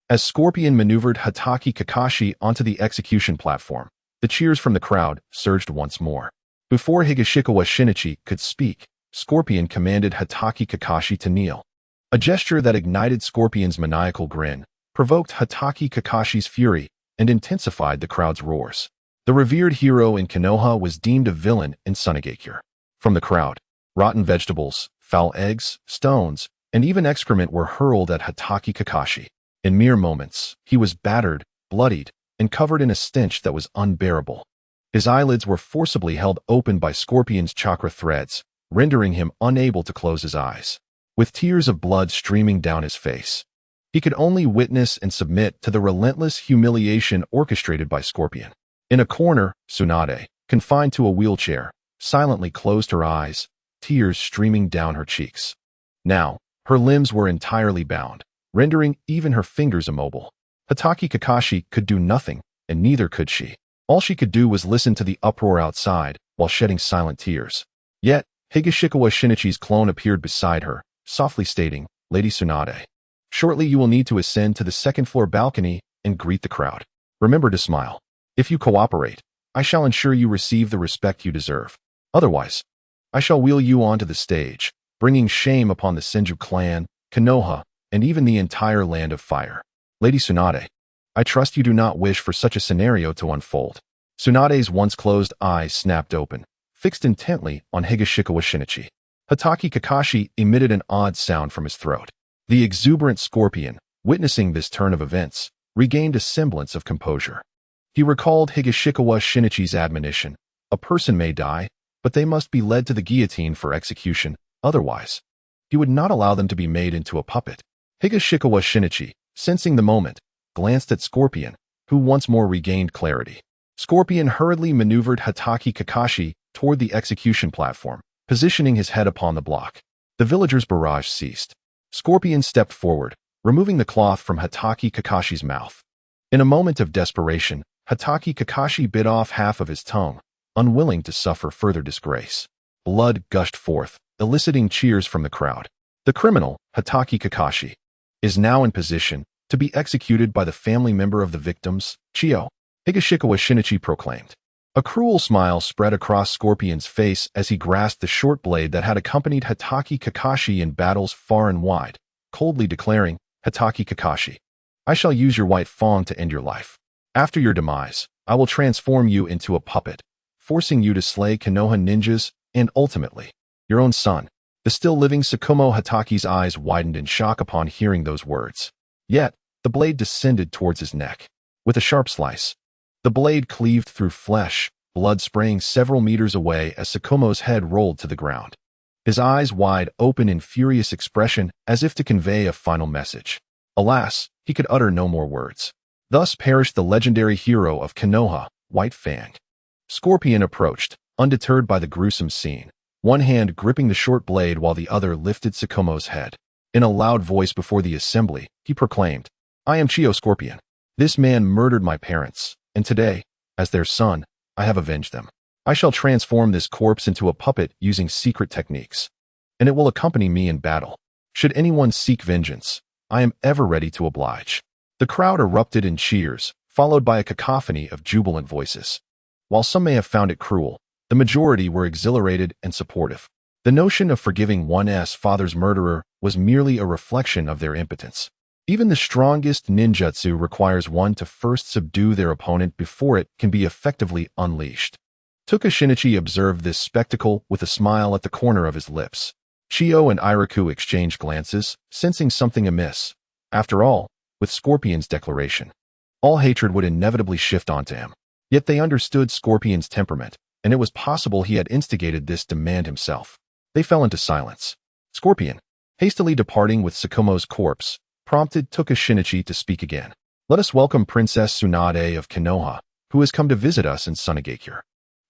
As Scorpion maneuvered Hatake Kakashi onto the execution platform, the cheers from the crowd surged once more. Before Higashikawa Shinichi could speak, Scorpion commanded Hatake Kakashi to kneel. A gesture that ignited Scorpion's maniacal grin, provoked Hatake Kakashi's fury, and intensified the crowd's roars. The revered hero in Konoha was deemed a villain in Shinichi. From the crowd, rotten vegetables, foul eggs, stones, and even excrement were hurled at Hatake Kakashi. In mere moments, he was battered, bloodied, and covered in a stench that was unbearable. His eyelids were forcibly held open by Scorpion's chakra threads, rendering him unable to close his eyes. With tears of blood streaming down his face, he could only witness and submit to the relentless humiliation orchestrated by Scorpion. In a corner, Tsunade, confined to a wheelchair, silently closed her eyes, tears streaming down her cheeks. Now, her limbs were entirely bound, rendering even her fingers immobile. Hatake Kakashi could do nothing, and neither could she. All she could do was listen to the uproar outside while shedding silent tears. Yet, Higashikawa Shinichi's clone appeared beside her, softly stating, "Lady Tsunade, shortly you will need to ascend to the second-floor balcony and greet the crowd. Remember to smile. If you cooperate, I shall ensure you receive the respect you deserve. Otherwise, I shall wheel you onto the stage, bringing shame upon the Senju clan, Konoha, and even the entire Land of Fire. Lady Tsunade, I trust you do not wish for such a scenario to unfold." Tsunade's once closed eyes snapped open, fixed intently on Higashikawa Shinichi. Hatake Kakashi emitted an odd sound from his throat. The exuberant Scorpion, witnessing this turn of events, regained a semblance of composure. He recalled Higashikawa Shinichi's admonition, "A person may die, but they must be led to the guillotine for execution, otherwise he would not allow them to be made into a puppet." Higashikawa Shinichi, sensing the moment, glanced at Scorpion, who once more regained clarity. Scorpion hurriedly maneuvered Hatake Kakashi toward the execution platform, positioning his head upon the block. The villagers' barrage ceased. Scorpion stepped forward, removing the cloth from Hatake Kakashi's mouth. In a moment of desperation, Hatake Kakashi bit off half of his tongue, unwilling to suffer further disgrace. Blood gushed forth, eliciting cheers from the crowd. The criminal, Hatake Kakashi, is now in position to be executed by the family member of the victims, Chio, Higashikawa Shinichi proclaimed. A cruel smile spread across Scorpion's face as he grasped the short blade that had accompanied Hatake Kakashi in battles far and wide, coldly declaring, "Hatake Kakashi, I shall use your white fang to end your life. After your demise, I will transform you into a puppet, forcing you to slay Konoha ninjas and, ultimately, your own son." The still-living Tsukumo Hatake's eyes widened in shock upon hearing those words. Yet, the blade descended towards his neck. With a sharp slice, the blade cleaved through flesh, blood spraying several meters away as Tsukumo's head rolled to the ground. His eyes wide open in furious expression as if to convey a final message. Alas, he could utter no more words. Thus perished the legendary hero of Konoha, White Fang. Scorpion approached, undeterred by the gruesome scene, one hand gripping the short blade while the other lifted Tsukumo's head. In a loud voice before the assembly, he proclaimed, "I am Chio Scorpion. This man murdered my parents, and today, as their son, I have avenged them. I shall transform this corpse into a puppet using secret techniques, and it will accompany me in battle. Should anyone seek vengeance, I am ever ready to oblige." The crowd erupted in cheers, followed by a cacophony of jubilant voices. While some may have found it cruel, the majority were exhilarated and supportive. The notion of forgiving one's father's murderer was merely a reflection of their impotence. Even the strongest ninjutsu requires one to first subdue their opponent before it can be effectively unleashed. Shinichi observed this spectacle with a smile at the corner of his lips. Chiyo and Iraku exchanged glances, sensing something amiss. After all, with Scorpion's declaration, all hatred would inevitably shift onto him. Yet they understood Scorpion's temperament, and it was possible he had instigated this demand himself. They fell into silence. Scorpion, hastily departing with Sakumo's corpse, prompted Shinichi to speak again. Let us welcome Princess Tsunade of Konoha, who has come to visit us in Sunagakure.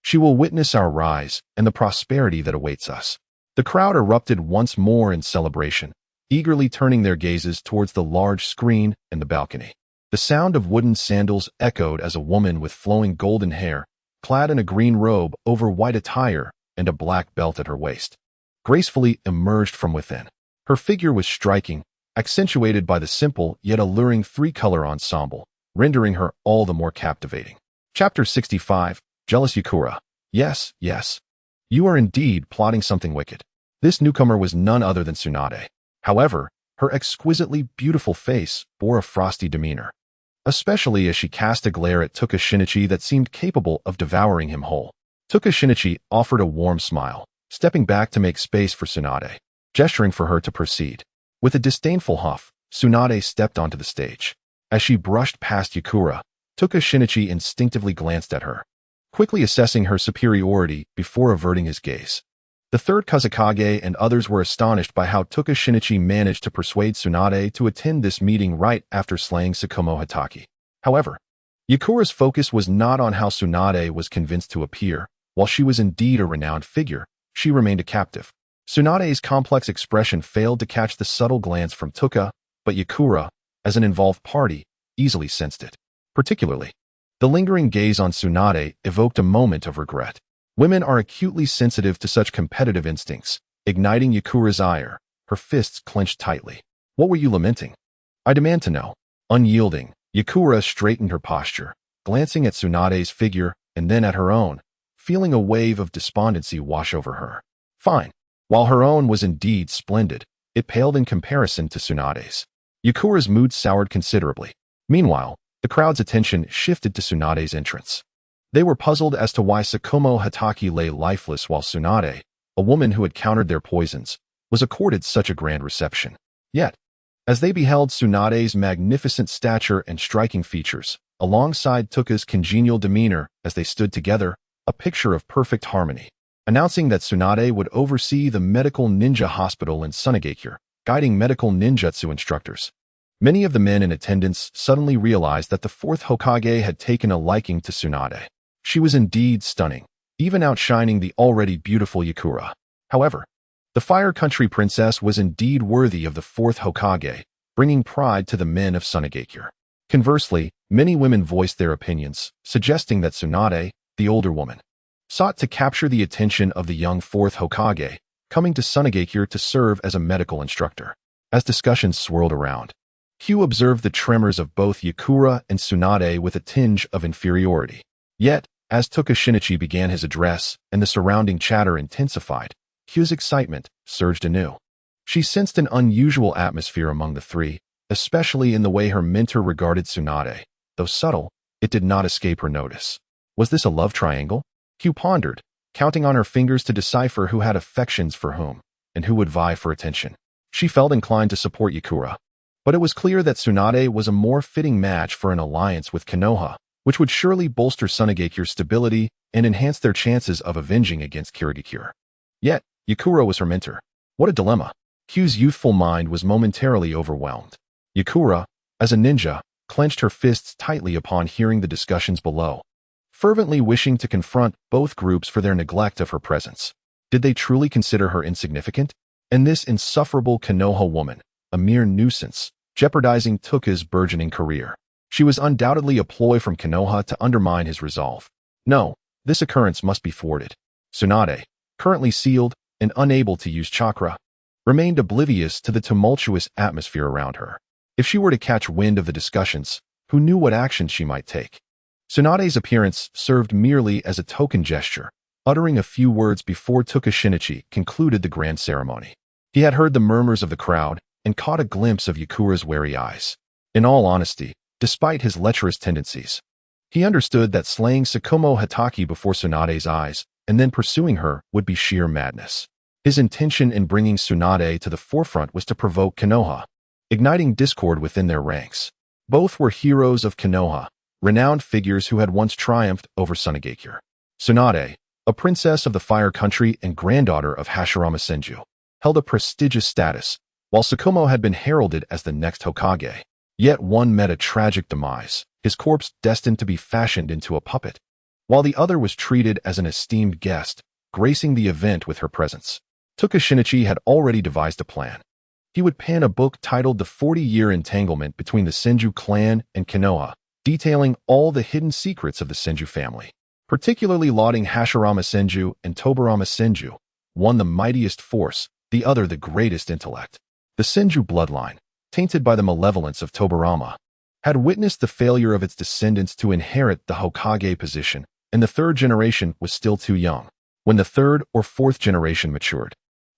She will witness our rise and the prosperity that awaits us. The crowd erupted once more in celebration, eagerly turning their gazes towards the large screen and the balcony. The sound of wooden sandals echoed as a woman with flowing golden hair, clad in a green robe over white attire and a black belt at her waist, gracefully emerged from within. Her figure was striking, accentuated by the simple yet alluring three-color ensemble, rendering her all the more captivating. Chapter 65, Jealous Yakura. Yes, yes. You are indeed plotting something wicked. This newcomer was none other than Tsunade. However, her exquisitely beautiful face bore a frosty demeanor, especially as she cast a glare at Shinichi that seemed capable of devouring him whole. Shinichi offered a warm smile, stepping back to make space for Tsunade, gesturing for her to proceed. With a disdainful huff, Tsunade stepped onto the stage. As she brushed past Yakura, Shinichi instinctively glanced at her, quickly assessing her superiority before averting his gaze. The third Kazekage and others were astonished by how Shinichi managed to persuade Tsunade to attend this meeting right after slaying Sakumo Hatake. However, Yakura's focus was not on how Tsunade was convinced to appear. While she was indeed a renowned figure, she remained a captive. Tsunade's complex expression failed to catch the subtle glance from Tuka, but Yakura, as an involved party, easily sensed it. Particularly, the lingering gaze on Tsunade evoked a moment of regret. Women are acutely sensitive to such competitive instincts, igniting Yakura's ire, her fists clenched tightly. What were you lamenting? I demand to know. Unyielding, Yakura straightened her posture, glancing at Tsunade's figure and then at her own, feeling a wave of despondency wash over her. Fine. While her own was indeed splendid, it paled in comparison to Tsunade's. Yakura's mood soured considerably. Meanwhile, the crowd's attention shifted to Tsunade's entrance. They were puzzled as to why Sakumo Hatake lay lifeless while Tsunade, a woman who had countered their poisons, was accorded such a grand reception. Yet, as they beheld Tsunade's magnificent stature and striking features, alongside Tuka's congenial demeanor as they stood together, a picture of perfect harmony, announcing that Tsunade would oversee the medical ninja hospital in Sunagakure, guiding medical ninjutsu instructors. Many of the men in attendance suddenly realized that the fourth Hokage had taken a liking to Tsunade. She was indeed stunning, even outshining the already beautiful Yakura. However, the Fire Country princess was indeed worthy of the fourth Hokage, bringing pride to the men of Sunagakure. Conversely, many women voiced their opinions, suggesting that Tsunade, the older woman, sought to capture the attention of the young fourth Hokage, coming to Sunagakure to serve as a medical instructor. As discussions swirled around, Hugh observed the tremors of both Yakura and Tsunade with a tinge of inferiority. Yet, as Shinichi began his address and the surrounding chatter intensified, Hugh's excitement surged anew. She sensed an unusual atmosphere among the three, especially in the way her mentor regarded Tsunade. Though subtle, it did not escape her notice. Was this a love triangle? Hugh pondered, counting on her fingers to decipher who had affections for whom, and who would vie for attention. She felt inclined to support Yakura, but it was clear that Tsunade was a more fitting match for an alliance with Konoha, which would surely bolster Sunagakure's stability and enhance their chances of avenging against Kirigakure. Yet, Yakura was her mentor. What a dilemma. Hugh's youthful mind was momentarily overwhelmed. Yakura, as a ninja, clenched her fists tightly upon hearing the discussions below, fervently wishing to confront both groups for their neglect of her presence. Did they truly consider her insignificant? And this insufferable Konoha woman, a mere nuisance, jeopardizing Tuka's burgeoning career. She was undoubtedly a ploy from Konoha to undermine his resolve. No, this occurrence must be thwarted. Tsunade, currently sealed and unable to use chakra, remained oblivious to the tumultuous atmosphere around her. If she were to catch wind of the discussions, who knew what action she might take? Tsunade's appearance served merely as a token gesture, uttering a few words before Shinichi concluded the grand ceremony. He had heard the murmurs of the crowd and caught a glimpse of Yakura's wary eyes. In all honesty, despite his lecherous tendencies, he understood that slaying Tsukumo Hatake before Tsunade's eyes and then pursuing her would be sheer madness. His intention in bringing Tsunade to the forefront was to provoke Konoha, igniting discord within their ranks. Both were heroes of Konoha, renowned figures who had once triumphed over Tsunade. Tsunade, a princess of the Fire Country and granddaughter of Hashirama Senju, held a prestigious status, while Tsukumo had been heralded as the next Hokage. Yet one met a tragic demise, his corpse destined to be fashioned into a puppet, while the other was treated as an esteemed guest, gracing the event with her presence. Shinichi had already devised a plan. He would pen a book titled The 40-Year Entanglement Between the Senju Clan and Konoha, detailing all the hidden secrets of the Senju family, particularly lauding Hashirama Senju and Tobarama Senju, one the mightiest force, the other the greatest intellect. The Senju bloodline, tainted by the malevolence of Tobarama, had witnessed the failure of its descendants to inherit the Hokage position, and the third generation was still too young. When the third or fourth generation matured,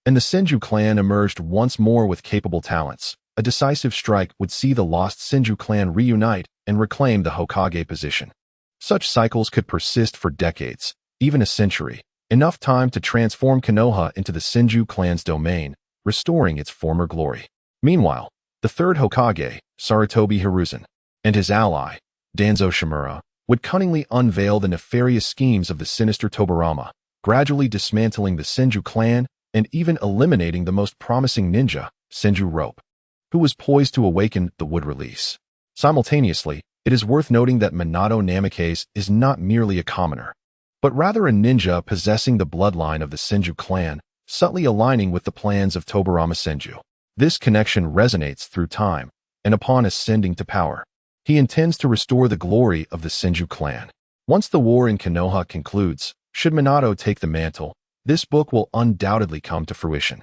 and the Senju clan emerged once more with capable talents, a decisive strike would see the lost Senju clan reunite and reclaim the Hokage position. Such cycles could persist for decades, even a century, enough time to transform Konoha into the Senju clan's domain, restoring its former glory. Meanwhile, the third Hokage, Sarutobi Hiruzen, and his ally, Danzo Shimura, would cunningly unveil the nefarious schemes of the sinister Tobarama, gradually dismantling the Senju clan and even eliminating the most promising ninja, Senju Rope, who was poised to awaken the wood release. Simultaneously, it is worth noting that Minato Namikaze is not merely a commoner, but rather a ninja possessing the bloodline of the Senju clan, subtly aligning with the plans of Tobarama Senju. This connection resonates through time, and upon ascending to power, he intends to restore the glory of the Senju clan. Once the war in Konoha concludes, should Minato take the mantle, this book will undoubtedly come to fruition.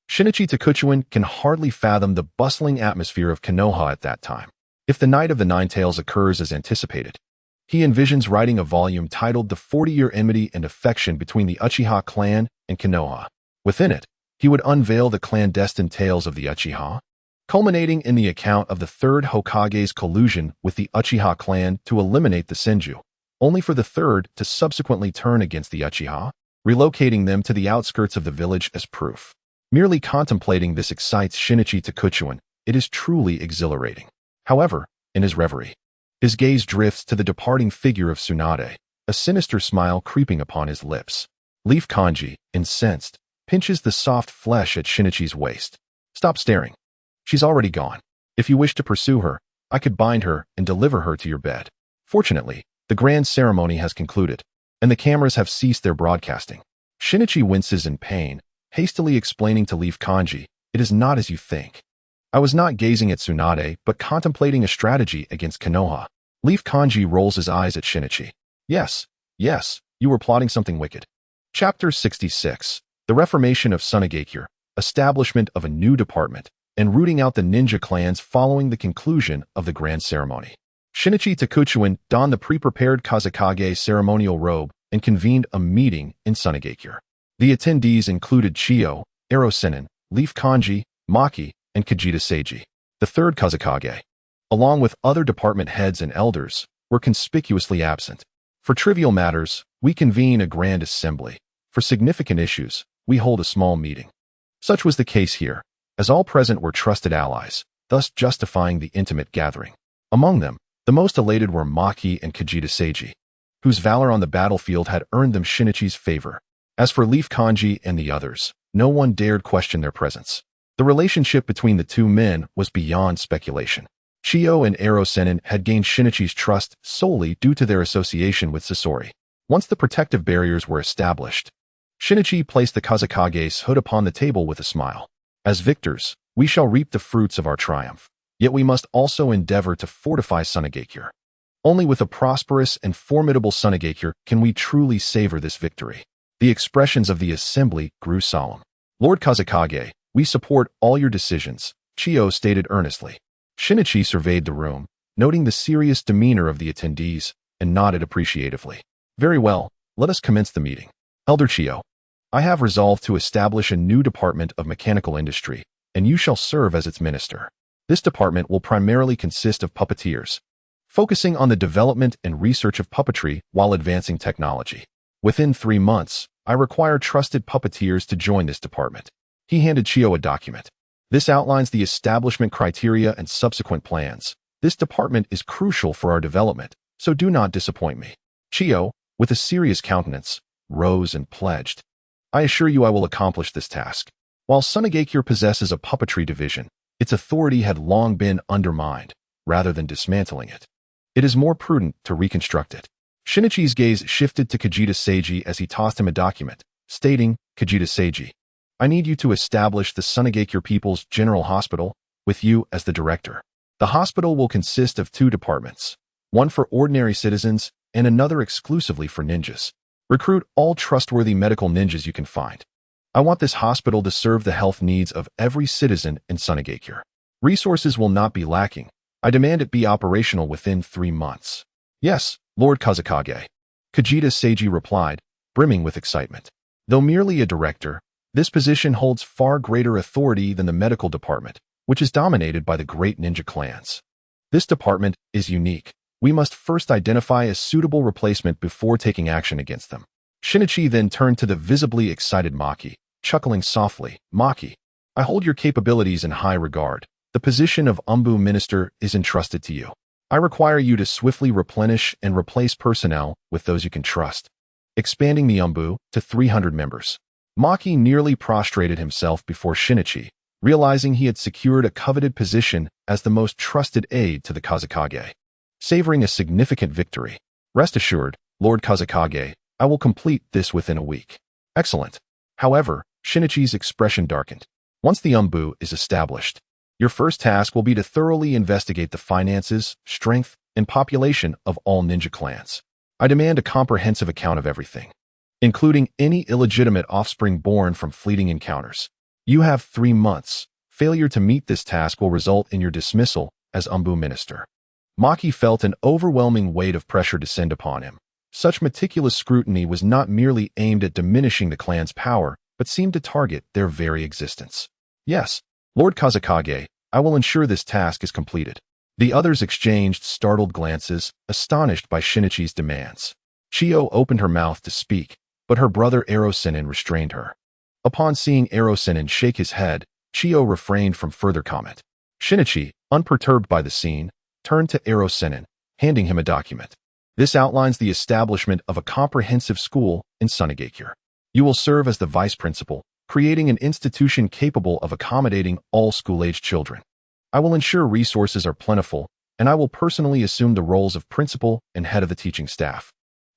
Shinichi Takuchuin can hardly fathom the bustling atmosphere of Konoha at that time. If the Night of the Nine Tails occurs as anticipated, he envisions writing a volume titled The 40-Year Enmity and Affection Between the Uchiha Clan and Konoha. Within it, he would unveil the clandestine tales of the Uchiha, culminating in the account of the third Hokage's collusion with the Uchiha clan to eliminate the Senju, only for the third to subsequently turn against the Uchiha, relocating them to the outskirts of the village as proof. Merely contemplating this excites Shinichi Takuchuin. It is truly exhilarating. However, in his reverie, his gaze drifts to the departing figure of Tsunade, a sinister smile creeping upon his lips. Leaf Kanji, incensed, pinches the soft flesh at Shinichi's waist. Stop staring. She's already gone. If you wish to pursue her, I could bind her and deliver her to your bed. Fortunately, the grand ceremony has concluded, and the cameras have ceased their broadcasting. Shinichi winces in pain, hastily explaining to Leaf Kanji, it is not as you think. I was not gazing at Tsunade, but contemplating a strategy against Konoha. Leaf Kanji rolls his eyes at Shinichi. Yes, you were plotting something wicked. Chapter 66. The Reformation of Tsunade, establishment of a new department, and rooting out the ninja clans following the conclusion of the grand ceremony. Shinichi Takuchuin donned the pre-prepared Kazekage ceremonial robe and convened a meeting in Tsunade. The attendees included Chiyo, Erosenin, Leaf Kanji, Maki, and Kajita Seiji. The third Kazekage, along with other department heads and elders, were conspicuously absent. For trivial matters, we convene a grand assembly. For significant issues, we hold a small meeting. Such was the case here, as all present were trusted allies, thus justifying the intimate gathering. Among them, the most elated were Maki and Kajita Seiji, whose valor on the battlefield had earned them Shinichi's favor. As for Leaf Kanji and the others, no one dared question their presence. The relationship between the two men was beyond speculation. Chiyo and Erosenin had gained Shinichi's trust solely due to their association with Sasori. Once the protective barriers were established, Shinichi placed the Kazekage's hood upon the table with a smile. As victors, we shall reap the fruits of our triumph. Yet we must also endeavor to fortify Tsunade. Only with a prosperous and formidable Tsunade can we truly savor this victory. The expressions of the assembly grew solemn. Lord Kazekage, we support all your decisions, Chiyo stated earnestly. Shinichi surveyed the room, noting the serious demeanor of the attendees, and nodded appreciatively. Very well, let us commence the meeting. Elder Chiyo, I have resolved to establish a new department of mechanical industry, and you shall serve as its minister. This department will primarily consist of puppeteers, focusing on the development and research of puppetry while advancing technology. Within 3 months, I require trusted puppeteers to join this department. He handed Chio a document. This outlines the establishment criteria and subsequent plans. This department is crucial for our development, so do not disappoint me. Chio, with a serious countenance, rose and pledged. I assure you I will accomplish this task. While Shinichi possesses a puppetry division, its authority had long been undermined, rather than dismantling it. It is more prudent to reconstruct it. Shinichi's gaze shifted to Kazekage as he tossed him a document, stating, Kazekage, I need you to establish the Shinichi People's General Hospital, with you as the director. The hospital will consist of 2 departments, one for ordinary citizens and another exclusively for ninjas. Recruit all trustworthy medical ninjas you can find. I want this hospital to serve the health needs of every citizen in Shinichi. Resources will not be lacking. I demand it be operational within 3 months. Yes, Lord Kazekage. Kazekage replied, brimming with excitement. Though merely a director, this position holds far greater authority than the medical department, which is dominated by the great ninja clans. This department is unique. We must first identify a suitable replacement before taking action against them. Shinichi then turned to the visibly excited Maki, chuckling softly. Maki, I hold your capabilities in high regard. The position of Umbu Minister is entrusted to you. I require you to swiftly replenish and replace personnel with those you can trust. Expanding the Umbu to 300 members. Maki nearly prostrated himself before Shinichi, realizing he had secured a coveted position as the most trusted aide to the Kazekage. Savoring a significant victory. Rest assured, Lord Kazekage, I will complete this within a week. Excellent. However, Shinichi's expression darkened. Once the Umbu is established, your first task will be to thoroughly investigate the finances, strength, and population of all ninja clans. I demand a comprehensive account of everything, including any illegitimate offspring born from fleeting encounters. You have 3 months. Failure to meet this task will result in your dismissal as Umbu Minister. Maki felt an overwhelming weight of pressure descend upon him. Such meticulous scrutiny was not merely aimed at diminishing the clan's power, but seemed to target their very existence. Yes, Lord Kazekage, I will ensure this task is completed. The others exchanged startled glances, astonished by Shinichi's demands. Chio opened her mouth to speak, but her brother Erosenin restrained her. Upon seeing Erosenin shake his head, Chio refrained from further comment. Shinichi, unperturbed by the scene, turned to Erosenin, handing him a document. This outlines the establishment of a comprehensive school in Shinichi. You will serve as the vice principal, creating an institution capable of accommodating all school-aged children. I will ensure resources are plentiful, and I will personally assume the roles of principal and head of the teaching staff.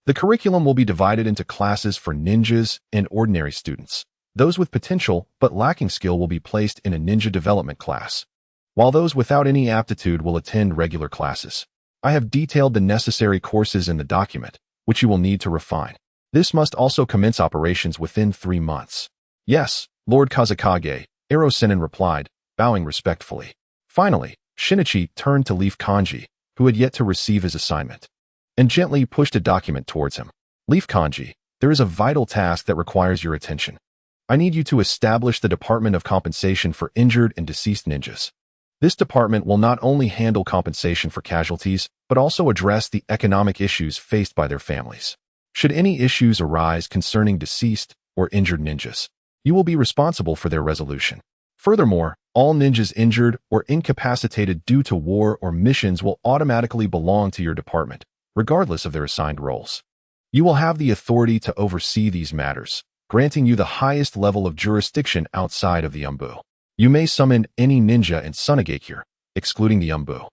The curriculum will be divided into classes for ninjas and ordinary students. Those with potential but lacking skill will be placed in a ninja development class, while those without any aptitude will attend regular classes. I have detailed the necessary courses in the document, which you will need to refine. This must also commence operations within 3 months. Yes, Lord Kazekage, Erosenin replied, bowing respectfully. Finally, Shinichi turned to Leaf Kanji, who had yet to receive his assignment, and gently pushed a document towards him. Leaf Kanji, there is a vital task that requires your attention. I need you to establish the Department of Compensation for injured and deceased ninjas. This department will not only handle compensation for casualties, but also address the economic issues faced by their families. Should any issues arise concerning deceased or injured ninjas, you will be responsible for their resolution. Furthermore, all ninjas injured or incapacitated due to war or missions will automatically belong to your department, regardless of their assigned roles. You will have the authority to oversee these matters, granting you the highest level of jurisdiction outside of the Umbu. You may summon any ninja in Shinichi, excluding the Umbu,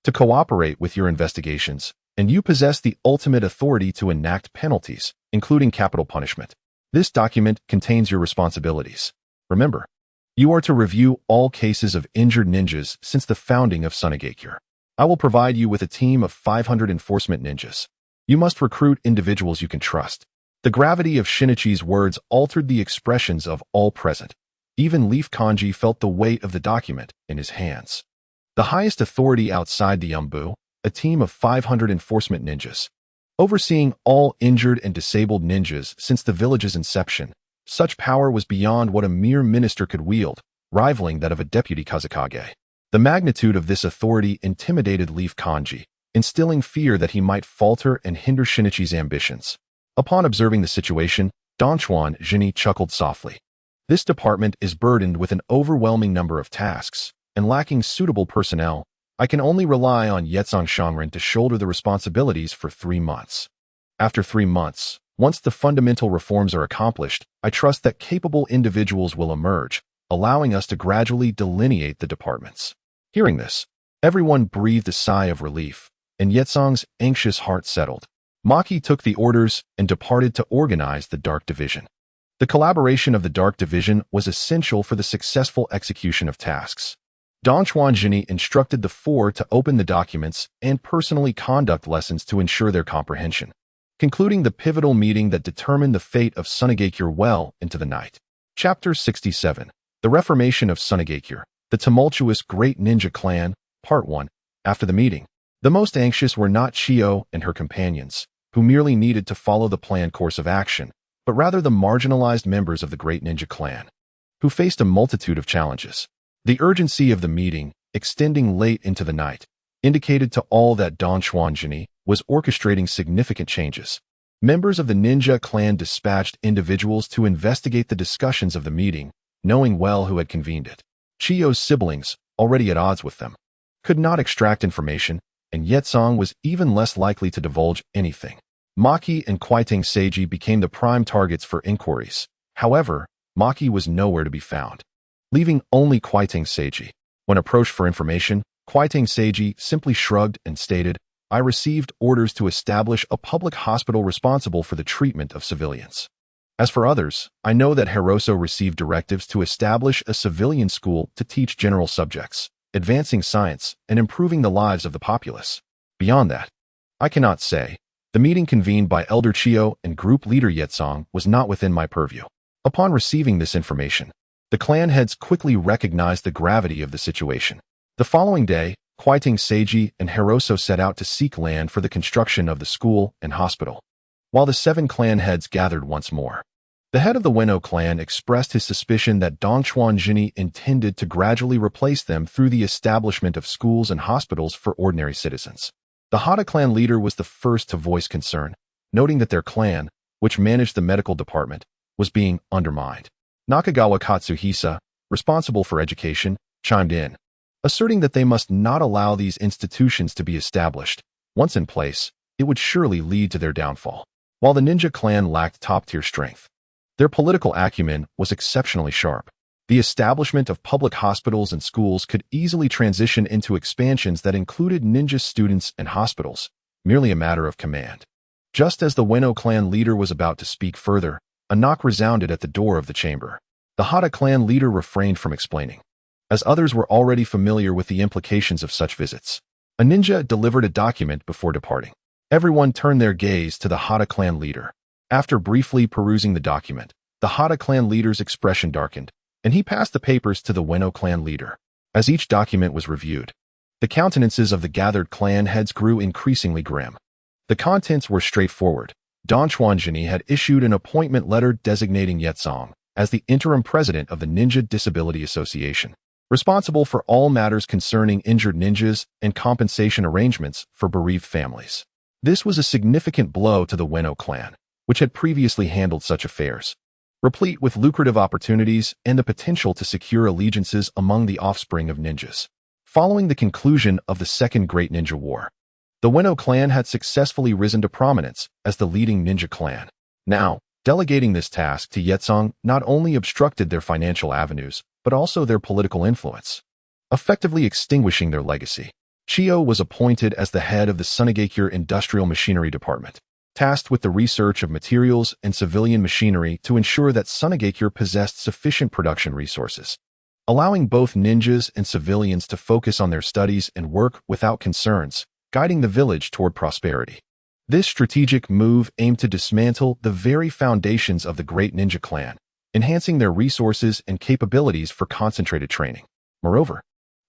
to cooperate with your investigations, and you possess the ultimate authority to enact penalties, including capital punishment. This document contains your responsibilities. Remember, you are to review all cases of injured ninjas since the founding of Shinichi. I will provide you with a team of 500 enforcement ninjas. You must recruit individuals you can trust. The gravity of Shinichi's words altered the expressions of all present. Even Leaf Kanji felt the weight of the document in his hands. The highest authority outside the Umbu, a team of 500 enforcement ninjas, overseeing all injured and disabled ninjas since the village's inception. Such power was beyond what a mere minister could wield, rivaling that of a deputy Kazekage. The magnitude of this authority intimidated Leaf Kanji, instilling fear that he might falter and hinder Shinichi's ambitions. Upon observing the situation, Donchuan Jini chuckled softly. This department is burdened with an overwhelming number of tasks, and lacking suitable personnel, I can only rely on Yetzong Shangren to shoulder the responsibilities for 3 months. After 3 months, once the fundamental reforms are accomplished, I trust that capable individuals will emerge, allowing us to gradually delineate the departments. Hearing this, everyone breathed a sigh of relief, and Yetzong's anxious heart settled. Maki took the orders and departed to organize the Dark Division. The collaboration of the Dark Division was essential for the successful execution of tasks. Donchuan Jini instructed the 4 to open the documents and personally conduct lessons to ensure their comprehension, concluding the pivotal meeting that determined the fate of Sunigakure well into the night. Chapter 67. The Reformation of Sunigakure, the Tumultuous Great Ninja Clan, Part 1. After the meeting, the most anxious were not Chiyo and her companions, who merely needed to follow the planned course of action, but rather the marginalized members of the Great Ninja Clan, who faced a multitude of challenges. The urgency of the meeting, extending late into the night, indicated to all that Donchuan Jini was orchestrating significant changes. Members of the ninja clan dispatched individuals to investigate the discussions of the meeting, knowing well who had convened it. Chiyo's siblings, already at odds with them, could not extract information, and Yetzong was even less likely to divulge anything. Maki and Kazekage became the prime targets for inquiries. However, Maki was nowhere to be found, leaving only Kazekage. When approached for information, Kazekage simply shrugged and stated, "I received orders to establish a public hospital responsible for the treatment of civilians. As for others, I know that Hiroso received directives to establish a civilian school to teach general subjects, advancing science, and improving the lives of the populace. Beyond that, I cannot say." The meeting convened by Elder Chiyo and group leader Yetzong was not within my purview. Upon receiving this information, the clan heads quickly recognized the gravity of the situation. The following day, Kazekage and Hiroso set out to seek land for the construction of the school and hospital, while the 7 clan heads gathered once more. The head of the Ueno clan expressed his suspicion that Donchuan Jini intended to gradually replace them through the establishment of schools and hospitals for ordinary citizens. The Hada clan leader was the first to voice concern, noting that their clan, which managed the medical department, was being undermined. Nakagawa Katsuhisa, responsible for education, chimed in, asserting that they must not allow these institutions to be established. Once in place, it would surely lead to their downfall. While the ninja clan lacked top-tier strength, their political acumen was exceptionally sharp. The establishment of public hospitals and schools could easily transition into expansions that included ninja students and hospitals, merely a matter of command. Just as the Ueno clan leader was about to speak further, a knock resounded at the door of the chamber. The Hada clan leader refrained from explaining, as others were already familiar with the implications of such visits. A ninja delivered a document before departing. Everyone turned their gaze to the Hada clan leader. After briefly perusing the document, the Hada clan leader's expression darkened, and he passed the papers to the Ueno clan leader. As each document was reviewed, the countenances of the gathered clan heads grew increasingly grim. The contents were straightforward. Donchuan Jini had issued an appointment letter designating Yetzong as the interim president of the Ninja Disability Association, responsible for all matters concerning injured ninjas and compensation arrangements for bereaved families. This was a significant blow to the Ueno clan, which had previously handled such affairs, replete with lucrative opportunities and the potential to secure allegiances among the offspring of ninjas. Following the conclusion of the Second Great Ninja War, the Ueno clan had successfully risen to prominence as the leading ninja clan. Now, delegating this task to Yetzong not only obstructed their financial avenues, but also their political influence, effectively extinguishing their legacy. Chiyo was appointed as the head of the Sunigakure Industrial Machinery Department, tasked with the research of materials and civilian machinery to ensure that Sunigakure possessed sufficient production resources, allowing both ninjas and civilians to focus on their studies and work without concerns, guiding the village toward prosperity. This strategic move aimed to dismantle the very foundations of the Great Ninja Clan, enhancing their resources and capabilities for concentrated training. Moreover,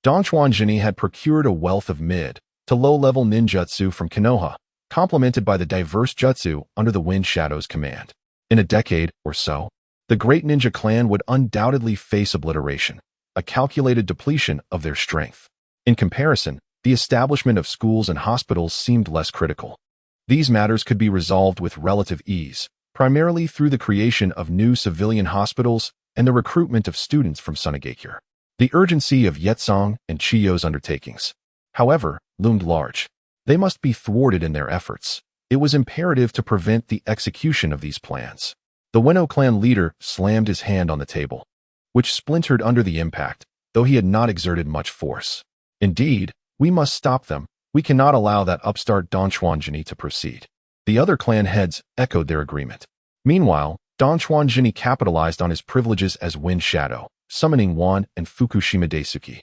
Donchuan Jini had procured a wealth of mid to low-level ninjutsu from Konoha, complemented by the diverse jutsu under the Wind Shadow's command. In a decade or so, the Great Ninja Clan would undoubtedly face obliteration. a calculated depletion of their strength. In comparison, the establishment of schools and hospitals seemed less critical. These matters could be resolved with relative ease, primarily through the creation of new civilian hospitals and the recruitment of students from Shinichi. The urgency of Yetsong and Chiyo's undertakings, however, loomed large. They must be thwarted in their efforts. It was imperative to prevent the execution of these plans. The Weno clan leader slammed his hand on the table, which splintered under the impact, though he had not exerted much force. Indeed, we must stop them. We cannot allow that upstart Donchuanjini to proceed. The other clan heads echoed their agreement. Meanwhile, Donchuanjini capitalized on his privileges as Wind Shadow, summoning Wan and Fukushima Daisuke.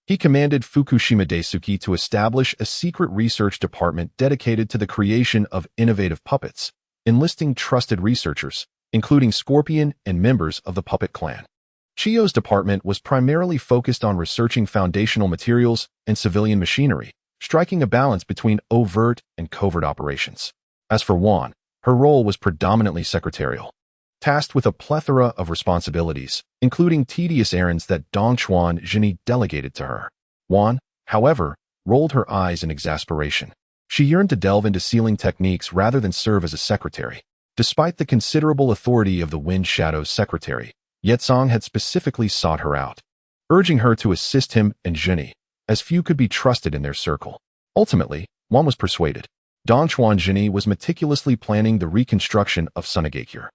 He commanded Fukushima Daisuke to establish a secret research department dedicated to the creation of innovative puppets, enlisting trusted researchers, including Scorpion and members of the puppet clan. Chiyo's department was primarily focused on researching foundational materials and civilian machinery, striking a balance between overt and covert operations. As for Wan, her role was predominantly secretarial, tasked with a plethora of responsibilities, including tedious errands that Donchuanjini delegated to her. Wan, however, rolled her eyes in exasperation. She yearned to delve into sealing techniques rather than serve as a secretary. Despite the considerable authority of the Wind Shadow's secretary, Yetsong had specifically sought her out, urging her to assist him and Jini, as few could be trusted in their circle. Ultimately, Wan was persuaded. Donchuanjini was meticulously planning the reconstruction of Shinichi,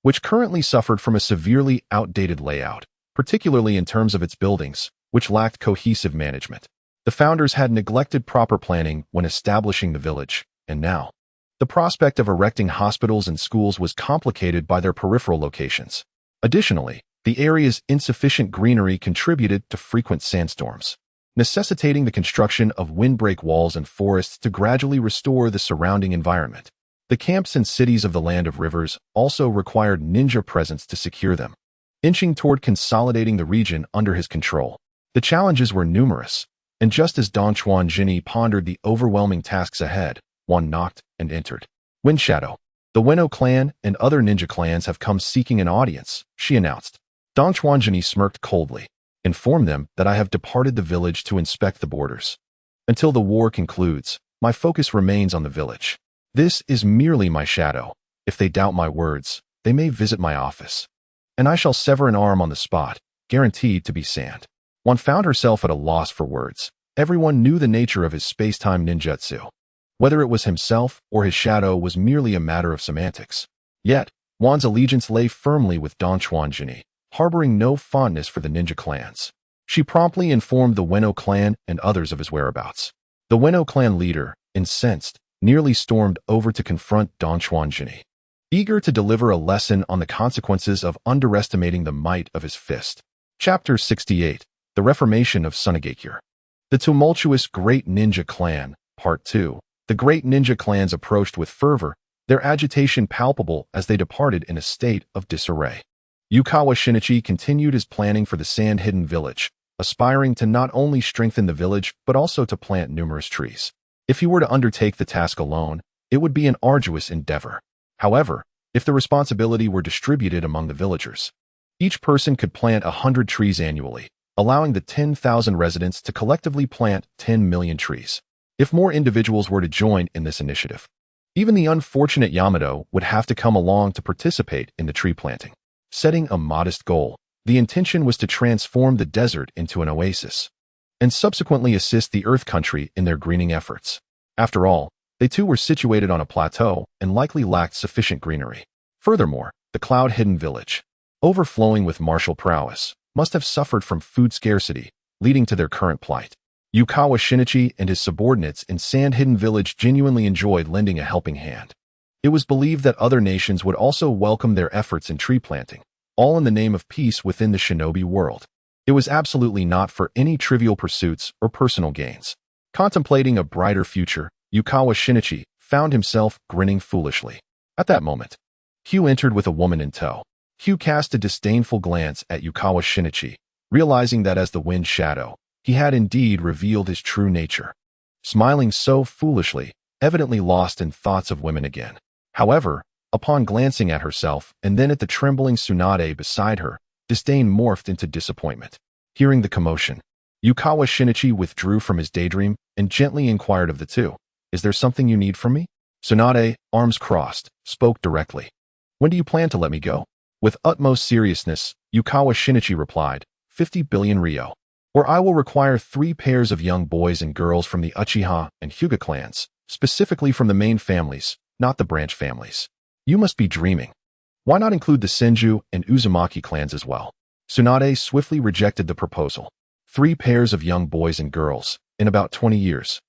which currently suffered from a severely outdated layout, particularly in terms of its buildings, which lacked cohesive management. The founders had neglected proper planning when establishing the village, and now, the prospect of erecting hospitals and schools was complicated by their peripheral locations. Additionally, the area's insufficient greenery contributed to frequent sandstorms, necessitating the construction of windbreak walls and forests to gradually restore the surrounding environment. The camps and cities of the Land of Rivers also required ninja presence to secure them, inching toward consolidating the region under his control. The challenges were numerous, and just as Donchuanjini pondered the overwhelming tasks ahead, one knocked and entered. Wind Shadow. The Weno clan and other ninja clans have come seeking an audience, she announced. Donchuanjini smirked coldly. Inform them that I have departed the village to inspect the borders. Until the war concludes, my focus remains on the village. This is merely my shadow. If they doubt my words, they may visit my office. And I shall sever an arm on the spot, guaranteed to be sand. One found herself at a loss for words. Everyone knew the nature of his space-time ninjutsu. Whether it was himself or his shadow was merely a matter of semantics. Yet, Wan's allegiance lay firmly with Donchuanjini, harboring no fondness for the ninja clans. She promptly informed the Weno clan and others of his whereabouts. The Weno clan leader, incensed, nearly stormed over to confront Donchuanjini, eager to deliver a lesson on the consequences of underestimating the might of his fist. Chapter 68. The Reformation of Shinichi. The tumultuous Great Ninja Clan, Part 2. The Great Ninja Clans approached with fervor, their agitation palpable as they departed in a state of disarray. Yukawa Shinichi continued his planning for the sand-hidden village, aspiring to not only strengthen the village but also to plant numerous trees. If he were to undertake the task alone, it would be an arduous endeavor. However, if the responsibility were distributed among the villagers, each person could plant 100 trees annually, allowing the 10,000 residents to collectively plant 10 million trees. If more individuals were to join in this initiative, even the unfortunate Yamato would have to come along to participate in the tree planting. Setting a modest goal, the intention was to transform the desert into an oasis, and subsequently assist the Earth country in their greening efforts. After all, they too were situated on a plateau and likely lacked sufficient greenery. Furthermore, the cloud-hidden village, overflowing with martial prowess, must have suffered from food scarcity, leading to their current plight. Yukawa Shinichi and his subordinates in Sand-Hidden Village genuinely enjoyed lending a helping hand. It was believed that other nations would also welcome their efforts in tree planting, all in the name of peace within the shinobi world. It was absolutely not for any trivial pursuits or personal gains. Contemplating a brighter future, Yukawa Shinichi found himself grinning foolishly. At that moment, Hugh entered with a woman in tow. Hugh cast a disdainful glance at Yukawa Shinichi, realizing that as the Wind Shadow, he had indeed revealed his true nature. Smiling so foolishly, evidently lost in thoughts of women again. However, upon glancing at herself and then at the trembling Tsunade beside her, disdain morphed into disappointment. Hearing the commotion, Yukawa Shinichi withdrew from his daydream and gently inquired of the two, "Is there something you need from me?" Tsunade, arms crossed, spoke directly. "When do you plan to let me go?" With utmost seriousness, Yukawa Shinichi replied, 50 billion ryo. Or I will require 3 pairs of young boys and girls from the Uchiha and Hyuga clans, specifically from the main families, not the branch families. You must be dreaming. Why not include the Senju and Uzumaki clans as well? Tsunade swiftly rejected the proposal. 3 pairs of young boys and girls, in about 20 years.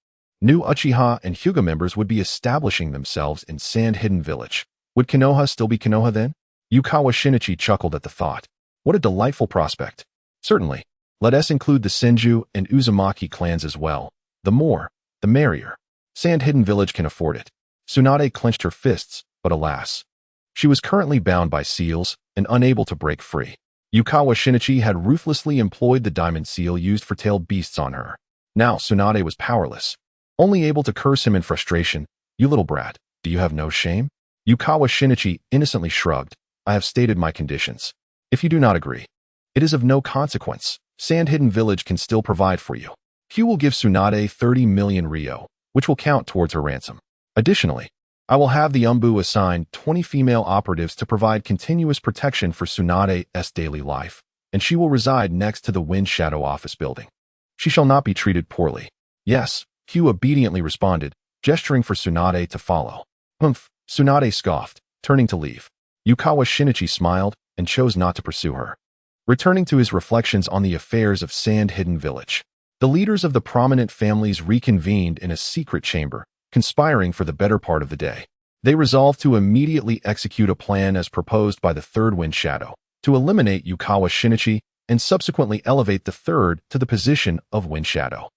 New Uchiha and Hyuga members would be establishing themselves in Sand Hidden Village. Would Konoha still be Konoha then? Yukawa Shinichi chuckled at the thought. What a delightful prospect. Certainly. Let us include the Senju and Uzumaki clans as well. The more, the merrier. Sand Hidden Village can afford it. Tsunade clenched her fists, but alas. She was currently bound by seals and unable to break free. Yukawa Shinichi had ruthlessly employed the diamond seal used for tailed beasts on her. Now Tsunade was powerless, only able to curse him in frustration. You little brat, do you have no shame? Yukawa Shinichi innocently shrugged. I have stated my conditions. If you do not agree, it is of no consequence. Sand Hidden Village can still provide for you. Q will give Tsunade 30 million ryo, which will count towards her ransom. Additionally, I will have the Umbu assign 20 female operatives to provide continuous protection for Tsunade's daily life, and she will reside next to the Wind Shadow office building. She shall not be treated poorly. Yes, Q obediently responded, gesturing for Tsunade to follow. Humph, Tsunade scoffed, turning to leave. Yukawa Shinichi smiled and chose not to pursue her. Returning to his reflections on the affairs of Sand Hidden Village, the leaders of the prominent families reconvened in a secret chamber, conspiring for the better part of the day. They resolved to immediately execute a plan as proposed by the third Wind Shadow, to eliminate Yukawa Shinichi and subsequently elevate the third to the position of Wind Shadow.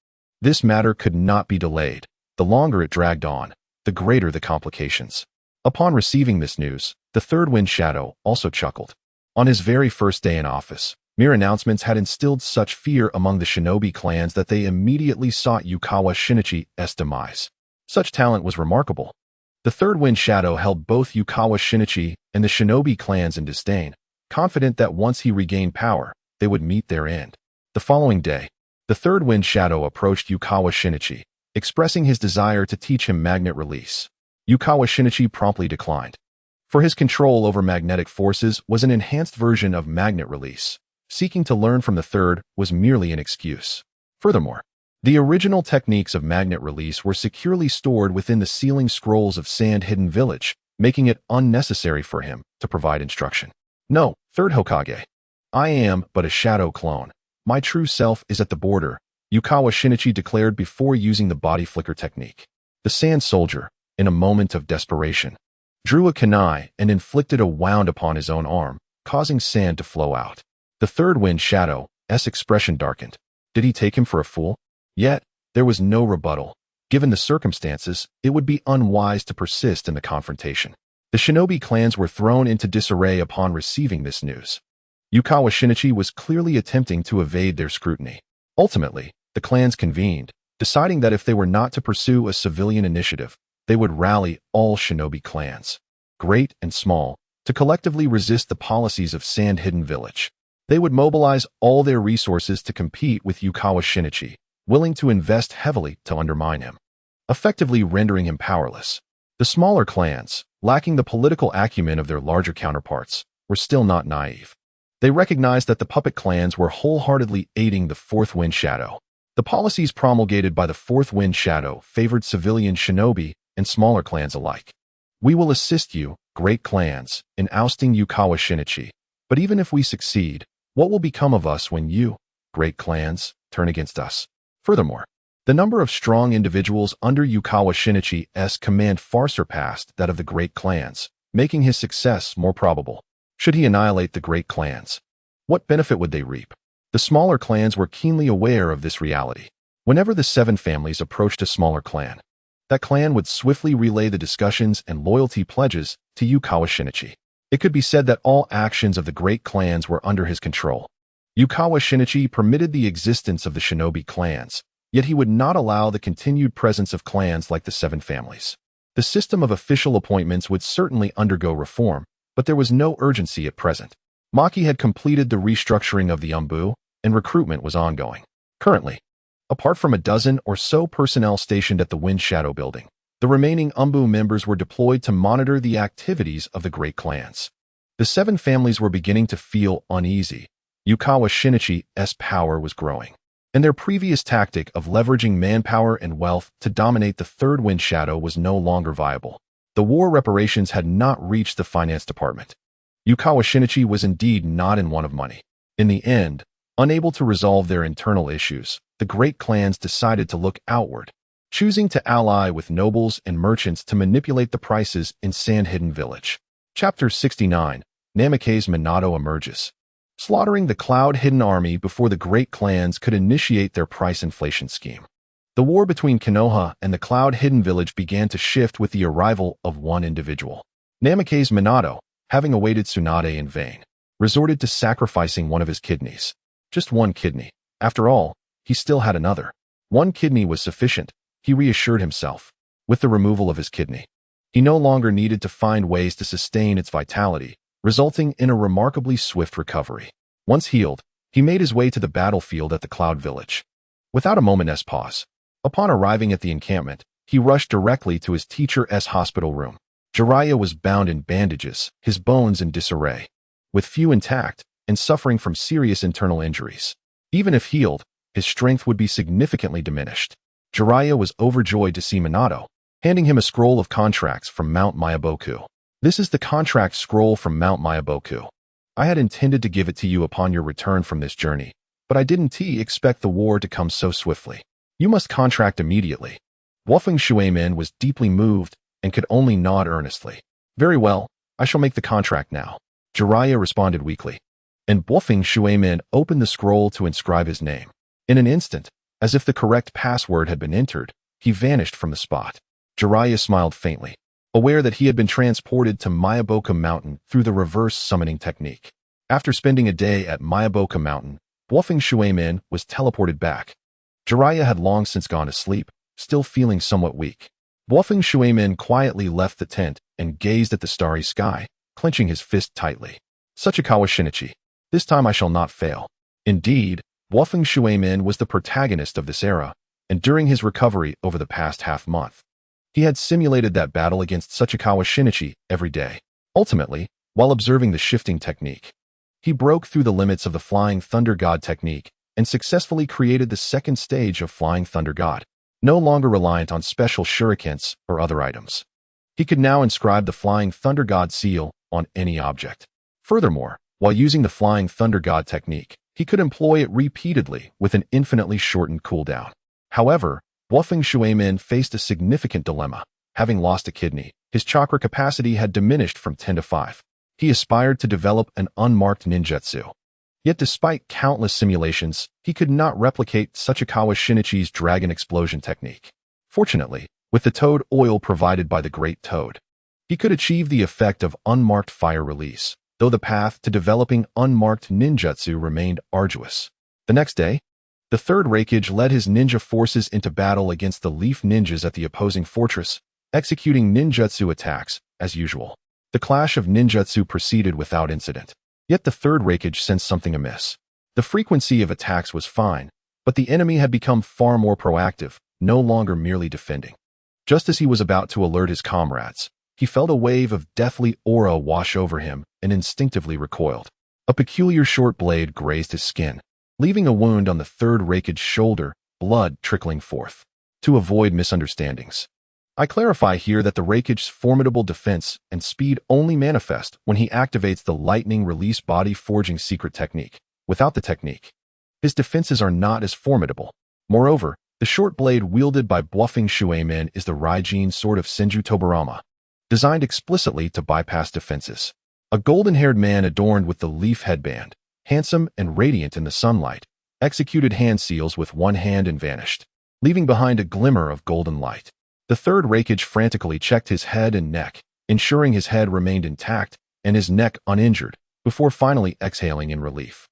This matter could not be delayed. The longer it dragged on, the greater the complications. Upon receiving this news, the third Wind Shadow also chuckled. On his very first day in office, mere announcements had instilled such fear among the shinobi clans that they immediately sought Yukawa Shinichi's demise. Such talent was remarkable. The third Wind Shadow held both Yukawa Shinichi and the shinobi clans in disdain, confident that once he regained power, they would meet their end. The following day, the third Wind Shadow approached Yukawa Shinichi, expressing his desire to teach him magnet release. Yukawa Shinichi promptly declined. For his control over magnetic forces was an enhanced version of magnet release. Seeking to learn from the third was merely an excuse. Furthermore, the original techniques of magnet release were securely stored within the sealing scrolls of Sand Hidden Village, making it unnecessary for him to provide instruction. No, third Hokage. I am but a shadow clone. My true self is at the border, Yukawa Shinichi declared before using the body flicker technique. The Sand Soldier, in a moment of desperation, drew a kunai and inflicted a wound upon his own arm, causing sand to flow out. The third Wind Shadow's expression darkened. Did he take him for a fool? Yet, there was no rebuttal. Given the circumstances, it would be unwise to persist in the confrontation. The shinobi clans were thrown into disarray upon receiving this news. Yukawa Shinichi was clearly attempting to evade their scrutiny. Ultimately, the clans convened, deciding that if they were not to pursue a civilian initiative, they would rally all shinobi clans, great and small, to collectively resist the policies of Sand Hidden Village. They would mobilize all their resources to compete with Yukawa Shinichi, willing to invest heavily to undermine him, effectively rendering him powerless. The smaller clans, lacking the political acumen of their larger counterparts, were still not naive. They recognized that the puppet clans were wholeheartedly aiding the fourth Wind Shadow. The policies promulgated by the fourth Wind Shadow favored civilian shinobi and smaller clans alike. We will assist you, great clans, in ousting Yukawa Shinichi. But even if we succeed, what will become of us when you, great clans, turn against us? Furthermore, the number of strong individuals under Yukawa Shinichi's command far surpassed that of the great clans, making his success more probable. Should he annihilate the great clans, what benefit would they reap? The smaller clans were keenly aware of this reality. Whenever the 7 families approached a smaller clan, that clan would swiftly relay the discussions and loyalty pledges to Yukawa Shinichi. It could be said that all actions of the great clans were under his control. Yukawa Shinichi permitted the existence of the shinobi clans, yet he would not allow the continued presence of clans like the 7 families. The system of official appointments would certainly undergo reform, but there was no urgency at present. Maki had completed the restructuring of the Umbu, and recruitment was ongoing. Currently, apart from a dozen or so personnel stationed at the Wind Shadow building, the remaining Umbu members were deployed to monitor the activities of the great clans. The 7 families were beginning to feel uneasy. Yukawa Shinichi's power was growing, and their previous tactic of leveraging manpower and wealth to dominate the third Wind Shadow was no longer viable. The war reparations had not reached the finance department. Yukawa Shinichi was indeed not in want of money. In the end, unable to resolve their internal issues, the great clans decided to look outward, choosing to ally with nobles and merchants to manipulate the prices in Sand-Hidden Village. Chapter 69, Namikaze Minato emerges. Slaughtering the Cloud-Hidden army before the great clans could initiate their price inflation scheme. The war between Konoha and the Cloud-Hidden Village began to shift with the arrival of one individual. Namikaze Minato, having awaited Tsunade in vain, resorted to sacrificing one of his kidneys. Just one kidney. After all, he still had another. One kidney was sufficient, he reassured himself. With the removal of his kidney, he no longer needed to find ways to sustain its vitality, resulting in a remarkably swift recovery. Once healed, he made his way to the battlefield at the Cloud Village. Without a moment's pause, upon arriving at the encampment, he rushed directly to his teacher's hospital room. Jiraiya was bound in bandages, his bones in disarray, with few intact and suffering from serious internal injuries. Even if healed, his strength would be significantly diminished. Jiraiya was overjoyed to see Minato, handing him a scroll of contracts from Mount Myaboku. This is the contract scroll from Mount Myaboku. I had intended to give it to you upon your return from this journey, but I didn't expect the war to come so swiftly. You must contract immediately. Wofeng Shuemin was deeply moved and could only nod earnestly. Very well, I shall make the contract now. Jiraiya responded weakly, and Wofeng Shuemin opened the scroll to inscribe his name. In an instant, as if the correct password had been entered, he vanished from the spot. Jiraiya smiled faintly, aware that he had been transported to Myaboku Mountain through the reverse summoning technique. After spending a day at Myaboku Mountain, Wofeng Shuemin was teleported back. Jiraiya had long since gone to sleep, still feeling somewhat weak. Wofeng Shuemin quietly left the tent and gazed at the starry sky, clenching his fist tightly. Tsuchikawa Shinichi, this time I shall not fail. Indeed, Wofeng Shuemin was the protagonist of this era, and during his recovery over the past half-month, he had simulated that battle against Tsuchikawa Shinichi every day. Ultimately, while observing the shifting technique, he broke through the limits of the Flying Thunder God technique and successfully created the second stage of Flying Thunder God, no longer reliant on special shurikens or other items. He could now inscribe the Flying Thunder God seal on any object. Furthermore, while using the Flying Thunder God technique, he could employ it repeatedly with an infinitely shortened cooldown. However, Wofeng Shuemin faced a significant dilemma. Having lost a kidney, his chakra capacity had diminished from 10 to 5. He aspired to develop an unmarked ninjutsu. Yet despite countless simulations, he could not replicate Tsuchikawa Shinichi's dragon explosion technique. Fortunately, with the toad oil provided by the Great Toad, he could achieve the effect of unmarked fire release, though the path to developing unmarked ninjutsu remained arduous. The next day, the third Raikage led his ninja forces into battle against the Leaf Ninjas at the opposing fortress, executing ninjutsu attacks, as usual. The clash of ninjutsu proceeded without incident. Yet the third Raikage sensed something amiss. The frequency of attacks was fine, but the enemy had become far more proactive, no longer merely defending. Just as he was about to alert his comrades, he felt a wave of deathly aura wash over him and instinctively recoiled. A peculiar short blade grazed his skin, leaving a wound on the third Raikage's shoulder, blood trickling forth. To avoid misunderstandings, I clarify here that the Raikage's formidable defense and speed only manifest when he activates the lightning release body forging secret technique. Without the technique, his defenses are not as formidable. Moreover, the short blade wielded by Wofeng Shuemin is the Raijin sword of Senju Tobarama, designed explicitly to bypass defenses. A golden-haired man adorned with the leaf headband, handsome and radiant in the sunlight, executed hand seals with one hand and vanished, leaving behind a glimmer of golden light. The third Raikage frantically checked his head and neck, ensuring his head remained intact and his neck uninjured, before finally exhaling in relief.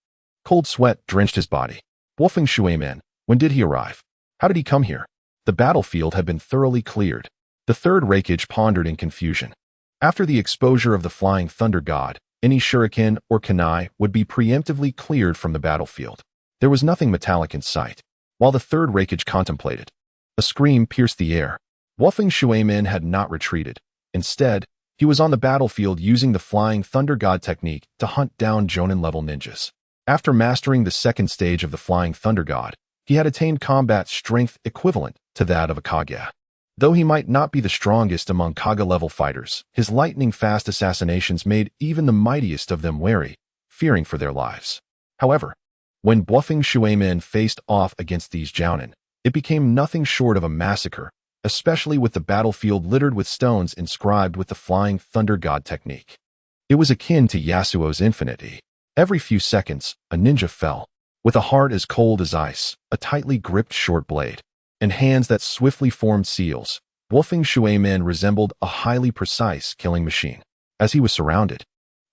Cold sweat drenched his body. Wofeng Shuemin, when did he arrive? How did he come here? The battlefield had been thoroughly cleared. The third Raikage pondered in confusion. After the exposure of the Flying Thunder God, any shuriken or kunai would be preemptively cleared from the battlefield. There was nothing metallic in sight. While the third Reikage contemplated, a scream pierced the air. Bluffing Shuemin had not retreated. Instead, he was on the battlefield using the Flying Thunder God technique to hunt down Jonin-level ninjas. After mastering the second stage of the Flying Thunder God, he had attained combat strength equivalent to that of a Kage. Though he might not be the strongest among Kage-level fighters, his lightning-fast assassinations made even the mightiest of them wary, fearing for their lives. However, when Bluffing Shuemin faced off against these Jounin, it became nothing short of a massacre, especially with the battlefield littered with stones inscribed with the Flying Thunder God technique. It was akin to Yasuo's Infinity. Every few seconds, a ninja fell, with a heart as cold as ice, a tightly gripped short blade, and hands that swiftly formed seals. Bluffing Shuemin resembled a highly precise killing machine. As he was surrounded,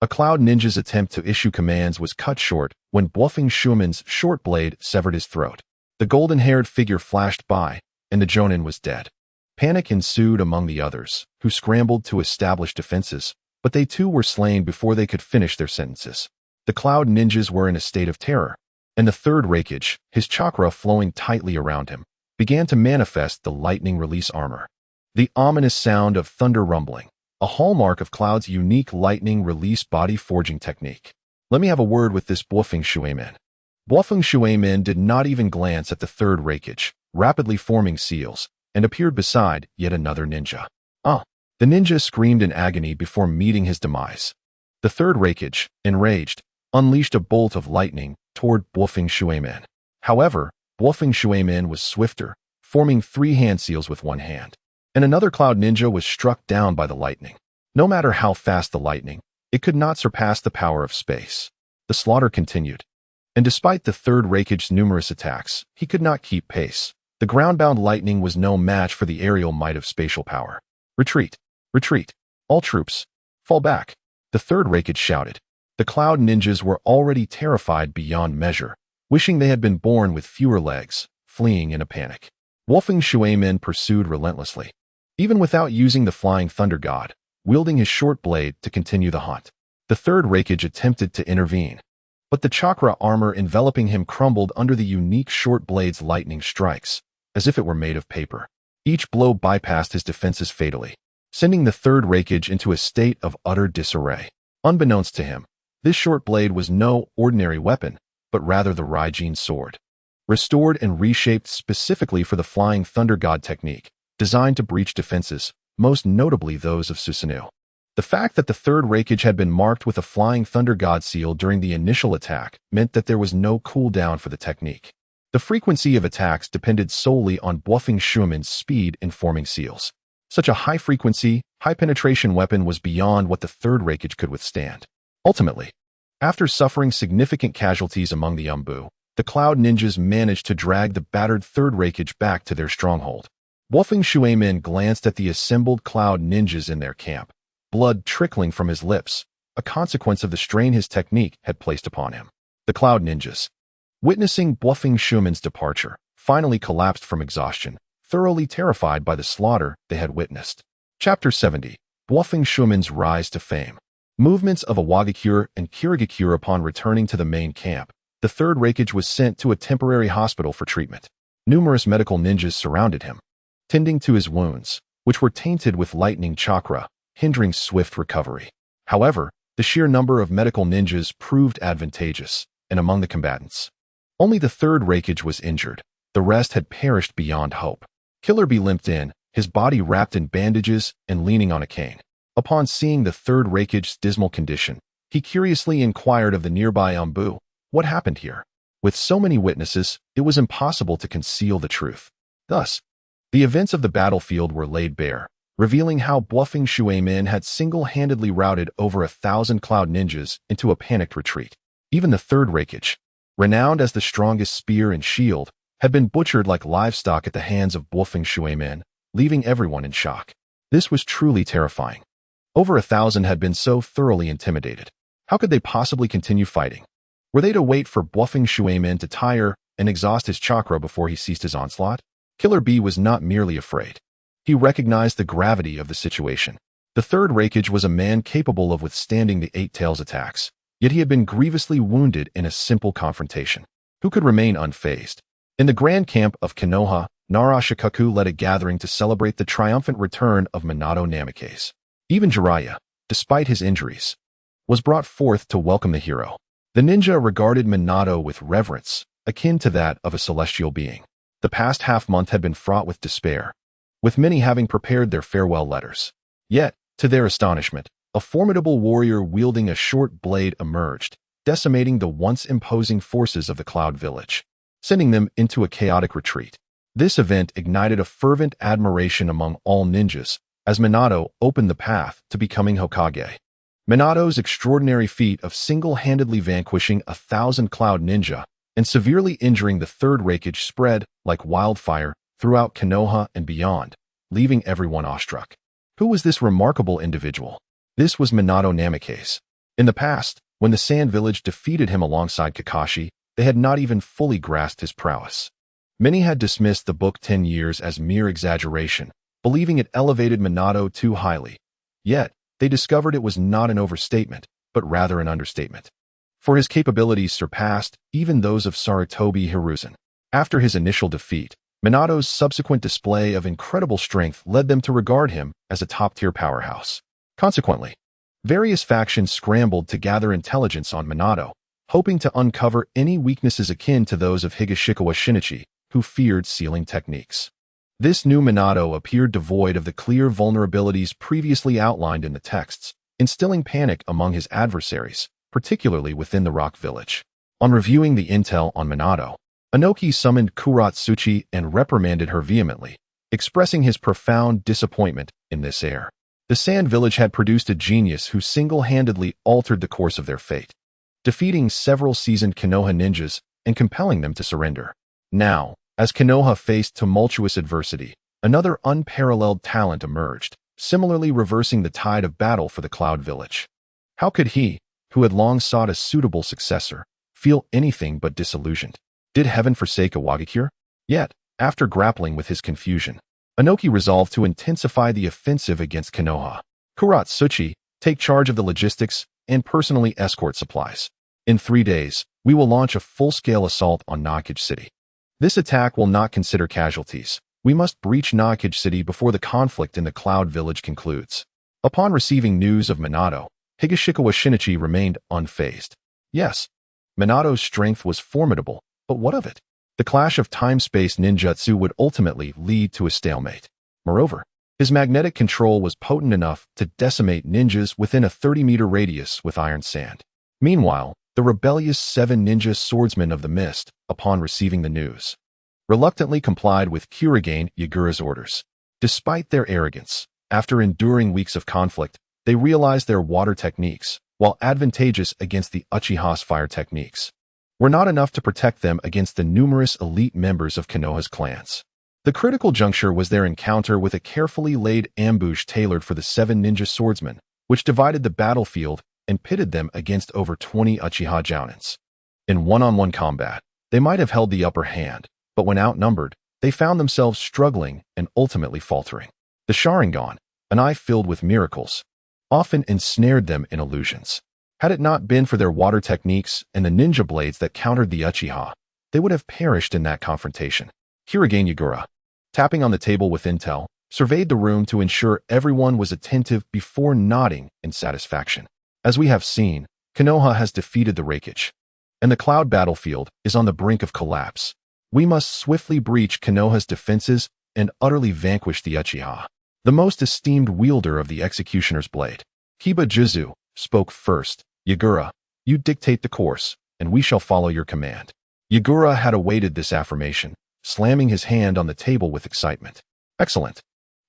a Cloud Ninja's attempt to issue commands was cut short when Bluffing Shuemin's short blade severed his throat. The golden-haired figure flashed by, and the Jonin was dead. Panic ensued among the others, who scrambled to establish defenses, but they too were slain before they could finish their sentences. The Cloud Ninjas were in a state of terror, and the third Reikage, his chakra flowing tightly around him, began to manifest the lightning release armor. The ominous sound of thunder rumbling, a hallmark of Cloud's unique lightning release body forging technique. Let me have a word with this Bluffing Shuemin. Bluffing Shuemin did not even glance at the third Reikage, rapidly forming seals, and appeared beside yet another ninja. The ninja screamed in agony before meeting his demise. The third Reikage, enraged, unleashed a bolt of lightning toward Bluffing Shuemin. However, Bluffing Shuemin was swifter, forming 3 hand seals with one hand, and another Cloud Ninja was struck down by the lightning. No matter how fast the lightning, it could not surpass the power of space. The slaughter continued, and despite the third Reikage's numerous attacks, he could not keep pace. The ground-bound lightning was no match for the aerial might of spatial power. Retreat! Retreat! All troops! Fall back! The third Reikage shouted. The Cloud Ninjas were already terrified beyond measure, wishing they had been born with fewer legs, fleeing in a panic. Bluffing Shuemin pursued relentlessly, even without using the Flying Thunder God, wielding his short blade to continue the hunt. The third Reikage attempted to intervene, but the chakra armor enveloping him crumbled under the unique short blade's lightning strikes, as if it were made of paper. Each blow bypassed his defenses fatally, sending the third Reikage into a state of utter disarray. Unbeknownst to him, this short blade was no ordinary weapon, but rather the Raijin sword, restored and reshaped specifically for the Flying Thunder God technique, designed to breach defenses, most notably those of Susanoo. The fact that the third Reikage had been marked with a Flying Thunder God seal during the initial attack meant that there was no cooldown for the technique. The frequency of attacks depended solely on Bluffing Shuemin's speed in forming seals. Such a high-frequency, high-penetration weapon was beyond what the third Reikage could withstand. Ultimately, after suffering significant casualties among the Umbu, the Cloud Ninjas managed to drag the battered third Reikage back to their stronghold. Bluffing Shuemin glanced at the assembled Cloud Ninjas in their camp, blood trickling from his lips, a consequence of the strain his technique had placed upon him. The Cloud Ninjas, witnessing Bluffing Shuemin's departure, finally collapsed from exhaustion, thoroughly terrified by the slaughter they had witnessed. Chapter 70. Bluffing Shuemin's Rise to Fame. Movements of Awagakure and Kirigakure. Upon returning to the main camp, the third Reikage was sent to a temporary hospital for treatment. Numerous medical ninjas surrounded him, tending to his wounds, which were tainted with lightning chakra, hindering swift recovery. However, the sheer number of medical ninjas proved advantageous, and among the combatants, only the third Reikage was injured. The rest had perished beyond hope. Killer Bee limped in, his body wrapped in bandages and leaning on a cane. Upon seeing the third Reikage's dismal condition, he curiously inquired of the nearby Umbu, what happened here? With so many witnesses, it was impossible to conceal the truth. Thus, the events of the battlefield were laid bare, revealing how Bluffing Shuemin had single-handedly routed over 1,000 Cloud Ninjas into a panicked retreat. Even the third Reikage, renowned as the strongest spear and shield, had been butchered like livestock at the hands of Bluffing Shuemin, leaving everyone in shock. This was truly terrifying. Over 1,000 had been so thoroughly intimidated. How could they possibly continue fighting? Were they to wait for Bluffing Shuemin to tire and exhaust his chakra before he ceased his onslaught? Killer Bee was not merely afraid. He recognized the gravity of the situation. The third Reikage was a man capable of withstanding the Eight Tails attacks, yet he had been grievously wounded in a simple confrontation. Who could remain unfazed? In the grand camp of Konoha, Narashikaku led a gathering to celebrate the triumphant return of Minato Namikaze. Even Jiraiya, despite his injuries, was brought forth to welcome the hero. The ninja regarded Minato with reverence, akin to that of a celestial being. The past half-month had been fraught with despair, with many having prepared their farewell letters. Yet, to their astonishment, a formidable warrior wielding a short blade emerged, decimating the once imposing forces of the Cloud Village, sending them into a chaotic retreat. This event ignited a fervent admiration among all ninjas, as Minato opened the path to becoming Hokage. Minato's extraordinary feat of single-handedly vanquishing 1,000 Cloud Ninja and severely injuring the third Raikage spread like wildfire throughout Konoha and beyond, leaving everyone awestruck. Who was this remarkable individual? This was Minato Namikaze. In the past, when the Sand Village defeated him alongside Kakashi, they had not even fully grasped his prowess. Many had dismissed the book 10 years as mere exaggeration, believing it elevated Minato too highly. Yet, they discovered it was not an overstatement, but rather an understatement. For his capabilities surpassed even those of Sarutobi Hiruzen. After his initial defeat, Minato's subsequent display of incredible strength led them to regard him as a top-tier powerhouse. Consequently, various factions scrambled to gather intelligence on Minato, hoping to uncover any weaknesses akin to those of Higashikawa Shinichi, who feared sealing techniques. This new Minato appeared devoid of the clear vulnerabilities previously outlined in the texts, instilling panic among his adversaries, particularly within the Rock Village. On reviewing the intel on Minato, Inoki summoned Kuratsuchi and reprimanded her vehemently, expressing his profound disappointment in this heir. The Sand Village had produced a genius who single-handedly altered the course of their fate, defeating several seasoned Konoha ninjas and compelling them to surrender. Now, as Konoha faced tumultuous adversity, another unparalleled talent emerged, similarly reversing the tide of battle for the Cloud Village. How could he, who had long sought a suitable successor, feel anything but disillusioned? Did heaven forsake a Wagakure? Yet, after grappling with his confusion, Inoki resolved to intensify the offensive against Konoha. Kuratsuchi, take charge of the logistics and personally escort supplies. In 3 days, we will launch a full-scale assault on Nakage City. This attack will not consider casualties. We must breach Nakage City before the conflict in the Cloud Village concludes. Upon receiving news of Minato, Higashikawa Shinichi remained unfazed. Yes, Minato's strength was formidable, but what of it? The clash of time-space ninjutsu would ultimately lead to a stalemate. Moreover, his magnetic control was potent enough to decimate ninjas within a 30-meter radius with iron sand. Meanwhile, the rebellious 7 ninja swordsmen of the mist, upon receiving the news, reluctantly complied with Irrigation Yakura's orders. Despite their arrogance, after enduring weeks of conflict, they realized their water techniques, while advantageous against the Uchiha's fire techniques, were not enough to protect them against the numerous elite members of Konoha's clans. The critical juncture was their encounter with a carefully laid ambush tailored for the 7 ninja swordsmen, which divided the battlefield and pitted them against over 20 Uchiha jounins. In one-on-one combat, they might have held the upper hand, but when outnumbered, they found themselves struggling and ultimately faltering. The Sharingan, an eye filled with miracles, often ensnared them in illusions. Had it not been for their water techniques and the ninja blades that countered the Uchiha, they would have perished in that confrontation. Irrigation Yakura, tapping on the table with intel, surveyed the room to ensure everyone was attentive before nodding in satisfaction. As we have seen, Konoha has defeated the Raikage, and the Cloud battlefield is on the brink of collapse. We must swiftly breach Konoha's defenses and utterly vanquish the Uchiha. The most esteemed wielder of the Executioner's Blade, Kiba Jutsu, spoke first. Yakura, you dictate the course, and we shall follow your command. Yakura had awaited this affirmation, slamming his hand on the table with excitement. Excellent.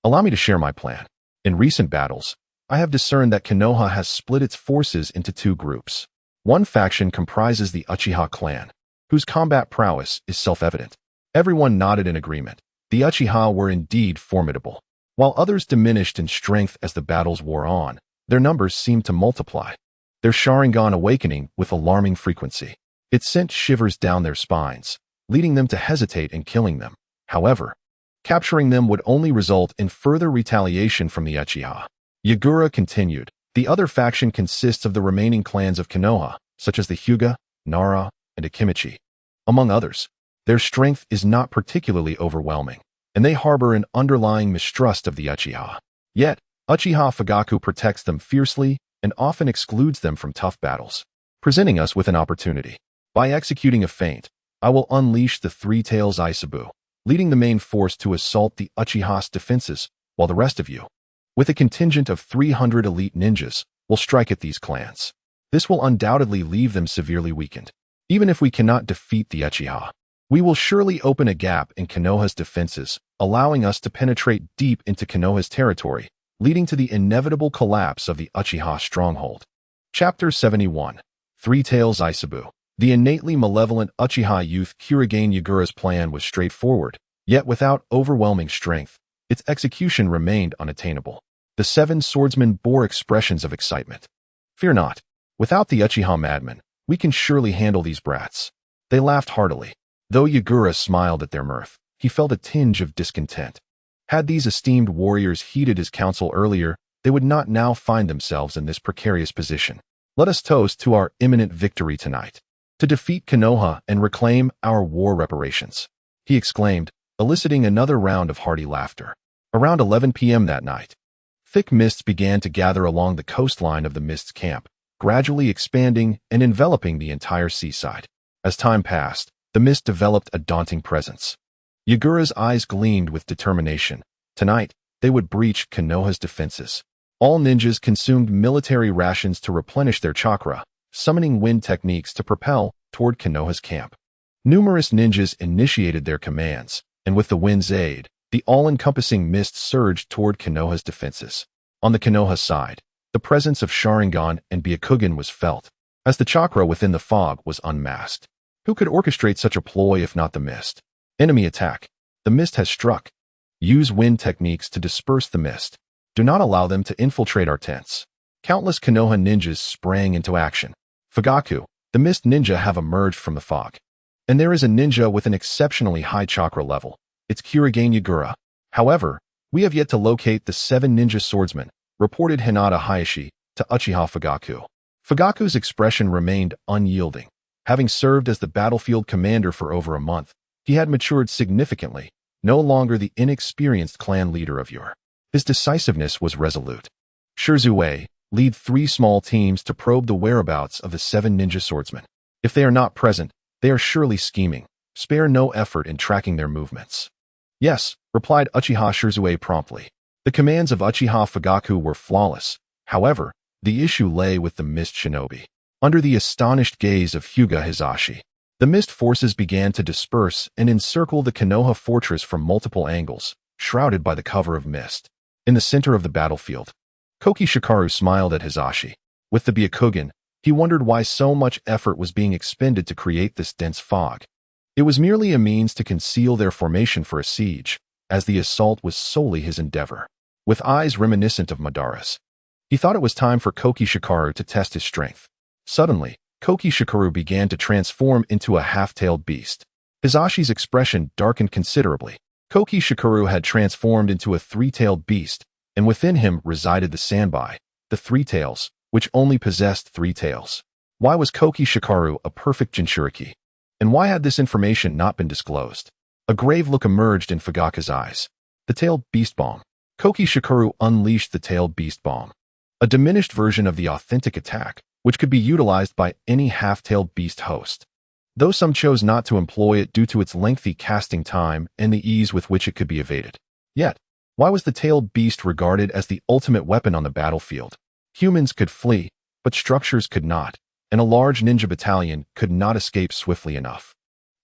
Allow me to share my plan. In recent battles, I have discerned that Konoha has split its forces into 2 groups. One faction comprises the Uchiha clan, whose combat prowess is self-evident. Everyone nodded in agreement. The Uchiha were indeed formidable. While others diminished in strength as the battles wore on, their numbers seemed to multiply, their Sharingan awakening with alarming frequency. It sent shivers down their spines, leading them to hesitate in killing them. However, capturing them would only result in further retaliation from the Uchiha. Yakura continued, the other faction consists of the remaining clans of Konoha, such as the Hyuga, Nara, and Akimichi. Among others, their strength is not particularly overwhelming, and they harbor an underlying mistrust of the Uchiha. Yet, Uchiha Fugaku protects them fiercely and often excludes them from tough battles, presenting us with an opportunity. By executing a feint, I will unleash the Three Tails Isebu, leading the main force to assault the Uchiha's defenses, while the rest of you, with a contingent of 300 elite ninjas, will strike at these clans. This will undoubtedly leave them severely weakened. Even if we cannot defeat the Uchiha, we will surely open a gap in Konoha's defenses, allowing us to penetrate deep into Konoha's territory, leading to the inevitable collapse of the Uchiha stronghold. Chapter 71. Three Tails Isebu. The innately malevolent Uchiha youth Kurigane Yagura's plan was straightforward, yet without overwhelming strength, its execution remained unattainable. The seven swordsmen bore expressions of excitement. Fear not. Without the Uchiha madmen, we can surely handle these brats. They laughed heartily. Though Yagura smiled at their mirth, he felt a tinge of discontent. Had these esteemed warriors heeded his counsel earlier, they would not now find themselves in this precarious position. Let us toast to our imminent victory tonight, to defeat Konoha and reclaim our war reparations, he exclaimed, eliciting another round of hearty laughter. Around 11 p.m. that night, thick mists began to gather along the coastline of the Mist's camp, gradually expanding and enveloping the entire seaside. As time passed, the mist developed a daunting presence. Yagura's eyes gleamed with determination. Tonight, they would breach Konoha's defenses. All ninjas consumed military rations to replenish their chakra, summoning wind techniques to propel toward Konoha's camp. Numerous ninjas initiated their commands, and with the wind's aid, the all-encompassing mist surged toward Konoha's defenses. On the Konoha side, the presence of Sharingan and Byakugan was felt, as the chakra within the fog was unmasked. Who could orchestrate such a ploy if not the mist? Enemy attack. The mist has struck. Use wind techniques to disperse the mist. Do not allow them to infiltrate our tents. Countless Konoha ninjas sprang into action. Fugaku, the mist ninja, have emerged from the fog. And there is a ninja with an exceptionally high chakra level. It's Kurigane Yagura. However, we have yet to locate the 7 ninja swordsmen, reported Hinata Hayashi to Uchiha Fugaku. Fugaku's expression remained unyielding. Having served as the battlefield commander for over a month, he had matured significantly, no longer the inexperienced clan leader of yore. His decisiveness was resolute. Shirzue, lead 3 small teams to probe the whereabouts of the 7 ninja swordsmen. If they are not present, they are surely scheming. Spare no effort in tracking their movements. Yes, replied Uchiha Shirzue promptly. The commands of Uchiha Fugaku were flawless. However, the issue lay with the mist shinobi. Under the astonished gaze of Hyuga Hizashi, the mist forces began to disperse and encircle the Konoha fortress from multiple angles, shrouded by the cover of mist. In the center of the battlefield, Koki Shikaru smiled at Hizashi. With the Byakugan, he wondered why so much effort was being expended to create this dense fog. It was merely a means to conceal their formation for a siege, as the assault was solely his endeavor. With eyes reminiscent of Madara's, he thought it was time for Koki Shikaru to test his strength. Suddenly, Koki Shikaru began to transform into a half-tailed beast. Hizashi's expression darkened considerably. Koki Shikaru had transformed into a 3-tailed beast, and within him resided the Sanbai, the 3 tails, which only possessed 3 tails. Why was Koki Shikaru a perfect Jinchuriki? And why had this information not been disclosed? A grave look emerged in Fugaku's eyes. The tailed beast bomb. Koki Shikaru unleashed the tailed beast bomb, a diminished version of the authentic attack, which could be utilized by any half-tailed beast host. Though some chose not to employ it due to its lengthy casting time and the ease with which it could be evaded. Yet, why was the tailed beast regarded as the ultimate weapon on the battlefield? Humans could flee, but structures could not, and a large ninja battalion could not escape swiftly enough.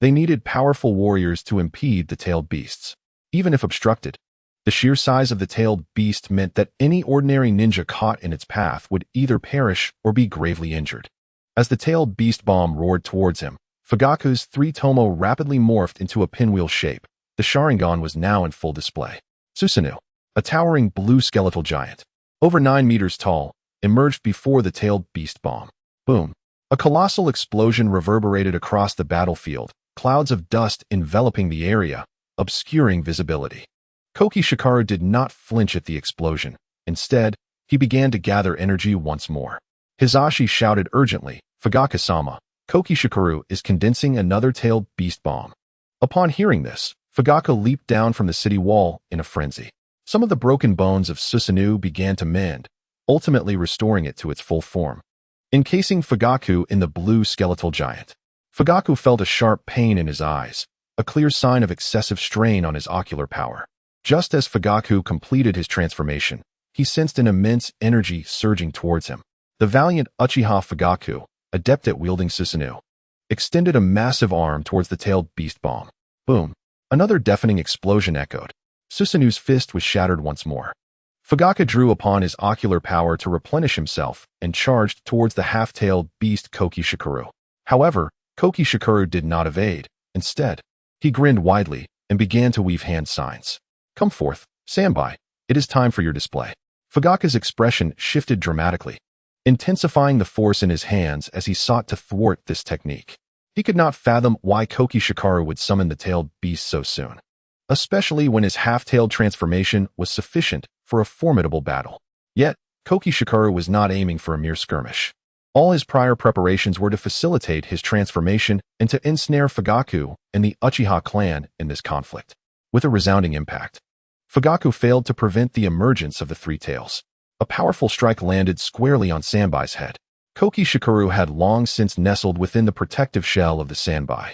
They needed powerful warriors to impede the tailed beasts. Even if obstructed, the sheer size of the tailed beast meant that any ordinary ninja caught in its path would either perish or be gravely injured. As the tailed beast bomb roared towards him, Fugaku's 3-tomo rapidly morphed into a pinwheel shape. The Sharingan was now in full display. Susanoo, a towering blue skeletal giant, over 9 meters tall, emerged before the tailed beast bomb. Boom! A colossal explosion reverberated across the battlefield, clouds of dust enveloping the area, obscuring visibility. Koki Shikaru did not flinch at the explosion. Instead, he began to gather energy once more. Hizashi shouted urgently, "Fugaku-sama, Koki Shikuru is condensing another tailed beast bomb. Upon hearing this, Fugaku leaped down from the city wall in a frenzy. Some of the broken bones of Susanoo began to mend, ultimately restoring it to its full form. Encasing Fugaku in the blue skeletal giant, Fugaku felt a sharp pain in his eyes, a clear sign of excessive strain on his ocular power. Just as Fugaku completed his transformation, he sensed an immense energy surging towards him. The valiant Uchiha Fugaku, adept at wielding Susanoo, extended a massive arm towards the tailed beast bomb. Boom! Another deafening explosion echoed. Susanoo's fist was shattered once more. Fugaku drew upon his ocular power to replenish himself and charged towards the half-tailed beast Koki Shikuru. However, Koki Shikuru did not evade. Instead, he grinned widely and began to weave hand signs. "Come forth, Sanbai. It is time for your display." Fugaku's expression shifted dramatically, intensifying the force in his hands as he sought to thwart this technique. He could not fathom why Koki Shikuru would summon the tailed beast so soon, especially when his half-tailed transformation was sufficient for a formidable battle. Yet, Koki Shikuru was not aiming for a mere skirmish. All his prior preparations were to facilitate his transformation and to ensnare Fugaku and the Uchiha clan in this conflict. With a resounding impact, Fugaku failed to prevent the emergence of the three tails. A powerful strike landed squarely on Sanbai's head. Koki Shikuru had long since nestled within the protective shell of the Sanbai,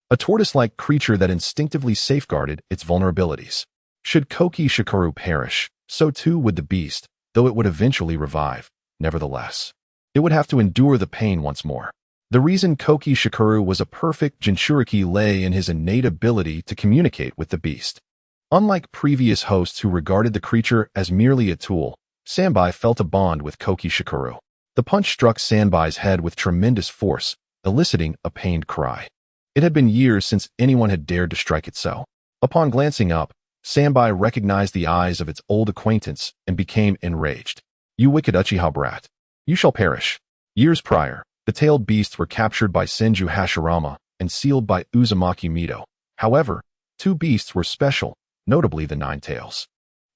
a tortoise-like creature that instinctively safeguarded its vulnerabilities. Should Koki Shikuru perish, so too would the beast, though it would eventually revive. Nevertheless, it would have to endure the pain once more. The reason Koki Shikuru was a perfect Jinchuriki lay in his innate ability to communicate with the beast. Unlike previous hosts who regarded the creature as merely a tool, Sanbai felt a bond with Koki Shikuru. The punch struck Sanbai's head with tremendous force, eliciting a pained cry. It had been years since anyone had dared to strike it so. Upon glancing up, Sanbai recognized the eyes of its old acquaintance and became enraged. "You wicked Uchiha brat. You shall perish." Years prior, the tailed beasts were captured by Senju Hashirama and sealed by Uzumaki Mito. However, two beasts were special, notably the Nine Tails.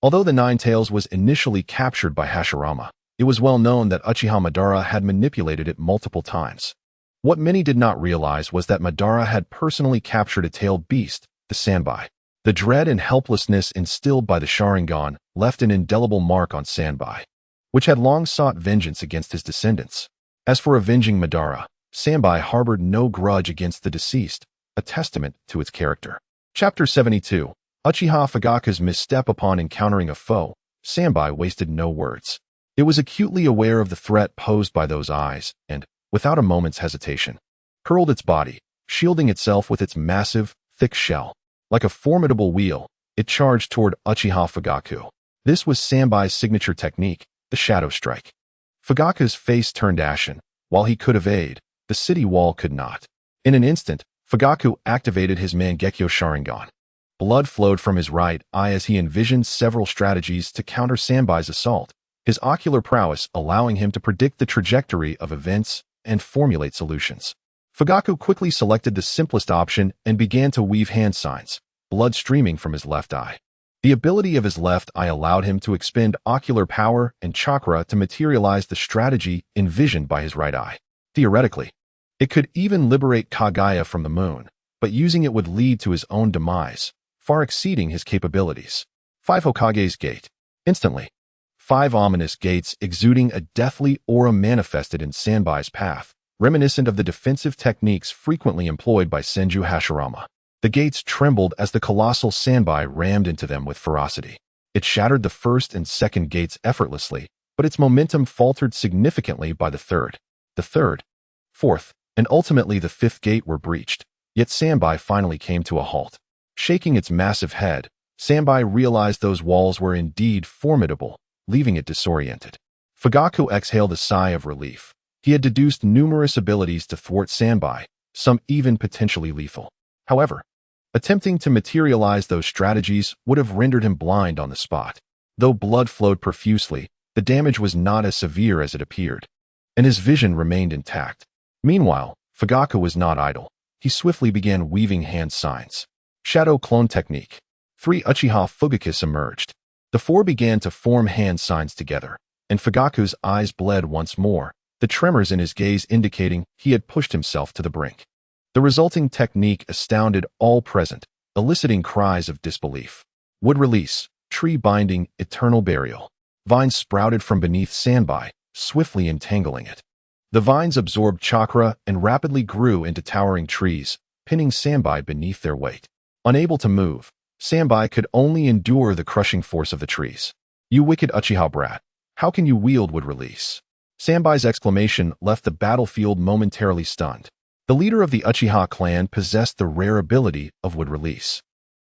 Although the Nine Tails was initially captured by Hashirama, it was well known that Uchiha Madara had manipulated it multiple times. What many did not realize was that Madara had personally captured a tailed beast, the Sanbai. The dread and helplessness instilled by the Sharingan left an indelible mark on Sanbai, which had long sought vengeance against his descendants. As for avenging Madara, Sanbai harbored no grudge against the deceased, a testament to its character. Chapter 72. Uchiha Fugaku's misstep. Upon encountering a foe, Sanbai wasted no words. It was acutely aware of the threat posed by those eyes and, without a moment's hesitation, curled its body, shielding itself with its massive, thick shell. Like a formidable wheel, it charged toward Uchiha Fugaku. This was Sanbai's signature technique, the Shadow Strike. Fugaku's face turned ashen. While he could evade, the city wall could not. In an instant, Fugaku activated his Mangekyo Sharingan. Blood flowed from his right eye as he envisioned several strategies to counter Sanbai's assault, his ocular prowess allowing him to predict the trajectory of events and formulate solutions. Fugaku quickly selected the simplest option and began to weave hand signs, blood streaming from his left eye. The ability of his left eye allowed him to expend ocular power and chakra to materialize the strategy envisioned by his right eye. Theoretically, it could even liberate Kaguya from the moon, but using it would lead to his own demise, far exceeding his capabilities. 5 Hokage's Gate. Instantly, 5 ominous gates exuding a deathly aura manifested in Sanbai's path, reminiscent of the defensive techniques frequently employed by Senju Hashirama. The gates trembled as the colossal Sanbai rammed into them with ferocity. It shattered the first and second gates effortlessly, but its momentum faltered significantly by the third. The third, fourth, and ultimately the fifth gate were breached, yet Sanbai finally came to a halt. Shaking its massive head, Sanbai realized those walls were indeed formidable, leaving it disoriented. Fugaku exhaled a sigh of relief. He had deduced numerous abilities to thwart Sanbai, some even potentially lethal. However, attempting to materialize those strategies would have rendered him blind on the spot. Though blood flowed profusely, the damage was not as severe as it appeared, and his vision remained intact. Meanwhile, Fugaku was not idle. He swiftly began weaving hand signs. Shadow Clone Technique. 3 Uchiha Fugakus emerged. The 4 began to form hand signs together, and Fugaku's eyes bled once more, the tremors in his gaze indicating he had pushed himself to the brink. The resulting technique astounded all present, eliciting cries of disbelief. Wood release, tree binding, eternal burial. Vines sprouted from beneath Sanbai, swiftly entangling it. The vines absorbed chakra and rapidly grew into towering trees, pinning Sanbai beneath their weight. Unable to move, Sanbai could only endure the crushing force of the trees. "You wicked Uchiha brat, how can you wield wood release?" Sanbai's exclamation left the battlefield momentarily stunned. The leader of the Uchiha clan possessed the rare ability of wood release,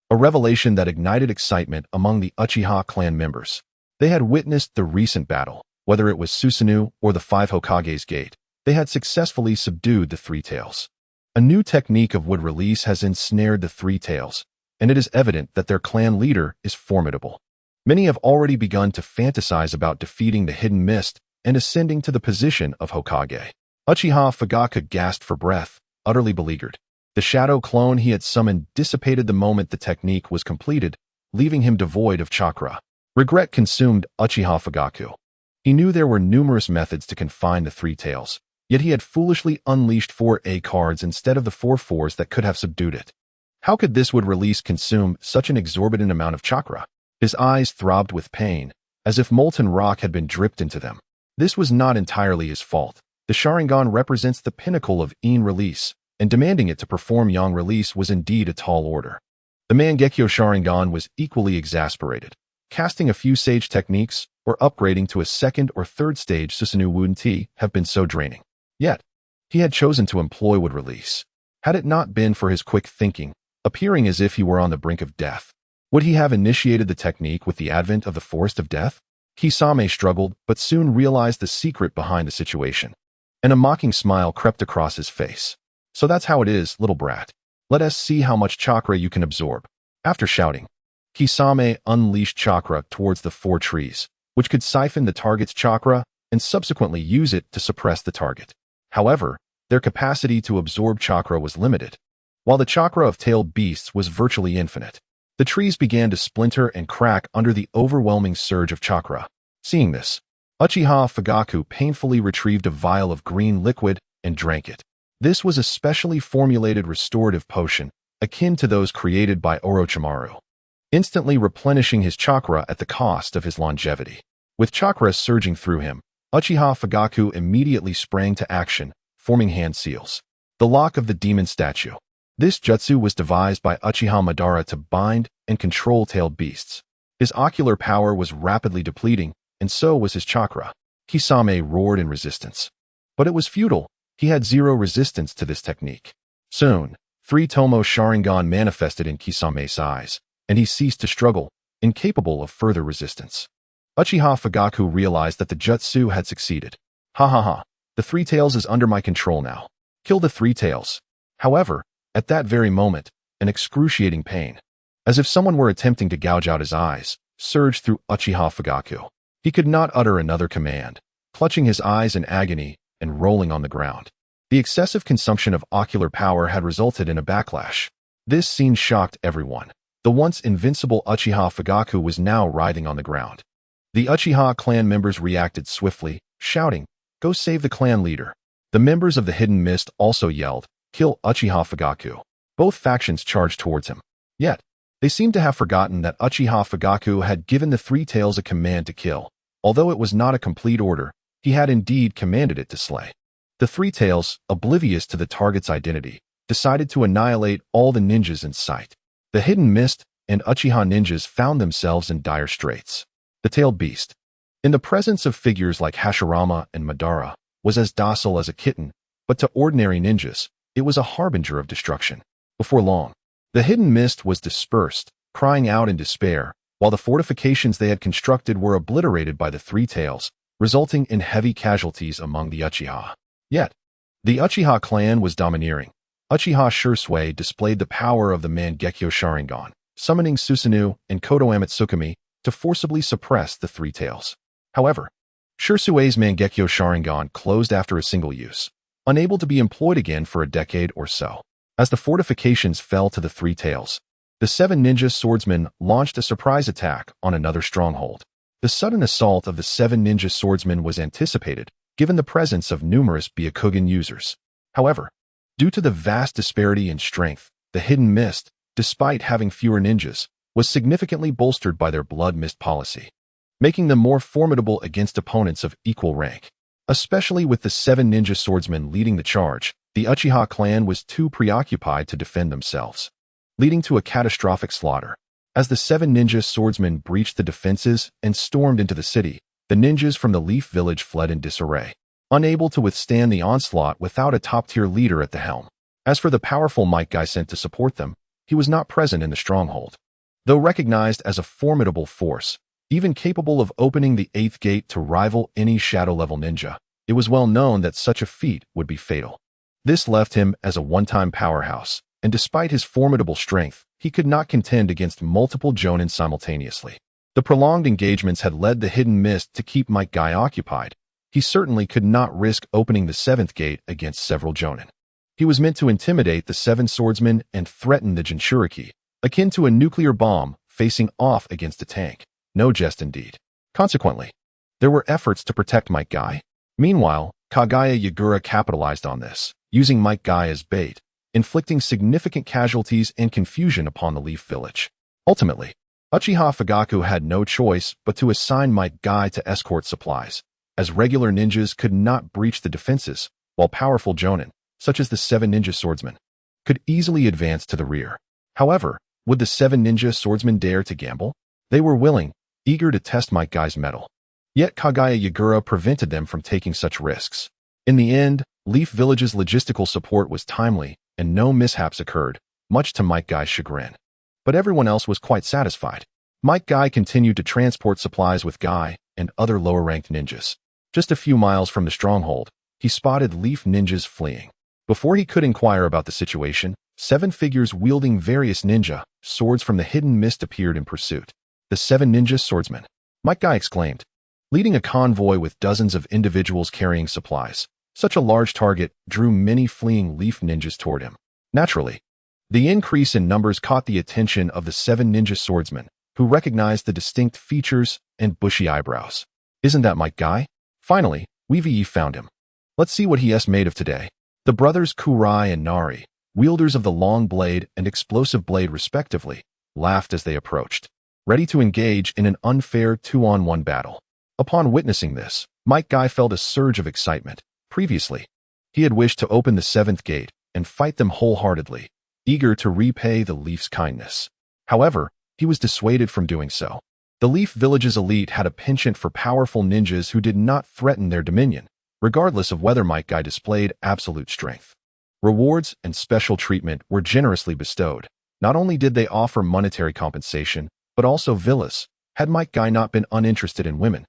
a revelation that ignited excitement among the Uchiha clan members. They had witnessed the recent battle, whether it was Susanoo or the Five Hokage's Gate. They had successfully subdued the Three Tails. A new technique of wood release has ensnared the Three Tails, and it is evident that their clan leader is formidable. Many have already begun to fantasize about defeating the Hidden Mist and ascending to the position of Hokage. Uchiha Fugaku gasped for breath, utterly beleaguered. The shadow clone he had summoned dissipated the moment the technique was completed, leaving him devoid of chakra. Regret consumed Uchiha Fugaku. He knew there were numerous methods to confine the Three Tails, yet he had foolishly unleashed 4 A cards instead of the 4 fours that could have subdued it. How could this wood release consume such an exorbitant amount of chakra? His eyes throbbed with pain, as if molten rock had been dripped into them. This was not entirely his fault. The Sharingan represents the pinnacle of Yin release, and demanding it to perform Yang release was indeed a tall order. The Mangekyo Sharingan was equally exasperated. Casting a few sage techniques, or upgrading to a second or third stage Susanoo Wuden have been so draining. Yet, he had chosen to employ wood release. Had it not been for his quick thinking, appearing as if he were on the brink of death, would he have initiated the technique with the advent of the Forest of Death? Kisame struggled, but soon realized the secret behind the situation, and a mocking smile crept across his face. "So that's how it is, little brat. Let us see how much chakra you can absorb." After shouting, Kisame unleashed chakra towards the 4 trees, which could siphon the target's chakra and subsequently use it to suppress the target. However, their capacity to absorb chakra was limited, while the chakra of tailed beasts was virtually infinite. The trees began to splinter and crack under the overwhelming surge of chakra. Seeing this, Uchiha Fugaku painfully retrieved a vial of green liquid and drank it. This was a specially formulated restorative potion, akin to those created by Orochimaru, instantly replenishing his chakra at the cost of his longevity. With chakra surging through him, Uchiha Fugaku immediately sprang to action, forming hand seals. The lock of the demon statue. This jutsu was devised by Uchiha Madara to bind and control tailed beasts. His ocular power was rapidly depleting, and so was his chakra. Kisame roared in resistance. But it was futile. He had zero resistance to this technique. Soon, 3 Tomo Sharingan manifested in Kisame's eyes, and he ceased to struggle, incapable of further resistance. Uchiha Fugaku realized that the jutsu had succeeded. "Ha ha ha, the Three Tails is under my control now. Kill the Three Tails." However, at that very moment, an excruciating pain, as if someone were attempting to gouge out his eyes, surged through Uchiha Fugaku. He could not utter another command, clutching his eyes in agony and rolling on the ground. The excessive consumption of ocular power had resulted in a backlash. This scene shocked everyone. The once invincible Uchiha Fugaku was now writhing on the ground. The Uchiha clan members reacted swiftly, shouting, "Go save the clan leader." The members of the Hidden Mist also yelled, "Kill Uchiha Fugaku." Both factions charged towards him. Yet, they seemed to have forgotten that Uchiha Fugaku had given the Three Tails a command to kill. Although it was not a complete order, he had indeed commanded it to slay. The Three Tails, oblivious to the target's identity, decided to annihilate all the ninjas in sight. The Hidden Mist and Uchiha ninjas found themselves in dire straits. The tailed beast, in the presence of figures like Hashirama and Madara, was as docile as a kitten, but to ordinary ninjas, it was a harbinger of destruction. Before long, the Hidden Mist was dispersed, crying out in despair, while the fortifications they had constructed were obliterated by the Three Tails, resulting in heavy casualties among the Uchiha. Yet, the Uchiha clan was domineering. Uchiha Shursui displayed the power of the Mangekyo Sharingan, summoning Susanoo and Koto Amatsukami to forcibly suppress the Three Tails. However, Shursui's Mangekyo Sharingan closed after a single use, unable to be employed again for a decade or so. As the fortifications fell to the Three Tails, the 7 ninja swordsmen launched a surprise attack on another stronghold. The sudden assault of the 7 ninja swordsmen was anticipated, given the presence of numerous Byakugan users. However, due to the vast disparity in strength, the Hidden Mist, despite having fewer ninjas, was significantly bolstered by their blood mist policy, making them more formidable against opponents of equal rank. Especially with the 7 ninja swordsmen leading the charge, the Uchiha clan was too preoccupied to defend themselves, leading to a catastrophic slaughter. As the 7 ninja swordsmen breached the defenses and stormed into the city, the ninjas from the Leaf Village fled in disarray, unable to withstand the onslaught without a top-tier leader at the helm. As for the powerful Might Guy sent to support them, he was not present in the stronghold. Though recognized as a formidable force, even capable of opening the 8th gate to rival any shadow-level ninja, it was well known that such a feat would be fatal. This left him as a one-time powerhouse, and despite his formidable strength, he could not contend against multiple jonin simultaneously. The prolonged engagements had led the Hidden Mist to keep Might Guy occupied. He certainly could not risk opening the 7th gate against several jonin. He was meant to intimidate the 7 swordsmen and threaten the Jinchuriki, akin to a nuclear bomb facing off against a tank. No jest indeed. Consequently, there were efforts to protect Might Guy. Meanwhile, Kagaya Yakura capitalized on this, using Might Guy as bait, inflicting significant casualties and confusion upon the Leaf Village. Ultimately, Uchiha Fugaku had no choice but to assign Might Guy to escort supplies, as regular ninjas could not breach the defenses, while powerful jonin, such as the 7 ninja swordsmen, could easily advance to the rear. However, would the 7 ninja swordsmen dare to gamble? They were willing, eager to test Might Guy's mettle. Yet Kagaya Yakura prevented them from taking such risks. In the end, Leaf Village's logistical support was timely, and no mishaps occurred, much to Might Guy's chagrin. But everyone else was quite satisfied. Might Guy continued to transport supplies with Guy and other lower-ranked ninjas. Just a few miles from the stronghold, he spotted Leaf ninjas fleeing. Before he could inquire about the situation, 7 figures wielding various ninja swords from the Hidden Mist appeared in pursuit. The 7 ninja swordsmen, Might Guy exclaimed, leading a convoy with dozens of individuals carrying supplies. Such a large target drew many fleeing Leaf ninjas toward him. Naturally, the increase in numbers caught the attention of the 7 ninja swordsmen, who recognized the distinct features and bushy eyebrows. Isn't that Might Guy? Finally, we found him. Let's see what he is made of today. The brothers Kurai and Nari, wielders of the long blade and explosive blade respectively, laughed as they approached, ready to engage in an unfair 2-on-1 battle. Upon witnessing this, Might Guy felt a surge of excitement. Previously, he had wished to open the 7th gate and fight them wholeheartedly, eager to repay the Leaf's kindness. However, he was dissuaded from doing so. The Leaf Village's elite had a penchant for powerful ninjas who did not threaten their dominion, regardless of whether Might Guy displayed absolute strength. Rewards and special treatment were generously bestowed. Not only did they offer monetary compensation, but also villas. Had Might Guy not been uninterested in women,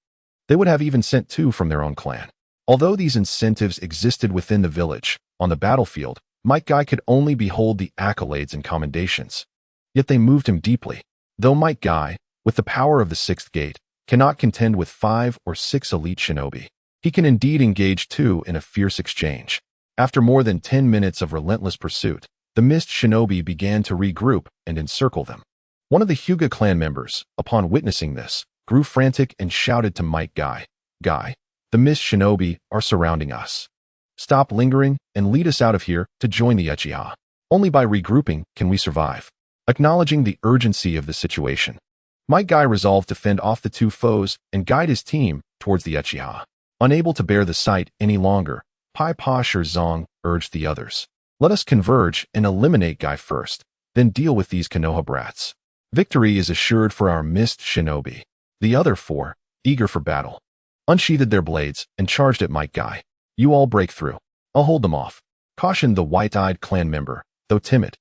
they would have even sent 2 from their own clan. Although these incentives existed within the village, on the battlefield, Might Guy could only behold the accolades and commendations. Yet they moved him deeply. Though Might Guy, with the power of the 6th gate, cannot contend with 5 or 6 elite shinobi, he can indeed engage 2 in a fierce exchange. After more than 10 minutes of relentless pursuit, the Mist shinobi began to regroup and encircle them. One of the Hyuga clan members, upon witnessing this, grew frantic and shouted to Might Guy, "Guy, the Mist shinobi are surrounding us. Stop lingering and lead us out of here to join the Uchiha. Only by regrouping can we survive." Acknowledging the urgency of the situation, Might Guy resolved to fend off the 2 foes and guide his team towards the Uchiha. Unable to bear the sight any longer, Pai Pa Shirzong urged the others, "Let us converge and eliminate Guy first, then deal with these Konoha brats. Victory is assured for our Mist shinobi." The other 4, eager for battle, unsheathed their blades and charged at Might Guy. "You all break through. I'll hold them off," cautioned the white-eyed clan member. Though timid,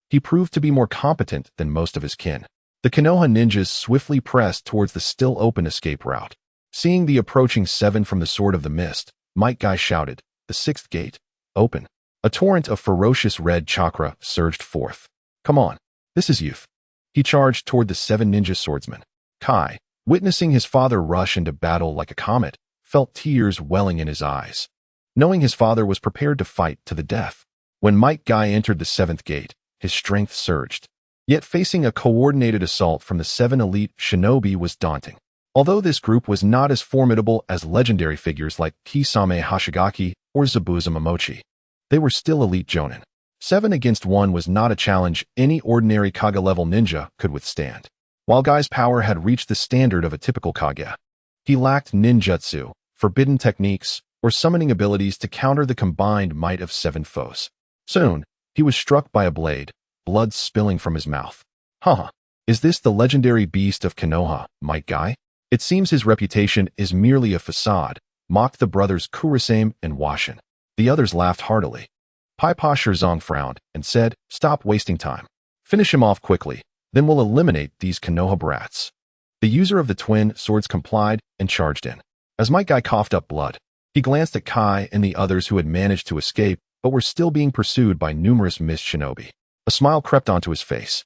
he proved to be more competent than most of his kin. The Konoha ninjas swiftly pressed towards the still open escape route. Seeing the approaching 7 from the Sword of the Mist, Might Guy shouted, "The 6th gate, open." A torrent of ferocious red chakra surged forth. "Come on, this is youth." He charged toward the 7 ninja swordsmen. Kai, witnessing his father rush into battle like a comet, felt tears welling in his eyes, knowing his father was prepared to fight to the death. When Might Guy entered the 7th gate, his strength surged. Yet facing a coordinated assault from the 7 elite shinobi was daunting. Although this group was not as formidable as legendary figures like Kisame Hashigaki or Zabuza Momochi, they were still elite jonin. 7 against 1 was not a challenge any ordinary Kage-level ninja could withstand. While Guy's power had reached the standard of a typical Kage, he lacked ninjutsu, forbidden techniques, or summoning abilities to counter the combined might of 7 foes. Soon, he was struck by a blade, blood spilling from his mouth. Is this the legendary beast of Konoha, Might Guy? It seems his reputation is merely a facade, mocked the brothers Kurasame and Washin. The others laughed heartily. Paipa Shirzong frowned and said, "Stop wasting time. Finish him off quickly, then we'll eliminate these Konoha brats." The user of the twin swords complied and charged in. As Might Guy coughed up blood, he glanced at Kai and the others who had managed to escape but were still being pursued by numerous mist shinobi. A smile crept onto his face.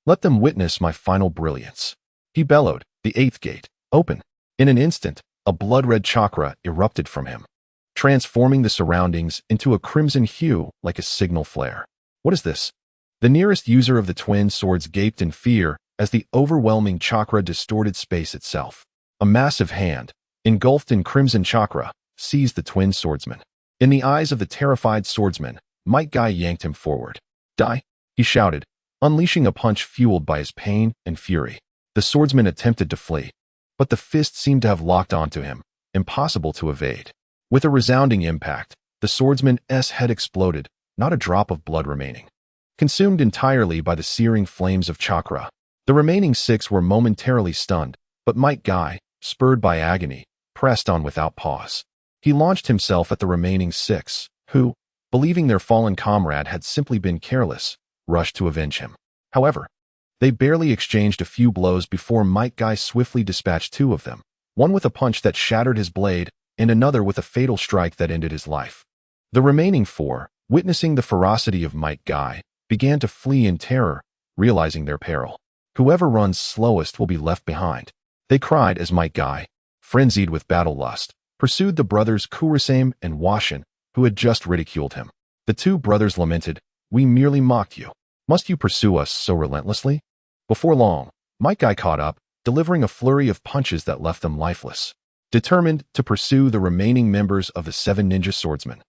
"Let them witness my final brilliance." He bellowed, "The 8th gate, open." In an instant, a blood-red chakra erupted from him, transforming the surroundings into a crimson hue like a signal flare. "What is this?" The nearest user of the twin swords gaped in fear as the overwhelming chakra distorted space itself. A massive hand, engulfed in crimson chakra, seized the twin swordsman. In the eyes of the terrified swordsman, Might Guy yanked him forward. "Die!" he shouted, unleashing a punch fueled by his pain and fury. The swordsman attempted to flee, but the fist seemed to have locked onto him, impossible to evade. With a resounding impact, the swordsman's head exploded, not a drop of blood remaining. Consumed entirely by the searing flames of chakra, the remaining 6 were momentarily stunned, but Might Guy, spurred by agony, pressed on without pause. He launched himself at the remaining 6, who, believing their fallen comrade had simply been careless, rushed to avenge him. However, they barely exchanged a few blows before Might Guy swiftly dispatched 2 of them, one with a punch that shattered his blade and another with a fatal strike that ended his life. The remaining 4, witnessing the ferocity of Might Guy, began to flee in terror, realizing their peril. "Whoever runs slowest will be left behind," they cried as Might Guy, frenzied with battle lust, pursued the brothers Kurasame and Washin, who had just ridiculed him. The 2 brothers lamented, "We merely mocked you. Must you pursue us so relentlessly?" Before long, Might Guy caught up, delivering a flurry of punches that left them lifeless. Determined to pursue the remaining members of the 7 ninja swordsmen,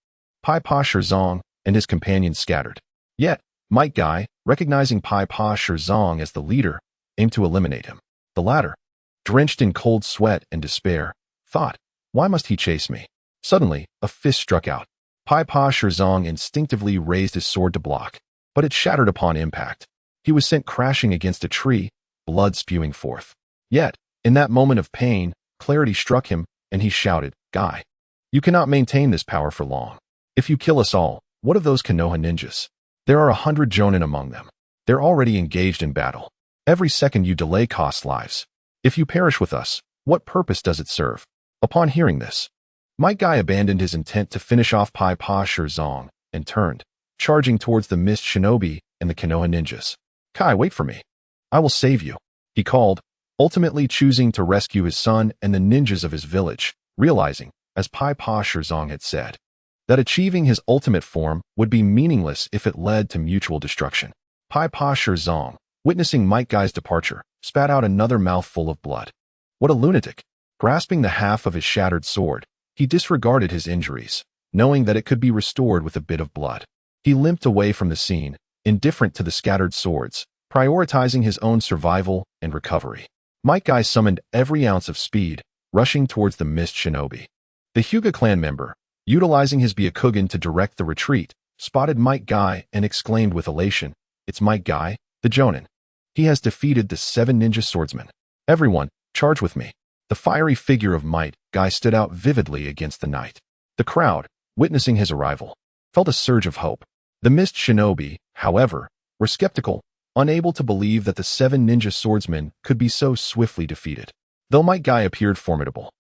Paipa Shirzong and his companions scattered. Yet, Might Guy, recognizing Paipa Shirzong as the leader, aimed to eliminate him. The latter, drenched in cold sweat and despair, thought, "Why must he chase me?" Suddenly, a fist struck out. Paipa Shirzong instinctively raised his sword to block, but it shattered upon impact. He was sent crashing against a tree, blood spewing forth. Yet, in that moment of pain, clarity struck him, and he shouted, "Guy, you cannot maintain this power for long. If you kill us all, what of those Konoha ninjas? There are 100 jonin among them. They're already engaged in battle. Every second you delay costs lives. If you perish with us, what purpose does it serve?" Upon hearing this, Might Guy abandoned his intent to finish off Paipa Shirzong and turned, charging towards the mist shinobi and the Konoha ninjas. "Kai, wait for me. I will save you," he called, ultimately choosing to rescue his son and the ninjas of his village, realizing, as Paipa Shirzong had said, that achieving his ultimate form would be meaningless if it led to mutual destruction. Paipa Shirzong, witnessing Might Guy's departure, spat out another mouthful of blood. What a lunatic! Grasping the half of his shattered sword, he disregarded his injuries, knowing that it could be restored with a bit of blood. He limped away from the scene, indifferent to the scattered swords, prioritizing his own survival and recovery. Might Guy summoned every ounce of speed, rushing towards the mist shinobi. The Hyuga clan member, utilizing his Byakugan to direct the retreat, spotted Might Guy and exclaimed with elation, "It's Might Guy, the jonin. He has defeated the 7 ninja swordsmen. Everyone, charge with me." The fiery figure of Might Guy stood out vividly against the night. The crowd, witnessing his arrival, felt a surge of hope. The mist shinobi, however, were skeptical, unable to believe that the 7 ninja swordsmen could be so swiftly defeated. Though Might Guy appeared formidable,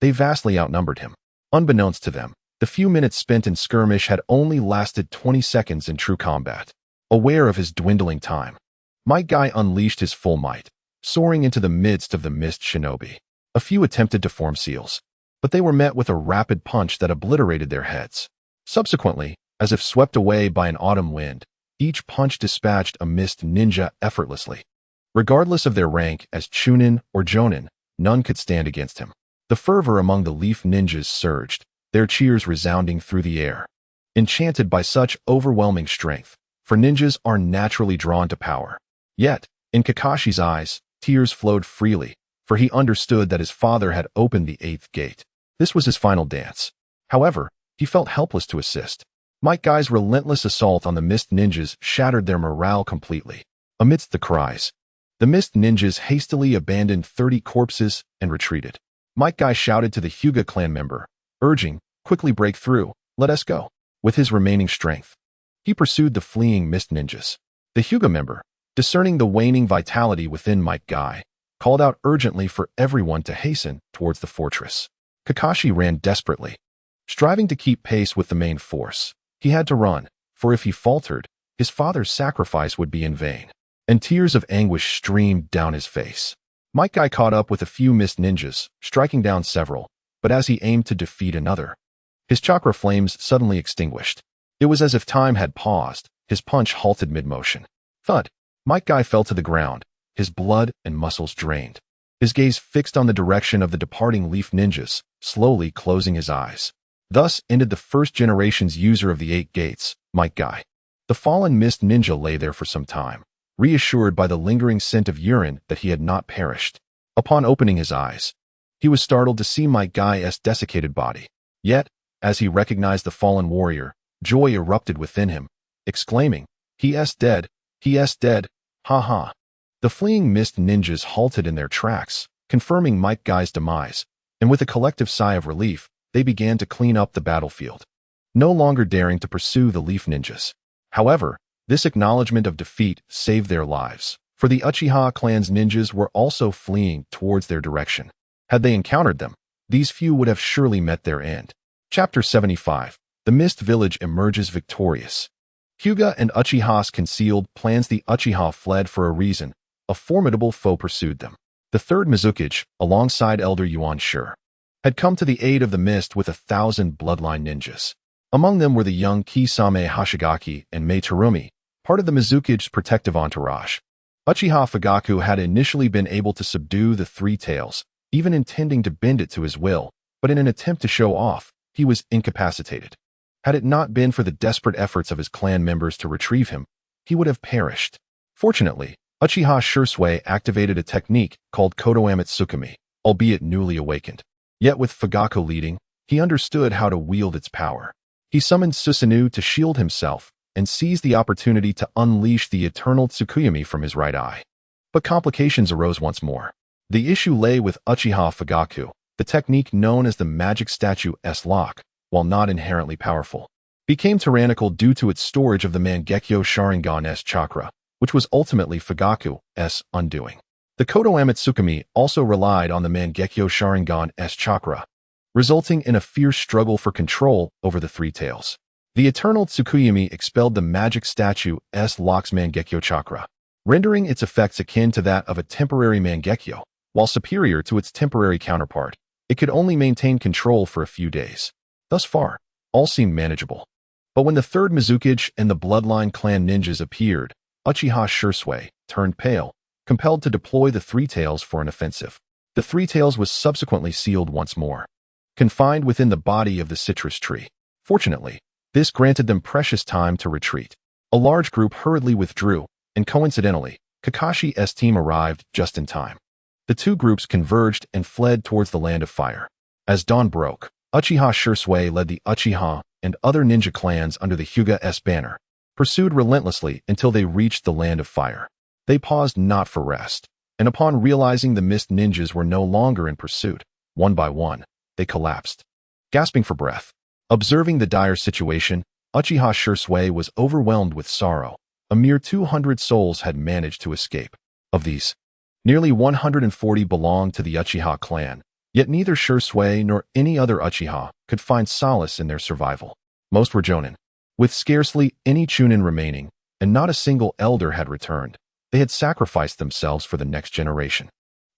they vastly outnumbered him. Unbeknownst to them, the few minutes spent in skirmish had only lasted 20 seconds in true combat. Aware of his dwindling time, Might Guy unleashed his full might, soaring into the midst of the mist shinobi. A few attempted to form seals, but they were met with a rapid punch that obliterated their heads. Subsequently, as if swept away by an autumn wind, each punch dispatched a mist ninja effortlessly. Regardless of their rank as chunin or jonin, none could stand against him. The fervor among the leaf ninjas surged, their cheers resounding through the air. Enchanted by such overwhelming strength, for ninjas are naturally drawn to power. Yet, in Kakashi's eyes, tears flowed freely, for he understood that his father had opened the 8th gate. This was his final dance. However, he felt helpless to assist. Might Guy's relentless assault on the Mist Ninjas shattered their morale completely. Amidst the cries, the Mist Ninjas hastily abandoned 30 corpses and retreated. Might Guy shouted to the Hyuga clan member, urging, "Quickly break through, let us go." With his remaining strength, he pursued the fleeing Mist Ninjas. The Hyuga member, discerning the waning vitality within Might Guy, called out urgently for everyone to hasten towards the fortress. Kakashi ran desperately, striving to keep pace with the main force. He had to run, for if he faltered, his father's sacrifice would be in vain, and tears of anguish streamed down his face. Might Guy caught up with a few Mist Ninjas, striking down several, but as he aimed to defeat another, his chakra flames suddenly extinguished. It was as if time had paused, his punch halted mid-motion. Thud! Might Guy fell to the ground, his blood and muscles drained. His gaze fixed on the direction of the departing leaf ninjas, slowly closing his eyes. Thus ended the first generation's user of the 8 gates, Might Guy. The fallen Mist Ninja lay there for some time, reassured by the lingering scent of urine that he had not perished. Upon opening his eyes, he was startled to see Might Guy's desiccated body. Yet, as he recognized the fallen warrior, joy erupted within him, exclaiming, "He is dead, he is dead, ha ha." The fleeing Mist Ninjas halted in their tracks, confirming Might Guy's demise, and with a collective sigh of relief, they began to clean up the battlefield, no longer daring to pursue the Leaf Ninjas. However, this acknowledgement of defeat saved their lives, for the Uchiha clan's ninjas were also fleeing towards their direction. Had they encountered them, these few would have surely met their end. Chapter 75. The Mist Village emerges victorious. Hyuga and Uchiha's concealed plans. The Uchiha fled for a reason. A formidable foe pursued them. The 3rd Mizukage, alongside Elder Yuan Shi, had come to the aid of the Mist with 1,000 bloodline ninjas. Among them were the young Kisame Hashigaki and Mei Terumi, part of the Mizukage's protective entourage. Uchiha Fugaku had initially been able to subdue the Three Tails, even intending to bend it to his will, but in an attempt to show off, he was incapacitated. Had it not been for the desperate efforts of his clan members to retrieve him, he would have perished. Fortunately, Uchiha Shursui activated a technique called Kodoamatsukami, albeit newly awakened. Yet with Fugaku leading, he understood how to wield its power. He summoned Susanoo to shield himself and seized the opportunity to unleash the eternal Tsukuyomi from his right eye. But complications arose once more. The issue lay with Uchiha Fugaku. The technique known as the magic statue S-Lock, while not inherently powerful, became tyrannical due to its storage of the Mangekyo Sharingan's chakra, which was ultimately Fugaku's undoing. The Kodoamatsukami also relied on the Mangekyo Sharingan's chakra, resulting in a fierce struggle for control over the Three Tails. The eternal Tsukuyomi expelled the magic statue S-Lock's Mangekyo chakra, rendering its effects akin to that of a temporary Mangekyo. While superior to its temporary counterpart, it could only maintain control for a few days. Thus far, all seemed manageable. But when the 3rd Mizukage and the Bloodline clan ninjas appeared, Uchiha Shursui turned pale, compelled to deploy the Three Tails for an offensive. The Three Tails was subsequently sealed once more, confined within the body of the citrus tree. Fortunately, this granted them precious time to retreat. A large group hurriedly withdrew, and coincidentally, Kakashi's team arrived just in time. The two groups converged and fled towards the Land of Fire. As dawn broke, Uchiha Shursui led the Uchiha and other ninja clans under the Hyuga's banner, pursued relentlessly until they reached the Land of Fire. They paused not for rest, and upon realizing the Mist Ninjas were no longer in pursuit, one by one, they collapsed, gasping for breath. Observing the dire situation, Uchiha Shursui was overwhelmed with sorrow. A mere 200 souls had managed to escape. Of these, nearly 140 belonged to the Uchiha clan, yet neither Shursui nor any other Uchiha could find solace in their survival. Most were Jonin, with scarcely any Chunin remaining, and not a single elder had returned. They had sacrificed themselves for the next generation.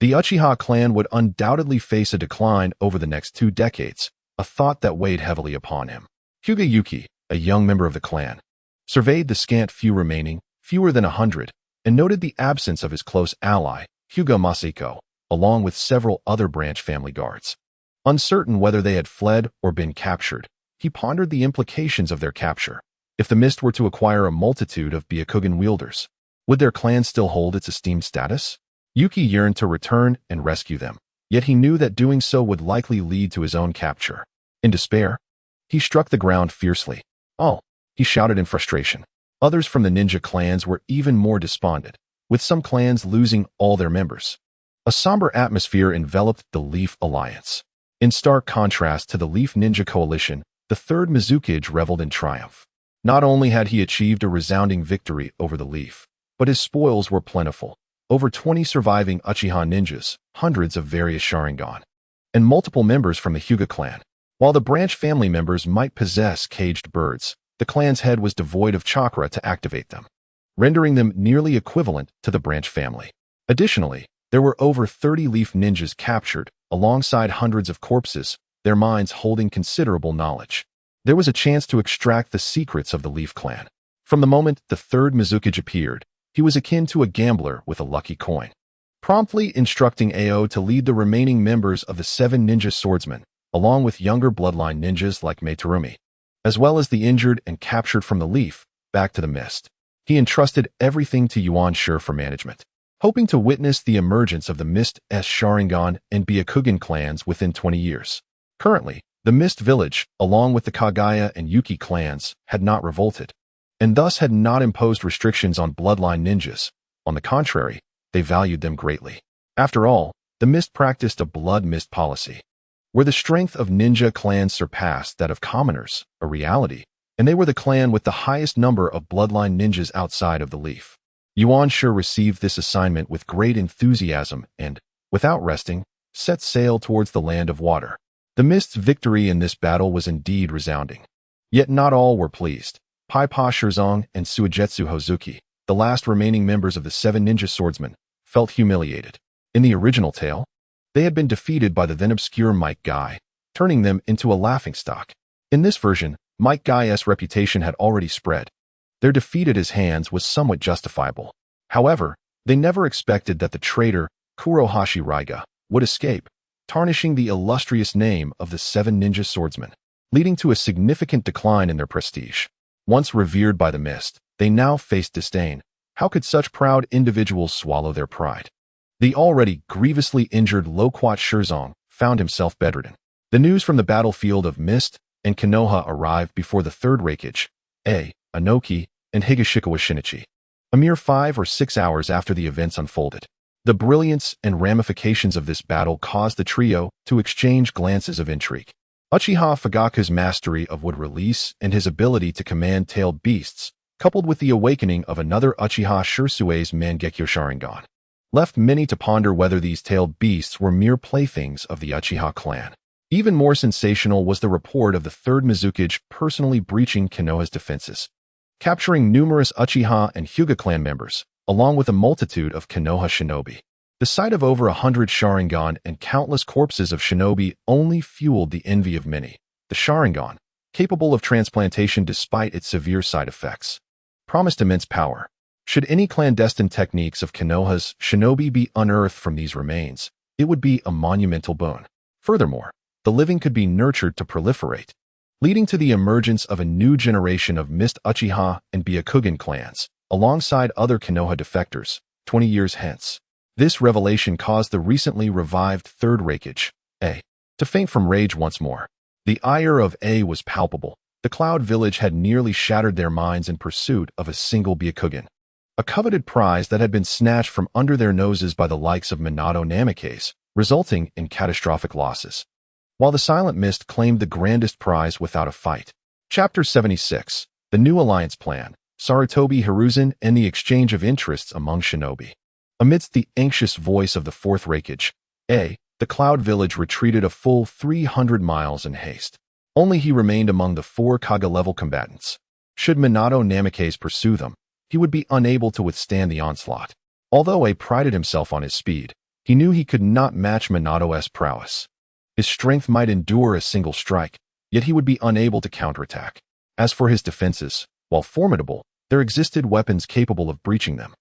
The Uchiha clan would undoubtedly face a decline over the next 2 decades, a thought that weighed heavily upon him. Hyuga Yuki, a young member of the clan, surveyed the scant few remaining, fewer than 100, and noted the absence of his close ally, Hyuga Masako. along with several other branch family guards. Uncertain whether they had fled or been captured, he pondered the implications of their capture. If the mist were to acquire a multitude of Byakugan wielders, would their clan still hold its esteemed status? Yuki yearned to return and rescue them, yet he knew that doing so would likely lead to his own capture. In despair, he struck the ground fiercely. "Oh!" he shouted in frustration. Others from the ninja clans were even more despondent, with some clans losing all their members. A somber atmosphere enveloped the Leaf Alliance. In stark contrast to the Leaf Ninja Coalition, the third Mizukage reveled in triumph. Not only had he achieved a resounding victory over the Leaf, but his spoils were plentiful. Over 20 surviving Uchiha ninjas, hundreds of various Sharingan, and multiple members from the Hyuga clan. While the branch family members might possess caged birds, the clan's head was devoid of chakra to activate them, rendering them nearly equivalent to the branch family. Additionally, there were over 30 Leaf ninjas captured, alongside hundreds of corpses, their minds holding considerable knowledge. There was a chance to extract the secrets of the Leaf clan. From the moment the third Mizukage appeared, he was akin to a gambler with a lucky coin. Promptly instructing Ao to lead the remaining members of the 7 ninja swordsmen, along with younger bloodline ninjas like Meiterumi, as well as the injured and captured from the Leaf, back to the Mist. He entrusted everything to Yuan Shi for management, hoping to witness the emergence of the Mist Sharingan and Byakugan clans within 20 years. Currently, the Mist Village, along with the Kagaya and Yuki clans, had not revolted, and thus had not imposed restrictions on bloodline ninjas. On the contrary, they valued them greatly. After all, the Mist practiced a blood mist policy, where the strength of ninja clans surpassed that of commoners, a reality, and they were the clan with the highest number of bloodline ninjas outside of the Leaf. Yuan Shi received this assignment with great enthusiasm and, without resting, set sail towards the land of water. The Mist's victory in this battle was indeed resounding. Yet not all were pleased. Paipa Shirzong and Suigetsu Hozuki, the last remaining members of the 7 ninja swordsmen, felt humiliated. In the original tale, they had been defeated by the then obscure Mike Guy, turning them into a laughingstock. In this version, Mike Guy's reputation had already spread. Their defeat at his hands was somewhat justifiable. However, they never expected that the traitor, Kurohashi Raiga, would escape, tarnishing the illustrious name of the 7 ninja swordsmen, leading to a significant decline in their prestige. Once revered by the Mist, they now faced disdain. How could such proud individuals swallow their pride? The already grievously injured Loquat Shirzong found himself bedridden. The news from the battlefield of Mist and Konoha arrived before the third Reikage, Anoki, and Higashikawa Shinichi, a mere 5 or 6 hours after the events unfolded. The brilliance and ramifications of this battle caused the trio to exchange glances of intrigue. Uchiha Fugaku's mastery of wood release and his ability to command tailed beasts, coupled with the awakening of another Uchiha Shirsue's Mangekyo Sharingan, left many to ponder whether these tailed beasts were mere playthings of the Uchiha clan. Even more sensational was the report of the third Mizukage personally breaching Konoha's defenses, capturing numerous Uchiha and Hyuga clan members, along with a multitude of Konoha shinobi. The sight of over 100 Sharingan and countless corpses of shinobi only fueled the envy of many. The Sharingan, capable of transplantation despite its severe side effects, promised immense power. Should any clandestine techniques of Konoha's shinobi be unearthed from these remains, it would be a monumental boon. Furthermore, the living could be nurtured to proliferate, leading to the emergence of a new generation of Mist Uchiha and Byakugan clans, alongside other Konoha defectors, 20 years hence. This revelation caused the recently revived third Reikage, to faint from rage once more. The ire of was palpable. The Cloud Village had nearly shattered their minds in pursuit of a single Byakugan, a coveted prize that had been snatched from under their noses by the likes of Minato Namikaze, resulting in catastrophic losses, while the Silent Mist claimed the grandest prize without a fight. Chapter 76, The New Alliance Plan, Sarutobi Hiruzen and the Exchange of Interests Among Shinobi. Amidst the anxious voice of the fourth Reikage, the Cloud Village retreated a full 300 miles in haste. Only he remained among the 4 Kaga-level combatants. Should Minato Namikaze pursue them, he would be unable to withstand the onslaught. Although prided himself on his speed, he knew he could not match Minato's prowess. His strength might endure a single strike, yet he would be unable to counterattack. As for his defenses, while formidable, there existed weapons capable of breaching them,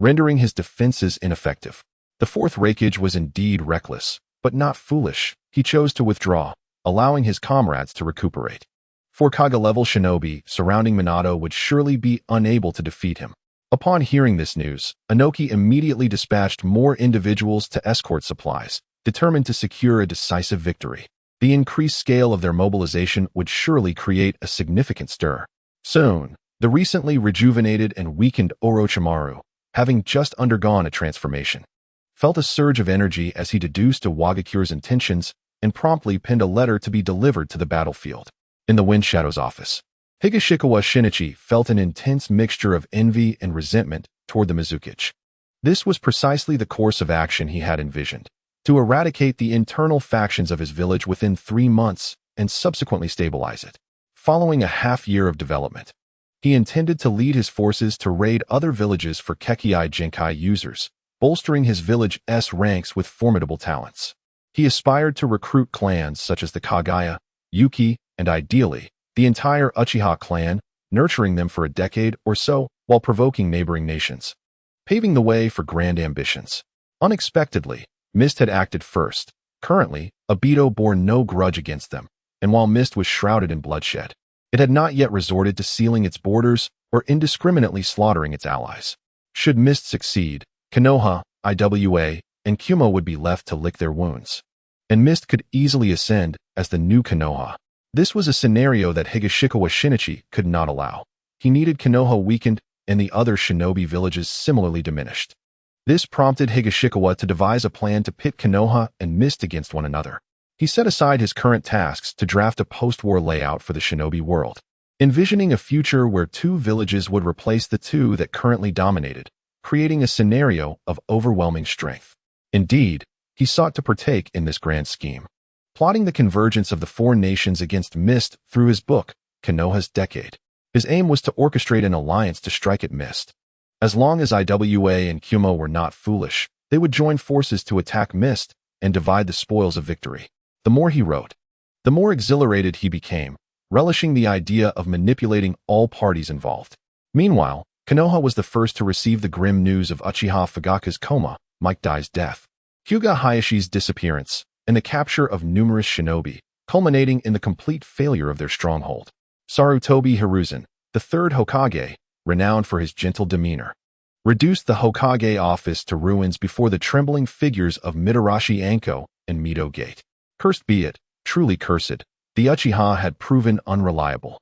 rendering his defenses ineffective. The fourth Reikage was indeed reckless, but not foolish. He chose to withdraw, allowing his comrades to recuperate. 4 Kage-level shinobi surrounding Minato would surely be unable to defeat him. Upon hearing this news, Inoki immediately dispatched more individuals to escort supplies, determined to secure a decisive victory. The increased scale of their mobilization would surely create a significant stir. Soon, the recently rejuvenated and weakened Orochimaru, having just undergone a transformation, felt a surge of energy as he deduced Iwagakure's intentions and promptly penned a letter to be delivered to the battlefield. In the Wind Shadow's office, Higashikawa Shinichi felt an intense mixture of envy and resentment toward the Mizukage. This was precisely the course of action he had envisioned: to eradicate the internal factions of his village within 3 months and subsequently stabilize it. Following a half-year of development, he intended to lead his forces to raid other villages for Kekkei Genkai users, bolstering his village's ranks with formidable talents. He aspired to recruit clans such as the Kaguya, Yuki, and ideally, the entire Uchiha clan, nurturing them for a decade or so while provoking neighboring nations, paving the way for grand ambitions. Unexpectedly, Mist had acted first. Currently, Obito bore no grudge against them, and while Mist was shrouded in bloodshed, it had not yet resorted to sealing its borders or indiscriminately slaughtering its allies. Should Mist succeed, Konoha, Iwa, and Kumo would be left to lick their wounds, and Mist could easily ascend as the new Konoha. This was a scenario that Higashikawa Shinichi could not allow. He needed Konoha weakened and the other shinobi villages similarly diminished. This prompted Higashikawa to devise a plan to pit Konoha and Mist against one another. He set aside his current tasks to draft a post-war layout for the shinobi world, envisioning a future where 2 villages would replace the 2 that currently dominated, creating a scenario of overwhelming strength. Indeed, he sought to partake in this grand scheme, plotting the convergence of the 4 nations against Mist through his book, Konoha's Decade. His aim was to orchestrate an alliance to strike at Mist. As long as Iwa and Kumo were not foolish, they would join forces to attack Mist and divide the spoils of victory. The more he wrote, the more exhilarated he became, relishing the idea of manipulating all parties involved. Meanwhile, Konoha was the first to receive the grim news of Uchiha Fugaku's coma, Mike Dai's death, Hyuga Hayashi's disappearance, and the capture of numerous shinobi, culminating in the complete failure of their stronghold. Sarutobi Hiruzen, the 3rd Hokage, renowned for his gentle demeanor, reduced the Hokage office to ruins before the trembling figures of Mitarashi Anko and Mito Gate. Cursed be it, truly cursed, the Uchiha had proven unreliable.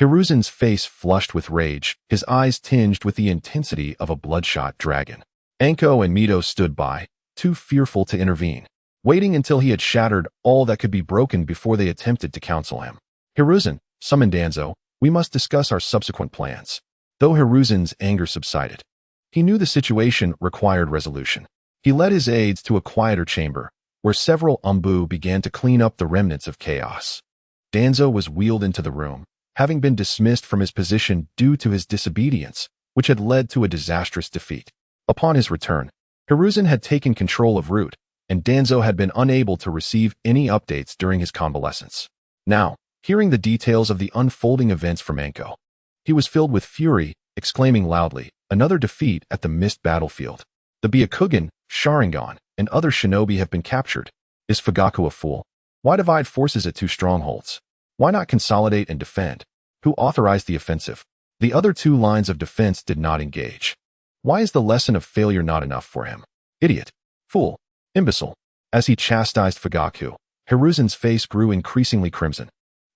Hiruzen's face flushed with rage, his eyes tinged with the intensity of a bloodshot dragon. Anko and Mito stood by, too fearful to intervene, waiting until he had shattered all that could be broken before they attempted to counsel him. Hiruzen, summon Danzo, we must discuss our subsequent plans. Though Hiruzen's anger subsided, he knew the situation required resolution. He led his aides to a quieter chamber, where several Umbu began to clean up the remnants of chaos. Danzo was wheeled into the room, having been dismissed from his position due to his disobedience, which had led to a disastrous defeat. Upon his return, Hiruzen had taken control of Root, and Danzo had been unable to receive any updates during his convalescence. Now, hearing the details of the unfolding events from Anko, he was filled with fury, exclaiming loudly, "Another defeat at the Mist battlefield. The Byakugan, Sharingan, and other shinobi have been captured. Is Fugaku a fool? Why divide forces at 2 strongholds? Why not consolidate and defend? Who authorized the offensive? The other 2 lines of defense did not engage. Why is the lesson of failure not enough for him? Idiot. Fool. Imbecile." As he chastised Fugaku, Hiruzen's face grew increasingly crimson.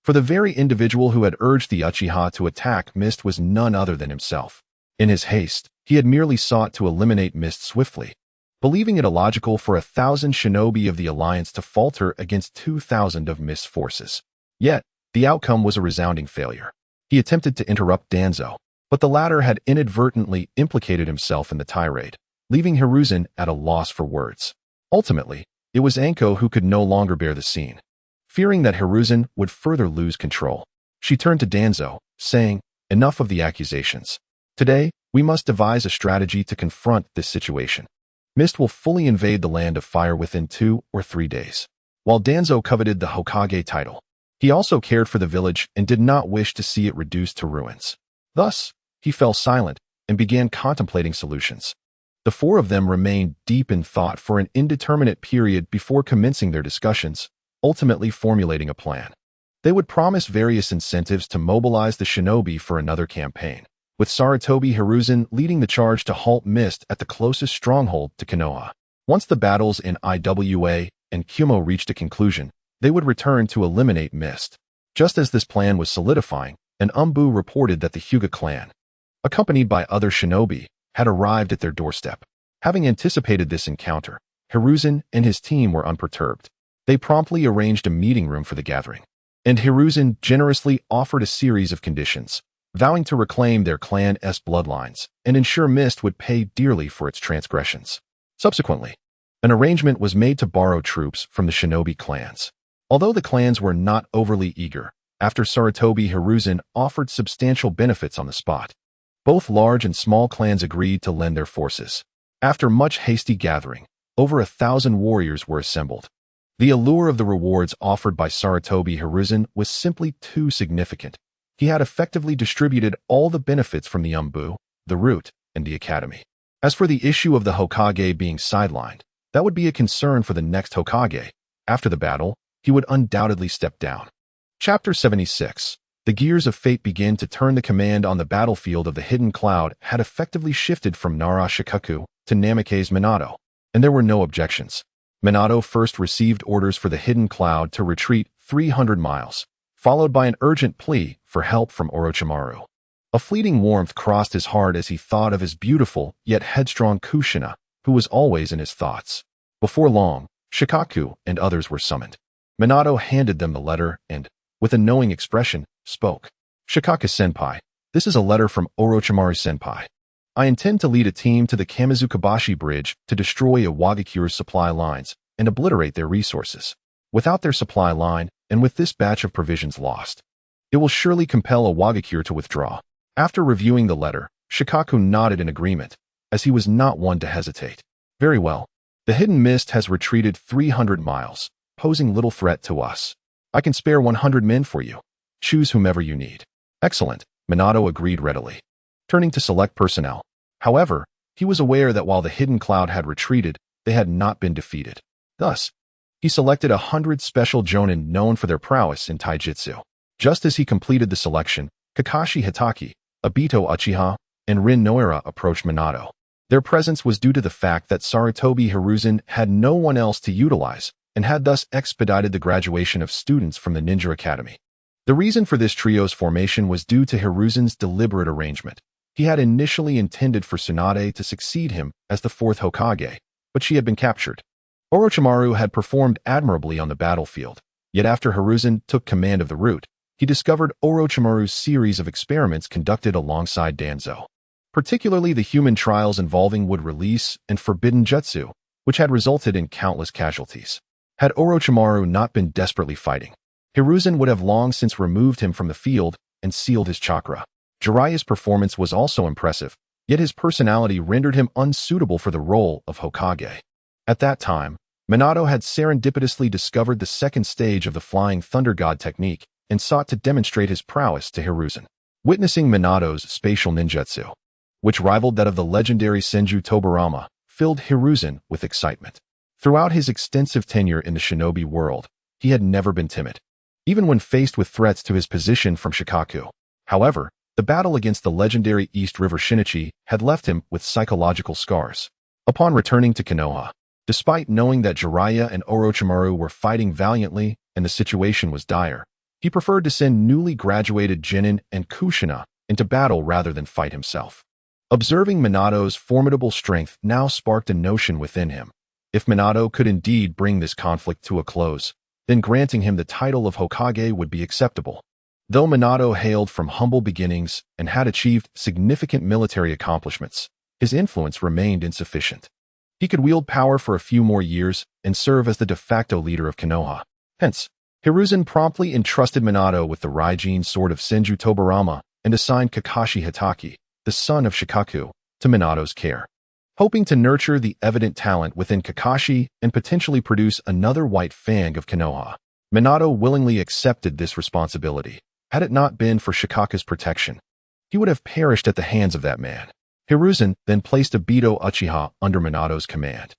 For the very individual who had urged the Uchiha to attack Mist was none other than himself. In his haste, he had merely sought to eliminate Mist swiftly, believing it illogical for 1,000 shinobi of the Alliance to falter against 2,000 of Mist's forces. Yet, the outcome was a resounding failure. He attempted to interrupt Danzo, but the latter had inadvertently implicated himself in the tirade, leaving Hiruzen at a loss for words. Ultimately, it was Anko who could no longer bear the scene. Fearing that Hiruzen would further lose control, she turned to Danzo, saying, "Enough of the accusations. Today, we must devise a strategy to confront this situation. Mist will fully invade the Land of Fire within 2 or 3 days." While Danzo coveted the Hokage title, he also cared for the village and did not wish to see it reduced to ruins. Thus, he fell silent and began contemplating solutions. The four of them remained deep in thought for an indeterminate period before commencing their discussions, ultimately formulating a plan. They would promise various incentives to mobilize the shinobi for another campaign, with Sarutobi Hiruzen leading the charge to halt Mist at the closest stronghold to Konoha. Once the battles in Iwa and Kumo reached a conclusion, they would return to eliminate Mist. Just as this plan was solidifying, an Umbu reported that the Hyuga clan, accompanied by other shinobi, had arrived at their doorstep. Having anticipated this encounter, Hiruzen and his team were unperturbed. They promptly arranged a meeting room for the gathering, and Hiruzen generously offered a series of conditions, vowing to reclaim their clan's bloodlines and ensure Mist would pay dearly for its transgressions. Subsequently, an arrangement was made to borrow troops from the shinobi clans. Although the clans were not overly eager, after Sarutobi Hiruzen offered substantial benefits on the spot, both large and small clans agreed to lend their forces. After much hasty gathering, over 1,000 warriors were assembled. The allure of the rewards offered by Sarutobi Hiruzen was simply too significant. He had effectively distributed all the benefits from the Umbu, the route, and the academy. As for the issue of the Hokage being sidelined, that would be a concern for the next Hokage. After the battle, he would undoubtedly step down. Chapter 76. The gears of fate begin to turn. The command on the battlefield of the Hidden Cloud had effectively shifted from Nara Shikaku to Namake's Minato, and there were no objections. Minato first received orders for the Hidden Cloud to retreat 300 miles, followed by an urgent plea for help from Orochimaru. A fleeting warmth crossed his heart as he thought of his beautiful yet headstrong Kushina, who was always in his thoughts. Before long, Shikaku and others were summoned. Minato handed them the letter and, with a knowing expression, spoke. Shikaku-senpai, this is a letter from Orochimaru-senpai. I intend to lead a team to the Kamizukabashi Bridge to destroy Iwagakure's supply lines and obliterate their resources. Without their supply line, and with this batch of provisions lost, it will surely compel Iwagakure to withdraw. After reviewing the letter, Shikaku nodded in agreement, as he was not one to hesitate. Very well. The Hidden Mist has retreated 300 miles, posing little threat to us. I can spare 100 men for you. Choose whomever you need. Excellent, Minato agreed readily. Turning to select personnel. However, he was aware that while the Hidden Cloud had retreated, they had not been defeated. Thus, he selected 100 special jonin known for their prowess in taijutsu. Just as he completed the selection, Kakashi Hitaki, Obito Uchiha, and Rin Noira approached Minato. Their presence was due to the fact that Sarutobi Hiruzen had no one else to utilize and had thus expedited the graduation of students from the Ninja Academy. The reason for this trio's formation was due to Hiruzen's deliberate arrangement. He had initially intended for Tsunade to succeed him as the fourth Hokage, but she had been captured. Orochimaru had performed admirably on the battlefield, yet after Hiruzen took command of the route, he discovered Orochimaru's series of experiments conducted alongside Danzo, particularly the human trials involving wood release and forbidden jutsu, which had resulted in countless casualties. Had Orochimaru not been desperately fighting, Hiruzen would have long since removed him from the field and sealed his chakra. Jiraiya's performance was also impressive, yet his personality rendered him unsuitable for the role of Hokage. At that time, Minato had serendipitously discovered the second stage of the Flying Thunder God technique and sought to demonstrate his prowess to Hiruzen. Witnessing Minato's spatial ninjutsu, which rivaled that of the legendary Senju Tobarama, filled Hiruzen with excitement. Throughout his extensive tenure in the shinobi world, he had never been timid, even when faced with threats to his position from Shikaku. However, the battle against the legendary East River Shinichi had left him with psychological scars. Upon returning to Konoha, despite knowing that Jiraiya and Orochimaru were fighting valiantly and the situation was dire, he preferred to send newly graduated Genin and Kushina into battle rather than fight himself. Observing Minato's formidable strength now sparked a notion within him. If Minato could indeed bring this conflict to a close, then granting him the title of Hokage would be acceptable. Though Minato hailed from humble beginnings and had achieved significant military accomplishments, his influence remained insufficient. He could wield power for a few more years and serve as the de facto leader of Konoha. Hence, Hiruzen promptly entrusted Minato with the Raijin sword of Senju Tobarama and assigned Kakashi Hitaki, the son of Shikaku, to Minato's care. Hoping to nurture the evident talent within Kakashi and potentially produce another White Fang of Konoha, Minato willingly accepted this responsibility. Had it not been for Shikaku's protection, he would have perished at the hands of that man. Hiruzen then placed Obito Uchiha under Minato's command.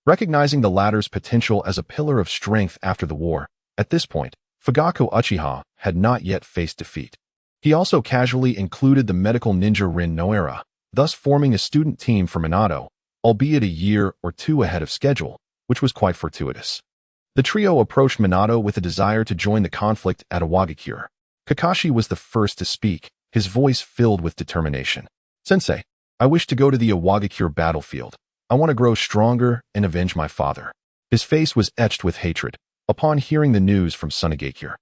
Recognizing the latter's potential as a pillar of strength after the war, at this point, Fugaku Uchiha had not yet faced defeat. He also casually included the medical ninja Rin Noara, thus forming a student team for Minato, albeit a year or two ahead of schedule, which was quite fortuitous. The trio approached Minato with a desire to join the conflict at Iwagakure. Kakashi was the first to speak, his voice filled with determination. "Sensei, I wish to go to the Iwagakure battlefield. I want to grow stronger and avenge my father." His face was etched with hatred upon hearing the news from Sunagakure.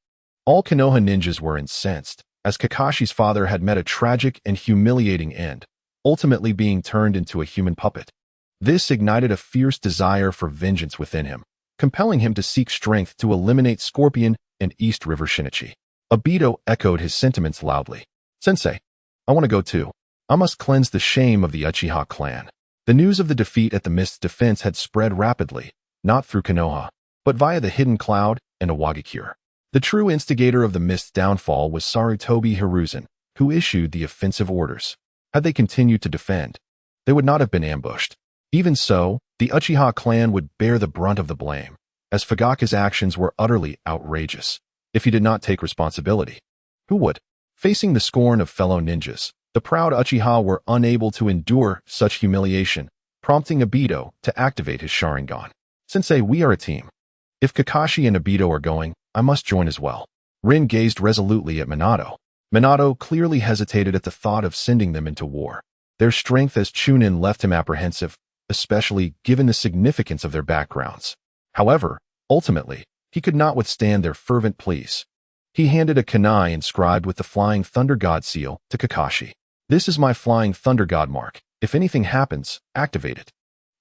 All Konoha ninjas were incensed, as Kakashi's father had met a tragic and humiliating end, ultimately being turned into a human puppet. This ignited a fierce desire for vengeance within him, compelling him to seek strength to eliminate Scorpion and East River Shinichi. Obito echoed his sentiments loudly. "Sensei, I want to go too. I must cleanse the shame of the Uchiha clan." The news of the defeat at the Mist's defense had spread rapidly, not through Konoha, but via the Hidden Cloud and Iwagakure. The true instigator of the Mist's downfall was Sarutobi Hiruzen, who issued the offensive orders. Had they continued to defend, they would not have been ambushed. Even so, the Uchiha clan would bear the brunt of the blame, as Fugaku's actions were utterly outrageous. If he did not take responsibility, who would? Facing the scorn of fellow ninjas, the proud Uchiha were unable to endure such humiliation, prompting Obito to activate his Sharingan. "Sensei, we are a team. If Kakashi and Obito are going, I must join as well." Rin gazed resolutely at Minato. Minato clearly hesitated at the thought of sending them into war. Their strength as Chunin left him apprehensive, especially given the significance of their backgrounds. However, ultimately, he could not withstand their fervent pleas. He handed a kunai inscribed with the Flying Thunder God seal to Kakashi. "This is my Flying Thunder God mark. If anything happens, activate it,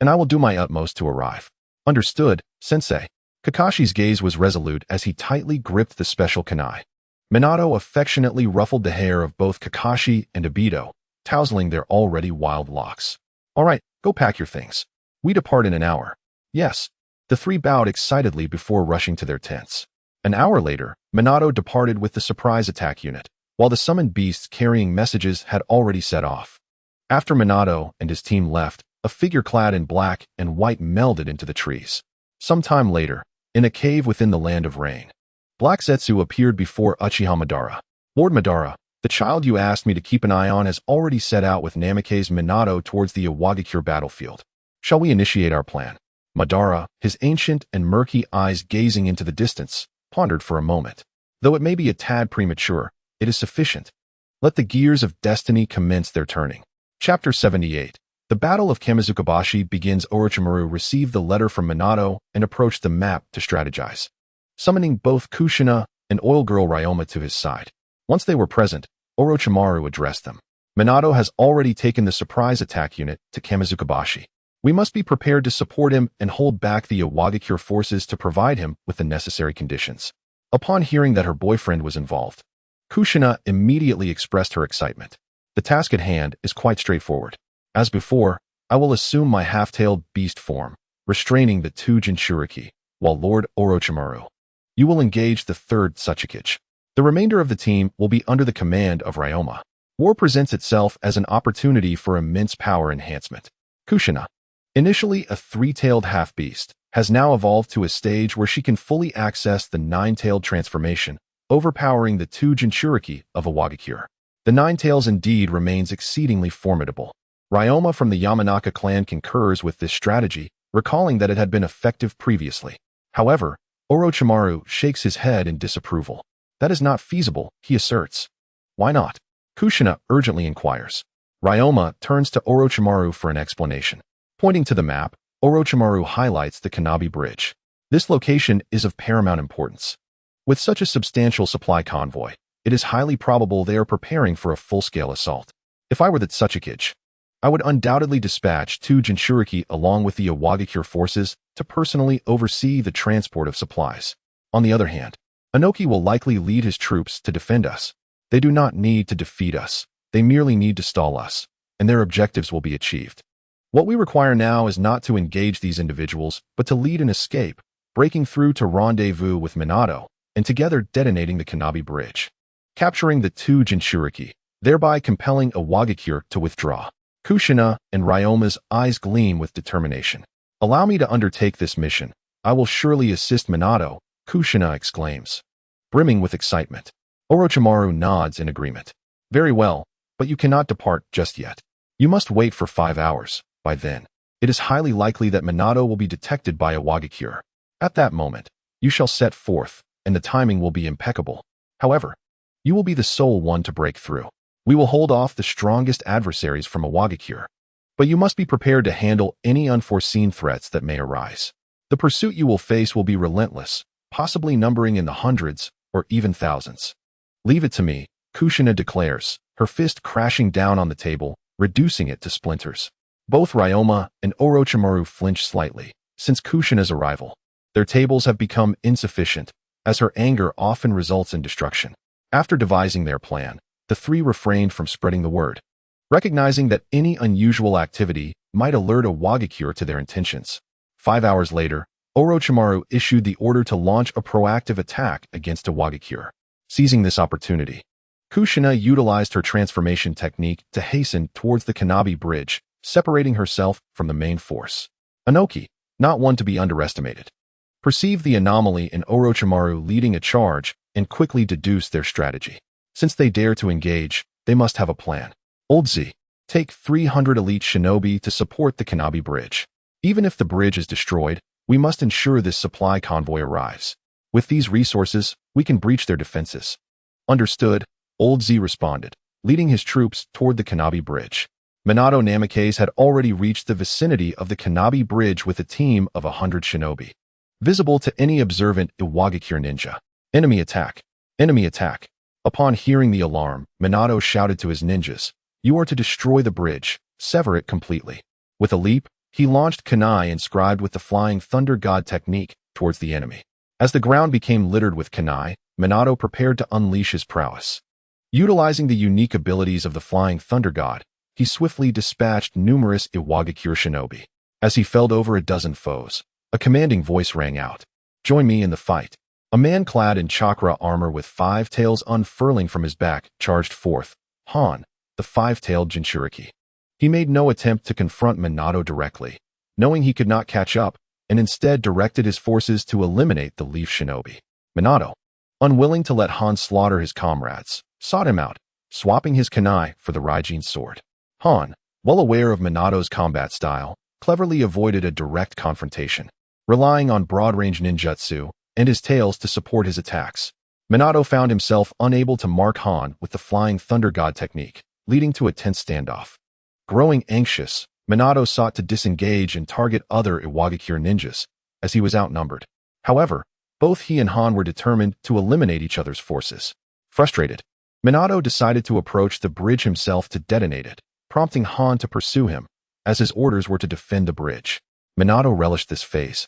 and I will do my utmost to arrive." "Understood, Sensei." Kakashi's gaze was resolute as he tightly gripped the special kunai. Minato affectionately ruffled the hair of both Kakashi and Obito, tousling their already wild locks. "All right, go pack your things. We depart in an hour." "Yes." The three bowed excitedly before rushing to their tents. An hour later, Minato departed with the surprise attack unit, while the summoned beasts carrying messages had already set off. After Minato and his team left, a figure clad in black and white melded into the trees. Some time later, in a cave within the Land of Rain, Black Zetsu appeared before Uchiha Madara. "Lord Madara, the child you asked me to keep an eye on has already set out with Namikaze Minato towards the Iwagakure battlefield. Shall we initiate our plan?" Madara, his ancient and murky eyes gazing into the distance, pondered for a moment. "Though it may be a tad premature, it is sufficient. Let the gears of destiny commence their turning." Chapter 78. The Battle of Kamizukabashi begins. Orochimaru received the letter from Minato and approached the map to strategize, summoning both Kushina and Oil Girl Ryoma to his side. Once they were present, Orochimaru addressed them. "Minato has already taken the surprise attack unit to Kamizukabashi. We must be prepared to support him and hold back the Iwagakure forces to provide him with the necessary conditions." Upon hearing that her boyfriend was involved, Kushina immediately expressed her excitement. "The task at hand is quite straightforward. As before, I will assume my half-tailed beast form, restraining the two Jinchuriki, while Lord Orochimaru, you will engage the third Tsuchikage. The remainder of the team will be under the command of Ryoma. War presents itself as an opportunity for immense power enhancement. Kushina, initially a three-tailed half-beast, has now evolved to a stage where she can fully access the nine-tailed transformation, overpowering the two Jinchuriki of Iwagakure. The Nine Tails indeed remains exceedingly formidable. Ryoma from the Yamanaka clan concurs with this strategy, recalling that it had been effective previously. However, Orochimaru shakes his head in disapproval. "That is not feasible," he asserts. "Why not?" Kushina urgently inquires. Ryoma turns to Orochimaru for an explanation. Pointing to the map, Orochimaru highlights the Kanabi Bridge. This location is of paramount importance. With such a substantial supply convoy, it is highly probable they are preparing for a full-scale assault. If I were the Tsuchikage, I would undoubtedly dispatch two Jinchuriki along with the Iwagakure forces to personally oversee the transport of supplies. On the other hand, Inoki will likely lead his troops to defend us. They do not need to defeat us. They merely need to stall us, and their objectives will be achieved. What we require now is not to engage these individuals, but to lead an escape, breaking through to rendezvous with Minato, and together detonating the Kanabi Bridge, capturing the two Jinchuriki, thereby compelling Iwagakure to withdraw. Kushina and Ryoma's eyes gleam with determination. Allow me to undertake this mission. I will surely assist Minato, Kushina exclaims, brimming with excitement. Orochimaru nods in agreement. Very well, but you cannot depart just yet. You must wait for 5 hours. By then, it is highly likely that Minato will be detected by a Wagakure. At that moment, you shall set forth, and the timing will be impeccable. However, you will be the sole one to break through. We will hold off the strongest adversaries from a Wagakure. But you must be prepared to handle any unforeseen threats that may arise. The pursuit you will face will be relentless, possibly numbering in the hundreds or even thousands. Leave it to me, Kushina declares, her fist crashing down on the table, reducing it to splinters. Both Ryoma and Orochimaru flinch slightly, since Kushina's arrival. Their tables have become insufficient, as her anger often results in destruction. After devising their plan, the three refrained from spreading the word, recognizing that any unusual activity might alert a Wagakure to their intentions. 5 hours later, Orochimaru issued the order to launch a proactive attack against a Wagakure. Seizing this opportunity, Kushina utilized her transformation technique to hasten towards the Kanabi Bridge, separating herself from the main force. Inoki, not one to be underestimated, perceived the anomaly in Orochimaru leading a charge and quickly deduced their strategy. Since they dare to engage, they must have a plan. Old Z, take 300 elite shinobi to support the Kanabi Bridge. Even if the bridge is destroyed, we must ensure this supply convoy arrives. With these resources, we can breach their defenses. Understood, Old Z responded, leading his troops toward the Kanabi Bridge. Minato Namikaze had already reached the vicinity of the Kanabi Bridge with a team of 100 shinobi, visible to any observant Iwagakure ninja. Enemy attack! Enemy attack! Upon hearing the alarm, Minato shouted to his ninjas, "You are to destroy the bridge, sever it completely." With a leap, he launched kunai inscribed with the Flying Thunder God technique towards the enemy. As the ground became littered with kunai, Minato prepared to unleash his prowess. Utilizing the unique abilities of the Flying Thunder God, he swiftly dispatched numerous Iwagakure shinobi. As he felled over a dozen foes, a commanding voice rang out, "Join me in the fight." A man clad in chakra armor with 5 tails unfurling from his back charged forth, Han, the 5-tailed Jinchuriki. He made no attempt to confront Minato directly, knowing he could not catch up, and instead directed his forces to eliminate the Leaf Shinobi. Minato, unwilling to let Han slaughter his comrades, sought him out, swapping his kunai for the Raijin sword. Han, well aware of Minato's combat style, cleverly avoided a direct confrontation, relying on broad-range ninjutsu and his tails to support his attacks. Minato found himself unable to mark Han with the Flying Thunder God technique, leading to a tense standoff. Growing anxious, Minato sought to disengage and target other Iwagakure ninjas, as he was outnumbered. However, both he and Han were determined to eliminate each other's forces. Frustrated, Minato decided to approach the bridge himself to detonate it, prompting Han to pursue him, as his orders were to defend the bridge. Minato relished this phase,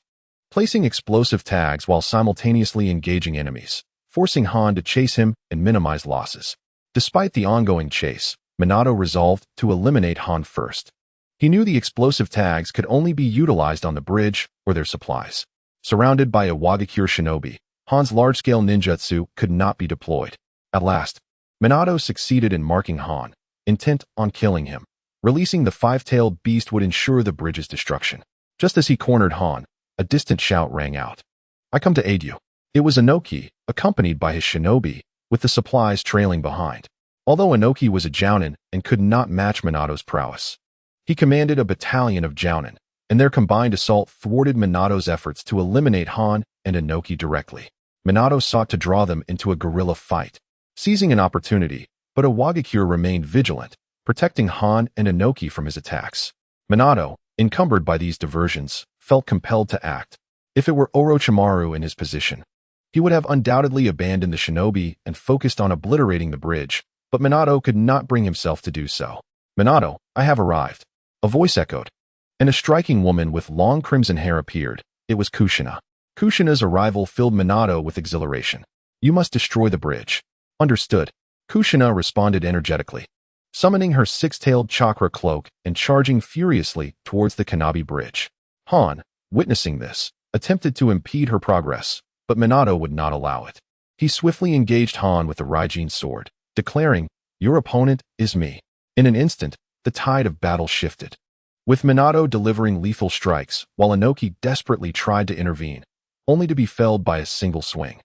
placing explosive tags while simultaneously engaging enemies, forcing Han to chase him and minimize losses. Despite the ongoing chase, Minato resolved to eliminate Han first. He knew the explosive tags could only be utilized on the bridge or their supplies. Surrounded by a Wagakure shinobi, Han's large-scale ninjutsu could not be deployed. At last, Minato succeeded in marking Han, intent on killing him. Releasing the 5-tailed beast would ensure the bridge's destruction. Just as he cornered Han, a distant shout rang out. "I come to aid you." It was Inoki, accompanied by his shinobi, with the supplies trailing behind. Although Inoki was a jounin and could not match Minato's prowess, he commanded a battalion of jounin, and their combined assault thwarted Minato's efforts to eliminate Han and Inoki directly. Minato sought to draw them into a guerrilla fight, seizing an opportunity, but a Wagakure remained vigilant, protecting Han and Inoki from his attacks. Minato, encumbered by these diversions, felt compelled to act. If it were Orochimaru in his position, he would have undoubtedly abandoned the shinobi and focused on obliterating the bridge, but Minato could not bring himself to do so. "Minato, I have arrived," a voice echoed, and a striking woman with long crimson hair appeared. It was Kushina. Kushina's arrival filled Minato with exhilaration. "You must destroy the bridge." "Understood," Kushina responded energetically, summoning her 6-tailed chakra cloak and charging furiously towards the Kanabi Bridge. Han, witnessing this, attempted to impede her progress, but Minato would not allow it. He swiftly engaged Han with the Raijin sword, declaring, "Your opponent is me." In an instant, the tide of battle shifted, with Minato delivering lethal strikes while Inoki desperately tried to intervene, only to be felled by a single swing.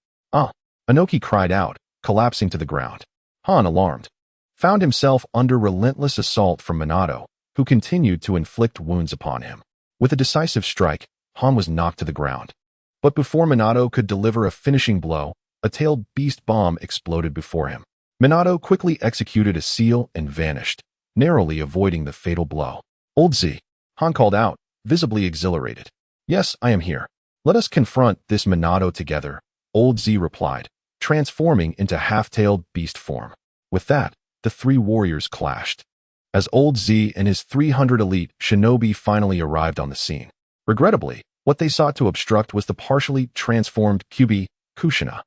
Inoki cried out, collapsing to the ground. Han, alarmed, found himself under relentless assault from Minato, who continued to inflict wounds upon him. With a decisive strike, Han was knocked to the ground. But before Minato could deliver a finishing blow, a tailed beast bomb exploded before him. Minato quickly executed a seal and vanished, narrowly avoiding the fatal blow. "Old Z," Han called out, visibly exhilarated. "Yes, I am here. Let us confront this Minato together," Old Z replied, transforming into half-tailed beast form. With that, the three warriors clashed. As Old Z and his 300 elite shinobi finally arrived on the scene. Regrettably, what they sought to obstruct was the partially transformed Kyuubi Kushina.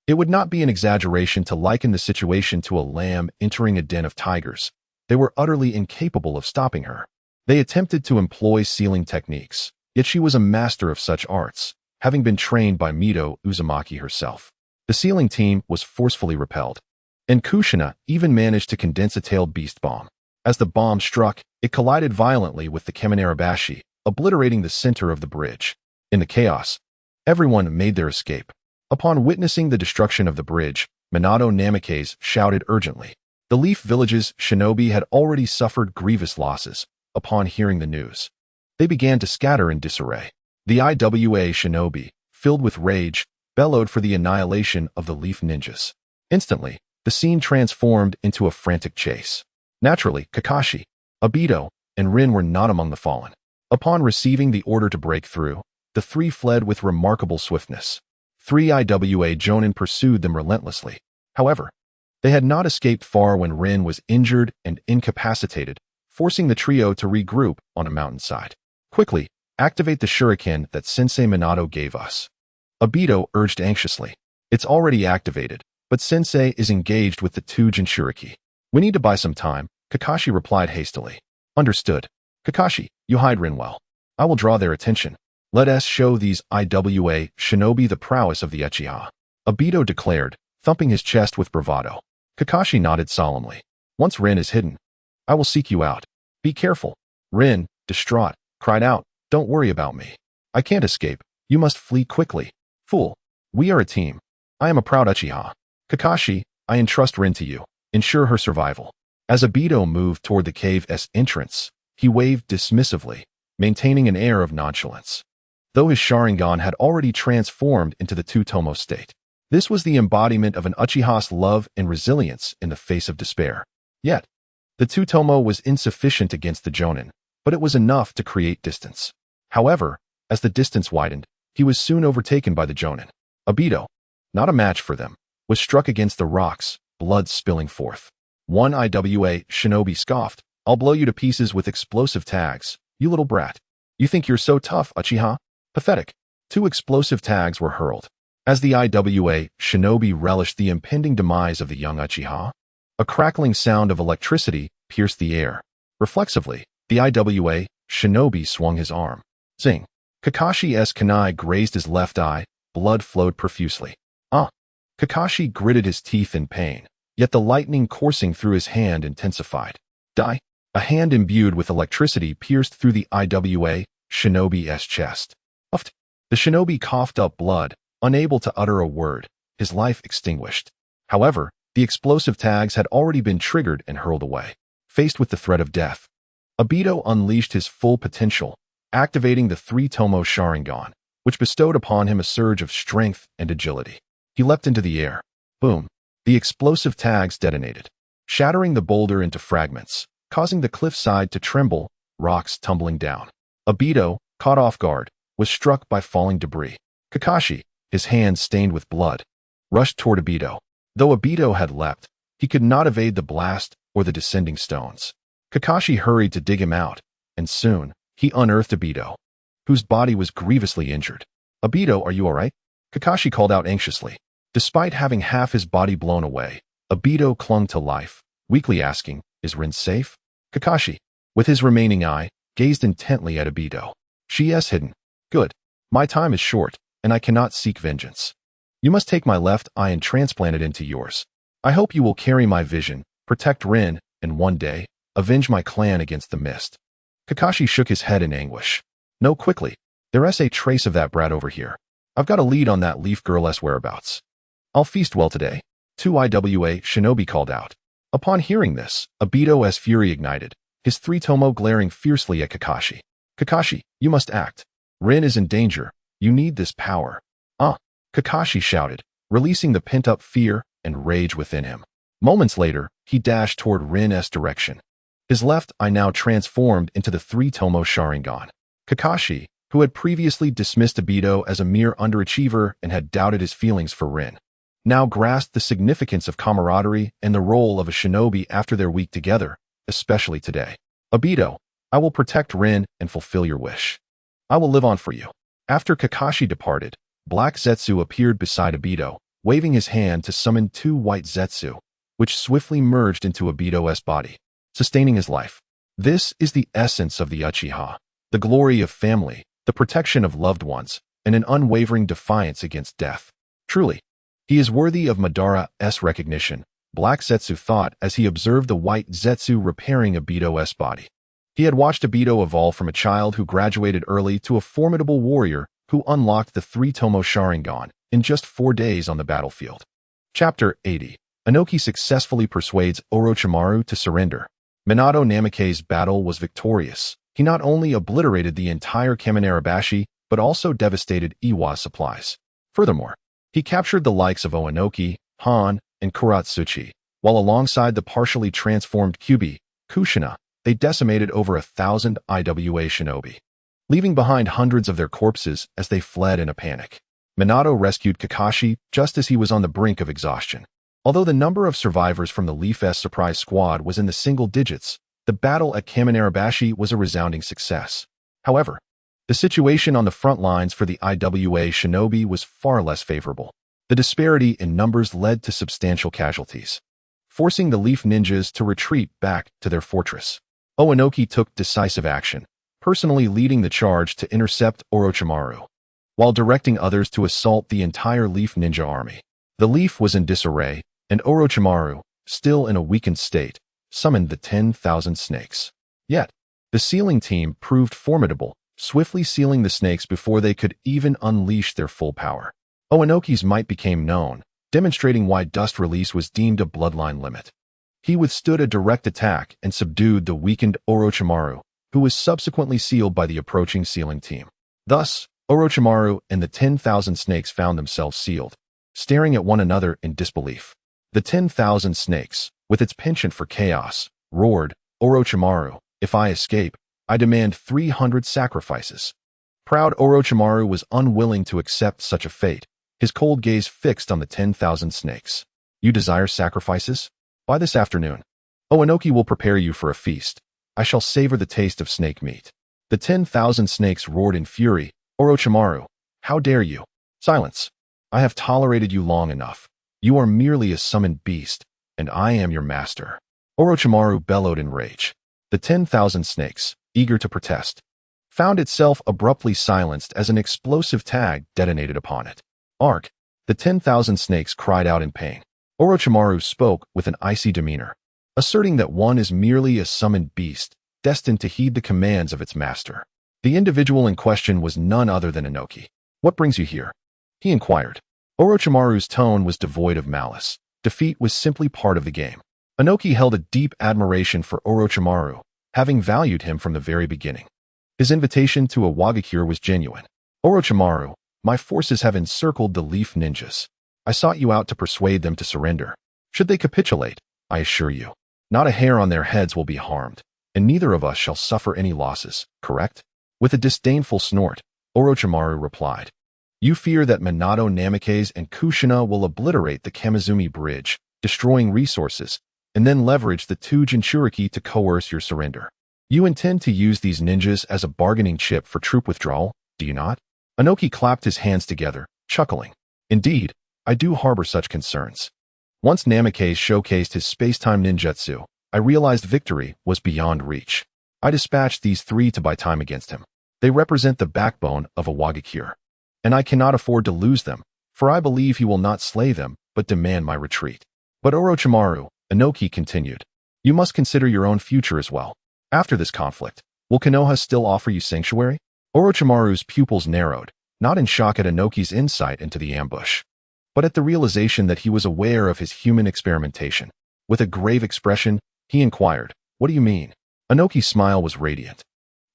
It would not be an exaggeration to liken the situation to a lamb entering a den of tigers. They were utterly incapable of stopping her. They attempted to employ sealing techniques, yet she was a master of such arts, having been trained by Mito Uzumaki herself. The sealing team was forcefully repelled, and Kushina even managed to condense a tailed beast bomb. As the bomb struck, it collided violently with the Kemonerabashi, obliterating the center of the bridge. In the chaos, everyone made their escape. Upon witnessing the destruction of the bridge, Minato Namikaze shouted urgently. The Leaf Village's shinobi had already suffered grievous losses upon hearing the news. They began to scatter in disarray. The IWA shinobi, filled with rage, bellowed for the annihilation of the Leaf Ninjas. Instantly, the scene transformed into a frantic chase. Naturally, Kakashi, Obito, and Rin were not among the fallen. Upon receiving the order to break through, the three fled with remarkable swiftness. 3 IWA Jonin pursued them relentlessly. However, they had not escaped far when Rin was injured and incapacitated, forcing the trio to regroup on a mountainside. "Quickly, activate the shuriken that Sensei Minato gave us," Obito urged anxiously. "It's already activated, but Sensei is engaged with the Tujin Shuriki. We need to buy some time," Kakashi replied hastily. "Understood. Kakashi, you hide Rin well. I will draw their attention. Let us show these IWA shinobi the prowess of the Uchiha," Obito declared, thumping his chest with bravado. Kakashi nodded solemnly. "Once Rin is hidden, I will seek you out. Be careful." Rin, distraught, cried out, "Don't worry about me. I can't escape. You must flee quickly." "Fool. We are a team. I am a proud Uchiha. Kakashi, I entrust Rin to you. Ensure her survival." As Obito moved toward the cave's entrance, he waved dismissively, maintaining an air of nonchalance. Though his Sharingan had already transformed into the Two-Tomo state, this was the embodiment of an Uchiha's love and resilience in the face of despair. Yet, the Two-Tomo was insufficient against the Jonin, but it was enough to create distance. However, as the distance widened, he was soon overtaken by the Jonin. Obito, not a match for them, was struck against the rocks, blood spilling forth. One IWA shinobi scoffed, "I'll blow you to pieces with explosive tags, you little brat. You think you're so tough, Uchiha? Pathetic." 2 explosive tags were hurled. As the IWA shinobi relished the impending demise of the young Uchiha, a crackling sound of electricity pierced the air. Reflexively, the IWA shinobi swung his arm. Zing. Kakashi's kunai grazed his left eye, blood flowed profusely. Kakashi gritted his teeth in pain, yet the lightning coursing through his hand intensified. Die. A hand imbued with electricity pierced through the IWA shinobi's chest. Uft. The shinobi coughed up blood, unable to utter a word, his life extinguished. However, the explosive tags had already been triggered and hurled away. Faced with the threat of death, Obito unleashed his full potential, activating the 3-Tomo Sharingan, which bestowed upon him a surge of strength and agility. He leapt into the air. Boom. The explosive tags detonated, shattering the boulder into fragments, causing the cliffside to tremble, rocks tumbling down. Obito, caught off guard, was struck by falling debris. Kakashi, his hands stained with blood, rushed toward Obito. Though Obito had leapt, he could not evade the blast or the descending stones. Kakashi hurried to dig him out, and soon, he unearthed Obito, whose body was grievously injured. "Obito, are you all right?" Kakashi called out anxiously. Despite having half his body blown away, Obito clung to life, weakly asking, "Is Rin safe?" Kakashi, with his remaining eye, gazed intently at Obito. "She is hidden. Good. My time is short, and I cannot seek vengeance. You must take my left eye and transplant it into yours. I hope you will carry my vision, protect Rin, and one day, Avenge my clan against the mist. Kakashi shook his head in anguish. No, quickly. There's a trace of that brat over here. I've got a lead on that leaf girl's whereabouts. I'll feast well today. 2IWA Shinobi called out. Upon hearing this, Obito's fury ignited, his three tomo glaring fiercely at Kakashi. Kakashi, you must act. Rin is in danger. You need this power. Kakashi shouted, releasing the pent-up fear and rage within him. Moments later, he dashed toward Rin's direction. His left eye now transformed into the three-tomo Sharingan. Kakashi, who had previously dismissed Obito as a mere underachiever and had doubted his feelings for Rin, now grasped the significance of camaraderie and the role of a shinobi after their week together, especially today. Obito, I will protect Rin and fulfill your wish. I will live on for you. After Kakashi departed, Black Zetsu appeared beside Obito, waving his hand to summon two white Zetsu, which swiftly merged into Obito's body, sustaining his life. This is the essence of the Uchiha, the glory of family, the protection of loved ones, and an unwavering defiance against death. Truly, he is worthy of Madara's recognition, Black Zetsu thought as he observed the white Zetsu repairing Obito's body. He had watched Obito evolve from a child who graduated early to a formidable warrior who unlocked the three-tomo Sharingan in just 4 days on the battlefield. Chapter 80. Inoki successfully persuades Orochimaru to surrender. Minato Namake's battle was victorious. He not only obliterated the entire Kaminarabashi, but also devastated Iwa's supplies. Furthermore, he captured the likes of Oinoki, Han, and Kuratsuchi, while alongside the partially transformed Kyubi, Kushina, they decimated over 1,000 IWA shinobi, leaving behind hundreds of their corpses as they fled in a panic. Minato rescued Kakashi just as he was on the brink of exhaustion. Although the number of survivors from the Leaf S surprise squad was in the single digits, the battle at Kaminarabashi was a resounding success. However, the situation on the front lines for the IWA shinobi was far less favorable. The disparity in numbers led to substantial casualties, forcing the Leaf ninjas to retreat back to their fortress. Oinoki took decisive action, personally leading the charge to intercept Orochimaru, while directing others to assault the entire Leaf ninja army. The Leaf was in disarray, and Orochimaru, still in a weakened state, summoned the 10,000 snakes. Yet, the sealing team proved formidable, swiftly sealing the snakes before they could even unleash their full power. Oinoki's might became known, demonstrating why dust release was deemed a bloodline limit. He withstood a direct attack and subdued the weakened Orochimaru, who was subsequently sealed by the approaching sealing team. Thus, Orochimaru and the 10,000 snakes found themselves sealed, staring at one another in disbelief. The 10,000 snakes, with its penchant for chaos, roared, Orochimaru, if I escape, I demand 300 sacrifices. Proud Orochimaru was unwilling to accept such a fate, his cold gaze fixed on the 10,000 snakes. You desire sacrifices? By this afternoon, Oinoki will prepare you for a feast. I shall savor the taste of snake meat. The 10,000 snakes roared in fury. Orochimaru, how dare you? Silence. I have tolerated you long enough. You are merely a summoned beast, and I am your master. Orochimaru bellowed in rage. The 10,000 snakes, eager to protest, found itself abruptly silenced as an explosive tag detonated upon it. Ark! The 10,000 snakes cried out in pain. Orochimaru spoke with an icy demeanor, asserting that one is merely a summoned beast, destined to heed the commands of its master. The individual in question was none other than Inoki. What brings you here? He inquired. Orochimaru's tone was devoid of malice. Defeat was simply part of the game. Inoki held a deep admiration for Orochimaru, having valued him from the very beginning. His invitation to a Wagakure was genuine. Orochimaru, my forces have encircled the Leaf ninjas. I sought you out to persuade them to surrender. Should they capitulate, I assure you, not a hair on their heads will be harmed, and neither of us shall suffer any losses, correct? With a disdainful snort, Orochimaru replied, You fear that Minato Namake's and Kushina will obliterate the Kamizumi Bridge, destroying resources, and then leverage the two Jinchuriki to coerce your surrender. You intend to use these ninjas as a bargaining chip for troop withdrawal, do you not? Inoki clapped his hands together, chuckling. Indeed, I do harbor such concerns. Once Namake showcased his space-time ninjutsu, I realized victory was beyond reach. I dispatched these three to buy time against him. They represent the backbone of a Wagakure, and I cannot afford to lose them, for I believe he will not slay them, but demand my retreat. But Orochimaru, Inoki continued, You must consider your own future as well. After this conflict, will Konoha still offer you sanctuary? Orochimaru's pupils narrowed, not in shock at Inoki's insight into the ambush, but at the realization that he was aware of his human experimentation. With a grave expression, he inquired, "What do you mean?" Inoki's smile was radiant,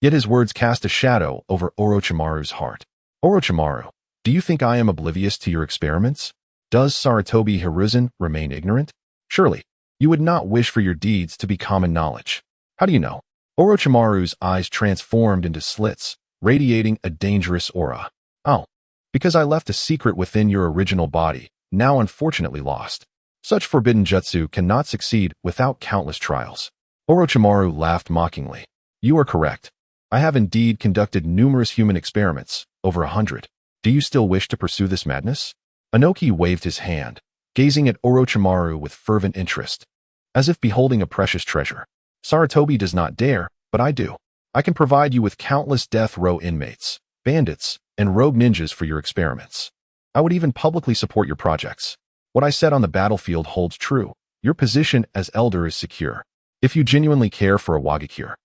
yet his words cast a shadow over Orochimaru's heart. "Orochimaru, do you think I am oblivious to your experiments? Does Sarutobi Hiruzen remain ignorant? Surely, you would not wish for your deeds to be common knowledge. How do you know?" Orochimaru's eyes transformed into slits, radiating a dangerous aura. "Oh, because I left a secret within your original body, now unfortunately lost. Such forbidden jutsu cannot succeed without countless trials." Orochimaru laughed mockingly. "You are correct. I have indeed conducted numerous human experiments, over 100. Do you still wish to pursue this madness?" Inoki waved his hand, gazing at Orochimaru with fervent interest, as if beholding a precious treasure. "Sarutobi does not dare, but I do. I can provide you with countless death row inmates, bandits, and rogue ninjas for your experiments. I would even publicly support your projects. What I said on the battlefield holds true. Your position as elder is secure. If you genuinely care for a Wagakure,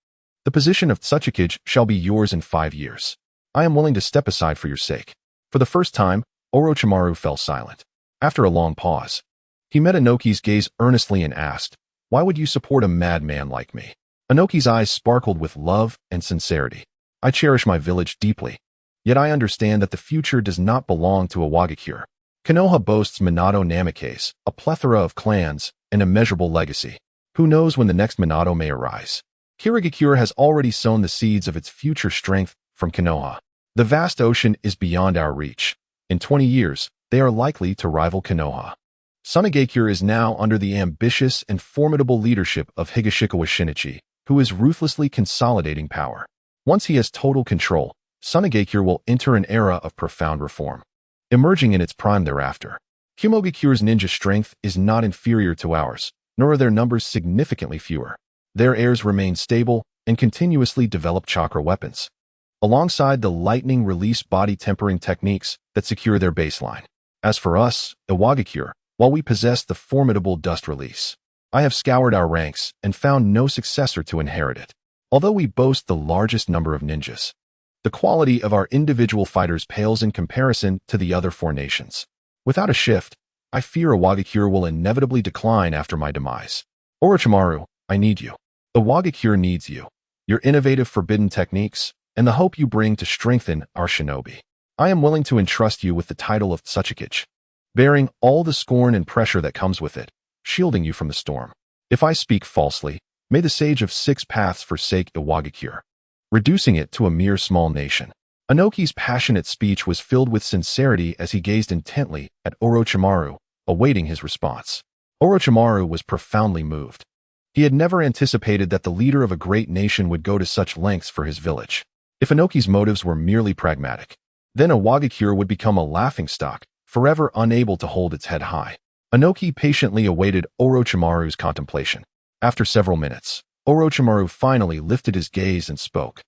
the position of Kazekage shall be yours in 5 years. I am willing to step aside for your sake." For the first time, Orochimaru fell silent. After a long pause, he met Inoki's gaze earnestly and asked, "Why would you support a madman like me?" Inoki's eyes sparkled with love and sincerity. "I cherish my village deeply, yet I understand that the future does not belong to a Wagakure. Konoha boasts Minato Namikaze, a plethora of clans, and immeasurable legacy. Who knows when the next Minato may arise? Kirigakure has already sown the seeds of its future strength from Konoha. The vast ocean is beyond our reach. In 20 years, they are likely to rival Konoha. Sunagakure is now under the ambitious and formidable leadership of Higashikawa Shinichi, who is ruthlessly consolidating power. Once he has total control, Sunagakure will enter an era of profound reform, emerging in its prime thereafter. Kumogakure's ninja strength is not inferior to ours, nor are their numbers significantly fewer. Their heirs remain stable and continuously develop chakra weapons, alongside the lightning release body tempering techniques that secure their baseline. As for us, Iwagakure, while we possess the formidable dust release, I have scoured our ranks and found no successor to inherit it. Although we boast the largest number of ninjas, the quality of our individual fighters pales in comparison to the other 4 nations. Without a shift, I fear Iwagakure will inevitably decline after my demise. Orochimaru, I need you. Iwagakure needs you, your innovative forbidden techniques, and the hope you bring to strengthen our shinobi. I am willing to entrust you with the title of Kazekage, bearing all the scorn and pressure that comes with it, shielding you from the storm. If I speak falsely, may the Sage of 6 Paths forsake Iwagakure, reducing it to a mere small nation." Inoki's passionate speech was filled with sincerity as he gazed intently at Orochimaru, awaiting his response. Orochimaru was profoundly moved. He had never anticipated that the leader of a great nation would go to such lengths for his village. If Inoki's motives were merely pragmatic, then Iwagakure would become a laughingstock, forever unable to hold its head high. Inoki patiently awaited Orochimaru's contemplation. After several minutes, Orochimaru finally lifted his gaze and spoke.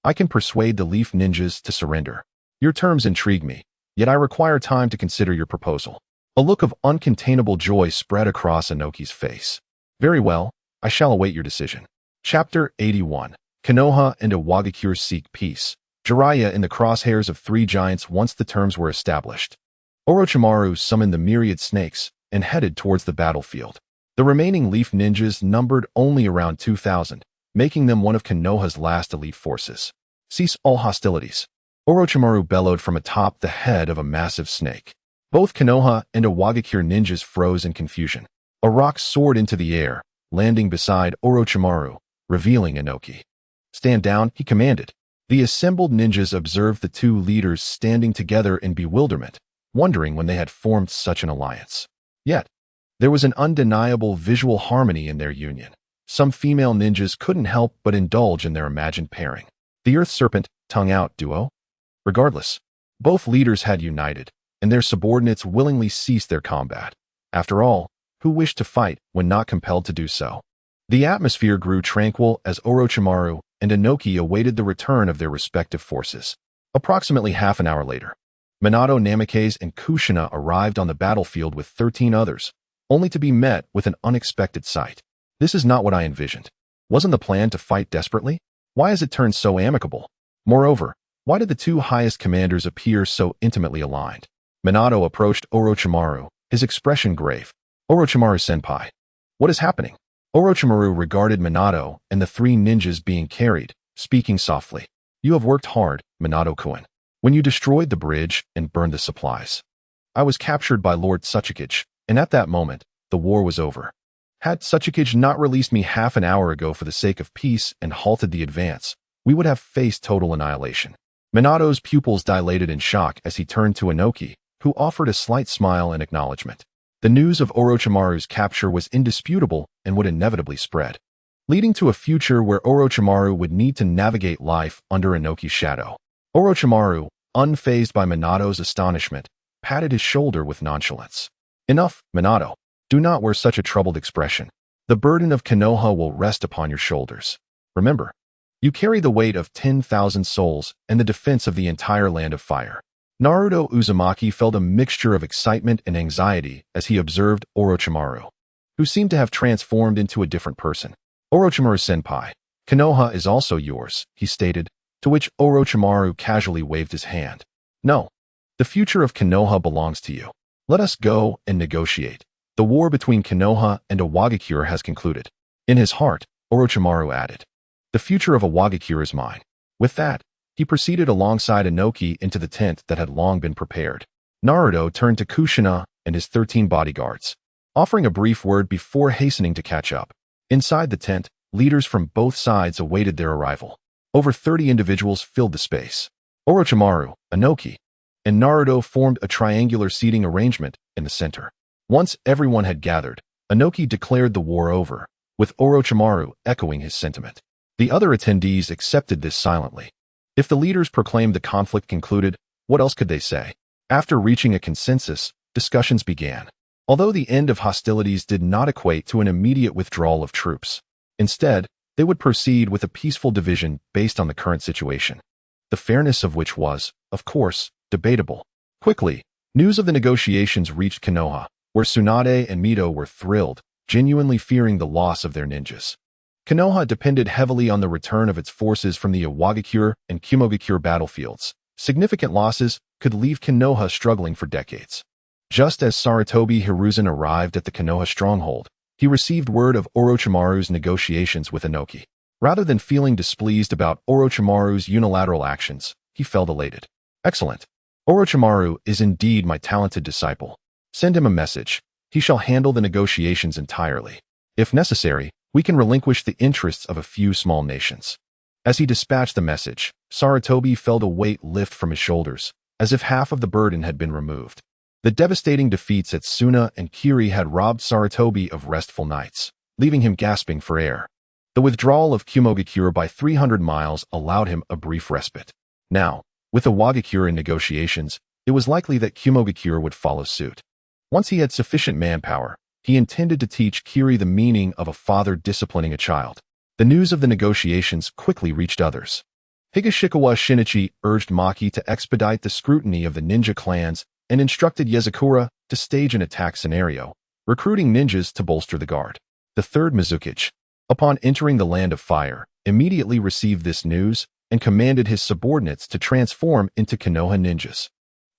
"I can persuade the Leaf Ninjas to surrender. Your terms intrigue me, yet I require time to consider your proposal." A look of uncontainable joy spread across Inoki's face. "Very well, I shall await your decision." Chapter 81. Konoha and Iwagakure seek peace. Jiraiya in the crosshairs of 3 giants once the terms were established. Orochimaru summoned the myriad snakes and headed towards the battlefield. The remaining Leaf Ninjas numbered only around 2,000, making them one of Konoha's last elite forces. "Cease all hostilities," Orochimaru bellowed from atop the head of a massive snake. Both Konoha and Iwagakure ninjas froze in confusion. A rock soared into the air, landing beside Orochimaru, revealing Inoki. "Stand down," he commanded. The assembled ninjas observed the 2 leaders standing together in bewilderment, wondering when they had formed such an alliance. Yet, there was an undeniable visual harmony in their union. Some female ninjas couldn't help but indulge in their imagined pairing. The Earth Serpent, Tongue Out duo? Regardless, both leaders had united, and their subordinates willingly ceased their combat. After all, who wished to fight when not compelled to do so? The atmosphere grew tranquil as Orochimaru and Inoki awaited the return of their respective forces. Approximately half an hour later, Minato Namikaze and Kushina arrived on the battlefield with 13 others, only to be met with an unexpected sight. This is not what I envisioned. Wasn't the plan to fight desperately? Why has it turned so amicable? Moreover, why did the two highest commanders appear so intimately aligned? Minato approached Orochimaru, his expression grave. Orochimaru-senpai. What is happening? Orochimaru regarded Minato and the three ninjas being carried, speaking softly. You have worked hard, Minato-kun. When you destroyed the bridge and burned the supplies. I was captured by Lord Kazekage, and at that moment, the war was over. Had Kazekage not released me half an hour ago for the sake of peace and halted the advance, we would have faced total annihilation. Minato's pupils dilated in shock as he turned to Inoki, who offered a slight smile in acknowledgement. The news of Orochimaru's capture was indisputable and would inevitably spread, leading to a future where Orochimaru would need to navigate life under Inoki's shadow. Orochimaru, unfazed by Minato's astonishment, patted his shoulder with nonchalance. Enough, Minato. Do not wear such a troubled expression. The burden of Konoha will rest upon your shoulders. Remember, you carry the weight of 10,000 souls and the defense of the entire land of fire. Naruto Uzumaki felt a mixture of excitement and anxiety as he observed Orochimaru, who seemed to have transformed into a different person. Orochimaru-senpai, Konoha is also yours, he stated, to which Orochimaru casually waved his hand. No, the future of Konoha belongs to you. Let us go and negotiate. The war between Konoha and Iwagakure has concluded. In his heart, Orochimaru added, the future of Iwagakure is mine. With that, he proceeded alongside Inoki into the tent that had long been prepared. Naruto turned to Kushina and his 13 bodyguards, offering a brief word before hastening to catch up. Inside the tent, leaders from both sides awaited their arrival. Over 30 individuals filled the space. Orochimaru, Inoki, and Naruto formed a triangular seating arrangement in the center. Once everyone had gathered, Inoki declared the war over, with Orochimaru echoing his sentiment. The other attendees accepted this silently. If the leaders proclaimed the conflict concluded, what else could they say? After reaching a consensus, discussions began. Although the end of hostilities did not equate to an immediate withdrawal of troops. Instead, they would proceed with a peaceful division based on the current situation, the fairness of which was, of course, debatable. Quickly, news of the negotiations reached Konoha, where Tsunade and Mito were thrilled, genuinely fearing the loss of their ninjas. Konoha depended heavily on the return of its forces from the Iwagakure and Kumogakure battlefields. Significant losses could leave Konoha struggling for decades. Just as Sarutobi Hiruzen arrived at the Konoha stronghold, he received word of Orochimaru's negotiations with Inoki. Rather than feeling displeased about Orochimaru's unilateral actions, he felt elated. Excellent. Orochimaru is indeed my talented disciple. Send him a message. He shall handle the negotiations entirely. If necessary, we can relinquish the interests of a few small nations. As he dispatched the message, Sarutobi felt a weight lift from his shoulders, as if half of the burden had been removed. The devastating defeats at Suna and Kiri had robbed Sarutobi of restful nights, leaving him gasping for air. The withdrawal of Kumogakure by 300 miles allowed him a brief respite. Now, with Iwagakure in negotiations, it was likely that Kumogakure would follow suit. Once he had sufficient manpower, he intended to teach Kiri the meaning of a father disciplining a child. The news of the negotiations quickly reached others. Higashikawa Shinichi urged Maki to expedite the scrutiny of the ninja clans and instructed Yakura to stage an attack scenario, recruiting ninjas to bolster the guard. The third Mizukage, upon entering the land of fire, immediately received this news and commanded his subordinates to transform into Konoha ninjas,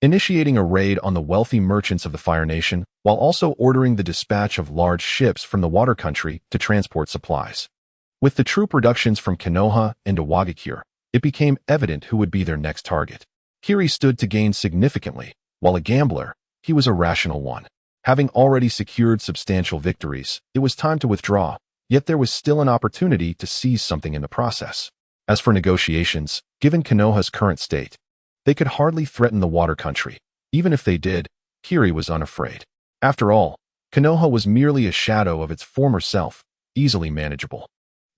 initiating a raid on the wealthy merchants of the Fire Nation, while also ordering the dispatch of large ships from the water country to transport supplies. With the troop reductions from Konoha and Iwagakure, it became evident who would be their next target. Kiri stood to gain significantly. While a gambler, he was a rational one. Having already secured substantial victories, it was time to withdraw, yet there was still an opportunity to seize something in the process. As for negotiations, given Konoha's current state, they could hardly threaten the water country. Even if they did, Kiri was unafraid. After all, Konoha was merely a shadow of its former self, easily manageable.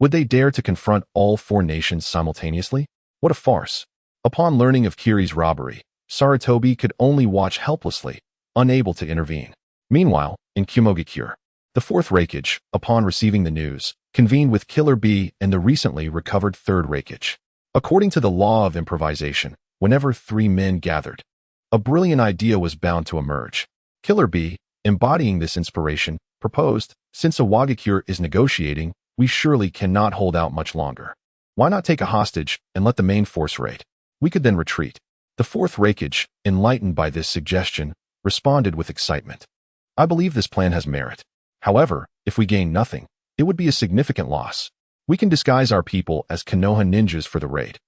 Would they dare to confront all four nations simultaneously? What a farce. Upon learning of Kiri's robbery, Sarutobi could only watch helplessly, unable to intervene. Meanwhile, in Kumogakure, the fourth Raikage, upon receiving the news, convened with Killer Bee and the recently recovered third Raikage. According to the law of improvisation, whenever three men gathered, a brilliant idea was bound to emerge. Killer Bee, embodying this inspiration, proposed, since a Wagakure is negotiating, we surely cannot hold out much longer. Why not take a hostage and let the main force raid? We could then retreat. The fourth Raikage, enlightened by this suggestion, responded with excitement. I believe this plan has merit. However, if we gain nothing, it would be a significant loss. We can disguise our people as Konoha ninjas for the raid.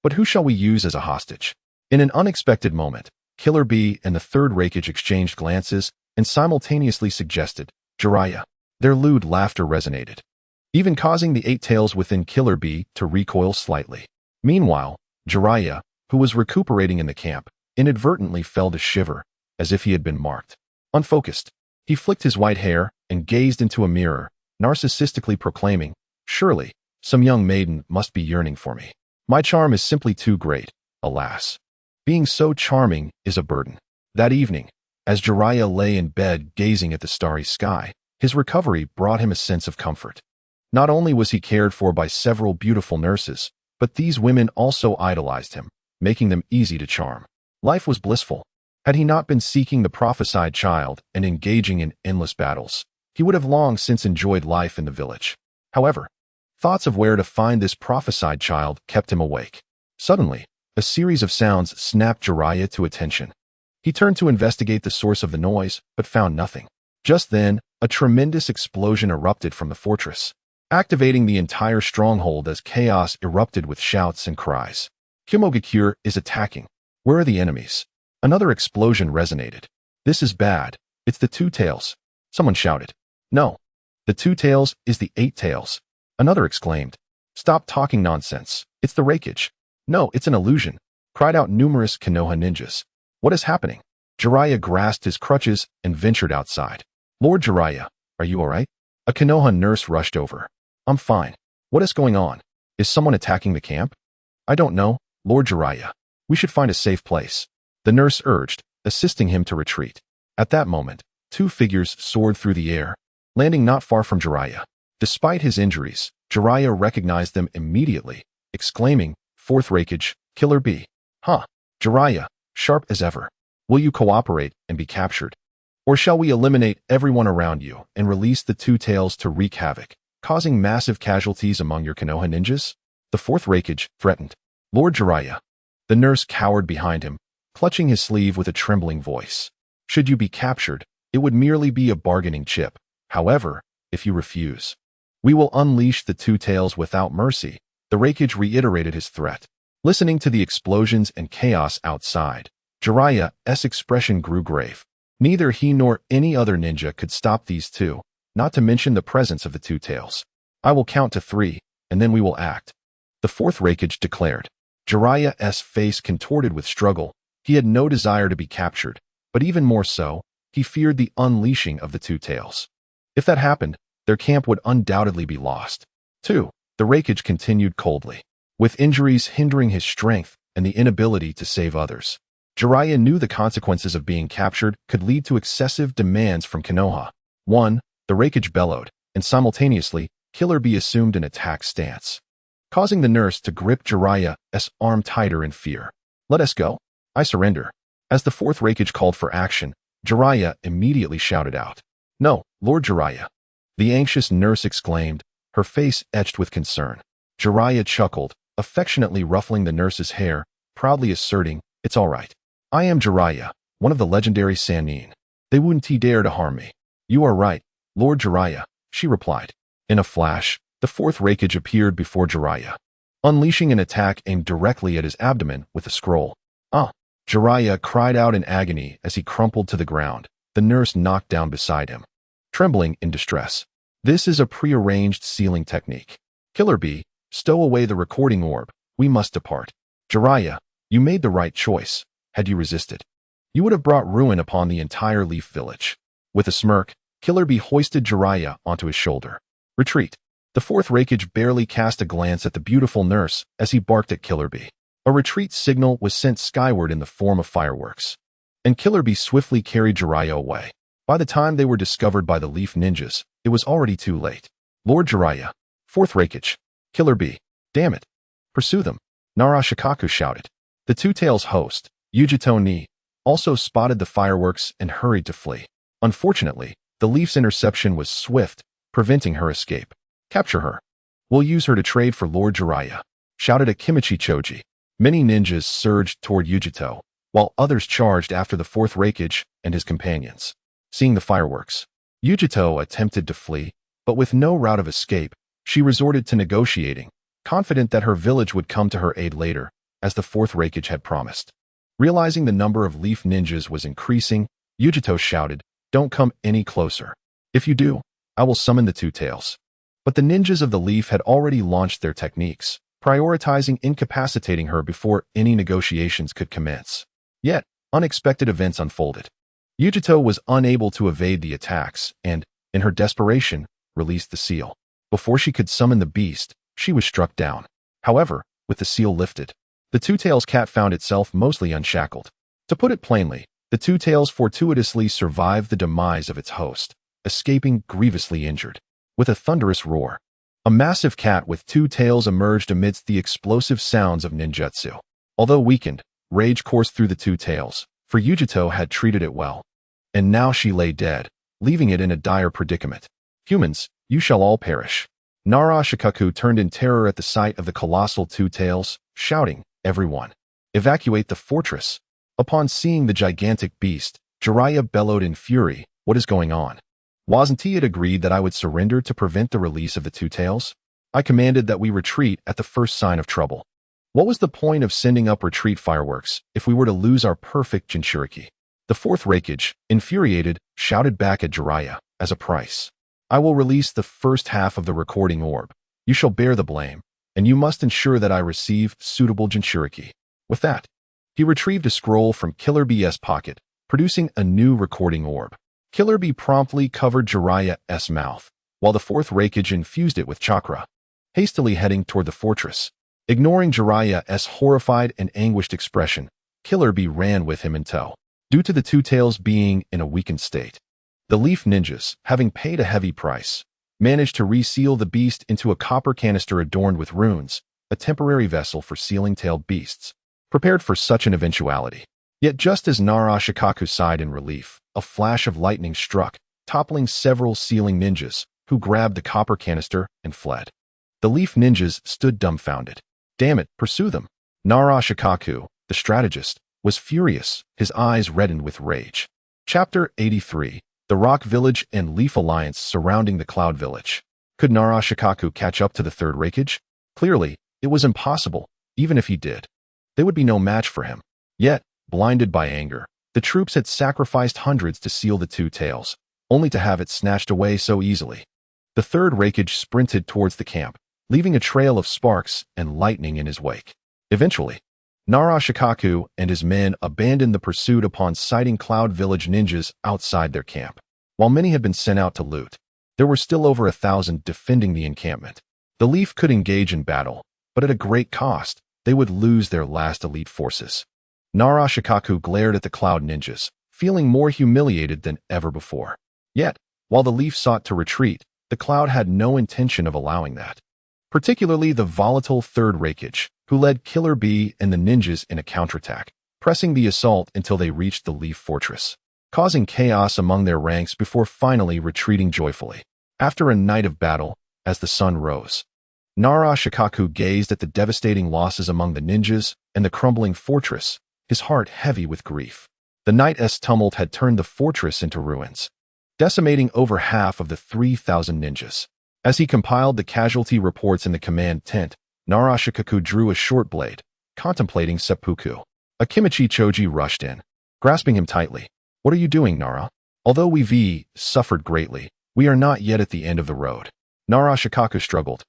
But who shall we use as a hostage? In an unexpected moment, Killer Bee and the third Raikage exchanged glances and simultaneously suggested Jiraiya. Their lewd laughter resonated, even causing the eight tails within Killer Bee to recoil slightly. Meanwhile, Jiraiya, who was recuperating in the camp, inadvertently fell to shiver, as if he had been marked. Unfocused, he flicked his white hair and gazed into a mirror, narcissistically proclaiming, "Surely, some young maiden must be yearning for me. My charm is simply too great, alas. Being so charming is a burden." That evening, as Jiraiya lay in bed gazing at the starry sky, his recovery brought him a sense of comfort. Not only was he cared for by several beautiful nurses, but these women also idolized him, making them easy to charm. Life was blissful. Had he not been seeking the prophesied child and engaging in endless battles, he would have long since enjoyed life in the village. However, thoughts of where to find this prophesied child kept him awake. Suddenly, a series of sounds snapped Jiraiya to attention. He turned to investigate the source of the noise, but found nothing. Just then, a tremendous explosion erupted from the fortress, activating the entire stronghold as chaos erupted with shouts and cries. Kimogakure is attacking. Where are the enemies? Another explosion resonated. This is bad. It's the two tails. Someone shouted. No. The two tails is the eight tails. Another exclaimed. Stop talking nonsense. It's the Raikage. No, it's an illusion, cried out numerous Konoha ninjas. What is happening? Jiraiya grasped his crutches and ventured outside. Lord Jiraiya, are you all right? A Konoha nurse rushed over. I'm fine. What is going on? Is someone attacking the camp? I don't know, Lord Jiraiya. We should find a safe place, the nurse urged, assisting him to retreat. At that moment, two figures soared through the air, landing not far from Jiraiya. Despite his injuries, Jiraiya recognized them immediately, exclaiming, Fourth Raikage, Killer Bee. Huh. Jiraiya, sharp as ever. Will you cooperate and be captured? Or shall we eliminate everyone around you and release the two tails to wreak havoc, causing massive casualties among your Konoha ninjas? The fourth Raikage threatened. Lord Jiraiya. The nurse cowered behind him, clutching his sleeve with a trembling voice. Should you be captured, it would merely be a bargaining chip. However, if you refuse, we will unleash the two tails without mercy. The Raikage reiterated his threat. Listening to the explosions and chaos outside, Jiraiya's expression grew grave. Neither he nor any other ninja could stop these two, not to mention the presence of the two tails. I will count to 3, and then we will act. The fourth Raikage declared. Jiraiya's face contorted with struggle. He had no desire to be captured, but even more so, he feared the unleashing of the two tails. If that happened, their camp would undoubtedly be lost. 2. The Raikage continued coldly. With injuries hindering his strength and the inability to save others, Jiraiya knew the consequences of being captured could lead to excessive demands from Konoha. 1. The Raikage bellowed, and simultaneously, Killer Bee assumed an attack stance, causing the nurse to grip Jiraiya's arm tighter in fear. Let us go. I surrender. As the fourth Raikage called for action, Jiraiya immediately shouted out. No, Lord Jiraiya. The anxious nurse exclaimed, her face etched with concern. Jiraiya chuckled, affectionately ruffling the nurse's hair, proudly asserting, It's all right. I am Jiraiya, one of the legendary Sannin. They wouldn't dare to harm me. You are right, Lord Jiraiya, she replied. In a flash, the fourth Raikage appeared before Jiraiya, unleashing an attack aimed directly at his abdomen with a scroll. Ah! Jiraiya cried out in agony as he crumpled to the ground, the nurse knocked down beside him, trembling in distress. This is a prearranged sealing technique. Killer Bee, stow away the recording orb. We must depart. Jiraiya, you made the right choice. Had you resisted, you would have brought ruin upon the entire Leaf Village. With a smirk, Killer Bee hoisted Jiraiya onto his shoulder. Retreat. The fourth Raikage barely cast a glance at the beautiful nurse as he barked at Killer Bee. A retreat signal was sent skyward in the form of fireworks, and Killer Bee swiftly carried Jiraiya away. By the time they were discovered by the Leaf Ninjas, it was already too late. Lord Jiraiya. Fourth Raikage. Killer Bee. Damn it. Pursue them. Narashikaku shouted. The Two Tails host, Yujito Ni, also spotted the fireworks and hurried to flee. Unfortunately, The Leaf's interception was swift, preventing her escape. "Capture her. We'll use her to trade for Lord Jiraiya," shouted a Kimichi Choji. Many ninjas surged toward Yujito, while others charged after the fourth Reikage and his companions. Seeing the fireworks, Yujito attempted to flee, but with no route of escape, she resorted to negotiating, confident that her village would come to her aid later, as the fourth Reikage had promised. Realizing the number of Leaf ninjas was increasing, Yujito shouted, "Don't come any closer. If you do, I will summon the Two Tails." But the ninjas of the Leaf had already launched their techniques, prioritizing incapacitating her before any negotiations could commence. Yet, unexpected events unfolded. Yujito was unable to evade the attacks and, in her desperation, released the seal. Before she could summon the beast, she was struck down. However, with the seal lifted, the Two Tails cat found itself mostly unshackled. To put it plainly, the Two Tails fortuitously survived the demise of its host, escaping grievously injured. With a thunderous roar, a massive cat with two tails emerged amidst the explosive sounds of ninjutsu. Although weakened, rage coursed through the Two Tails, for Yujito had treated it well. And now she lay dead, leaving it in a dire predicament. "Humans, you shall all perish." Nara Shikaku turned in terror at the sight of the colossal Two Tails, shouting, "Everyone, evacuate the fortress." Upon seeing the gigantic beast, Jiraiya bellowed in fury, "What is going on? Wasn't it agreed that I would surrender to prevent the release of the Two Tails? I commanded that we retreat at the first sign of trouble. What was the point of sending up retreat fireworks if we were to lose our perfect Jinchuriki?" The fourth Reikage, infuriated, shouted back at Jiraiya, "As a price, I will release the first half of the recording orb. You shall bear the blame, and you must ensure that I receive suitable Jinchuriki." With that, he retrieved a scroll from Killer B's pocket, producing a new recording orb. Killer B promptly covered Jiraiya's mouth, while the fourth Reikage infused it with Chakra, hastily heading toward the fortress. Ignoring Jiraiya's horrified and anguished expression, Killer B ran with him in tow. Due to the Two Tails being in a weakened state, the Leaf ninjas, having paid a heavy price, managed to reseal the beast into a copper canister adorned with runes, a temporary vessel for sealing-tailed beasts, prepared for such an eventuality. Yet just as Nara Shikaku sighed in relief, a flash of lightning struck, toppling several sealing ninjas, who grabbed the copper canister and fled. The Leaf ninjas stood dumbfounded. "Damn it, pursue them." Nara Shikaku, the strategist, was furious, his eyes reddened with rage. Chapter 83, The Rock Village and Leaf Alliance surrounding the Cloud Village. Could Nara Shikaku catch up to the third Reikage? Clearly, it was impossible. Even if he did, they would be no match for him. Yet, blinded by anger, the troops had sacrificed hundreds to seal the Two Tails, only to have it snatched away so easily. The third Reikage sprinted towards the camp, leaving a trail of sparks and lightning in his wake. Eventually, Nara Shikaku and his men abandoned the pursuit upon sighting Cloud Village ninjas outside their camp. While many had been sent out to loot, there were still over 1,000 defending the encampment. The Leaf could engage in battle, but at a great cost. They would lose their last elite forces. Nara Shikaku glared at the Cloud ninjas, feeling more humiliated than ever before. Yet, while the Leaf sought to retreat, the Cloud had no intention of allowing that. Particularly the volatile third Reikage, who led Killer B and the ninjas in a counterattack, pressing the assault until they reached the Leaf Fortress, causing chaos among their ranks before finally retreating joyfully. After a night of battle, as the sun rose, Nara Shikaku gazed at the devastating losses among the ninjas and the crumbling fortress, his heart heavy with grief. The night's tumult had turned the fortress into ruins, decimating over half of the 3,000 ninjas. As he compiled the casualty reports in the command tent, Nara Shikaku drew a short blade, contemplating seppuku. A Kimichi Choji rushed in, grasping him tightly. "What are you doing, Nara? Although we've suffered greatly, we are not yet at the end of the road." Nara Shikaku struggled.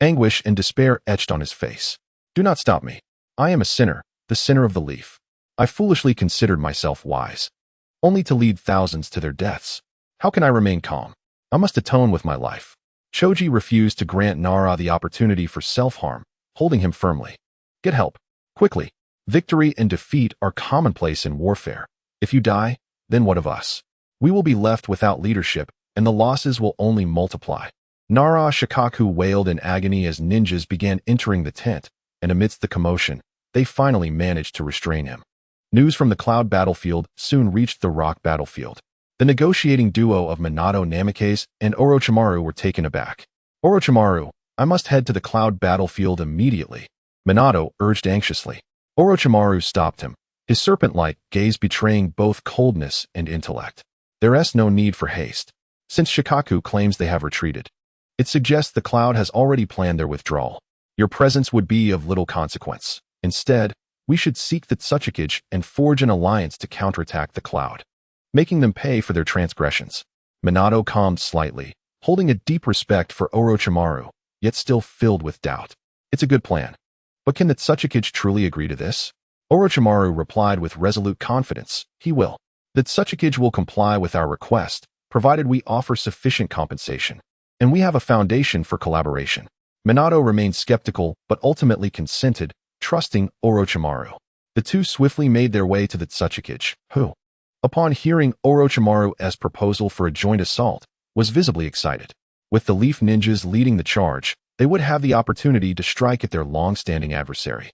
Anguish and despair etched on his face. "Do not stop me. I am a sinner, the sinner of the Leaf. I foolishly considered myself wise, only to lead thousands to their deaths. How can I remain calm? I must atone with my life." Choji refused to grant Nara the opportunity for self-harm, holding him firmly. "Get help. Quickly. Victory and defeat are commonplace in warfare. If you die, then what of us? We will be left without leadership, and the losses will only multiply." Nara Shikaku wailed in agony as ninjas began entering the tent, and amidst the commotion, they finally managed to restrain him. News from the Cloud battlefield soon reached the Rock battlefield. The negotiating duo of Minato Namikaze and Orochimaru were taken aback. Orochimaru, I must head to the cloud battlefield immediately, Minato urged anxiously. Orochimaru stopped him, his serpent-like gaze betraying both coldness and intellect. There's no need for haste, since Shikaku claims they have retreated. It suggests the cloud has already planned their withdrawal. Your presence would be of little consequence. Instead, we should seek the Kazekage and forge an alliance to counterattack the cloud, making them pay for their transgressions. Minato calmed slightly, holding a deep respect for Orochimaru, yet still filled with doubt. It's a good plan. But can the Kazekage truly agree to this? Orochimaru replied with resolute confidence. He will. The Kazekage will comply with our request, provided we offer sufficient compensation. And we have a foundation for collaboration. Minato remained skeptical, but ultimately consented, trusting Orochimaru. The two swiftly made their way to the Kazekage, who, upon hearing Orochimaru's proposal for a joint assault, was visibly excited. With the Leaf Ninjas leading the charge, they would have the opportunity to strike at their long-standing adversary,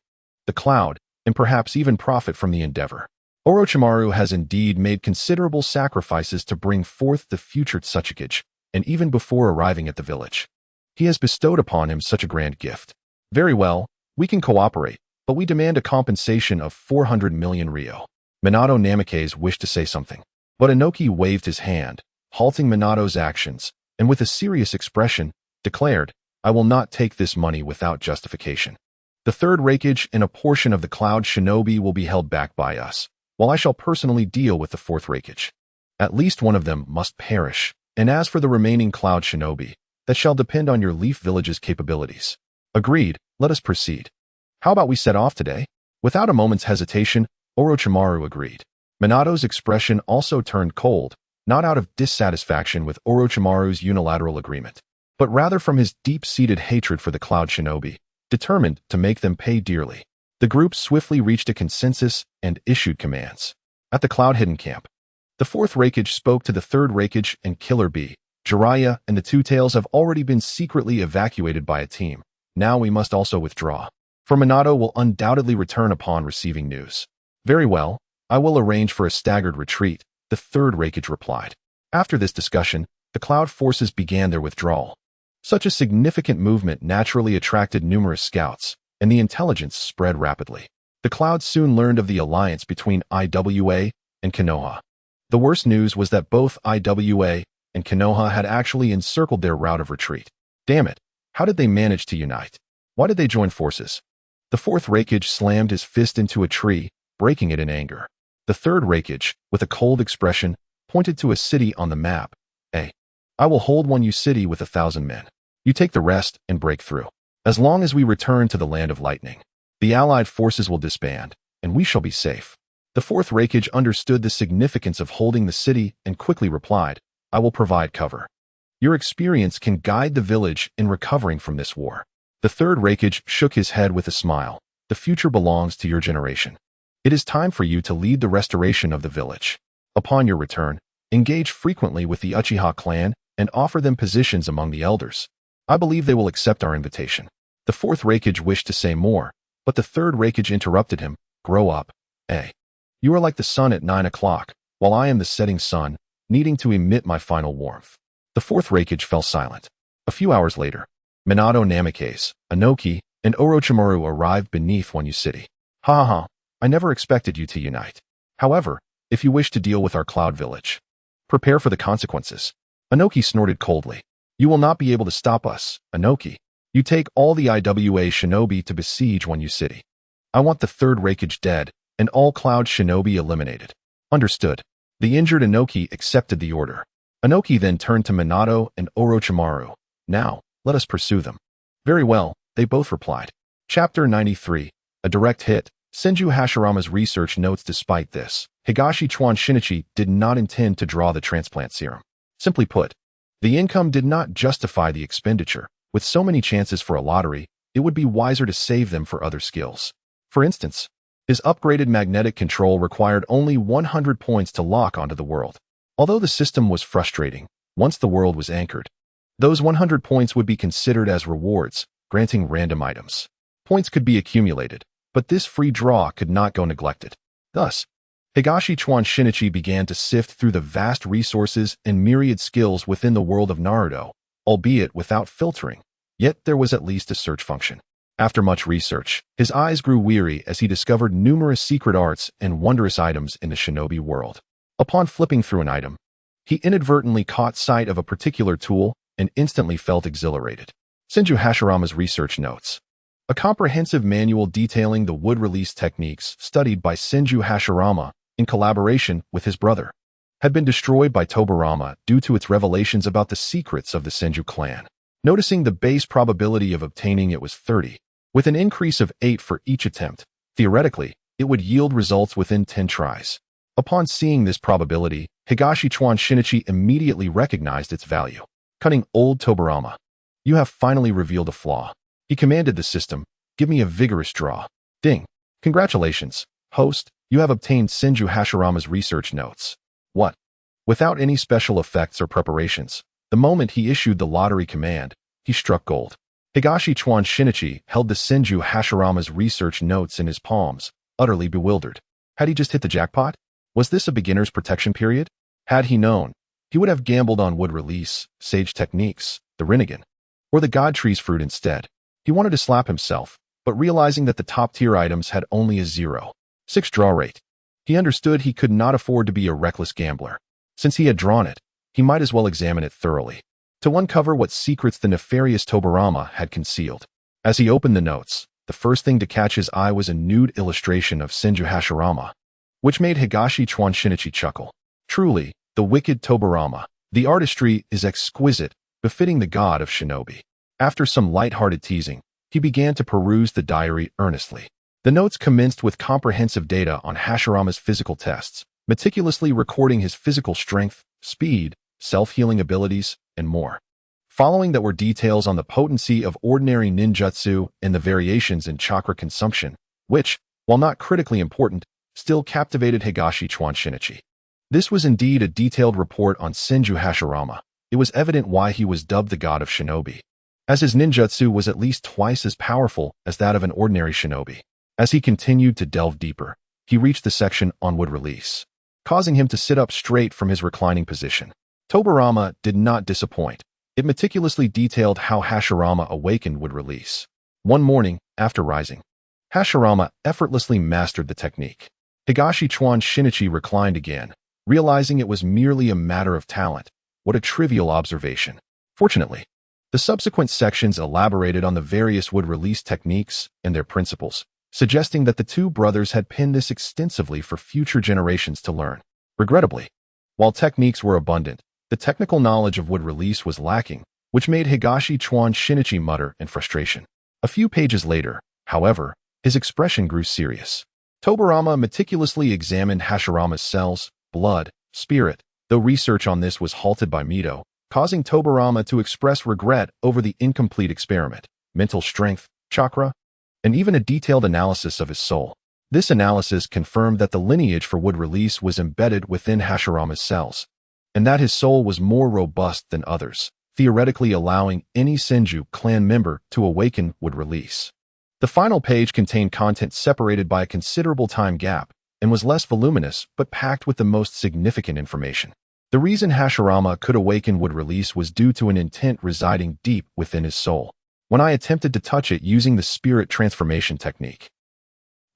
the Cloud, and perhaps even profit from the endeavor. Orochimaru has indeed made considerable sacrifices to bring forth the future Kazekage, and even before arriving at the village, he has bestowed upon him such a grand gift. Very well, we can cooperate, but we demand a compensation of 400 million ryo. Minato Namikaze wished to say something, but Inoki waved his hand, halting Minato's actions, and with a serious expression, declared, I will not take this money without justification. The third Raikage and a portion of the Cloud Shinobi will be held back by us, while I shall personally deal with the fourth Raikage. At least one of them must perish, and as for the remaining Cloud Shinobi, that shall depend on your Leaf Village's capabilities. Agreed, let us proceed. How about we set off today? Without a moment's hesitation, Orochimaru agreed. Minato's expression also turned cold, not out of dissatisfaction with Orochimaru's unilateral agreement, but rather from his deep-seated hatred for the Cloud Shinobi, determined to make them pay dearly. The group swiftly reached a consensus and issued commands. At the Cloud Hidden Camp, the fourth Raikage spoke to the third Raikage and Killer Bee. Jiraiya and the Two Tails have already been secretly evacuated by a team. Now we must also withdraw, for Minato will undoubtedly return upon receiving news. Very well, I will arrange for a staggered retreat, the third Raikage replied. After this discussion, the Cloud forces began their withdrawal. Such a significant movement naturally attracted numerous scouts, and the intelligence spread rapidly. The Cloud soon learned of the alliance between IWA and Konoha. The worst news was that both IWA and Konoha had actually encircled their route of retreat. Damn it, how did they manage to unite? Why did they join forces? The fourth Raikage slammed his fist into a tree, breaking it in anger. The third Raikage, with a cold expression, pointed to a city on the map. Hey, I will hold one city with 1,000 men. You take the rest and break through. As long as we return to the Land of Lightning, the Allied forces will disband, and we shall be safe. The fourth Raikage understood the significance of holding the city and quickly replied, I will provide cover. Your experience can guide the village in recovering from this war. The third Raikage shook his head with a smile. The future belongs to your generation. It is time for you to lead the restoration of the village. Upon your return, engage frequently with the Uchiha clan and offer them positions among the elders. I believe they will accept our invitation. The fourth Raikage wished to say more, but the third Raikage interrupted him. Grow up. Hey. You are like the sun at 9 o'clock, while I am the setting sun, needing to emit my final warmth. The fourth Raikage fell silent. A few hours later, Minato Namikaze, Inoki, and Orochimaru arrived beneath one city. Ha ha, I never expected you to unite. However, if you wish to deal with our Cloud Village, prepare for the consequences. Inoki snorted coldly. You will not be able to stop us, Inoki. You take all the IWA shinobi to besiege one city. I want the third Raikage dead, and all Cloud Shinobi eliminated. Understood. The injured Inoki accepted the order. Inoki then turned to Minato and Orochimaru. Now, let us pursue them. Very well, they both replied. Chapter 93. A direct hit. Senju Hashirama's research notes despite this, Higashi Chuan Shinichi did not intend to draw the transplant serum. Simply put, the income did not justify the expenditure. With so many chances for a lottery, it would be wiser to save them for other skills. For instance, his upgraded magnetic control required only 100 points to lock onto the world. Although the system was frustrating, once the world was anchored, those 100 points would be considered as rewards, granting random items. Points could be accumulated, but this free draw could not go neglected. Thus, Higashi Chuan Shinichi began to sift through the vast resources and myriad skills within the world of Naruto, albeit without filtering, yet there was at least a search function. After much research, his eyes grew weary as he discovered numerous secret arts and wondrous items in the shinobi world. Upon flipping through an item, he inadvertently caught sight of a particular tool and instantly felt exhilarated. Senju Hashirama's research notes. A comprehensive manual detailing the wood release techniques studied by Senju Hashirama in collaboration with his brother, had been destroyed by Tobirama due to its revelations about the secrets of the Senju clan. Noticing the base probability of obtaining it was 30, with an increase of 8 for each attempt, theoretically, it would yield results within 10 tries. Upon seeing this probability, Higashi Chuan Shinichi immediately recognized its value. Cunning old Tobirama, you have finally revealed a flaw. He commanded the system, give me a vigorous draw. Ding. Congratulations, host, you have obtained Senju Hashirama's research notes. What? Without any special effects or preparations, the moment he issued the lottery command, he struck gold. Higashi Chuan Shinichi held the Senju Hashirama's research notes in his palms, utterly bewildered. Had he just hit the jackpot? Was this a beginner's protection period? Had he known, he would have gambled on wood release, sage techniques, the Rinnegan, or the God Tree's fruit instead. He wanted to slap himself, but realizing that the top-tier items had only a 0.6 draw rate, he understood he could not afford to be a reckless gambler. Since he had drawn it, he might as well examine it thoroughly, to uncover what secrets the nefarious Tobirama had concealed. As he opened the notes, the first thing to catch his eye was a nude illustration of Senju Hashirama, which made Higashi Chuan Shinichi chuckle. Truly, the wicked Tobirama. The artistry is exquisite, befitting the god of shinobi. After some light-hearted teasing, he began to peruse the diary earnestly. The notes commenced with comprehensive data on Hashirama's physical tests, meticulously recording his physical strength, speed, self-healing abilities, and more. Following that were details on the potency of ordinary ninjutsu and the variations in chakra consumption, which, while not critically important, still captivated Higashi Chuan Shinichi. This was indeed a detailed report on Senju Hashirama. It was evident why he was dubbed the god of shinobi, as his ninjutsu was at least twice as powerful as that of an ordinary shinobi. As he continued to delve deeper, he reached the section on wood release, causing him to sit up straight from his reclining position. Tobirama did not disappoint. It meticulously detailed how Hashirama awakened wood release. One morning, after rising, Hashirama effortlessly mastered the technique. Higashi Chuan Shinichi reclined again, realizing it was merely a matter of talent. What a trivial observation. Fortunately, the subsequent sections elaborated on the various wood release techniques and their principles, suggesting that the two brothers had penned this extensively for future generations to learn. Regrettably, while techniques were abundant, the technical knowledge of wood release was lacking, which made Higashi Chuan Shinichi mutter in frustration. A few pages later, however, his expression grew serious. Tobirama meticulously examined Hashirama's cells, blood, spirit, though research on this was halted by Mito, causing Tobirama to express regret over the incomplete experiment, mental strength, chakra, and even a detailed analysis of his soul. This analysis confirmed that the lineage for wood release was embedded within Hashirama's cells, and that his soul was more robust than others, theoretically allowing any Senju clan member to awaken wood release. The final page contained content separated by a considerable time gap and was less voluminous but packed with the most significant information. The reason Hashirama could awaken wood release was due to an intent residing deep within his soul. When I attempted to touch it using the spirit transformation technique,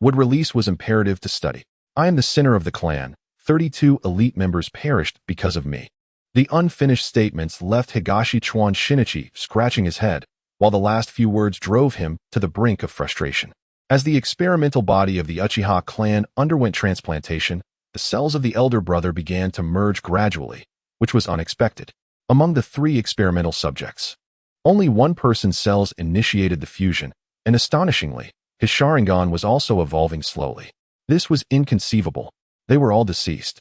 wood release was imperative to study. I am the center of the clan. 32 elite members perished because of me. The unfinished statements left Higashi Chuan Shinichi scratching his head, while the last few words drove him to the brink of frustration. As the experimental body of the Uchiha clan underwent transplantation, the cells of the elder brother began to merge gradually, which was unexpected. Among the 3 experimental subjects, only one person's cells initiated the fusion, and astonishingly, his Sharingan was also evolving slowly. This was inconceivable. They were all deceased,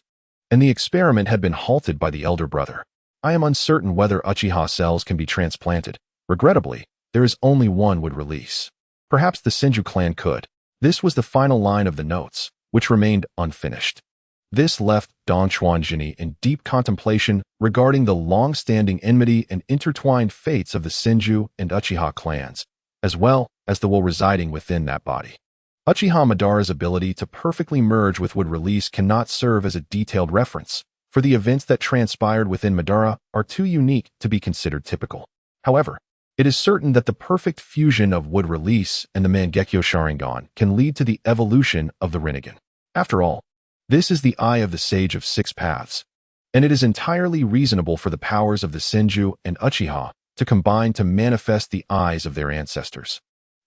and the experiment had been halted by the elder brother. I am uncertain whether Uchiha cells can be transplanted. Regrettably, there is only one wood release. Perhaps the Senju clan could. This was the final line of the notes, which remained unfinished. This left Don Chuanjini in deep contemplation regarding the long-standing enmity and intertwined fates of the Senju and Uchiha clans, as well as the will residing within that body. Uchiha Madara's ability to perfectly merge with wood release cannot serve as a detailed reference, for the events that transpired within Madara are too unique to be considered typical. However, it is certain that the perfect fusion of wood release and the Mangekyo Sharingan can lead to the evolution of the Rinnegan. After all, this is the eye of the Sage of Six Paths, and it is entirely reasonable for the powers of the Senju and Uchiha to combine to manifest the eyes of their ancestors.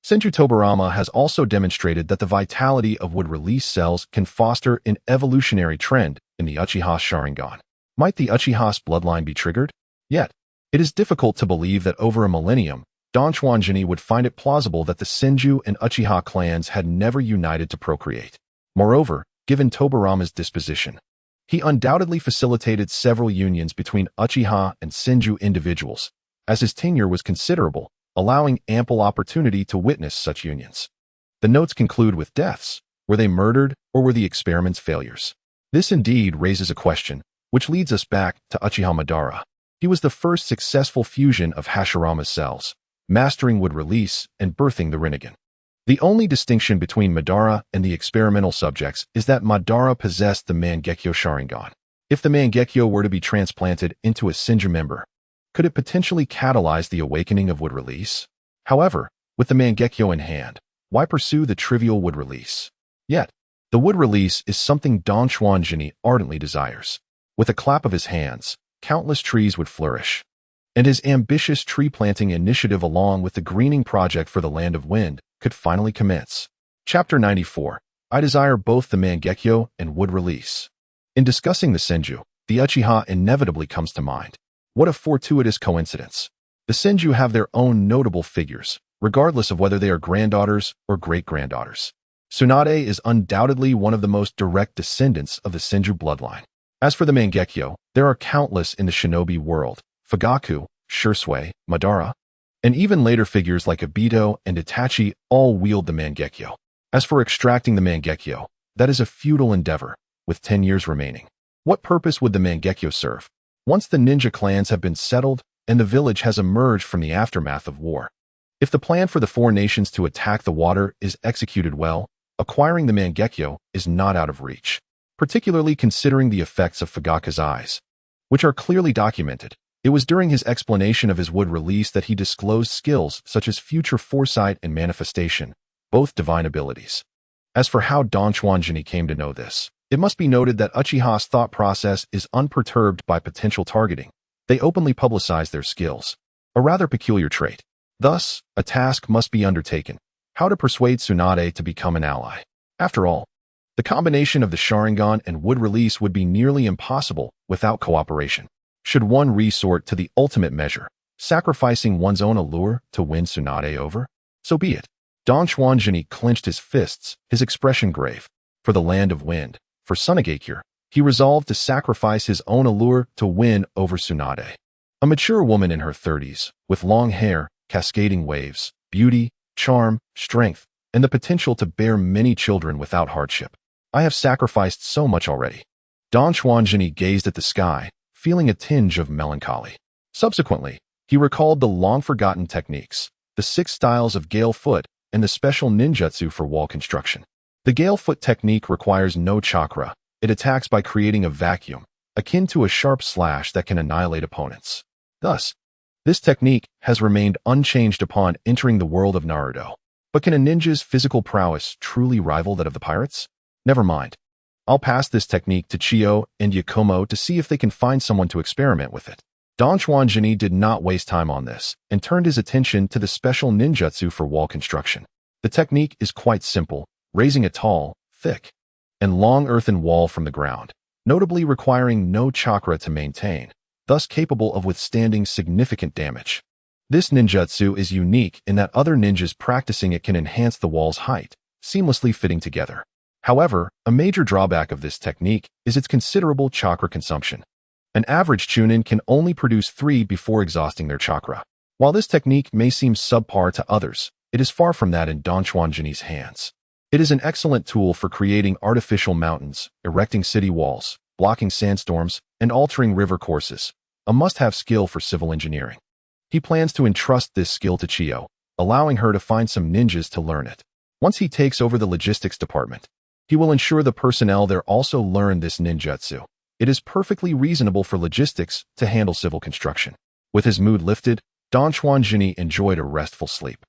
Senju Tobirama has also demonstrated that the vitality of wood release cells can foster an evolutionary trend in the Uchiha Sharingan. Might the Uchiha's bloodline be triggered? Yet, it is difficult to believe that over a millennium, Donchuanjini would find it plausible that the Senju and Uchiha clans had never united to procreate. Moreover, given Tobirama's disposition, he undoubtedly facilitated several unions between Uchiha and Senju individuals, as his tenure was considerable, allowing ample opportunity to witness such unions. The notes conclude with deaths. Were they murdered, or were the experiments failures? This indeed raises a question, which leads us back to Uchiha Madara. He was the first successful fusion of Hashirama's cells, mastering wood release and birthing the Rinnegan. The only distinction between Madara and the experimental subjects is that Madara possessed the Mangekyo Sharingan. If the Mangekyo were to be transplanted into a Senju member, could it potentially catalyze the awakening of wood release? However, with the Mangekyo in hand, why pursue the trivial wood release? Yet, the wood release is something Donchuanjini ardently desires. With a clap of his hands, countless trees would flourish. And his ambitious tree planting initiative along with the greening project for the Land of Wind could finally commence. Chapter 94. I desire both the Mangekyo and wood release. In discussing the Senju, the Uchiha inevitably comes to mind. What a fortuitous coincidence. The Senju have their own notable figures, regardless of whether they are granddaughters or great-granddaughters. Tsunade is undoubtedly one of the most direct descendants of the Senju bloodline. As for the Mangekyo, there are countless in the shinobi world: Fugaku, Shursui, Madara, and even later figures like Obito and Itachi all wield the Mangekyo. As for extracting the Mangekyo, that is a futile endeavor, with 10 years remaining. What purpose would the Mangekyo serve? Once the ninja clans have been settled and the village has emerged from the aftermath of war. If the plan for the four nations to attack the water is executed well, acquiring the Mangekyo is not out of reach, particularly considering the effects of Fugaku's eyes, which are clearly documented. It was during his explanation of his wood release that he disclosed skills such as future foresight and manifestation, both divine abilities. As for how Donchuanjini came to know this, it must be noted that Uchiha's thought process is unperturbed by potential targeting. They openly publicize their skills, a rather peculiar trait. Thus, a task must be undertaken: how to persuade Tsunade to become an ally. After all, the combination of the Sharingan and wood release would be nearly impossible without cooperation. Should one resort to the ultimate measure, sacrificing one's own allure to win Tsunade over? So be it. Donchuanjini clenched his fists, his expression grave. For the Land of Wind, for Tsunade, he resolved to sacrifice his own allure to win over Tsunade. A mature woman in her 30s, with long hair, cascading waves, beauty, charm, strength, and the potential to bear many children without hardship. I have sacrificed so much already. Donchuanjini gazed at the sky, feeling a tinge of melancholy. Subsequently, he recalled the long-forgotten techniques, the 6 styles of Gale Foot, and the special ninjutsu for wall construction. The Gale Foot technique requires no chakra. It attacks by creating a vacuum, akin to a sharp slash that can annihilate opponents. Thus, this technique has remained unchanged upon entering the world of Naruto. But can a ninja's physical prowess truly rival that of the pirates? Never mind. I'll pass this technique to Chiyo and Yakumo to see if they can find someone to experiment with it. Donchuanjini did not waste time on this and turned his attention to the special ninjutsu for wall construction. The technique is quite simple, raising a tall, thick, and long earthen wall from the ground, notably requiring no chakra to maintain, thus capable of withstanding significant damage. This ninjutsu is unique in that other ninjas practicing it can enhance the wall's height, seamlessly fitting together. However, a major drawback of this technique is its considerable chakra consumption. An average chunin can only produce 3 before exhausting their chakra. While this technique may seem subpar to others, it is far from that in Donchuanjini's hands. It is an excellent tool for creating artificial mountains, erecting city walls, blocking sandstorms, and altering river courses, a must-have skill for civil engineering. He plans to entrust this skill to Chiyo, allowing her to find some ninjas to learn it. Once he takes over the logistics department, he will ensure the personnel there also learn this ninjutsu. It is perfectly reasonable for logistics to handle civil construction. With his mood lifted, Don Juanjini enjoyed a restful sleep.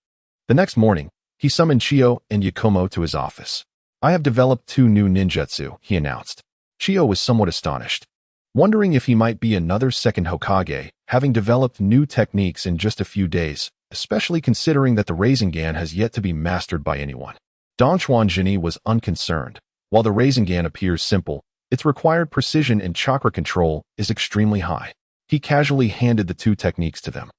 The next morning, he summoned Chiyo and Yakumo to his office. I have developed 2 new ninjutsu, he announced. Chiyo was somewhat astonished, wondering if he might be another second Hokage, having developed new techniques in just a few days, especially considering that the Rasengan has yet to be mastered by anyone. Don Juanjini was unconcerned. While the Rasengan appears simple, its required precision and chakra control is extremely high. He casually handed the 2 techniques to them.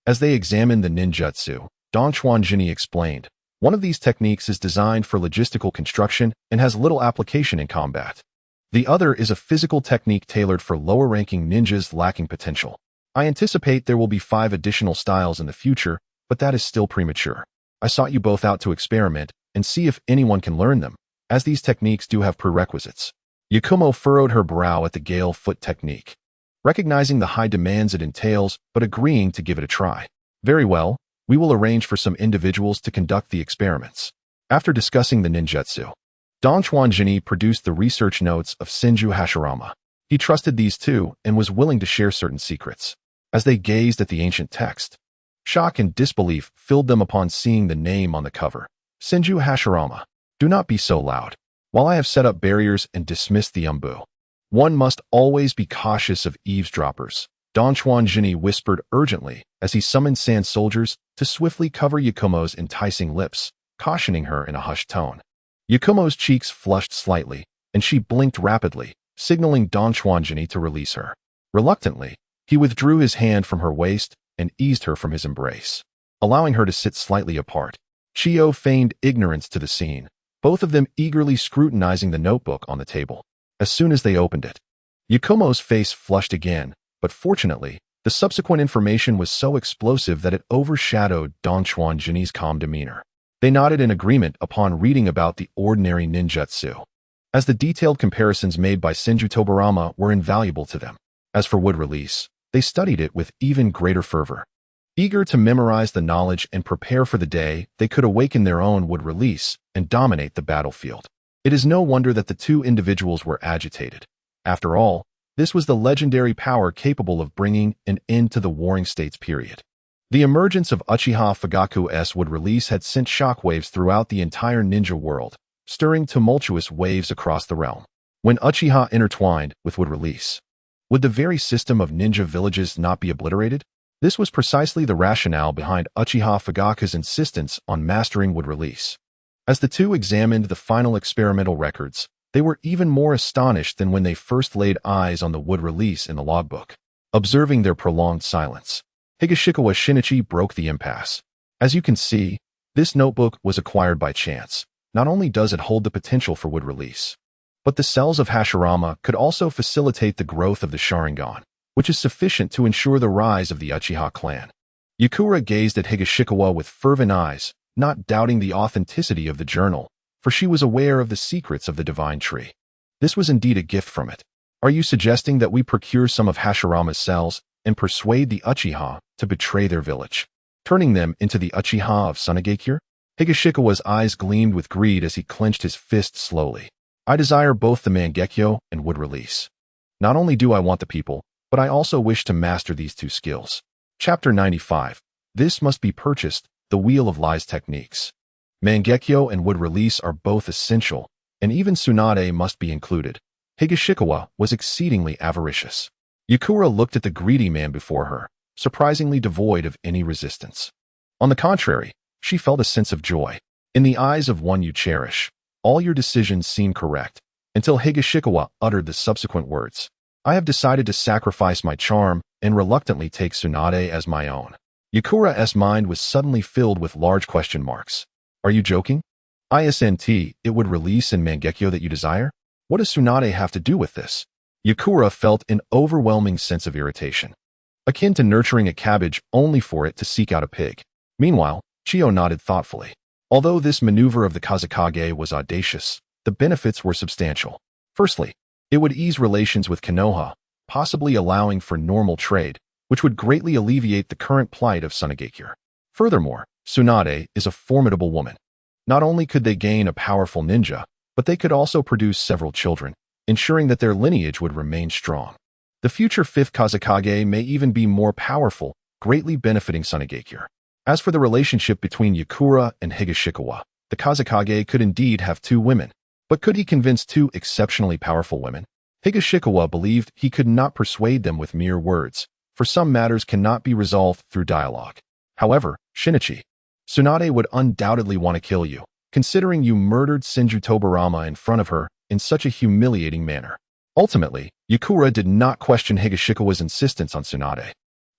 As they examined the ninjutsu, Don Juanjini explained, one of these techniques is designed for logistical construction and has little application in combat. The other is a physical technique tailored for lower-ranking ninjas lacking potential. I anticipate there will be 5 additional styles in the future, but that is still premature. I sought you both out to experiment and see if anyone can learn them, as these techniques do have prerequisites. Yakumo furrowed her brow at the Gale Foot technique, recognizing the high demands it entails, but agreeing to give it a try. Very well, we will arrange for some individuals to conduct the experiments. After discussing the ninjutsu, Don Juanjini produced the research notes of Senju Hashirama. He trusted these 2 and was willing to share certain secrets. As they gazed at the ancient text, shock and disbelief filled them upon seeing the name on the cover. Senju Hashirama. Do not be so loud. While I have set up barriers and dismissed the umbu, one must always be cautious of eavesdroppers. Don Juanjini whispered urgently as he summoned sand soldiers to swiftly cover Yakumo's enticing lips, cautioning her in a hushed tone. Yakumo's cheeks flushed slightly, and she blinked rapidly, signaling Don Juanjini to release her. Reluctantly, he withdrew his hand from her waist and eased her from his embrace, allowing her to sit slightly apart. Chiyo feigned ignorance to the scene, both of them eagerly scrutinizing the notebook on the table. As soon as they opened it, Yakumo's face flushed again, but fortunately, the subsequent information was so explosive that it overshadowed Don Juanjini's calm demeanor. They nodded in agreement upon reading about the ordinary ninjutsu, as the detailed comparisons made by Senju Tobarama were invaluable to them. As for wood release, they studied it with even greater fervor. Eager to memorize the knowledge and prepare for the day they could awaken their own wood release and dominate the battlefield. It is no wonder that the 2 individuals were agitated. After all, this was the legendary power capable of bringing an end to the Warring States period. The emergence of Uchiha Fugaku's wood release had sent shockwaves throughout the entire ninja world, stirring tumultuous waves across the realm. When Uchiha intertwined with wood release, would the very system of ninja villages not be obliterated? This was precisely the rationale behind Uchiha Fugaku's insistence on mastering wood release. As the 2 examined the final experimental records, they were even more astonished than when they first laid eyes on the wood release in the logbook. Observing their prolonged silence, Higashikawa Shinichi broke the impasse. As you can see, this notebook was acquired by chance. Not only does it hold the potential for wood release, but the cells of Hashirama could also facilitate the growth of the Sharingan, which is sufficient to ensure the rise of the Uchiha clan. Yakura gazed at Higashikawa with fervent eyes, not doubting the authenticity of the journal, for she was aware of the secrets of the divine tree. This was indeed a gift from it. Are you suggesting that we procure some of Hashirama's cells and persuade the Uchiha to betray their village, turning them into the Uchiha of Sunagakure? Higashikawa's eyes gleamed with greed as he clenched his fist slowly. I desire both the Mangekyo and wood release. Not only do I want the people, but I also wish to master these 2 skills. Chapter 95. This must be purchased, the Wheel of Lies techniques. Mangekyo and wood release are both essential, and even Tsunade must be included. Higashikawa was exceedingly avaricious. Yakura looked at the greedy man before her, surprisingly devoid of any resistance. On the contrary, she felt a sense of joy. In the eyes of one you cherish, all your decisions seem correct, until Higashikawa uttered the subsequent words. I have decided to sacrifice my charm and reluctantly take Tsunade as my own. Yakura's mind was suddenly filled with large question marks. Are you joking? Isn't it would release in Mangekyo that you desire? What does Tsunade have to do with this? Yakura felt an overwhelming sense of irritation, akin to nurturing a cabbage only for it to seek out a pig. Meanwhile, Chiyo nodded thoughtfully. Although this maneuver of the Kazekage was audacious, the benefits were substantial. Firstly, it would ease relations with Konoha, possibly allowing for normal trade, which would greatly alleviate the current plight of Sunagakure. Furthermore, Tsunade is a formidable woman. Not only could they gain a powerful ninja, but they could also produce several children, ensuring that their lineage would remain strong. The future 5th Kazekage may even be more powerful, greatly benefiting Shinichi. As for the relationship between Yakura and Higashikawa, the Kazekage could indeed have 2 women, but could he convince 2 exceptionally powerful women? Higashikawa believed he could not persuade them with mere words, for some matters cannot be resolved through dialogue. However, Shinichi, Tsunade would undoubtedly want to kill you, considering you murdered Senju Tobarama in front of her in such a humiliating manner. Ultimately, Yakura did not question Higashikawa's insistence on Tsunade.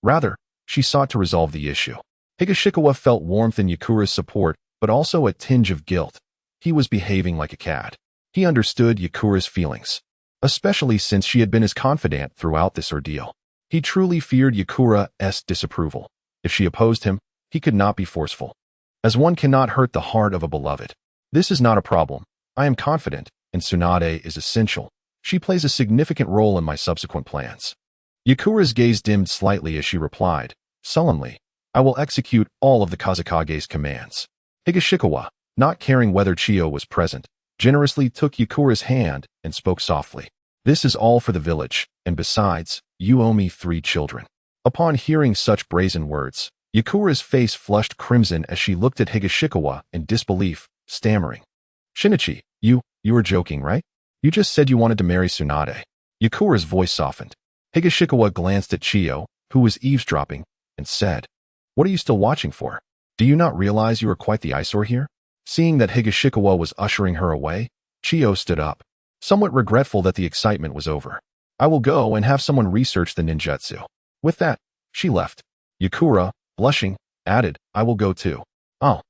Rather, she sought to resolve the issue. Higashikawa felt warmth in Yakura's support, but also a tinge of guilt. He was behaving like a cad. He understood Yakura's feelings, especially since she had been his confidant throughout this ordeal. He truly feared Yakura's disapproval. If she opposed him, he could not be forceful, as one cannot hurt the heart of a beloved. This is not a problem. I am confident, and Tsunade is essential. She plays a significant role in my subsequent plans. Yakura's gaze dimmed slightly as she replied, sullenly, I will execute all of the Kazekage's commands. Higashikawa, not caring whether Chiyo was present, generously took Yakura's hand and spoke softly. This is all for the village, and besides, you owe me 3 children. Upon hearing such brazen words, Yakura's face flushed crimson as she looked at Higashikawa in disbelief, stammering. Shinichi, you were joking, right? You just said you wanted to marry Tsunade. Yakura's voice softened. Higashikawa glanced at Chiyo, who was eavesdropping, and said, What are you still watching for? Do you not realize you are quite the eyesore here? Seeing that Higashikawa was ushering her away, Chiyo stood up, somewhat regretful that the excitement was over. I will go and have someone research the ninjutsu. With that, she left. Yakura, blushing, added, I will go too. Oh.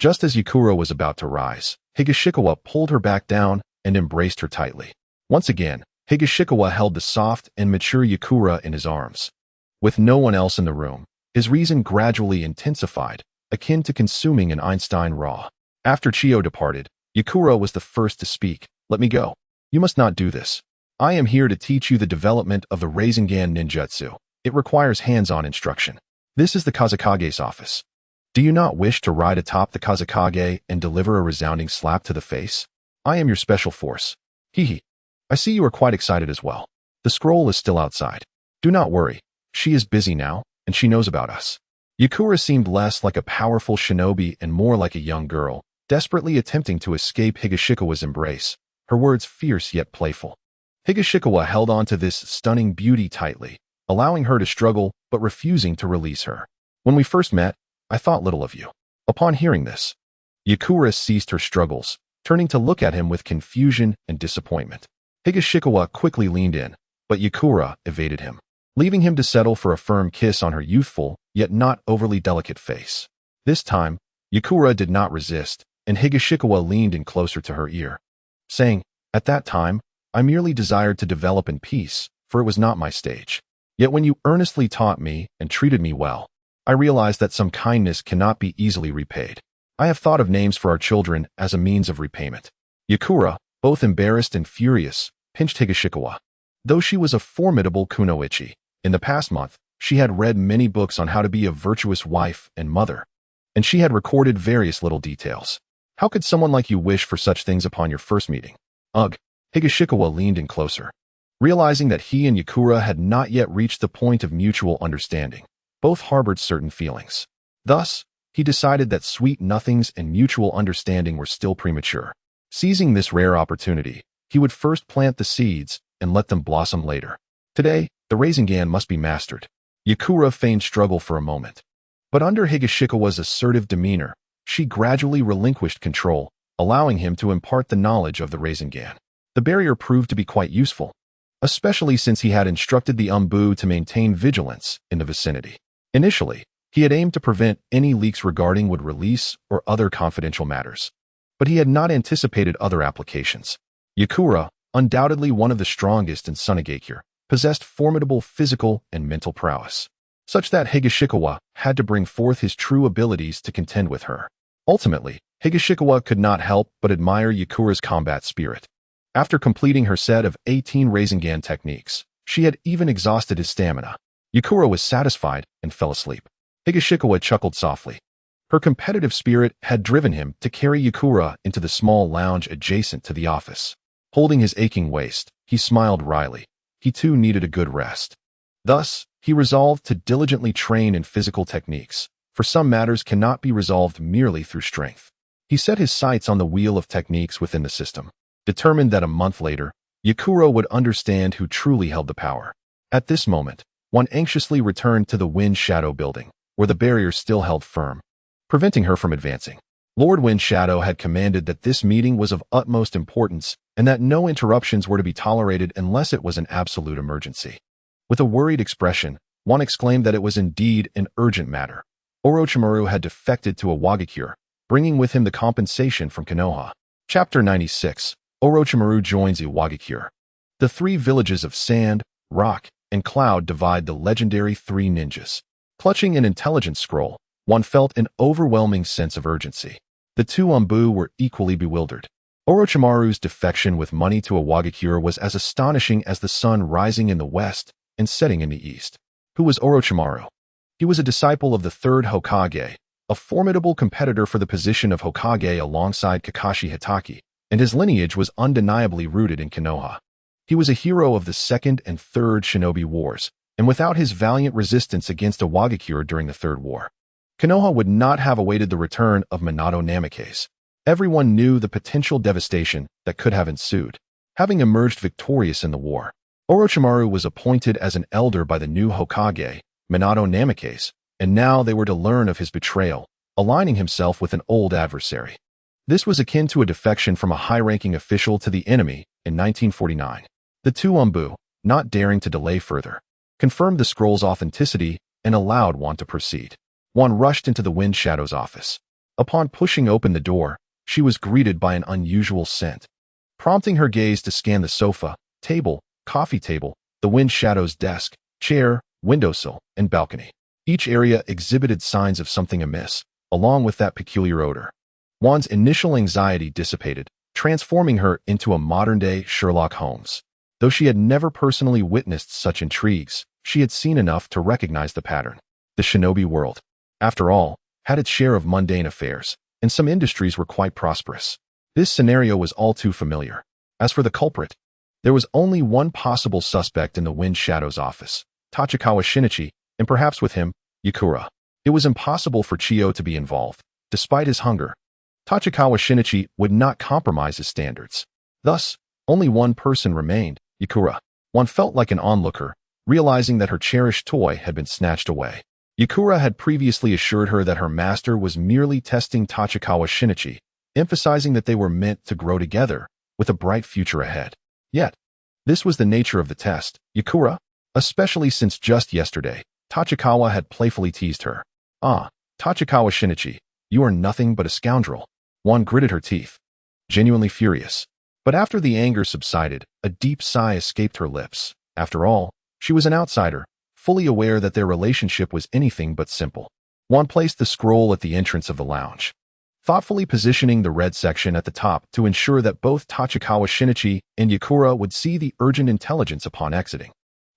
Just as Yakura was about to rise, Higashikawa pulled her back down and embraced her tightly. Once again, Higashikawa held the soft and mature Yakura in his arms. With no one else in the room, his reason gradually intensified, akin to consuming an Einstein raw. After Chiyo departed, Yakura was the first to speak. Let me go. You must not do this. I am here to teach you the development of the Rasengan ninjutsu. It requires hands-on instruction. This is the Kazekage's office. Do you not wish to ride atop the Kazekage and deliver a resounding slap to the face? I am your special force. Hee. I see you are quite excited as well. The scroll is still outside. Do not worry. She is busy now, and she knows about us. Yakura seemed less like a powerful shinobi and more like a young girl, desperately attempting to escape Higashikawa's embrace, her words fierce yet playful. Higashikawa held on to this stunning beauty tightly, allowing her to struggle but refusing to release her. When we first met, I thought little of you. Upon hearing this, Yakura ceased her struggles, turning to look at him with confusion and disappointment. Higashikawa quickly leaned in, but Yakura evaded him, leaving him to settle for a firm kiss on her youthful, yet not overly delicate face. This time, Yakura did not resist, and Higashikawa leaned in closer to her ear, saying, At that time, I merely desired to develop in peace, for it was not my stage. Yet when you earnestly taught me and treated me well, I realized that some kindness cannot be easily repaid. I have thought of names for our children as a means of repayment. Yakura, both embarrassed and furious, pinched Higashikawa. Though she was a formidable kunoichi, in the past month, she had read many books on how to be a virtuous wife and mother, and she had recorded various little details. How could someone like you wish for such things upon your first meeting? Ugh. Higashikawa leaned in closer. Realizing that he and Yakura had not yet reached the point of mutual understanding, both harbored certain feelings. Thus, he decided that sweet nothings and mutual understanding were still premature. Seizing this rare opportunity, he would first plant the seeds and let them blossom later. Today, the Rasengan must be mastered. Yakura feigned struggle for a moment, but under Higashikawa's assertive demeanor, she gradually relinquished control, allowing him to impart the knowledge of the Rasengan. The barrier proved to be quite useful, especially since he had instructed the Umbu to maintain vigilance in the vicinity. Initially, he had aimed to prevent any leaks regarding wood release or other confidential matters, but he had not anticipated other applications. Yakura, undoubtedly one of the strongest in Shinichi, possessed formidable physical and mental prowess, such that Higashikawa had to bring forth his true abilities to contend with her. Ultimately, Higashikawa could not help but admire Yakura's combat spirit. After completing her set of 18 Rasengan techniques, she had even exhausted his stamina. Yakura was satisfied and fell asleep. Higashikawa chuckled softly. Her competitive spirit had driven him to carry Yakura into the small lounge adjacent to the office. Holding his aching waist, he smiled wryly. He too needed a good rest. Thus, he resolved to diligently train in physical techniques, for some matters cannot be resolved merely through strength. He set his sights on the wheel of techniques within the system, determined that a month later, Yakura would understand who truly held the power. At this moment, one anxiously returned to the Wind Shadow building, where the barrier still held firm, preventing her from advancing. Lord Wind Shadow had commanded that this meeting was of utmost importance and that no interruptions were to be tolerated unless it was an absolute emergency. With a worried expression, one exclaimed that it was indeed an urgent matter. Orochimaru had defected to a Wagakure, bringing with him the compensation from Konoha. Chapter 96. Orochimaru joins a Wagakure. The three villages of Sand, Rock, and Cloud divide the legendary three ninjas. Clutching an intelligence scroll, one felt an overwhelming sense of urgency. The two Umbu were equally bewildered. Orochimaru's defection with money to a Wagakure was as astonishing as the sun rising in the west and setting in the east. Who was Orochimaru? He was a disciple of the third Hokage, a formidable competitor for the position of Hokage alongside Kakashi Hitake, and his lineage was undeniably rooted in Konoha. He was a hero of the Second and Third Shinobi Wars, and without his valiant resistance against a Wagakure during the Third War, Konoha would not have awaited the return of Minato Namikaze. Everyone knew the potential devastation that could have ensued. Having emerged victorious in the war, Orochimaru was appointed as an elder by the new Hokage, Minato Namikaze, and now they were to learn of his betrayal, aligning himself with an old adversary. This was akin to a defection from a high-ranking official to the enemy in 1949. The two Umbu, not daring to delay further, confirmed the scroll's authenticity and allowed one to proceed. One rushed into the Wind Shadow's office. Upon pushing open the door, she was greeted by an unusual scent, prompting her gaze to scan the sofa, table, coffee table, the Wind Shadow's desk, chair, windowsill, and balcony. Each area exhibited signs of something amiss, along with that peculiar odor. Juan's initial anxiety dissipated, transforming her into a modern-day Sherlock Holmes. Though she had never personally witnessed such intrigues, she had seen enough to recognize the pattern. The shinobi world, after all, had its share of mundane affairs, and some industries were quite prosperous. This scenario was all too familiar. As for the culprit, there was only one possible suspect in the Wind Shadow's office, Tachikawa Shinichi, and perhaps with him, Yakura. It was impossible for Chiyo to be involved. Despite his hunger, Tachikawa Shinichi would not compromise his standards. Thus, only one person remained, Yakura. One felt like an onlooker, realizing that her cherished toy had been snatched away. Yakura had previously assured her that her master was merely testing Tachikawa Shinichi, emphasizing that they were meant to grow together, with a bright future ahead. Yet, this was the nature of the test, Yakura, especially since just yesterday, Tachikawa had playfully teased her. Ah, Tachikawa Shinichi, you are nothing but a scoundrel. One gritted her teeth, genuinely furious. But after the anger subsided, a deep sigh escaped her lips. After all, she was an outsider, fully aware that their relationship was anything but simple. One placed the scroll at the entrance of the lounge, thoughtfully positioning the red section at the top to ensure that both Tachikawa Shinichi and Yakura would see the urgent intelligence upon exiting.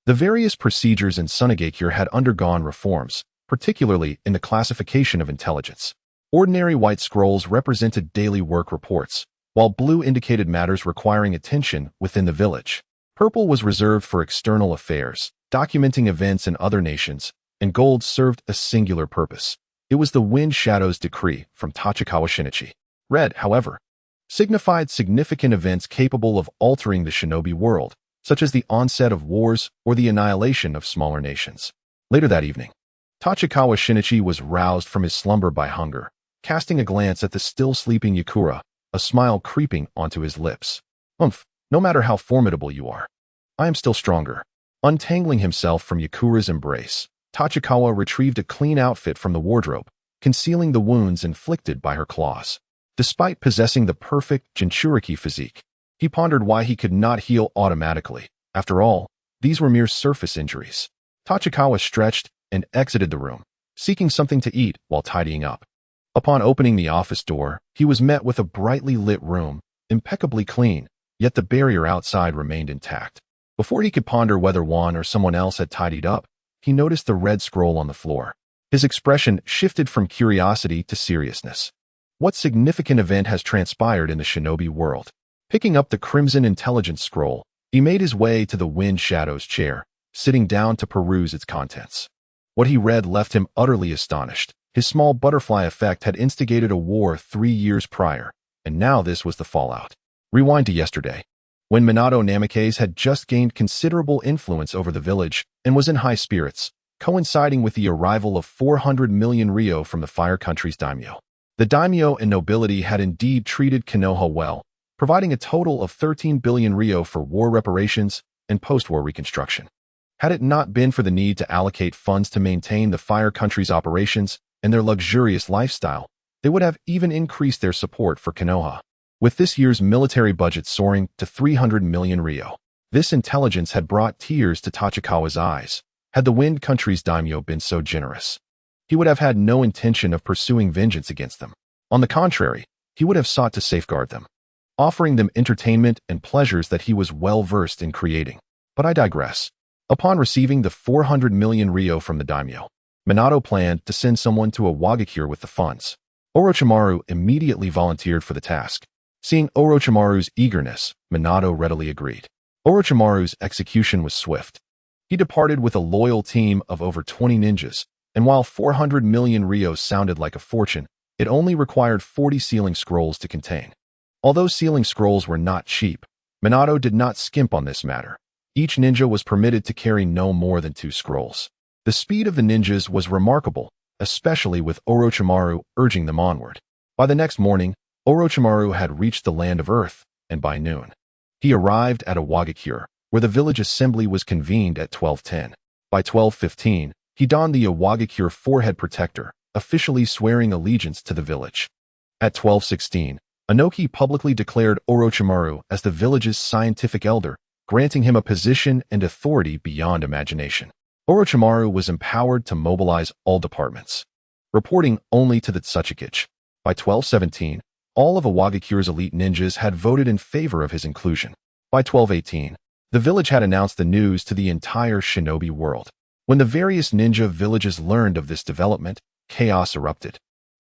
The various procedures in Sunagakure had undergone reforms, particularly in the classification of intelligence. Ordinary white scrolls represented daily work reports, while blue indicated matters requiring attention within the village. Purple was reserved for external affairs, documenting events in other nations, and gold served a singular purpose. It was the Wind Shadow's decree from Tachikawa Shinichi. Red, however, signified significant events capable of altering the shinobi world, such as the onset of wars or the annihilation of smaller nations. Later that evening, Tachikawa Shinichi was roused from his slumber by hunger, casting a glance at the still sleeping Yakura, a smile creeping onto his lips. No matter how formidable you are, I am still stronger. Untangling himself from Yakura's embrace, Tachikawa retrieved a clean outfit from the wardrobe, concealing the wounds inflicted by her claws. Despite possessing the perfect Jinchuriki physique, he pondered why he could not heal automatically. After all, these were mere surface injuries. Tachikawa stretched and exited the room, seeking something to eat while tidying up. Upon opening the office door, he was met with a brightly lit room, impeccably clean, yet the barrier outside remained intact. Before he could ponder whether Juan or someone else had tidied up, he noticed the red scroll on the floor. His expression shifted from curiosity to seriousness. What significant event has transpired in the shinobi world? Picking up the crimson intelligence scroll, he made his way to the Wind Shadow's chair, sitting down to peruse its contents. What he read left him utterly astonished. His small butterfly effect had instigated a war 3 years prior, and now this was the fallout. Rewind to yesterday, when Minato Namikaze had just gained considerable influence over the village and was in high spirits, coinciding with the arrival of 400 million ryo from the Fire Country's daimyo. The daimyo and nobility had indeed treated Konoha well, providing a total of 13 billion ryo for war reparations and post-war reconstruction. Had it not been for the need to allocate funds to maintain the Fire Country's operations and their luxurious lifestyle, they would have even increased their support for Konoha. With this year's military budget soaring to 300 million ryo, this intelligence had brought tears to Tachikawa's eyes. Had the Wind Country's daimyo been so generous, he would have had no intention of pursuing vengeance against them. On the contrary, he would have sought to safeguard them, offering them entertainment and pleasures that he was well versed in creating. But I digress. Upon receiving the 400 million ryo from the daimyo, Minato planned to send someone to a Wagakure with the funds. Orochimaru immediately volunteered for the task. Seeing Orochimaru's eagerness, Minato readily agreed. Orochimaru's execution was swift. He departed with a loyal team of over 20 ninjas, and while 400 million ryo sounded like a fortune, it only required 40 sealing scrolls to contain. Although sealing scrolls were not cheap, Minato did not skimp on this matter. Each ninja was permitted to carry no more than 2 scrolls. The speed of the ninjas was remarkable, especially with Orochimaru urging them onward. By the next morning, Orochimaru had reached the land of Earth, and by noon, he arrived at a Wagakure, where the village assembly was convened at 12:10. By 12:15, he donned the Wagakure forehead protector, officially swearing allegiance to the village. At 12:16, Inoki publicly declared Orochimaru as the village's scientific elder, granting him a position and authority beyond imagination. Orochimaru was empowered to mobilize all departments, reporting only to the Kazekage. By 12:17, all of Wagakure's elite ninjas had voted in favor of his inclusion. By 12:18, the village had announced the news to the entire shinobi world. When the various ninja villages learned of this development, chaos erupted.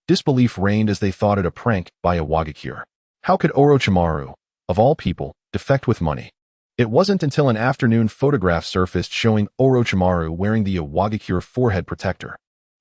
Disbelief reigned as they thought it a prank by a Wagakure. How could Orochimaru, of all people, defect with money? It wasn't until an afternoon photograph surfaced showing Orochimaru wearing the Wagakure forehead protector,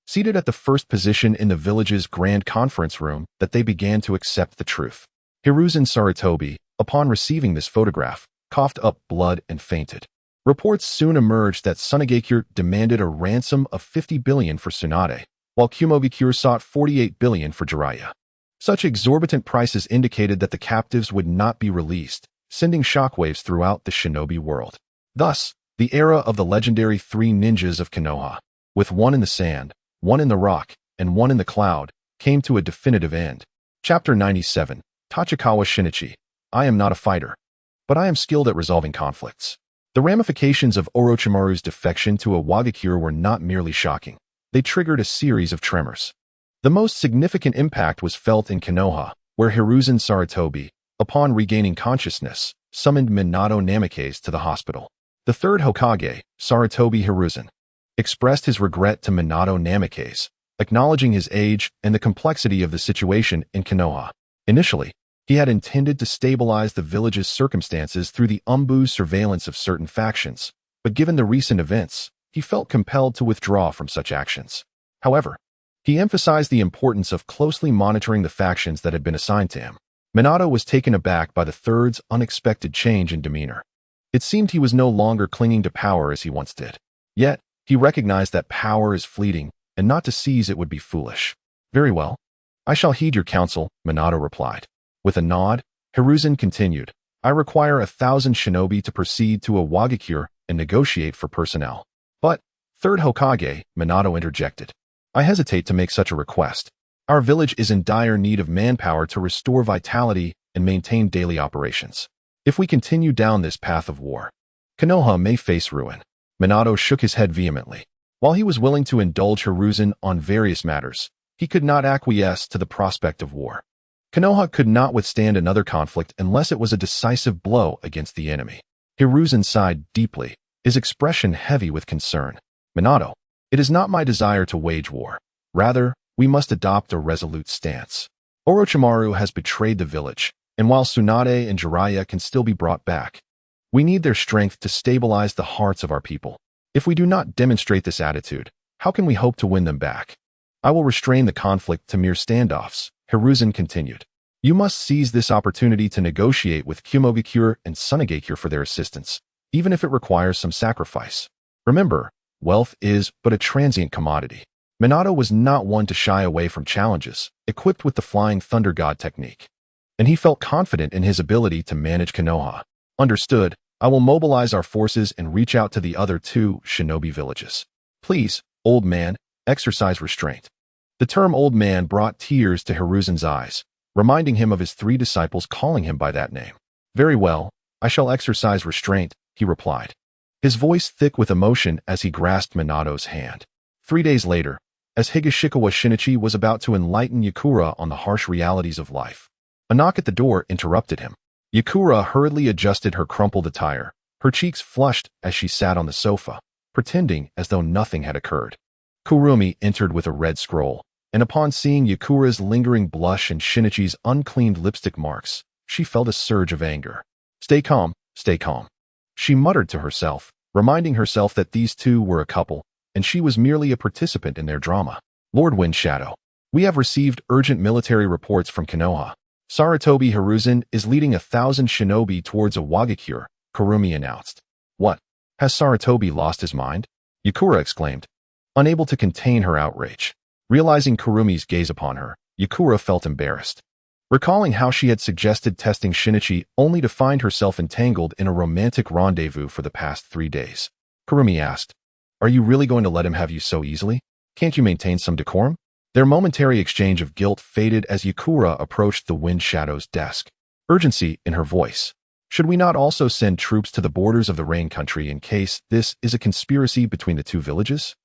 seated at the first position in the village's grand conference room, that they began to accept the truth. Hiruzen Sarutobi, upon receiving this photograph, coughed up blood and fainted. Reports soon emerged that Sunagakure demanded a ransom of 50 billion for Tsunade, while Kumogakure sought 48 billion for Jiraiya. Such exorbitant prices indicated that the captives would not be released, sending shockwaves throughout the shinobi world. Thus, the era of the legendary 3 ninjas of Konoha, with one in the sand, one in the rock, and one in the cloud, came to a definitive end. Chapter 97, Tachikawa Shinichi. I am not a fighter, but I am skilled at resolving conflicts. The ramifications of Orochimaru's defection to a Wagakure were not merely shocking. They triggered a series of tremors. The most significant impact was felt in Konoha, where Hiruzen Sarutobi, upon regaining consciousness, summoned Minato Namikaze to the hospital. The third Hokage, Sarutobi Hiruzen, expressed his regret to Minato Namikaze, acknowledging his age and the complexity of the situation in Konoha. Initially, he had intended to stabilize the village's circumstances through the Umbu's surveillance of certain factions, but given the recent events, he felt compelled to withdraw from such actions. However, he emphasized the importance of closely monitoring the factions that had been assigned to him. Minato was taken aback by the third's unexpected change in demeanor. It seemed he was no longer clinging to power as he once did. Yet, he recognized that power is fleeting, and not to seize it would be foolish. Very well. I shall heed your counsel, Minato replied. With a nod, Hiruzen continued, I require 1,000 shinobi to proceed to a Wagakure and negotiate for personnel. But, third Hokage, Minato interjected, I hesitate to make such a request. Our village is in dire need of manpower to restore vitality and maintain daily operations. If we continue down this path of war, Konoha may face ruin. Minato shook his head vehemently. While he was willing to indulge Hiruzen on various matters, he could not acquiesce to the prospect of war. Konoha could not withstand another conflict unless it was a decisive blow against the enemy. Hiruzen sighed deeply, his expression heavy with concern. Minato, It is not my desire to wage war. Rather, we must adopt a resolute stance. Orochimaru has betrayed the village, and while Tsunade and Jiraiya can still be brought back, we need their strength to stabilize the hearts of our people. If we do not demonstrate this attitude, how can we hope to win them back? I will restrain the conflict to mere standoffs, Hiruzen continued. You must seize this opportunity to negotiate with Kumogakure and Tsunade for their assistance, even if it requires some sacrifice. Remember, wealth is but a transient commodity. Minato was not one to shy away from challenges, equipped with the Flying Thunder God technique. And he felt confident in his ability to manage Konoha. Understood, I will mobilize our forces and reach out to the other 2 shinobi villages. Please, old man, exercise restraint. The term old man brought tears to Hiruzen's eyes, reminding him of his 3 disciples calling him by that name. Very well, I shall exercise restraint, he replied, his voice thick with emotion as he grasped Minato's hand. 3 days later, as Higashikawa Shinichi was about to enlighten Yakura on the harsh realities of life, a knock at the door interrupted him. Yakura hurriedly adjusted her crumpled attire, her cheeks flushed as she sat on the sofa, pretending as though nothing had occurred. Kurumi entered with a red scroll, and upon seeing Yakura's lingering blush and Shinichi's uncleaned lipstick marks, she felt a surge of anger. Stay calm, she muttered to herself, reminding herself that these 2 were a couple, and she was merely a participant in their drama. Lord Windshadow, we have received urgent military reports from Konoha. Sarutobi Hiruzen is leading 1,000 shinobi towards Iwagakure, Kurumi announced. What? Has Sarutobi lost his mind? Yakura exclaimed, unable to contain her outrage. Realizing Kurumi's gaze upon her, Yakura felt embarrassed. Recalling how she had suggested testing Shinichi only to find herself entangled in a romantic rendezvous for the past 3 days, Kurumi asked, are you really going to let him have you so easily? Can't you maintain some decorum? Their momentary exchange of guilt faded as Yakura approached the Wind Shadow's desk, urgency in her voice. Should we not also send troops to the borders of the Rain Country in case this is a conspiracy between the 2 villages?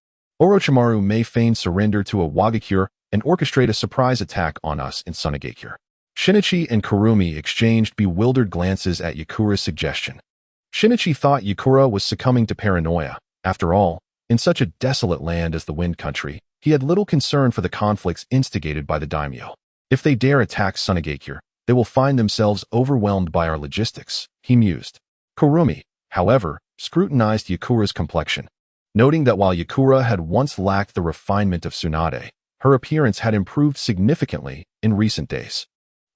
Orochimaru may feign surrender to Iwagakure and orchestrate a surprise attack on us in Tsunade. Shinichi and Kurumi exchanged bewildered glances at Yakura's suggestion. Shinichi thought Yakura was succumbing to paranoia. After all, in such a desolate land as the Wind Country, he had little concern for the conflicts instigated by the daimyo. If they dare attack Tsunade, they will find themselves overwhelmed by our logistics, he mused. Kurumi, however, scrutinized Yakura's complexion, noting that while Yakura had once lacked the refinement of Tsunade, her appearance had improved significantly in recent days.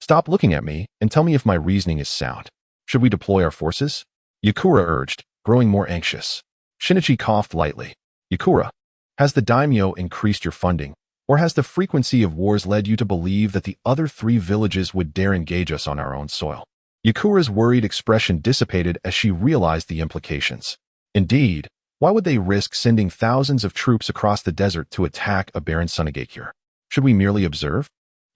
Stop looking at me and tell me if my reasoning is sound. Should we deploy our forces? Yakura urged, growing more anxious. Shinichi coughed lightly. Yakura, has the daimyo increased your funding, or has the frequency of wars led you to believe that the other 3 villages would dare engage us on our own soil? Yakura's worried expression dissipated as she realized the implications. Indeed, why would they risk sending thousands of troops across the desert to attack a barren Tsunade? Should we merely observe?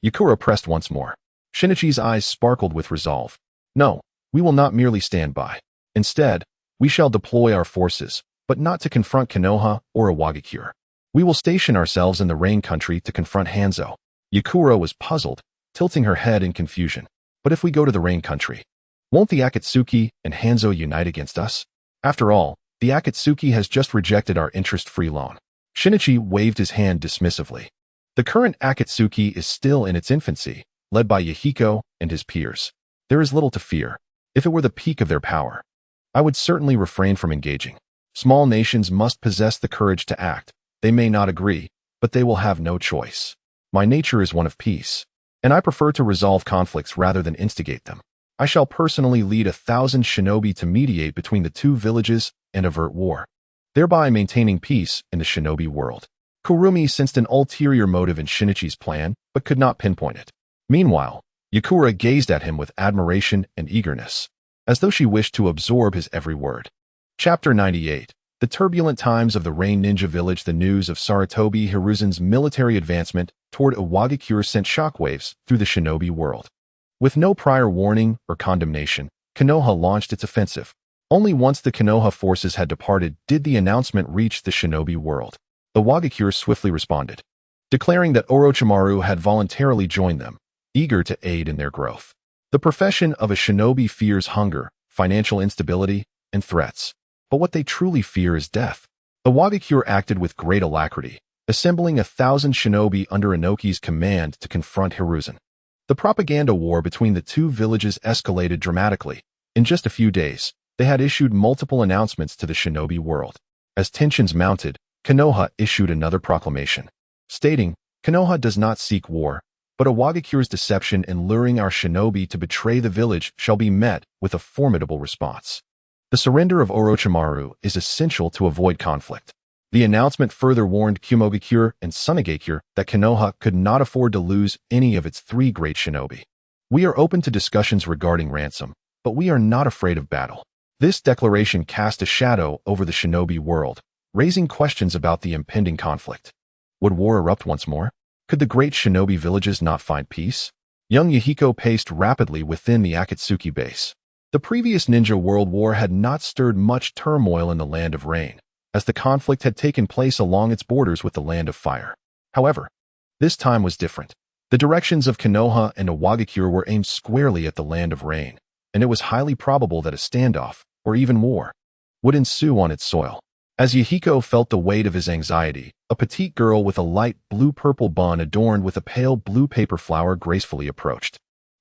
Yakura pressed once more. Shinichi's eyes sparkled with resolve. No, we will not merely stand by. Instead, we shall deploy our forces, but not to confront Konoha or Iwagakure. We will station ourselves in the Rain Country to confront Hanzo. Yakura was puzzled, tilting her head in confusion. But if we go to the Rain Country, won't the Akatsuki and Hanzo unite against us? After all, the Akatsuki has just rejected our interest-free loan. Shinichi waved his hand dismissively. The current Akatsuki is still in its infancy, led by Yahiko and his peers. There is little to fear. If it were the peak of their power, I would certainly refrain from engaging. Small nations must possess the courage to act. They may not agree, but they will have no choice. My nature is one of peace, and I prefer to resolve conflicts rather than instigate them. I shall personally lead 1,000 shinobi to mediate between the 2 villages and avert war, thereby maintaining peace in the shinobi world. Kurumi sensed an ulterior motive in Shinichi's plan, but could not pinpoint it. Meanwhile, Yakura gazed at him with admiration and eagerness, as though she wished to absorb his every word. Chapter 98. The turbulent times of the Rain Ninja Village. The news of Sarutobi Hiruzen's military advancement toward Iwagakure sent shockwaves through the shinobi world. With no prior warning or condemnation, Konoha launched its offensive. Only once the Konoha forces had departed did the announcement reach the shinobi world. Iwagakure swiftly responded, declaring that Orochimaru had voluntarily joined them, eager to aid in their growth. The profession of a shinobi fears hunger, financial instability, and threats. But what they truly fear is death. Iwagakure acted with great alacrity, assembling 1,000 shinobi under Inoki's command to confront Hiruzen. The propaganda war between the two villages escalated dramatically. In just a few days, they had issued multiple announcements to the shinobi world. As tensions mounted, Konoha issued another proclamation, stating, "Konoha does not seek war, but Iwagakure's deception in luring our shinobi to betray the village shall be met with a formidable response. The surrender of Orochimaru is essential to avoid conflict." The announcement further warned Kumogakure and Tsunegakure that Konoha could not afford to lose any of its 3 great shinobi. "We are open to discussions regarding ransom, but we are not afraid of battle." This declaration cast a shadow over the shinobi world, raising questions about the impending conflict. Would war erupt once more? Could the great shinobi villages not find peace? Young Yahiko paced rapidly within the Akatsuki base. The previous ninja world war had not stirred much turmoil in the Land of Rain, as the conflict had taken place along its borders with the Land of Fire. However, this time was different. The directions of Konoha and Iwagakure were aimed squarely at the Land of Rain, and it was highly probable that a standoff, or even war, would ensue on its soil. As Yahiko felt the weight of his anxiety, a petite girl with a light blue-purple bun adorned with a pale blue paper flower gracefully approached.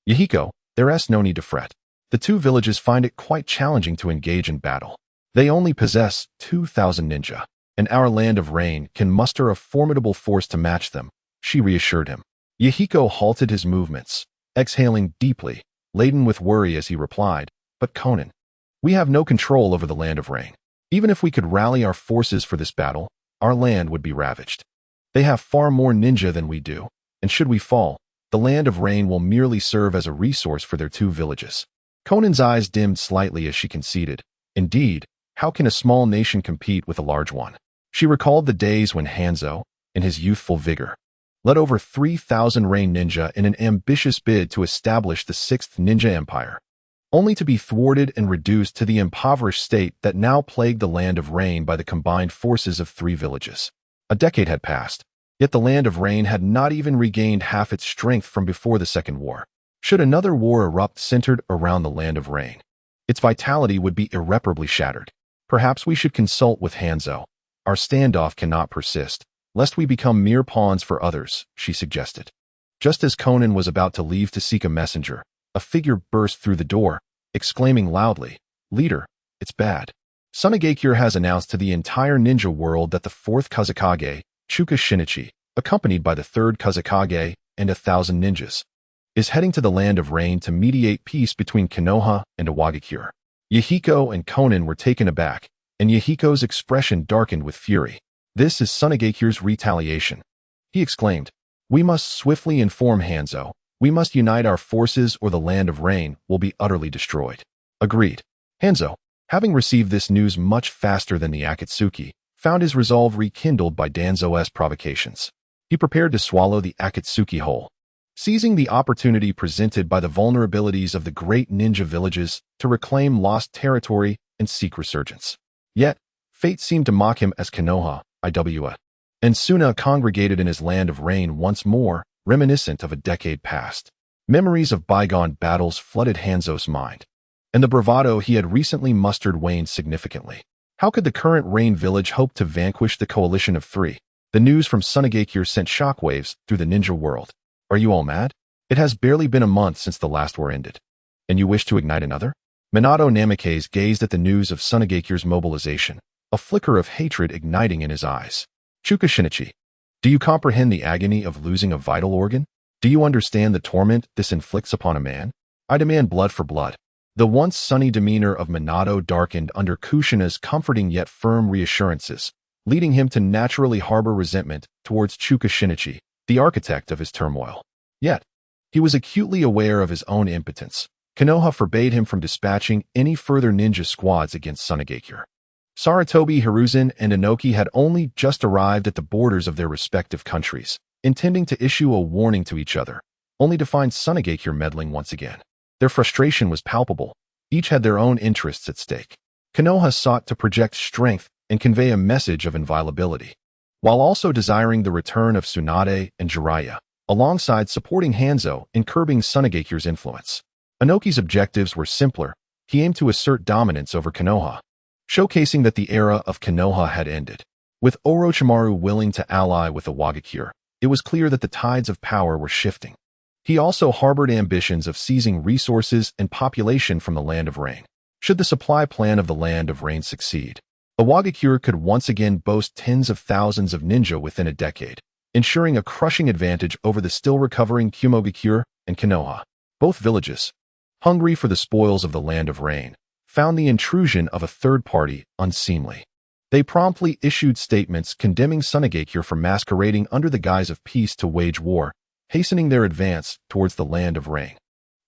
"Yahiko, there's no need to fret. The two villages find it quite challenging to engage in battle. They only possess 2,000 ninja, and our Land of Rain can muster a formidable force to match them," she reassured him. Yahiko halted his movements, exhaling deeply, laden with worry as he replied, "But Conan, we have no control over the Land of Rain. Even if we could rally our forces for this battle, our land would be ravaged. They have far more ninja than we do, and should we fall, the Land of Rain will merely serve as a resource for their 2 villages." Conan's eyes dimmed slightly as she conceded, "Indeed, how can a small nation compete with a large one?" She recalled the days when Hanzo, in his youthful vigor, led over 3,000 Rain ninja in an ambitious bid to establish the 6th Ninja Empire, only to be thwarted and reduced to the impoverished state that now plagued the Land of Rain by the combined forces of 3 villages. A decade had passed, yet the Land of Rain had not even regained half its strength from before the Second War. Should another war erupt centered around the Land of Rain, its vitality would be irreparably shattered. "Perhaps we should consult with Hanzo. Our standoff cannot persist, lest we become mere pawns for others," she suggested. Just as Conan was about to leave to seek a messenger, a figure burst through the door, exclaiming loudly, "Leader, it's bad. Tsunegakure has announced to the entire ninja world that the 4th Kazekage, Shinichi, accompanied by the 3rd Kazekage and 1,000 ninjas, is heading to the Land of Rain to mediate peace between Konoha and Iwagakure." Yahiko and Conan were taken aback, and Yahiko's expression darkened with fury. "This is Tsunegakure's retaliation," he exclaimed. "We must swiftly inform Hanzo. We must unite our forces or the Land of Rain will be utterly destroyed." Agreed. Hanzo, having received this news much faster than the Akatsuki, found his resolve rekindled by Danzo's provocations. He prepared to swallow the Akatsuki whole, seizing the opportunity presented by the vulnerabilities of the great ninja villages to reclaim lost territory and seek resurgence. Yet, fate seemed to mock him as Konoha, Iwa, and Suna congregated in his Land of Rain once more, reminiscent of a decade past. Memories of bygone battles flooded Hanzo's mind, and the bravado he had recently mustered waned significantly. How could the current Rain village hope to vanquish the coalition of 3? The news from Tsunegakure sent shockwaves through the ninja world. "Are you all mad? It has barely been a month since the last war ended, and you wish to ignite another?" Minato Namikaze gazed at the news of Tsunegakure's mobilization, a flicker of hatred igniting in his eyes. "Shinichi, do you comprehend the agony of losing a vital organ? Do you understand the torment this inflicts upon a man? I demand blood for blood." The once sunny demeanor of Minato darkened under Kushina's comforting yet firm reassurances, leading him to naturally harbor resentment towards Shinichi, the architect of his turmoil. Yet, he was acutely aware of his own impotence. Konoha forbade him from dispatching any further ninja squads against Tsunegakure. Sarutobi, Hiruzen, and Inoki had only just arrived at the borders of their respective countries, intending to issue a warning to each other, only to find Tsunegakure meddling once again. Their frustration was palpable. Each had their own interests at stake. Konoha sought to project strength and convey a message of inviolability, while also desiring the return of Tsunade and Jiraiya, alongside supporting Hanzo in curbing Tsunegakure's influence. Inoki's objectives were simpler. He aimed to assert dominance over Konoha, showcasing that the era of Konoha had ended. With Orochimaru willing to ally with the Wagakure, it was clear that the tides of power were shifting. He also harbored ambitions of seizing resources and population from the Land of Rain. Should the supply plan of the Land of Rain succeed, the Wagakure could once again boast tens of thousands of ninja within a decade, ensuring a crushing advantage over the still-recovering Kumogakure and Konoha. Both villages, hungry for the spoils of the Land of Rain, found the intrusion of a third party unseemly. They promptly issued statements condemning Shinichi for masquerading under the guise of peace to wage war, hastening their advance towards the Land of Rain.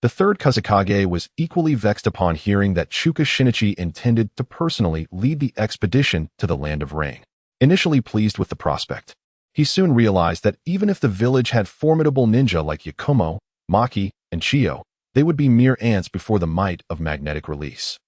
The third Kazekage was equally vexed upon hearing that Shinichi intended to personally lead the expedition to the Land of Rain. Initially pleased with the prospect, he soon realized that even if the village had formidable ninja like Yakumo, Maki, and Chiyo, they would be mere ants before the might of magnetic release.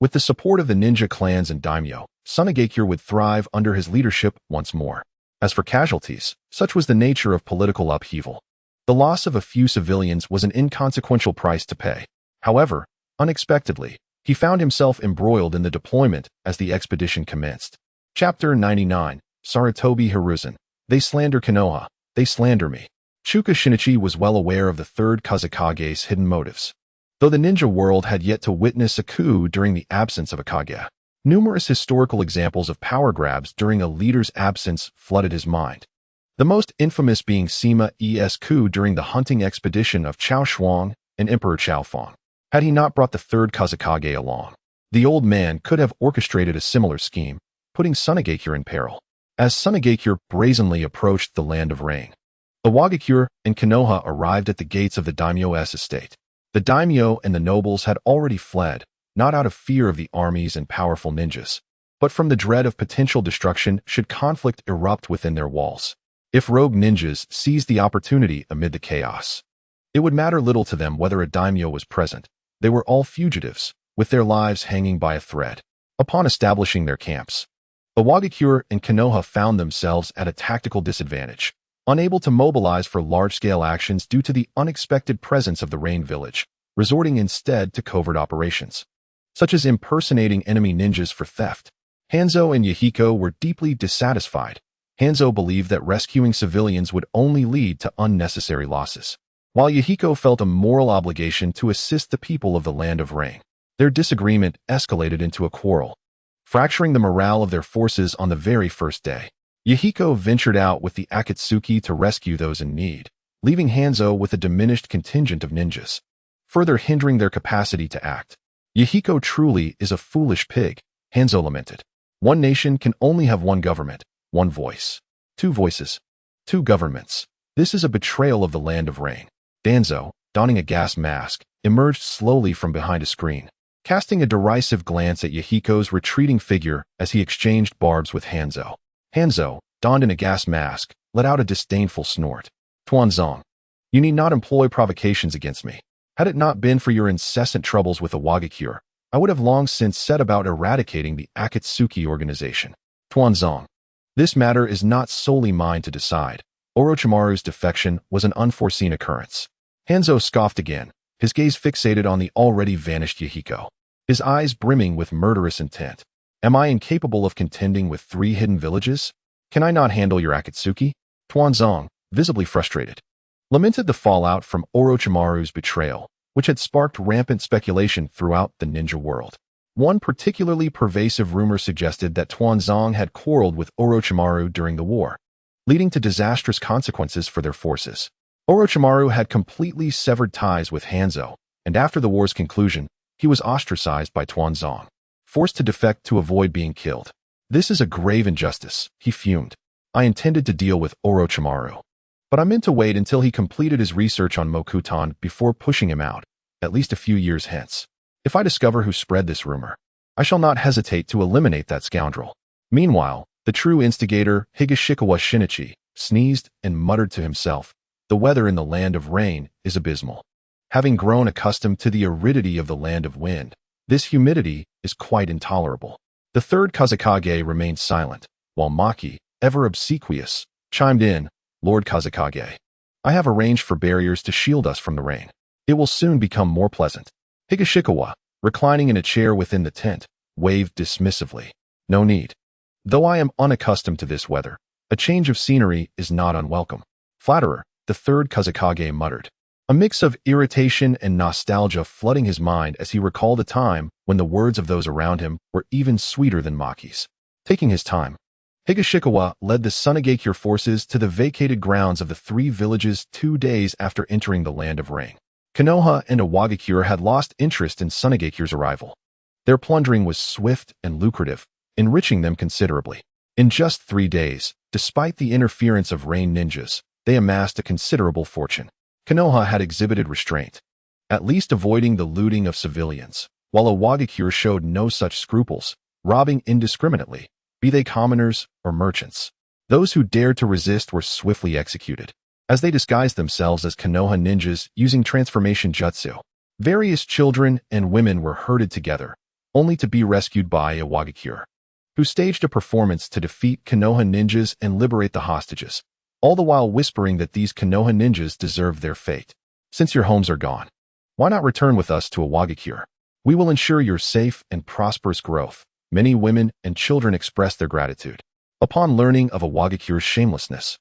With the support of the ninja clans and daimyo, Shinichi would thrive under his leadership once more. As for casualties, such was the nature of political upheaval. The loss of a few civilians was an inconsequential price to pay. However, unexpectedly, he found himself embroiled in the deployment as the expedition commenced. Chapter 99, Sarutobi Hiruzen. They slander Konoha. They slander me. Shinichi was well aware of the third Kazekage's hidden motives. Though the ninja world had yet to witness a coup during the absence of a Kage, numerous historical examples of power grabs during a leader's absence flooded his mind. The most infamous being Sima-E's coup during the hunting expedition of Chao Shuang and Emperor Chao Feng. Had he not brought the third Kazekage along, the old man could have orchestrated a similar scheme, putting Shinichi in peril. As Shinichi brazenly approached the Land of Rain, the Wagakure and Konoha arrived at the gates of the daimyo's estate. The daimyo and the nobles had already fled, not out of fear of the armies and powerful ninjas, but from the dread of potential destruction should conflict erupt within their walls. If rogue ninjas seized the opportunity amid the chaos, it would matter little to them whether a daimyo was present. They were all fugitives, with their lives hanging by a thread. Upon establishing their camps, the Wagakure and Konoha found themselves at a tactical disadvantage, unable to mobilize for large-scale actions due to the unexpected presence of the Rain Village, resorting instead to covert operations, such as impersonating enemy ninjas for theft. Hanzo and Yahiko were deeply dissatisfied. Hanzo believed that rescuing civilians would only lead to unnecessary losses, while Yahiko felt a moral obligation to assist the people of the Land of Rain. Their disagreement escalated into a quarrel, fracturing the morale of their forces on the very first day. Yahiko ventured out with the Akatsuki to rescue those in need, leaving Hanzo with a diminished contingent of ninjas, further hindering their capacity to act. Yahiko truly is a foolish pig, Hanzo lamented. One nation can only have one government, one voice. Two voices, two governments. This is a betrayal of the Land of Rain. Danzo, donning a gas mask, emerged slowly from behind a screen, casting a derisive glance at Yahiko's retreating figure as he exchanged barbs with Hanzo. Hanzo, donned in a gas mask, let out a disdainful snort. Tuanzong, you need not employ provocations against me. Had it not been for your incessant troubles with the Wagakure, I would have long since set about eradicating the Akatsuki organization. Tuanzong, this matter is not solely mine to decide. Orochimaru's defection was an unforeseen occurrence. Hanzo scoffed again, his gaze fixated on the already vanished Yahiko, his eyes brimming with murderous intent. Am I incapable of contending with 3 hidden villages? Can I not handle your Akatsuki? Tuanzong, visibly frustrated, lamented the fallout from Orochimaru's betrayal, which had sparked rampant speculation throughout the ninja world. One particularly pervasive rumor suggested that Tuanzong had quarreled with Orochimaru during the war, leading to disastrous consequences for their forces. Orochimaru had completely severed ties with Hanzo, and after the war's conclusion, he was ostracized by Tuanzong, forced to defect to avoid being killed. This is a grave injustice, he fumed. I intended to deal with Orochimaru, but I meant to wait until he completed his research on Mokuton before pushing him out, at least a few years hence. If I discover who spread this rumor, I shall not hesitate to eliminate that scoundrel. Meanwhile, the true instigator, Higashikawa Shinichi, sneezed and muttered to himself, the weather in the Land of Rain is abysmal. Having grown accustomed to the aridity of the Land of Wind, this humidity is quite intolerable. The third Kazekage remained silent, while Maki, ever obsequious, chimed in, Lord Kazekage, I have arranged for barriers to shield us from the rain. It will soon become more pleasant. Higashikawa, reclining in a chair within the tent, waved dismissively. No need. Though I am unaccustomed to this weather, a change of scenery is not unwelcome. Flatterer, the third Kazekage muttered, a mix of irritation and nostalgia flooding his mind as he recalled a time when the words of those around him were even sweeter than Maki's. Taking his time, Higashikawa led the Sunagakure forces to the vacated grounds of the three villages 2 days after entering the Land of Rain. Konoha and Iwagakure had lost interest in Sunagakure's arrival. Their plundering was swift and lucrative, enriching them considerably. In just 3 days, despite the interference of rain ninjas, they amassed a considerable fortune. Konoha had exhibited restraint, at least avoiding the looting of civilians, while Iwagakure showed no such scruples, robbing indiscriminately, be they commoners or merchants. Those who dared to resist were swiftly executed, as they disguised themselves as Konoha ninjas using transformation jutsu. Various children and women were herded together, only to be rescued by Iwagakure, who staged a performance to defeat Konoha ninjas and liberate the hostages, all the while whispering that these Konoha ninjas deserved their fate. Since your homes are gone, why not return with us to Iwagakure? We will ensure your safe and prosperous growth. Many women and children expressed their gratitude. Upon learning of Iwagakure's shamelessness,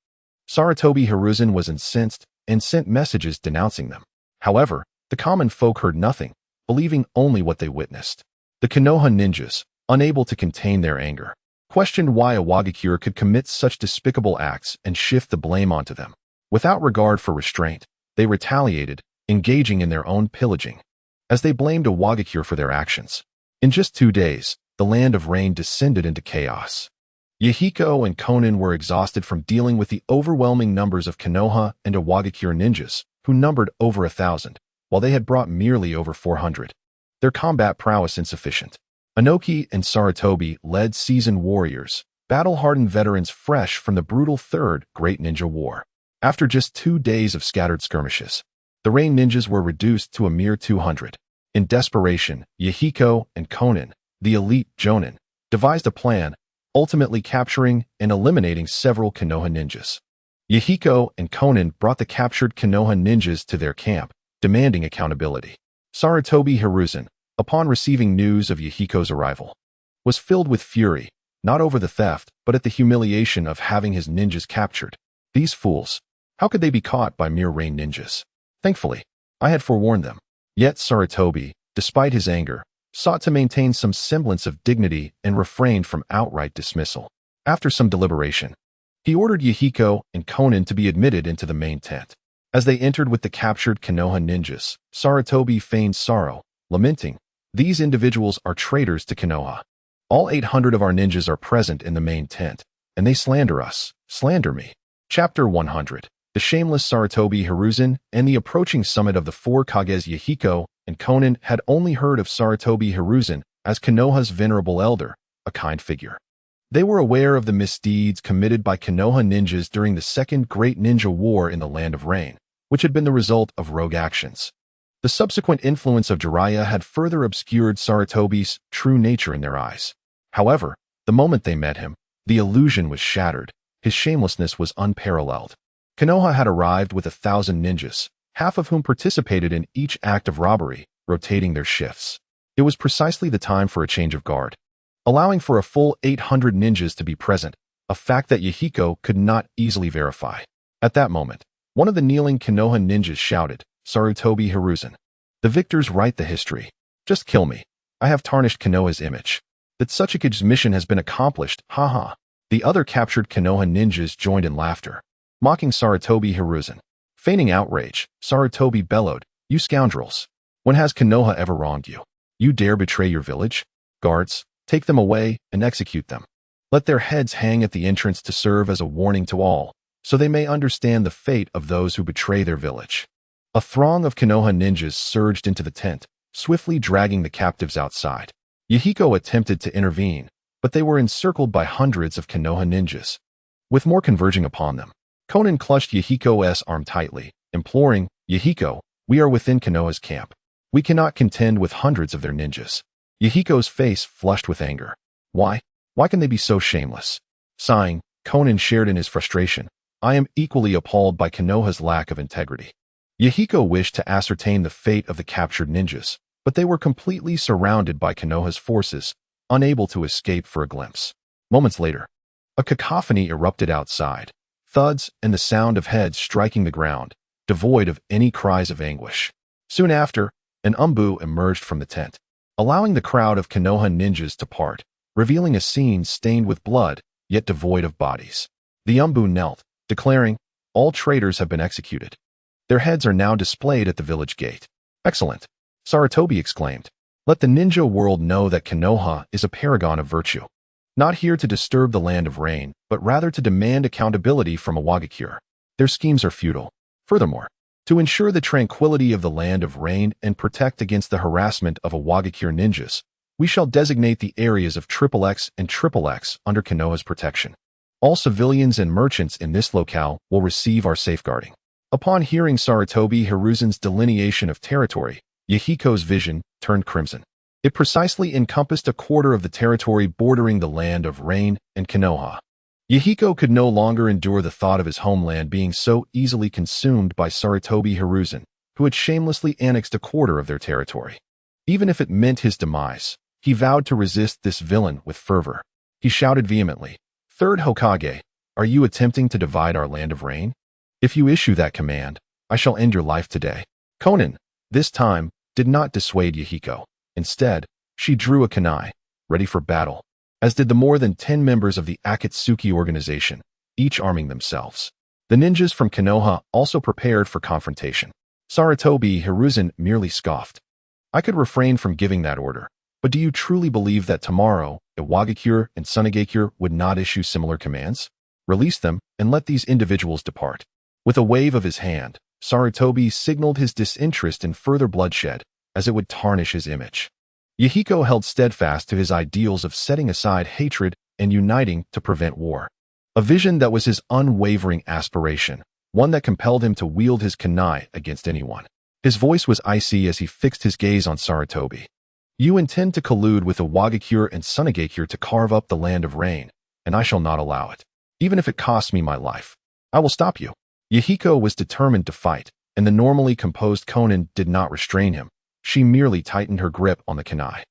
Sarutobi Hiruzen was incensed and sent messages denouncing them. However, the common folk heard nothing, believing only what they witnessed. The Konoha ninjas, unable to contain their anger, questioned why Iwagakure could commit such despicable acts and shift the blame onto them. Without regard for restraint, they retaliated, engaging in their own pillaging, as they blamed Iwagakure for their actions. In just 2 days, the Land of Rain descended into chaos. Yahiko and Konin were exhausted from dealing with the overwhelming numbers of Konoha and Iwagakure ninjas, who numbered over 1,000, while they had brought merely over 400. Their combat prowess insufficient. Inoki and Sarutobi led seasoned warriors, battle-hardened veterans fresh from the brutal Third Great Ninja War. After just 2 days of scattered skirmishes, the Rain ninjas were reduced to a mere 200. In desperation, Yahiko and Konin, the elite Jonin, devised a plan, ultimately capturing and eliminating several Konoha ninjas. Yahiko and Konin brought the captured Konoha ninjas to their camp, demanding accountability. Sarutobi Hiruzen, upon receiving news of Yahiko's arrival, was filled with fury, not over the theft, but at the humiliation of having his ninjas captured. These fools, how could they be caught by mere Rain ninjas? Thankfully, I had forewarned them. Yet Sarutobi, despite his anger, sought to maintain some semblance of dignity and refrained from outright dismissal. After some deliberation, he ordered Yahiko and Konin to be admitted into the main tent. As they entered with the captured Konoha ninjas, Sarutobi feigned sorrow, lamenting, "These individuals are traitors to Konoha. All 800 of our ninjas are present in the main tent, and they slander us, slander me." Chapter 100. The shameless Sarutobi Hiruzen and the approaching summit of the four Kages. Yahiko and Konin had only heard of Sarutobi Hiruzen as Konoha's venerable elder, a kind figure. They were aware of the misdeeds committed by Konoha ninjas during the Second Great Ninja War in the Land of Rain, which had been the result of rogue actions. The subsequent influence of Jiraiya had further obscured Sarutobi's true nature in their eyes. However, the moment they met him, the illusion was shattered. His shamelessness was unparalleled. Konoha had arrived with 1,000 ninjas, half of whom participated in each act of robbery, rotating their shifts. It was precisely the time for a change of guard, allowing for a full 800 ninjas to be present, a fact that Yahiko could not easily verify. At that moment, one of the kneeling Konoha ninjas shouted, "Sarutobi Hiruzen, the victors write the history. Just kill me. I have tarnished Konoha's image. That Kazekage's mission has been accomplished, haha." The other captured Konoha ninjas joined in laughter, mocking Sarutobi Hiruzen. Feigning outrage, Sarutobi bellowed, "You scoundrels! When has Konoha ever wronged you? You dare betray your village? Guards, take them away and execute them. Let their heads hang at the entrance to serve as a warning to all, so they may understand the fate of those who betray their village." A throng of Konoha ninjas surged into the tent, swiftly dragging the captives outside. Yahiko attempted to intervene, but they were encircled by hundreds of Konoha ninjas, with more converging upon them. Konin clutched Yahiko's arm tightly, imploring, "Yahiko, we are within Konoha's camp. We cannot contend with hundreds of their ninjas." Yahiko's face flushed with anger. Why can they be so shameless? Sighing, Konin shared in his frustration, "I am equally appalled by Konoha's lack of integrity." Yahiko wished to ascertain the fate of the captured ninjas, but they were completely surrounded by Konoha's forces, unable to escape for a glimpse. Moments later, a cacophony erupted outside, thuds and the sound of heads striking the ground, devoid of any cries of anguish. Soon after, an umbu emerged from the tent, allowing the crowd of Konoha ninjas to part, revealing a scene stained with blood, yet devoid of bodies. The umbu knelt, declaring, "All traitors have been executed. Their heads are now displayed at the village gate." "Excellent," Sarutobi exclaimed. "Let the ninja world know that Konoha is a paragon of virtue. Not here to disturb the land of rain, but rather to demand accountability from a Wagakure. Their schemes are futile. Furthermore, to ensure the tranquility of the land of rain and protect against the harassment of a Wagakure ninjas, we shall designate the areas of XXX and XXX under Konoha's protection. All civilians and merchants in this locale will receive our safeguarding." Upon hearing Sarutobi Hiruzen's delineation of territory, Yahiko's vision turned crimson. It precisely encompassed a quarter of the territory bordering the land of rain and Konoha. Yahiko could no longer endure the thought of his homeland being so easily consumed by Sarutobi Hiruzen, who had shamelessly annexed a quarter of their territory. Even if it meant his demise, he vowed to resist this villain with fervor. He shouted vehemently, "Third Hokage, are you attempting to divide our land of rain? If you issue that command, I shall end your life today." Konan, this time, did not dissuade Yahiko. Instead, she drew a kunai, ready for battle, as did the more than 10 members of the Akatsuki organization, each arming themselves. The ninjas from Konoha also prepared for confrontation. Sarutobi Hiruzen merely scoffed. "I could refrain from giving that order, but do you truly believe that tomorrow, Iwagakure and Sunagakure would not issue similar commands? Release them and let these individuals depart." With a wave of his hand, Sarutobi signaled his disinterest in further bloodshed, as it would tarnish his image. Yahiko held steadfast to his ideals of setting aside hatred and uniting to prevent war. A vision that was his unwavering aspiration, one that compelled him to wield his kunai against anyone. His voice was icy as he fixed his gaze on Sarutobi. "You intend to collude with the Wagakure and Sunagakure to carve up the land of rain, and I shall not allow it. Even if it costs me my life, I will stop you." Yahiko was determined to fight, and the normally composed Konan did not restrain him. She merely tightened her grip on the kunai.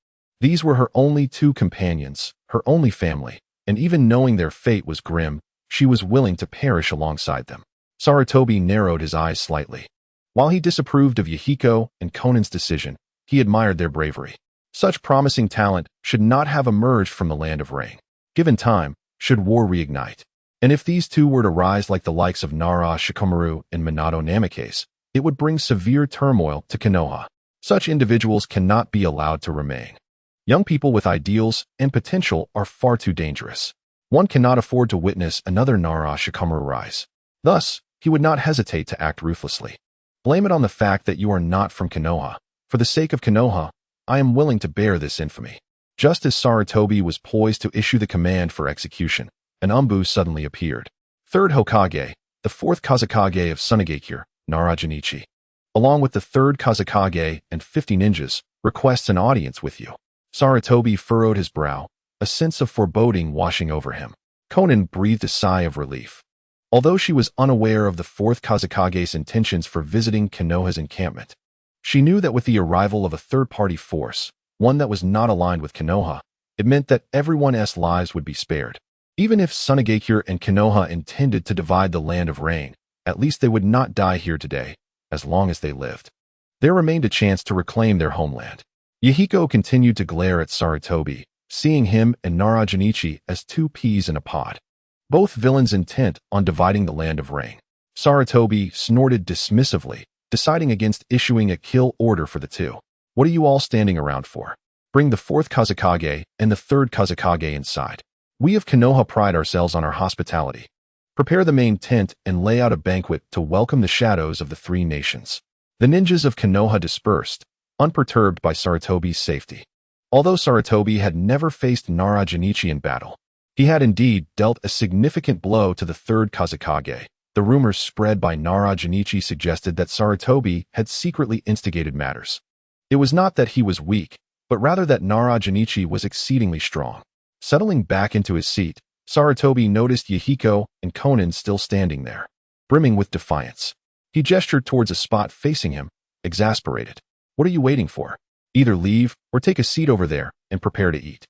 These were her only two companions, her only family, and even knowing their fate was grim, she was willing to perish alongside them. Sarutobi narrowed his eyes slightly. While he disapproved of Yahiko and Konan's decision, he admired their bravery. Such promising talent should not have emerged from the land of rain. Given time, should war reignite. And if these two were to rise like the likes of Nara Shikamaru and Minato Namikaze, it would bring severe turmoil to Konoha. Such individuals cannot be allowed to remain. Young people with ideals and potential are far too dangerous. One cannot afford to witness another Nara Shikamaru rise. Thus, he would not hesitate to act ruthlessly. Blame it on the fact that you are not from Konoha. For the sake of Konoha, I am willing to bear this infamy. Just as Sarutobi was poised to issue the command for execution, an umbu suddenly appeared. Third Hokage, the fourth Kazekage of Sunagakure, Nara Shinichi, along with the third Kazekage and 50 ninjas, requests an audience with you. Sarutobi furrowed his brow, a sense of foreboding washing over him. Konan breathed a sigh of relief. Although she was unaware of the fourth Kazekage's intentions for visiting Konoha's encampment, she knew that with the arrival of a third-party force, one that was not aligned with Konoha, it meant that everyone's lives would be spared. Even if Sunagakure and Konoha intended to divide the land of rain, at least they would not die here today, as long as they lived. There remained a chance to reclaim their homeland. Yahiko continued to glare at Sarutobi, seeing him and Nara Shinichi as two peas in a pod. Both villains intent on dividing the land of rain. Sarutobi snorted dismissively, deciding against issuing a kill order for the two. "What are you all standing around for? Bring the fourth Kazekage and the third Kazekage inside. We of Konoha pride ourselves on our hospitality. Prepare the main tent and lay out a banquet to welcome the shadows of the three nations." The ninjas of Konoha dispersed, unperturbed by Sarutobi's safety. Although Sarutobi had never faced Nara Shinichi in battle, he had indeed dealt a significant blow to the third Kazekage. The rumors spread by Nara Shinichi suggested that Sarutobi had secretly instigated matters. It was not that he was weak, but rather that Nara Shinichi was exceedingly strong. Settling back into his seat, Sarutobi noticed Yahiko and Konan still standing there, brimming with defiance. He gestured towards a spot facing him, exasperated. "What are you waiting for? Either leave or take a seat over there and prepare to eat.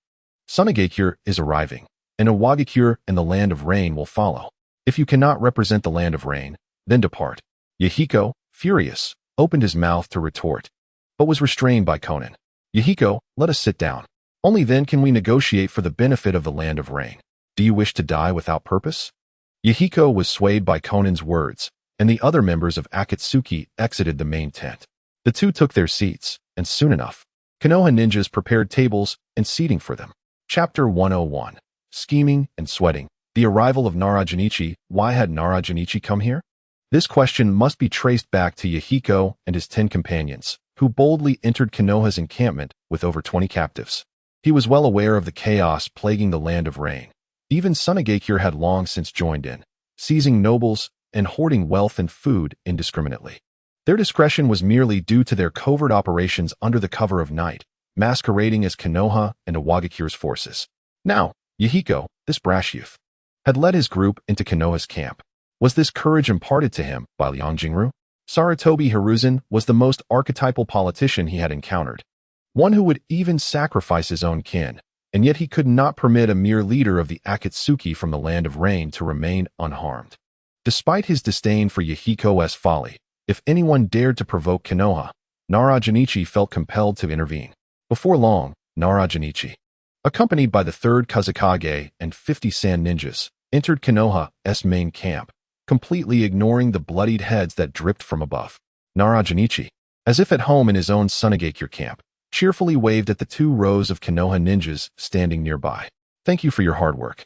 Sunagakure is arriving, and a Wagakure and the land of rain will follow. If you cannot represent the land of rain, then depart. Yahiko, furious, opened his mouth to retort, but was restrained by Konan. Yahiko, let us sit down. Only then can we negotiate for the benefit of the land of rain. Do you wish to die without purpose? Yahiko was swayed by Konan's words, and the other members of Akatsuki exited the main tent. The two took their seats, and soon enough, Konoha ninjas prepared tables and seating for them. Chapter 101. Scheming and Sweating. The arrival of Narajinichi. Why had Narajinichi come here? This question must be traced back to Yahiko and his 10 companions, who boldly entered Konoha's encampment with over 20 captives. He was well aware of the chaos plaguing the land of rain. Even Tsunagakure had long since joined in, seizing nobles and hoarding wealth and food indiscriminately. Their discretion was merely due to their covert operations under the cover of night, masquerading as Konoha and Wagakure's forces. Now, Yahiko, this brash youth, had led his group into Konoha's camp. Was this courage imparted to him by Liang Jingru? Sarutobi Hiruzen was the most archetypal politician he had encountered, one who would even sacrifice his own kin, and yet he could not permit a mere leader of the Akatsuki from the land of rain to remain unharmed. Despite his disdain for Yahiko's folly, if anyone dared to provoke Konoha, Narajinichi felt compelled to intervene. Before long, Narajinichi, accompanied by the 3rd Kazekage and 50 sand ninjas, entered Konoha's main camp, completely ignoring the bloodied heads that dripped from above. Narajinichi, as if at home in his own Tsunagakure camp, cheerfully waved at the 2 rows of Konoha ninjas standing nearby. Thank you for your hard work.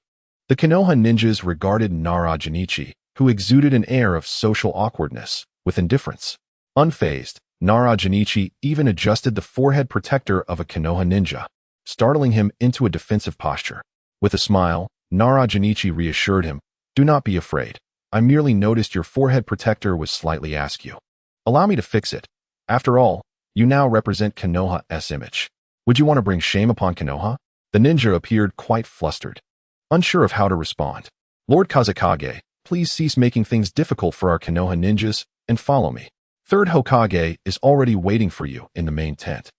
The Konoha ninjas regarded Narajinichi, who exuded an air of social awkwardness, with indifference. Unfazed, Narajinichi even adjusted the forehead protector of a Konoha ninja, startling him into a defensive posture. With a smile, Narajinichi reassured him, "Do not be afraid. I merely noticed your forehead protector was slightly askew. Allow me to fix it. After all, you now represent Konoha's image. Would you want to bring shame upon Konoha?" The ninja appeared quite flustered, unsure of how to respond. "Lord Kazekage, please cease making things difficult for our Konoha ninjas and follow me. 3rd Hokage is already waiting for you in the main tent."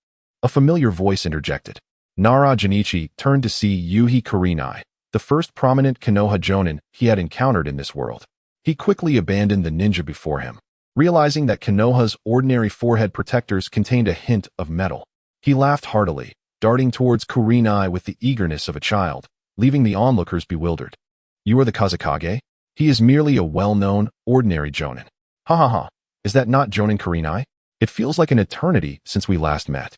A familiar voice interjected. Narajinichi turned to see Yuhi Kurenai, the first prominent Konoha jonin he had encountered in this world. He quickly abandoned the ninja before him, realizing that Konoha's ordinary forehead protectors contained a hint of metal. He laughed heartily, darting towards Kurenai with the eagerness of a child, leaving the onlookers bewildered. "You are the Kazekage? He is merely a well-known, ordinary jonin. Ha ha ha, is that not Jonin Kurenai? It feels like an eternity since we last met."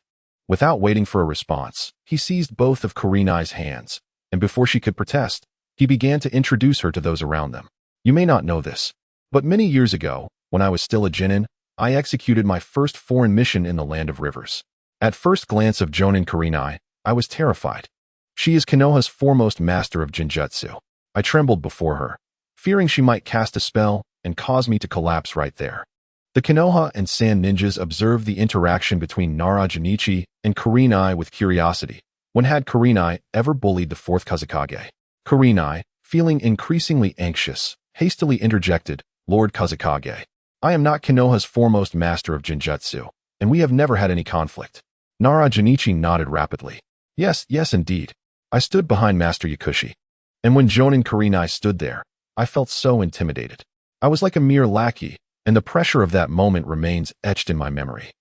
Without waiting for a response, he seized both of Kurenai's hands, and before she could protest, he began to introduce her to those around them. "You may not know this, but many years ago, when I was still a Jonin, I executed my first foreign mission in the land of rivers. At first glance of Jonin Kurenai, I was terrified. She is Konoha's foremost master of Jinjutsu. I trembled before her, fearing she might cast a spell and cause me to collapse right there." The Konoha and Sand ninjas observed the interaction between Narajinichi and Kurenai with curiosity. When had Kurenai ever bullied the 4th Kazekage? Kurenai, feeling increasingly anxious, hastily interjected, "Lord Kazekage, I am not Konoha's foremost master of Jinjutsu, and we have never had any conflict." Narajinichi nodded rapidly. Yes, indeed. I stood behind Master Yakushi. And when Jonin Kurenai stood there, I felt so intimidated. I was like a mere lackey, and the pressure of that moment remains etched in my memory.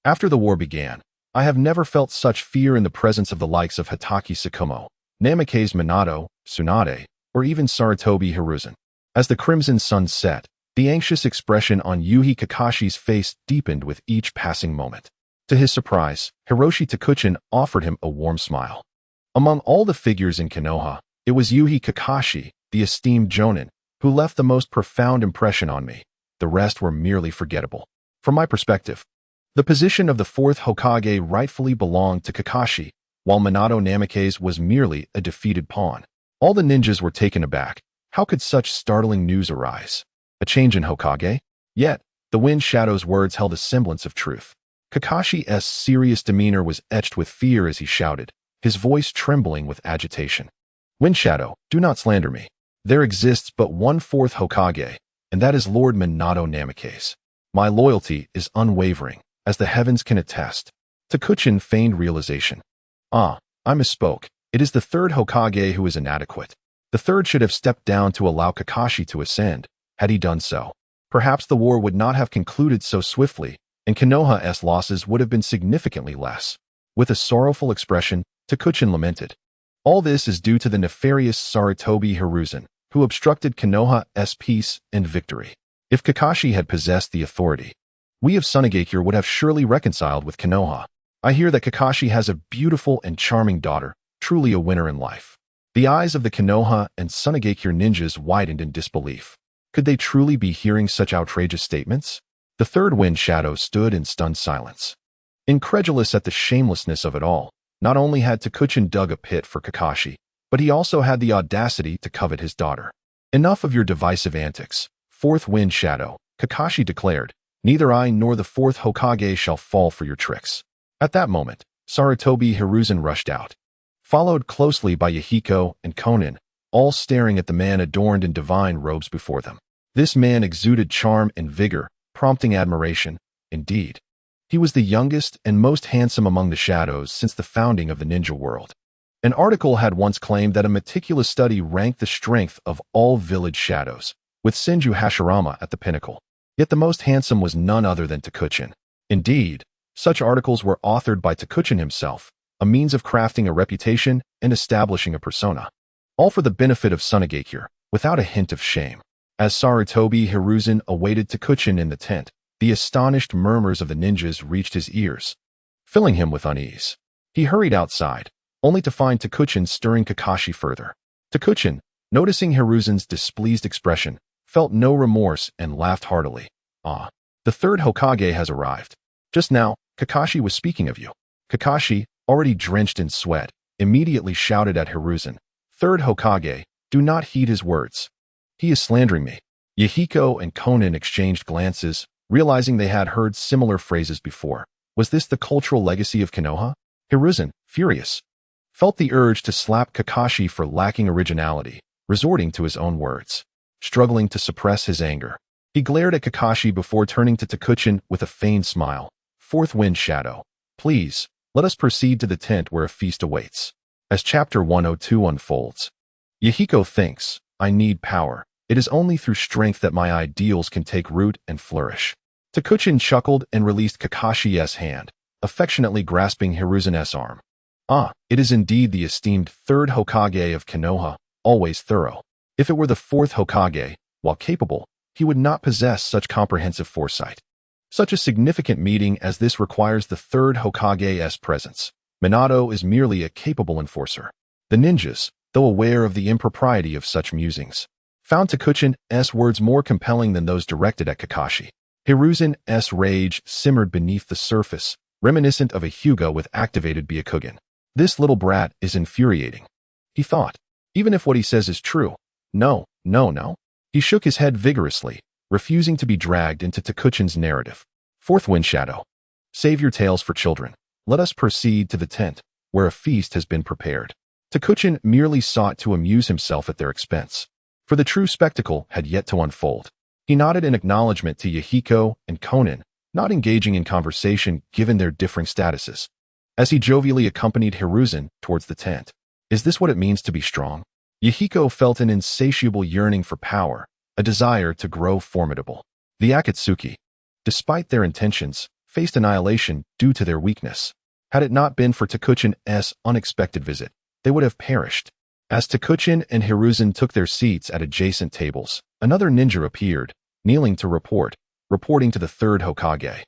After the war began, I have never felt such fear in the presence of the likes of Hatake Tsukumo, Namikaze Minato, Tsunade, or even Sarutobi Hiruzen. As the crimson sun set, the anxious expression on Yuhi Kakashi's face deepened with each passing moment. To his surprise, Hiroshi Takuchin offered him a warm smile. Among all the figures in Konoha, it was Yuhi Kakashi, the esteemed jonin, who left the most profound impression on me. The rest were merely forgettable. From my perspective, the position of the 4th Hokage rightfully belonged to Kakashi, while Minato Namikaze was merely a defeated pawn. All the ninjas were taken aback. How could such startling news arise? A change in Hokage? Yet, the Wind Shadow's words held a semblance of truth. Kakashi's serious demeanor was etched with fear as he shouted, his voice trembling with agitation. "Wind Shadow, do not slander me. There exists but one 4th Hokage, and that is Lord Minato Namikaze. My loyalty is unwavering, as the heavens can attest." Takuchin feigned realization. "I misspoke. It is the 3rd Hokage who is inadequate. The third should have stepped down to allow Kakashi to ascend. Had he done so, perhaps the war would not have concluded so swiftly, and Konoha's losses would have been significantly less. With a sorrowful expression, Takuchin lamented. All this is due to the nefarious Sarutobi Hiruzen, who obstructed Konoha's peace and victory. If Kakashi had possessed the authority, we of Sunagakure would have surely reconciled with Konoha. I hear that Kakashi has a beautiful and charming daughter, truly a winner in life. The eyes of the Konoha and Sunagakure ninjas widened in disbelief. Could they truly be hearing such outrageous statements? The third wind shadow stood in stunned silence. Incredulous at the shamelessness of it all, not only had Takuchin dug a pit for Kakashi, but he also had the audacity to covet his daughter. Enough of your divisive antics, fourth wind shadow, Kakashi declared. Neither I nor the fourth Hokage shall fall for your tricks. At that moment, Sarutobi Hiruzen rushed out, followed closely by Yahiko and Konin, all staring at the man adorned in divine robes before them. This man exuded charm and vigor, prompting admiration. Indeed, he was the youngest and most handsome among the shadows since the founding of the ninja world. An article had once claimed that a meticulous study ranked the strength of all village shadows, with Senju Hashirama at the pinnacle. Yet the most handsome was none other than Takuchin. Indeed, such articles were authored by Takuchin himself, a means of crafting a reputation and establishing a persona. All for the benefit of Sunagakure, without a hint of shame. As Sarutobi Hiruzen awaited Takuchin in the tent, the astonished murmurs of the ninjas reached his ears, filling him with unease. He hurried outside, only to find Takuchin stirring Kakashi further. Takuchin, noticing Hiruzen's displeased expression, felt no remorse and laughed heartily. Ah, the third Hokage has arrived. Just now, Kakashi was speaking of you. Kakashi, already drenched in sweat, immediately shouted at Hiruzen. Third Hokage, do not heed his words. He is slandering me. Yahiko and Konin exchanged glances, realizing they had heard similar phrases before. Was this the cultural legacy of Konoha? Hiruzen, furious, felt the urge to slap Kakashi for lacking originality, resorting to his own words. Struggling to suppress his anger, he glared at Kakashi before turning to Takuchin with a feigned smile. Fourth wind shadow, please, let us proceed to the tent where a feast awaits. As chapter 102 unfolds, Yahiko thinks, I need power. It is only through strength that my ideals can take root and flourish. Takuchin chuckled and released Kakashi's hand, affectionately grasping Hiruzen's arm. Ah, it is indeed the esteemed third Hokage of Konoha, always thorough. If it were the fourth Hokage, while capable, he would not possess such comprehensive foresight. Such a significant meeting as this requires the third Hokage's presence. Minato is merely a capable enforcer. The ninjas, though aware of the impropriety of such musings, found Takuchin's words more compelling than those directed at Kakashi. Hiruzen's rage simmered beneath the surface, reminiscent of a Hyuga with activated Byakugan. This little brat is infuriating, he thought. Even if what he says is true. No. He shook his head vigorously, refusing to be dragged into Takuchin's narrative. Fourth wind shadow. Save your tales for children. Let us proceed to the tent, where a feast has been prepared. Takuchin merely sought to amuse himself at their expense, for the true spectacle had yet to unfold. He nodded in acknowledgement to Yahiko and Konin, not engaging in conversation given their differing statuses, as he jovially accompanied Hiruzen towards the tent. Is this what it means to be strong? Yahiko felt an insatiable yearning for power, a desire to grow formidable. The Akatsuki, despite their intentions, faced annihilation due to their weakness. Had it not been for Takuchin's unexpected visit, they would have perished. As Takuchin and Hiruzen took their seats at adjacent tables, another ninja appeared, kneeling to reporting to the third Hokage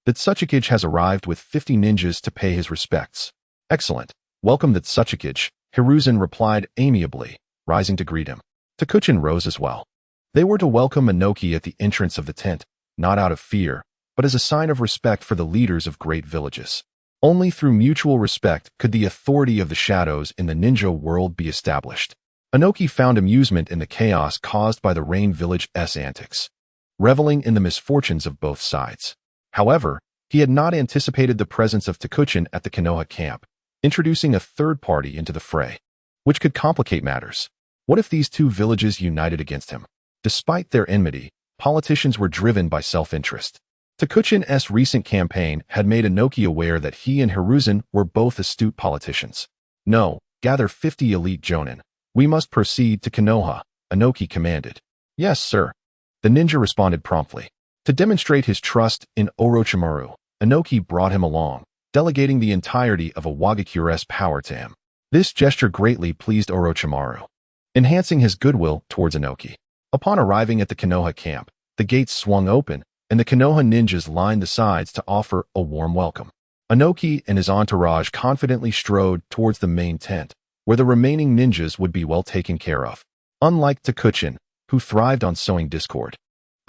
that Kazekage has arrived with 50 ninjas to pay his respects. Excellent. Welcome that Kazekage, Hiruzen replied amiably, rising to greet him. Takuchin rose as well. They were to welcome Inoki at the entrance of the tent, not out of fear, but as a sign of respect for the leaders of great villages. Only through mutual respect could the authority of the shadows in the ninja world be established. Inoki found amusement in the chaos caused by the Rain Village's antics, reveling in the misfortunes of both sides. However, he had not anticipated the presence of Takuchin at the Konoha camp, introducing a third party into the fray, which could complicate matters. What if these two villages united against him? Despite their enmity, politicians were driven by self-interest. Takuchin's recent campaign had made Inoki aware that he and Hiruzen were both astute politicians. No, gather 50 elite jonin, We must proceed to Konoha, Inoki commanded. Yes, sir. The ninja responded promptly. To demonstrate his trust in Orochimaru, Inoki brought him along, delegating the entirety of a Wagakure's power to him. This gesture greatly pleased Orochimaru, enhancing his goodwill towards Inoki. Upon arriving at the Konoha camp, the gates swung open, and the Konoha ninjas lined the sides to offer a warm welcome. Inoki and his entourage confidently strode towards the main tent, where the remaining ninjas would be well taken care of. Unlike Takuchin, who thrived on sowing discord,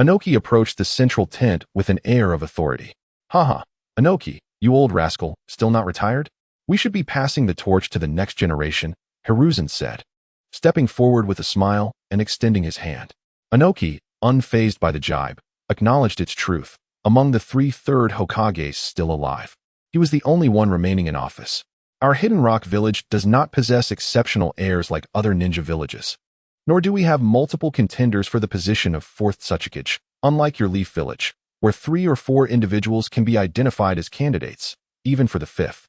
Inoki approached the central tent with an air of authority. Haha, Inoki, you old rascal, still not retired? We should be passing the torch to the next generation, Hiruzen said, stepping forward with a smile and extending his hand. Inoki, unfazed by the jibe, acknowledged its truth. Among the 3/3 Hokages still alive, he was the only one remaining in office. Our Hidden Rock village does not possess exceptional heirs like other ninja villages, nor do we have multiple contenders for the position of 4th Tsuchikage, unlike your Leaf village, where 3 or 4 individuals can be identified as candidates, even for the 5th.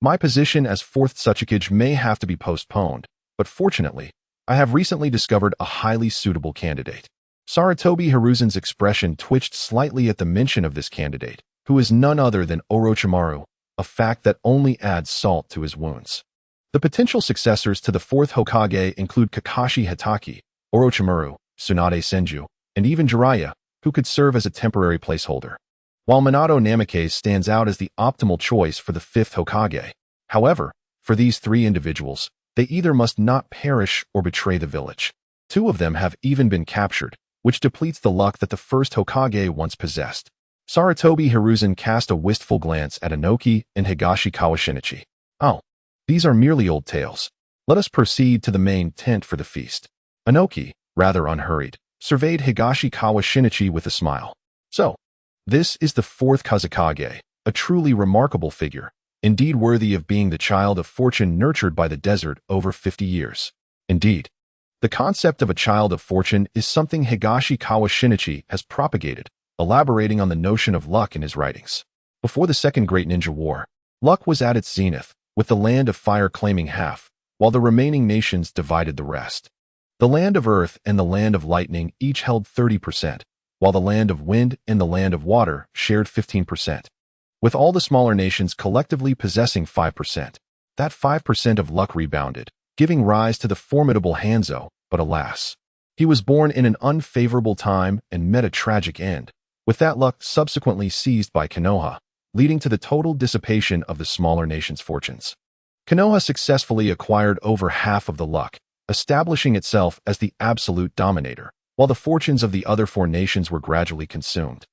My position as 4th Tsuchikage may have to be postponed, but fortunately, I have recently discovered a highly suitable candidate. Sarutobi Hiruzen's expression twitched slightly at the mention of this candidate, who is none other than Orochimaru, a fact that only adds salt to his wounds. The potential successors to the 4th Hokage include Kakashi Hatake, Orochimaru, Tsunade Senju, and even Jiraiya, who could serve as a temporary placeholder. While Minato Namikaze stands out as the optimal choice for the 5th Hokage. However, for these 3 individuals, they either must not perish or betray the village. 2 of them have even been captured, which depletes the luck that the 1st Hokage once possessed. Sarutobi Hiruzen cast a wistful glance at Inoki and Higashikawa Shinichi. Oh, these are merely old tales. Let us proceed to the main tent for the feast. Inoki, rather unhurried, surveyed Higashikawa Shinichi with a smile. So, this is the 4th Kazekage, a truly remarkable figure, indeed worthy of being the child of fortune nurtured by the desert over 50 years. Indeed, the concept of a child of fortune is something Higashikawa Shinichi has propagated, elaborating on the notion of luck in his writings. Before the Second Great Ninja War, luck was at its zenith, with the Land of Fire claiming half, while the remaining nations divided the rest. The Land of Earth and the Land of Lightning each held 30%, while the Land of Wind and the Land of Water shared 15%, with all the smaller nations collectively possessing 5%. That 5% of luck rebounded, giving rise to the formidable Hanzo, but alas, he was born in an unfavorable time and met a tragic end, with that luck subsequently seized by Konoha, leading to the total dissipation of the smaller nation's fortunes. Konoha successfully acquired over half of the luck, establishing itself as the absolute dominator, while the fortunes of the other 4 nations were gradually consumed,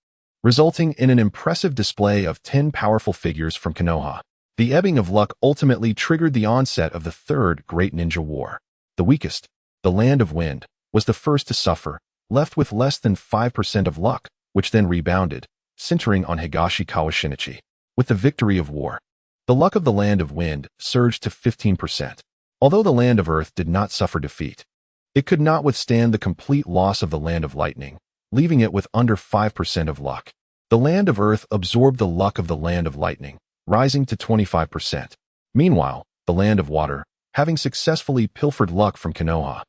resulting in an impressive display of 10 powerful figures from Konoha. The ebbing of luck ultimately triggered the onset of the Third Great Ninja War. The weakest, the Land of Wind, was the first to suffer, left with less than 5% of luck, which then rebounded, centering on Higashikawa Shinichi. With the victory of war, the luck of the Land of Wind surged to 15%. Although the Land of Earth did not suffer defeat, it could not withstand the complete loss of the Land of Lightning, leaving it with under 5% of luck. The Land of Earth absorbed the luck of the Land of Lightning, rising to 25%. Meanwhile, the Land of Water, having successfully pilfered luck from Konoha,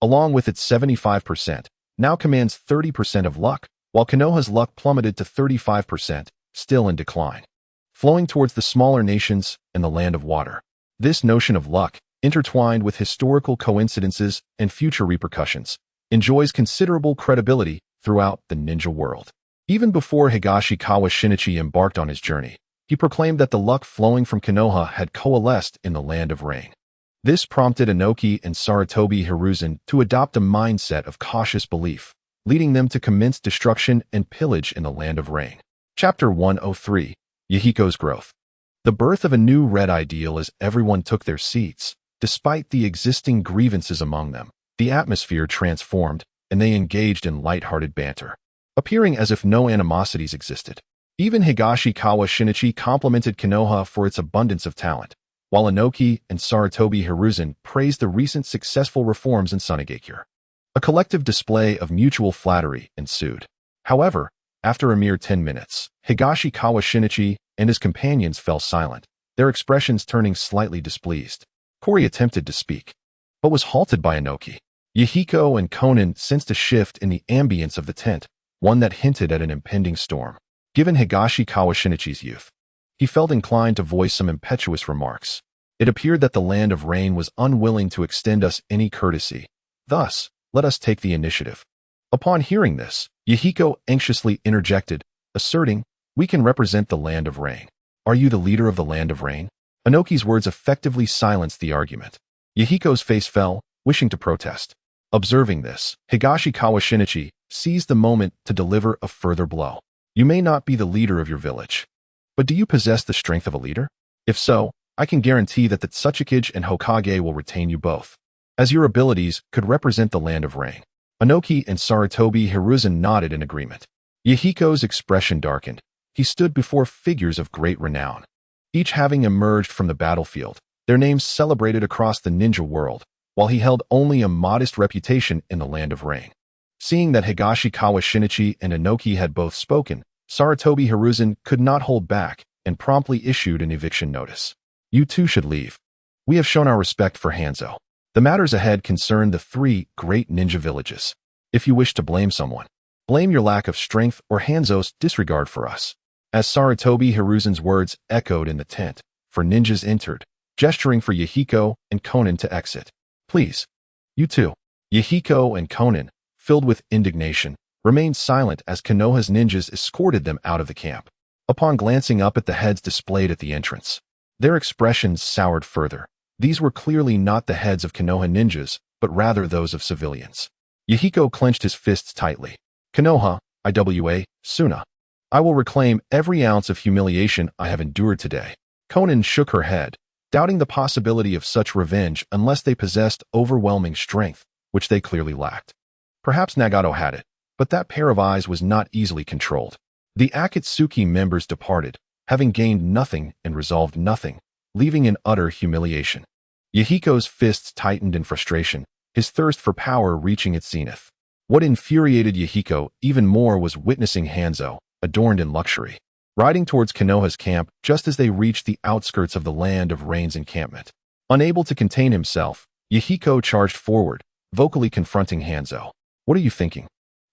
along with its 75%, now commands 30% of luck, while Konoha's luck plummeted to 35%, still in decline, flowing towards the smaller nations and the Land of Water. This notion of luck, intertwined with historical coincidences and future repercussions, enjoys considerable credibility throughout the ninja world. Even before Higashikawa Shinichi embarked on his journey, he proclaimed that the luck flowing from Konoha had coalesced in the Land of Rain. This prompted Inoki and Sarutobi Hiruzen to adopt a mindset of cautious belief, leading them to commence destruction and pillage in the Land of Rain. Chapter 103, Yahiko's Growth. The birth of a new red ideal as everyone took their seats. Despite the existing grievances among them, the atmosphere transformed, and they engaged in light-hearted banter, appearing as if no animosities existed. Even Higashikawa Shinichi complimented Konoha for its abundance of talent, while Inoki and Sarutobi Hiruzen praised the recent successful reforms in Sunigakure. A collective display of mutual flattery ensued. However, after a mere 10 minutes, Higashikawa Shinichi and his companions fell silent, their expressions turning slightly displeased. Kori attempted to speak, but was halted by Inoki. Yahiko and Konan sensed a shift in the ambience of the tent, one that hinted at an impending storm. Given Higashikawa Shinichi's youth, he felt inclined to voice some impetuous remarks. It appeared that the Land of Rain was unwilling to extend us any courtesy. Thus, let us take the initiative. Upon hearing this, Yahiko anxiously interjected, asserting, "We can represent the Land of Rain. Are you the leader of the Land of Rain?" Inoki's words effectively silenced the argument. Yahiko's face fell, wishing to protest. Observing this, Higashikawa Shinichi seized the moment to deliver a further blow. "You may not be the leader of your village, but do you possess the strength of a leader? If so, I can guarantee that the Kazekage and Hokage will retain you both, as your abilities could represent the Land of Rain." Inoki and Sarutobi Hiruzen nodded in agreement. Yahiko's expression darkened. He stood before figures of great renown, each having emerged from the battlefield, their names celebrated across the ninja world, while he held only a modest reputation in the Land of Rain. Seeing that Higashikawa Shinichi and Inoki had both spoken, Sarutobi Hiruzen could not hold back and promptly issued an eviction notice. "You two should leave. We have shown our respect for Hanzo. The matters ahead concern the 3 great ninja villages. If you wish to blame someone, blame your lack of strength or Hanzo's disregard for us." As Sarutobi Hiruzen's words echoed in the tent, 4 ninjas entered, gesturing for Yahiko and Konan to exit. "Please, you two." Yahiko and Konan, filled with indignation, remained silent as Konoha's ninjas escorted them out of the camp. Upon glancing up at the heads displayed at the entrance, their expressions soured further. These were clearly not the heads of Konoha ninjas, but rather those of civilians. Yahiko clenched his fists tightly. "Konoha, IWA, Suna. I will reclaim every ounce of humiliation I have endured today." Konan shook her head, doubting the possibility of such revenge unless they possessed overwhelming strength, which they clearly lacked. Perhaps Nagato had it, but that pair of eyes was not easily controlled. The Akatsuki members departed, having gained nothing and resolved nothing, leaving in utter humiliation. Yahiko's fists tightened in frustration, his thirst for power reaching its zenith. What infuriated Yahiko even more was witnessing Hanzo, adorned in luxury, riding towards Konoha's camp just as they reached the outskirts of the Land of Rain's encampment. Unable to contain himself, Yahiko charged forward, vocally confronting Hanzo. "What are you thinking?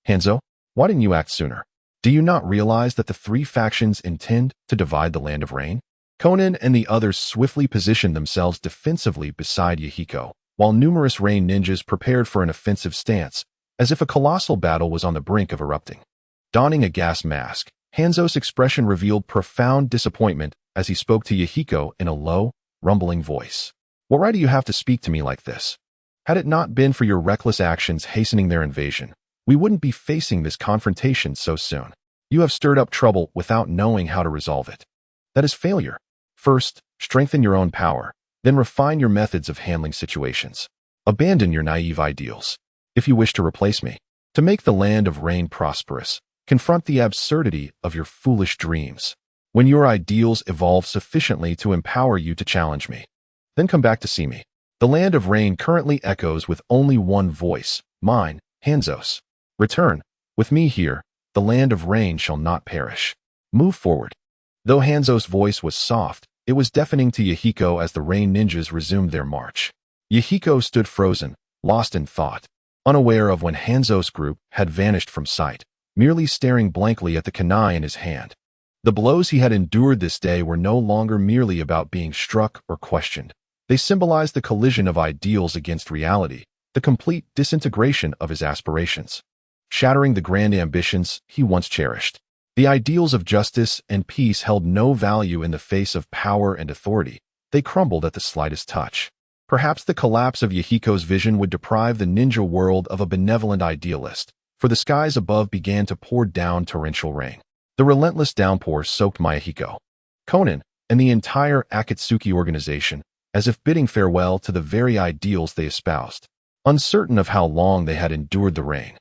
Hanzo, why didn't you act sooner? Do you not realize that the 3 factions intend to divide the Land of Rain?" Konan and the others swiftly positioned themselves defensively beside Yahiko, while numerous Rain ninjas prepared for an offensive stance, as if a colossal battle was on the brink of erupting. Donning a gas mask, Hanzo's expression revealed profound disappointment as he spoke to Yahiko in a low, rumbling voice. "What right do you have to speak to me like this? Had it not been for your reckless actions hastening their invasion, we wouldn't be facing this confrontation so soon. You have stirred up trouble without knowing how to resolve it. That is failure. First, strengthen your own power, then refine your methods of handling situations. Abandon your naive ideals. If you wish to replace me, to make the Land of Rain prosperous, confront the absurdity of your foolish dreams. When your ideals evolve sufficiently to empower you to challenge me, then come back to see me." The Land of Rain currently echoes with only one voice, mine, Hanzo's. "Return. With me here, the Land of Rain shall not perish. Move forward." Though Hanzo's voice was soft, it was deafening to Yahiko as the Rain ninjas resumed their march. Yahiko stood frozen, lost in thought, unaware of when Hanzo's group had vanished from sight, merely staring blankly at the kunai in his hand. The blows he had endured this day were no longer merely about being struck or questioned. They symbolized the collision of ideals against reality, the complete disintegration of his aspirations, shattering the grand ambitions he once cherished. The ideals of justice and peace held no value in the face of power and authority. They crumbled at the slightest touch. Perhaps the collapse of Yahiko's vision would deprive the ninja world of a benevolent idealist, for the skies above began to pour down torrential rain. The relentless downpour soaked Yahiko, Konan, and the entire Akatsuki organization, as if bidding farewell to the very ideals they espoused. Uncertain of how long they had endured the rain,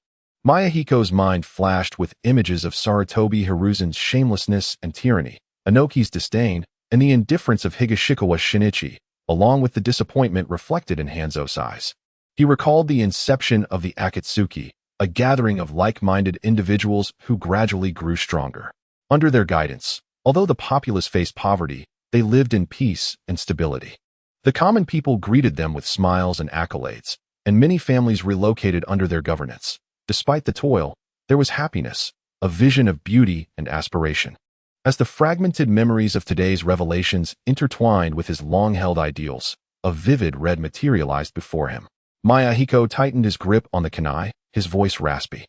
Mayahiko's mind flashed with images of Sarutobi Hiruzen's shamelessness and tyranny, Inoki's disdain, and the indifference of Higashikawa Shinichi, along with the disappointment reflected in Hanzo's eyes. He recalled the inception of the Akatsuki, a gathering of like-minded individuals who gradually grew stronger. Under their guidance, although the populace faced poverty, they lived in peace and stability. The common people greeted them with smiles and accolades, and many families relocated under their governance. Despite the toil, there was happiness, a vision of beauty and aspiration. As the fragmented memories of today's revelations intertwined with his long-held ideals, a vivid red materialized before him. Mayahiko tightened his grip on the kunai, his voice raspy.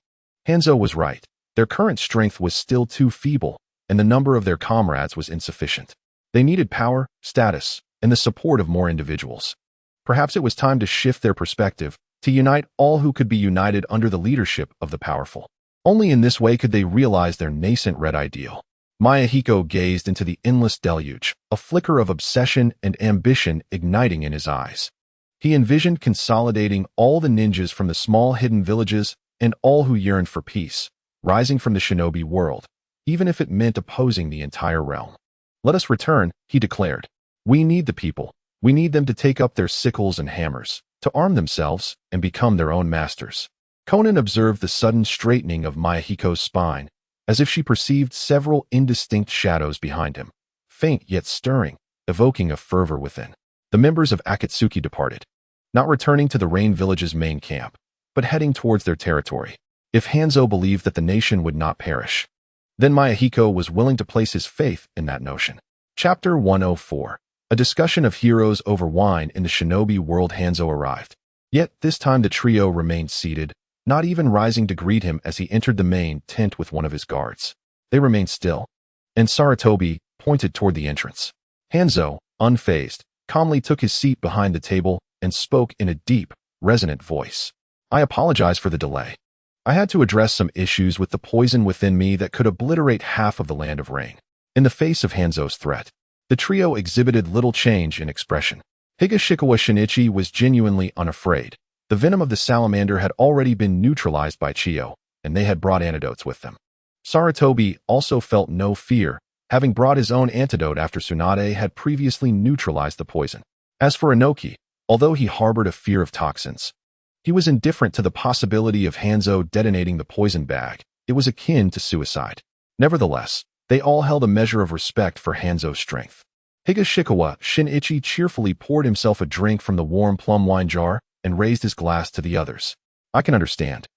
Hanzo was right. Their current strength was still too feeble, and the number of their comrades was insufficient. They needed power, status, and the support of more individuals. Perhaps it was time to shift their perspective, to unite all who could be united under the leadership of the powerful. Only in this way could they realize their nascent red ideal. Mayahiko gazed into the endless deluge, a flicker of obsession and ambition igniting in his eyes. He envisioned consolidating all the ninjas from the small hidden villages and all who yearned for peace, rising from the shinobi world, even if it meant opposing the entire realm. "Let us return," he declared. "We need the people. We need them to take up their sickles and hammers, to arm themselves and become their own masters." Conan observed the sudden straightening of Mayahiko's spine, as if she perceived several indistinct shadows behind him, faint yet stirring, evoking a fervor within. The members of Akatsuki departed, not returning to the Rain Village's main camp, but heading towards their territory. If Hanzo believed that the nation would not perish, then Mayahiko was willing to place his faith in that notion. Chapter 104. A discussion of heroes over wine in the shinobi world. Hanzo arrived. Yet this time the trio remained seated, not even rising to greet him as he entered the main tent with one of his guards. They remained still, and Sarutobi pointed toward the entrance. Hanzo, unfazed, calmly took his seat behind the table and spoke in a deep, resonant voice. "I apologize for the delay. I had to address some issues with the poison within me that could obliterate half of the Land of Rain." In the face of Hanzo's threat, the trio exhibited little change in expression. Higashikawa Shinichi was genuinely unafraid. The venom of the salamander had already been neutralized by Chiyo, and they had brought antidotes with them. Sarutobi also felt no fear, having brought his own antidote after Tsunade had previously neutralized the poison. As for Inoki, although he harbored a fear of toxins, he was indifferent to the possibility of Hanzo detonating the poison bag. It was akin to suicide. Nevertheless, they all held a measure of respect for Hanzo's strength. Higashikawa Shinichi cheerfully poured himself a drink from the warm plum wine jar and raised his glass to the others. "I can understand.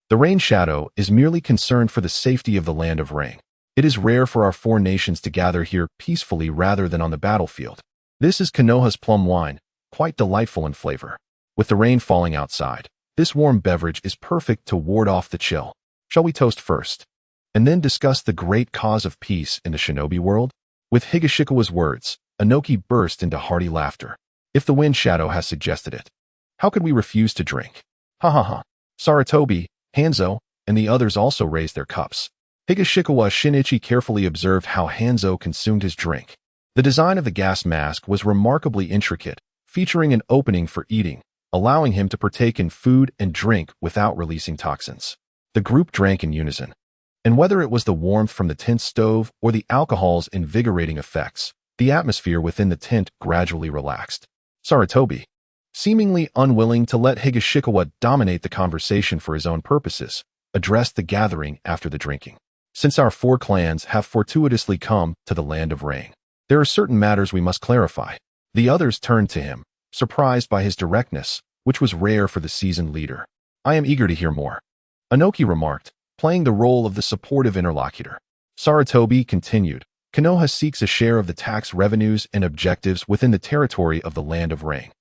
The Rain Shadow is merely concerned for the safety of the Land of Rain. It is rare for our four nations to gather here peacefully rather than on the battlefield. This is Konoha's plum wine, quite delightful in flavor. With the rain falling outside, this warm beverage is perfect to ward off the chill. Shall we toast first, and then discuss the great cause of peace in the shinobi world?" With Higashikawa's words, Inoki burst into hearty laughter. "If the Wind Shadow has suggested it, how could we refuse to drink? Ha ha ha." Sarutobi, Hanzo, and the others also raised their cups. Higashikawa Shinichi carefully observed how Hanzo consumed his drink. The design of the gas mask was remarkably intricate, featuring an opening for eating, allowing him to partake in food and drink without releasing toxins. The group drank in unison, and whether it was the warmth from the tent stove or the alcohol's invigorating effects, the atmosphere within the tent gradually relaxed. Sarutobi, seemingly unwilling to let Higashikawa dominate the conversation for his own purposes, addressed the gathering after the drinking. "Since our four clans have fortuitously come to the Land of Rain, there are certain matters we must clarify." The others turned to him, surprised by his directness, which was rare for the seasoned leader. "I am eager to hear more," Inoki remarked, playing the role of the supportive interlocutor. Sarutobi continued, "Konoha seeks a share of the tax revenues and objectives within the territory of the Land of Rain."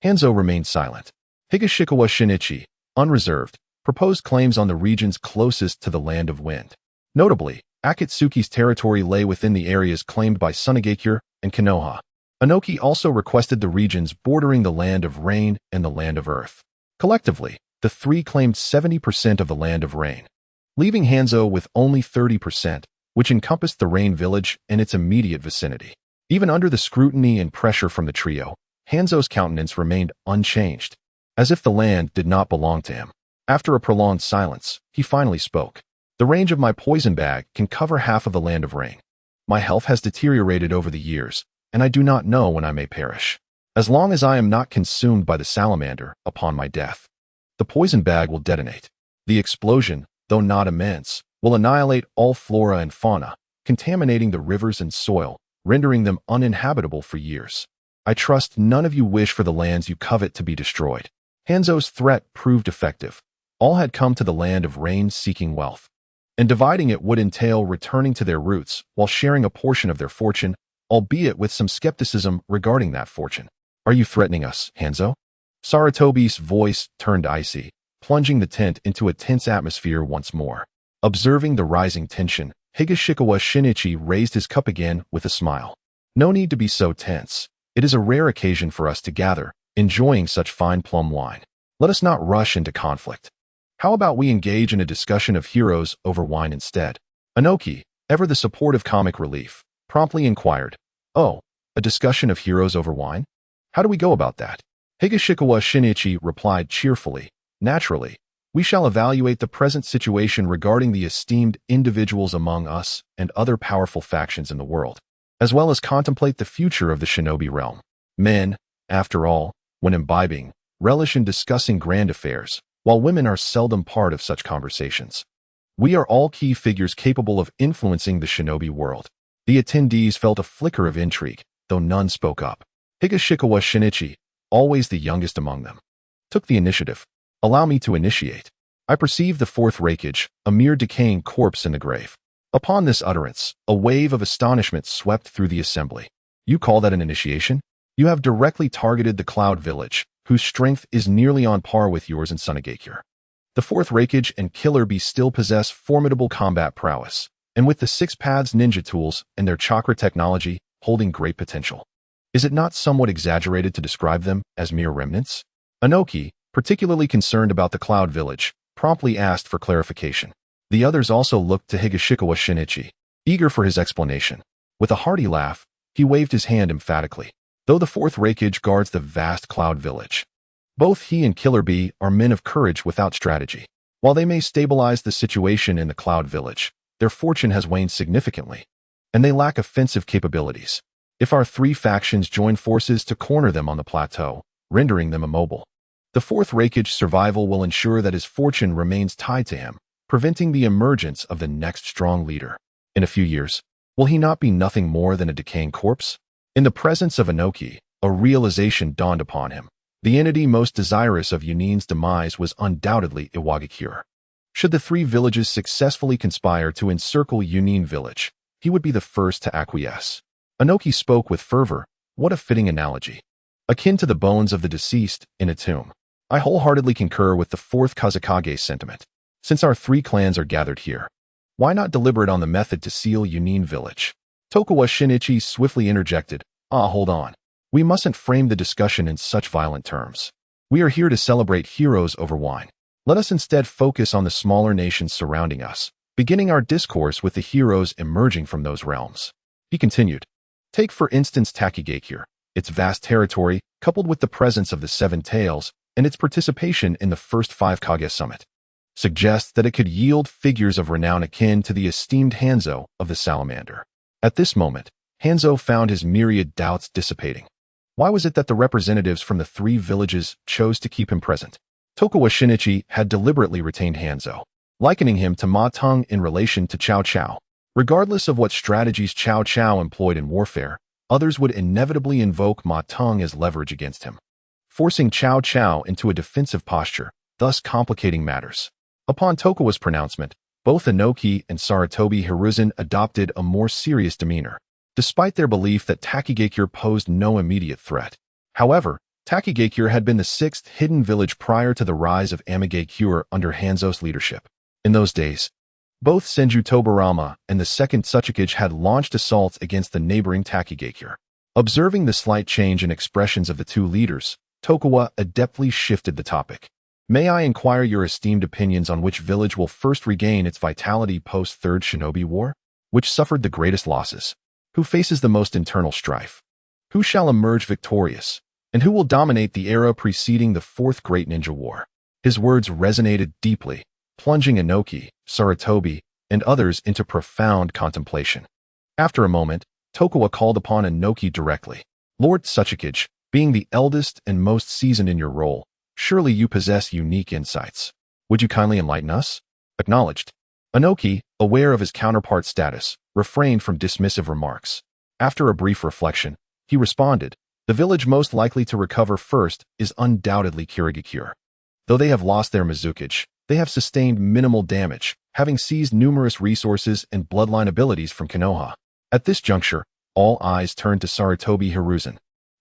Hanzo remained silent. Higashikawa Shinichi, unreserved, proposed claims on the regions closest to the Land of Wind. Notably, Akatsuki's territory lay within the areas claimed by Tsunade and Konoha. Inoki also requested the regions bordering the Land of Rain and the Land of Earth. Collectively, the three claimed 70% of the Land of Rain, leaving Hanzo with only 30%, which encompassed the Rain Village and its immediate vicinity. Even under the scrutiny and pressure from the trio, Hanzo's countenance remained unchanged, as if the land did not belong to him. After a prolonged silence, he finally spoke. "The range of my poison bag can cover half of the Land of Rain. My health has deteriorated over the years, and I do not know when I may perish. As long as I am not consumed by the salamander upon my death, the poison bag will detonate. The explosion, though not immense, will annihilate all flora and fauna, contaminating the rivers and soil, rendering them uninhabitable for years. I trust none of you wish for the lands you covet to be destroyed. Hanzo's threat proved effective. All had come to the land of rain seeking wealth, and dividing it would entail returning to their roots while sharing a portion of their fortune, albeit with some skepticism regarding that fortune. Are you threatening us, Hanzo? Saratobi's voice turned icy, plunging the tent into a tense atmosphere once more. Observing the rising tension, Higashikawa Shinichi raised his cup again with a smile. No need to be so tense. It is a rare occasion for us to gather, enjoying such fine plum wine. Let us not rush into conflict. How about we engage in a discussion of heroes over wine instead? Inoki, ever the supportive comic relief, promptly inquired, "Oh, a discussion of heroes over wine? How do we go about that?" Higashikawa Shinichi replied cheerfully, "Naturally, we shall evaluate the present situation regarding the esteemed individuals among us and other powerful factions in the world, as well as contemplate the future of the shinobi realm. Men, after all, when imbibing, relish in discussing grand affairs, while women are seldom part of such conversations. We are all key figures capable of influencing the shinobi world." The attendees felt a flicker of intrigue, though none spoke up. Higashikawa Shinichi, always the youngest among them, took the initiative. "Allow me to initiate. I perceive the fourth Reikage, a mere decaying corpse in the grave." Upon this utterance, a wave of astonishment swept through the assembly. "You call that an initiation? You have directly targeted the Cloud Village, whose strength is nearly on par with yours in Sunagakure. The fourth Reikage and Killer Bee still possess formidable combat prowess, and with the Six Paths ninja tools and their Chakra technology, holding great potential. Is it not somewhat exaggerated to describe them as mere remnants?" Inoki, particularly concerned about the Cloud Village, promptly asked for clarification. The others also looked to Higashikawa Shinichi, eager for his explanation. With a hearty laugh, he waved his hand emphatically. "Though the fourth Reikage guards the vast Cloud Village, both he and Killer Bee are men of courage without strategy. While they may stabilize the situation in the Cloud Village, their fortune has waned significantly, and they lack offensive capabilities. If our three factions join forces to corner them on the plateau, rendering them immobile, the fourth Reikage's survival will ensure that his fortune remains tied to him, preventing the emergence of the next strong leader. In a few years, will he not be nothing more than a decaying corpse?" In the presence of Inoki, a realization dawned upon him. The entity most desirous of Yunin's demise was undoubtedly Iwagakure. Should the three villages successfully conspire to encircle Yunin village, he would be the first to acquiesce. Inoki spoke with fervor. What a fitting analogy. Akin to the bones of the deceased in a tomb. I wholeheartedly concur with the fourth Kazekage sentiment. Since our three clans are gathered here, why not deliberate on the method to seal Yunin village? Tokugawa Shinichi swiftly interjected. Hold on. We mustn't frame the discussion in such violent terms. We are here to celebrate heroes over wine. Let us instead focus on the smaller nations surrounding us, beginning our discourse with the heroes emerging from those realms. He continued. Take for instance Takigakure. Its vast territory, coupled with the presence of the Seven Tails, and its participation in the first 5 Kage Summit, suggests that it could yield figures of renown akin to the esteemed Hanzo of the Salamander. At this moment, Hanzo found his myriad doubts dissipating. Why was it that the representatives from the 3 villages chose to keep him present? Tokugawa Shinichi had deliberately retained Hanzo, likening him to Ma Teng in relation to Cao Cao. Regardless of what strategies Cao Cao employed in warfare, others would inevitably invoke Ma Teng as leverage against him, forcing Cao Cao into a defensive posture, thus complicating matters. Upon Tokugawa's pronouncement, both Inoki and Saratobi Hiruzen adopted a more serious demeanor, despite their belief that Takigakure posed no immediate threat. However, Takigakure had been the 6th hidden village prior to the rise of Amigakure under Hanzo's leadership. In those days, both Senju Tobarama and the 2nd Tsuchikage had launched assaults against the neighboring Takigakure. Observing the slight change in expressions of the 2 leaders, Tokugawa adeptly shifted the topic. May I inquire your esteemed opinions on which village will first regain its vitality post-3rd Shinobi War? Which suffered the greatest losses? Who faces the most internal strife? Who shall emerge victorious? And who will dominate the era preceding the 4th Great Ninja War? His words resonated deeply, plunging Inoki, Saratobi, and others into profound contemplation. After a moment, Tokugawa called upon Inoki directly. Lord Tsuchikage, being the eldest and most seasoned in your role, surely you possess unique insights. Would you kindly enlighten us? Acknowledged. Inoki, aware of his counterpart's status, refrained from dismissive remarks. After a brief reflection, he responded, The village most likely to recover first is undoubtedly Kirigakure. Though they have lost their Mizukage, they have sustained minimal damage, having seized numerous resources and bloodline abilities from Konoha. At this juncture, all eyes turned to Sarutobi Hiruzen,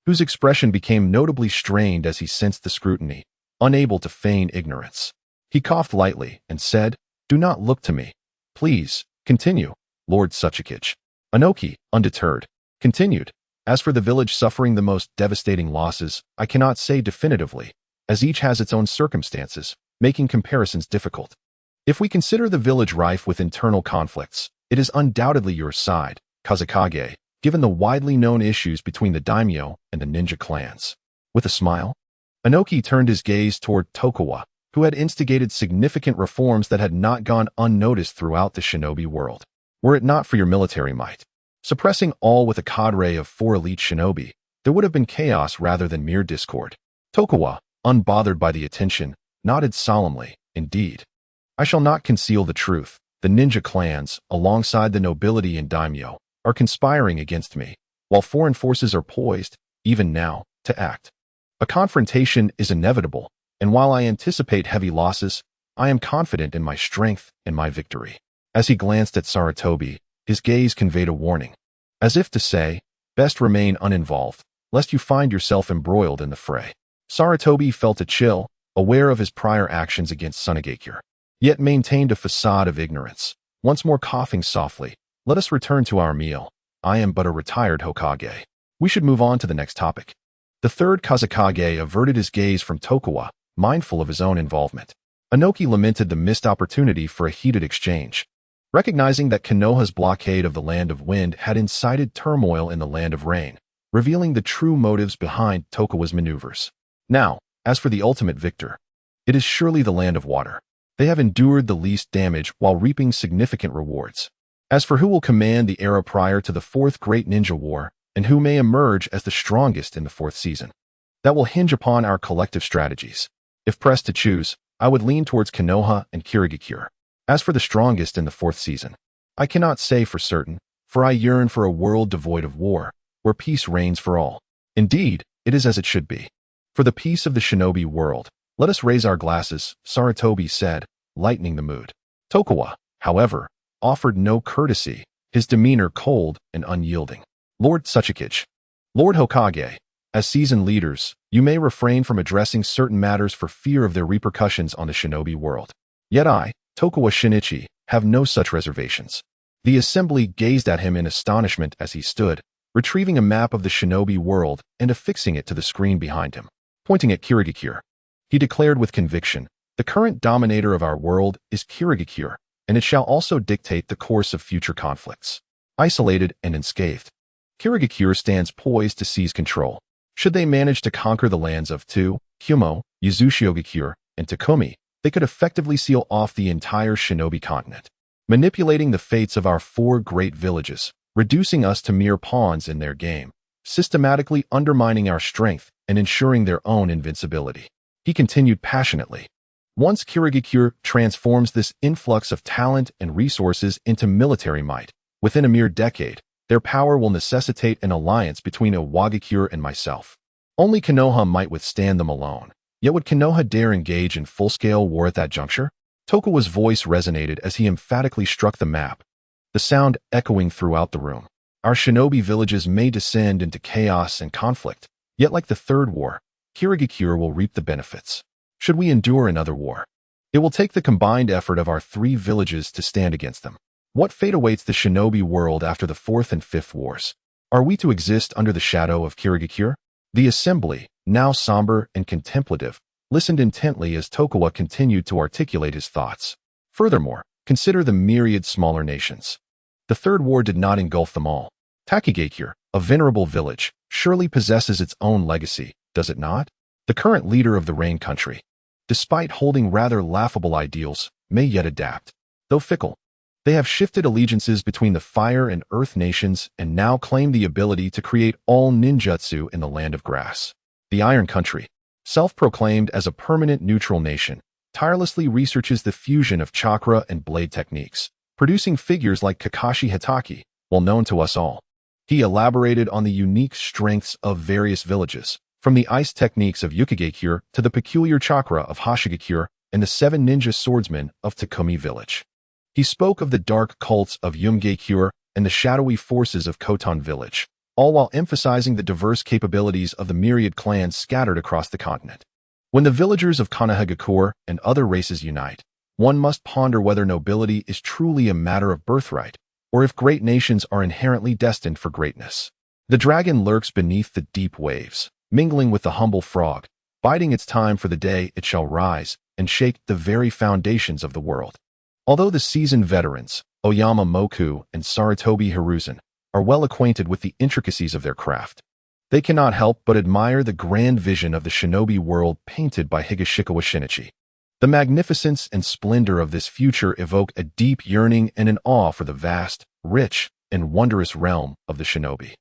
whose expression became notably strained as he sensed the scrutiny, unable to feign ignorance. He coughed lightly and said, "Do not look to me. Please, continue, Lord Suchikage." Anoki, undeterred, continued, "As for the village suffering the most devastating losses, I cannot say definitively, as each has its own circumstances, making comparisons difficult. If we consider the village rife with internal conflicts, it is undoubtedly your side, Kazekage, given the widely known issues between the daimyo and the ninja clans." With a smile, Anoki turned his gaze toward Tokuwa, who had instigated significant reforms that had not gone unnoticed throughout the shinobi world. "Were it not for your military might, suppressing all with a cadre of 4 elite shinobi, there would have been chaos rather than mere discord." Tokuwa, unbothered by the attention, nodded solemnly, "Indeed. I shall not conceal the truth. The ninja clans, alongside the nobility and daimyo, are conspiring against me, while foreign forces are poised, even now, to act. A confrontation is inevitable, and while I anticipate heavy losses, I am confident in my strength and my victory." As he glanced at Sarutobi, his gaze conveyed a warning, as if to say, "Best remain uninvolved, lest you find yourself embroiled in the fray." Sarutobi felt a chill, aware of his prior actions against Sunagakure, yet maintained a facade of ignorance. Once more coughing softly, "Let us return to our meal. I am but a retired Hokage. We should move on to the next topic." The third Kazekage averted his gaze from Tokuwa, mindful of his own involvement. Anoki lamented the missed opportunity for a heated exchange, recognizing that Konoha's blockade of the Land of Wind had incited turmoil in the Land of Rain, revealing the true motives behind Tokuwa's maneuvers. Now, as for the ultimate victor, it is surely the Land of Water. They have endured the least damage while reaping significant rewards. As for who will command the era prior to the 4th Great Ninja War, and who may emerge as the strongest in the 4th season, that will hinge upon our collective strategies. If pressed to choose, I would lean towards Konoha and Kirigakure. As for the strongest in the 4th season, I cannot say for certain, for I yearn for a world devoid of war, where peace reigns for all. Indeed, it is as it should be. For the peace of the shinobi world, let us raise our glasses, Sarutobi said, lightening the mood. Tokuwa, however, offered no courtesy, his demeanor cold and unyielding. "Lord Suchikage, Lord Hokage, as seasoned leaders, you may refrain from addressing certain matters for fear of their repercussions on the shinobi world. Yet I, Tokuwa Shinichi, have no such reservations." The assembly gazed at him in astonishment as he stood, retrieving a map of the shinobi world and affixing it to the screen behind him. Pointing at Kirigakure, he declared with conviction, "The current dominator of our world is Kirigakure, and it shall also dictate the course of future conflicts." Isolated and unscathed, Kirigakure stands poised to seize control. Should they manage to conquer the lands of Tu, Kumo, Yuzushiogakure, and Takumi, they could effectively seal off the entire shinobi continent, manipulating the fates of our 4 great villages, reducing us to mere pawns in their game, systematically undermining our strength and ensuring their own invincibility. He continued passionately, "Once Kirigakure transforms this influx of talent and resources into military might, within a mere decade, their power will necessitate an alliance between Iwagakure and myself. Only Konoha might withstand them alone. Yet would Konoha dare engage in full-scale war at that juncture?" Tokuwa's voice resonated as he emphatically struck the map, the sound echoing throughout the room. "Our shinobi villages may descend into chaos and conflict, yet like the 3rd war, Kirigakure will reap the benefits. Should we endure another war, it will take the combined effort of our 3 villages to stand against them. What fate awaits the shinobi world after the 4th and 5th wars? Are we to exist under the shadow of Kirigakure?" The assembly, now somber and contemplative, listened intently as Tokuwa continued to articulate his thoughts. "Furthermore, consider the myriad smaller nations. The 3rd war did not engulf them all. Takigakure, a venerable village, surely possesses its own legacy, does it not? The current leader of the Rain Country, despite holding rather laughable ideals, may yet adapt. Though fickle, they have shifted allegiances between the Fire and Earth nations and now claim the ability to create all ninjutsu in the Land of Grass. The Iron Country, self-proclaimed as a permanent neutral nation, tirelessly researches the fusion of chakra and blade techniques, producing figures like Kakashi Hitaki, well known to us all. He elaborated on the unique strengths of various villages, from the ice techniques of Yakura to the peculiar chakra of Hashigakure and the 7 ninja swordsmen of Takumi village. He spoke of the dark cults of Yumgakure and the shadowy forces of Koton village, all while emphasizing the diverse capabilities of the myriad clans scattered across the continent. When the villagers of Konohagakure and other races unite, one must ponder whether nobility is truly a matter of birthright, or if great nations are inherently destined for greatness. The dragon lurks beneath the deep waves, mingling with the humble frog, biding its time for the day it shall rise and shake the very foundations of the world. Although the seasoned veterans, Oyama Moku and Saratobi Hiruzen, are well acquainted with the intricacies of their craft, they cannot help but admire the grand vision of the shinobi world painted by Higashikawa Shinichi. The magnificence and splendor of this future evoke a deep yearning and an awe for the vast, rich, and wondrous realm of the shinobi.